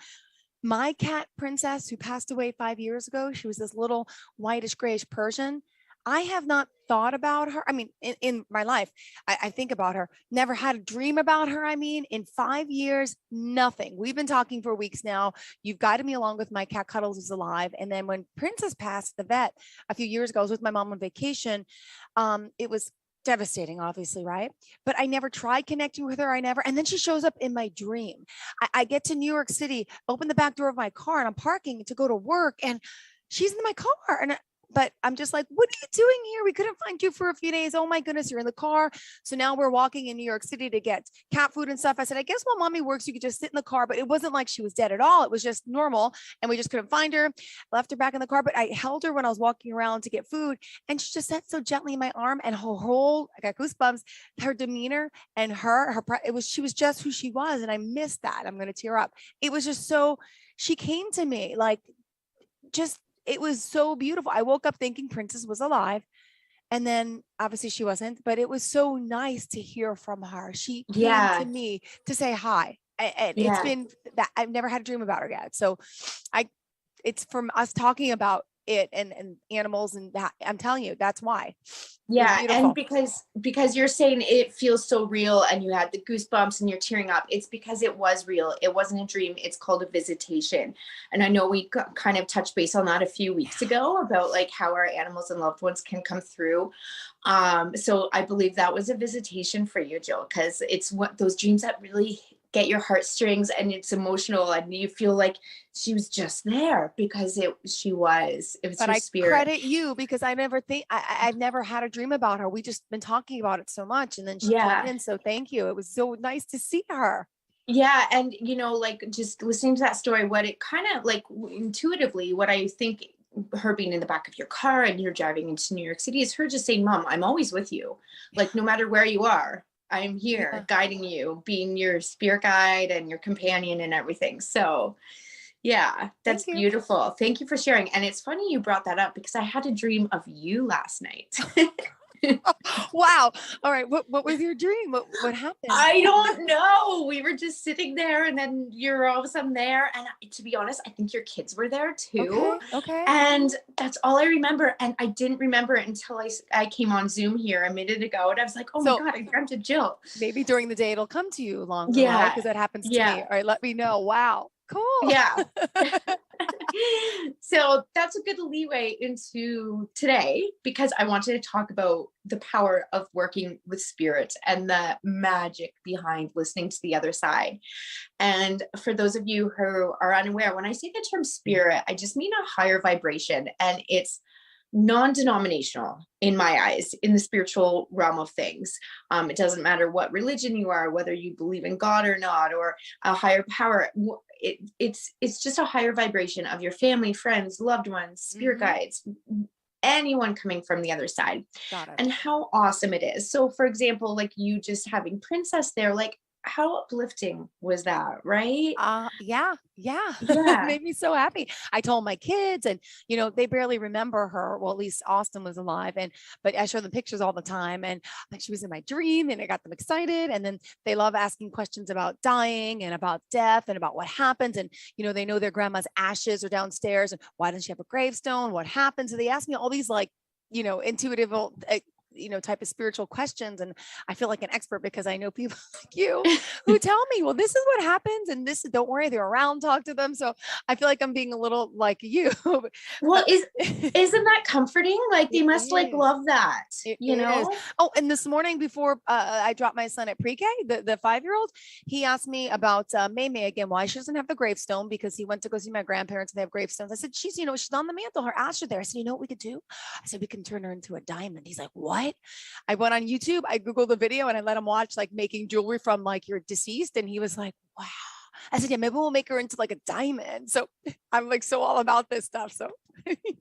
My cat Princess, who passed away 5 years ago, she was this little whitish grayish Persian. I have not thought about her. I mean, in my life, I think about her, never had a dream about her. I mean, in 5 years, nothing. We've been talking for weeks now. You've guided me along with my cat Cuddles is alive. And then when Princess passed at the vet a few years ago, I was with my mom on vacation. It was devastating, obviously, right? But I never tried connecting with her. And then she shows up in my dream. I get to New York City, open the back door of my car, and I'm parking to go to work, and she's in my car. But I'm just like, what are you doing here? We couldn't find you for a few days. Oh my goodness, you're in the car. So now we're walking in New York City to get cat food and stuff. I said, I guess while mommy works, you could just sit in the car. But it wasn't like she was dead at all. It was just normal. And we just couldn't find her. I left her back in the car, but I held her when I was walking around to get food. And she just sat so gently in my arm, and I got goosebumps, her demeanor and she was just who she was. And I missed that. I'm going to tear up. It was just she came to me it was so beautiful. I woke up thinking Princess was alive, and then obviously she wasn't, but it was so nice to hear from her. She came to me to say hi. And it's been that I've never had a dream about her yet. So it's from us talking about it and animals, and that I'm telling you, that's why. Yeah. And because you're saying it feels so real and you had the goosebumps and you're tearing up, it's because it was real. It wasn't a dream. It's called a visitation. And I know we kind of touched base on that a few weeks ago about like how our animals and loved ones can come through. So I believe that was a visitation for you, Jill, because it's what those dreams that really get your heartstrings, and it's emotional, and you feel like she was just there because it was but her I spirit. credit you, because I've never had a dream about her. We just been talking about it so much, and then she came in. So thank you. It was so nice to see her. Yeah. And like just listening to that story, what it kind of like intuitively, what I think her being in the back of your car and you're driving into New York City is her just saying, Mom, I'm always with you. Like, no matter where you are, I'm here guiding you, being your spirit guide and your companion and everything. So yeah, that's beautiful. Thank you for sharing. And it's funny you brought that up because I had a dream of you last night. Wow. All right. What was your dream? What happened? I don't know. We were just sitting there, and then you're all of a sudden there. And to be honest, I think your kids were there too. Okay. And that's all I remember. And I didn't remember it until I came on Zoom here a minute ago, and I was like, oh my God, I dreamt of Jill. Maybe during the day it'll come to you longer, Yeah. right? Because that happens to me. All right, let me know. Wow. Cool. Yeah. So that's a good leeway into today, because I wanted to talk about the power of working with spirit and the magic behind listening to the other side. And for those of you who are unaware, when I say the term spirit, I just mean a higher vibration, and it's non-denominational in my eyes in the spiritual realm of things. It doesn't matter what religion you are, whether you believe in God or not, or a higher power. It's just a higher vibration of your family, friends, loved ones, spirit guides, anyone coming from the other side. Got it. And how awesome it is. So for example, like you just having Princess there, like how uplifting was that, right? Yeah. Yeah. It made me so happy. I told my kids, and they barely remember her. Well, at least Austin was alive, but I show them pictures all the time, and like she was in my dream, and it got them excited. And then they love asking questions about dying and about death and about what happens. And they know their grandma's ashes are downstairs, and why doesn't she have a gravestone? What happens? So they ask me all these intuitive type of spiritual questions. And I feel like an expert because I know people like you who tell me, well, this is what happens. And don't worry, they're around, talk to them. So I feel like I'm being a little like you. Well, isn't that comforting? Like they must love that, you know? Is. Oh, and this morning before I dropped my son at pre-K, the 5-year-old, he asked me about May again, why she doesn't have the gravestone, because he went to go see my grandparents and they have gravestones. I said, she's on the mantle, her ashes are there. I said, you know what we could do? I said, we can turn her into a diamond. He's like, what? I went on YouTube, I Googled the video, and I let him watch like making jewelry from like your deceased. And he was like, wow. I said, yeah, maybe we'll make her into like a diamond. So I'm like, so all about this stuff. So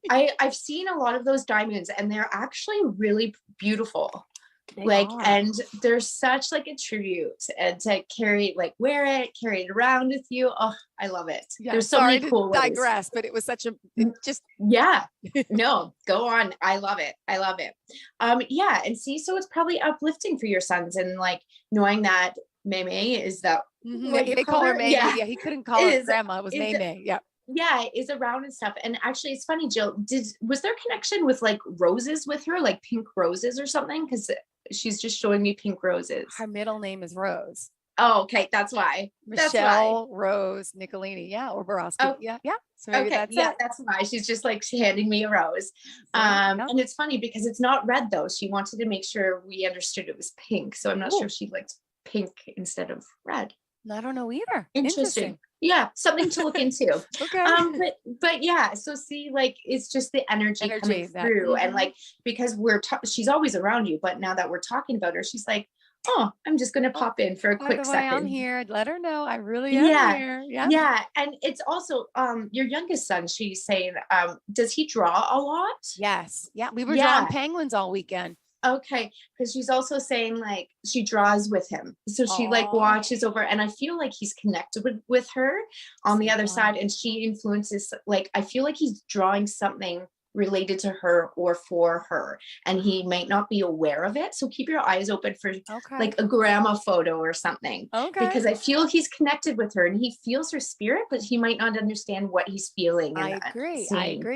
I've seen a lot of those diamonds, and they're actually really beautiful. They are. And there's such like a tribute, and to wear it, carry it around with you. Oh, I love it. Yeah, there's so many cool ways. Digress, but it was such a yeah. No, go on. I love it. Yeah. And see, so it's probably uplifting for your sons, and like knowing that May is that what they call her May. Yeah, he couldn't call her grandma. It was May. Yeah. Yeah, is around and stuff. And actually it's funny, Jill, was there connection with like roses with her, like pink roses or something? Because she's just showing me pink roses. Her middle name is Rose. Oh, okay. That's why. Michelle Rose Nicolini. Yeah. Or Borowski. Oh, yeah. So maybe that's it. That's why she's just like handing me a rose. And it's funny because it's not red though. She wanted to make sure we understood it was pink. So I'm not sure if she liked pink instead of red. I don't know either. Interesting. Yeah, something to look into. Okay. But yeah, so see, like it's just the energy coming through, and like because she's always around you, but now that we're talking about her, she's like, oh, I'm just gonna pop in for a quick second. I'm here. Let her know I really am here. Yeah, and it's also your youngest son. She's saying, does he draw a lot? Yes. Yeah, we were drawing penguins all weekend. Okay, because she's also saying like she draws with him, so she like watches over, and I feel like he's connected with her on the other side, and she influences. Like I feel like he's drawing something related to her or for her, and he might not be aware of it. So keep your eyes open for like a grandma photo or something. Okay. Because I feel he's connected with her and he feels her spirit, but he might not understand what he's feeling. I agree.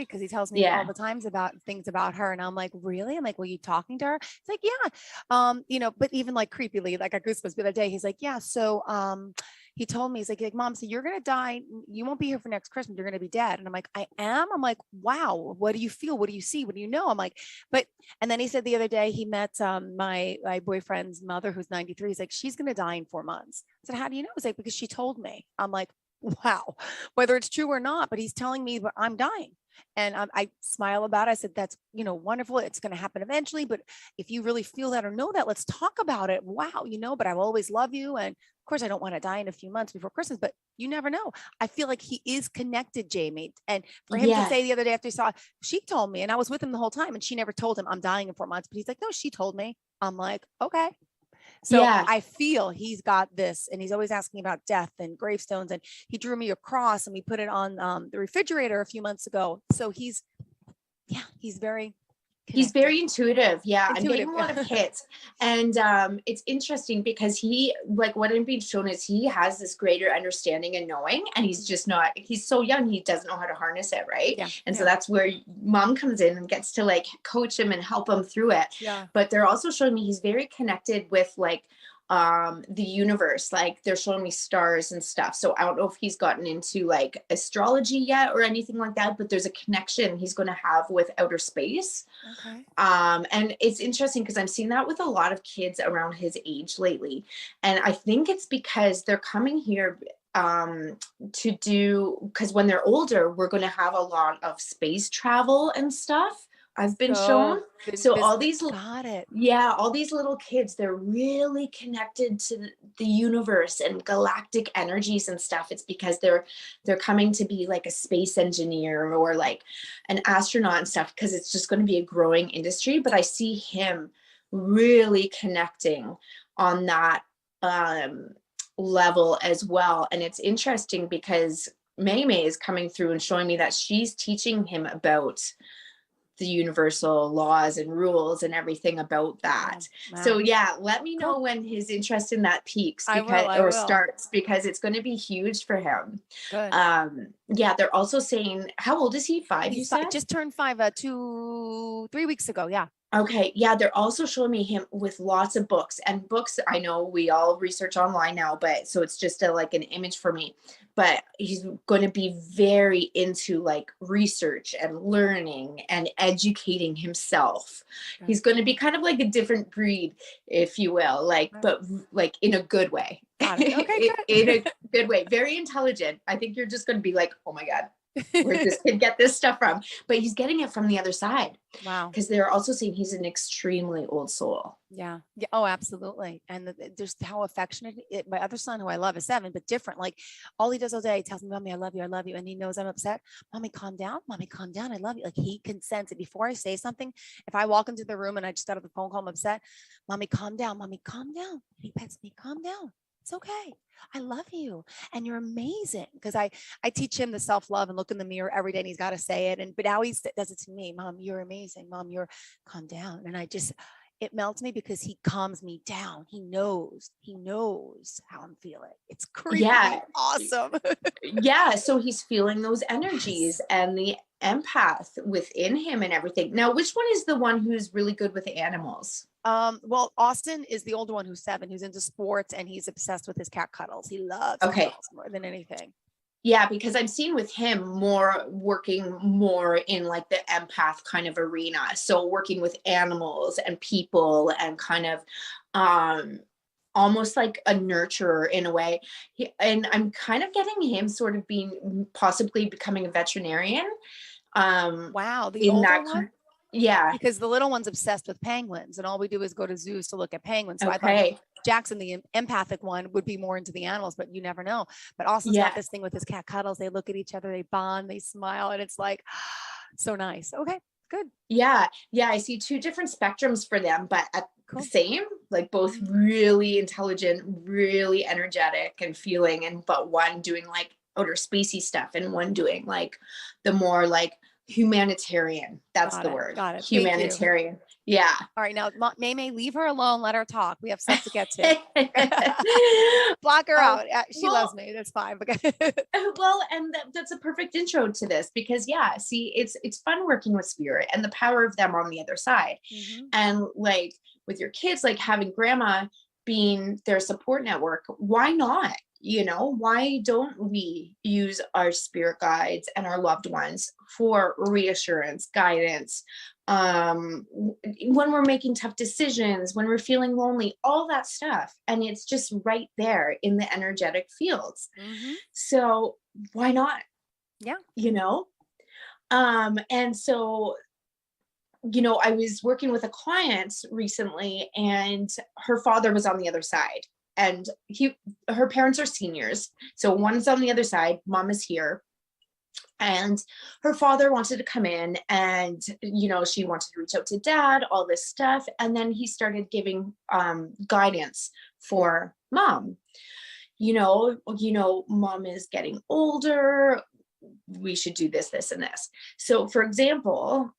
Because he tells me all the times about things about her. And I'm like, really? I'm like, were you talking to her? He's like, yeah. But even like creepily, like I goosebumps the other day, he's like, yeah. So he told me, he's like, Mom, so you're going to die. You won't be here for next Christmas. You're going to be dead. And I'm like, I am. I'm like, wow. What do you feel? What do you see? What do you know? I'm like, and then he said the other day he met my boyfriend's mother, who's 93. He's like, she's going to die in 4 months. I said, how do you know? He's like, because she told me. I'm like, wow, whether it's true or not, but he's telling me that I'm dying. And I smile about it. I said, that's, wonderful. It's going to happen eventually. But if you really feel that or know that, let's talk about it. Wow. But I will always love you. And of course, I don't want to die in a few months before Christmas, but you never know. I feel like he is connected, Jamie. And for him to say the other day after he saw, she told me, and I was with him the whole time, and she never told him I'm dying in 4 months. But he's like, no, she told me. I'm like, okay. So I feel he's got this, and he's always asking about death and gravestones. And he drew me a cross, and we put it on the refrigerator a few months ago. So he's very He's very intuitive. Yeah. I'm getting Intuitive. a lot of hits. And it's interesting because he, like what I'm being shown is he has this greater understanding and knowing, and he's just not, he's so young, he doesn't know how to harness it. Right. Yeah. And so that's where mom comes in and gets to like coach him and help him through it. Yeah. But they're also showing me he's very connected with like the universe, like they're showing me stars and stuff. So I don't know if he's gotten into like astrology yet or anything like that, but there's a connection he's going to have with outer space. Okay. And it's interesting because I'm seeing that with a lot of kids around his age lately. And I think it's because they're coming here to do, because when they're older, we're going to have a lot of space travel and stuff. I've been shown. So all these, got it. Yeah, all these little kids, they're really connected to the universe and galactic energies and stuff. It's because they're coming to be like a space engineer or like an astronaut and stuff, because it's just going to be a growing industry. But I see him really connecting on that level as well. And it's interesting because May is coming through and showing me that she's teaching him about the universal laws and rules and everything about that. Wow. So yeah, let me know when his interest in that peaks starts, because it's going to be huge for him. Good. Yeah, they're also saying, how old is he? 5? You said? Just turned 5 3 weeks ago. Yeah. Okay. Yeah. They're also showing me him with lots of books, and books. I know we all research online now, but so it's just like an image for me, but he's going to be very into like research and learning and educating himself. Okay. He's going to be kind of like a different breed, if you will, like, but like in a good way. Got it. Okay. In a good way. Very intelligent. I think you're just going to be like, oh my God, where this kid get this stuff from? But he's getting it from the other side. Wow. Because they're also saying he's an extremely old soul. Yeah. Oh, absolutely. And just how affectionate. My other son, who I love, is 7, but different. Like all he does all day, he tells me, "Mommy, I love you. I love you." And he knows I'm upset. "Mommy, calm down. Mommy, calm down. I love you." Like he can sense it before I say something. If I walk into the room and I just got off the phone call, I'm upset. "Mommy, calm down. Mommy, calm down." He pets me. "Calm down. It's okay. I love you. And you're amazing." Because I teach him the self-love and look in the mirror every day, and he's got to say it. But now he does it to me. "Mom, you're amazing. Mom, you're calm down." And it melts me because he calms me down. He knows how I'm feeling. It's creepy. Yeah. Awesome. Yeah. So he's feeling those energies and the empath within him and everything. Now, which one is the one who's really good with the animals? Well, Austin is the older one, who's 7, who's into sports, and he's obsessed with his cat Cuddles. He loves Cuddles more than anything. Yeah, because I'm seeing with him working more in like the empath kind of arena. So working with animals and people and kind of almost like a nurturer in a way. And I'm kind of getting him sort of possibly becoming a veterinarian. Wow, the older one? Yeah. Because the little one's obsessed with penguins, and all we do is go to zoos to look at penguins. So I thought Jackson, the empathic one, would be more into the animals, but you never know. But Austin's got this thing with his cat Cuddles. They look at each other, they bond, they smile, and it's like so nice. Okay, good. Yeah. I see 2 different spectrums for them, but at the same, like both really intelligent, really energetic and feeling, but one doing like outer spacey stuff and one doing like the more like humanitarian. That's the word. Got it. Humanitarian. Yeah. All right. Now, May, leave her alone. Let her talk. We have stuff to get to. Block her out. She loves me. That's fine. Well, and that's a perfect intro to this because, see, it's fun working with spirit and the power of them on the other side. Mm-hmm. And like with your kids, like having grandma being their support network, why not? Why don't we use our spirit guides and our loved ones for reassurance, guidance, when we're making tough decisions, when we're feeling lonely, all that stuff. And it's just right there in the energetic fields. Mm-hmm. So why not? Yeah. And so, I was working with a client recently and her father was on the other side. And her parents are seniors. So one's on the other side, mom is here. And her father wanted to come in and, she wanted to reach out to dad, all this stuff. And then he started giving guidance for mom. Mom is getting older. We should do this, this, and this. So for example,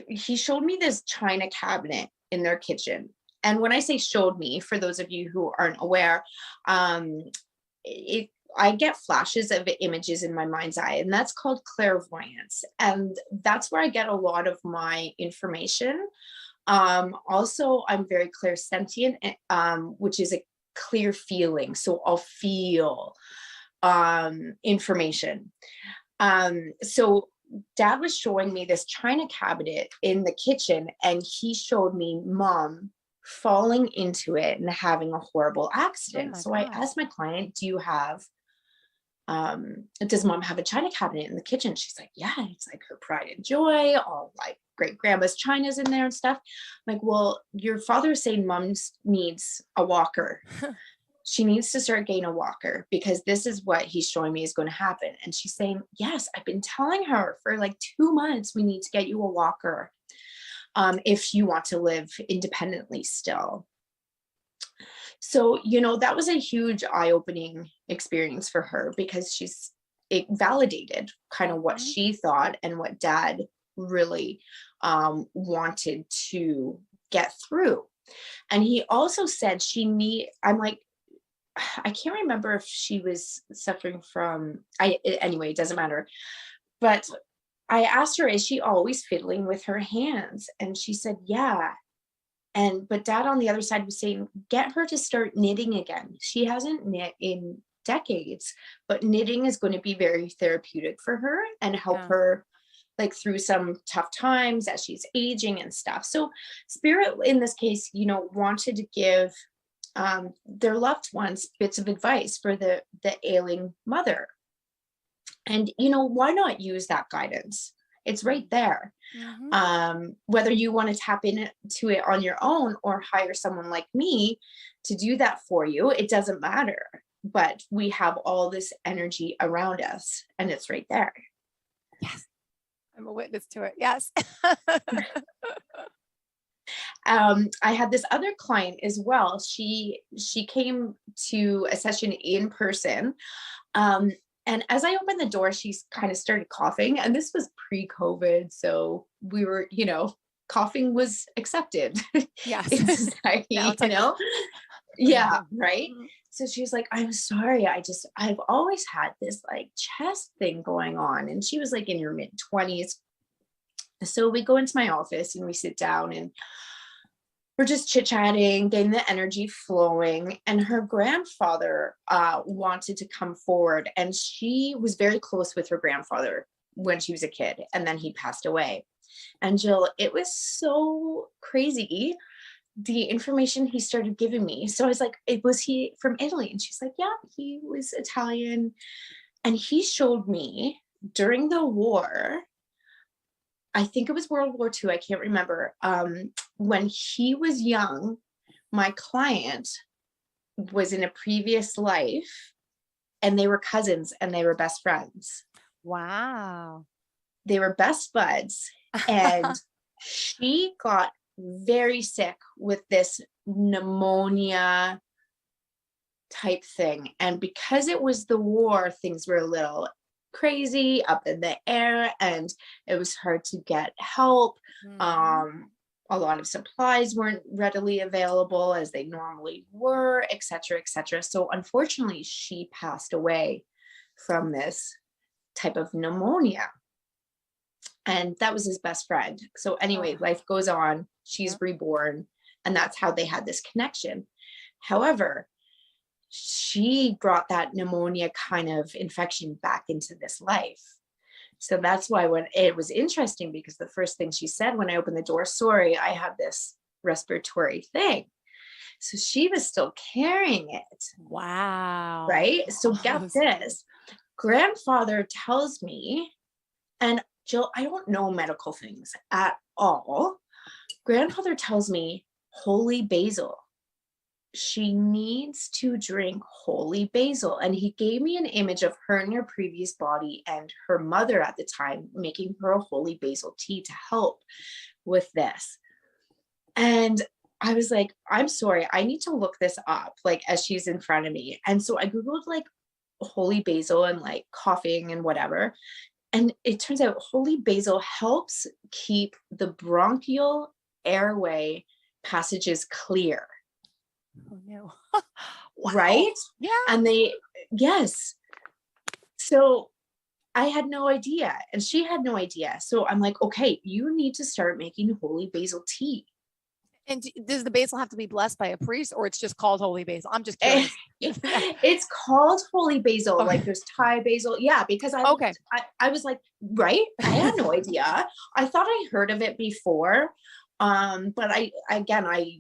he showed me this china cabinet in their kitchen. And when I say showed me, for those of you who aren't aware, I get flashes of images in my mind's eye, and that's called clairvoyance. And that's where I get a lot of my information. Also, I'm very clairsentient, which is a clear feeling. So I'll feel information. So Dad was showing me this china cabinet in the kitchen, and he showed me Mom falling into it and having a horrible accident. So I asked my client, does Mom have a china cabinet in the kitchen? She's like, yeah, it's like her pride and joy, all like great grandma's chinas in there and stuff. I'm like, well, your father is saying Mom needs a walker. She needs to start getting a walker because this is what he's showing me is going to happen. And she's saying, yes, I've been telling her for like 2 months, we need to get you a walker if you want to live independently still. So, that was a huge eye-opening experience for her because it validated kind of what she thought and what Dad really wanted to get through. And he also said I'm like, I can't remember if she was suffering from, anyway, it doesn't matter. But I asked her, is she always fiddling with her hands? And she said, yeah. But Dad on the other side was saying, get her to start knitting again. She hasn't knit in decades, but knitting is going to be very therapeutic for her and help her like through some tough times as she's aging and stuff. So Spirit in this case, wanted to give their loved ones bits of advice for the ailing mother. And, why not use that guidance? It's right there. Whether you want to tap into it on your own or hire someone like me to do that for you, it doesn't matter. But we have all this energy around us and it's right there. Yes. I'm a witness to it. Yes. I had this other client as well. She came to a session in person. And as I opened the door, she's kind of started coughing, and this was pre-COVID. So we were, coughing was accepted Yes. in society, Yeah. Right. So she was like, I'm sorry. I've always had this like chest thing going on. And she was like in her mid-20s. So we go into my office and we sit down and we're just chit-chatting, getting the energy flowing. And her grandfather wanted to come forward. And she was very close with her grandfather when she was a kid. And then he passed away. And Jill, it was so crazy, the information he started giving me. So I was like, was he from Italy? And she's like, yeah, he was Italian. And he showed me during the war, I think it was World War II, I can't remember. When he was young, my client was in a previous life and they were cousins and they were best friends. Wow. They were best buds. And she got very sick with this pneumonia type thing. And because it was the war, things were a little crazy, up in the air, and it was hard to get help. A lot of supplies weren't readily available as they normally were, et cetera. So unfortunately, she passed away from this type of pneumonia. And that was his best friend. So anyway, life goes on, she's reborn, and that's how they had this connection. However, she brought that pneumonia kind of infection back into this life. So that's why when it was interesting, because the first thing she said when I opened the door, sorry, I have this respiratory thing. So she was still carrying it. Wow. Right? So get this. Grandfather tells me, and Jill, I don't know medical things at all. Grandfather tells me holy basil. She needs to drink holy basil. And he gave me an image of her in her previous body and her mother at the time making her a holy basil tea to help with this. And I was like, I'm sorry, I need to look this up, like as she's in front of me. And so I Googled like holy basil and like coughing and whatever. And it turns out holy basil helps keep the bronchial airway passages clear. Oh no. Wow. Right? Yeah. And yes. So I had no idea, and she had no idea. So I'm like, okay, you need to start making holy basil tea. And does the basil have to be blessed by a priest, or it's just called holy basil? I'm just curious. It's called holy basil. Like there's Thai basil. Yeah, because I was like, right? I had no idea. I thought I heard of it before. But I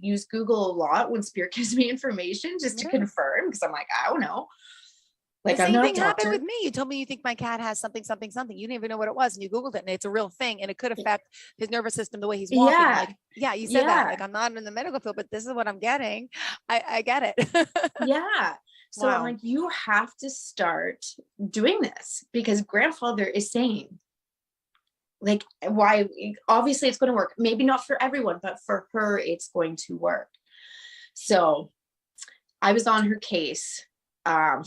use Google a lot when Spirit gives me information just to confirm, because I'm like, I don't know. Like, the I'm same not thing a doctor. happened with me. You told me you think my cat has something. You didn't even know what it was, and you Googled it, and it's a real thing, and it could affect his nervous system, the way he's walking. Yeah. Like, yeah, you said that. Like, I'm not in the medical field, but this is what I'm getting. I get it. Yeah. So I'm like, you have to start doing this, because grandfather is saying, like, why? Obviously, it's going to work. Maybe not for everyone, but for her, it's going to work. So I was on her case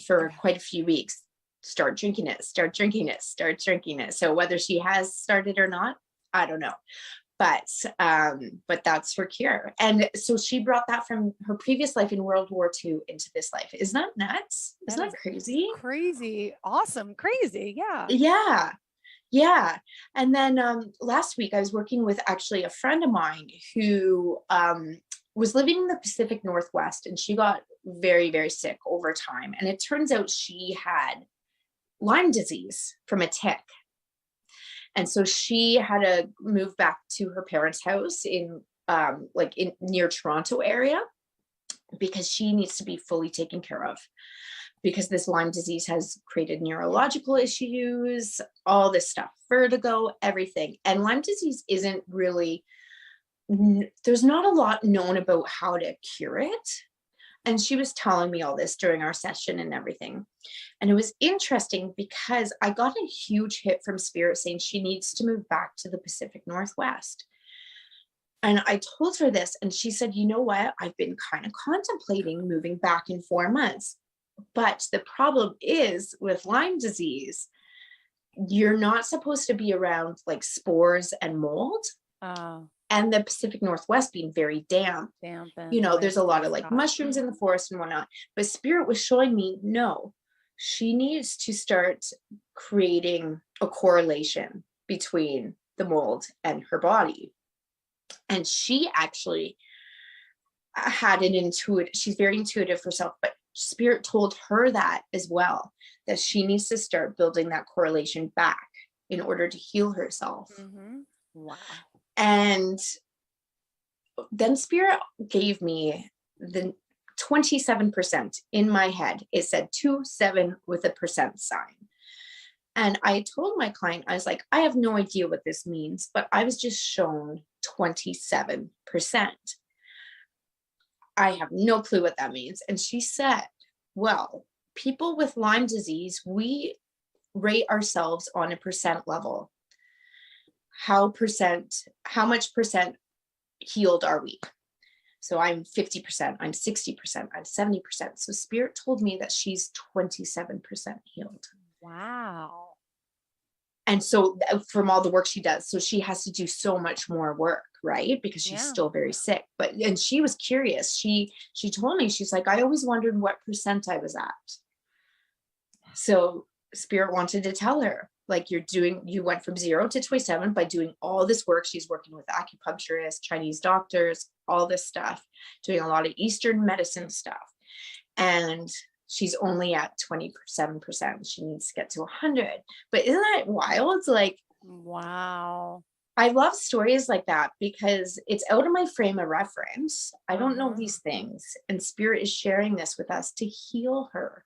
for quite a few weeks. Start drinking it. So whether she has started or not, I don't know. But that's her cure. And so she brought that from her previous life in World War II into this life. Isn't that nuts? Isn't that crazy? Crazy. Awesome. Crazy. Yeah. Yeah. Yeah. And then last week I was working with actually a friend of mine who was living in the Pacific Northwest, and she got very, very sick over time. And it turns out she had Lyme disease from a tick. And so she had to move back to her parents' house in near Toronto area, because she needs to be fully taken care of, because this Lyme disease has created neurological issues, all this stuff, vertigo, everything. And Lyme disease isn't really, there's not a lot known about how to cure it. And she was telling me all this during our session and everything. And it was interesting because I got a huge hit from Spirit saying she needs to move back to the Pacific Northwest. And I told her this, and she said, you know what? I've been kind of contemplating moving back in 4 months. But the problem is with Lyme disease, you're not supposed to be around like spores and mold. And the Pacific Northwest being very damp, there's a lot of like mushrooms in the forest and whatnot. But Spirit was showing me, no, she needs to start creating a correlation between the mold and her body. And she actually had an intuitive, she's very intuitive herself, but Spirit told her that as well, that she needs to start building that correlation back in order to heal herself. Wow. And then Spirit gave me the 27% in my head. It said 27 with a percent sign. And I told my client, I was like, I have no idea what this means, but I was just shown 27%. I have no clue what that means. And she said, well, people with Lyme disease, we rate ourselves on a percent level. How much percent healed are we? So I'm 50%, I'm 60%, I'm 70%. So Spirit told me that she's 27% healed. Wow. And so from all the work she does, so she has to do so much more work, right? Because she's still very sick. And she was curious. She told me, she's like, I always wondered what percent I was at. So Spirit wanted to tell her, like, you went from 0 to 27 by doing all this work. She's working with acupuncturists, Chinese doctors, all this stuff, doing a lot of Eastern medicine stuff. And she's only at 27%. She needs to get to 100. But isn't that wild? It's like, wow. I love stories like that because it's out of my frame of reference. I don't know these things. And Spirit is sharing this with us to heal her,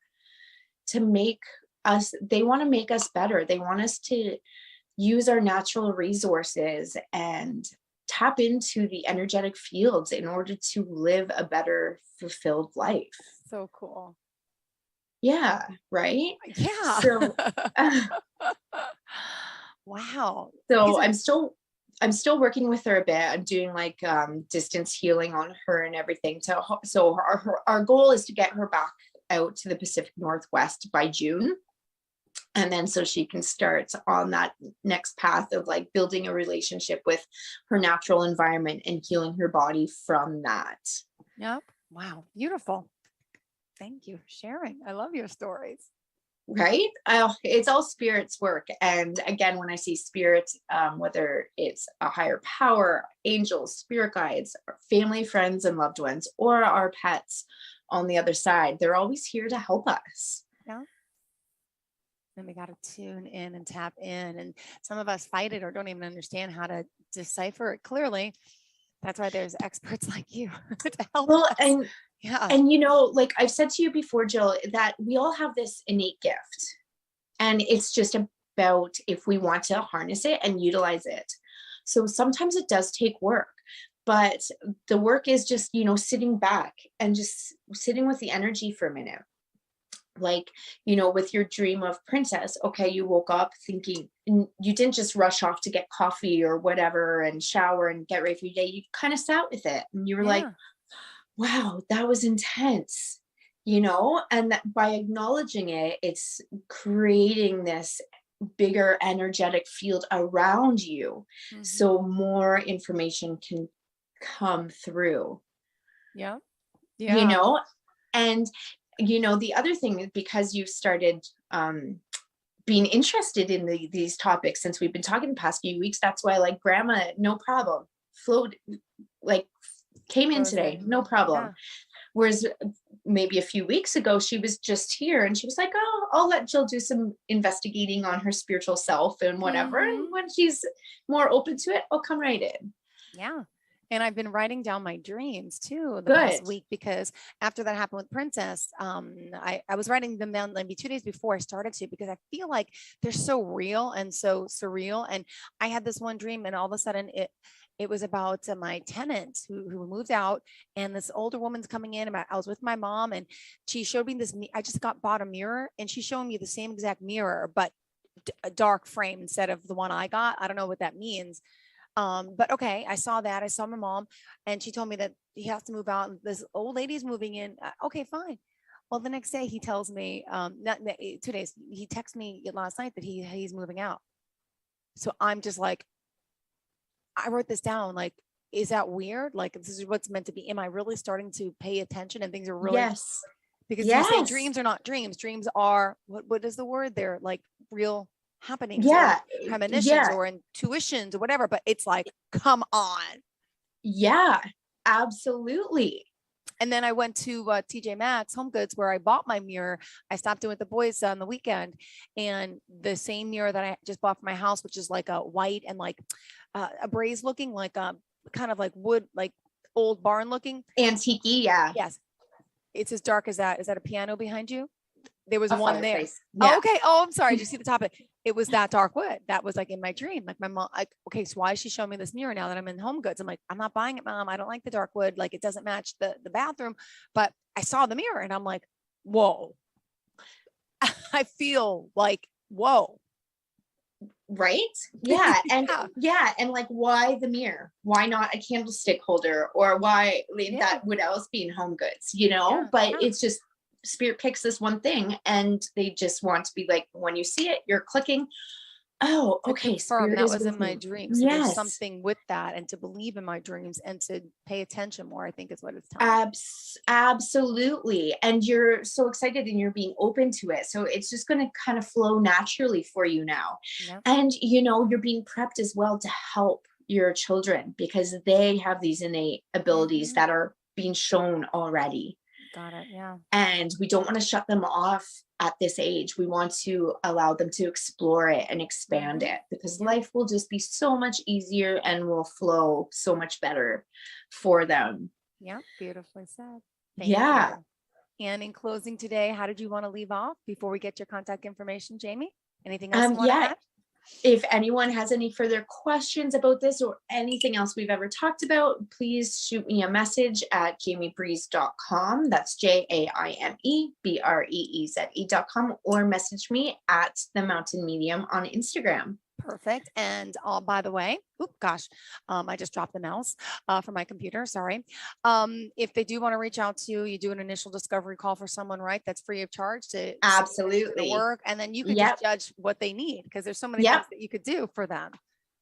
to make us, they want to make us better. They want us to use our natural resources and tap into the energetic fields in order to live a better, fulfilled life. So cool. Yeah, right? Yeah. So, wow. So I'm still working with her a bit. I'm doing like distance healing on her and everything. So our goal is to get her back out to the Pacific Northwest by June. And then so she can start on that next path of like building a relationship with her natural environment and healing her body from that. Yep. Wow. Beautiful. Thank you for sharing. I love your stories. Right? It's all spirit's work. And again, when I see spirits, whether it's a higher power, angels, spirit guides, our family, friends, and loved ones, or our pets on the other side, they're always here to help us. Yeah. And we got to tune in and tap in. And some of us fight it or don't even understand how to decipher it clearly. That's why there's experts like you to help us. And you know, like I've said to you before, Jill, that we all have this innate gift, and it's just about if we want to harness it and utilize it. So sometimes it does take work, but the work is just, you know, sitting back and just sitting with the energy for a minute. Like, you know, with your dream of princess, okay, you woke up thinking, and you didn't just rush off to get coffee or whatever and shower and get ready for your day. You kind of sat with it and you were like, wow, that was intense, you know, and that by acknowledging it, it's creating this bigger energetic field around you. So more information can come through. Yeah. You know, and you know, the other thing is because you started being interested in these topics since we've been talking the past few weeks, that's why like grandma, no problem, flowed, like came in today, no problem. Whereas maybe a few weeks ago, she was just here and she was like, oh, I'll let Jill do some investigating on her spiritual self and whatever. And when she's more open to it, I'll come right in. Yeah. And I've been writing down my dreams too the past week, because after that happened with Princess, I was writing them down maybe 2 days before I started to, because I feel like they're so real and so surreal. And I had this one dream and all of a sudden it was about my tenant who moved out, and this older woman's coming in. I was with my mom and she showed me this. I just bought a mirror and she's showing me the same exact mirror, but a dark frame instead of the one I got. I don't know what that means. But okay, I saw that. I saw my mom and she told me that he has to move out and this old lady's moving in. Okay, fine. Well, the next day he tells me, 2 days, he texted me last night that he's moving out. So I'm just like, I wrote this down, like, is that weird? Like, this is what's meant to be. Am I really starting to pay attention and things are really, because you say dreams are not dreams. Dreams are, what is the word there? Like real happenings or premonitions or intuitions or whatever, but it's like, come on. Yeah, absolutely. And then I went to TJ Maxx Home Goods where I bought my mirror. I stopped in with the boys on the weekend, and the same mirror that I just bought for my house, which is like a white and like a braise looking, like kind of like wood, like old barn looking. Antique, yeah. Yes. It's as dark as that. Is that a piano behind you? There was A one there. fireplace. Yeah. Oh, okay. Oh, I'm sorry. Did you see the top of it? It was that dark wood. That was like in my dream. Like my mom, like, okay, so why is she showing me this mirror now that I'm in Home Goods? I'm like, I'm not buying it, Mom. I don't like the dark wood. Like it doesn't match the bathroom. But I saw the mirror and I'm like, whoa. I feel like, whoa. Right? Yeah. And and like, why the mirror? Why not a candlestick holder? Or why that would else be in Home Goods, you know? But it's just spirit picks this one thing and they just want to be like, when you see it, you're clicking, oh, okay, that was in my dreams. So Yes. there's something with that, and to believe in my dreams and to pay attention more, I think is what it's telling me. Absolutely. And you're so excited and you're being open to it. So it's just going to kind of flow naturally for you now. Yep. And, you know, you're being prepped as well to help your children because they have these innate abilities that are being shown already. Got it. Yeah. And we don't want to shut them off at this age. We want to allow them to explore it and expand it, because life will just be so much easier and will flow so much better for them. Yeah. Beautifully said. Thank Yeah. you. And in closing today, how did you want to leave off before we get your contact information, Jamie? Anything else you want to add? If anyone has any further questions about this or anything else we've ever talked about, please shoot me a message at jamiebreeze.com. That's JAIMEBREEZE.com, or message me at The Mountain Medium on Instagram. Perfect. And by the way, I just dropped the mouse from my computer. Sorry. If they do want to reach out to you, you do an initial discovery call for someone, right? That's free of charge to see the Absolutely. work, and then you can Yep. just judge what they need because there's so many Yep. things that you could do for them.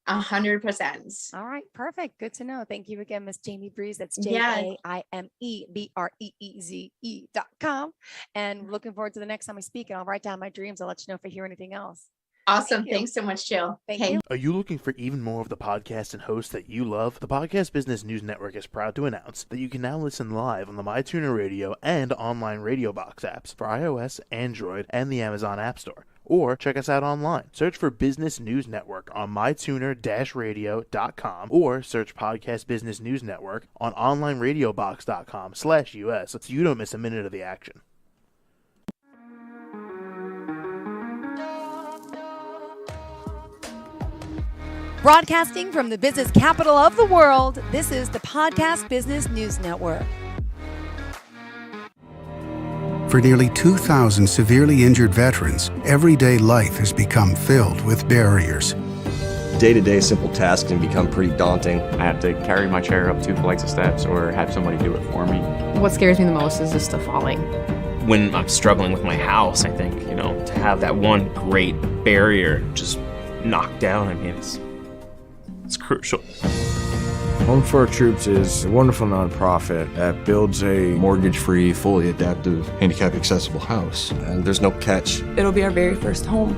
100%. All right, perfect. Good to know. Thank you again, Miss Jamie Breeze. That's Yes. JAIMEBREEZE.com. And looking forward to the next time we speak. And I'll write down my dreams. I'll let you know if I hear anything else. Awesome. Thank you. Thanks so much, Jill. Thank Okay. you. Are you looking for even more of the podcasts and hosts that you love? The Podcast Business News Network is proud to announce that you can now listen live on the MyTuner Radio and online radio box apps for iOS, Android, and the Amazon App Store. Or check us out online. Search for Business News Network on mytuner-radio.com or search Podcast Business News Network on onlineradiobox.com/US so you don't miss a minute of the action. Broadcasting from the business capital of the world, this is the Podcast Business News Network. For nearly 2,000 severely injured veterans, everyday life has become filled with barriers. Day-to-day simple tasks can become pretty daunting. I have to carry my chair up 2 flights of steps or have somebody do it for me. What scares me the most is just the falling. When I'm struggling with my house, I think, to have that one great barrier just knocked down, it's crucial. Home for Our Troops is a wonderful nonprofit that builds a Mortgage-free, fully adaptive, handicap-accessible house. And there's no catch. It'll be our very first home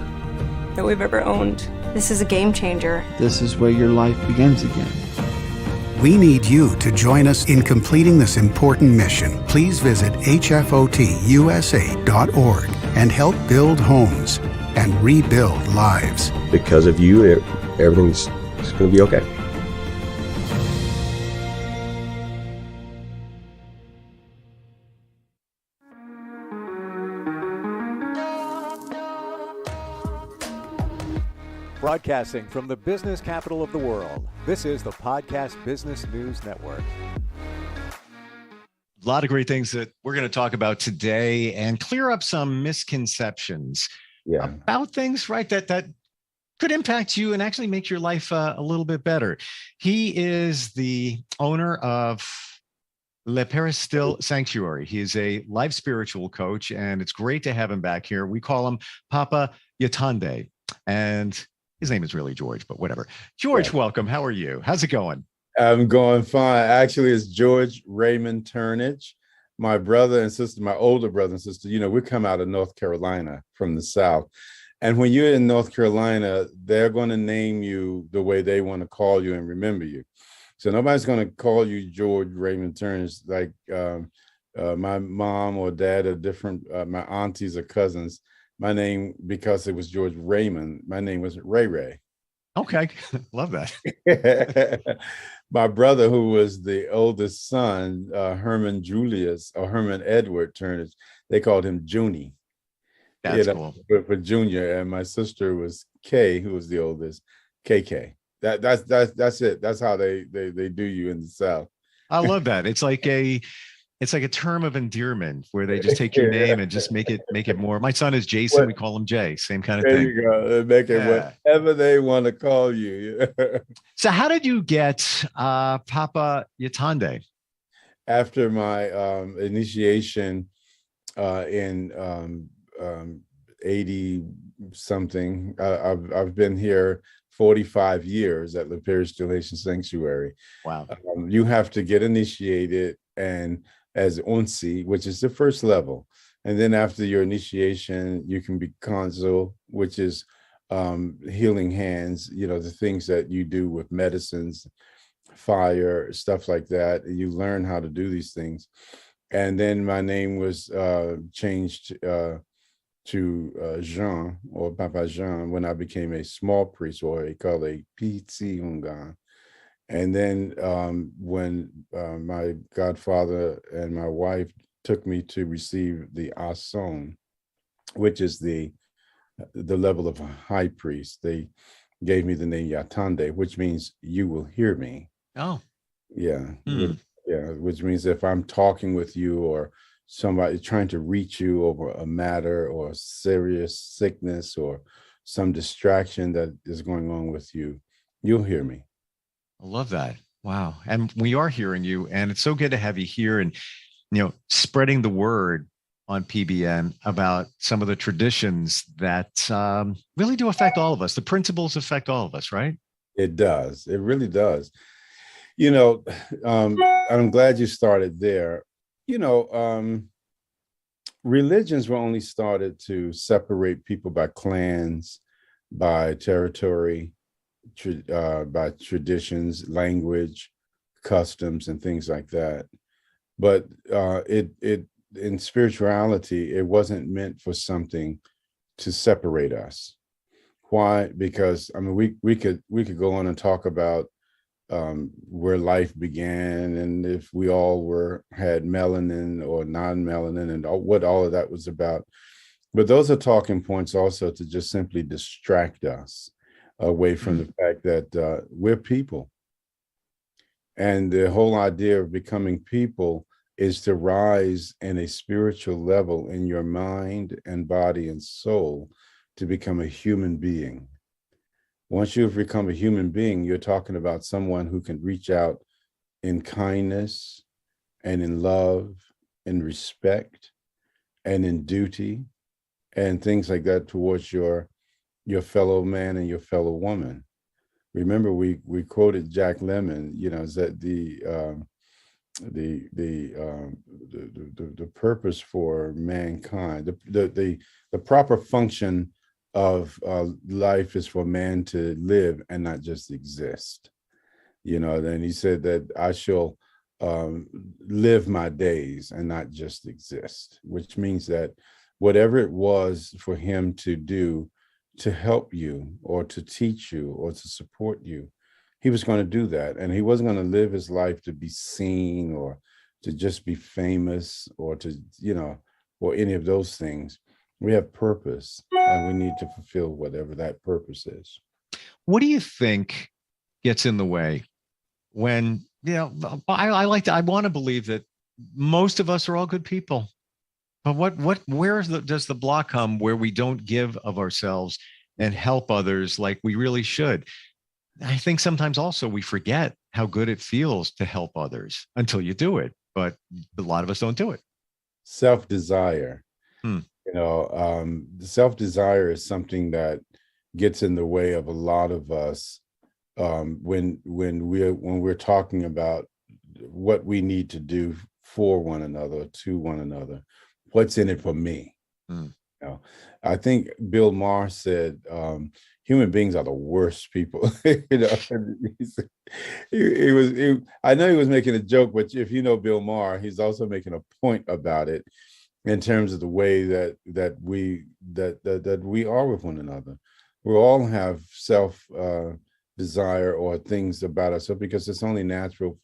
that we've ever owned. This is a game changer. This is where your life begins again. We need you to join us in completing this important mission. Please visit hfotusa.org and help build homes and rebuild lives. Because of you, everything's going to be okay. Broadcasting from the business capital of the world, this is the Podcast Business News Network. A lot of great things that we're going to talk about today and clear up some misconceptions about things, right? That could impact you and actually make your life a little bit better. He is the owner of Le Peristil Sanctuary. He is a life spiritual coach, and it's great to have him back here. We call him Papa Yatande, and his name is really George, but whatever. George, welcome. How are you? How's it going? I'm going fine. Actually, it's George Raymond Turnage. My brother and sister, my older brother and sister, we come out of North Carolina from the South. And when you're in North Carolina, they're going to name you the way they want to call you and remember you. So nobody's going to call you George Raymond Turnage like my mom or dad are different. My aunties or cousins. My name, because it was George Raymond, my name was Ray Ray. Okay, love that. My brother, who was the oldest son, Herman Julius or Herman Edward Turnage, they called him Junie. That's cool. For Junior, and my sister was Kay, who was the oldest, KK. That's it. That's how they do you in the South. I love that. It's like a term of endearment where they just take your name and just make it more. My son is Jason. We call him Jay. Same kind of thing. There you go. They make it whatever they want to call you. So how did you get Papa Yatande? After my initiation in 80 something, I've been here 45 years at Le Peristil Sanctuary. Wow. You have to get initiated and as Onsi, which is the first level. And then after your initiation, you can be consul, which is healing hands, the things that you do with medicines, fire, stuff like that. You learn how to do these things. And then my name was changed to Jean, or Papa Jean, when I became a small priest, or called a Pitsi Hungan. And then when my godfather and my wife took me to receive the Ason, which is the level of a high priest, they gave me the name Yatande, which means you will hear me. Oh. Yeah. Yeah. Which means if I'm talking with you or somebody trying to reach you over a matter or serious sickness or some distraction that is going on with you, you'll hear me. I love that. Wow. And we are hearing you, and it's so good to have you here and, spreading the word on PBN about some of the traditions that really do affect all of us. The principles affect all of us, right? It does. It really does. I'm glad you started there. Religions were only started to separate people by clans, by territory, by traditions, language, customs, and things like that. But it in spirituality, it wasn't meant for something to separate us. Why? Because we could go on and talk about where life began, and if we all had melanin or non-melanin, and what all of that was about. But those are talking points also to just simply distract us away from the fact that we're people. And the whole idea of becoming people is to rise in a spiritual level in your mind and body and soul to become a human being. Once you've become a human being, you're talking about someone who can reach out in kindness and in love and respect and in duty and things like that towards your fellow man and your fellow woman. Remember, we quoted Jack Lemmon, is that the purpose for mankind, the proper function of life is for man to live and not just exist. Then he said that I shall live my days and not just exist, which means that whatever it was for him to do to help you or to teach you or to support you, he was going to do that. And he wasn't going to live his life to be seen or to just be famous or to, or any of those things. We have purpose and we need to fulfill whatever that purpose is. What do you think gets in the way when, I want to believe that most of us are all good people. But where does the block come where we don't give of ourselves and help others like we really should? I think sometimes also we forget how good it feels to help others until you do it. But a lot of us don't do it. Self-desire. Self-desire is something that gets in the way of a lot of us when we're talking about what we need to do for one another, to one another. What's in it for me? I think Bill Maher said, human beings are the worst people. I know he was making a joke, but if you know Bill Maher, he's also making a point about it in terms of the way that we are with one another. We all have self desire or things about us, because it's only natural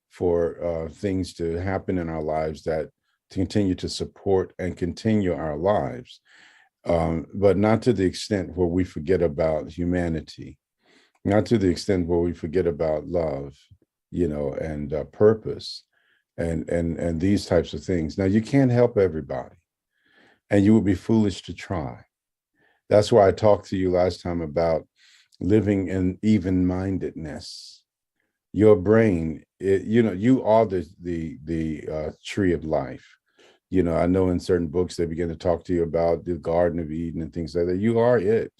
for things to happen in our lives that to continue to support and continue our lives, but not to the extent where we forget about humanity, not to the extent where we forget about love, and purpose, and these types of things. Now, you can't help everybody, and you would be foolish to try. That's why I talked to you last time about living in even-mindedness. Your brain, you are the tree of life. I know in certain books they begin to talk to you about the Garden of Eden and things like that. You are it.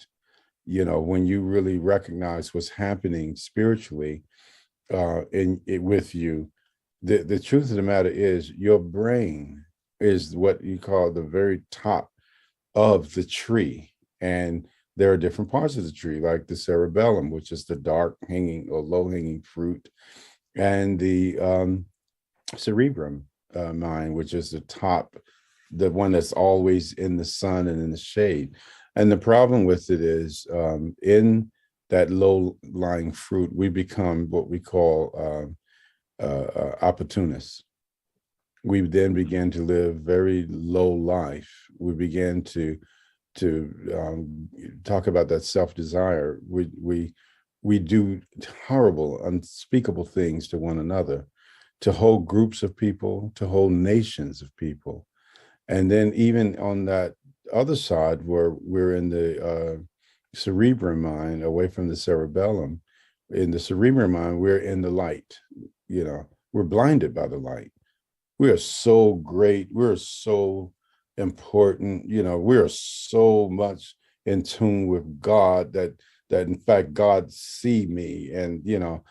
When you really recognize what's happening spiritually with you, the truth of the matter is your brain is what you call the very top of the tree. And there are different parts of the tree, like the cerebellum, which is the dark hanging or low hanging fruit, and the cerebrum mind, which is the top, the one that's always in the sun and in the shade. And the problem with it is in that low lying fruit, we become what we call opportunists. We then begin to live very low life. We begin to talk about that self-desire. We do horrible, unspeakable things to one another, to whole groups of people, to whole nations of people. And then even on that other side where we're in the cerebrum mind away from the cerebellum. In the cerebrum mind, we're in the light. We're blinded by the light. We are so great. We're so important. We are so much in tune with God that in fact God see me, and you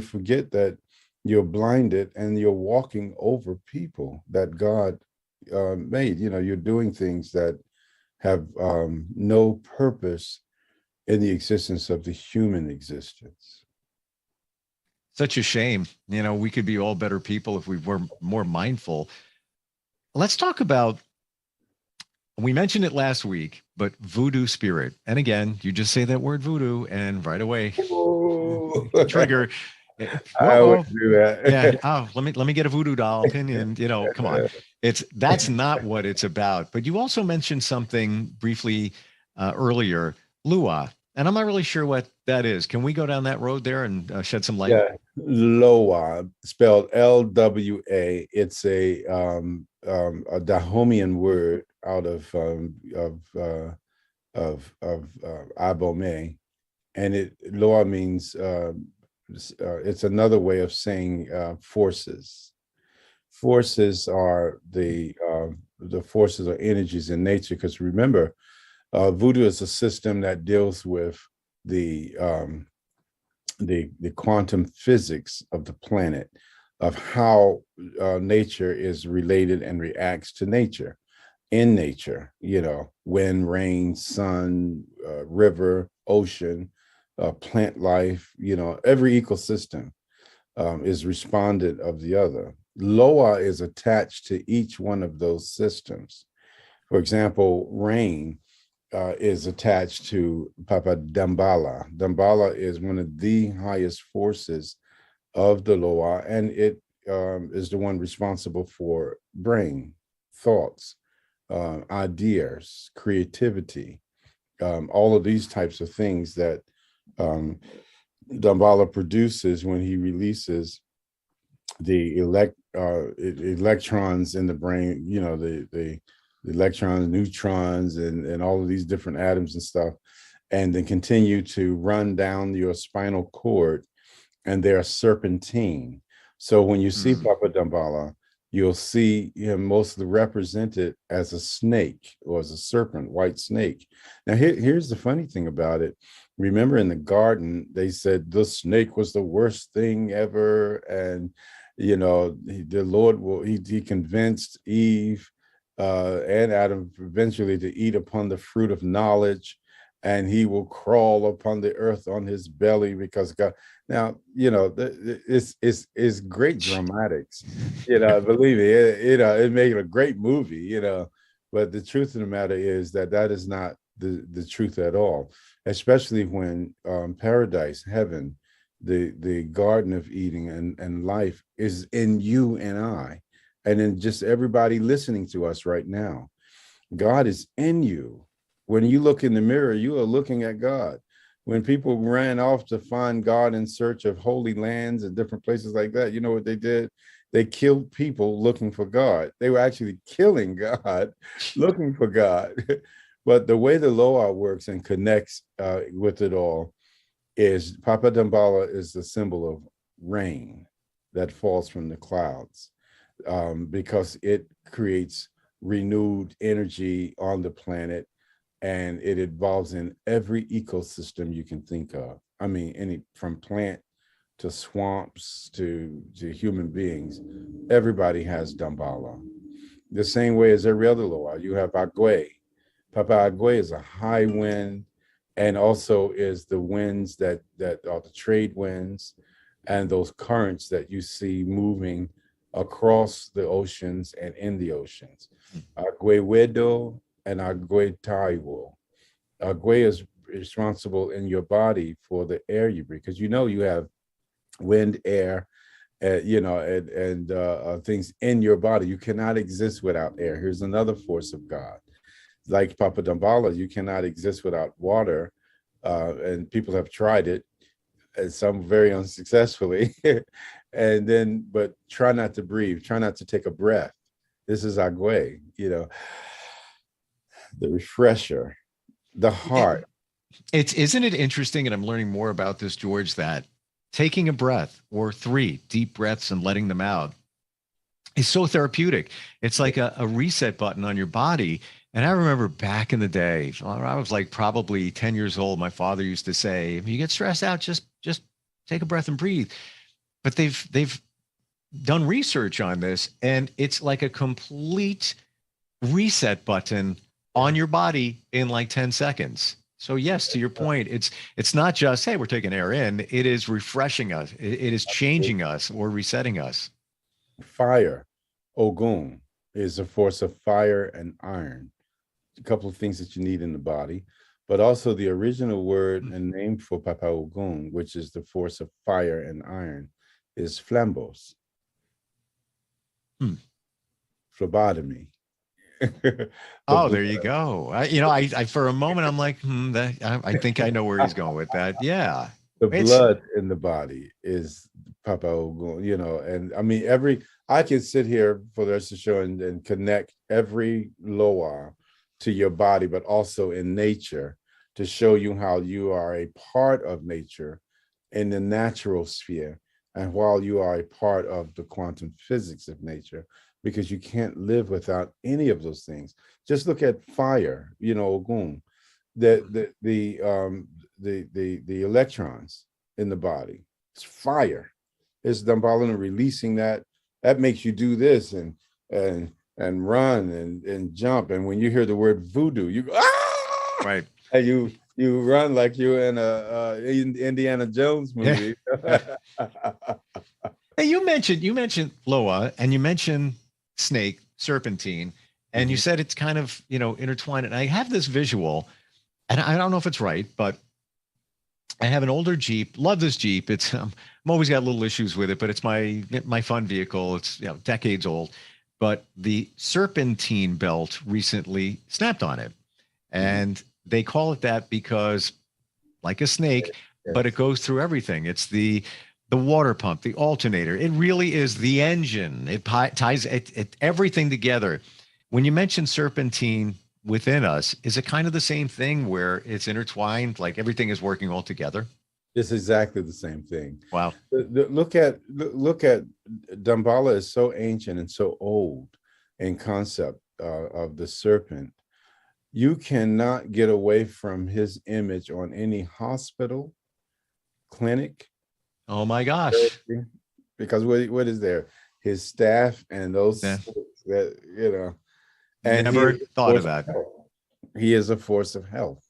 forget that you're blinded and you're walking over people that God made. You're doing things that have no purpose in the existence of the human existence. Such a shame. We could be all better people if we were more mindful. Let's talk about, we mentioned it last week, but voodoo spirit. And again, you just say that word voodoo and right away, trigger. I would do that. Yeah. Oh, let me get a voodoo doll opinion. Come on. That's not what it's about. But you also mentioned something briefly earlier, Lua. And I'm not really sure what that is. Can we go down that road there and shed some light? Yeah, Loa, spelled LWA. It's a Dahomean word out of Abome, and Loa means it's another way of saying forces. Forces are the forces or energies in nature. Because remember, voodoo is a system that deals with the quantum physics of the planet, of how nature is related and reacts to nature. In nature, wind, rain, sun, river, ocean, plant life, every ecosystem is respondent of the other. Loa is attached to each one of those systems. For example, rain is attached to Papa Dambala. Dambala is one of the highest forces of the Loa, and it is the one responsible for brain, thoughts, ideas, creativity, all of these types of things that Dambala produces when he releases the electrons in the brain, the electrons, neutrons, and all of these different atoms and stuff, and then continue to run down your spinal cord, and they're serpentine. So when you see Papa Dambala, you'll see him mostly represented as a snake or as a serpent, white snake. Now, here's the funny thing about it. Remember in the garden, they said the snake was the worst thing ever. And, the Lord he convinced Eve and Adam eventually to eat upon the fruit of knowledge, and he will crawl upon the earth on his belly because God. Now, it's great dramatics, believe me, it made a great movie, but the truth of the matter is that is not the truth at all, especially when paradise, heaven, the Garden of Eden and life is in you and I, and in just everybody listening to us right now. God is in you. When you look in the mirror, you are looking at God. When people ran off to find God in search of holy lands and different places like that, you know what they did? They killed people looking for God. They were actually killing God, looking for God. But the way the Loa works and connects with it all is Papa Dambala is the symbol of rain that falls from the clouds, because it creates renewed energy on the planet, and it involves in every ecosystem you can think of. I mean, from plant to swamps to human beings, everybody has Dambala. The same way as every other Loa, you have Agwe. Papa Agwe is a high wind, and also is the winds that are the trade winds and those currents that you see moving across the oceans and in the oceans. Agwe Wedo and Agwe Taiwo. Agwe is responsible in your body for the air you breathe, because you have wind, air, and things in your body. You cannot exist without air. Here's another force of God. Like Papa Dambala, you cannot exist without water, and people have tried it, and some very unsuccessfully. But try not to breathe, try not to take a breath. This is Agwe, the refresher, the heart. Isn't it interesting? And I'm learning more about this, George, that taking a breath or 3 deep breaths and letting them out is so therapeutic. It's like a reset button on your body. And I remember back in the day, I was like probably 10 years old. My father used to say, if you get stressed out, just take a breath and breathe. But they've done research on this, and it's like a complete reset button on your body in like 10 seconds. So yes, to your point, it's not just, hey, we're taking air in. It is refreshing us. It is changing us or resetting us. Fire, Ogun, is a force of fire and iron. A couple of things that you need in the body, but also the original word and name for Papa Ogun, which is the force of fire and iron, is flambos. Phlebotomy. Oh, there you go. I for a moment I'm like, I think I know where he's going with that. Yeah. The blood in the body is Papa Ogun, and I mean, I can sit here for the rest of the show and connect every Loa to your body, but also in nature to show you how you are a part of nature in the natural sphere. And while you are a part of the quantum physics of nature, because you can't live without any of those things. Just look at fire, Ogun, the electrons in the body. It's fire. It's Damballa releasing that. That makes you do this and run and jump. And when you hear the word voodoo, you go, ah! Right. And you run like you're in a Indiana Jones movie. Hey, you mentioned Loa, and you mentioned snake, serpentine, and you said it's kind of, intertwined. And I have this visual, and I don't know if it's right, but I have an older Jeep. Love this Jeep. It's I'm always got little issues with it, but it's my fun vehicle. It's decades old, but the serpentine belt recently snapped on it, and they call it that because, like a snake, but it goes through everything. It's the water pump, the alternator. It really is the engine. It ties everything together. When you mention serpentine within us, is it kind of the same thing where it's intertwined, like everything is working all together? It's exactly the same thing. Wow. Look at Damballa is so ancient and so old in concept of the serpent. You cannot get away from his image on any hospital, clinic. Oh my gosh. Because what is there? His staff and those that, and never thought of that. He is a force of health.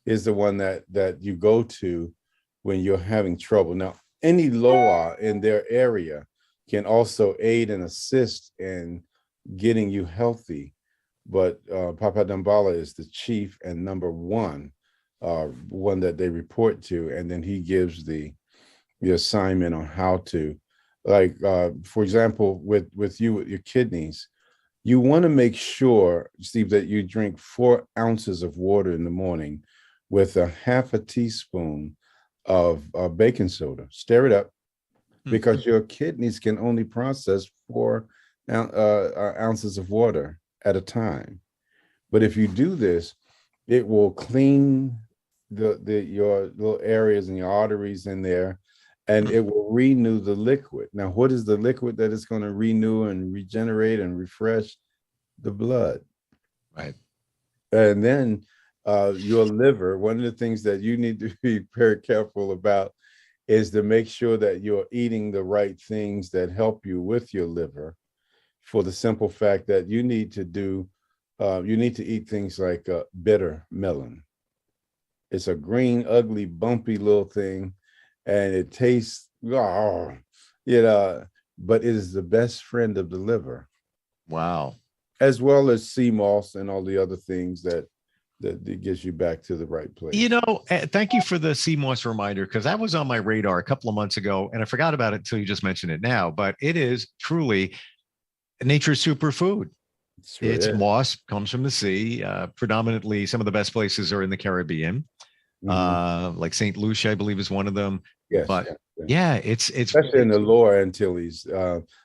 Is the one that you go to when you're having trouble. Now, any Loa in their area can also aid and assist in getting you healthy. But Papa Damballa is the chief and number one that they report to, and then he gives the assignment on how to, like, for example, with your kidneys, you want to make sure, Steve, that you drink 4 ounces of water in the morning with a half a teaspoon of baking soda. Stir it up, because your kidneys can only process 4 ounces of water at a time. But if you do this, it will clean your little areas and your arteries in there, and it will renew the liquid. Now, what is the liquid that is going to renew and regenerate and refresh? The blood. Right. And then your liver, one of the things that you need to be very careful about is to make sure that you're eating the right things that help you with your liver, for the simple fact that you need to eat things like bitter melon. It's a green, ugly, bumpy little thing, and it tastes, but it is the best friend of the liver. Wow. As well as sea moss and all the other things that gets you back to the right place. Thank you for the sea moss reminder, because that was on my radar a couple of months ago, and I forgot about it until you just mentioned it now. But it is truly nature's superfood. It's moss, comes from the sea. Predominantly, some of the best places are in the Caribbean. Like St. Lucia, I believe, is one of them. Yes, but it's especially in the Lower Antilles.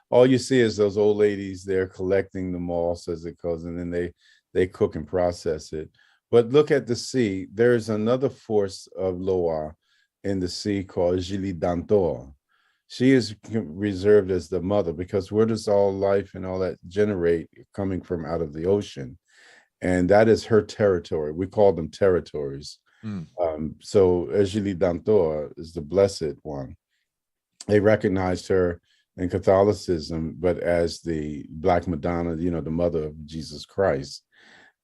All you see is those old ladies there collecting the moss, as it goes, and then they cook and process it. But look at the sea. There's another force of Loa in the sea called Jili Dantor. She is reserved as the mother, because where does all life and all that generate? Coming from out of the ocean. And that is her territory. We call them territories. So Ejili Dantor is the blessed one. They recognized her in Catholicism, but as the Black Madonna, the mother of Jesus Christ,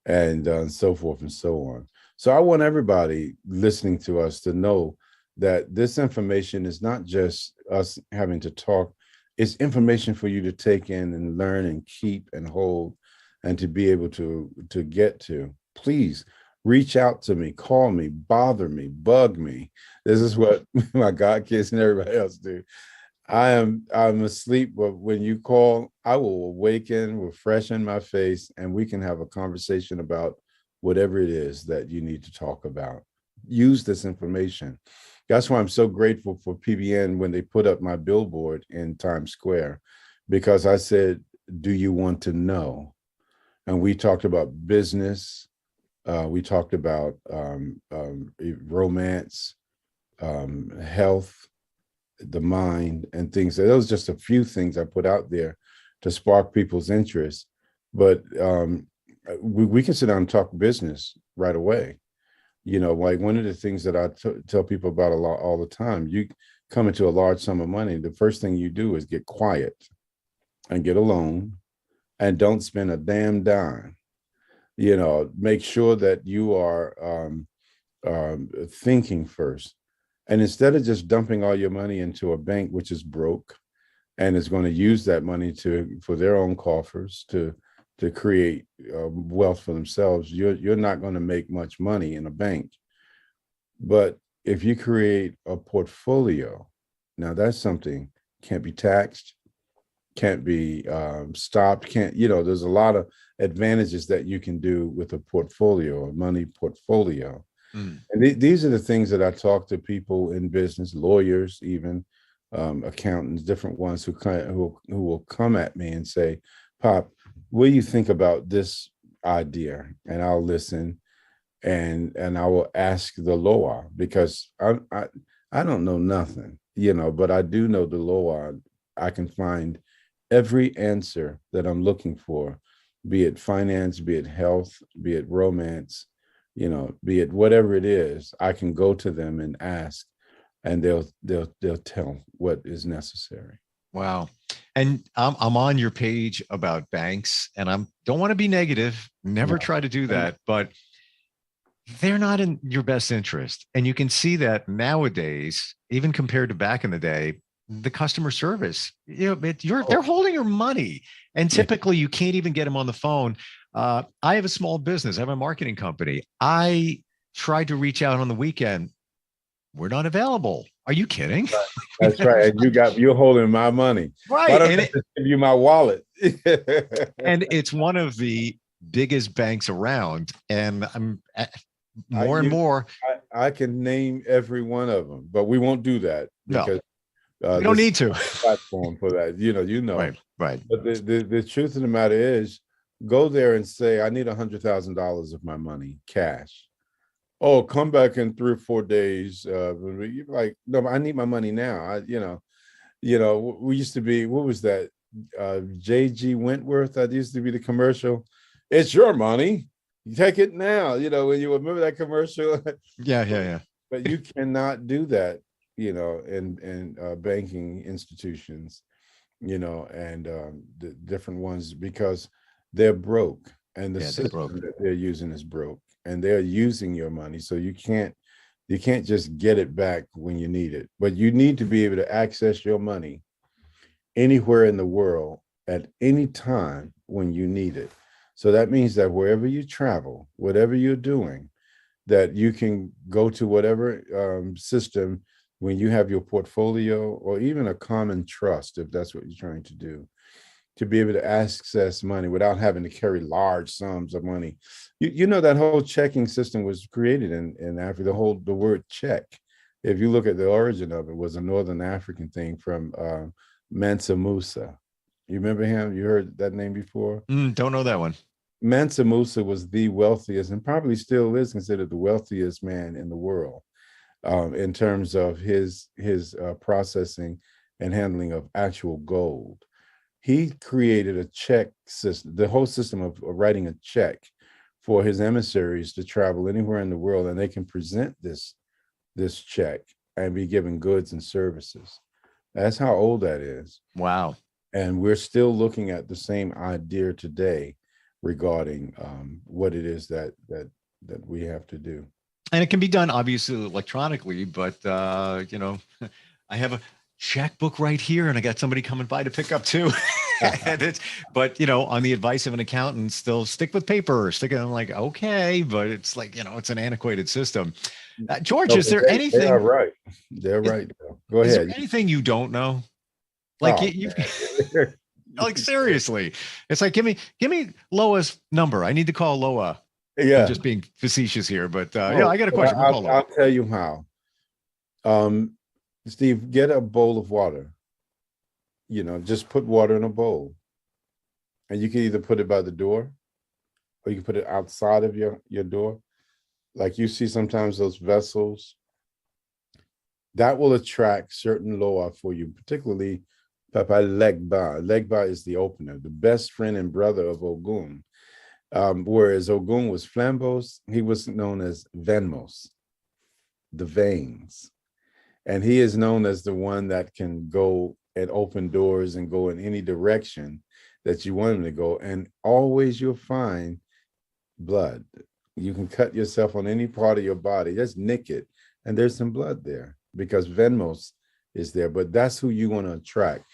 and so forth and so on. So I want everybody listening to us to know that this information is not just us having to talk. It's information for you to take in and learn and keep and hold, and to be able to get to. Please reach out to me, call me, bother me, bug me. This is what my God kids and everybody else do. I'm asleep, but when you call, I will awaken with fresh in my face, and we can have a conversation about whatever it is that you need to talk about. Use this information. That's why I'm so grateful for PBN when they put up my billboard in Times Square, because I said, do you want to know? And we talked about business. We talked about romance, health, the mind, and things. So those are just a few things I put out there to spark people's interest. But we can sit down and talk business right away. Like one of the things that I tell people about all the time, you come into a large sum of money, the first thing you do is get quiet and get alone, and don't spend a damn dime. Make sure that you are thinking first. And instead of just dumping all your money into a bank, which is broke, and is going to use that money for their own coffers to create wealth for themselves, you're not going to make much money in a bank. But if you create a portfolio, now that's something can't be taxed, can't be stopped, there's a lot of advantages that you can do with a portfolio, a money portfolio. And these are the things that I talk to people in business, lawyers, even accountants, different ones who will come at me and say, Pop, what do you think about this idea? And I'll listen, and I will ask the law, because I don't know nothing, but I do know the law. I can find every answer that I'm looking for, be it finance, be it health, be it romance, be it whatever it is. I can go to them and ask, and they'll tell what is necessary. Wow. And I'm on your page about banks, and don't want to be negative, never try to do that, but they're not in your best interest. And you can see that nowadays, even compared to back in the day, the customer service, they're holding your money, and typically you can't even get them on the phone. I have a small business. I have a marketing company. I tried to reach out on the weekend. We're not available. Are you kidding? That's right. And you're holding my money. Right. Why don't I just give you my wallet? And it's one of the biggest banks around. And I'm more. I can name every one of them, but we won't do that because we don't need to. Platform for that. Right. But the truth of the matter is, go there and say, I need $100,000 of my money, cash. Oh, come back in 3 or 4 days. Like, no, I need my money now. We used to be, what was that? J.G. Wentworth. That used to be the commercial. It's your money. You take it now. When you remember that commercial. Yeah. But you cannot do that, in banking institutions, and the different ones, because they're broke, and the system that they're using is broke, and they're using your money. So you can't just get it back when you need it, but you need to be able to access your money anywhere in the world at any time when you need it. So that means that wherever you travel, whatever you're doing, that you can go to whatever system when you have your portfolio, or even a common trust, if that's what you're trying to do, to be able to access money without having to carry large sums of money. That whole checking system was created in Africa. The word check, if you look at the origin of it, was a Northern African thing from Mansa Musa. You remember him? You heard that name before? Don't know that one. Mansa Musa was the wealthiest and probably still is considered the wealthiest man in the world in terms of his processing and handling of actual gold. He created a check system, the whole system of writing a check for his emissaries to travel anywhere in the world, and they can present this check and be given goods and services. That's how old that is. Wow. And we're still looking at the same idea today regarding what it is that we have to do. And it can be done obviously electronically, but you know, I have a checkbook right here, and I got somebody coming by to pick up too. But you know, on the advice of an accountant, still stick with paper. I'm like, okay, but it's like, you know, it's an antiquated system. George, is there anything? They're right. They're right. Go ahead. Is there anything you don't know? Like you like seriously, it's like give me Loa's number. I need to call Loa. Yeah, I'm just being facetious here, but yeah, I got a question. I'll tell you how. Steve, get a bowl of water. You know, just put water in a bowl, and you can either put it by the door, or you can put it outside of your door. Like you see sometimes those vessels that will attract certain Loa for you, particularly Papa Legba. Legba is the opener, the best friend and brother of Ogun. Whereas Ogun was Flambos, he was known as Venmos, the veins. And he is known as the one that can go and open doors and go in any direction that you want him to go. And always you'll find blood. You can cut yourself on any part of your body, just nick it, and there's some blood there because Venmos is there. But that's who you want to attract.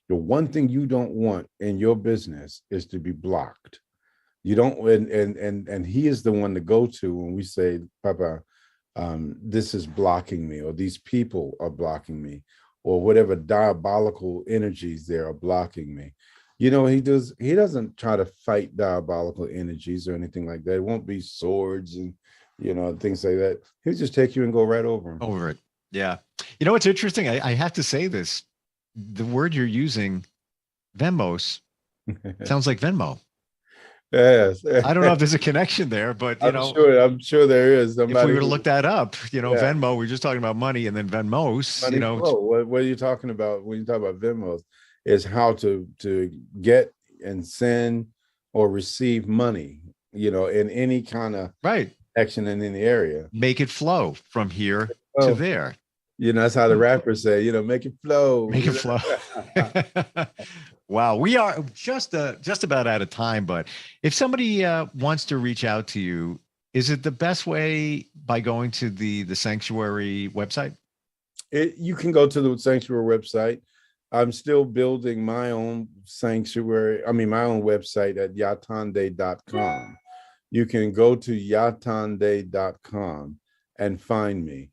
The one thing you don't want in your business is to be blocked. You don't, and he is the one to go to when we say, Papa, this is blocking me, or these people are blocking me, or whatever diabolical energies there are blocking me. You know, he doesn't try to fight diabolical energies or anything like that. It won't be swords and, you know, things like that. He'll just take you and go right over him. Over it. Yeah. You know, what's interesting. I have to say this, the word you're using, Venmos, sounds like Venmo. Yes. I don't know if there's a connection there, but I'm sure there is. If we were to look that up, you know, yeah. Venmo, we're just talking about money, and then Venmos, money, you know. What are you talking about when you talk about Venmos? Is how to get and send or receive money, you know, in any kind of action in any area. Make it flow from here to there. You know, that's how the rappers say, you know, make it flow. Make it flow. Wow, we are just about out of time. But if somebody wants to reach out to you, is it the best way by going to the Sanctuary website? You can go to the Sanctuary website. I'm still building my own sanctuary. I mean, my own website at yatande.com. You can go to yatande.com and find me.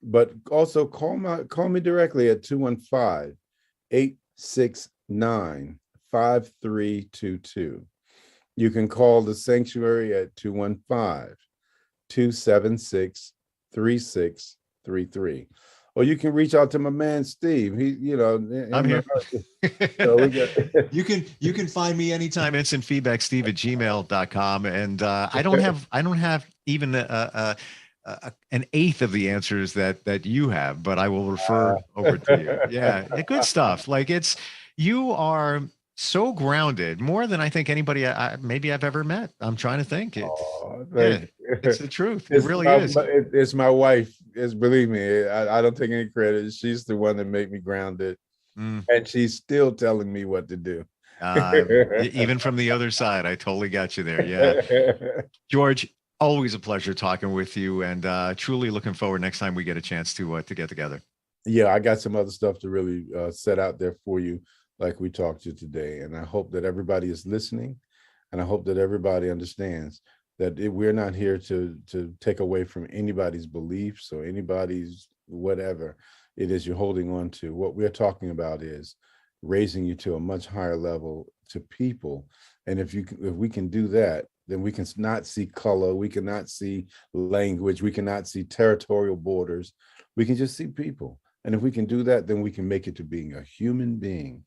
But also call me directly at 215-869-5322. You can call the sanctuary at 215-276-3633. Or you can reach out to my man Steve. I'm here. You can find me anytime. Instant feedback, steve@gmail.com. And I don't have even an eighth of the answers that you have, but I will refer over to you. Yeah, good stuff. Like you are so grounded, more than I think anybody maybe I've ever met. I'm trying to think. It's the truth. It really is. It's my wife. Believe me, I don't take any credit. She's the one that made me grounded, and she's still telling me what to do. Even from the other side, I totally got you there. Yeah, George, always a pleasure talking with you, and truly looking forward next time we get a chance to get together. Yeah, I got some other stuff to really set out there for you, like we talked to today, and I hope that everybody is listening, and I hope that everybody understands that we're not here to take away from anybody's beliefs or anybody's whatever it is you're holding on to. What we're talking about is raising you to a much higher level to people, and if we can do that, then we can not see color, we cannot see language, we cannot see territorial borders, we can just see people. And if we can do that, then we can make it to being a human being.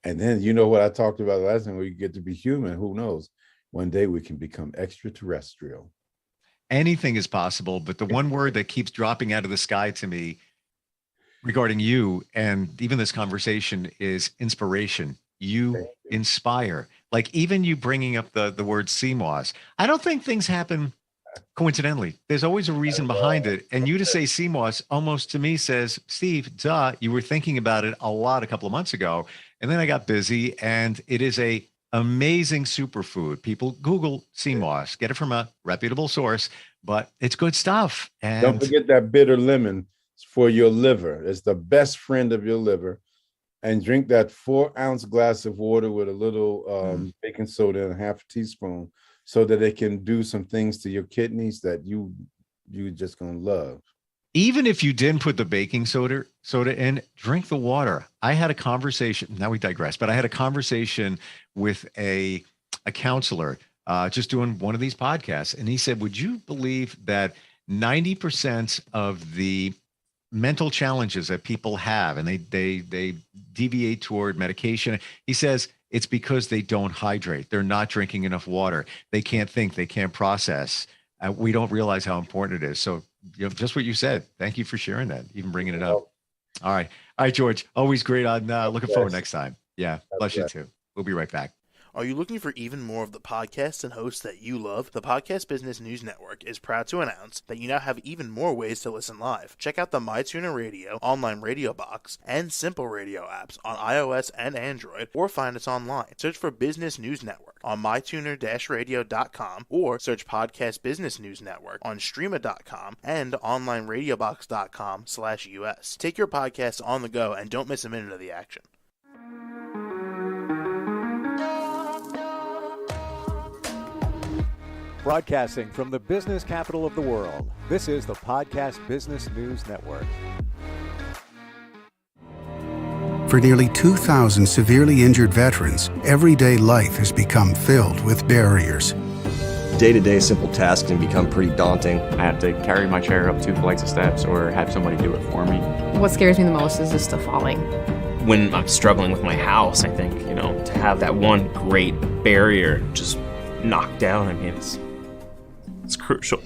And then, you know what I talked about last time, where you get to be human, who knows? one day we can become extraterrestrial. Anything is possible, but the one word that keeps dropping out of the sky to me regarding you and even this conversation is inspiration. You inspire. Like even you bringing up the word CMOS. I don't think things happen coincidentally. There's always a reason behind it. And you to say CMOS almost to me says, Steve, duh, you were thinking about it a lot a couple of months ago. And then I got busy, and it is a amazing superfood. People Google CMOS, get it from a reputable source, but it's good stuff. And don't forget that bitter lemon for your liver. It's the best friend of your liver. And drink that 4-ounce glass of water with a little baking soda and a half a teaspoon, so that it can do some things to your kidneys that you just gonna love. Even if you didn't put the baking soda in, drink the water. I had a conversation. Now we digress, but I had a conversation with a counselor just doing one of these podcasts, and he said, "Would you believe that 90% of the mental challenges that people have, and they deviate toward medication?" He says it's because they don't hydrate. They're not drinking enough water. They can't think. They can't process. We don't realize how important it is. So, just what you said. Thank you for sharing that, even bringing it up. All right, George. Always great on. Looking forward next time. Yeah, bless you too. We'll be right back. Are you looking for even more of the podcasts and hosts that you love? The Podcast Business News Network is proud to announce that you now have even more ways to listen live. Check out the MyTuner Radio, online radio box, and Simple Radio apps on iOS and Android, or find us online. Search for Business News Network on mytuner-radio.com, or search Podcast Business News Network on streama.com and onlineradiobox.com/US. Take your podcast on the go and don't miss a minute of the action. Broadcasting from the business capital of the world, this is the Podcast Business News Network. For nearly 2,000 severely injured veterans, everyday life has become filled with barriers. Day-to-day simple tasks can become pretty daunting. I have to carry my chair up 2 flights of steps or have somebody do it for me. What scares me the most is just the falling. When I'm struggling with my house, I think, to have that one great barrier just knocked down, I mean, it's crucial.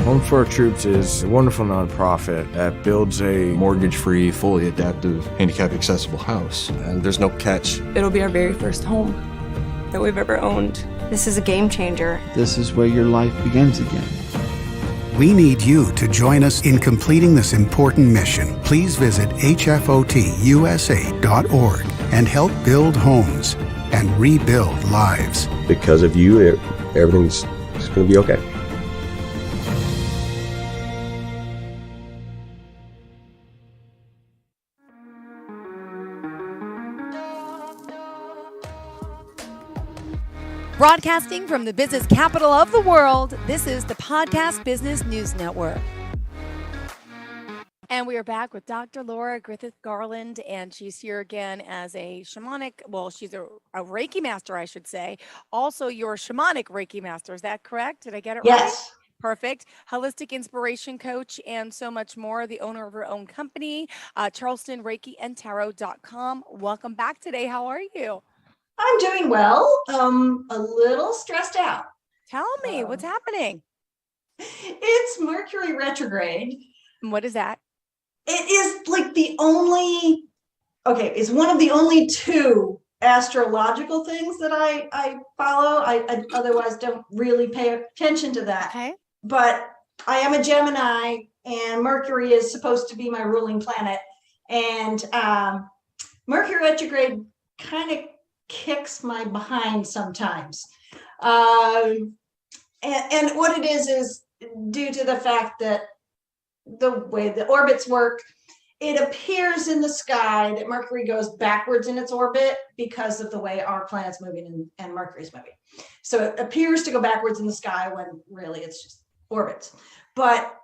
Home for Our Troops is a wonderful nonprofit that builds a mortgage-free, fully adaptive, handicap-accessible house. And there's no catch. It'll be our very first home that we've ever owned. This is a game changer. This is where your life begins again. We need you to join us in completing this important mission. Please visit hfotusa.org and help build homes and rebuild lives. Because of you, everything's going to be okay. Broadcasting from the business capital of the world, this is the Podcast Business News Network. And we are back with Dr. Laura Griffith-Garland, and she's here again as a shamanic, she's a Reiki master, I should say. Also, your shamanic Reiki master, is that correct? Did I get it right? Yes. Perfect. Holistic inspiration coach and so much more. The owner of her own company, Charleston Reiki and Tarot.com. Welcome back today. How are you? I'm doing well. A little stressed out. Tell me, what's happening? It's Mercury retrograde. And what is that? It is like it's one of the only 2 astrological things that I follow. I otherwise don't really pay attention to that. Okay. But I am a Gemini, and Mercury is supposed to be my ruling planet. And Mercury retrograde kind of kicks my behind sometimes. And what it is due to the fact that the way the orbits work, it appears in the sky that Mercury goes backwards in its orbit because of the way our planet's moving and Mercury's moving. So it appears to go backwards in the sky when really it's just orbits. But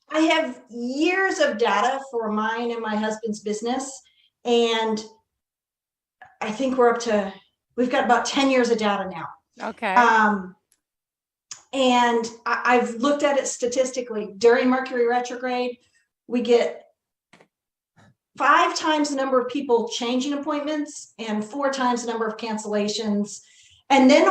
I have years of data for mine and my husband's business, and I think we've got about 10 years of data now. Okay. And I've looked at it statistically. During Mercury retrograde, we get 5 times the number of people changing appointments and 4 times the number of cancellations. And then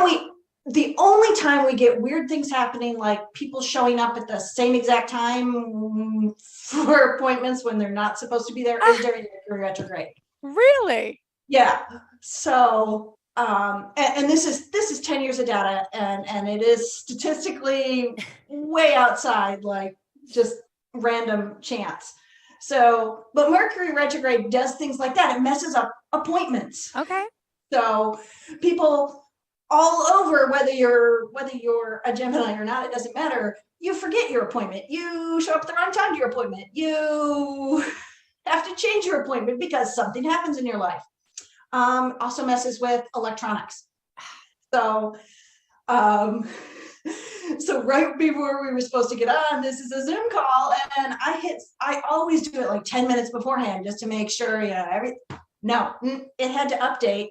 the only time we get weird things happening, like people showing up at the same exact time for appointments when they're not supposed to be there, is during Mercury retrograde. Really? Yeah. So, and this is 10 years of data, and it is statistically way outside, like just random chance. So, but Mercury retrograde does things like that. It messes up appointments. Okay. So people all over, whether you're a Gemini or not, it doesn't matter. You forget your appointment. You show up at the wrong time to your appointment. You have to change your appointment because something happens in your life. Also messes with electronics. So, so right before we were supposed to get on, this is a Zoom call, and I always do it like 10 minutes beforehand just to make sure, it had to update.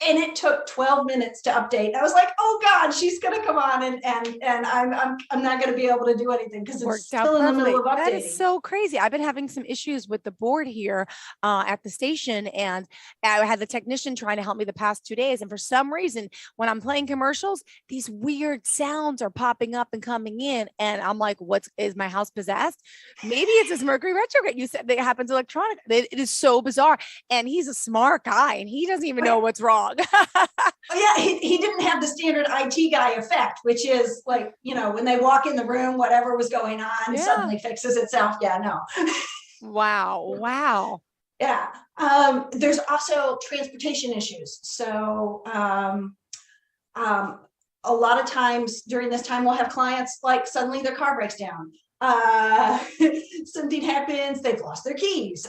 And it took 12 minutes to update. I was like, oh God, she's gonna come on and I'm not gonna be able to do anything because it's still in the middle of updating. That is so crazy. I've been having some issues with the board here at the station, and I had the technician trying to help me the past 2 days. And for some reason, when I'm playing commercials, these weird sounds are popping up and coming in. And I'm like, is my house possessed? Maybe it's this Mercury retrograde. You said that it happens electronic. It is so bizarre. And he's a smart guy and he doesn't even know what's wrong. Oh yeah, he didn't have the standard IT guy effect, which is like, when they walk in the room, whatever was going on suddenly fixes itself. Yeah, no. Wow. Yeah. There's also transportation issues. So a lot of times during this time, we'll have clients like suddenly their car breaks down. Something happens, they've lost their keys,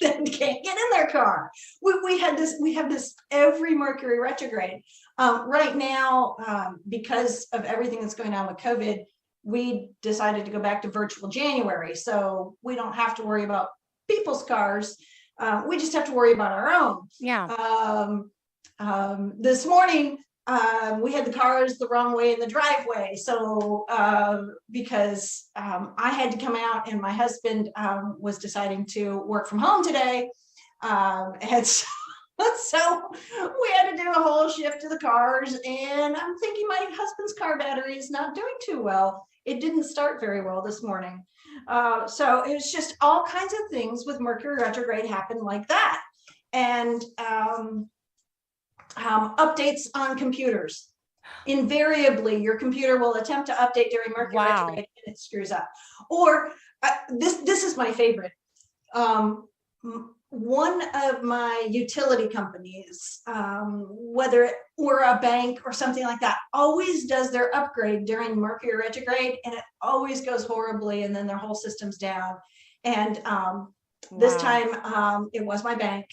then can't get in their car. We have this every Mercury retrograde. Right now, because of everything that's going on with COVID, we decided to go back to virtual January. So we don't have to worry about people's cars. We just have to worry about our own. Yeah. This morning, we had the cars the wrong way in the driveway. So because I had to come out and my husband was deciding to work from home today. And so we had to do a whole shift to the cars, and I'm thinking my husband's car battery is not doing too well. It didn't start very well this morning. So it was just all kinds of things with Mercury retrograde happen like that. And updates on computers. Invariably, your computer will attempt to update during Mercury retrograde and it screws up. Or this is my favorite. One of my utility companies, whether or a bank or something like that, always does their upgrade during Mercury retrograde, and it always goes horribly, and then their whole system's down. And this time, it was my bank.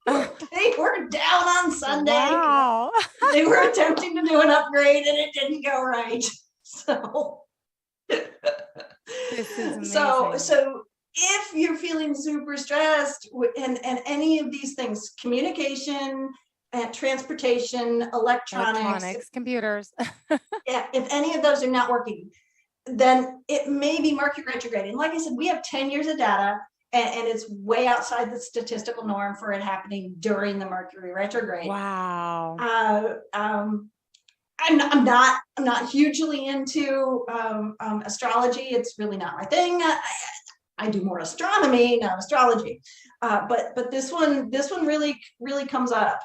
They were down on Sunday. Wow. They were attempting to do an upgrade and it didn't go right. So, this is amazing. So if you're feeling super stressed and any of these things, communication and transportation, electronics, computers. Yeah, if any of those are not working, then it may be Mercury retrograde. And like I said, we have 10 years of data. And it's way outside the statistical norm for it happening during the Mercury retrograde. Wow. I'm not hugely into astrology. It's really not my thing. I do more astronomy, not astrology. But this one really comes up.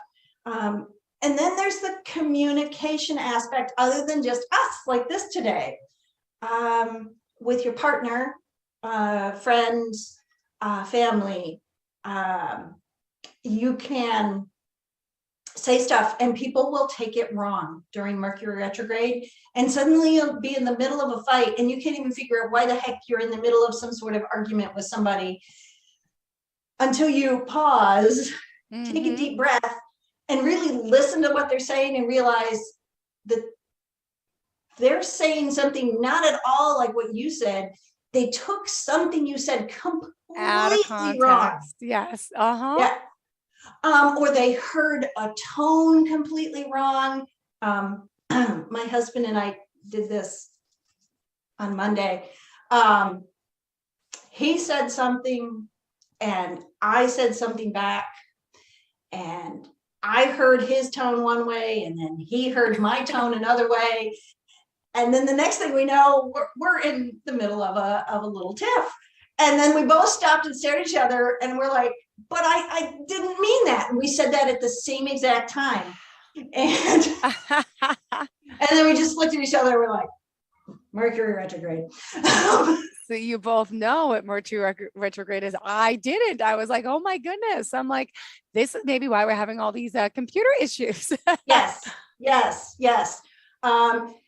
And then there's the communication aspect, other than just us, like this today, with your partner, friends. Family, you can say stuff and people will take it wrong during Mercury retrograde, and suddenly you'll be in the middle of a fight and you can't even figure out why the heck you're in the middle of some sort of argument with somebody until you pause, take a deep breath, and really listen to what they're saying and realize that they're saying something not at all like what you said. They took something you said completely out of context. Wrong. Yes. Yeah. Or they heard a tone completely wrong. My husband and I did this on Monday. He said something and I said something back, and I heard his tone one way, and then he heard my tone another way. And then the next thing we know, we're in the middle of a little tiff. And then we both stopped and stared at each other, and we're like, but I didn't mean that. And we said that at the same exact time. And then we just looked at each other, and we're like, Mercury retrograde. So you both know what Mercury retrograde is. I didn't. I was like, oh my goodness. I'm like, this is maybe why we're having all these computer issues. Yes.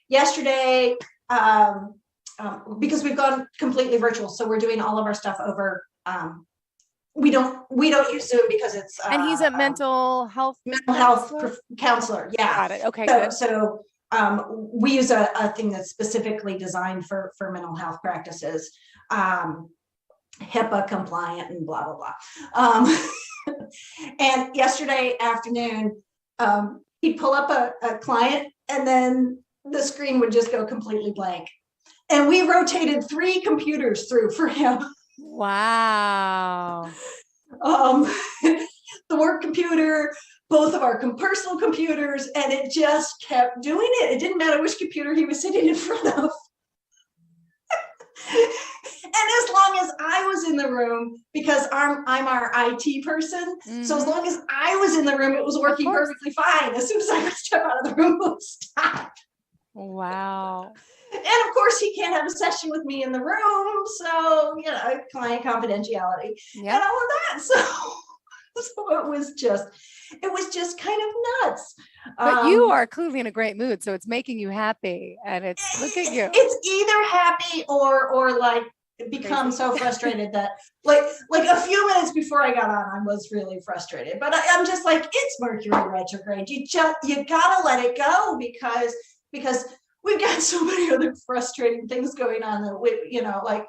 Yesterday, because we've gone completely virtual, so we're doing all of our stuff over. We don't use Zoom because it's. And he's a mental health counselor. Yeah. Got it. Okay. So, Good. so we use a thing that's specifically designed for mental health practices, HIPAA compliant and blah blah blah. And yesterday afternoon, he'd pull up a client, and then the screen would just go completely blank. And we rotated 3 computers through for him. Wow. The work computer, both of our personal computers, and it just kept doing it. It didn't matter which computer he was sitting in front of. And as long as I was in the room, because I'm our IT person, so as long as I was in the room, it was working perfectly fine. As soon as I would step out of the room, it would stop. Wow. And of course, he can't have a session with me in the room, so client confidentiality and all of that. So it was just kind of nuts. But you are clearly in a great mood, so it's making you happy, and it's look at you. It's either happy or like become so frustrated that like a few minutes before I got on, I was really frustrated. But I'm just like, it's Mercury retrograde. You gotta let it go because we've got so many other frustrating things going on that we, like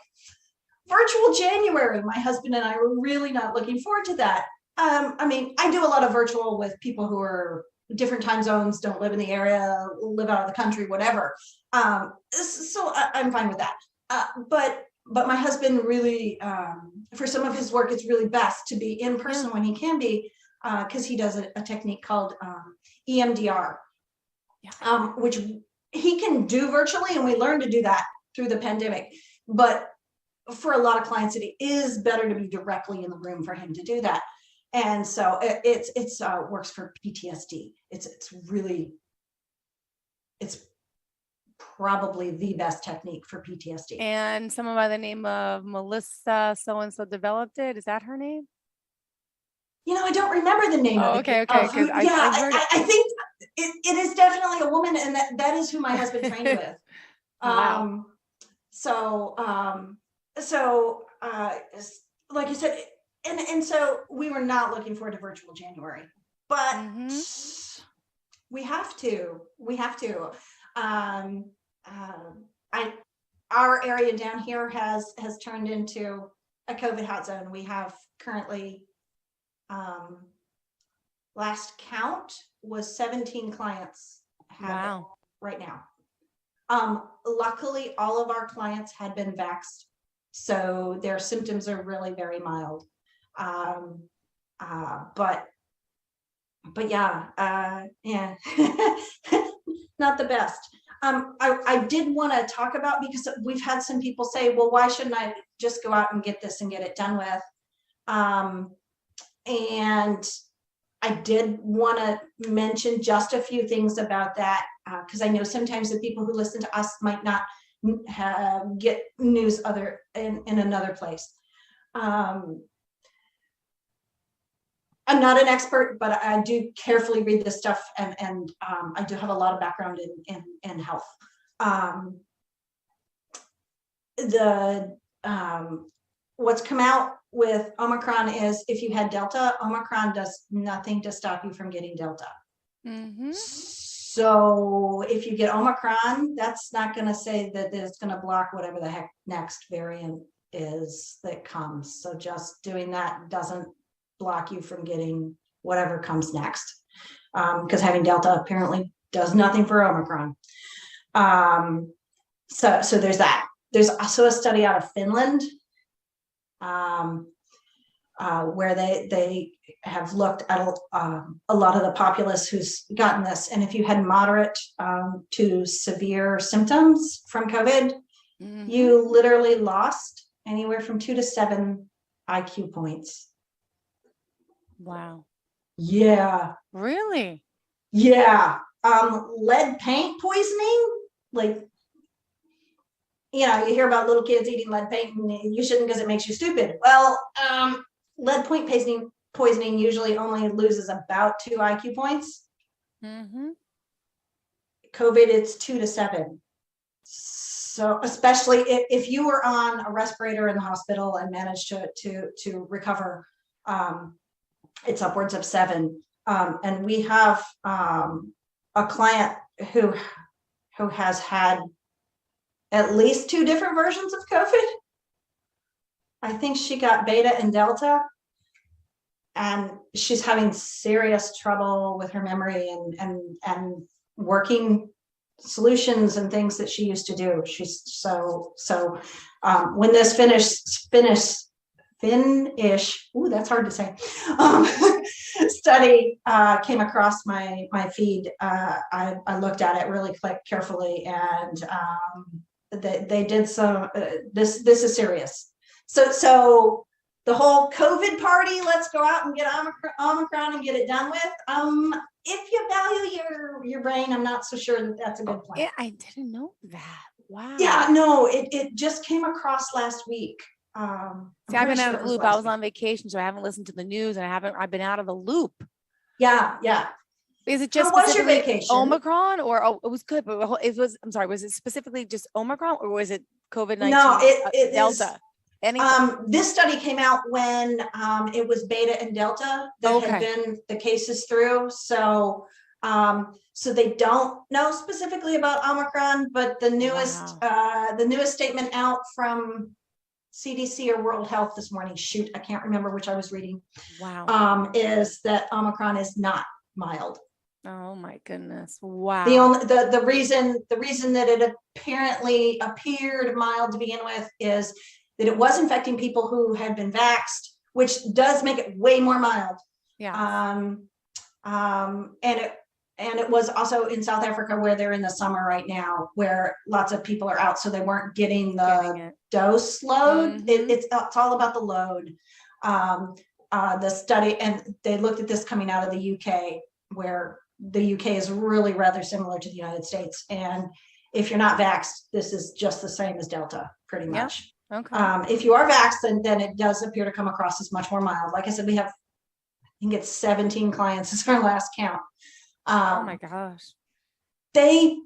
virtual January. My husband and I were really not looking forward to that. I mean, I do a lot of virtual with people who are different time zones, don't live in the area, live out of the country, whatever. So I'm fine with that. But my husband really, for some of his work, it's really best to be in person when he can be, because he does a technique called EMDR, which he can do virtually, and we learned to do that through the pandemic. But for a lot of clients, it is better to be directly in the room for him to do that. And so it's works for PTSD. It's probably the best technique for PTSD. And someone by the name of Melissa so-and-so developed it. Is that her name? I don't remember the name of it. Okay. I think it is definitely a woman, and that is who my husband trained with. Wow. So like you said, and so we were not looking forward to virtual January, but we have to. Our area down here has turned into a COVID hot zone. We have currently, last count was 17 clients have it right now. Luckily, all of our clients had been vaxxed, so their symptoms are really very mild. But yeah, not the best. I did want to talk about, because we've had some people say, well, why shouldn't I just go out and get this and get it done with? And I did want to mention just a few things about that, because I know sometimes the people who listen to us might not get news in another place. I'm not an expert, but I do carefully read this stuff, and I do have a lot of background in health. What's come out with Omicron is, if you had Delta, Omicron does nothing to stop you from getting Delta. So if you get Omicron, that's not going to say that it's going to block whatever the heck next variant is that comes. So just doing that doesn't block you from getting whatever comes next, because having Delta apparently does nothing for Omicron. So there's that. There's also a study out of Finland where they have looked at a lot of the populace who's gotten this. And if you had moderate to severe symptoms from COVID, you literally lost anywhere from 2 to 7 IQ points. Wow. Yeah. Really? Yeah. Lead paint poisoning, like, you hear about little kids eating lead paint and you shouldn't because it makes you stupid. Well, lead paint poisoning usually only loses about 2 IQ points. Mm-hmm. COVID, it's 2 to 7. So especially if you were on a respirator in the hospital and managed to recover, it's upwards of 7. And we have a client who has had at least 2 different versions of COVID. I think she got Beta and Delta, and she's having serious trouble with her memory and working solutions and things that she used to do. She's so when this Finnish, ooh, that's hard to say, study came across my feed, I looked at it really carefully, and they did some, this is serious. So the whole COVID party, let's go out and get Omicron and get it done with. If you value your brain, I'm not so sure that that's a good plan. Yeah, I didn't know that. Wow. Yeah, no, it just came across last week. See, I've been out of the loop. I was on vacation, so I haven't listened to the news, and I've been out of the loop. Yeah. Is it just How was your specifically vacation? Omicron, or it was good, but I'm sorry, was it specifically just Omicron, or was it COVID-19? No, it Delta. is. Anything? This study came out when it was Beta and Delta that had been the cases through. So they don't know specifically about Omicron, but the newest statement out from CDC or World Health this morning, shoot, I can't remember which I was reading. Wow. Is that Omicron is not mild. Oh my goodness. Wow. The reason that it apparently appeared mild to begin with is that it was infecting people who had been vaxxed, which does make it way more mild. Yeah. And it was also in South Africa, where they're in the summer right now, where lots of people are out, so they weren't getting the dose load. It's all about the load. The study, and they looked at this coming out of the UK, where the UK is really rather similar to the United States. And if you're not vaxxed, this is just the same as Delta, pretty much. Yeah. Okay. If you are vaxxed, then it does appear to come across as much more mild. Like I said, we have, I think it's 17 clients is our last count. Oh my gosh. They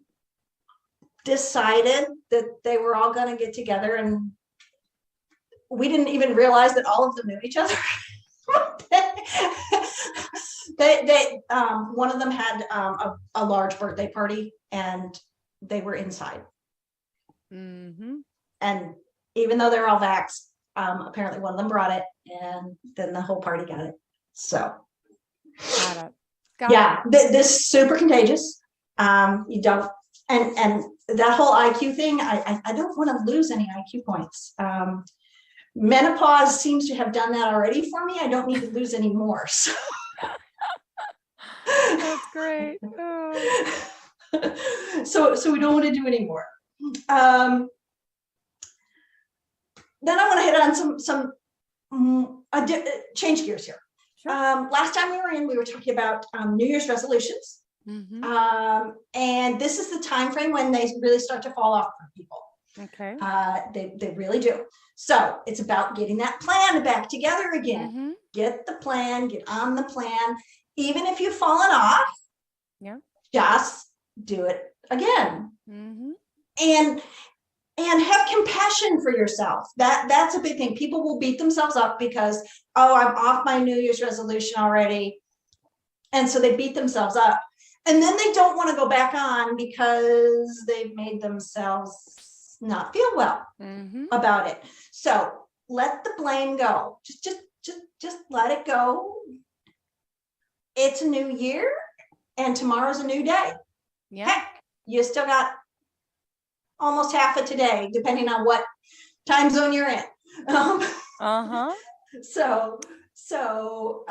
decided that they were all going to get together, and we didn't even realize that all of them knew each other. One of them had a large birthday party, and they were inside. And even though they're all vaxxed, apparently one of them brought it, and then the whole party got it. So Got it. This is super contagious. You don't, and that whole IQ thing, I don't want to lose any IQ points. Menopause seems to have done that already for me. I don't need to lose any more. So. That's great. Oh. So we don't want to do any more. Then I want to hit on some change gears here. Sure. Last time we were talking about New Year's resolutions. And this is the time frame when they really start to fall off for people. Okay. They really do. So it's about getting that plan back together again. Get the plan, get on the plan. Even if you've fallen off, just do it again. And have compassion for yourself. That's a big thing. People will beat themselves up because, oh, I'm off my New Year's resolution already. And so they beat themselves up. And then they don't want to go back on because they've made themselves not feel well about it. So let the blame go. Just let it go. It's a new year, and tomorrow's a new day. Heck, you still got almost half of today, depending on what time zone you're in. So So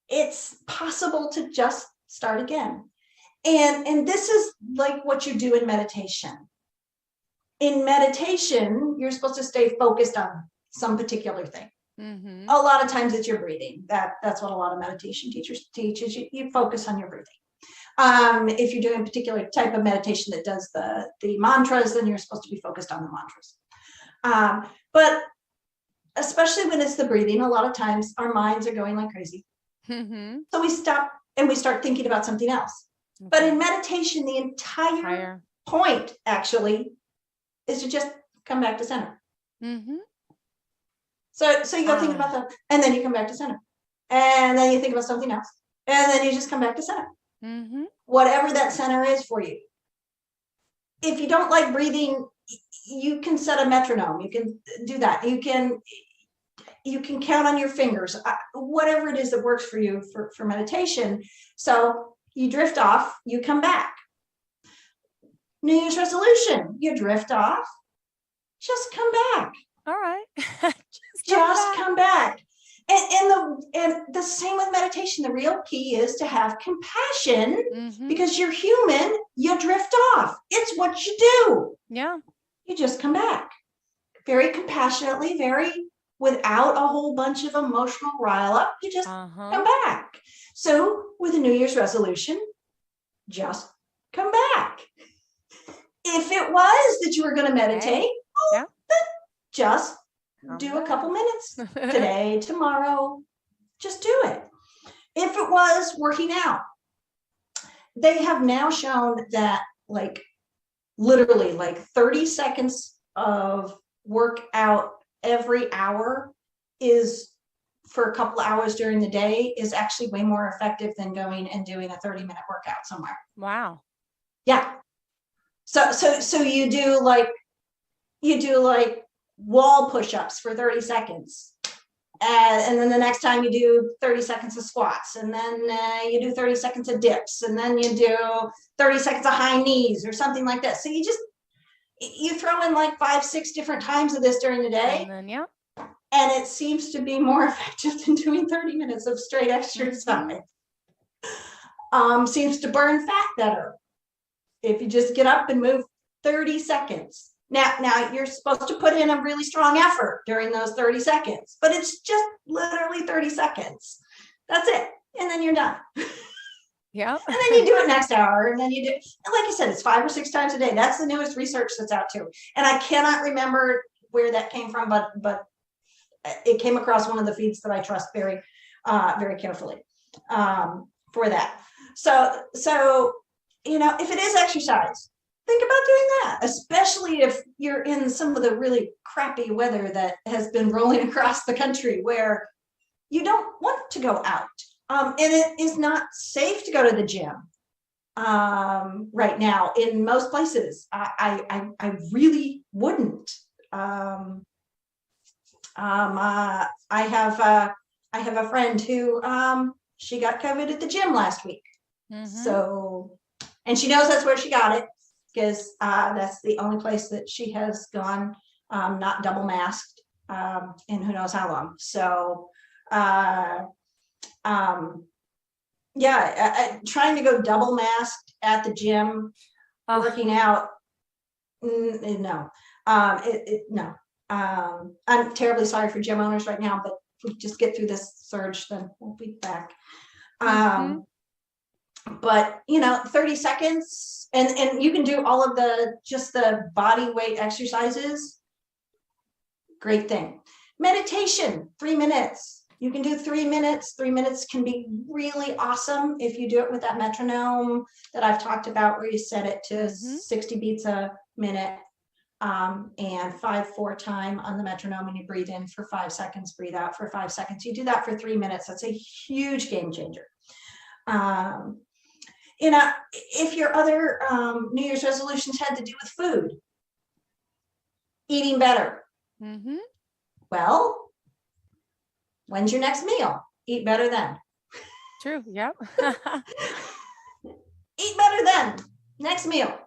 it's possible to just start again. And this is like what you do in meditation. In meditation, you're supposed to stay focused on some particular thing. Mm-hmm. A lot of times it's your breathing. That's what a lot of meditation teachers teach is you focus on your breathing. If you're doing a particular type of meditation that does the mantras, then you're supposed to be focused on the mantras. But especially when it's the breathing, a lot of times our minds are going like crazy. Mm-hmm. So we stop and we start thinking about something else. Okay. But in meditation, the entire point actually is to just come back to center. Mm-hmm. So you go think about that, and then you come back to center. And then you think about something else. And then you just come back to center. Mm-hmm. Whatever that center is for you. If you don't like breathing, you can set a metronome. You can do that. You can count on your fingers, whatever it is that works for you for meditation. So you drift off, you come back. New Year's resolution, you drift off, just come back. All right. just come back. And the same with meditation. The real key is to have compassion because you're human. You drift off. It's what you do. Yeah. You just come back very compassionately, without a whole bunch of emotional rile up. You just come back. So with a New Year's resolution, just come back. If it was that you were going to meditate, then just do a couple minutes today, tomorrow, just do it. If it was working out, they have now shown that literally 30 seconds of workout every hour is for a couple of hours during the day is actually way more effective than going and doing a 30-minute workout somewhere. Wow. Yeah. So you do wall push-ups for 30 seconds. And then the next time you do 30 seconds of squats, and then you do 30 seconds of dips, and then you do 30 seconds of high knees or something like that. So you throw in 5-6 different times of this during the day. And then, and it seems to be more effective than doing 30 minutes of straight exercise. Seems to burn fat better if you just get up and move 30 seconds. Now you're supposed to put in a really strong effort during those 30 seconds, but it's just literally 30 seconds. That's it. And then you're done. Yeah. And then you do it next hour. And then you do, and like I said, it's 5 or 6 times a day. That's the newest research that's out too. And I cannot remember where that came from, but it came across one of the feeds that I trust very carefully for that. So, if it is exercise, think about doing that, especially if you're in some of the really crappy weather that has been rolling across the country where you don't want to go out. And it is not safe to go to the gym right now in most places. I really wouldn't. I have a friend who she got COVID at the gym last week. So, and she knows that's where she got it, because that's the only place that she has gone not double masked in who knows how long. So trying to go double masked at the gym, working out, no. No. I'm terribly sorry for gym owners right now, but if we just get through this surge, then we'll be back. But 30 seconds, and you can do all of the body weight exercises. Great thing. Meditation, 3 minutes. You can do 3 minutes. 3 minutes can be really awesome if you do it with that metronome that I've talked about, where you set it to 60 beats a minute, and 5/4 time on the metronome, and you breathe in for 5 seconds, breathe out for 5 seconds. You do that for 3 minutes. That's a huge game changer. If your other New Year's resolutions had to do with food, eating better. Well, when's your next meal? Eat better then. True. Yep. Eat better then. Next meal.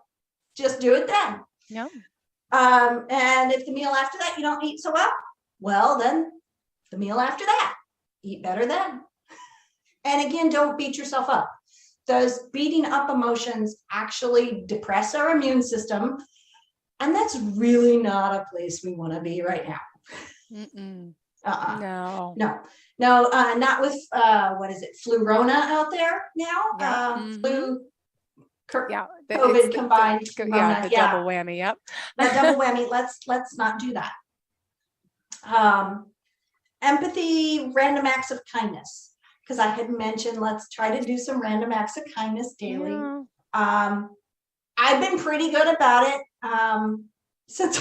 Just do it then. Yep. And if the meal after that you don't eat so well, then the meal after that, eat better then. And again, don't beat yourself up. Those beating up emotions actually depress our immune system. And that's really not a place we want to be right now. No. Not with, what is it, Flurona out there now? COVID combined. The double whammy, yep. That double whammy, let's not do that. Empathy, random acts of kindness. Because I had mentioned, let's try to do some random acts of kindness daily. Yeah. I've been pretty good about it. Since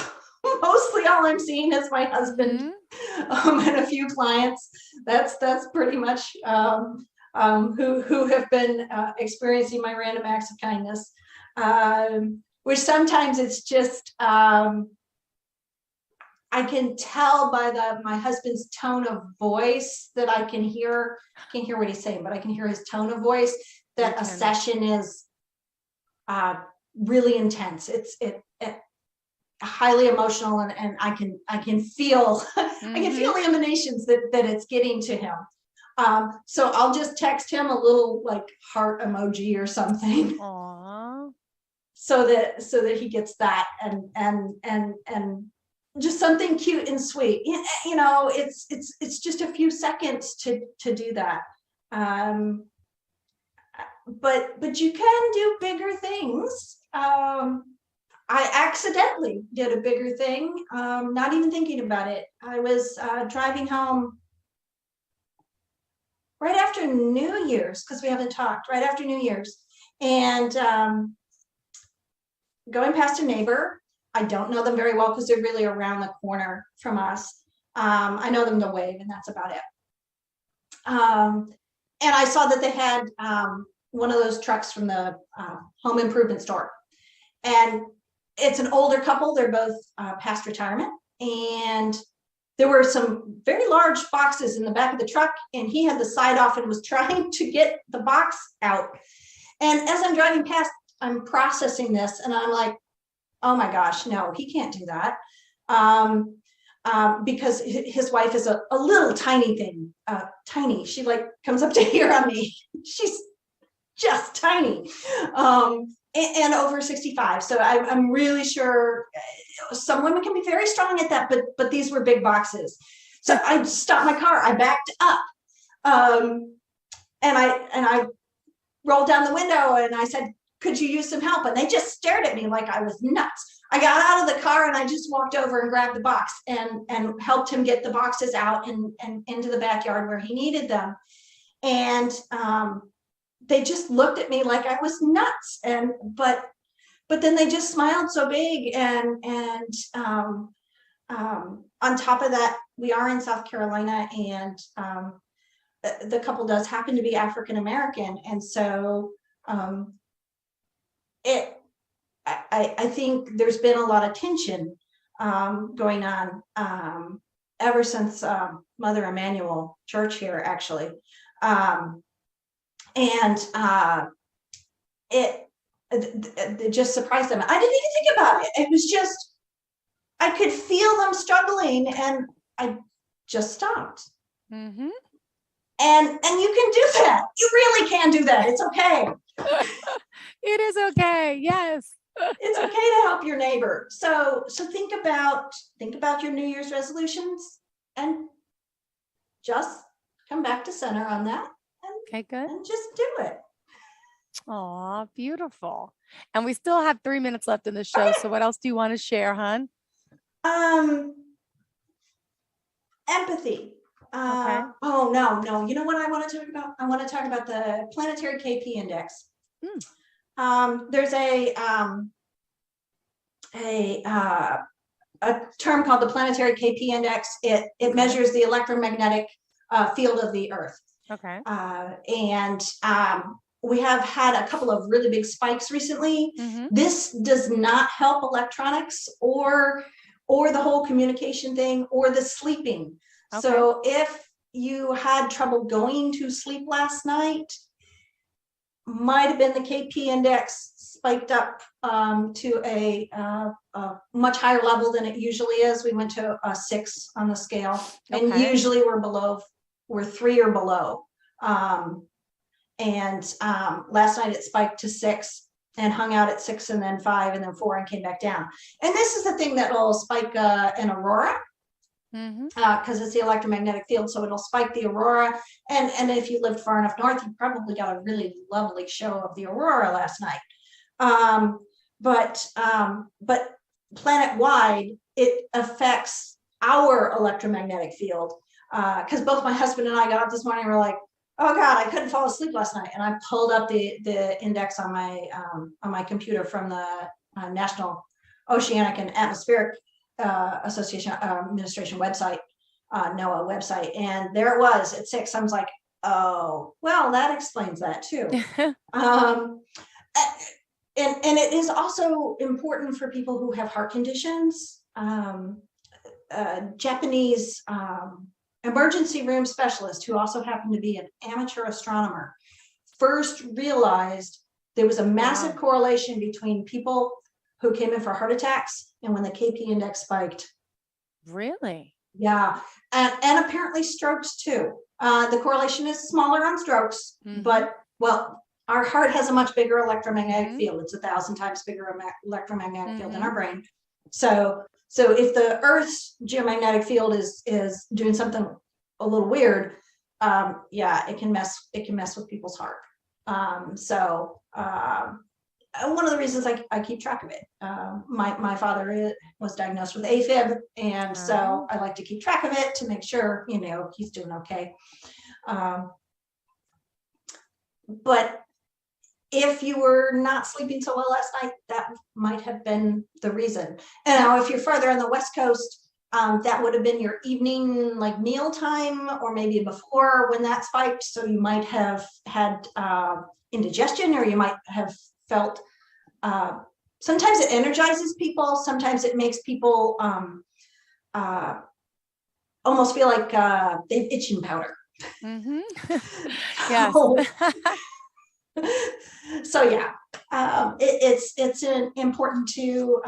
mostly all I'm seeing is my husband and a few clients. That's pretty much who have been experiencing my random acts of kindness. Which sometimes it's just I can tell by my husband's tone of voice that I can't hear what he's saying, but I can hear his tone of voice that a session is really intense. It's highly emotional, and I can feel I can feel the emanations that it's getting to him. So I'll just text him a little like heart emoji or something. Aww. So that he gets that and just something cute and sweet. You know, it's just a few seconds to do that. But you can do bigger things. I accidentally did a bigger thing, not even thinking about it. I was driving home right after New Year's, because we haven't talked, right after New Year's, and going past a neighbor. I don't know them very well because they're really around the corner from us. I know them to wave, and that's about it. And I saw that they had one of those trucks from the home improvement store. And it's an older couple. They're both past retirement. And there were some very large boxes in the back of the truck. And he had the side off and was trying to get the box out. And as I'm driving past, I'm processing this. And I'm like, oh my gosh, no, he can't do that. Because his wife is a little tiny thing, tiny. She like comes up to here on me. She's just tiny, and over 65. So I'm really sure some women can be very strong at that, but these were big boxes. So I stopped my car. I backed up, and I rolled down the window and I said, could you use some help? And they just stared at me like I was nuts. I got out of the car and I just walked over and grabbed the box and helped him get the boxes out and into the backyard where he needed them. And they just looked at me like I was nuts. But then they just smiled so big. And on top of that, we are in South Carolina, and the couple does happen to be African American. And so I think there's been a lot of tension going on ever since Mother Emanuel Church here, actually. It just surprised them. I didn't even think about it. It was just, I could feel them struggling, and I just stopped. Mm-hmm. And you can do that. You really can do that. It's okay. It is okay. Yes. It's okay to help your neighbor. So think about your New Year's resolutions and just come back to center on that. Okay, good. And just do it. Aw, beautiful. And we still have 3 minutes left in the show. So what else do you want to share, hon? Empathy. Okay. Oh, no. You know what I want to talk about? I want to talk about the planetary KP index. There's a term called the planetary KP index. It measures the electromagnetic field of the Earth. Okay. And we have had a couple of really big spikes recently. Mm-hmm. This does not help electronics or the whole communication thing or the sleeping. Okay. So if you had trouble going to sleep last night, might have been the KP index spiked up to a much higher level than it usually is. We went to a 6 on the scale, and Okay. usually we're 3 or below. Last night it spiked to 6 and hung out at 6 and then 5 and then 4 and came back down. And this is the thing that will spike an aurora, because it's the electromagnetic field, so it'll spike the aurora. And if you lived far enough north, you probably got a really lovely show of the aurora last night. But planet-wide, it affects our electromagnetic field. Because both my husband and I got up this morning and we're like, oh God, I couldn't fall asleep last night. And I pulled up the index on my computer from the National Oceanic and Atmospheric Association Administration website, NOAA website. And there it was at 6. I was like, oh, well, that explains that too. And it is also important for people who have heart conditions. Japanese emergency room specialist, who also happened to be an amateur astronomer, first realized there was a massive correlation between people who came in for heart attacks and when the KP index spiked. Really? Yeah. And apparently strokes too. The correlation is smaller on strokes, but well, our heart has a much bigger electromagnetic field. It's 1,000 times bigger electromagnetic field than our brain. So if the Earth's geomagnetic field is doing something a little weird, it can mess with people's heart. One of the reasons I keep track of it. My father was diagnosed with AFib, and so I like to keep track of it to make sure he's doing okay. But if you were not sleeping so well last night, that might have been the reason. And now if you're further on the West Coast, that would have been your evening, like meal time, or maybe before when that spiked. So you might have had indigestion, or you might have felt, sometimes it energizes people. Sometimes it makes people almost feel like they've itching powder. Yes. So yeah, it's important to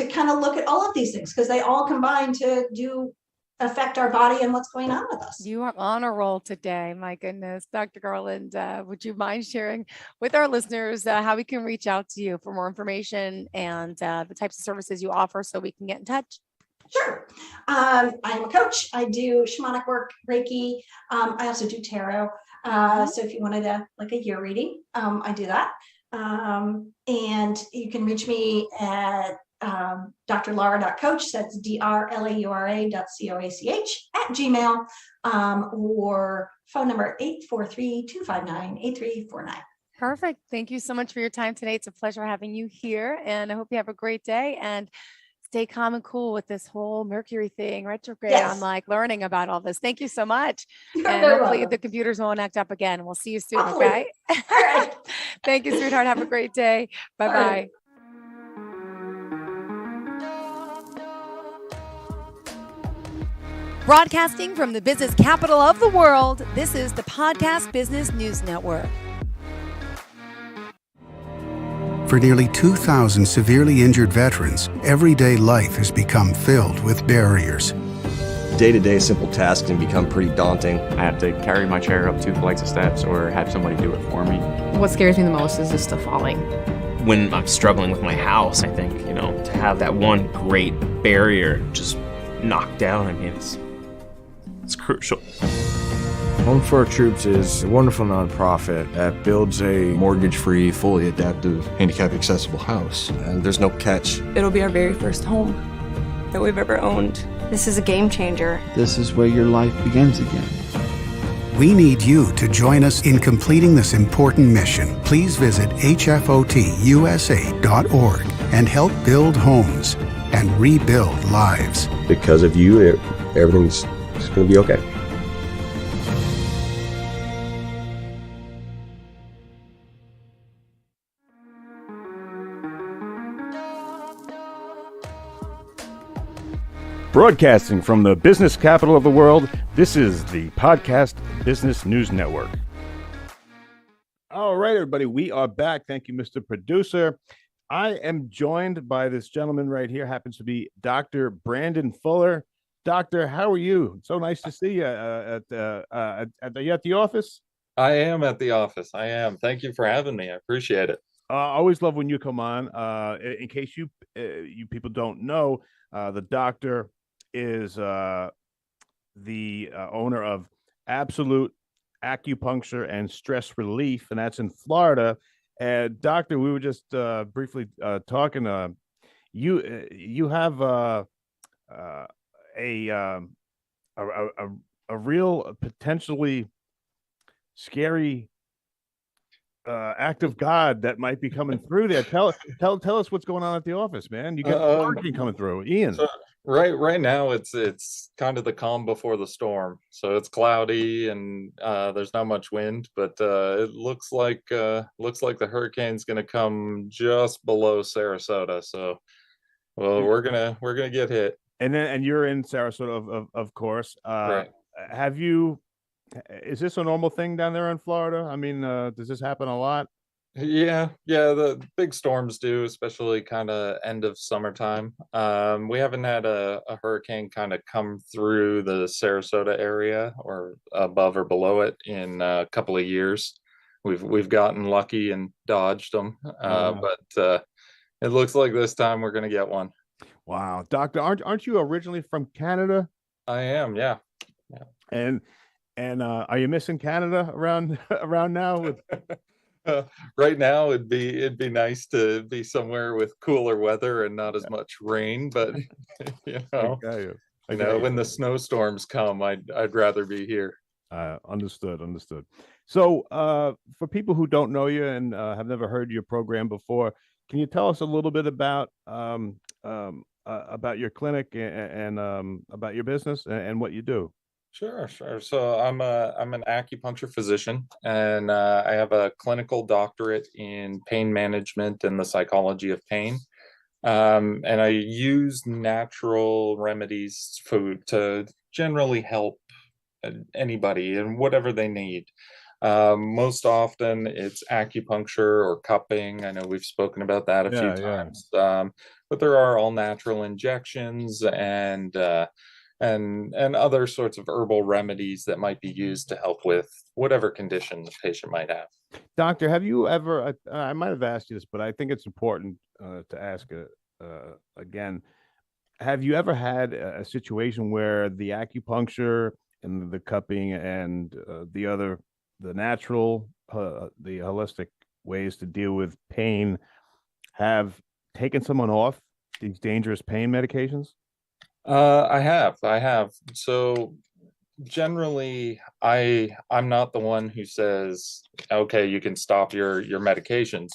kind of look at all of these things, because they all combine to affect our body and what's going on with us. You are on a roll today. My goodness. Dr. Garland, would you mind sharing with our listeners how we can reach out to you for more information and the types of services you offer so we can get in touch? Sure. I'm a coach. I do shamanic work, Reiki. I also do tarot. So if you wanted a year reading, I do that. And you can reach me at drlaura.coach, that's drlaura.coach @gmail, or phone number 843-259-8349. Perfect. Thank you so much for your time today. It's a pleasure having you here, and I hope you have a great day and stay calm and cool with this whole Mercury thing, retrograde. Yes. I'm like learning about all this. Thank you so much. You're And very hopefully welcome. the computers won't act up again. We'll see you soon. Hopefully. Okay. All right. Thank you, sweetheart. Have a great day. Bye-bye. right. Broadcasting from the business capital of the world, this is the Podcast Business News Network. For nearly 2,000 severely injured veterans, everyday life has become filled with barriers. Day-to-day simple tasks can become pretty daunting. I have to carry my chair up 2 flights of steps or have somebody do it for me. What scares me the most is just the falling. When I'm struggling with my house, I think, to have that one great barrier just knocked down, it's crucial. Home for Our Troops is a wonderful nonprofit that builds a Mortgage-free, fully adaptive, handicap-accessible house. And there's no catch. It'll be our very first home that we've ever owned. This is a game changer. This is where your life begins again. We need you to join us in completing this important mission. Please visit hfotusa.org and help build homes and rebuild lives. Because of you, everything's going to be okay. Broadcasting from the business capital of the world, this is the Podcast Business News Network. All right, everybody, we are back. Thank you, Mr. Producer. I am joined by this gentleman right here, happens to be Dr. Brandon Fuller. Doctor, how are you? So nice to see you are you at the office? I am at the office. I am. Thank you for having me. I appreciate it. I always love when you come on. In case you people don't know, the doctor is the owner of Absolute Acupuncture and Stress Relief, and that's in Florida. And doctor, we were just briefly talking. You have a, um, a real potentially scary act of God that might be coming through there. Tell us what's going on at the office, man. You got hurricane coming through, Ian. So right now it's kind of the calm before the storm. So it's cloudy and there's not much wind, but it looks like the hurricane's going to come just below Sarasota. So well, we're gonna get hit. And you're in Sarasota, of course. Right. Have you? Is this a normal thing down there in Florida? I mean, does this happen a lot? Yeah, the big storms do, especially kind of end of summertime. We haven't had a hurricane kind of come through the Sarasota area or above or below it in a couple of years. We've gotten lucky and dodged them, but it looks like this time we're gonna get one. Wow, Doctor, aren't you originally from Canada? I am, yeah. And are you missing Canada around now? With right now, it'd be nice to be somewhere with cooler weather and not as much rain. But when the snowstorms come, I'd rather be here. Understood. So, for people who don't know you and have never heard your program before, can you tell us a little bit about your clinic and about your business and what you do? Sure. So I'm an acupuncture physician, and I have a clinical doctorate in pain management and the psychology of pain. And I use natural remedies to generally help anybody and whatever they need. Most often it's acupuncture or cupping. I know we've spoken about that a few times. But there are all natural injections and other sorts of herbal remedies that might be used to help with whatever condition the patient might have. Doctor, have you ever, I might have asked you this, but I think it's important to ask again. Have you ever had a situation where the acupuncture and the cupping and the natural, the holistic ways to deal with pain have taken someone off these dangerous pain medications? I have. So generally, I'm not the one who says, okay, you can stop your medications.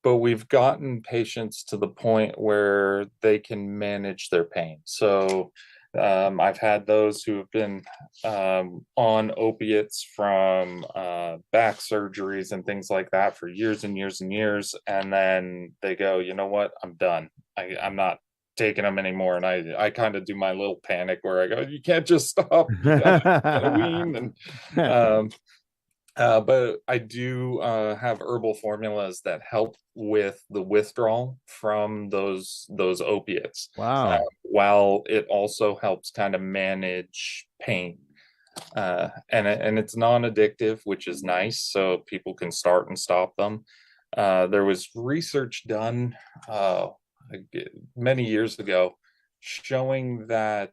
But we've gotten patients to the point where they can manage their pain. So I've had those who have been on opiates from back surgeries and things like that for years and years and years. And then they go, you know what, I'm done. I'm not taking them anymore. And I kind of do my little panic where I go, you can't just stop. You gotta wean. And but I do have herbal formulas that help with the withdrawal from those opiates. Wow. While it also helps kind of manage pain. And it's non-addictive, which is nice. So people can start and stop them. There was research done many years ago showing that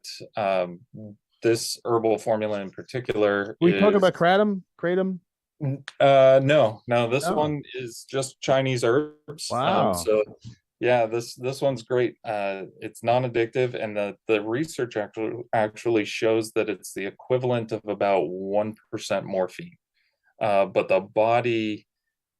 this herbal formula in particular we talking about kratom? No, this one is just Chinese herbs. Wow. So yeah, this one's great. It's non-addictive, and the research actually shows that it's the equivalent of about 1% morphine. But the body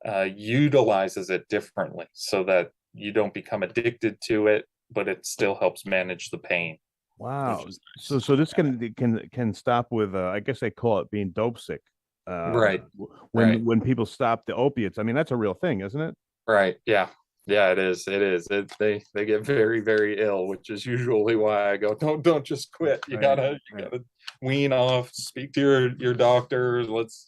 utilizes it differently so that you don't become addicted to it, but it still helps manage the pain. Wow. So this can stop with I guess they call it being dope sick. Right. When people stop the opiates. I mean, that's a real thing, isn't it? Right. Yeah, it is. They get very, very ill, which is usually why I go, don't just quit. You gotta wean off, speak to your doctor. Let's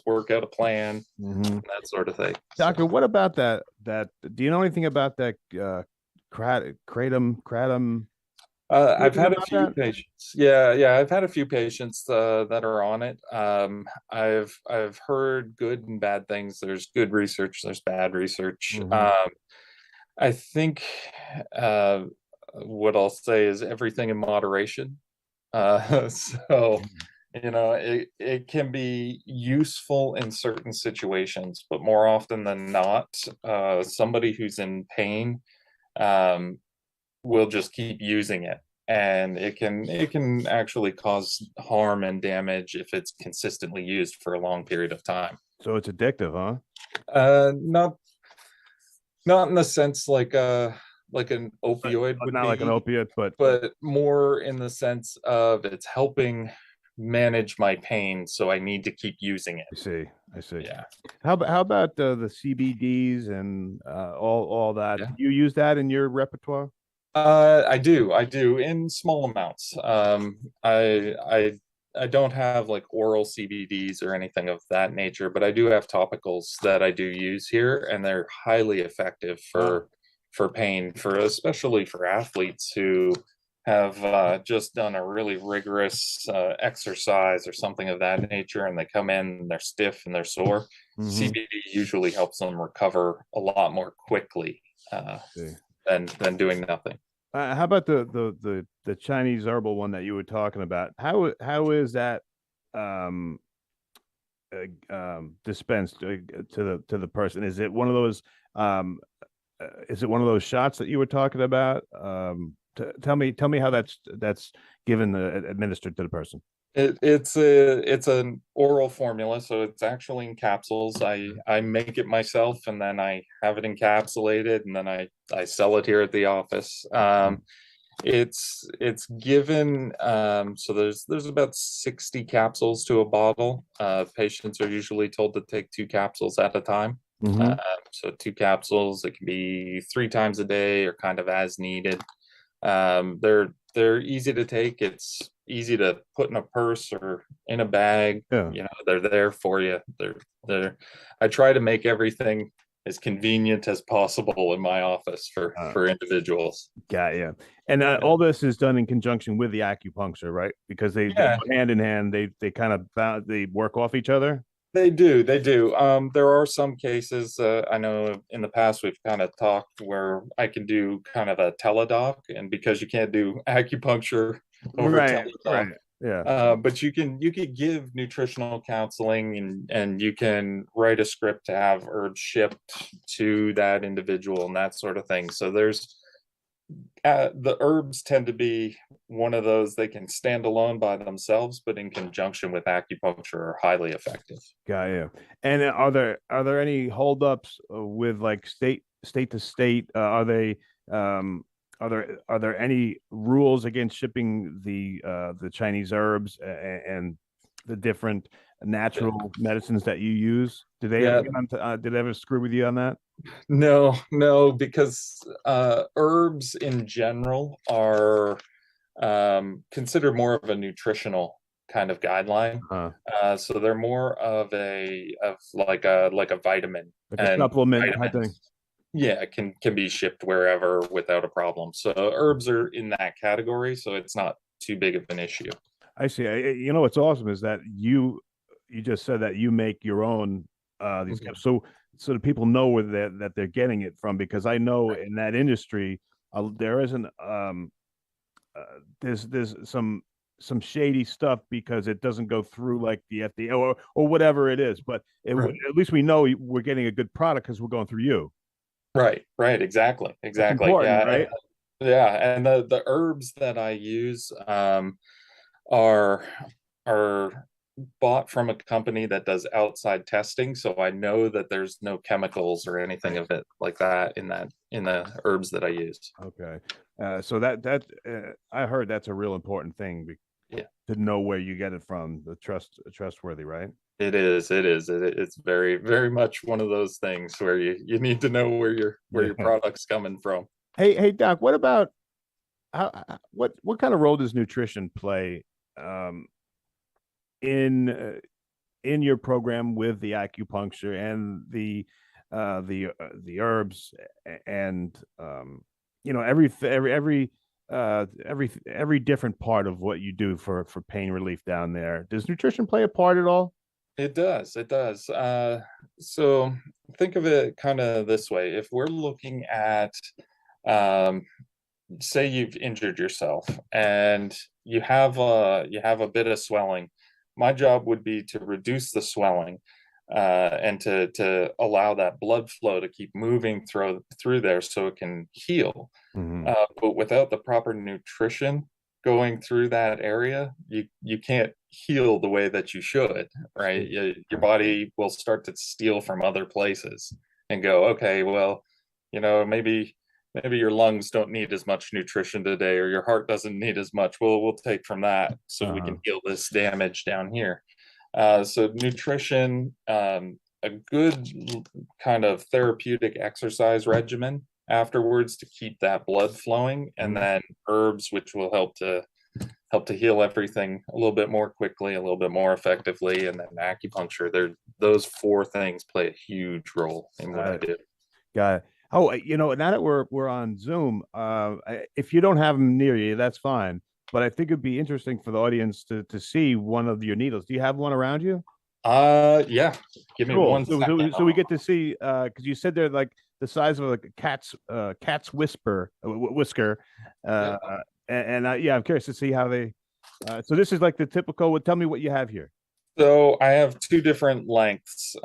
work out a plan, that sort of thing. Doctor, what about that? Do you know anything about that kratom? I've had a about few that? patients. Yeah, I've had a few patients that are on it. I've heard good and bad things. There's good research, there's bad research. I think what I'll say is everything in moderation. So it can be useful in certain situations, but more often than not, somebody who's in pain will just keep using it, and it can actually cause harm and damage if it's consistently used for a long period of time. So it's addictive, huh? Not in the sense like an opioid would not like an be, opiate, but more in the sense of it's helping manage my pain, so I need to keep using it. I see. Yeah. How about the CBDs and all that? Do you use that in your repertoire? I do in small amounts. I don't have like oral CBDs or anything of that nature, but I do have topicals that I do use here, and they're highly effective for pain, especially for athletes who have just done a really rigorous exercise or something of that nature, and they come in and they're stiff and they're sore. CBD usually helps them recover a lot more quickly than doing nothing. How about the Chinese herbal one that you were talking about? How is that dispensed to the person? Is it one of those shots that you were talking about? Tell me how that's given administered to the person. It's an oral formula, so it's actually in capsules. I make it myself, and then I have it encapsulated, and then I sell it here at the office. It's given, so there's about 60 capsules to a bottle. Patients are usually told to take 2 capsules at a time. So 2 capsules, it can be 3 times a day or kind of as needed. They're easy to take. It's easy to put in a purse or in a bag. They're there for you. I try to make everything as convenient as possible in my office for individuals. Got you. And all this is done in conjunction with the acupuncture, right? Because they go hand in hand. They kind of they work off each other. They do. There are some cases, I know in the past we've kind of talked where I can do kind of a teledoc, and because you can't do acupuncture over teledoc, but you could give nutritional counseling, and you can write a script to have herbs shipped to that individual and that sort of thing. So there's the herbs tend to be one of those, they can stand alone by themselves, but in conjunction with acupuncture are highly effective. Got you. And are there any holdups with like state to state? Are there any rules against shipping the Chinese herbs and the different natural medicines that you use? Did they ever screw with you on that? No, because herbs in general are considered more of a nutritional kind of guideline. So they're more of like a vitamin, like a supplement type thing. Yeah, it can be shipped wherever without a problem. So herbs are in that category, so it's not too big of an issue. I see. You know what's awesome is that you just said that you make your own these so that people know where that they're getting it from, because I know in that industry there isn't there's some shady stuff because it doesn't go through like the FDA or whatever it is, but at least we know we're getting a good product because we're going through you. Right, exactly. Right? Yeah, and the herbs that I use are bought from a company that does outside testing, so I know that there's no chemicals or anything of it like that in the herbs that I use. Okay, so that I heard that's a real important thing to know where you get it from, the trustworthy, right? It is. It's very, very much one of those things where you need to know where your product's coming from. Hey, Doc, what about what kind of role does nutrition play in your program with the acupuncture and the herbs and every different part of what you do for pain relief down there. Does nutrition play a part at all? It does. It does. So think of it kind of this way. If we're looking at, um, say you've injured yourself and you have a bit of swelling, my job would be to reduce the swelling and to allow that blood flow to keep moving through there so it can heal. But without the proper nutrition going through that area, you can't heal the way that you should, right? Your body will start to steal from other places and go, okay, well, maybe your lungs don't need as much nutrition today, or your heart doesn't need as much. We'll take from that so we can heal this damage down here. So nutrition, a good kind of therapeutic exercise regimen afterwards to keep that blood flowing, and then herbs, which will help to heal everything a little bit more quickly, a little bit more effectively, and then acupuncture. Those four things play a huge role in what I do. Got it. Oh, now that we're on Zoom, if you don't have them near you, that's fine. But I think it'd be interesting for the audience to see one of your needles. Do you have one around you? Yeah. Give me one second. So we get to see, because you said they're like the size of like a cat's whisker. Yeah, I'm curious to see how they. So this is like the typical. Tell me what you have here. So I have two different lengths,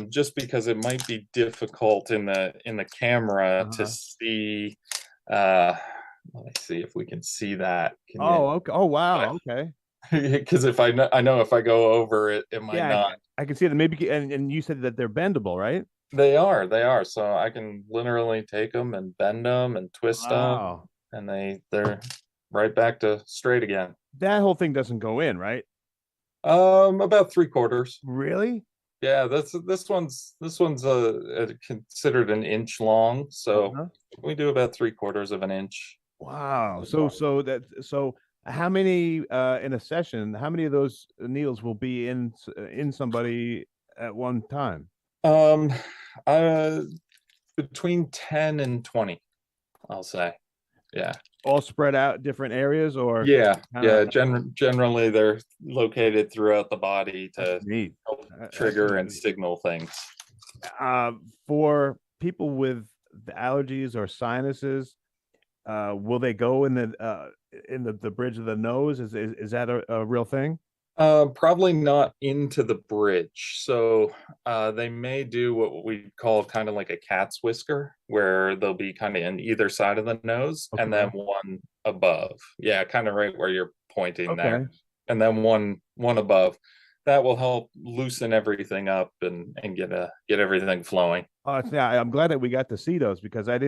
just because it might be difficult in the camera to see. Let me see if we can see that. Okay. Oh, wow. Okay. Because if I know if I go over it, it might not. I can see that maybe, and you said that they're bendable, right? They are. So I can literally take them and bend them and twist them, and they're right back to straight again. That whole thing doesn't go in, right? About 3/4. Really? Yeah, this one's considered an inch long, so we do about 3/4 of an inch. Wow. So how many in a session? How many of those needles will be in somebody at one time? Between 10 and 20, I'll say. Yeah. All spread out different areas, or generally they're located throughout the body to help trigger and signal things. For people with the allergies or sinuses, will they go in the bridge of the nose? Is that a real thing? Probably not into the bridge. So they may do what we call kind of like a cat's whisker, where they'll be kind of in either side of the nose, and then one above. Yeah, kind of right where you're pointing there, and then one above. That will help loosen everything up and get everything flowing. Yeah, I'm glad that we got to see those, because I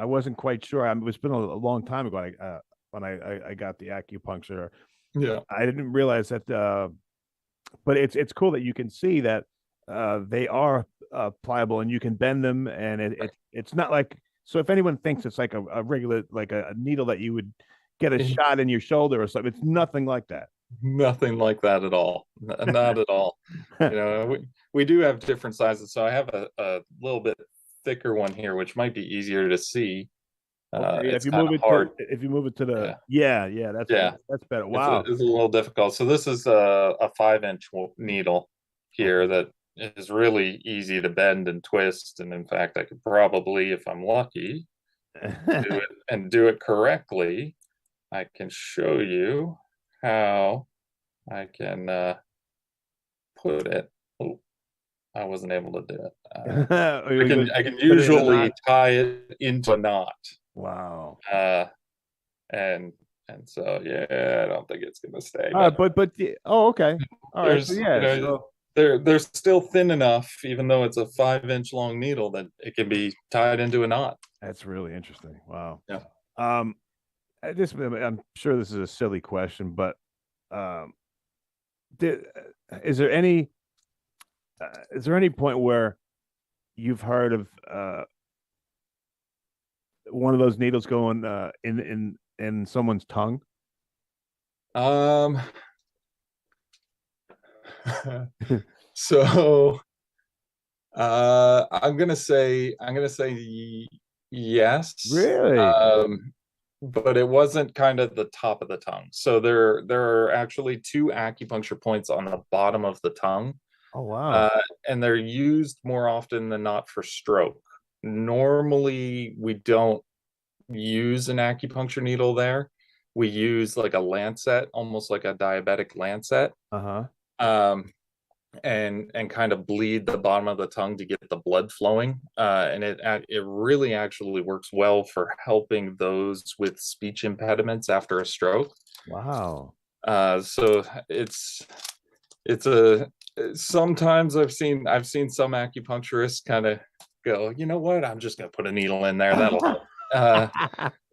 wasn't quite sure. It's been a long time ago when I got the acupuncture. Yeah, I didn't realize that, but it's cool that you can see that they are pliable and you can bend them, and it's not like, so if anyone thinks it's like a regular, like a needle that you would get a shot in your shoulder or something, it's nothing like that. Nothing like that at all. Not at all. We do have different sizes. So I have a little bit thicker one here, which might be easier to see. If you move it to the that's better. Wow, it's a little difficult. So this is a 5-inch needle here that is really easy to bend and twist, and in fact I could probably, if I'm lucky, do it correctly. I can show you how I can put it. Oh, I wasn't able to do it. I can usually tie it into a knot. Wow. And so I don't think it's gonna stay. Okay. All right. So they're still thin enough, even though it's a 5-inch long needle, that it can be tied into a knot. That's really interesting. Wow. Yeah. I'm sure this is a silly question, but is there any point where you've heard of one of those needles going in someone's tongue? So I'm gonna say yes. Really? But it wasn't kind of the top of the tongue. So there are actually two acupuncture points on the bottom of the tongue. Oh wow. And they're used more often than not for stroke. Normally, we don't use an acupuncture needle there. We use like a lancet, almost like a diabetic lancet. Uh-huh. And kind of bleed the bottom of the tongue to get the blood flowing. And it really actually works well for helping those with speech impediments after a stroke. Wow. So it's a sometimes I've seen some acupuncturists kind of go, you know what, I'm just gonna put a needle in there, that'll help.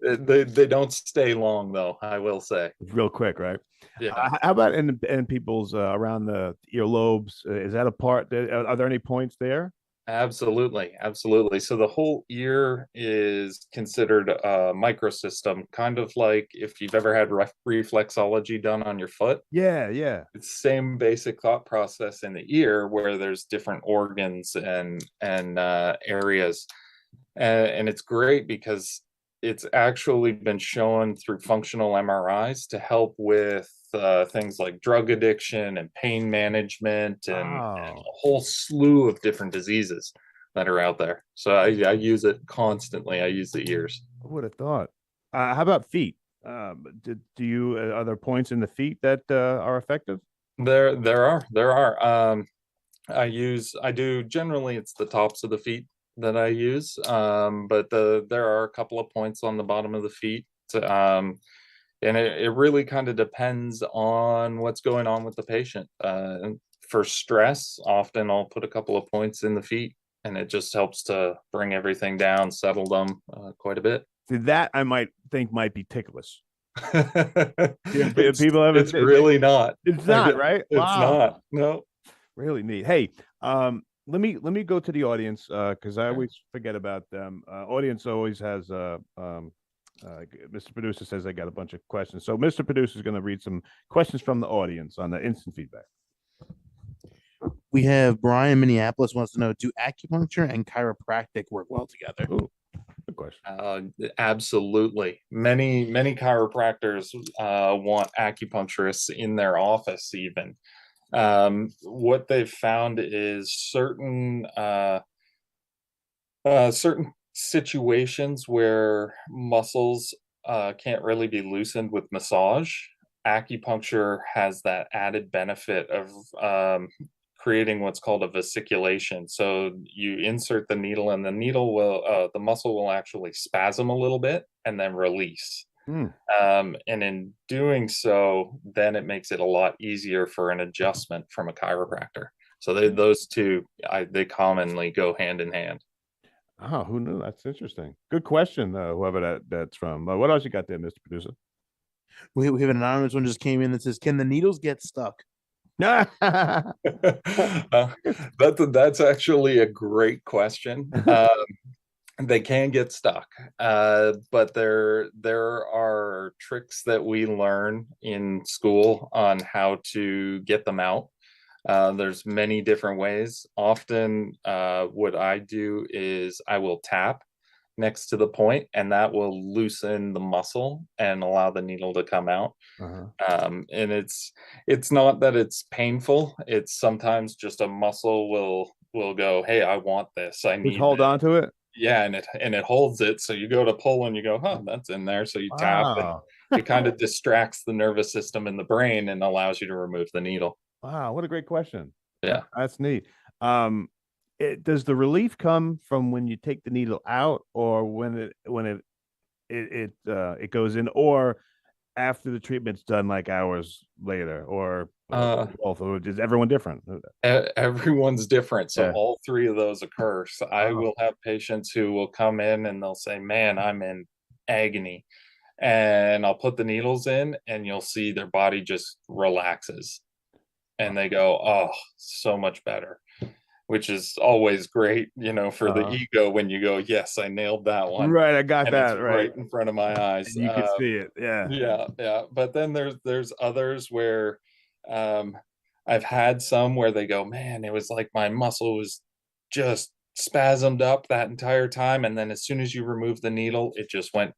They don't stay long though, I will say. Real quick, right? Yeah. How about in people's around the earlobes? Is that a part? Are there any points there? Absolutely, absolutely. So the whole ear is considered a microsystem, kind of like if you've ever had reflexology done on your foot. Yeah, yeah. It's the same basic thought process in the ear, where there's different organs and areas, and it's great because it's actually been shown through functional MRIs to help with things like drug addiction and pain management and a whole slew of different diseases that are out there. So I use it constantly. I use the ears. I would have thought. How about feet? Do you are there points in the feet that are effective? There are. I do generally it's the tops of the feet that I use. But there are a couple of points on the bottom of the feet. And it really kind of depends on what's going on with the patient. And for stress, often I'll put a couple of points in the feet, and it just helps to bring everything down, settle them quite a bit. See, that I might think might be ticklish. It's really not. It's not, right? It's Wow. not. No. Really neat. Hey, let me go to the audience because I always forget about them. Audience always has Mr. Producer says I got a bunch of questions. So Mr. Producer is going to read some questions from the audience on the instant feedback. We have Brian, Minneapolis, wants to know, do acupuncture and chiropractic work well together? Ooh, good question. Absolutely. Many chiropractors want acupuncturists in their office even. What they've found is certain situations where muscles can't really be loosened with massage. Acupuncture has that added benefit of creating what's called a vesiculation. So you insert the needle, and the muscle will actually spasm a little bit and then release. And in doing so, then it makes it a lot easier for an adjustment from a chiropractor. So those two, they commonly go hand in hand. Oh, who knew? That's interesting. Good question, whoever that's from. What else you got there, Mr. Producer? We have an anonymous one just came in that says, can the needles get stuck? That's actually a great question. They can get stuck, but there are tricks that we learn in school on how to get them out. There's many different ways. Often what I do is I will tap next to the point, and that will loosen the muscle and allow the needle to come out. And it's not that it's painful. It's sometimes just a muscle will go, hey, I want this. I need Just hold on to it. Yeah, and it holds it. So you go to pull and you go, huh, that's in there. So you tap, and it kind of distracts the nervous system in the brain and allows you to remove the needle. Wow, what a great question. Yeah, that's neat. Does the relief come from when you take the needle out, or when it goes in, or after the treatment's done, like hours later, or both? Or is everyone different? Everyone's different. So all three of those occur. So I will have patients who will come in and they'll say, man, I'm in agony. And I'll put the needles in, and you'll see their body just relaxes. And they go, oh, so much better, which is always great, for the ego when you go, yes, I nailed that one. Right, I got that right in front of my eyes. And you can see it, yeah. Yeah. But then there's others where I've had some where they go, man, it was like my muscle was just spasmed up that entire time. And then as soon as you remove the needle, it just went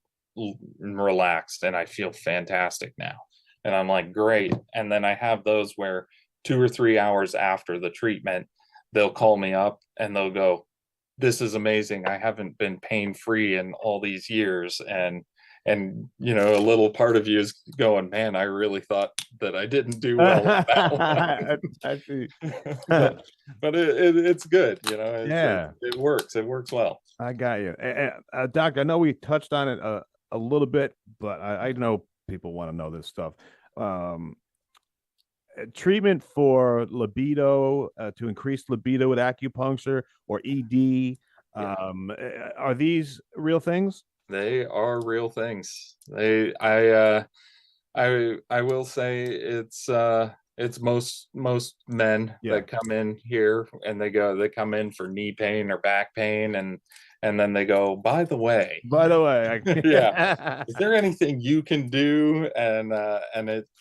relaxed and I feel fantastic now. And I'm like, great. And then I have those where 2 or 3 hours after the treatment, they'll call me up and they'll go, this is amazing. I haven't been pain free in all these years. And you know, a little part of you is going, man, I really thought that I didn't do well on that one. I see. but it's good, you know. Yeah. It works. It works well. I got you. Doc, I know we touched on it a little bit, but I know people want to know this stuff. Treatment for libido, to increase libido with acupuncture or ED. Are these real things? They are real things. I will say it's most men that come in here and they come in for knee pain or back pain and then they go, by the way, yeah, is there anything you can do? And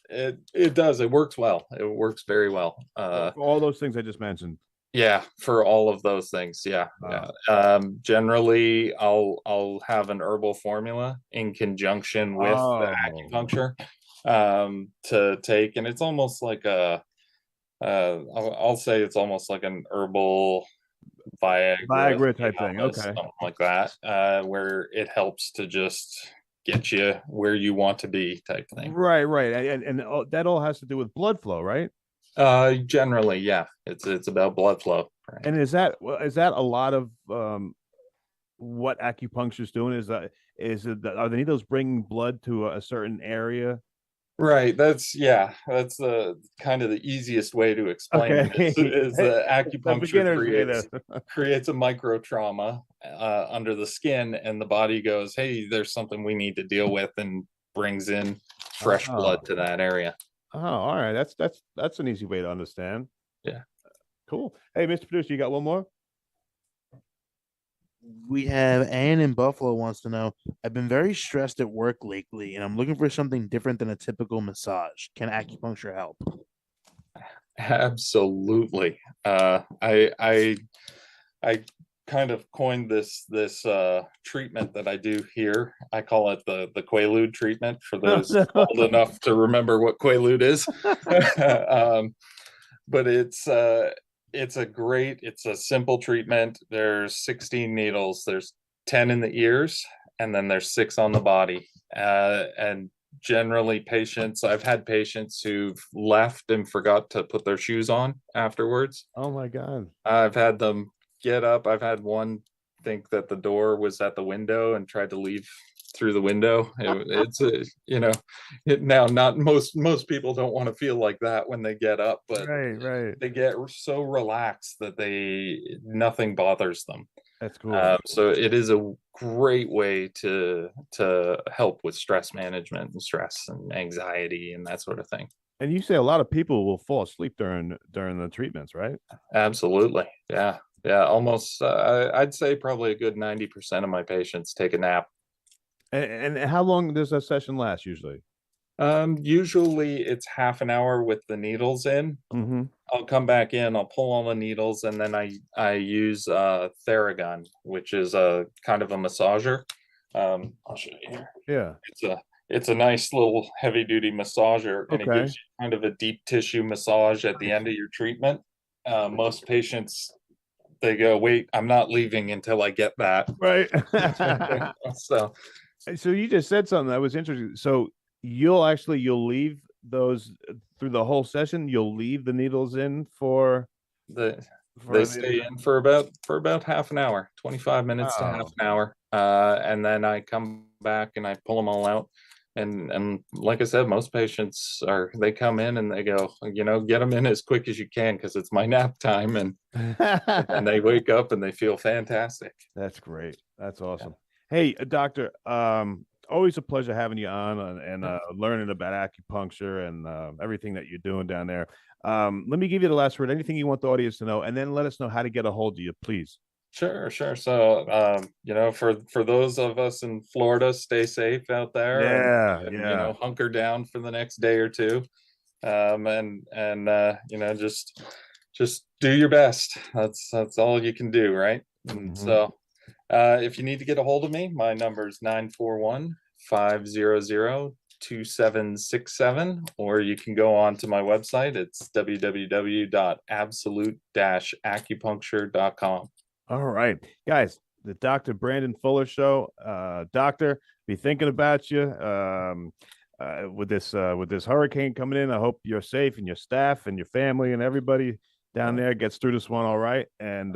it does, it works well. It works very well. All those things I just mentioned. Yeah, for all of those things. Yeah. Generally I'll have an herbal formula in conjunction with the acupuncture to take, and it's almost like I'll say it's almost like an herbal Viagra type thing. Okay. Something like that, where it helps to just get you where you want to be type thing. Right. And that all has to do with blood flow, right? Generally, yeah, it's about blood flow. Right. And is that a lot of what acupuncture is doing? Are the needles bringing blood to a certain area? Right. That's the kind of the easiest way to explain it is the acupuncture creates a micro trauma under the skin, and the body goes, hey, there's something we need to deal with, and brings in fresh blood to that area. Oh, all right. That's an easy way to understand. Yeah. Cool. Hey, Mr. Producer, you got one more? We have Ann in Buffalo wants to know, I've been very stressed at work lately and I'm looking for something different than a typical massage. Can acupuncture help? Absolutely. I kind of coined this treatment that I do here. I call it the Quaalude treatment for those old enough to remember what Quaalude is. But it's a simple treatment. There's 16 needles. There's 10 in the ears, and then there's 6 on the body. And generally I've had patients who've left and forgot to put their shoes on afterwards. Oh my God. I've had them get up. I've had one think that the door was at the window and tried to leave through the window. Now not most people don't want to feel like that when they get up, but right. They get so relaxed that nothing bothers them. That's cool. So it is a great way to help with stress management and stress and anxiety and that sort of thing. And you say a lot of people will fall asleep during the treatments, right? Absolutely. Yeah. Almost. I'd say probably a good 90% of my patients take a nap. And how long does a session last usually? Usually it's half an hour with the needles in. Mm-hmm. I'll come back in, I'll pull all the needles, and then I use Theragun, which is a kind of a massager. I'll show you here. Yeah. It's a nice little heavy duty massager, and it gives you kind of a deep tissue massage at the end of your treatment. Most patients, they go, wait, I'm not leaving until I get that. Right. So you just said something that was interesting. So you'll leave those through the whole session. You'll leave the needles in they stay in for about half an hour, 25 minutes to half an hour. And then I come back and I pull them all out. And like I said, most patients they come in and they go, get them in as quick as you can because it's my nap time, and and they wake up and they feel fantastic. That's great. That's awesome. Hey, doctor, always a pleasure having you on and learning about acupuncture and everything that you're doing down there. Let me give you the last word. Anything you want the audience to know, and then let us know how to get a hold of you, please. Sure. So, for those of us in Florida, stay safe out there. Yeah. Hunker down for the next day or two. just do your best. That's all you can do, right? And so if you need to get a hold of me, my number is 941-500-2767, or you can go on to my website. It's www.absolute-acupuncture.com. All right, guys, the Dr. Brandon Fuller Show. Doctor, be thinking about you with this hurricane coming in. I hope you're safe, and your staff and your family and everybody down there gets through this one all right. And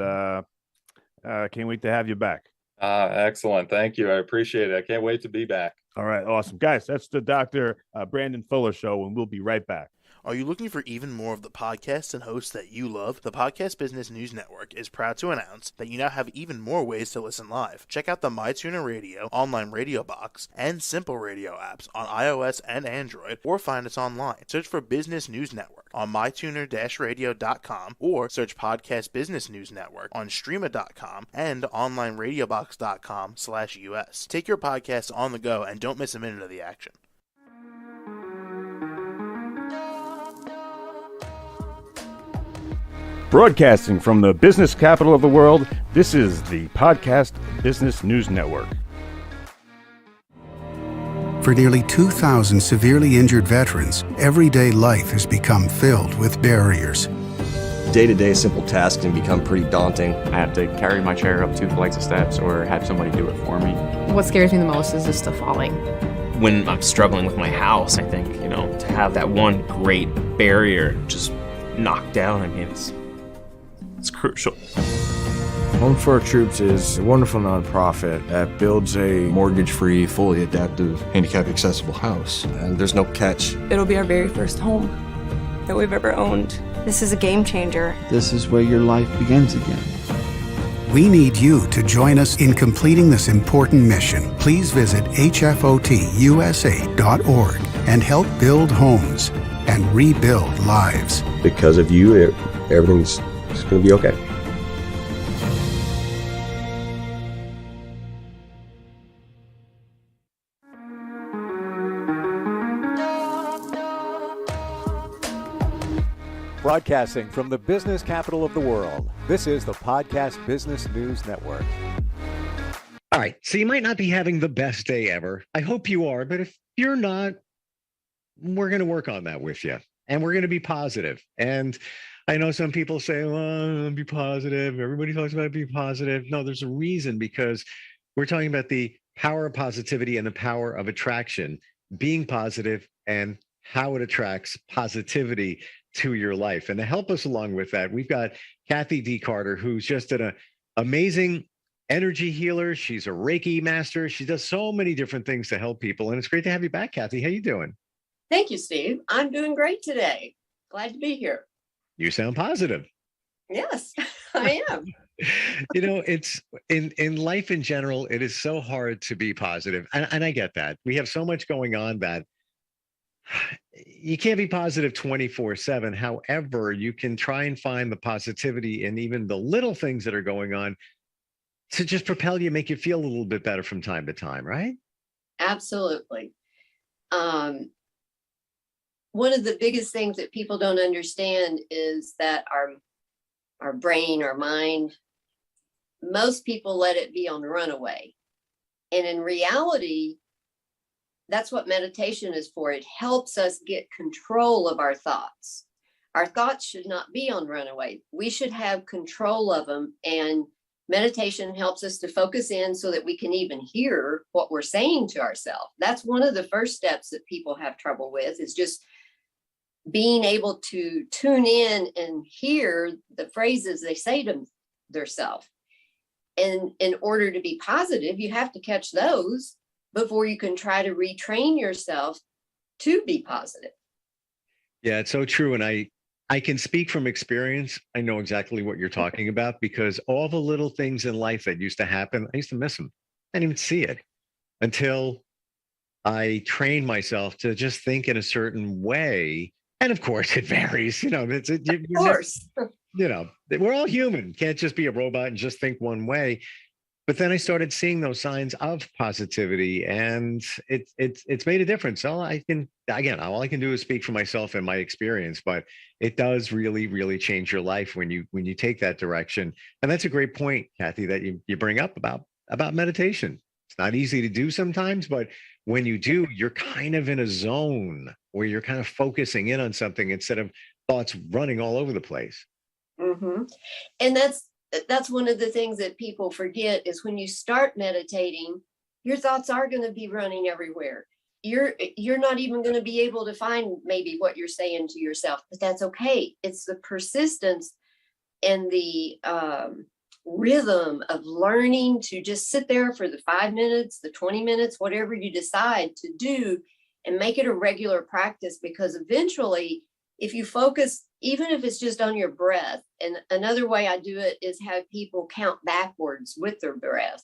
can't wait to have you back. Excellent. Thank you. I appreciate it. I can't wait to be back. All right, awesome. Guys, that's the Dr. Brandon Fuller Show, and we'll be right back. Are you looking for even more of the podcasts and hosts that you love? The Podcast Business News Network is proud to announce that you now have even more ways to listen live. Check out the MyTuner Radio, online radio box, and Simple Radio apps on iOS and Android, or find us online. Search for Business News Network on mytuner-radio.com, or search Podcast Business News Network on streama.com and onlineradiobox.com/US. Take your podcast on the go and don't miss a minute of the action. Broadcasting from the business capital of the world, this is the Podcast Business News Network. For nearly 2,000 severely injured veterans, everyday life has become filled with barriers. Day-to-day simple tasks can become pretty daunting. I have to carry my chair up 2 flights of steps or have somebody do it for me. What scares me the most is just the falling. When I'm struggling with my house, I think, to have that one great barrier just knocked down, it's crucial. Home for Our Troops is a wonderful nonprofit that builds a mortgage-free, fully adaptive, handicap-accessible house. And there's no catch. It'll be our very first home that we've ever owned. This is a game changer. This is where your life begins again. We need you to join us in completing this important mission. Please visit hfotusa.org and help build homes and rebuild lives. Because of you, everything's going to be okay. Broadcasting from the business capital of the world, this is the Podcast Business News Network. All right, so you might not be having the best day ever. I hope you are, but if you're not, we're going to work on that with you, and we're going to be positive. And I know some people say, well, be positive. Everybody talks about being positive. No, there's a reason, because we're talking about the power of positivity and the power of attraction, being positive and how it attracts positivity to your life. And to help us along with that, we've got Kathy D. Carter, who's just an amazing energy healer. She's a Reiki master. She does so many different things to help people. And it's great to have you back, Kathy. How you doing? Thank you, Steve. I'm doing great today. Glad to be here. You sound positive. Yes, I am. It's in life in general, it is so hard to be positive. And I get that. We have so much going on that you can't be positive 24/7. However, you can try and find the positivity in even the little things that are going on to just propel you, make you feel a little bit better from time to time, right? Absolutely. One of the biggest things that people don't understand is that our brain, our mind, most people let it be on the runaway. And in reality, that's what meditation is for. It helps us get control of our thoughts. Our thoughts should not be on runaway. We should have control of them. And meditation helps us to focus in so that we can even hear what we're saying to ourselves. That's one of the first steps that people have trouble with, is just being able to tune in and hear the phrases they say to themselves. And in order to be positive, you have to catch those before you can try to retrain yourself to be positive. Yeah, it's so true. And I can speak from experience. I know exactly what you're talking about, because all the little things in life that used to happen, I used to miss them. I didn't even see it until I trained myself to just think in a certain way. And of course it varies, of course. We're all human. Can't just be a robot and just think one way. But then I started seeing those signs of positivity, and it's made a difference. All I can do is speak for myself and my experience, but it does really change your life when you take that direction. And that's a great point, Kathy, that you bring up about meditation. It's not easy to do sometimes, but when you do, you're kind of in a zone where you're kind of focusing in on something instead of thoughts running all over the place. Mm-hmm. And that's one of the things that people forget is when you start meditating, your thoughts are going to be running everywhere. You're not even going to be able to find maybe what you're saying to yourself, but that's okay. It's the persistence and the rhythm of learning to just sit there for the 5 minutes, the 20 minutes, whatever you decide to do, and make it a regular practice, because eventually, if you focus, even if it's just on your breath, and another way I do it is have people count backwards with their breath.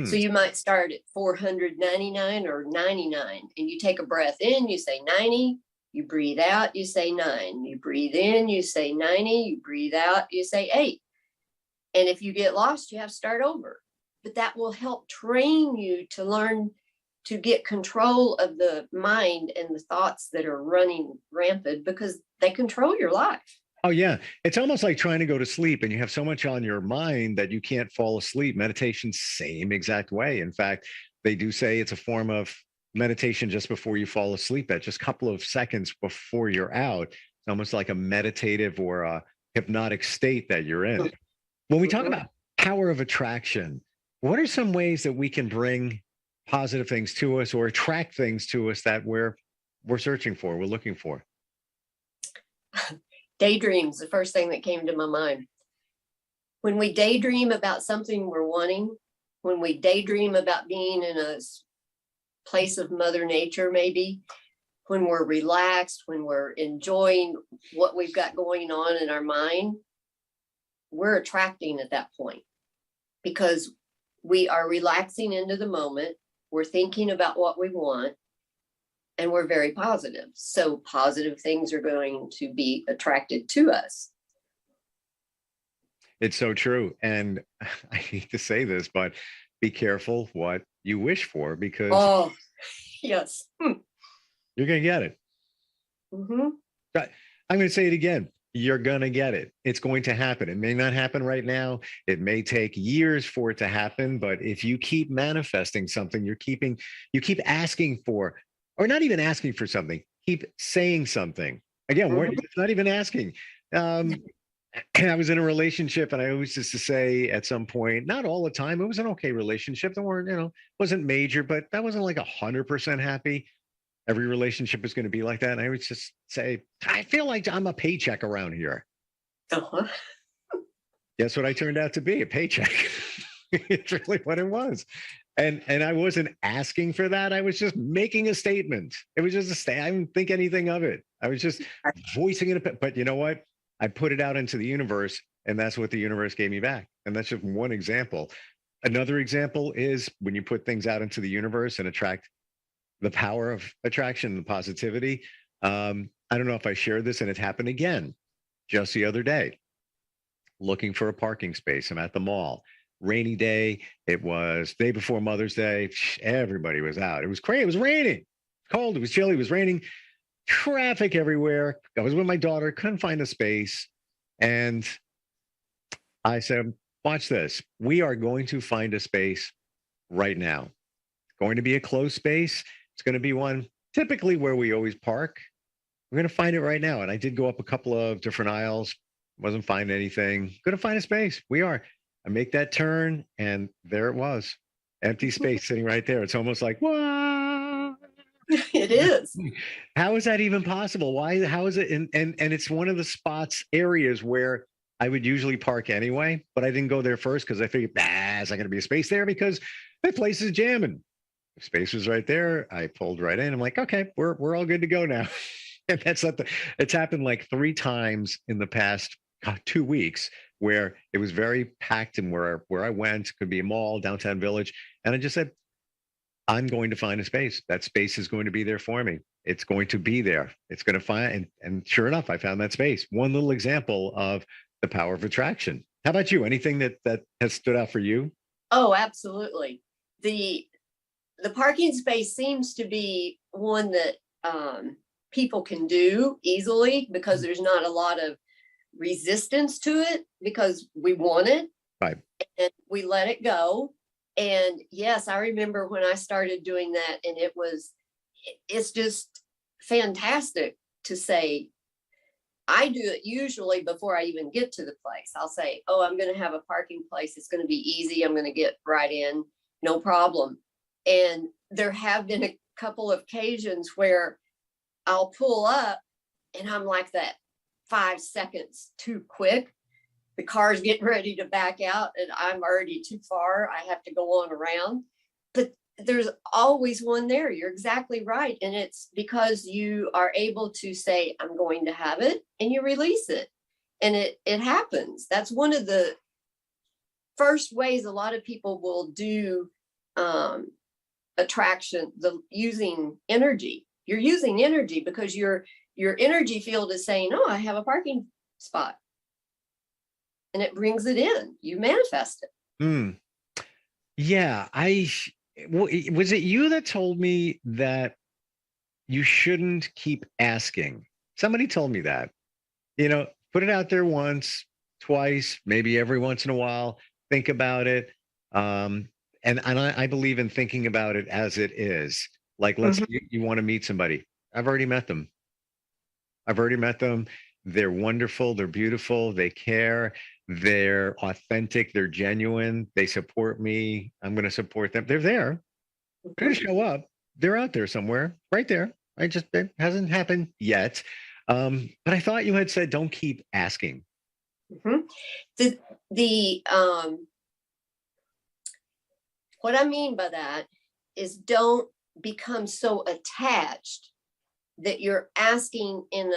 So you might start at 499 or 99, and you take a breath in, you say 90, you breathe out, you say 9, you breathe in, you say 90, you breathe out, you say 8. And if you get lost, you have to start over. But that will help train you to learn to get control of the mind and the thoughts that are running rampant, because they control your life. Oh, yeah. It's almost like trying to go to sleep and you have so much on your mind that you can't fall asleep. Meditation, same exact way. In fact, they do say it's a form of meditation just before you fall asleep, that just a couple of seconds before you're out. It's almost like a meditative or a hypnotic state that you're in. When we talk about power of attraction, what are some ways that we can bring positive things to us or attract things to us that we're searching for, we're looking for? Daydreams, the first thing that came to my mind. When we daydream about something we're wanting, when we daydream about being in a place of Mother Nature, maybe, when we're relaxed, when we're enjoying what we've got going on in our mind, we're attracting at that point, because we are relaxing into the moment. We're thinking about what we want, and we're very positive. So positive things are going to be attracted to us. It's so true. And I hate to say this, but be careful what you wish for, because oh, yes, you're going to get it. Mm-hmm. I'm going to say it again. You're going to get it. It's going to happen. It may not happen right now. It may take years for it to happen. But if you keep manifesting something, you keep asking for, or not even asking for something, keep saying something. Again, it's not even asking. I was in a relationship, and I always used to say at some point, not all the time, it was an okay relationship. There weren't, wasn't major, but that wasn't like 100% happy. Every relationship is going to be like that. And I would just say, I feel like I'm a paycheck around here. Uh-huh. Guess what I turned out to be? A paycheck. It's really what it was. And I wasn't asking for that. I was just making a statement. It was just a statement. I didn't think anything of it. I was just voicing it. But you know what? I put it out into the universe, and that's what the universe gave me back. And that's just one example. Another example is when you put things out into the universe and attract the power of attraction and positivity. I don't know if I shared this, and it happened again just the other day. Looking for a parking space. I'm at the mall. Rainy day. It was day before Mother's Day. Everybody was out. It was crazy. It was raining. Cold. It was chilly. It was raining. Traffic everywhere. I was with my daughter. Couldn't find a space. And I said, watch this. We are going to find a space right now. It's going to be a closed space. It's going to be one typically where we always park. We're going to find it right now. And I did go up a couple of different aisles. Wasn't finding anything. Going to find a space. We are. I make that turn, and there it was. Empty space sitting right there. It's almost like, what? It is. How is that even possible? Why? How is it? And it's one of the areas where I would usually park anyway, but I didn't go there first because I figured, is not going to be a space there because that place is jamming. The space was right there. I pulled right in. I'm like, okay, we're all good to go now. And that's not it's happened like 3 times in the past 2 weeks where it was very packed, and where I went could be a mall, downtown Village. And I just said, I'm going to find a space. That space is going to be there for me. It's going to be there. It's going to find, and sure enough, I found that space. One little example of the power of attraction. How about you? Anything that has stood out for you? Oh, absolutely. The parking space seems to be one that people can do easily because there's not a lot of resistance to it because we want it. Right. And we let it go. And yes, I remember when I started doing that, and it's just fantastic to say, I do it usually before I even get to the place. I'll say, oh, I'm going to have a parking place. It's going to be easy. I'm going to get right in. No problem. And there have been a couple of occasions where I'll pull up and I'm like that 5 seconds too quick. The car's getting ready to back out and I'm already too far. I have to go on around. But there's always one there. You're exactly right. And it's because you are able to say, I'm going to have it, and you release it. And it happens. That's one of the first ways a lot of people will do attraction, using energy. You're using energy because your energy field is saying, oh, I have a parking spot. And it brings it in. You manifest it. Yeah, was it you that told me that you shouldn't keep asking? Somebody told me that. Put it out there once, twice, maybe every once in a while. Think about it. And I believe in thinking about it as it is. Like, you want to meet somebody. I've already met them. They're wonderful. They're beautiful. They care. They're authentic. They're genuine. They support me. I'm going to support them. They're there. They're going to show up. They're out there somewhere, right there. It hasn't happened yet. But I thought you had said, don't keep asking. What I mean by that is don't become so attached that you're asking in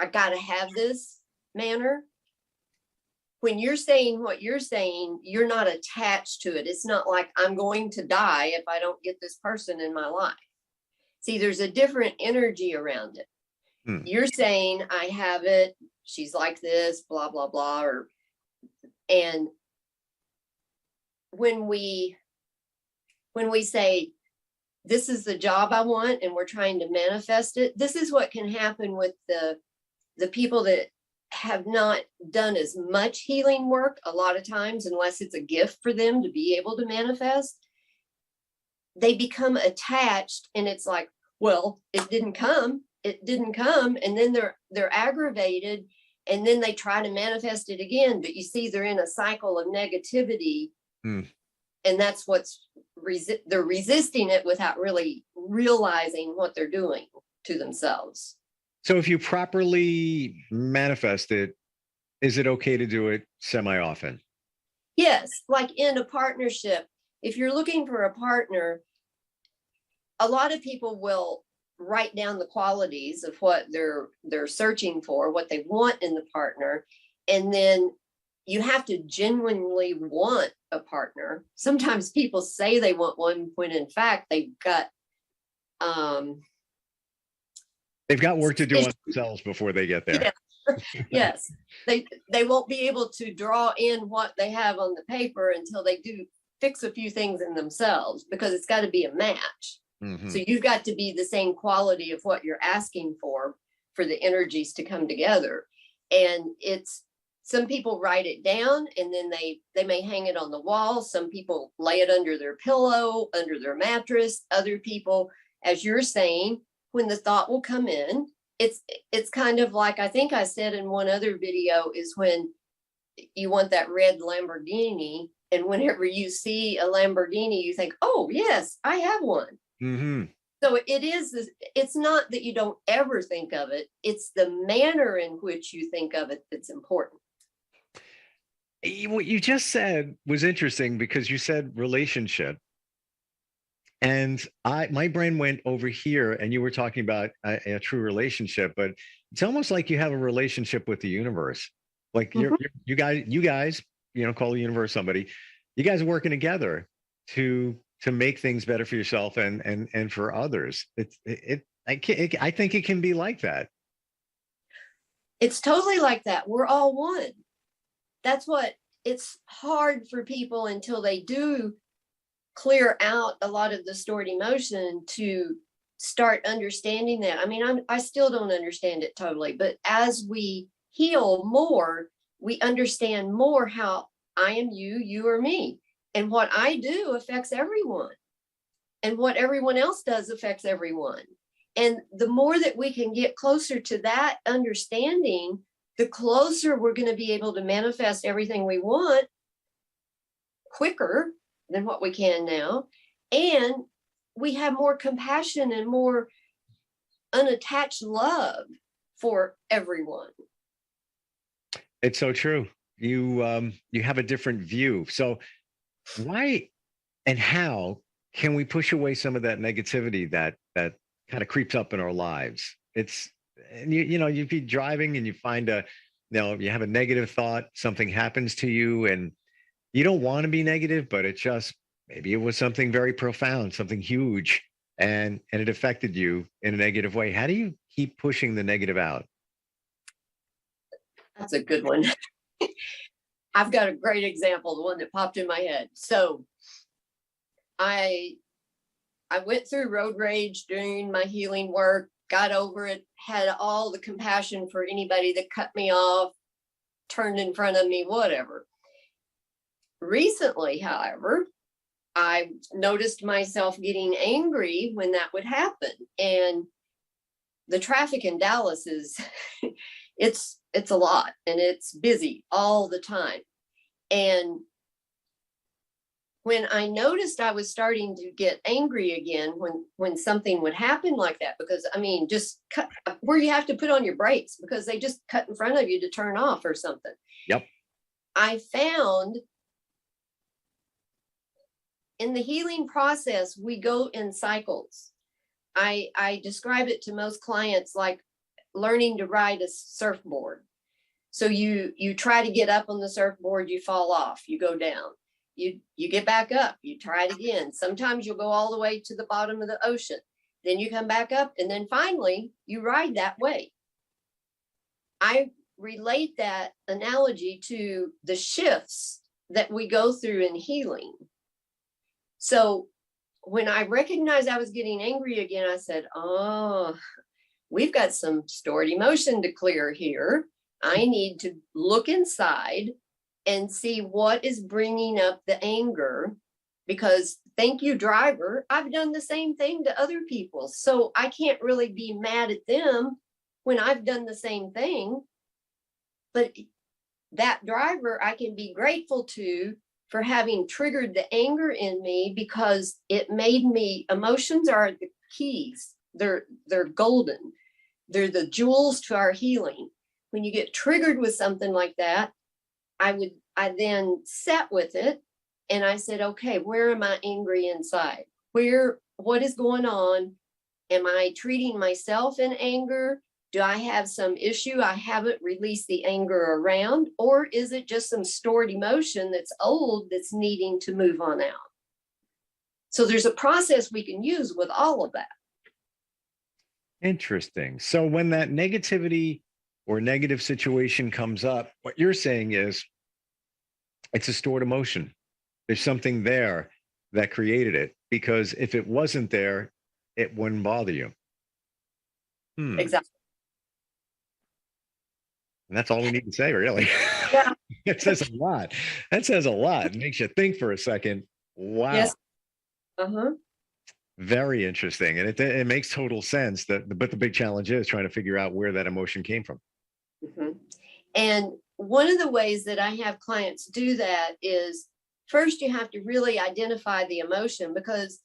I gotta have this manner. When you're saying what you're saying, you're not attached to it. It's not like I'm going to die if I don't get this person in my life. See, there's a different energy around it. You're saying, I have it, she's like this, blah, blah, blah. And when we say, this is the job I want, and we're trying to manifest it, this is what can happen with the people that have not done as much healing work a lot of times, unless it's a gift for them to be able to manifest. They become attached, and it's like, well, it didn't come, and then they're aggravated, and then they try to manifest it again. But you see, they're in a cycle of negativity, and that's what's they're resisting it without really realizing what they're doing to themselves. So if you properly manifest it, is it okay to do it semi-often? Yes, like in a partnership. If you're looking for a partner, a lot of people will write down the qualities of what they're searching for, what they want in the partner, and then you have to genuinely want a partner. Sometimes people say they want one when in fact they've got work to do on themselves before they get there. Yes. They won't be able to draw in what they have on the paper until they do fix a few things in themselves, because it's got to be a match. So you've got to be the same quality of what you're asking for the energies to come together. And some people write it down and then they may hang it on the wall. Some people lay it under their pillow, under their mattress. Other people, as you're saying, when the thought will come in, it's kind of like, I think I said in one other video, is when you want that red Lamborghini, and whenever you see a Lamborghini, you think, oh yes, I have one. So it's not that you don't ever think of it. It's the manner in which you think of it that's important. What you just said was interesting, because you said relationship. And my brain went over here, and you were talking about a true relationship, but it's almost like you have a relationship with the universe. Like you guys, call the universe somebody. You guys are working together to make things better for yourself and for others. I think it can be like that. It's totally like that. We're all one. That's what it's hard for people until they do clear out a lot of the stored emotion to start understanding that. I mean, I still don't understand it totally, but as we heal more, we understand more how I am you, you are me. And what I do affects everyone. And what everyone else does affects everyone. And the more that we can get closer to that understanding, the closer we're going to be able to manifest everything we want quicker than what we can now. And we have more compassion and more unattached love for everyone. It's so true. You have a different view. So why and how can we push away some of that negativity that kind of creeps up in our lives? It's, and you'd be driving and you find you have a negative thought, something happens to you and you don't want to be negative, but maybe it was something very profound, something huge, and it affected you in a negative way. How do you keep pushing the negative out? That's a good one. I've got a great example, the one that popped in my head. So I went through road rage doing my healing work, got over it, had all the compassion for anybody that cut me off, turned in front of me, whatever. Recently, however, I noticed myself getting angry when that would happen. And the traffic in Dallas is, it's a lot and it's busy all the time. And when I noticed I was starting to get angry again when something would happen like that, because I mean, just cut where you have to put on your brakes because they just cut in front of you to turn off or something. Yep. I found in the healing process, we go in cycles. I describe it to most clients like learning to ride a surfboard. So you try to get up on the surfboard, you fall off, you go down. You get back up, you try it again. Sometimes you'll go all the way to the bottom of the ocean. Then you come back up and then finally you ride that way. I relate that analogy to the shifts that we go through in healing. So when I recognized I was getting angry again, I said, oh, we've got some stored emotion to clear here. I need to look inside and see what is bringing up the anger, because thank you, driver, I've done the same thing to other people. So I can't really be mad at them when I've done the same thing. But that driver, I can be grateful to for having triggered the anger in me, because it made me, emotions are the keys. They're golden. They're the jewels to our healing. When you get triggered with something like that, I then sat with it and I said, okay, where am I angry inside? What is going on? Am I treating myself in anger? Do I have some issue I haven't released the anger around? Or is it just some stored emotion that's old that's needing to move on out? So there's a process we can use with all of that. Interesting. So when that negativity or negative situation comes up, what you're saying is it's a stored emotion. There's something there that created it, because if it wasn't there, it wouldn't bother you. Exactly. And that's all we need to say, really. Yeah. It says a lot. That says a lot. It makes you think for a second. Wow. Yes. Uh-huh. Very interesting. And it makes total sense. But the big challenge is trying to figure out where that emotion came from. Mm-hmm. And one of the ways that I have clients do that is, first you have to really identify the emotion, because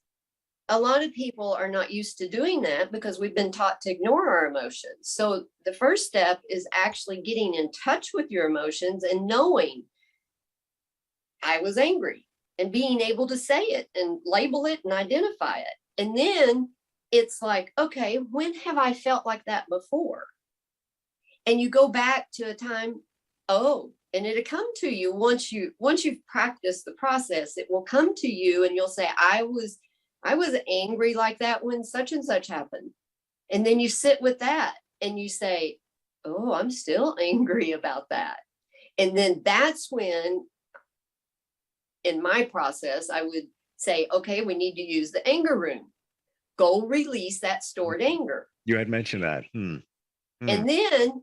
a lot of people are not used to doing that because we've been taught to ignore our emotions. So the first step is actually getting in touch with your emotions and knowing I was angry and being able to say it and label it and identify it. And then it's like, okay, when have I felt like that before? And you go back to a time, and it'll come to you once you've practiced the process, it will come to you and you'll say, I was angry like that when such and such happened. And then you sit with that and you say, oh, I'm still angry about that. And then that's when in my process, I would say, okay, we need to use the anger room. Go release that stored anger. You had mentioned that. And then,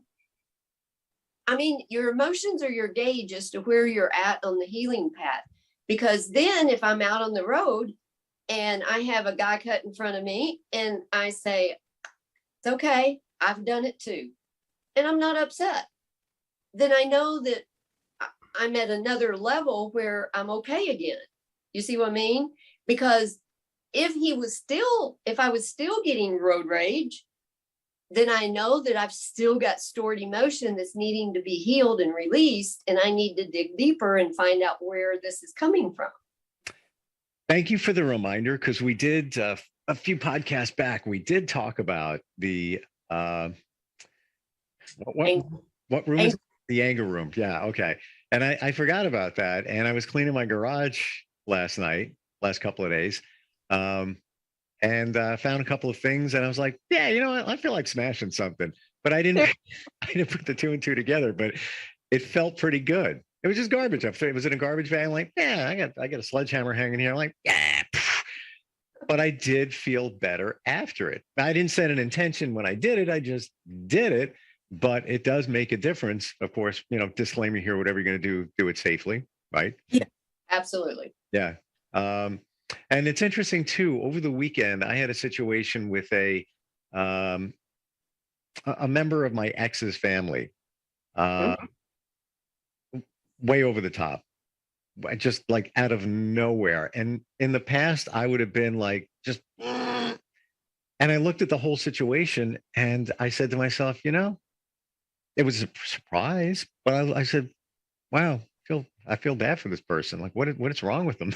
I mean, your emotions are your gauge as to where you're at on the healing path. Because then if I'm out on the road and I have a guy cut in front of me and I say, it's okay, I've done it too, and I'm not upset, then I know that I'm at another level where I'm okay again. You see what I mean? Because if I was still getting road rage, then I know that I've still got stored emotion that's needing to be healed and released. And I need to dig deeper and find out where this is coming from. Thank you for the reminder, because we did a few podcasts back, we did talk about the what room is it? The anger room. Yeah, okay. And I forgot about that. And I was cleaning my garage last couple of days, and found a couple of things. And I was like, yeah, you know what? I feel like smashing something. But I didn't put the two and two together. But it felt pretty good. It was just garbage. It was in a garbage bag. I'm like, yeah, I got a sledgehammer hanging here. I'm like, yeah. But I did feel better after it. I didn't set an intention when I did it. I just did it. But it does make a difference. Of course, disclaimer here, whatever you're going to do it safely, right? Yeah, absolutely. Yeah. And it's interesting too, over the weekend, I had a situation with a member of my ex's family, way over the top, just like out of nowhere. And in the past, I would have been like, and I looked at the whole situation and I said to myself, it was a surprise, but I said, wow, I feel bad for this person. Like, what is wrong with them?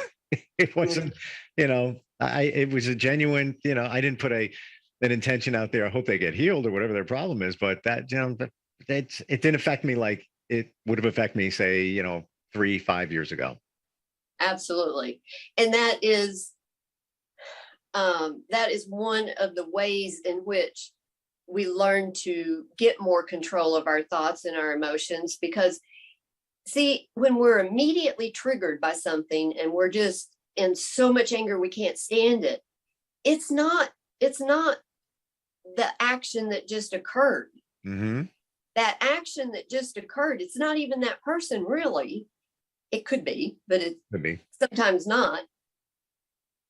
It wasn't, it was a genuine, I didn't put an intention out there. I hope they get healed or whatever their problem is, but that, it didn't affect me like it would have affected me, say, 3-5 years ago. Absolutely. And that is one of the ways in which we learn to get more control of our thoughts and our emotions. Because see, when we're immediately triggered by something and we're just in so much anger we can't stand it, it's not the action that just occurred. Mm-hmm. That action that just occurred, it's not even that person really. It could be, but it could be sometimes not.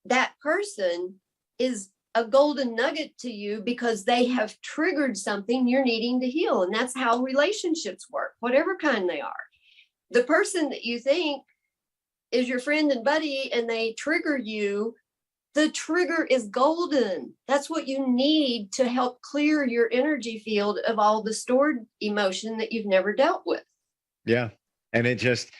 That person is a golden nugget to you because they have triggered something you're needing to heal. And that's how relationships work, whatever kind they are. The person that you think is your friend and buddy and they trigger you, the trigger is golden. That's what you need to help clear your energy field of all the stored emotion that you've never dealt with. Yeah. And I just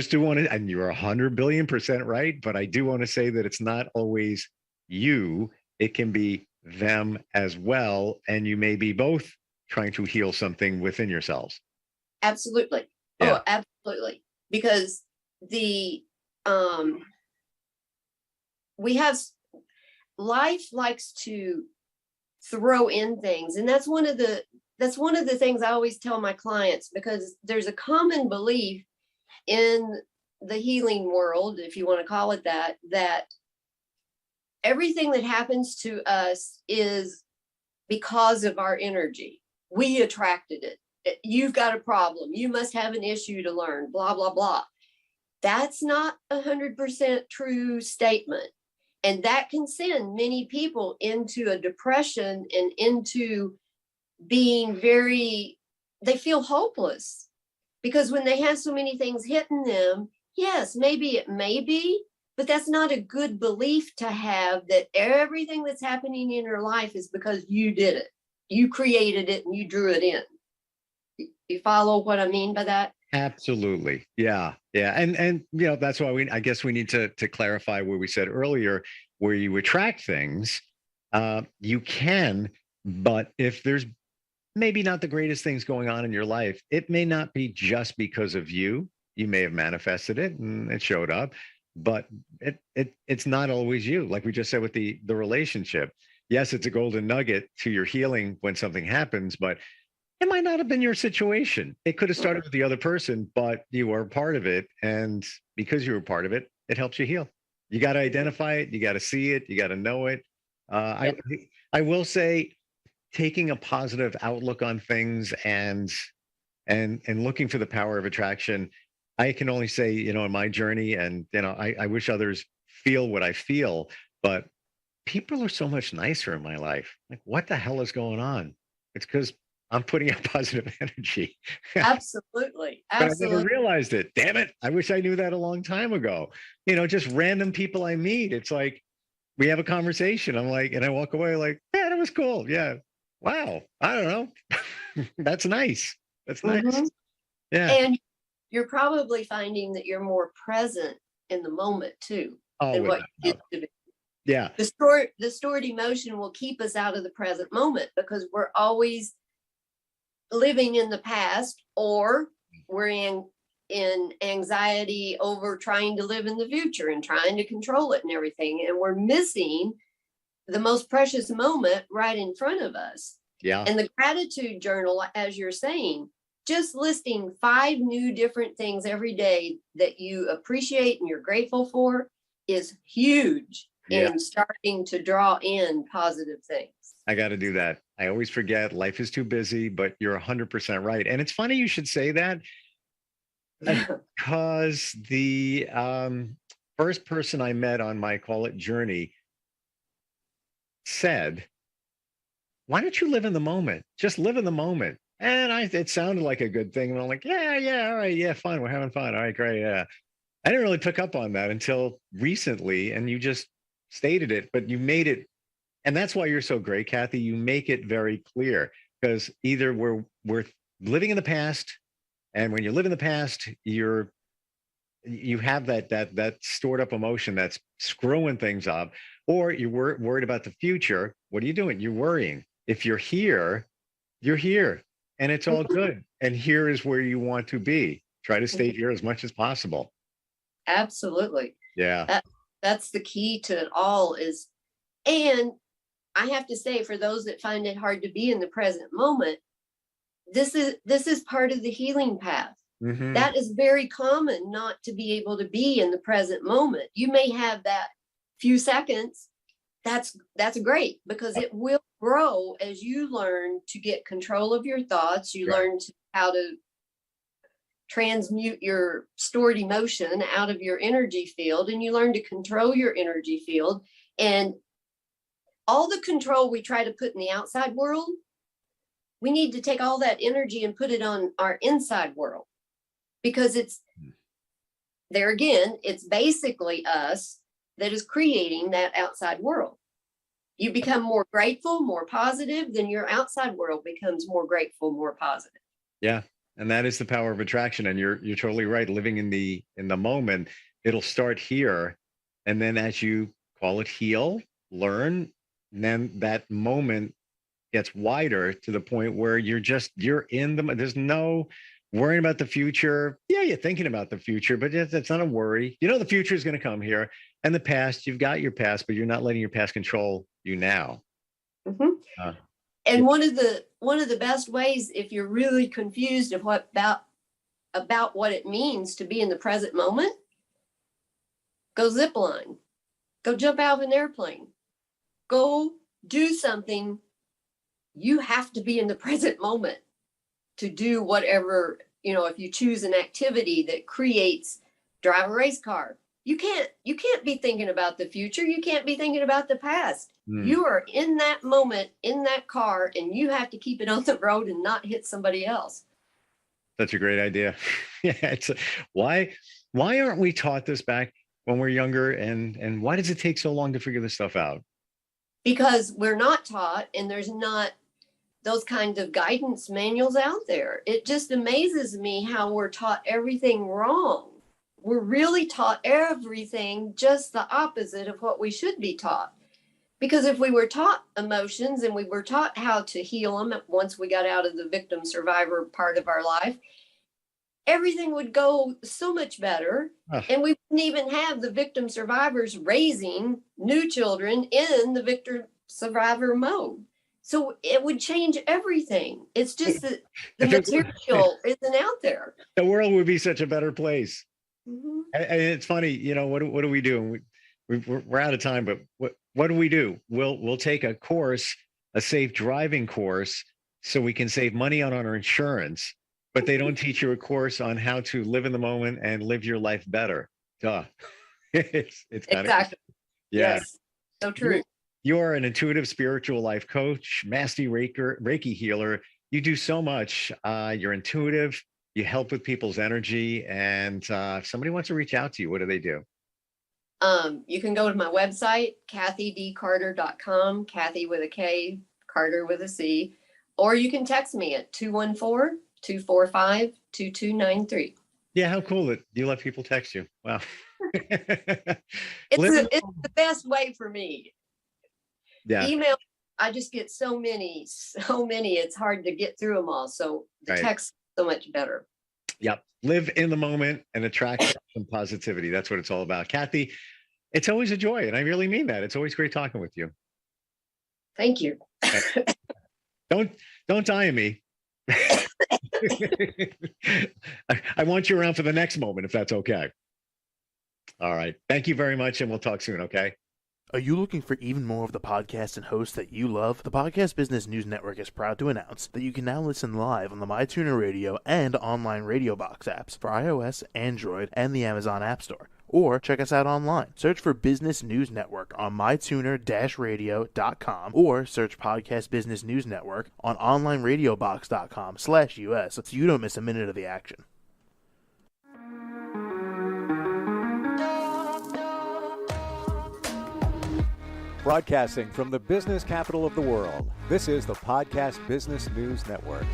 do want to, and you're 100 billion% right, but I do want to say that it's not always you. It can be them as well. And you may be both trying to heal something within yourselves. Absolutely. Yeah. Oh, absolutely. Because life likes to throw in things. And that's one of the things I always tell my clients, because there's a common belief in the healing world, if you want to call it that everything that happens to us is because of our energy. We attracted it. You've got a problem. You must have an issue to learn, blah, blah, blah. That's not 100% true statement. And that can send many people into a depression and into being they feel hopeless. Because when they have so many things hitting them, yes, maybe it may be, but that's not a good belief to have, that everything that's happening in your life is because you did it. You created it and you drew it in. You follow what I mean by that? Absolutely. Yeah. Yeah. And that's why I guess we need to clarify what we said earlier, where you attract things, you can, but if there's maybe not the greatest things going on in your life, it may not be just because of you. You may have manifested it and it showed up, but it's not always you. Like we just said with the relationship. Yes, it's a golden nugget to your healing when something happens, but it might not have been your situation. It could have started with the other person, but you were part of it. And because you were part of it, it helps you heal. You got to identify it. You got to see it. You got to know it. I will say, taking a positive outlook on things and looking for the power of attraction. I can only say, in my journey, and I wish others feel what I feel, but people are so much nicer in my life. Like, what the hell is going on? It's because I'm putting out positive energy. Absolutely. But I Absolutely. never realized it. Damn it. I wish I knew that a long time ago. Just random people I meet. It's like we have a conversation. I'm like, and I walk away like, yeah, that was cool. Yeah. Wow. I don't know. That's nice. That's nice. Mhm. Yeah. And you're probably finding that you're more present in the moment too than what without you doubt. used to be. Yeah. The stored emotion will keep us out of the present moment because we're always living in the past, or we're in anxiety over trying to live in the future and trying to control it and everything, and we're missing the most precious moment right in front of us. Yeah. And the gratitude journal, as you're saying, just listing 5 new different things every day that you appreciate and you're grateful for is huge in starting to draw in positive things. I got to do that. I always forget. Life is too busy, but you're 100% right. And it's funny you should say that because the first person I met on my call it journey said, why don't you live in the moment? Just live in the moment. And it sounded like a good thing. And I'm like, yeah, all right, yeah, fun. We're having fun. All right, great. Yeah. I didn't really pick up on that until recently. And you just stated it, but you made it. And that's why you're so great, Kathy. You make it very clear because either we're living in the past, and when you live in the past, you have that stored up emotion that's screwing things up, or you're worried about the future. What are you doing? You're worrying. If you're here, and it's all good. And here is where you want to be. Try to stay here as much as possible. Absolutely. Yeah. That's the key to it all is, and I have to say, for those that find it hard to be in the present moment, this is part of the healing path. Mhm. That is very common, not to be able to be in the present moment. You may have that few seconds. That's great because it will grow as you learn to get control of your thoughts. You learn how to transmute your stored emotion out of your energy field, and you learn to control your energy field. And all the control we try to put in the outside world, we need to take all that energy and put it on our inside world, because it's there again, it's basically us that is creating that outside world. You become more grateful, more positive, then your outside world becomes more grateful, more positive. Yeah. And that is the power of attraction. And you're totally right. Living in the moment, it'll start here. And then as you call it heal, learn, and then that moment gets wider to the point where you're in there's no worrying about the future. Yeah, you're thinking about the future, but that's not a worry. The future is going to come here. And the past, you've got your past, but you're not letting your past control you now. Mm-hmm. And one of the best ways, if you're really confused of about what it means to be in the present moment, go zip line, go jump out of an airplane, go do something. You have to be in the present moment to do whatever, if you choose an activity that creates, drive a race car, you can't be thinking about the future. You can't be thinking about the past. You are in that moment, in that car, and you have to keep it on the road and not hit somebody else. That's a great idea. Yeah. Why aren't we taught this back when we're younger? And why does it take so long to figure this stuff out? Because we're not taught, and there's not those kinds of guidance manuals out there. It just amazes me how we're taught everything wrong. We're really taught everything just the opposite of what we should be taught. Because if we were taught emotions and we were taught how to heal them once we got out of the victim survivor part of our life, everything would go so much better. And we wouldn't even have the victim survivors raising new children in the victim survivor mode. So it would change everything. It's just that the material isn't out there. The world would be such a better place. Mhm. And it's funny, what do we do? We're out of time, but what do? We'll take a course, a safe driving course, so we can save money on our insurance, but they don't teach you a course on how to live in the moment and live your life better. Duh. It's kind Exactly. of, yeah. Yes. So true. You're an intuitive spiritual life coach, master Reiki healer. You do so much. You're intuitive. You help with people's energy. And if somebody wants to reach out to you, what do they do? You can go to my website, kathydcarter.com, Kathy with a K, Carter with a C, or you can text me at 214-245-2293. Yeah, how cool that you let people text you. Wow. It's the best way for me. Yeah. Email, I just get so many. It's hard to get through them all. So the Right. text so much better. Yep. Live in the moment and attract some positivity. That's what it's all about. Kathy, it's always a joy. And I really mean that. It's always great talking with you. Thank you. Don't die on me. I want you around for the next moment, if that's okay. All right. Thank you very much. And we'll talk soon. Okay. Are you looking for even more of the podcasts and hosts that you love? The Podcast Business News Network is proud to announce that you can now listen live on the MyTuner Radio and online radio box apps for iOS, Android, and the Amazon App Store. Or check us out online. Search for Business News Network on mytuner-radio.com or search Podcast Business News Network on onlineradiobox.com/US so you don't miss a minute of the action. Broadcasting from the business capital of the world, this is the Podcast Business News Network.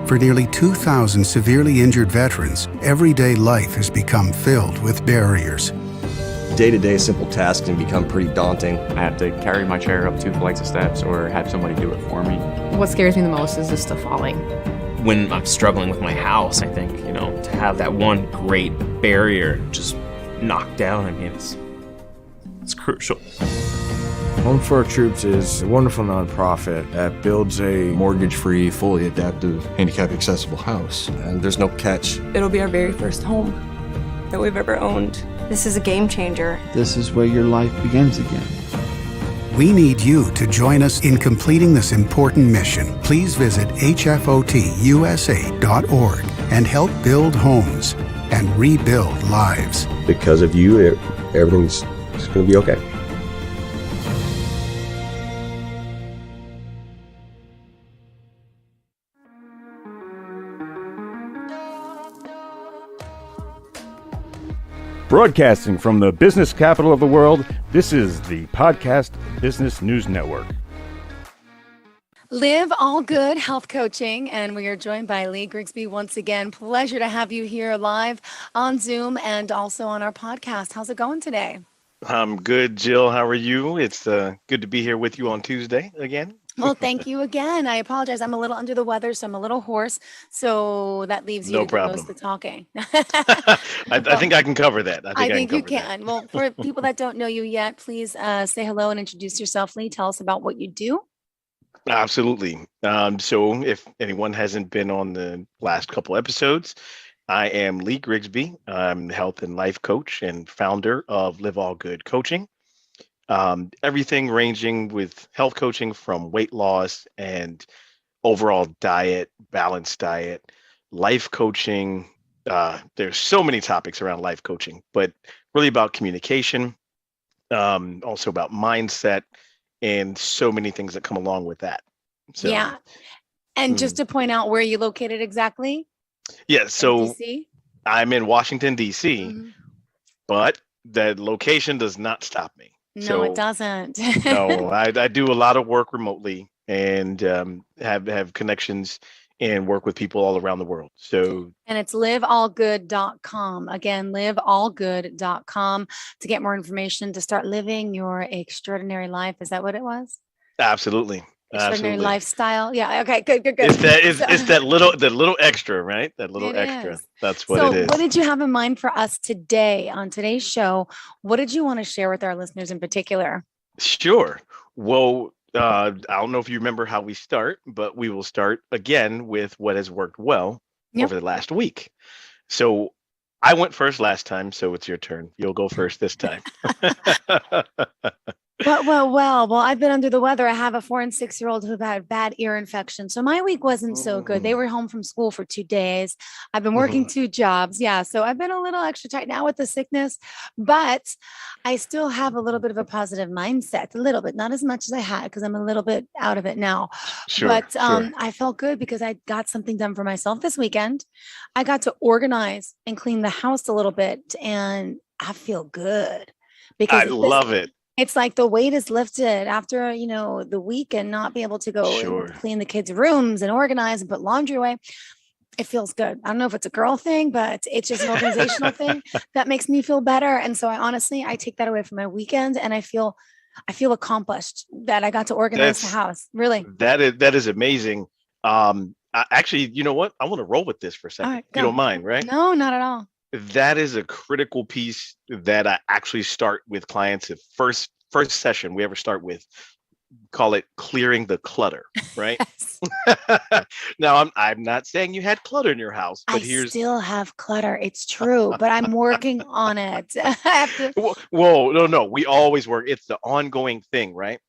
For nearly 2,000 severely injured veterans, everyday life has become filled with barriers. Day-to-day simple tasks can become pretty daunting. I have to carry my chair up 2 flights of steps or have somebody do it for me. What scares me the most is just the falling. When I'm struggling with my house, I think, to have that one great barrier just knocked down, it's crucial. Home for Our Troops is a wonderful nonprofit that builds a mortgage-free, fully adaptive, handicap-accessible house. And there's no catch. It'll be our very first home that we've ever owned. This is a game changer. This is where your life begins again. We need you to join us in completing this important mission. Please visit hfotusa.org and help build homes and rebuild lives. Because of you, everything's just going to be okay. Broadcasting from the business capital of the world, this is the Podcast Business News Network. Live All Good Health Coaching, and we are joined by Lee Grigsby once again. Pleasure to have you here live on Zoom and also on our podcast. How's it going today? I'm good, Jill. How are you? It's good to be here with you on Tuesday again. Well, thank you again. I apologize. I'm a little under the weather, so I'm a little hoarse. So that leaves you No to do most problem. of the talking. I think I can cover that. I think you cover that. can. Well, for people that don't know you yet, please say hello and introduce yourself, Lee. Tell us about what you do. Absolutely. So if anyone hasn't been on the last couple episodes, I am Lee Grigsby. I'm the health and life coach and founder of Live All Good Coaching. Everything ranging with health coaching from weight loss and overall diet, balanced diet, life coaching. There's so many topics around life coaching, but really about communication, also about mindset, and so many things that come along with that. So, Yeah. And just to point out, where are you located exactly? yeah, so DC? I'm in Washington, D.C., but the location does not stop me. No, it doesn't. No, I do a lot of work remotely and have connections and work with people all around the world. So, And it's liveallgood.com. Again, liveallgood.com to get more information to start living your extraordinary life. Is that what it was? absolutely. Extraordinary Absolutely. lifestyle. Yeah. Okay. Good. It's that little extra, right? That little It extra. is. That's what So, it is. what did you have in mind for us today on today's show? What did you want to share with our listeners in particular? Sure. Well, I don't know if you remember how we start, but we will start again with what has worked well Yep. over the last week. So I went first last time, so it's your turn. You'll go first this time. Well, I've been under the weather. I have a 4 and 6-year-old who had bad ear infection. So my week wasn't so good. They were home from school for 2 days. I've been working 2 jobs. Yeah. So I've been a little extra tight now with the sickness, but I still have a little bit of a positive mindset, a little bit, not as much as I had because I'm a little bit out of it now. Sure, But sure. I felt good because I got something done for myself this weekend. I got to organize and clean the house a little bit, and I feel good I because love it. it's like the weight is lifted after, the week and not be able to go and Sure. clean the kids' rooms and organize and put laundry away. It feels good. I don't know if it's a girl thing, but it's just an organizational thing that makes me feel better. And so I take that away from my weekend and I feel accomplished that I got to organize the That's house. Really. that is amazing. Actually, you know what? I want to roll with this for a All second. right, If you go. don't mind, right? No, not at all. That is a critical piece that I actually start with clients at first session we ever start with. Call it clearing the clutter, right? Now I'm not saying you had clutter in your house, I but here's still have clutter. It's true, but I'm working on it. I have to. whoa, no, we always work. It's the ongoing thing, right?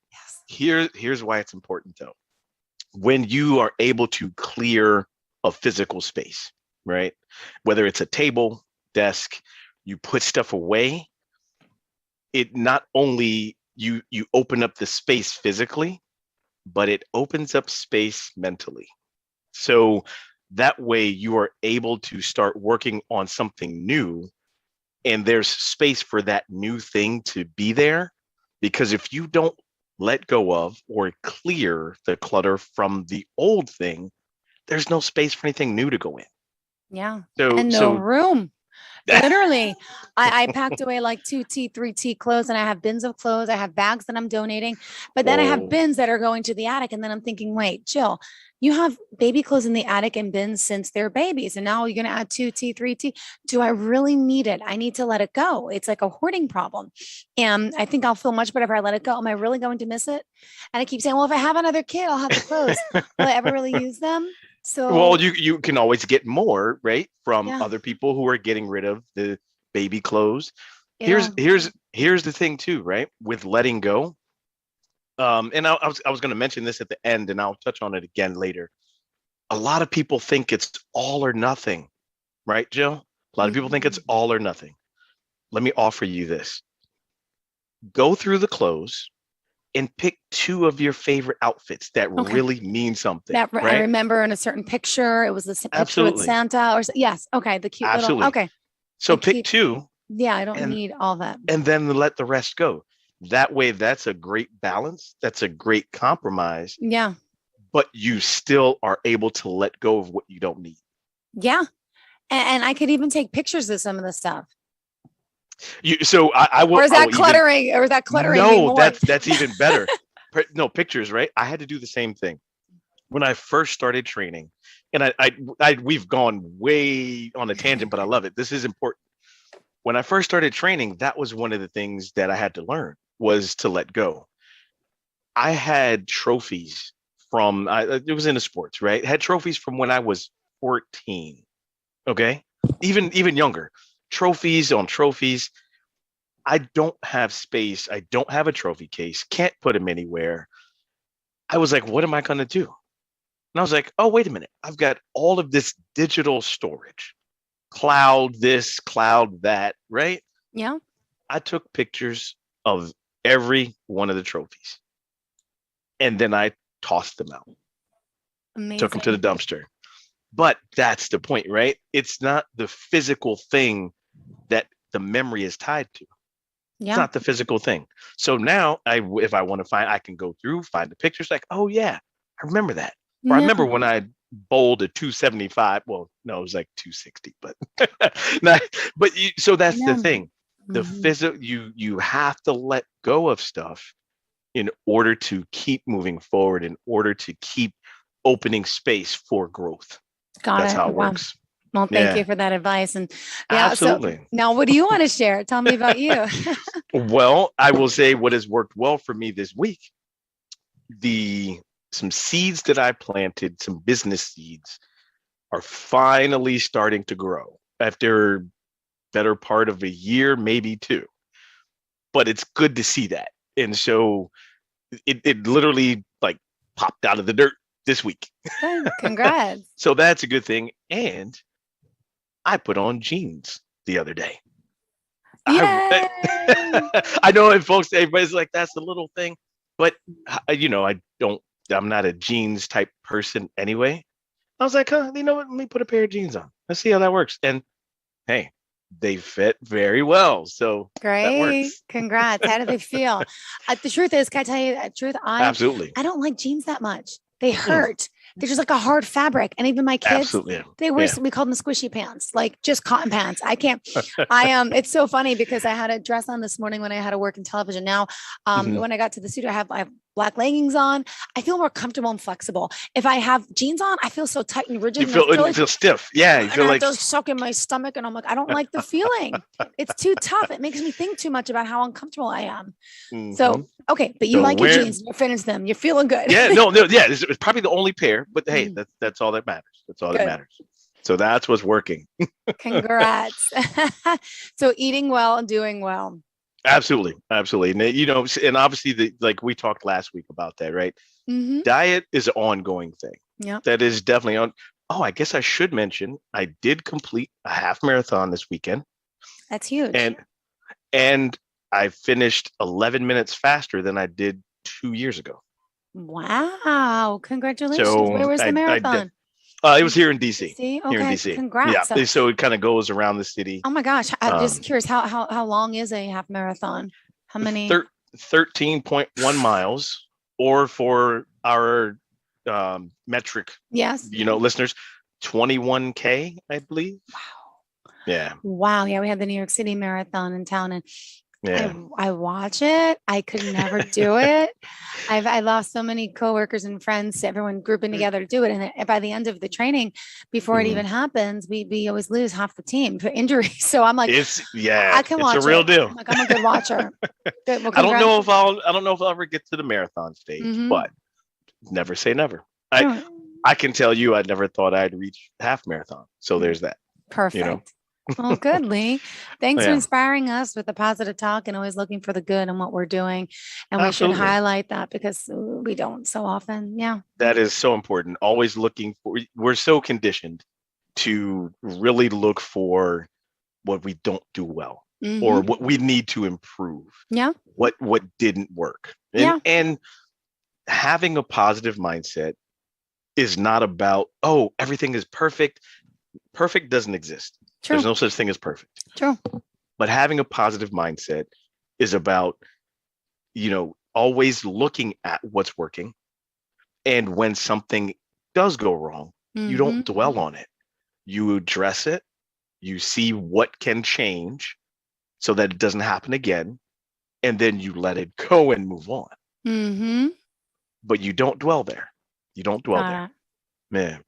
Here's why it's important though. When you are able to clear a physical space, right? Whether it's a table, desk, you put stuff away, it not only you open up the space physically, but it opens up space mentally. So that way you are able to start working on something new and there's space for that new thing to be there. Because if you don't let go of or clear the clutter from the old thing, there's no space for anything new to go in. Yeah. So And no so room. Literally, I packed away like 2T, 3T clothes, and I have bins of clothes. I have bags that I'm donating, but then I have Whoa. bins that are going to the attic. And then I'm thinking, wait, Jill, you have baby clothes in the attic and bins since they're babies. And now you're going to add 2T, 3T. Do I really need it? I need to let it go. It's like a hoarding problem. And I think I'll feel much better if I let it go. Am I really going to miss it? And I keep saying, well, if I have another kid, I'll have the clothes. Will I ever really use them? Well, So, you can always get more, right, from yeah, other people who are getting rid of the baby clothes. Here's it'll, here's here's the thing too, right? With letting go. And I was going to mention this at the end, and I'll touch on it again later. A lot of people think it's all or nothing, right, Jill? A lot of people think it's all or nothing. Let me offer you this. Go through the clothes and pick two of your favorite outfits that okay. really mean something, That I right? remember in a certain picture, it was the picture with Absolutely. Santa yes. Okay. The cute little, Absolutely. okay. So I pick keep, two yeah, I don't and need all that. then let the rest go. That way, that's a great balance. That's a great compromise, Yeah. but you still are able to let go of what you don't need. Yeah. And I could even take pictures of some of the stuff. So I will. Or is I that will even, cluttering? Or is that cluttering me no, more? that's even better. No pictures, right? I had to do the same thing when I first started training, and we've gone way on a tangent, but I love it. This is important. When I first started training, that was one of the things that I had to learn was to let go. I had trophies from it was in the sports, right? Had trophies from when I was 14. Okay, even younger. Trophies on trophies. I don't have space. I don't have a trophy case. Can't put them anywhere. I was like, what am I going to do? And I was like, oh, wait a minute. I've got all of this digital storage, cloud this, cloud that, right? Yeah. I took pictures of every one of the trophies and then I tossed them out, Amazing. took them to the dumpster. But that's the point, right? It's not the physical thing that the memory is tied to. Yeah. It's not the physical thing. So now if I want to find, I can go through, find the pictures like, oh yeah, I remember that. Or I remember when I bowled a 275. Well, no, it was like 260, but so that's the thing. The physical, you have to let go of stuff in order to keep moving forward, in order to keep opening space for growth. Got That's it. how it Wow. works. Well, thank Yeah. you for that advice. And yeah, Absolutely. so now what do you want to share? Tell me about you. Well, I will say what has worked well for me this week. Some seeds that I planted, some business seeds, are finally starting to grow after better part of a year, maybe two. But it's good to see that. And so it literally like popped out of the dirt this week. Good. Congrats. So that's a good thing. And I put on jeans the other day. Yay! I know, and folks, everybody's like, that's a little thing, but I'm not a jeans type person anyway. I was like, you know what? Let me put a pair of jeans on. Let's see how that works. And hey, they fit very well. So that Great. works. Congrats. How do they feel? The truth is, can I tell you the truth? Absolutely. I don't like jeans that much. They hurt. They're just like a hard fabric. And even my kids, Absolutely. they wear, Yeah. we call them squishy pants, like just cotton pants. I can't, it's so funny because I had a dress on this morning when I had to work in television. Now, when I got to the studio, I have black leggings on. I feel more comfortable and flexible. If I have jeans on, I feel so tight and rigid. You feel stiff. Yeah. You And feel I like feel suck in my stomach. And I'm like, I don't like the feeling. It's too tough. It makes me think too much about how uncomfortable I am. So, okay. But you So like your where- jeans. You're finished them. You're feeling good. yeah, no, yeah. It's probably the only pair, but hey, that's all that matters. That's all that Good. matters. So that's what's working. Congrats. So eating well and doing well. Absolutely. And, and obviously like we talked last week about that, right? Mm-hmm. Diet is an ongoing thing. Yeah. That is definitely on. Oh, I guess I should mention I did complete a half marathon this weekend, That's huge. and I finished 11 minutes faster than I did 2 years ago. Wow. Congratulations. So Where was the marathon? It was here in DC. See? Here in Okay. DC. Congrats. Yeah. So it kind of goes around the city. Oh my gosh. I'm just curious, how long is a half marathon? How many? 13.1 miles, or for our metric, Yes. listeners, 21K, I believe. Wow. Yeah. Wow. Yeah. We had the New York City Marathon in town, and Yeah. I watch it. I could never do it. I lost so many coworkers and friends, everyone grouping together to do it. And then by the end of the training, before it even happens, we always lose half the team for injury. So I'm like, I can watch it's a real it. deal. I'm like, I'm a good watcher. Good. Well, I don't know if I'll ever get to the marathon stage, Mhm. but never say never. I can tell you I never thought I'd reach half marathon. So there's that. Perfect. Well, good, Lee. Thanks for Yeah. inspiring us with the positive talk and always looking for the good in what we're doing. And we should Absolutely. highlight that because we don't so often. Yeah. That is so important. Always looking for, we're so conditioned to really look for what we don't do well or Mhm. what we need to improve, Yeah. what didn't work. Yeah. And having a positive mindset is not about, oh, everything is perfect. Perfect doesn't exist. True. There's no such thing as perfect. True. But having a positive mindset is about, always looking at what's working. And when something does go wrong, you don't Mhm. dwell on it. You address it. You see what can change so that it doesn't happen again. And then you let it go and move on. Mm-hmm. But you don't dwell there. You don't dwell Got there. it. Man.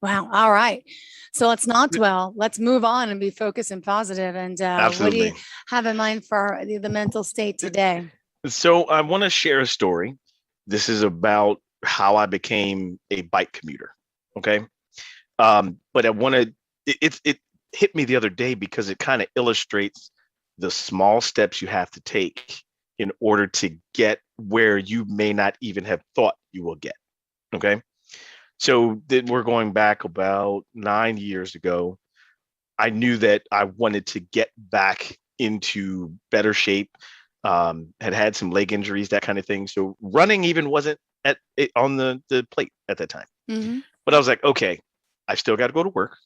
Wow. All right. So let's not dwell. Let's move on and be focused and positive. And what do Absolutely. you have in mind for the mental state today? So I want to share a story. This is about how I became a bike commuter. Okay. But I want to, it hit me the other day because it kind of illustrates the small steps you have to take in order to get where you may not even have thought you will get. Okay. So we're going back about 9 years ago. I knew that I wanted to get back into better shape. Had some leg injuries, that kind of thing. So running even wasn't on the plate at that time. Mm-hmm. But I was like, okay, I still got to go to work.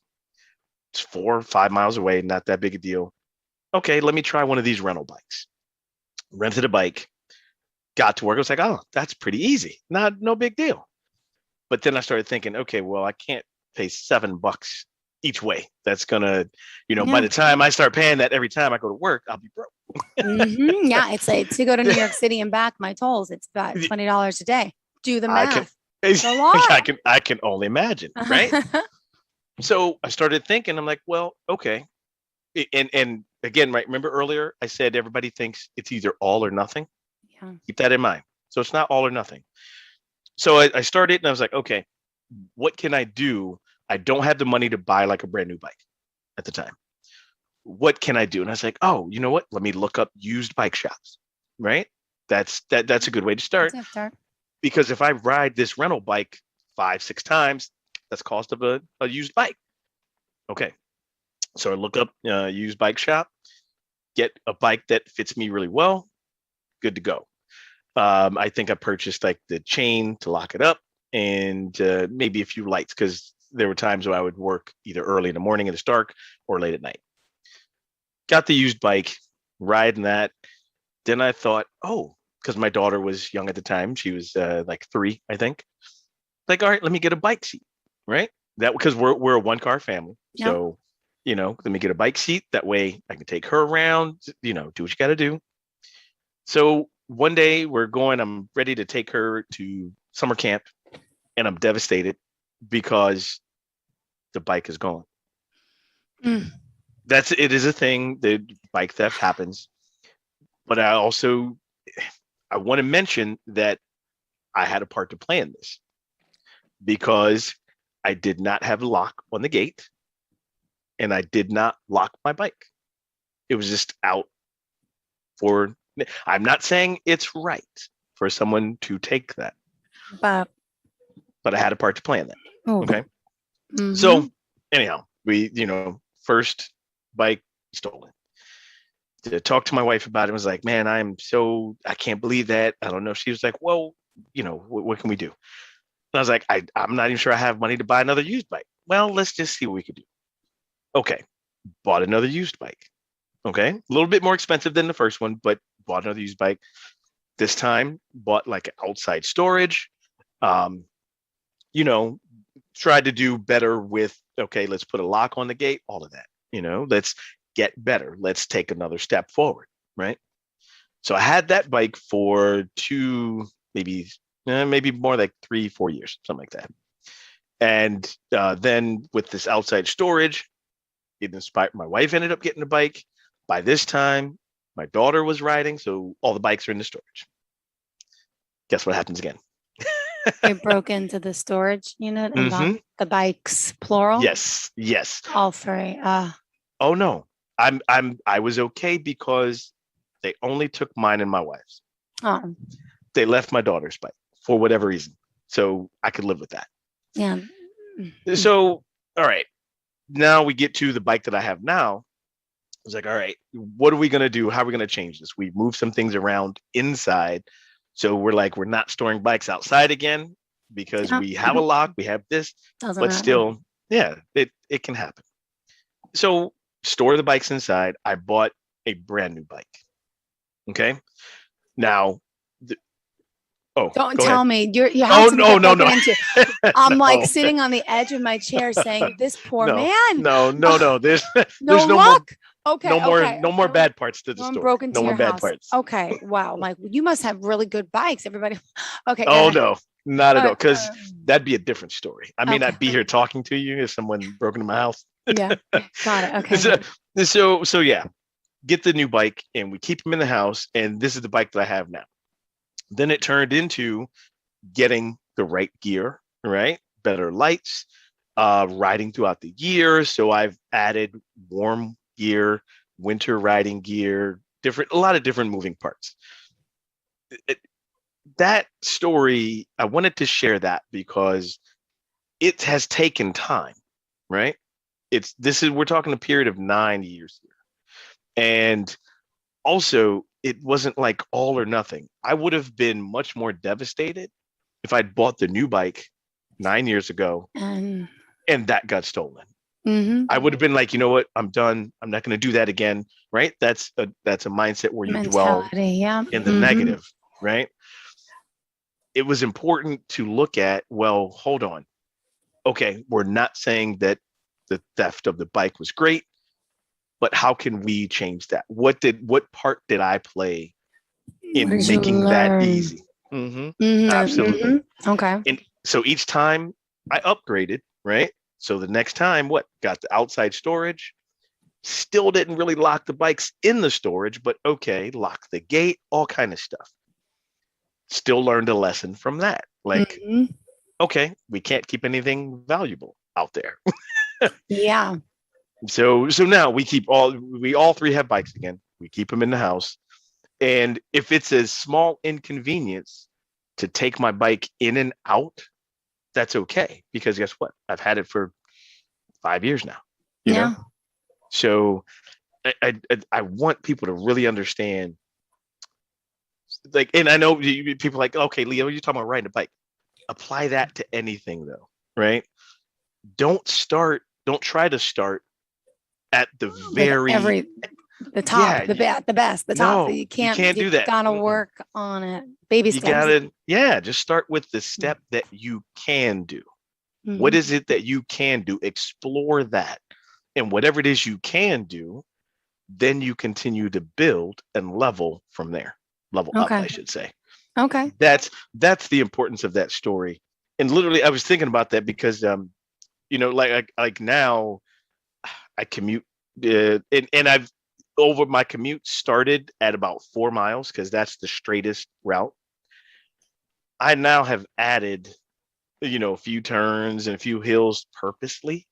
It's 4 or 5 miles away, not that big a deal. Okay, let me try one of these rental bikes. Rented a bike, got to work. I was like, oh, that's pretty easy. No big deal. But then I started thinking, okay, well, I can't pay $7 each way. That's gonna, by the time I start paying that every time I go to work, I'll be broke. Mm-hmm. Yeah, it's like to go to New York City and back, my tolls, it's about $20 a day. Do the math. It's a lot. I can only imagine, right? So I started thinking, I'm like, well, okay. And again, right, remember earlier I said everybody thinks it's either all or nothing. Yeah. Keep that in mind. So it's not all or nothing. So I started and I was like, okay, what can I do? I don't have the money to buy like a brand new bike at the time. What can I do? And I was like, oh, you know what? Let me look up used bike shops. Right? That's a good way to start. That's a start. Because if I ride this rental bike 5, 6 times, that's cost of a used bike. Okay. So I look up used bike shop, get a bike that fits me really well, good to go. I think I purchased like the chain to lock it up and maybe a few lights because there were times where I would work either early in the morning and it's dark or late at night. Got the used bike, riding that. Then I thought, oh, because my daughter was young at the time, she was like 3, I think. Like, all right, let me get a bike seat, right? That because we're a 1-car family, so let me get a bike seat. That way, I can take her around. Do what you got to do. So one day I'm ready to take her to summer camp and I'm devastated because the bike is gone. It is a thing. The bike theft happens. But I want to mention that I had a part to play in this because I did not have a lock on the gate and I did not lock my bike. It was just out for, I'm not saying it's right for someone to take that, But I had a part to play in that. Oh. Okay. Mhm. So anyhow, we, first bike stolen. To talk to my wife about it, was like, man, I can't believe that. I don't know. She was like, well, what can we do? And I was like, I'm not even sure I have money to buy another used bike. Well, let's just see what we could do. Okay. Bought another used bike. Okay. A little bit more expensive than the first one, but bought another used bike. This time bought like outside storage. Tried to do better with, okay, let's put a lock on the gate, all of that. Let's get better. Let's take another step forward, right? So I had that bike for 2, maybe more like 3-4 years, something like that. And then with this outside storage, it inspired, my wife ended up getting a bike. By this time, my daughter was riding, so all the bikes are in the storage. Guess what happens again? They broke into the storage unit and got the bikes, plural. Yes. All 3. Oh no, I was okay because they only took mine and my wife's. Oh. They left my daughter's bike for whatever reason, so I could live with that. Yeah. So all right, now we get to the bike that I have now. I was like, all right, what are we gonna do? How are we gonna change this? We moved some things around inside. So we're not storing bikes outside again because we have a lock, we have this, Doesn't but matter. still, yeah, it can happen. So store the bikes inside. I bought a brand new bike. Okay. Now, Don't tell me your Oh, house no. into. I'm like No. sitting on the edge of my chair saying, "This poor man." No. There's No no luck. more. Okay. No more bad parts to the One story. broke into No more your bad house. parts. Okay. Wow. Like you must have really good bikes. Everybody. Okay. go Oh ahead. no, not at all. Because Uh, that'd be a different story. I may Okay. not be here talking to you if someone broke into my house. Yeah. Got it. Okay. So yeah, get the new bike and we keep them in the house. And this is the bike that I have now. Then it turned into getting the right gear, right? Better lights, riding throughout the year. So I've added warm gear, winter riding gear, a lot of different moving parts. That story, I wanted to share that because it has taken time, right? We're talking a period of 9 years here. And also it wasn't like all or nothing. I would have been much more devastated if I'd bought the new bike 9 years ago and that got stolen. I would have been like, you know what? I'm done. I'm not going to do that again. Right. That's a mindset where you dwell in the negative, right? It was important to look at, well, hold on. Okay. We're not saying that the theft of the bike was great, but how can we change that? What part did I play in What did you making that learn? easy? Absolutely. Okay. And so each time I upgraded, right? So the next time, got the outside storage, still didn't really lock the bikes in the storage, but okay, lock the gate, all kind of stuff. Still learned a lesson from that. Like, okay, we can't keep anything valuable out there. Yeah. So now we all three have bikes again. We keep them in the house. And if it's a small inconvenience to take my bike in and out, that's okay. Because guess what? I've had it for 5 years now. You know? So I want people to really understand. Like, and I know people are like, okay, Leo, you're talking about riding a bike. Apply that to anything though, right? Don't try to start at the the top, the best, the top. No, You can't do that. Gotta work on it. Baby steps. Just start with the step that you can do. What is it that you can do? Explore that. And whatever it is you can do, then you continue to build and level from there. Level up, I should say. Okay. That's the importance of that story. And literally, I was thinking about that because, like now I commute and I've over my commute started at about 4 miles because that's the straightest route. I now have added, a few turns and a few hills purposely.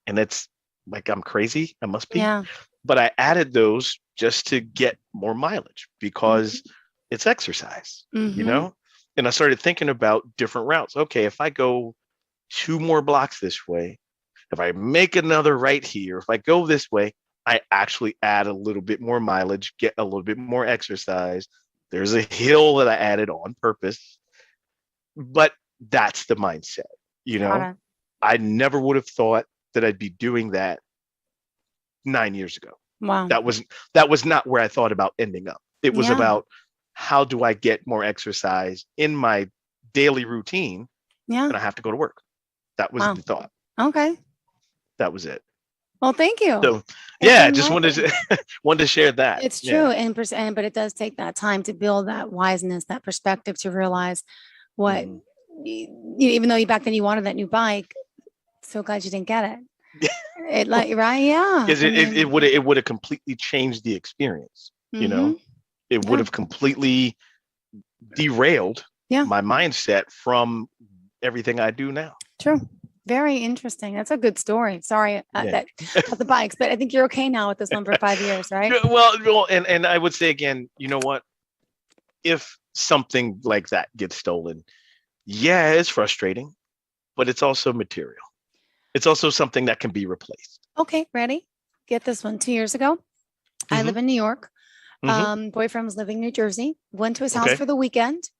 And it's like, I'm crazy. I must be. Yeah. But I added those just to get more mileage because it's exercise, And I started thinking about different routes. Okay, if I go 2 more blocks this way, if I make another right here, if I go this way, I actually add a little bit more mileage, get a little bit more exercise. There's a hill that I added on purpose, but that's the mindset, I never would have thought that I'd be doing that 9 years ago. Wow. That was not where I thought about ending up. It was about how do I get more exercise in my daily routine? Yeah. And I have to go to work. That was the thought. Okay. That was it. Well, thank you. So just wanted to share that. It's true. But it does take that time to build that wiseness, that perspective to realize what, even though back then you wanted that new bike, so glad you didn't get it. Right? Yeah. Because it would have completely changed the experience. It would have completely derailed my mindset from everything I do now. True. Very interesting. That's a good story. Sorry about the bikes, but I think you're okay now with this one for 5 years, right? Well, and I would say again, you know what? If something like that gets stolen, it's frustrating, but it's also material. It's also something that can be replaced. Okay, ready? Get this one. 2 years ago, I live in New York. Boyfriend was living in New Jersey. Went to his house for the weekend.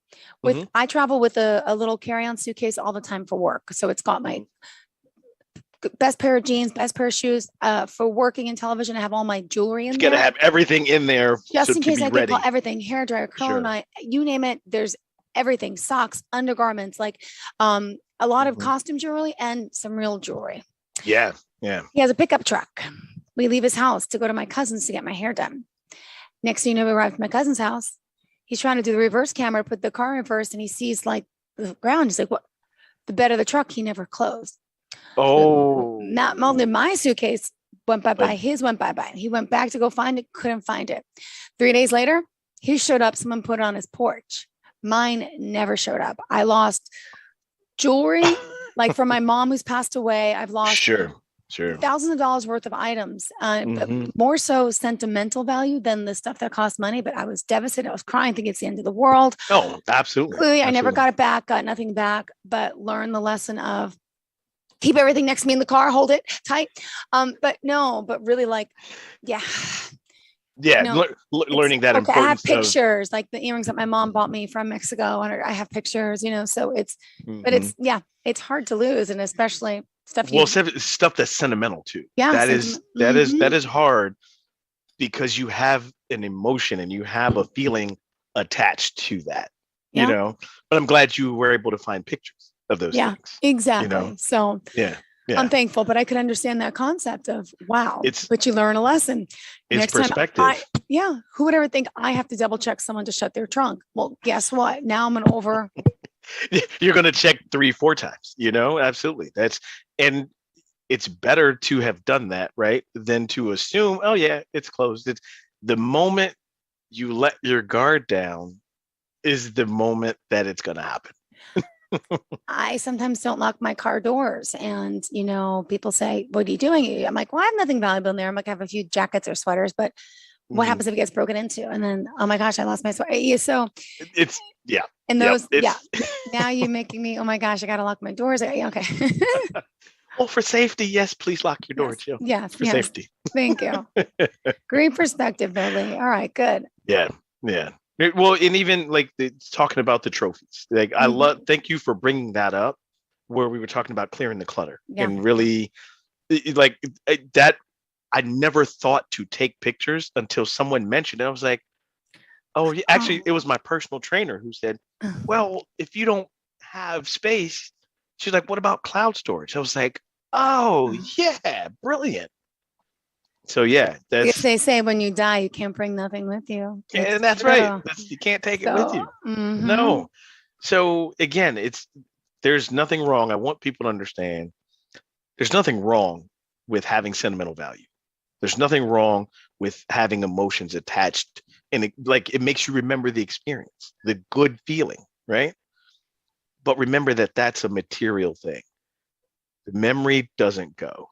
I travel with a little carry-on suitcase all the time for work. So it's got my best pair of jeans, best pair of shoes. For working in television, I have all my jewelry in there. You got to have everything in there just in case I get call everything. Hair dryer, curl night, you name it. There's everything. Socks, undergarments, like a lot of costume jewelry and some real jewelry. Yeah. He has a pickup truck. We leave his house to go to my cousin's to get my hair done. Next thing you know, we arrived at my cousin's house. He's trying to do the reverse camera, put the car in reverse, and he sees like the ground. He's like, what? The bed of the truck, he never closed. Oh. Not only my suitcase went bye-bye, his went bye-bye. He went back to go find it, couldn't find it. 3 days later, he showed up. Someone put it on his porch. Mine never showed up. I lost jewelry, like from my mom who's passed away. I've lost thousands of dollars worth of items, more so sentimental value than the stuff that cost money. But I was devastated. I was crying, thinking it's the end of the world. Oh, absolutely. Clearly, I never got it back, got nothing back, but learned the lesson of keep everything next to me in the car, hold it tight. But really learning that importance. I have pictures, like the earrings that my mom bought me from Mexico, and I have pictures, so it's, but it's hard to lose, and especially stuff that's sentimental too. Yeah, that is hard because you have an emotion and you have a feeling attached to that. But I'm glad you were able to find pictures of those things. Exactly. So I'm thankful, but I could understand that concept of but you learn a lesson. It's next perspective. Time, who would ever think I have to double check someone to shut their trunk? Well, guess what? Now I'm you're going to check 3-4 times, absolutely. And it's better to have done that, right? Than to assume, oh yeah, it's closed. It's the moment you let your guard down is the moment that it's going to happen. I sometimes don't lock my car doors. And, people say, what are you doing? I'm like, well, I have nothing valuable in there. I'm like, I have a few jackets or sweaters, but what happens if it gets broken into? And then, oh my gosh, I lost my sweater. Yeah, so it's, yeah. And those, now you're making me, oh my gosh, I got to lock my doors. Okay. Well, for safety, yes, please lock your door, Jill. Yes. For safety. Thank you. Great perspective, though, Lee. All right, good. Yeah. Well, and even like talking about the trophies, like thank you for bringing that up, where we were talking about clearing the clutter and really like that. I never thought to take pictures until someone mentioned it. I was like, oh, yeah. Actually, it was my personal trainer who said, well, if you don't have space, she's like, what about cloud storage? I was like, oh, yeah, brilliant. So, yeah, that's. They say when you die, you can't bring nothing with you. And that's right. You can't take it with you. No. So, again, there's nothing wrong. I want people to understand there's nothing wrong with having sentimental value. There's nothing wrong with having emotions attached. And it makes you remember the experience, the good feeling, right? But remember that that's a material thing. The memory doesn't go.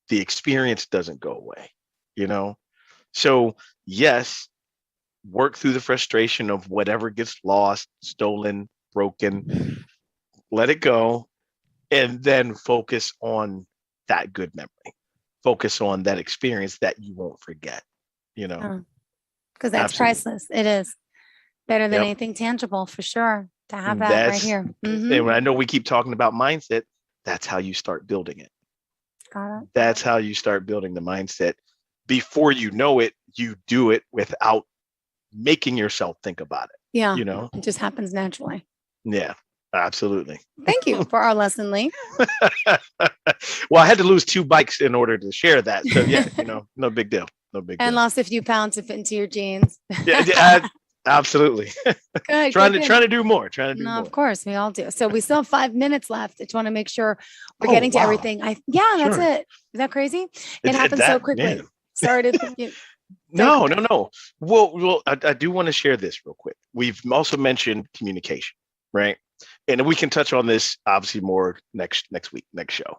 The experience doesn't go away, So yes, work through the frustration of whatever gets lost, stolen, broken, let it go, and then focus on that good memory. Focus on that experience that you won't forget, Because that's priceless. It is better than anything tangible, for sure, to have that right here. And I know we keep talking about mindset. That's how you start building it. Got it. That's how you start building the mindset. Before you know it, you do it without making yourself think about it. Yeah. It just happens naturally. Yeah, absolutely. Thank you for our lesson, Lee. Well, I had to lose 2 bikes in order to share that. So yeah, no big deal. No big deal. And lost a few pounds to fit into your jeans. Yeah, absolutely. Good, trying to do more. No, of course, we all do. So we still have 5 minutes left. I just want to make sure we're getting to everything. That's it. Is that crazy? It happens so quickly. Man. Sorry to. No. Well, I do want to share this real quick. We've also mentioned communication, right? And we can touch on this obviously more next week, next show.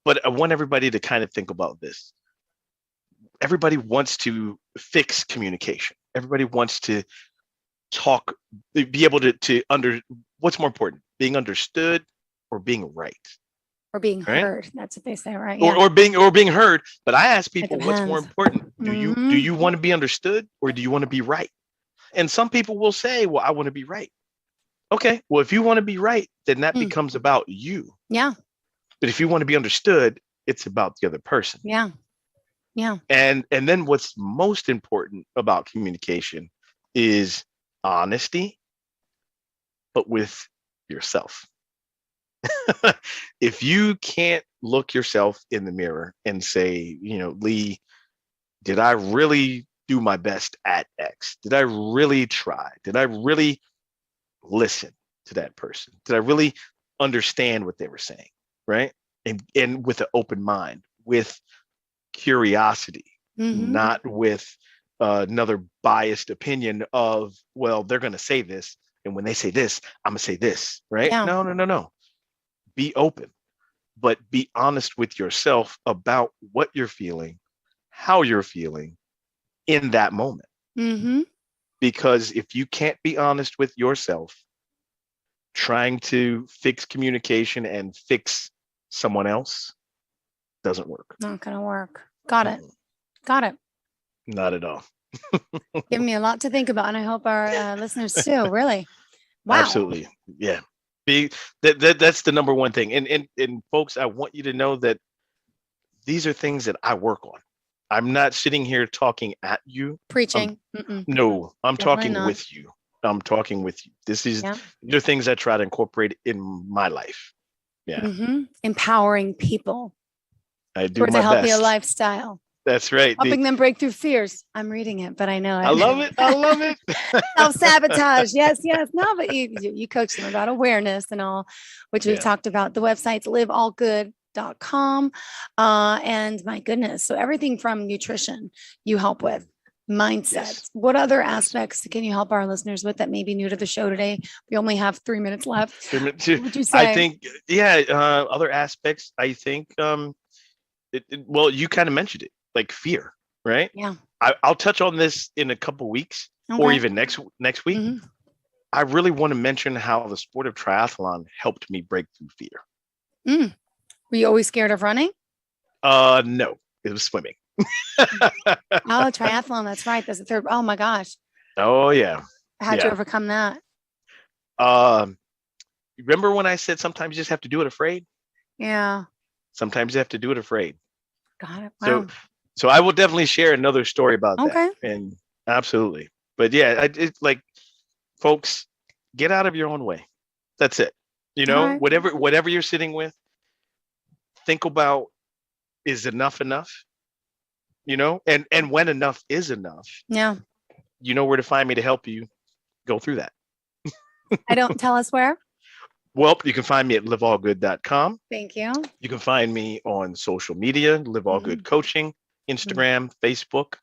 But I want everybody to kind of think about this. Everybody wants to fix communication. Everybody wants to talk, be able to what's more important, being understood or being right? Or being heard. That's what they say, right? Or being heard. But I ask people, what's more important? Do you want to be understood or do you want to be right? And some people will say, well, I want to be right. Okay, well, if you want to be right, then that becomes about you. Yeah. But if you want to be understood, it's about the other person. Yeah. Yeah. And then what's most important about communication is honesty, but with yourself. If you can't look yourself in the mirror and say, Lee, did I really do my best at X? Did I really try? Did I really listen to that person? Did I really understand what they were saying? Right. And with an open mind, with curiosity, not with another biased opinion of, well, they're going to say this. And when they say this, I'm going to say this. Right. Yeah. No. Be open, but be honest with yourself about what you're feeling, how you're feeling in that moment. Because if you can't be honest with yourself, trying to fix communication and fix someone else doesn't work. Not gonna work. Got it. Not at all. Giving me a lot to think about, and I hope our listeners too. Really. Wow. Absolutely. Yeah. That's the number one thing. And folks, I want you to know that these are things that I work on. I'm not sitting here talking at you. Preaching. No, I'm talking with you. I'm talking with you. These are things I try to incorporate in my life. Yeah. Empowering people. I do towards my a healthier best. Lifestyle. That's right. Helping them break through fears. I'm reading it, but I know it. I love it. Self-sabotage. Yes. No, but you coach them about awareness and all, which we've talked about. The website's liveallgood.com. liveallgood.com. And my goodness, so everything from nutrition you help with, mindsets. Yes. What other aspects can you help our listeners with that may be new to the show today? We only have 3 minutes left. What would you say? I think, other aspects, I think, well, you kind of mentioned it, like fear, right? Yeah. I'll touch on this in a couple weeks or Okay. even next week. I really want to mention how the sport of triathlon helped me break through fear. Were you always scared of running? No, it was swimming. Oh, triathlon. That's right. That's the third. Oh my gosh. Oh yeah. How'd you Yeah. overcome that? Remember when I said sometimes you just have to do it afraid? Yeah. Sometimes you have to do it afraid. Got it. So, Wow. so I will definitely share another story about Okay. that. And absolutely. But yeah, it's like, folks, get out of your own way. That's it. You know, right. whatever you're sitting with, think about, is enough enough? You know, and when enough is enough, Yeah. you know where to find me to help you go through that. I don't tell us where. Well, you can find me at liveallgood.com. Thank you. You can find me on social media, Live All Good Coaching, Instagram, Facebook,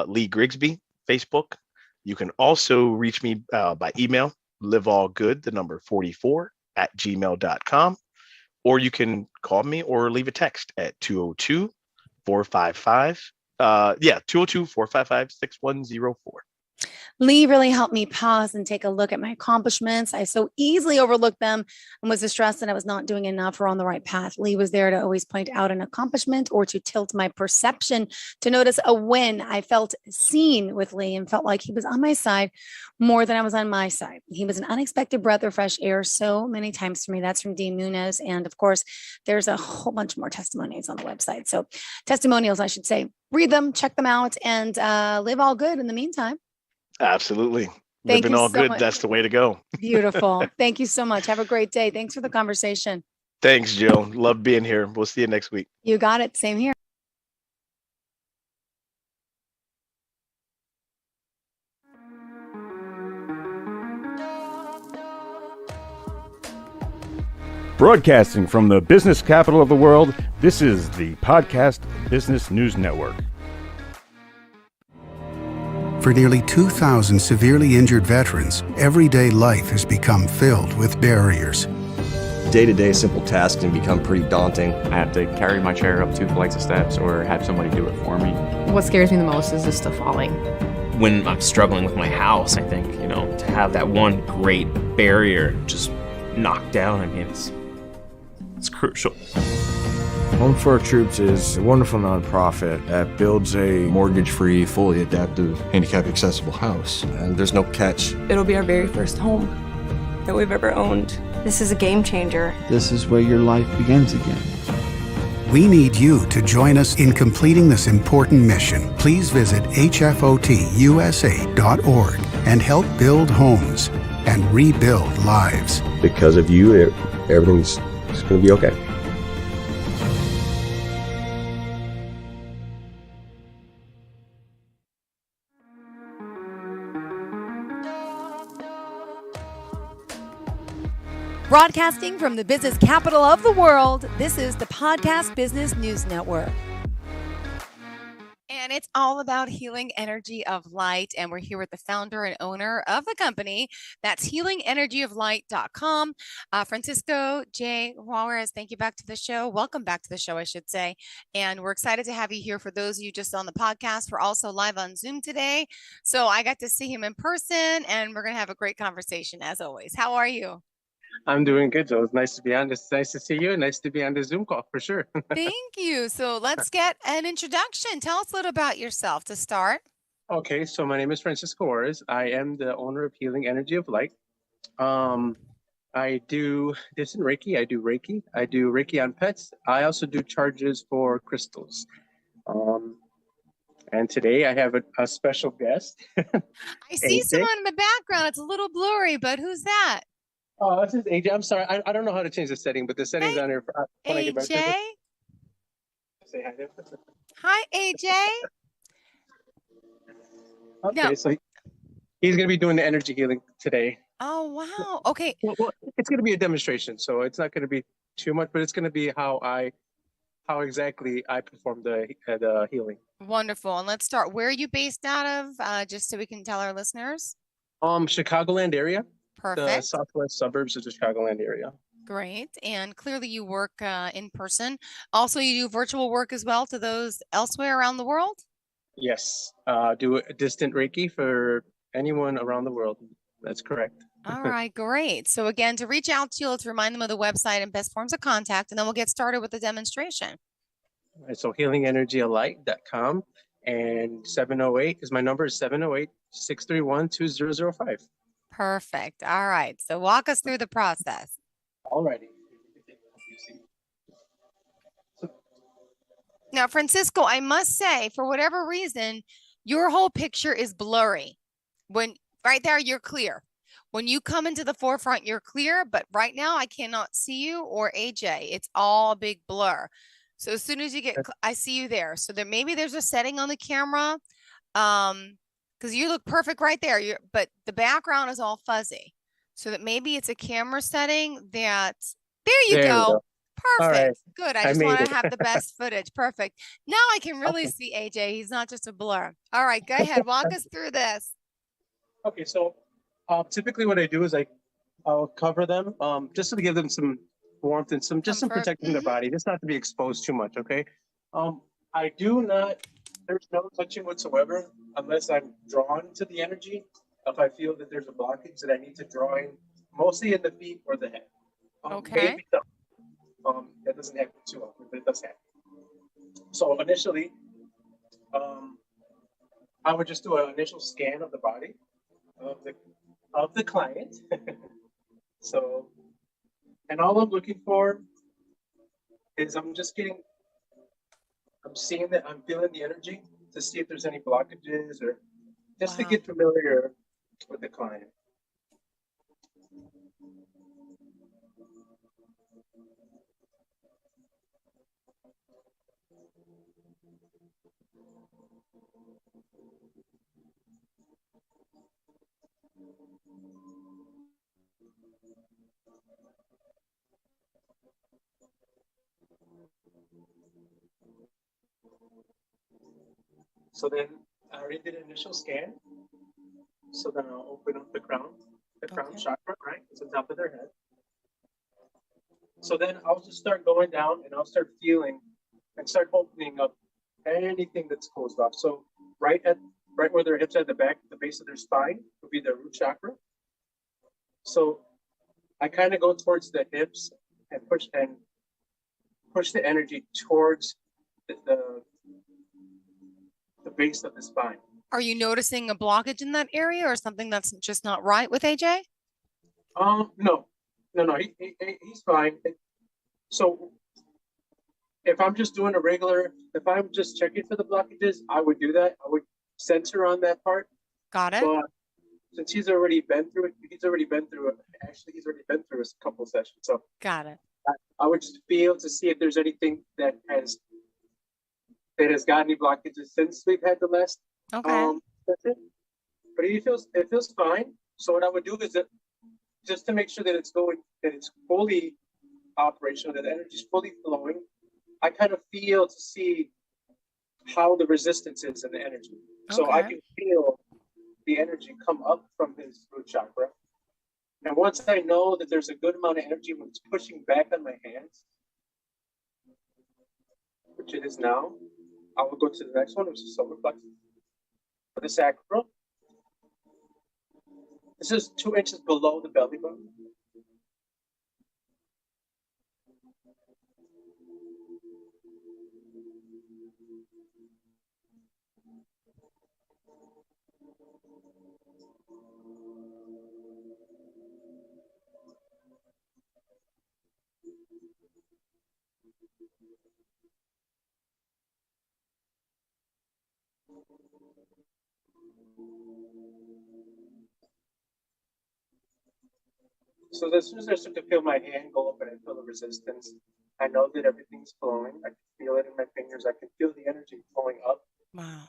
Lee Grigsby, Facebook. You can also reach me by email, liveallgood, the number 44 at gmail.com. Or you can call me or leave a text at 202-455. 202-455-6104. Lee really helped me pause and take a look at my accomplishments. I so easily overlooked them and was distressed that I was not doing enough or on the right path. Lee was there to always point out an accomplishment or to tilt my perception to notice a win. I felt seen with Lee and felt like he was on my side more than I was on my side. He was an unexpected breath of fresh air so many times for me. That's from Dean Munez. And of course, there's a whole bunch more testimonials on the website. So testimonials, I should say, read them, check them out, and live all good in the meantime. Absolutely. Thank Living you all so good. much. That's the way to go. Beautiful. Thank you so much. Have a great day. Thanks for the conversation. Thanks, Jill. Love being here. We'll see you next week. You got it. Same here. Broadcasting from the business capital of the world, this is the Podcast Business News Network. For nearly 2,000 severely injured veterans, everyday life has become filled with barriers. Day-to-day simple tasks can become pretty daunting. I have to carry my chair up 2 flights of steps or have somebody do it for me. What scares me the most is just the falling. When I'm struggling with my house, I think, to have that one great barrier just knocked down, I mean, it's crucial. Home for Our Troops is a wonderful nonprofit that builds a Mortgage-free, fully adaptive, handicap-accessible house. And there's no catch. It'll be our very first home that we've ever owned. This is a game changer. This is where your life begins again. We need you to join us in completing this important mission. Please visit hfotusa.org and help build homes and rebuild lives. Because of you, everything's going to be okay. Broadcasting from the business capital of the world, this is the Podcast Business News Network. And it's all about healing energy of light. And we're here with the founder and owner of the company. That's healingenergyoflight.com. Francisco J. Juarez, thank you back to the show. Welcome back to the show, I should say. And we're excited to have you here. For those of you just on the podcast, we're also live on Zoom today. So I got to see him in person, and we're going to have a great conversation as always. How are you? I'm doing good, Joe. It's nice to be on this. Nice to see you. Nice to be on the Zoom call for sure. Thank you. So let's get an introduction. Tell us a little about yourself to start. Okay, so my name is Francisco Juarez. I am the owner of Healing Energy of Light. I do this in Reiki. I do Reiki on pets. I also do charges for crystals. And today I have a special guest. I see someone in the background. It's a little blurry, but who's that? Oh, this is AJ. I'm sorry. I don't know how to change the setting, but the setting's on here. AJ? Say hi there. Hi, AJ. Okay, No. so he's going to be doing the energy healing today. Oh, wow. Okay. Well, it's going to be a demonstration, so it's not going to be too much, but it's going to be how I how exactly I perform the healing. Wonderful. And let's start. Where are you based out of? Just so we can tell our listeners. Chicagoland area. The Perfect. southwest suburbs of the Chicagoland area. Great. And clearly you work in person. Also, you do virtual work as well to those elsewhere around the world? Yes. Do a distant Reiki for anyone around the world. That's correct. All right, great. So again, to reach out to you, let's remind them of the website and best forms of contact, and then we'll get started with the demonstration. All right, so healingenergyalike.com and 708 is my number, is 708-631-2005. Perfect. All right. So walk us through the process. All righty. Now, Francisco, I must say, for whatever reason, your whole picture is blurry. When right there, you're clear. When you come into the forefront, you're clear, but right now I cannot see you or AJ. It's all a big blur. So as soon as you get, I see you there. So there maybe there's a setting on the camera, because you look perfect right there. But the background is all fuzzy. So that maybe it's a camera setting that. There you go. Perfect. All right. Good. I just want made to it. have the best footage. Perfect. Now I can really see AJ. He's not just a blur. All right, go ahead. Walk us through this. Okay, so typically what I do is I'll cover them just to give them some warmth and some protecting their body, just not to be exposed too much. Okay. I do not. There's no touching whatsoever unless I'm drawn to the energy. If I feel that there's a blockage that I need to draw in, mostly in the feet or the head. Okay. Maybe that doesn't happen too often, but it does happen. So initially, I would just do an initial scan of the body of the client. So, and all I'm looking for is I'm seeing that I'm feeling the energy to see if there's any blockages or just to get familiar with the client. So then I already did an initial scan. So then I'll open up the crown chakra, right? It's on top of their head. So then I'll just start going down and I'll start feeling and start opening up anything that's closed off. So right where their hips are at the back, the base of their spine would be their root chakra. So I kind of go towards the hips and push the energy towards the base of the spine. Are you noticing a blockage in that area or something that's just not right with AJ? No, he's fine. So if I'm just doing if I'm just checking for the blockages, I would do that. I would center on that part. Got it. But since he's already been through it. Actually, he's already been through a couple sessions. So got it. I would just feel to see if there's anything that has got any blockages since we've had the last. Okay. That's it. But it feels fine. So what I would do is that just to make sure that it's fully operational, that the energy is fully flowing, I kind of feel to see how the resistance is in the energy. So I can feel the energy come up from his root chakra. And once I know that there's a good amount of energy when it's pushing back on my hands, which it is now, I will go to the next one, which is solar plexus. For the sacral, this is 2 inches below the belly button. So as soon as I start to feel my hand go up and I feel the resistance, I know that everything's flowing. I can feel it in my fingers. I can feel the energy flowing up. Wow.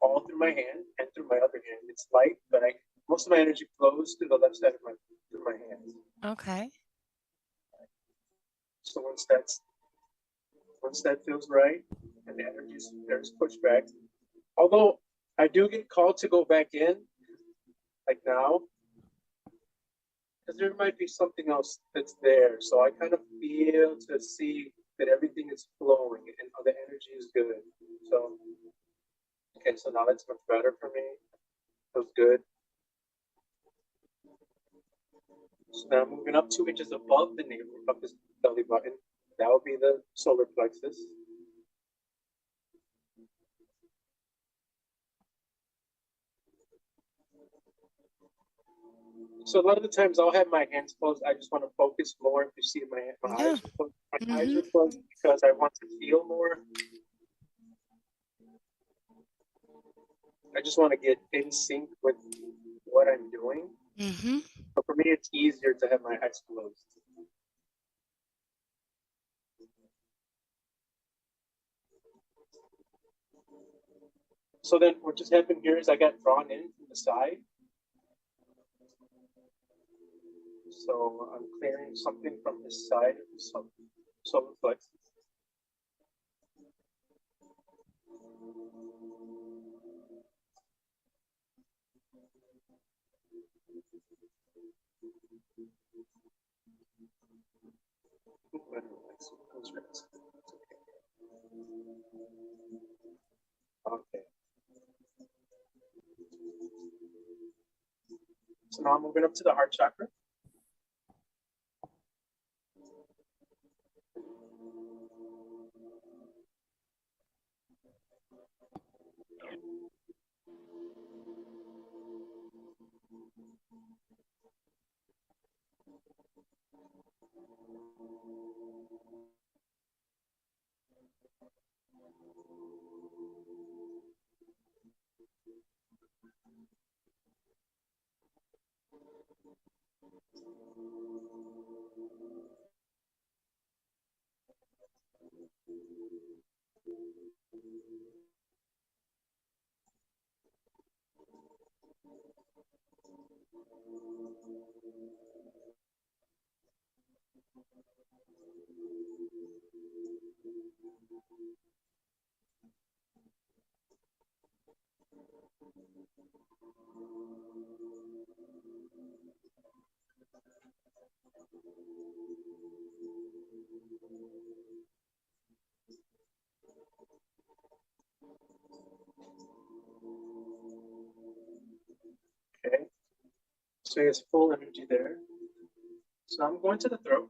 All through my hand and through my other hand. It's light, but most of my energy flows through the left side of through my hands. Okay. So Once that feels right and the there's pushback. Although I do get called to go back in, like now, because there might be something else that's there. So I kind of feel to see that everything is flowing and the energy is good. So, okay, so now that's much better for me. Feels good. So now I'm moving up 2 inches above the navel of this belly button. That would be the solar plexus. So a lot of the times I'll have my hands closed. I just want to focus more. If you see my eyes are closed, my eyes are closed because I want to feel more. I just want to get in sync with what I'm doing. But for me, it's easier to have my eyes closed. So then what just happened here is I got drawn in from the side. So I'm clearing something from this side of the solar plexus. Okay. So now I'm moving up to the heart chakra. Okay. So he has full energy there. So I'm going to the throat.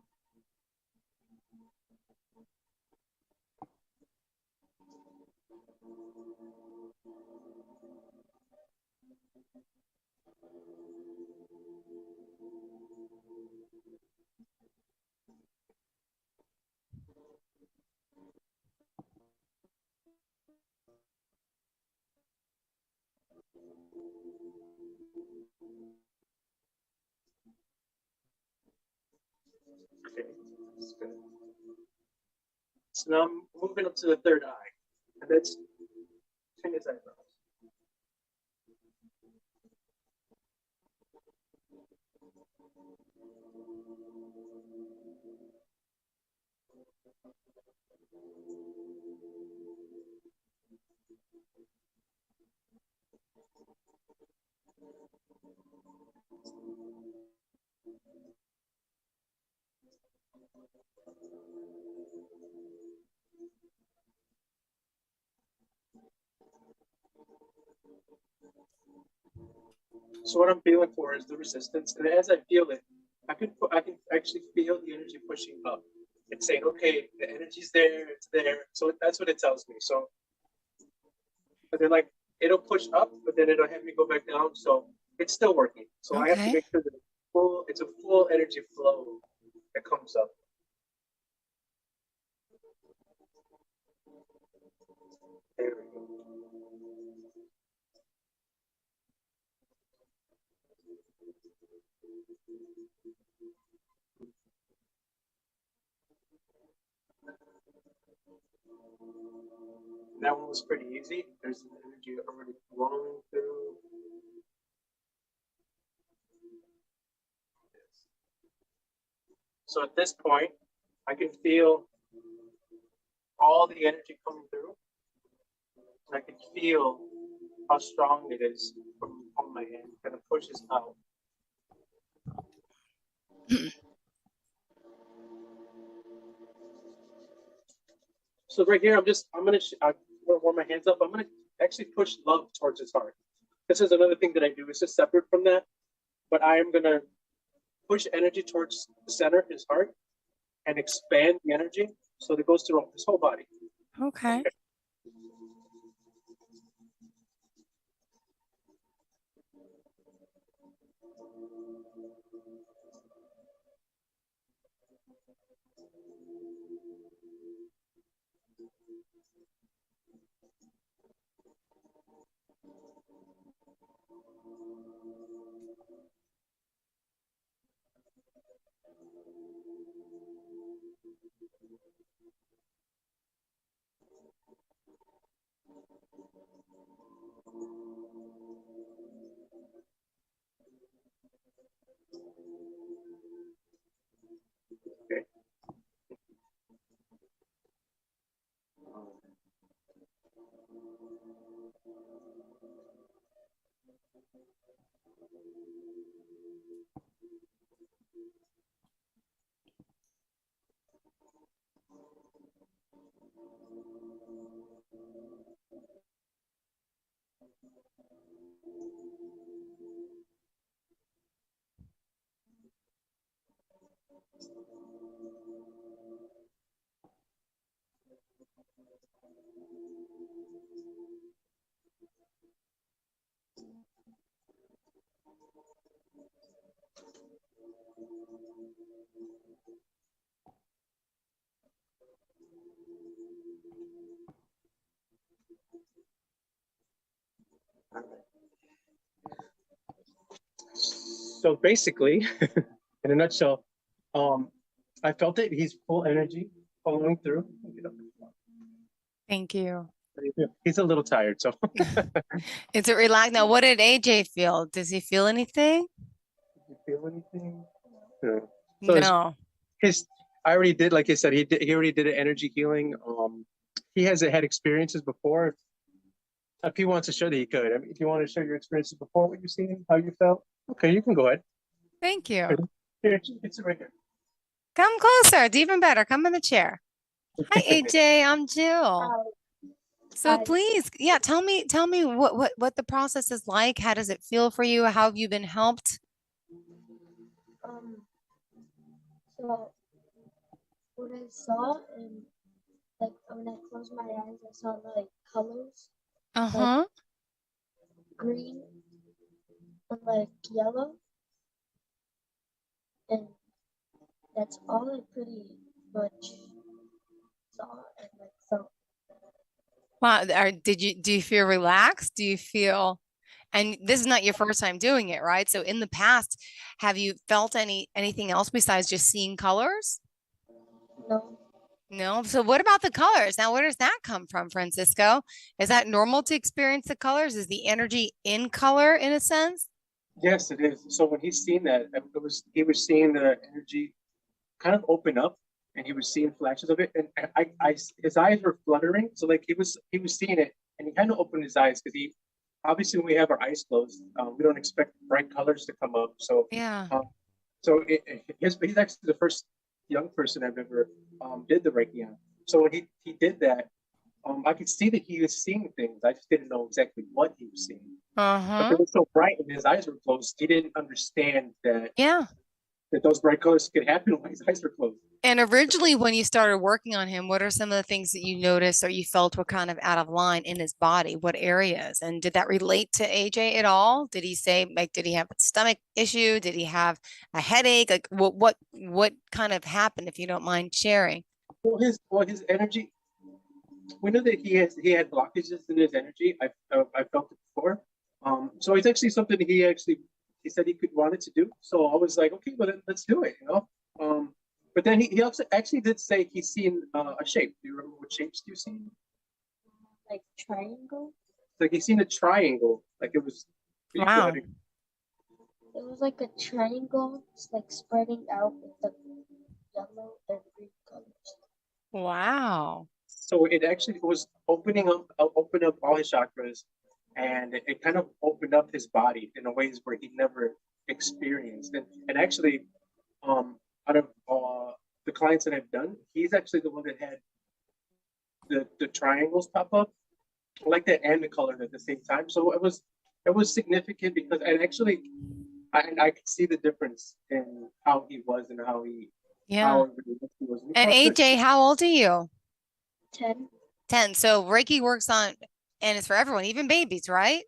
Okay, that's good. So now I'm moving up to the third eye. And that's between his eyebrows. So what I'm feeling for is the resistance, and as I feel it, I can actually feel the energy pushing up. It's saying, okay, the energy's there, it's there. So that's what it tells me. So, but then like it'll push up, but then it'll have me go back down. So it's still working. So I have to make sure that it's a full energy flow that comes up. There we go. That one was pretty easy. There's some energy already flowing through. So at this point, I can feel all the energy coming through. And I can feel how strong it is from on my hand. Kind of pushes out. So right here, I'm gonna warm my hands up. I'm gonna actually push love towards his heart. This is another thing that I do. It's just separate from that, but I am gonna push energy towards the center, his heart, and expand the energy so that it goes through his whole body. Okay. Okay. So basically, in a nutshell, I felt it. He's full energy following through. Thank you. He's a little tired, so. Is it relaxed? Now, what did AJ feel? Does he feel anything? Did you feel anything? No. So No. I already did, like I said, he already did an energy healing. He has had experiences before. If he wants to show that, he could. I mean, if you want to share your experiences before, what you've seen, how you felt, okay, you can go ahead. Thank you. Here, it's right here. Come closer. It's even better. Come in the chair. Hi, AJ. I'm Jill. So please, yeah, tell me what the process is like. How does it feel for you? How have you been helped? So what I saw, and like when I closed my eyes, I saw like colors, like green and like yellow, and that's all I pretty much saw and like felt. Wow. Do you feel relaxed? Do you feel, and this is not your first time doing it, right? So in the past, have you felt anything else besides just seeing colors? No. No. So what about the colors? Now, where does that come from, Francisco? Is that normal to experience the colors? Is the energy in color in a sense? Yes, it is. So when he's seen that, he was seeing the energy kind of open up, and he was seeing flashes of it, and his eyes were fluttering. So like he was seeing it, and he kind of opened his eyes because he obviously when we have our eyes closed, we don't expect bright colors to come up. So yeah. He's actually the first young person I've ever did the Reiki on. So when he did that, I could see that he was seeing things. I just didn't know exactly what he was seeing. But it was so bright and his eyes were closed, he didn't understand that. Yeah. That those bright colors could happen when his eyes were closed. And originally, when you started working on him, what are some of the things that you noticed or you felt were kind of out of line in his body? What areas? And did that relate to AJ at all? Did he say, like, did he have a stomach issue? Did he have a headache? Like, what kind of happened, if you don't mind sharing? Well, his energy. We know that he had blockages in his energy. I felt it before. So it's actually something that he said he wanted to do. So I was like, okay, well then let's do it, you know. But then he also actually did say he's seen a shape. Do you remember what shapes you seen? Like triangle. Like he's seen a triangle. Like it was. Wow. It was like a triangle, it's like spreading out with the yellow and green colors. Wow. So it actually was opened up all his chakras, and it kind of opened up his body in a ways where he never experienced. And actually, out of the clients that I've done, he's actually the one that had the triangles pop up like that and the color at the same time. So it was significant because and actually I could see the difference in how he was and how he how he was. And AJ, how old are you? 10. 10. So Reiki works on, and it's for everyone, even babies, right?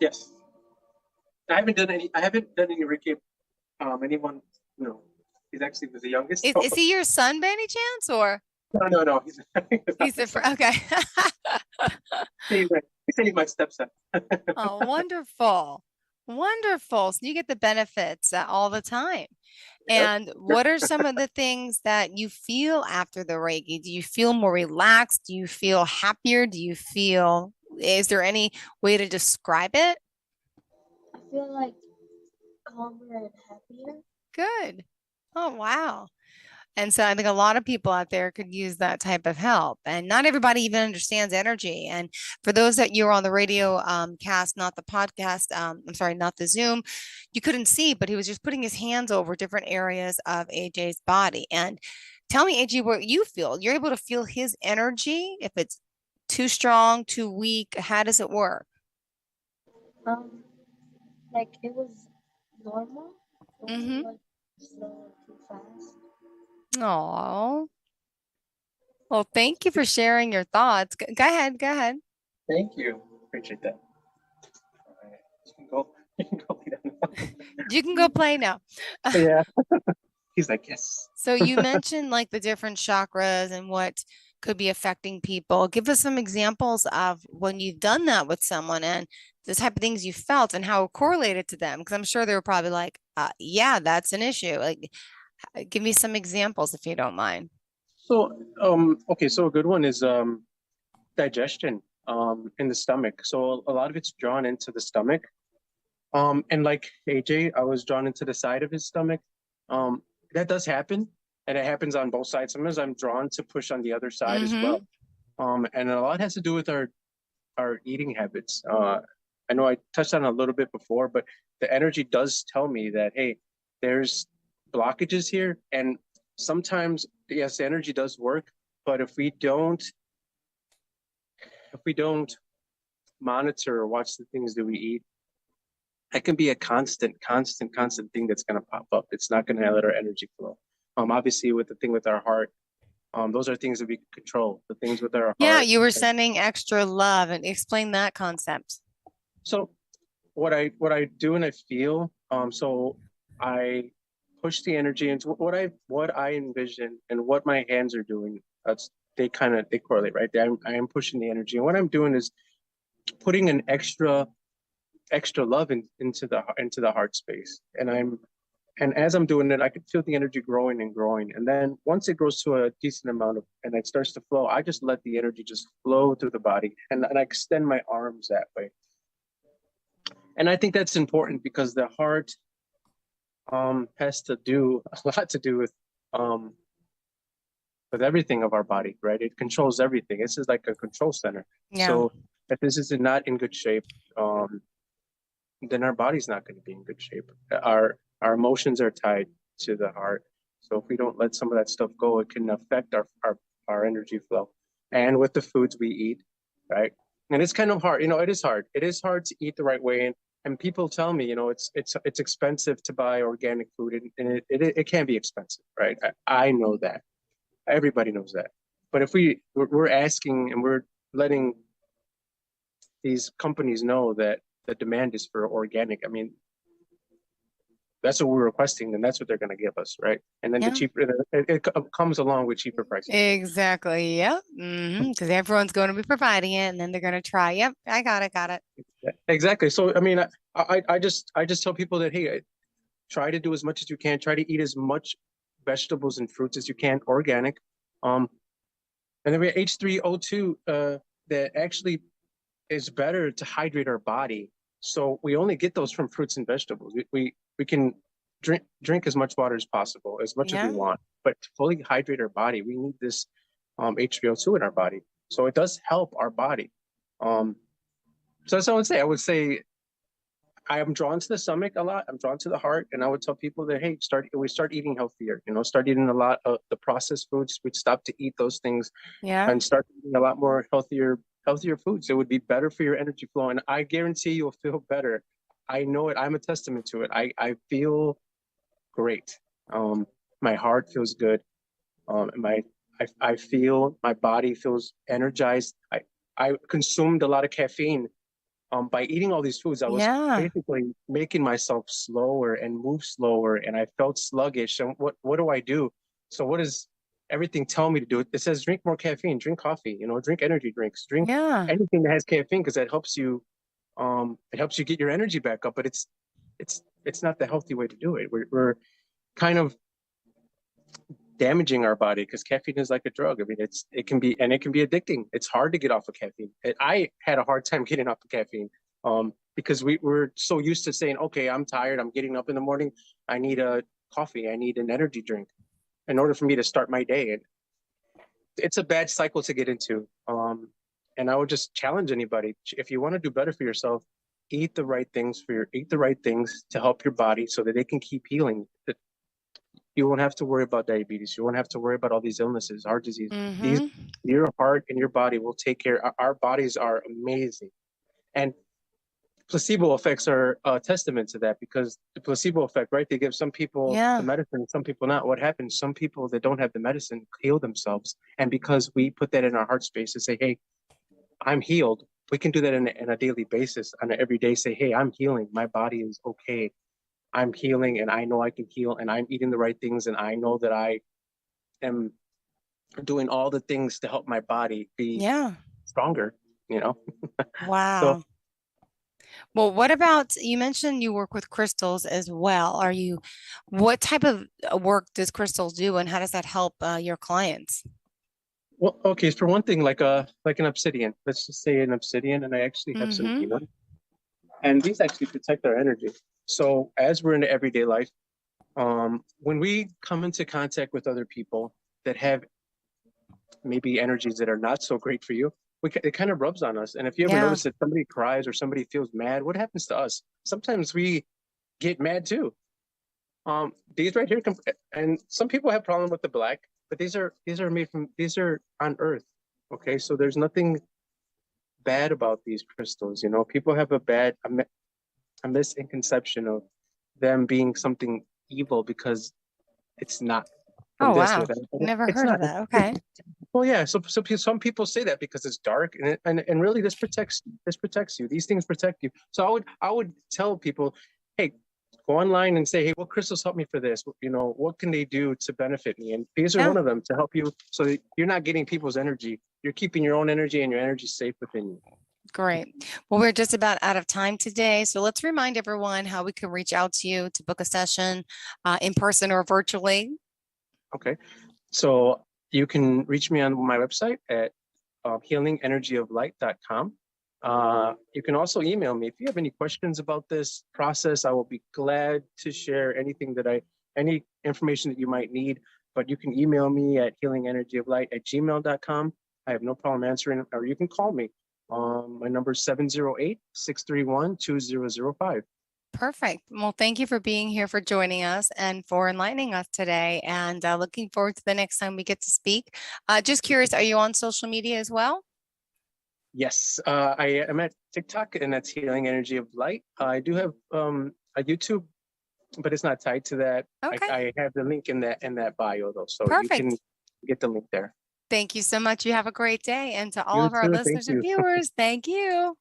Yes. I haven't done any Reiki. Anyone, he's actually was the youngest. Is he your son by any chance, or? No. He's the okay. He's my stepson. Oh, wonderful. Wonderful. So you get the benefits all the time. And what are some of the things that you feel after the Reiki? Do you feel more relaxed? Do you feel happier? Is there any way to describe it? I feel like calmer and happier. Good. Oh, wow. And so I think a lot of people out there could use that type of help. And not everybody even understands energy. And for those that you're on the radio cast, not the podcast, I'm sorry, not the Zoom, you couldn't see, but he was just putting his hands over different areas of AJ's body. And tell me, AJ, what you feel. You're able to feel his energy, if it's too strong, too weak. How does it work? Like it was normal. It wasn't like slow or too fast. Oh, well, thank you for sharing your thoughts. Go ahead. Thank you. Appreciate that. All right. You can go lay down. You can go play now. Yeah. He's like, yes. So you mentioned like the different chakras and what could be affecting people. Give us some examples of when you've done that with someone and the type of things you felt and how it correlated to them. Because I'm sure they were probably like, yeah, that's an issue. Like, give me some examples if you don't mind. So, okay, so a good one is digestion in the stomach. So a lot of it's drawn into the stomach. And like AJ, I was drawn into the side of his stomach. That does happen, and it happens on both sides. Sometimes I'm drawn to push on the other side as well. And a lot has to do with our eating habits. I know I touched on it a little bit before, but the energy does tell me that, hey, there's blockages here. And sometimes, yes, the energy does work, but if we don't monitor or watch the things that we eat, that can be a constant thing that's going to pop up. It's not going to let our energy flow. Obviously with the thing with our heart, those are things that we can control. The things with our heart. Yeah, you were sending extra love, and explain that concept. So what I do and I feel, so I push the energy into what I envision and what my hands are doing. They correlate, right? I am pushing the energy, and what I'm doing is putting an extra love into the heart space. And as I'm doing it, I can feel the energy growing and growing. And then once it grows to a decent amount and it starts to flow, I just let the energy just flow through the body, and I extend my arms that way. And I think that's important because the heart has a lot to do with everything of our body, right? It controls everything. This is like a control center. Yeah. So if this is not in good shape, then our body's not going to be in good shape. Our emotions are tied to the heart. So if we don't let some of that stuff go, it can affect our energy flow. And with the foods we eat, right? And it's kind of hard. It is hard. It is hard to eat the right way. And people tell me, it's expensive to buy organic food, and it can be expensive, right? I know that. Everybody knows that. But if we're asking and we're letting these companies know that the demand is for organic, I mean, that's what we're requesting, and that's what they're going to give us, right? And then the cheaper, it comes along with cheaper prices. Exactly. Yep. Because everyone's going to be providing it, and then they're going to try. Yep. I got it. Exactly. So, I mean, I just tell people that, hey, try to do as much as you can. Try to eat as much vegetables and fruits as you can, organic. And then we have H3O2 that actually is better to hydrate our body. So we only get those from fruits and vegetables. We can drink as much water as possible, as much as we want, but to fully hydrate our body, we need this HbO2 in our body. So it does help our body. So that's what I would say. I would say I am drawn to the stomach a lot. I'm drawn to the heart, and I would tell people that, hey, start eating healthier. Start eating a lot of the processed foods. We'd stop to eat those things, and start eating a lot more healthier foods. It would be better for your energy flow, and I guarantee you'll feel better. I know it. I'm a testament to it. I feel great. My heart feels good. I feel my body feels energized. I consumed a lot of caffeine. By eating all these foods, I was basically making myself slower and move slower, and I felt sluggish. And what do I do? So what does everything tell me to do? It says drink more caffeine, drink coffee, drink energy drinks, drink anything that has caffeine, because that helps you. It helps you get your energy back up. But it's not the healthy way to do it. We're kind of damaging our body, because caffeine is like a drug. I mean, it can be addicting. It's hard to get off of caffeine. I had a hard time getting off of caffeine, because we're so used to saying, okay, I'm tired, I'm getting up in the morning, I need a coffee, I need an energy drink in order for me to start my day. And it's a bad cycle to get into. And I would just challenge anybody, if you want to do better for yourself, eat the right things to help your body so that they can keep healing. You won't have to worry about diabetes. You won't have to worry about all these illnesses, heart disease. Your heart and your body will take care. Our bodies are amazing. And placebo effects are a testament to that, because the placebo effect, right? They give some people the medicine, some people not. What happens? Some people that don't have the medicine heal themselves. And because we put that in our heart space to say, hey, I'm healed, we can do that in a daily basis, on an everyday, say, hey, I'm healing. My body is okay. I'm healing, and I know I can heal, and I'm eating the right things, and I know that I am doing all the things to help my body be stronger, Wow. Well, what about, you mentioned you work with crystals as well. What type of work does crystals do, and how does that help your clients? Well, okay, for one thing, like an obsidian. Let's just say an obsidian, and I actually have some here. And these actually protect our energy. So as we're in everyday life, when we come into contact with other people that have maybe energies that are not so great for you, it kind of rubs on us. And if you ever notice that somebody cries or somebody feels mad, what happens to us? Sometimes we get mad too. These right here, and some people have problem with the black, but these are on Earth. Okay, so there's nothing bad about these crystals. People have a misconception of them being something evil, because it's not. Oh, wow. Never heard of that. Okay. Well, yeah. So some people say that because it's dark, and really this protects you. These things protect you. So I would tell people, hey, go online and say, hey, what crystals help me for this? What can they do to benefit me? And these are one of them, to help you, so that you're not getting people's energy. You're keeping your own energy, and your energy safe within you. Great. Well, we're just about out of time today. So let's remind everyone how we can reach out to you to book a session in person or virtually. Okay. So you can reach me on my website at healingenergyoflight.com. You can also email me if you have any questions about this process. I will be glad to share anything any information that you might need, but you can email me at healingenergyoflight@gmail.com. I have no problem answering, or you can call me. My number is 708-631-2005. Perfect. Well, thank you for being here, for joining us, and for enlightening us today. And looking forward to the next time we get to speak. Just curious, are you on social media as well? Yes, I am at TikTok, and that's Healing Energy of Light. I do have a YouTube, but it's not tied to that. I have the link in that bio, though, so you can get the link there. Thank you so much. You have a great day. And to all of our listeners and viewers, thank you.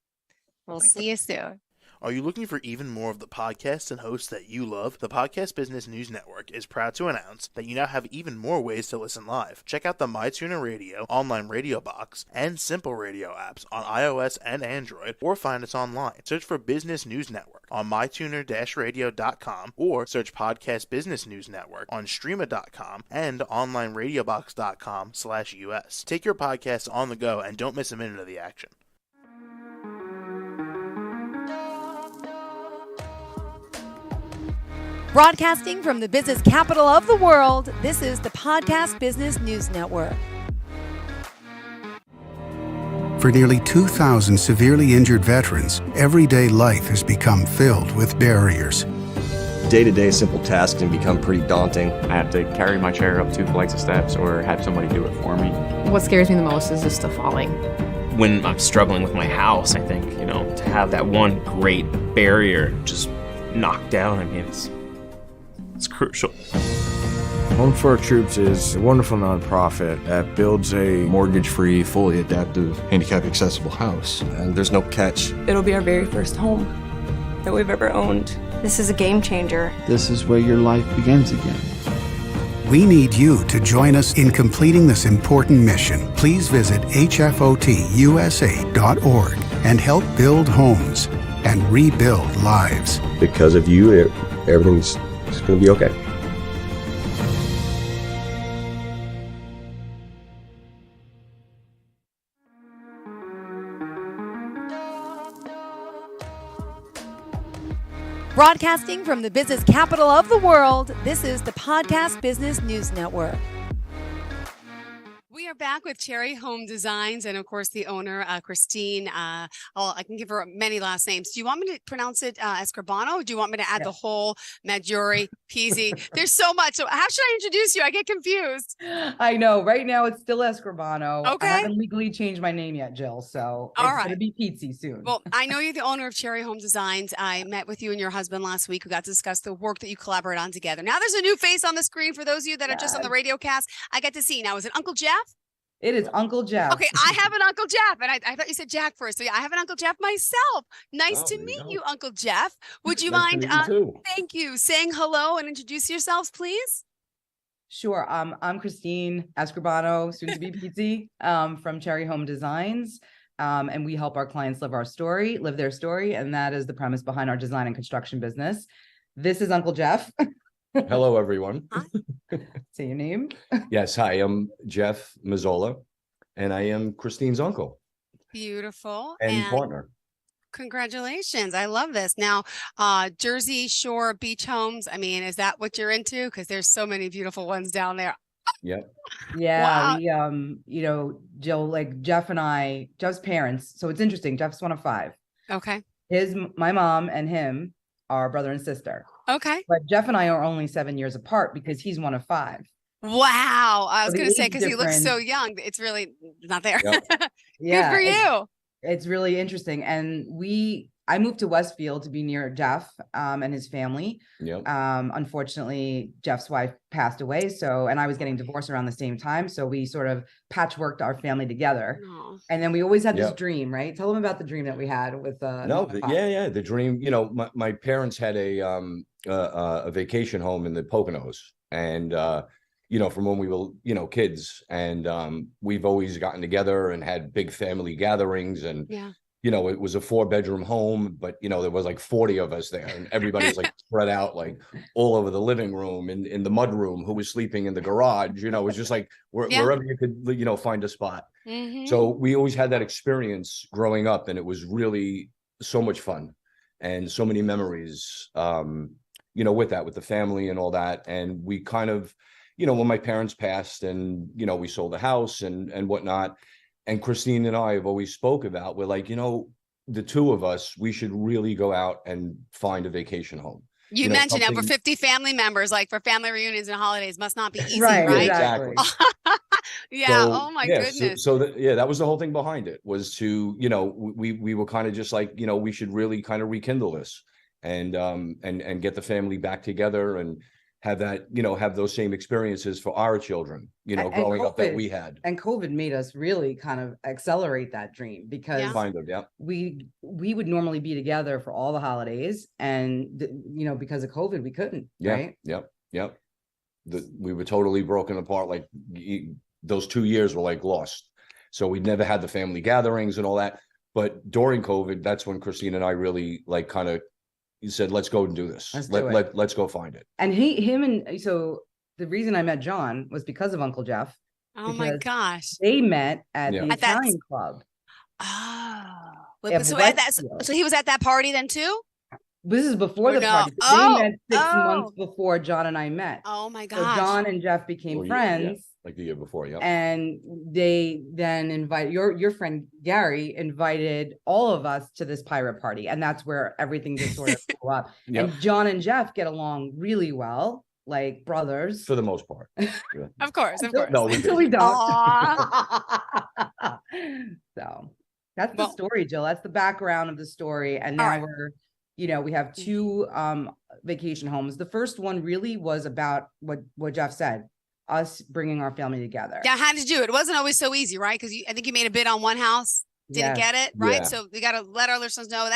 We'll see you soon. Are you looking for even more of the podcasts and hosts that you love? The Podcast Business News Network is proud to announce that you now have even more ways to listen live. Check out the MyTuner Radio, online radio box, and Simple Radio apps on iOS and Android, or find us online. Search for Business News Network on mytuner-radio.com, or search Podcast Business News Network on streama.com and onlineradiobox.com/US. Take your podcast on the go and don't miss a minute of the action. Broadcasting from the business capital of the world, this is the Podcast Business News Network. For nearly 2,000 severely injured veterans, everyday life has become filled with barriers. Day-to-day simple tasks can become pretty daunting. I have to carry my chair up 2 flights of steps or have somebody do it for me. What scares me the most is the stuff falling. When I'm struggling with my house, I think, to have that one great barrier just knocked down, I mean, it's crucial. Home for Our Troops is a wonderful nonprofit that builds a mortgage-free, fully adaptive, handicap-accessible house. And there's no catch. It'll be our very first home that we've ever owned. This is a game changer. This is where your life begins again. We need you to join us in completing this important mission. Please visit hfotusa.org and help build homes and rebuild lives. Because of you, everything's just going to be okay. Broadcasting from the business capital of the world, this is the Podcast Business News Network. We are back with Cherry Home Designs and, of course, the owner, Christine. I can give her many last names. Do you want me to pronounce it Escribano, or do you want me to add the whole Maggiore, Pizzi? There's so much. So how should I introduce you? I get confused. I know. Right now, it's still Escribano. Okay. I haven't legally changed my name yet, Jill. So it's going to be Pizzi soon. Well, I know you're the owner of Cherry Home Designs. I met with you and your husband last week. We got to discuss the work that you collaborate on together. Now there's a new face on the screen for those of you that are just on the radio cast. I get to see. Now, is it Uncle Jeff? It is Uncle Jeff. Okay, I have an Uncle Jeff, and I thought you said Jack first. So yeah, I have an Uncle Jeff myself. Nice to meet you, Uncle Jeff. Would you mind? Thank you. Saying hello and introduce yourselves, please. Sure. I'm Christine Escribano, soon to be Pizzi, from Cherry Home Designs. And we help our clients live their story. And that is the premise behind our design and construction business. This is Uncle Jeff. Hello, everyone. Say your name. Yes. Hi, I'm Jeff Mazzola, and I am Christine's uncle. Beautiful. And partner. Congratulations. I love this. Now, Jersey Shore beach homes. I mean, is that what you're into? Because there's so many beautiful ones down there. Yep. Yeah. Wow. We, Jill, like Jeff's parents. So it's interesting. Jeff's one of 5. Okay. My mom and him are brother and sister. Okay. But Jeff and I are only 7 years apart because he's one of 5. Wow. I was going to say, because he looks so young, it's really not there. Yep. Good for you. It's really interesting. And I moved to Westfield to be near Jeff and his family. Yep. Unfortunately, Jeff's wife passed away. And I was getting divorced around the same time. So we sort of patchworked our family together. Aww. And then we always had this dream, right? Tell them about the dream that we had with the dream. My parents had a vacation home in the Poconos, and from when we were kids, and we've always gotten together and had big family gatherings, and it was a 4-bedroom home, but there was like 40 of us there, and everybody was like spread out like all over the living room and in the mud room, who was sleeping in the garage. It was just like wherever you could find a spot. Mm-hmm. So we always had that experience growing up, and it was really so much fun and so many memories with the family and all that. And we kind of when my parents passed, and we sold the house and whatnot, and Christine and I have always spoke about, we're like, the two of us, we should really go out and find a vacation home. You mentioned over 50 family members, like for family reunions and holidays, must not be easy, right? Exactly. Yeah. So, goodness. That was the whole thing behind it, was to, we were kind of just like, we should really kind of rekindle this and get the family back together and have that, have those same experiences for our children, growing up that we had. And COVID made us really kind of accelerate that dream, because we would normally be together for all the holidays, and because of COVID, we couldn't. Right. Yep. We were totally broken apart. Like those 2 years were like lost. So we'd never had the family gatherings and all that. But during COVID, that's when Christine and I really like kind of said, let's go and do this. Let's go find it. And so the reason I met John was because of Uncle Jeff. Oh my gosh. They met at the Italian club. Oh. So he was at that party then too? This is before the No. party. They Oh, met 6 oh. months before John and I met. Oh my So gosh. John and Jeff became friends. Like the year before, yeah. And they then invite your friend Gary invited all of us to this pirate party, and that's where everything just sort of blew up. Yep. And John and Jeff get along really well, like brothers For the most part. Yeah. Of course. No, we until did. we don't. Aw. So that's the story, Jill. That's the background of the story. And now we're, we have 2 vacation homes. The first one really was about what Jeff said, us bringing our family together. Yeah, how did you do it? It wasn't always so easy, right? Because I think you made a bid on one house, didn't Yes. get it, right? Yeah. So we got to let our listeners know that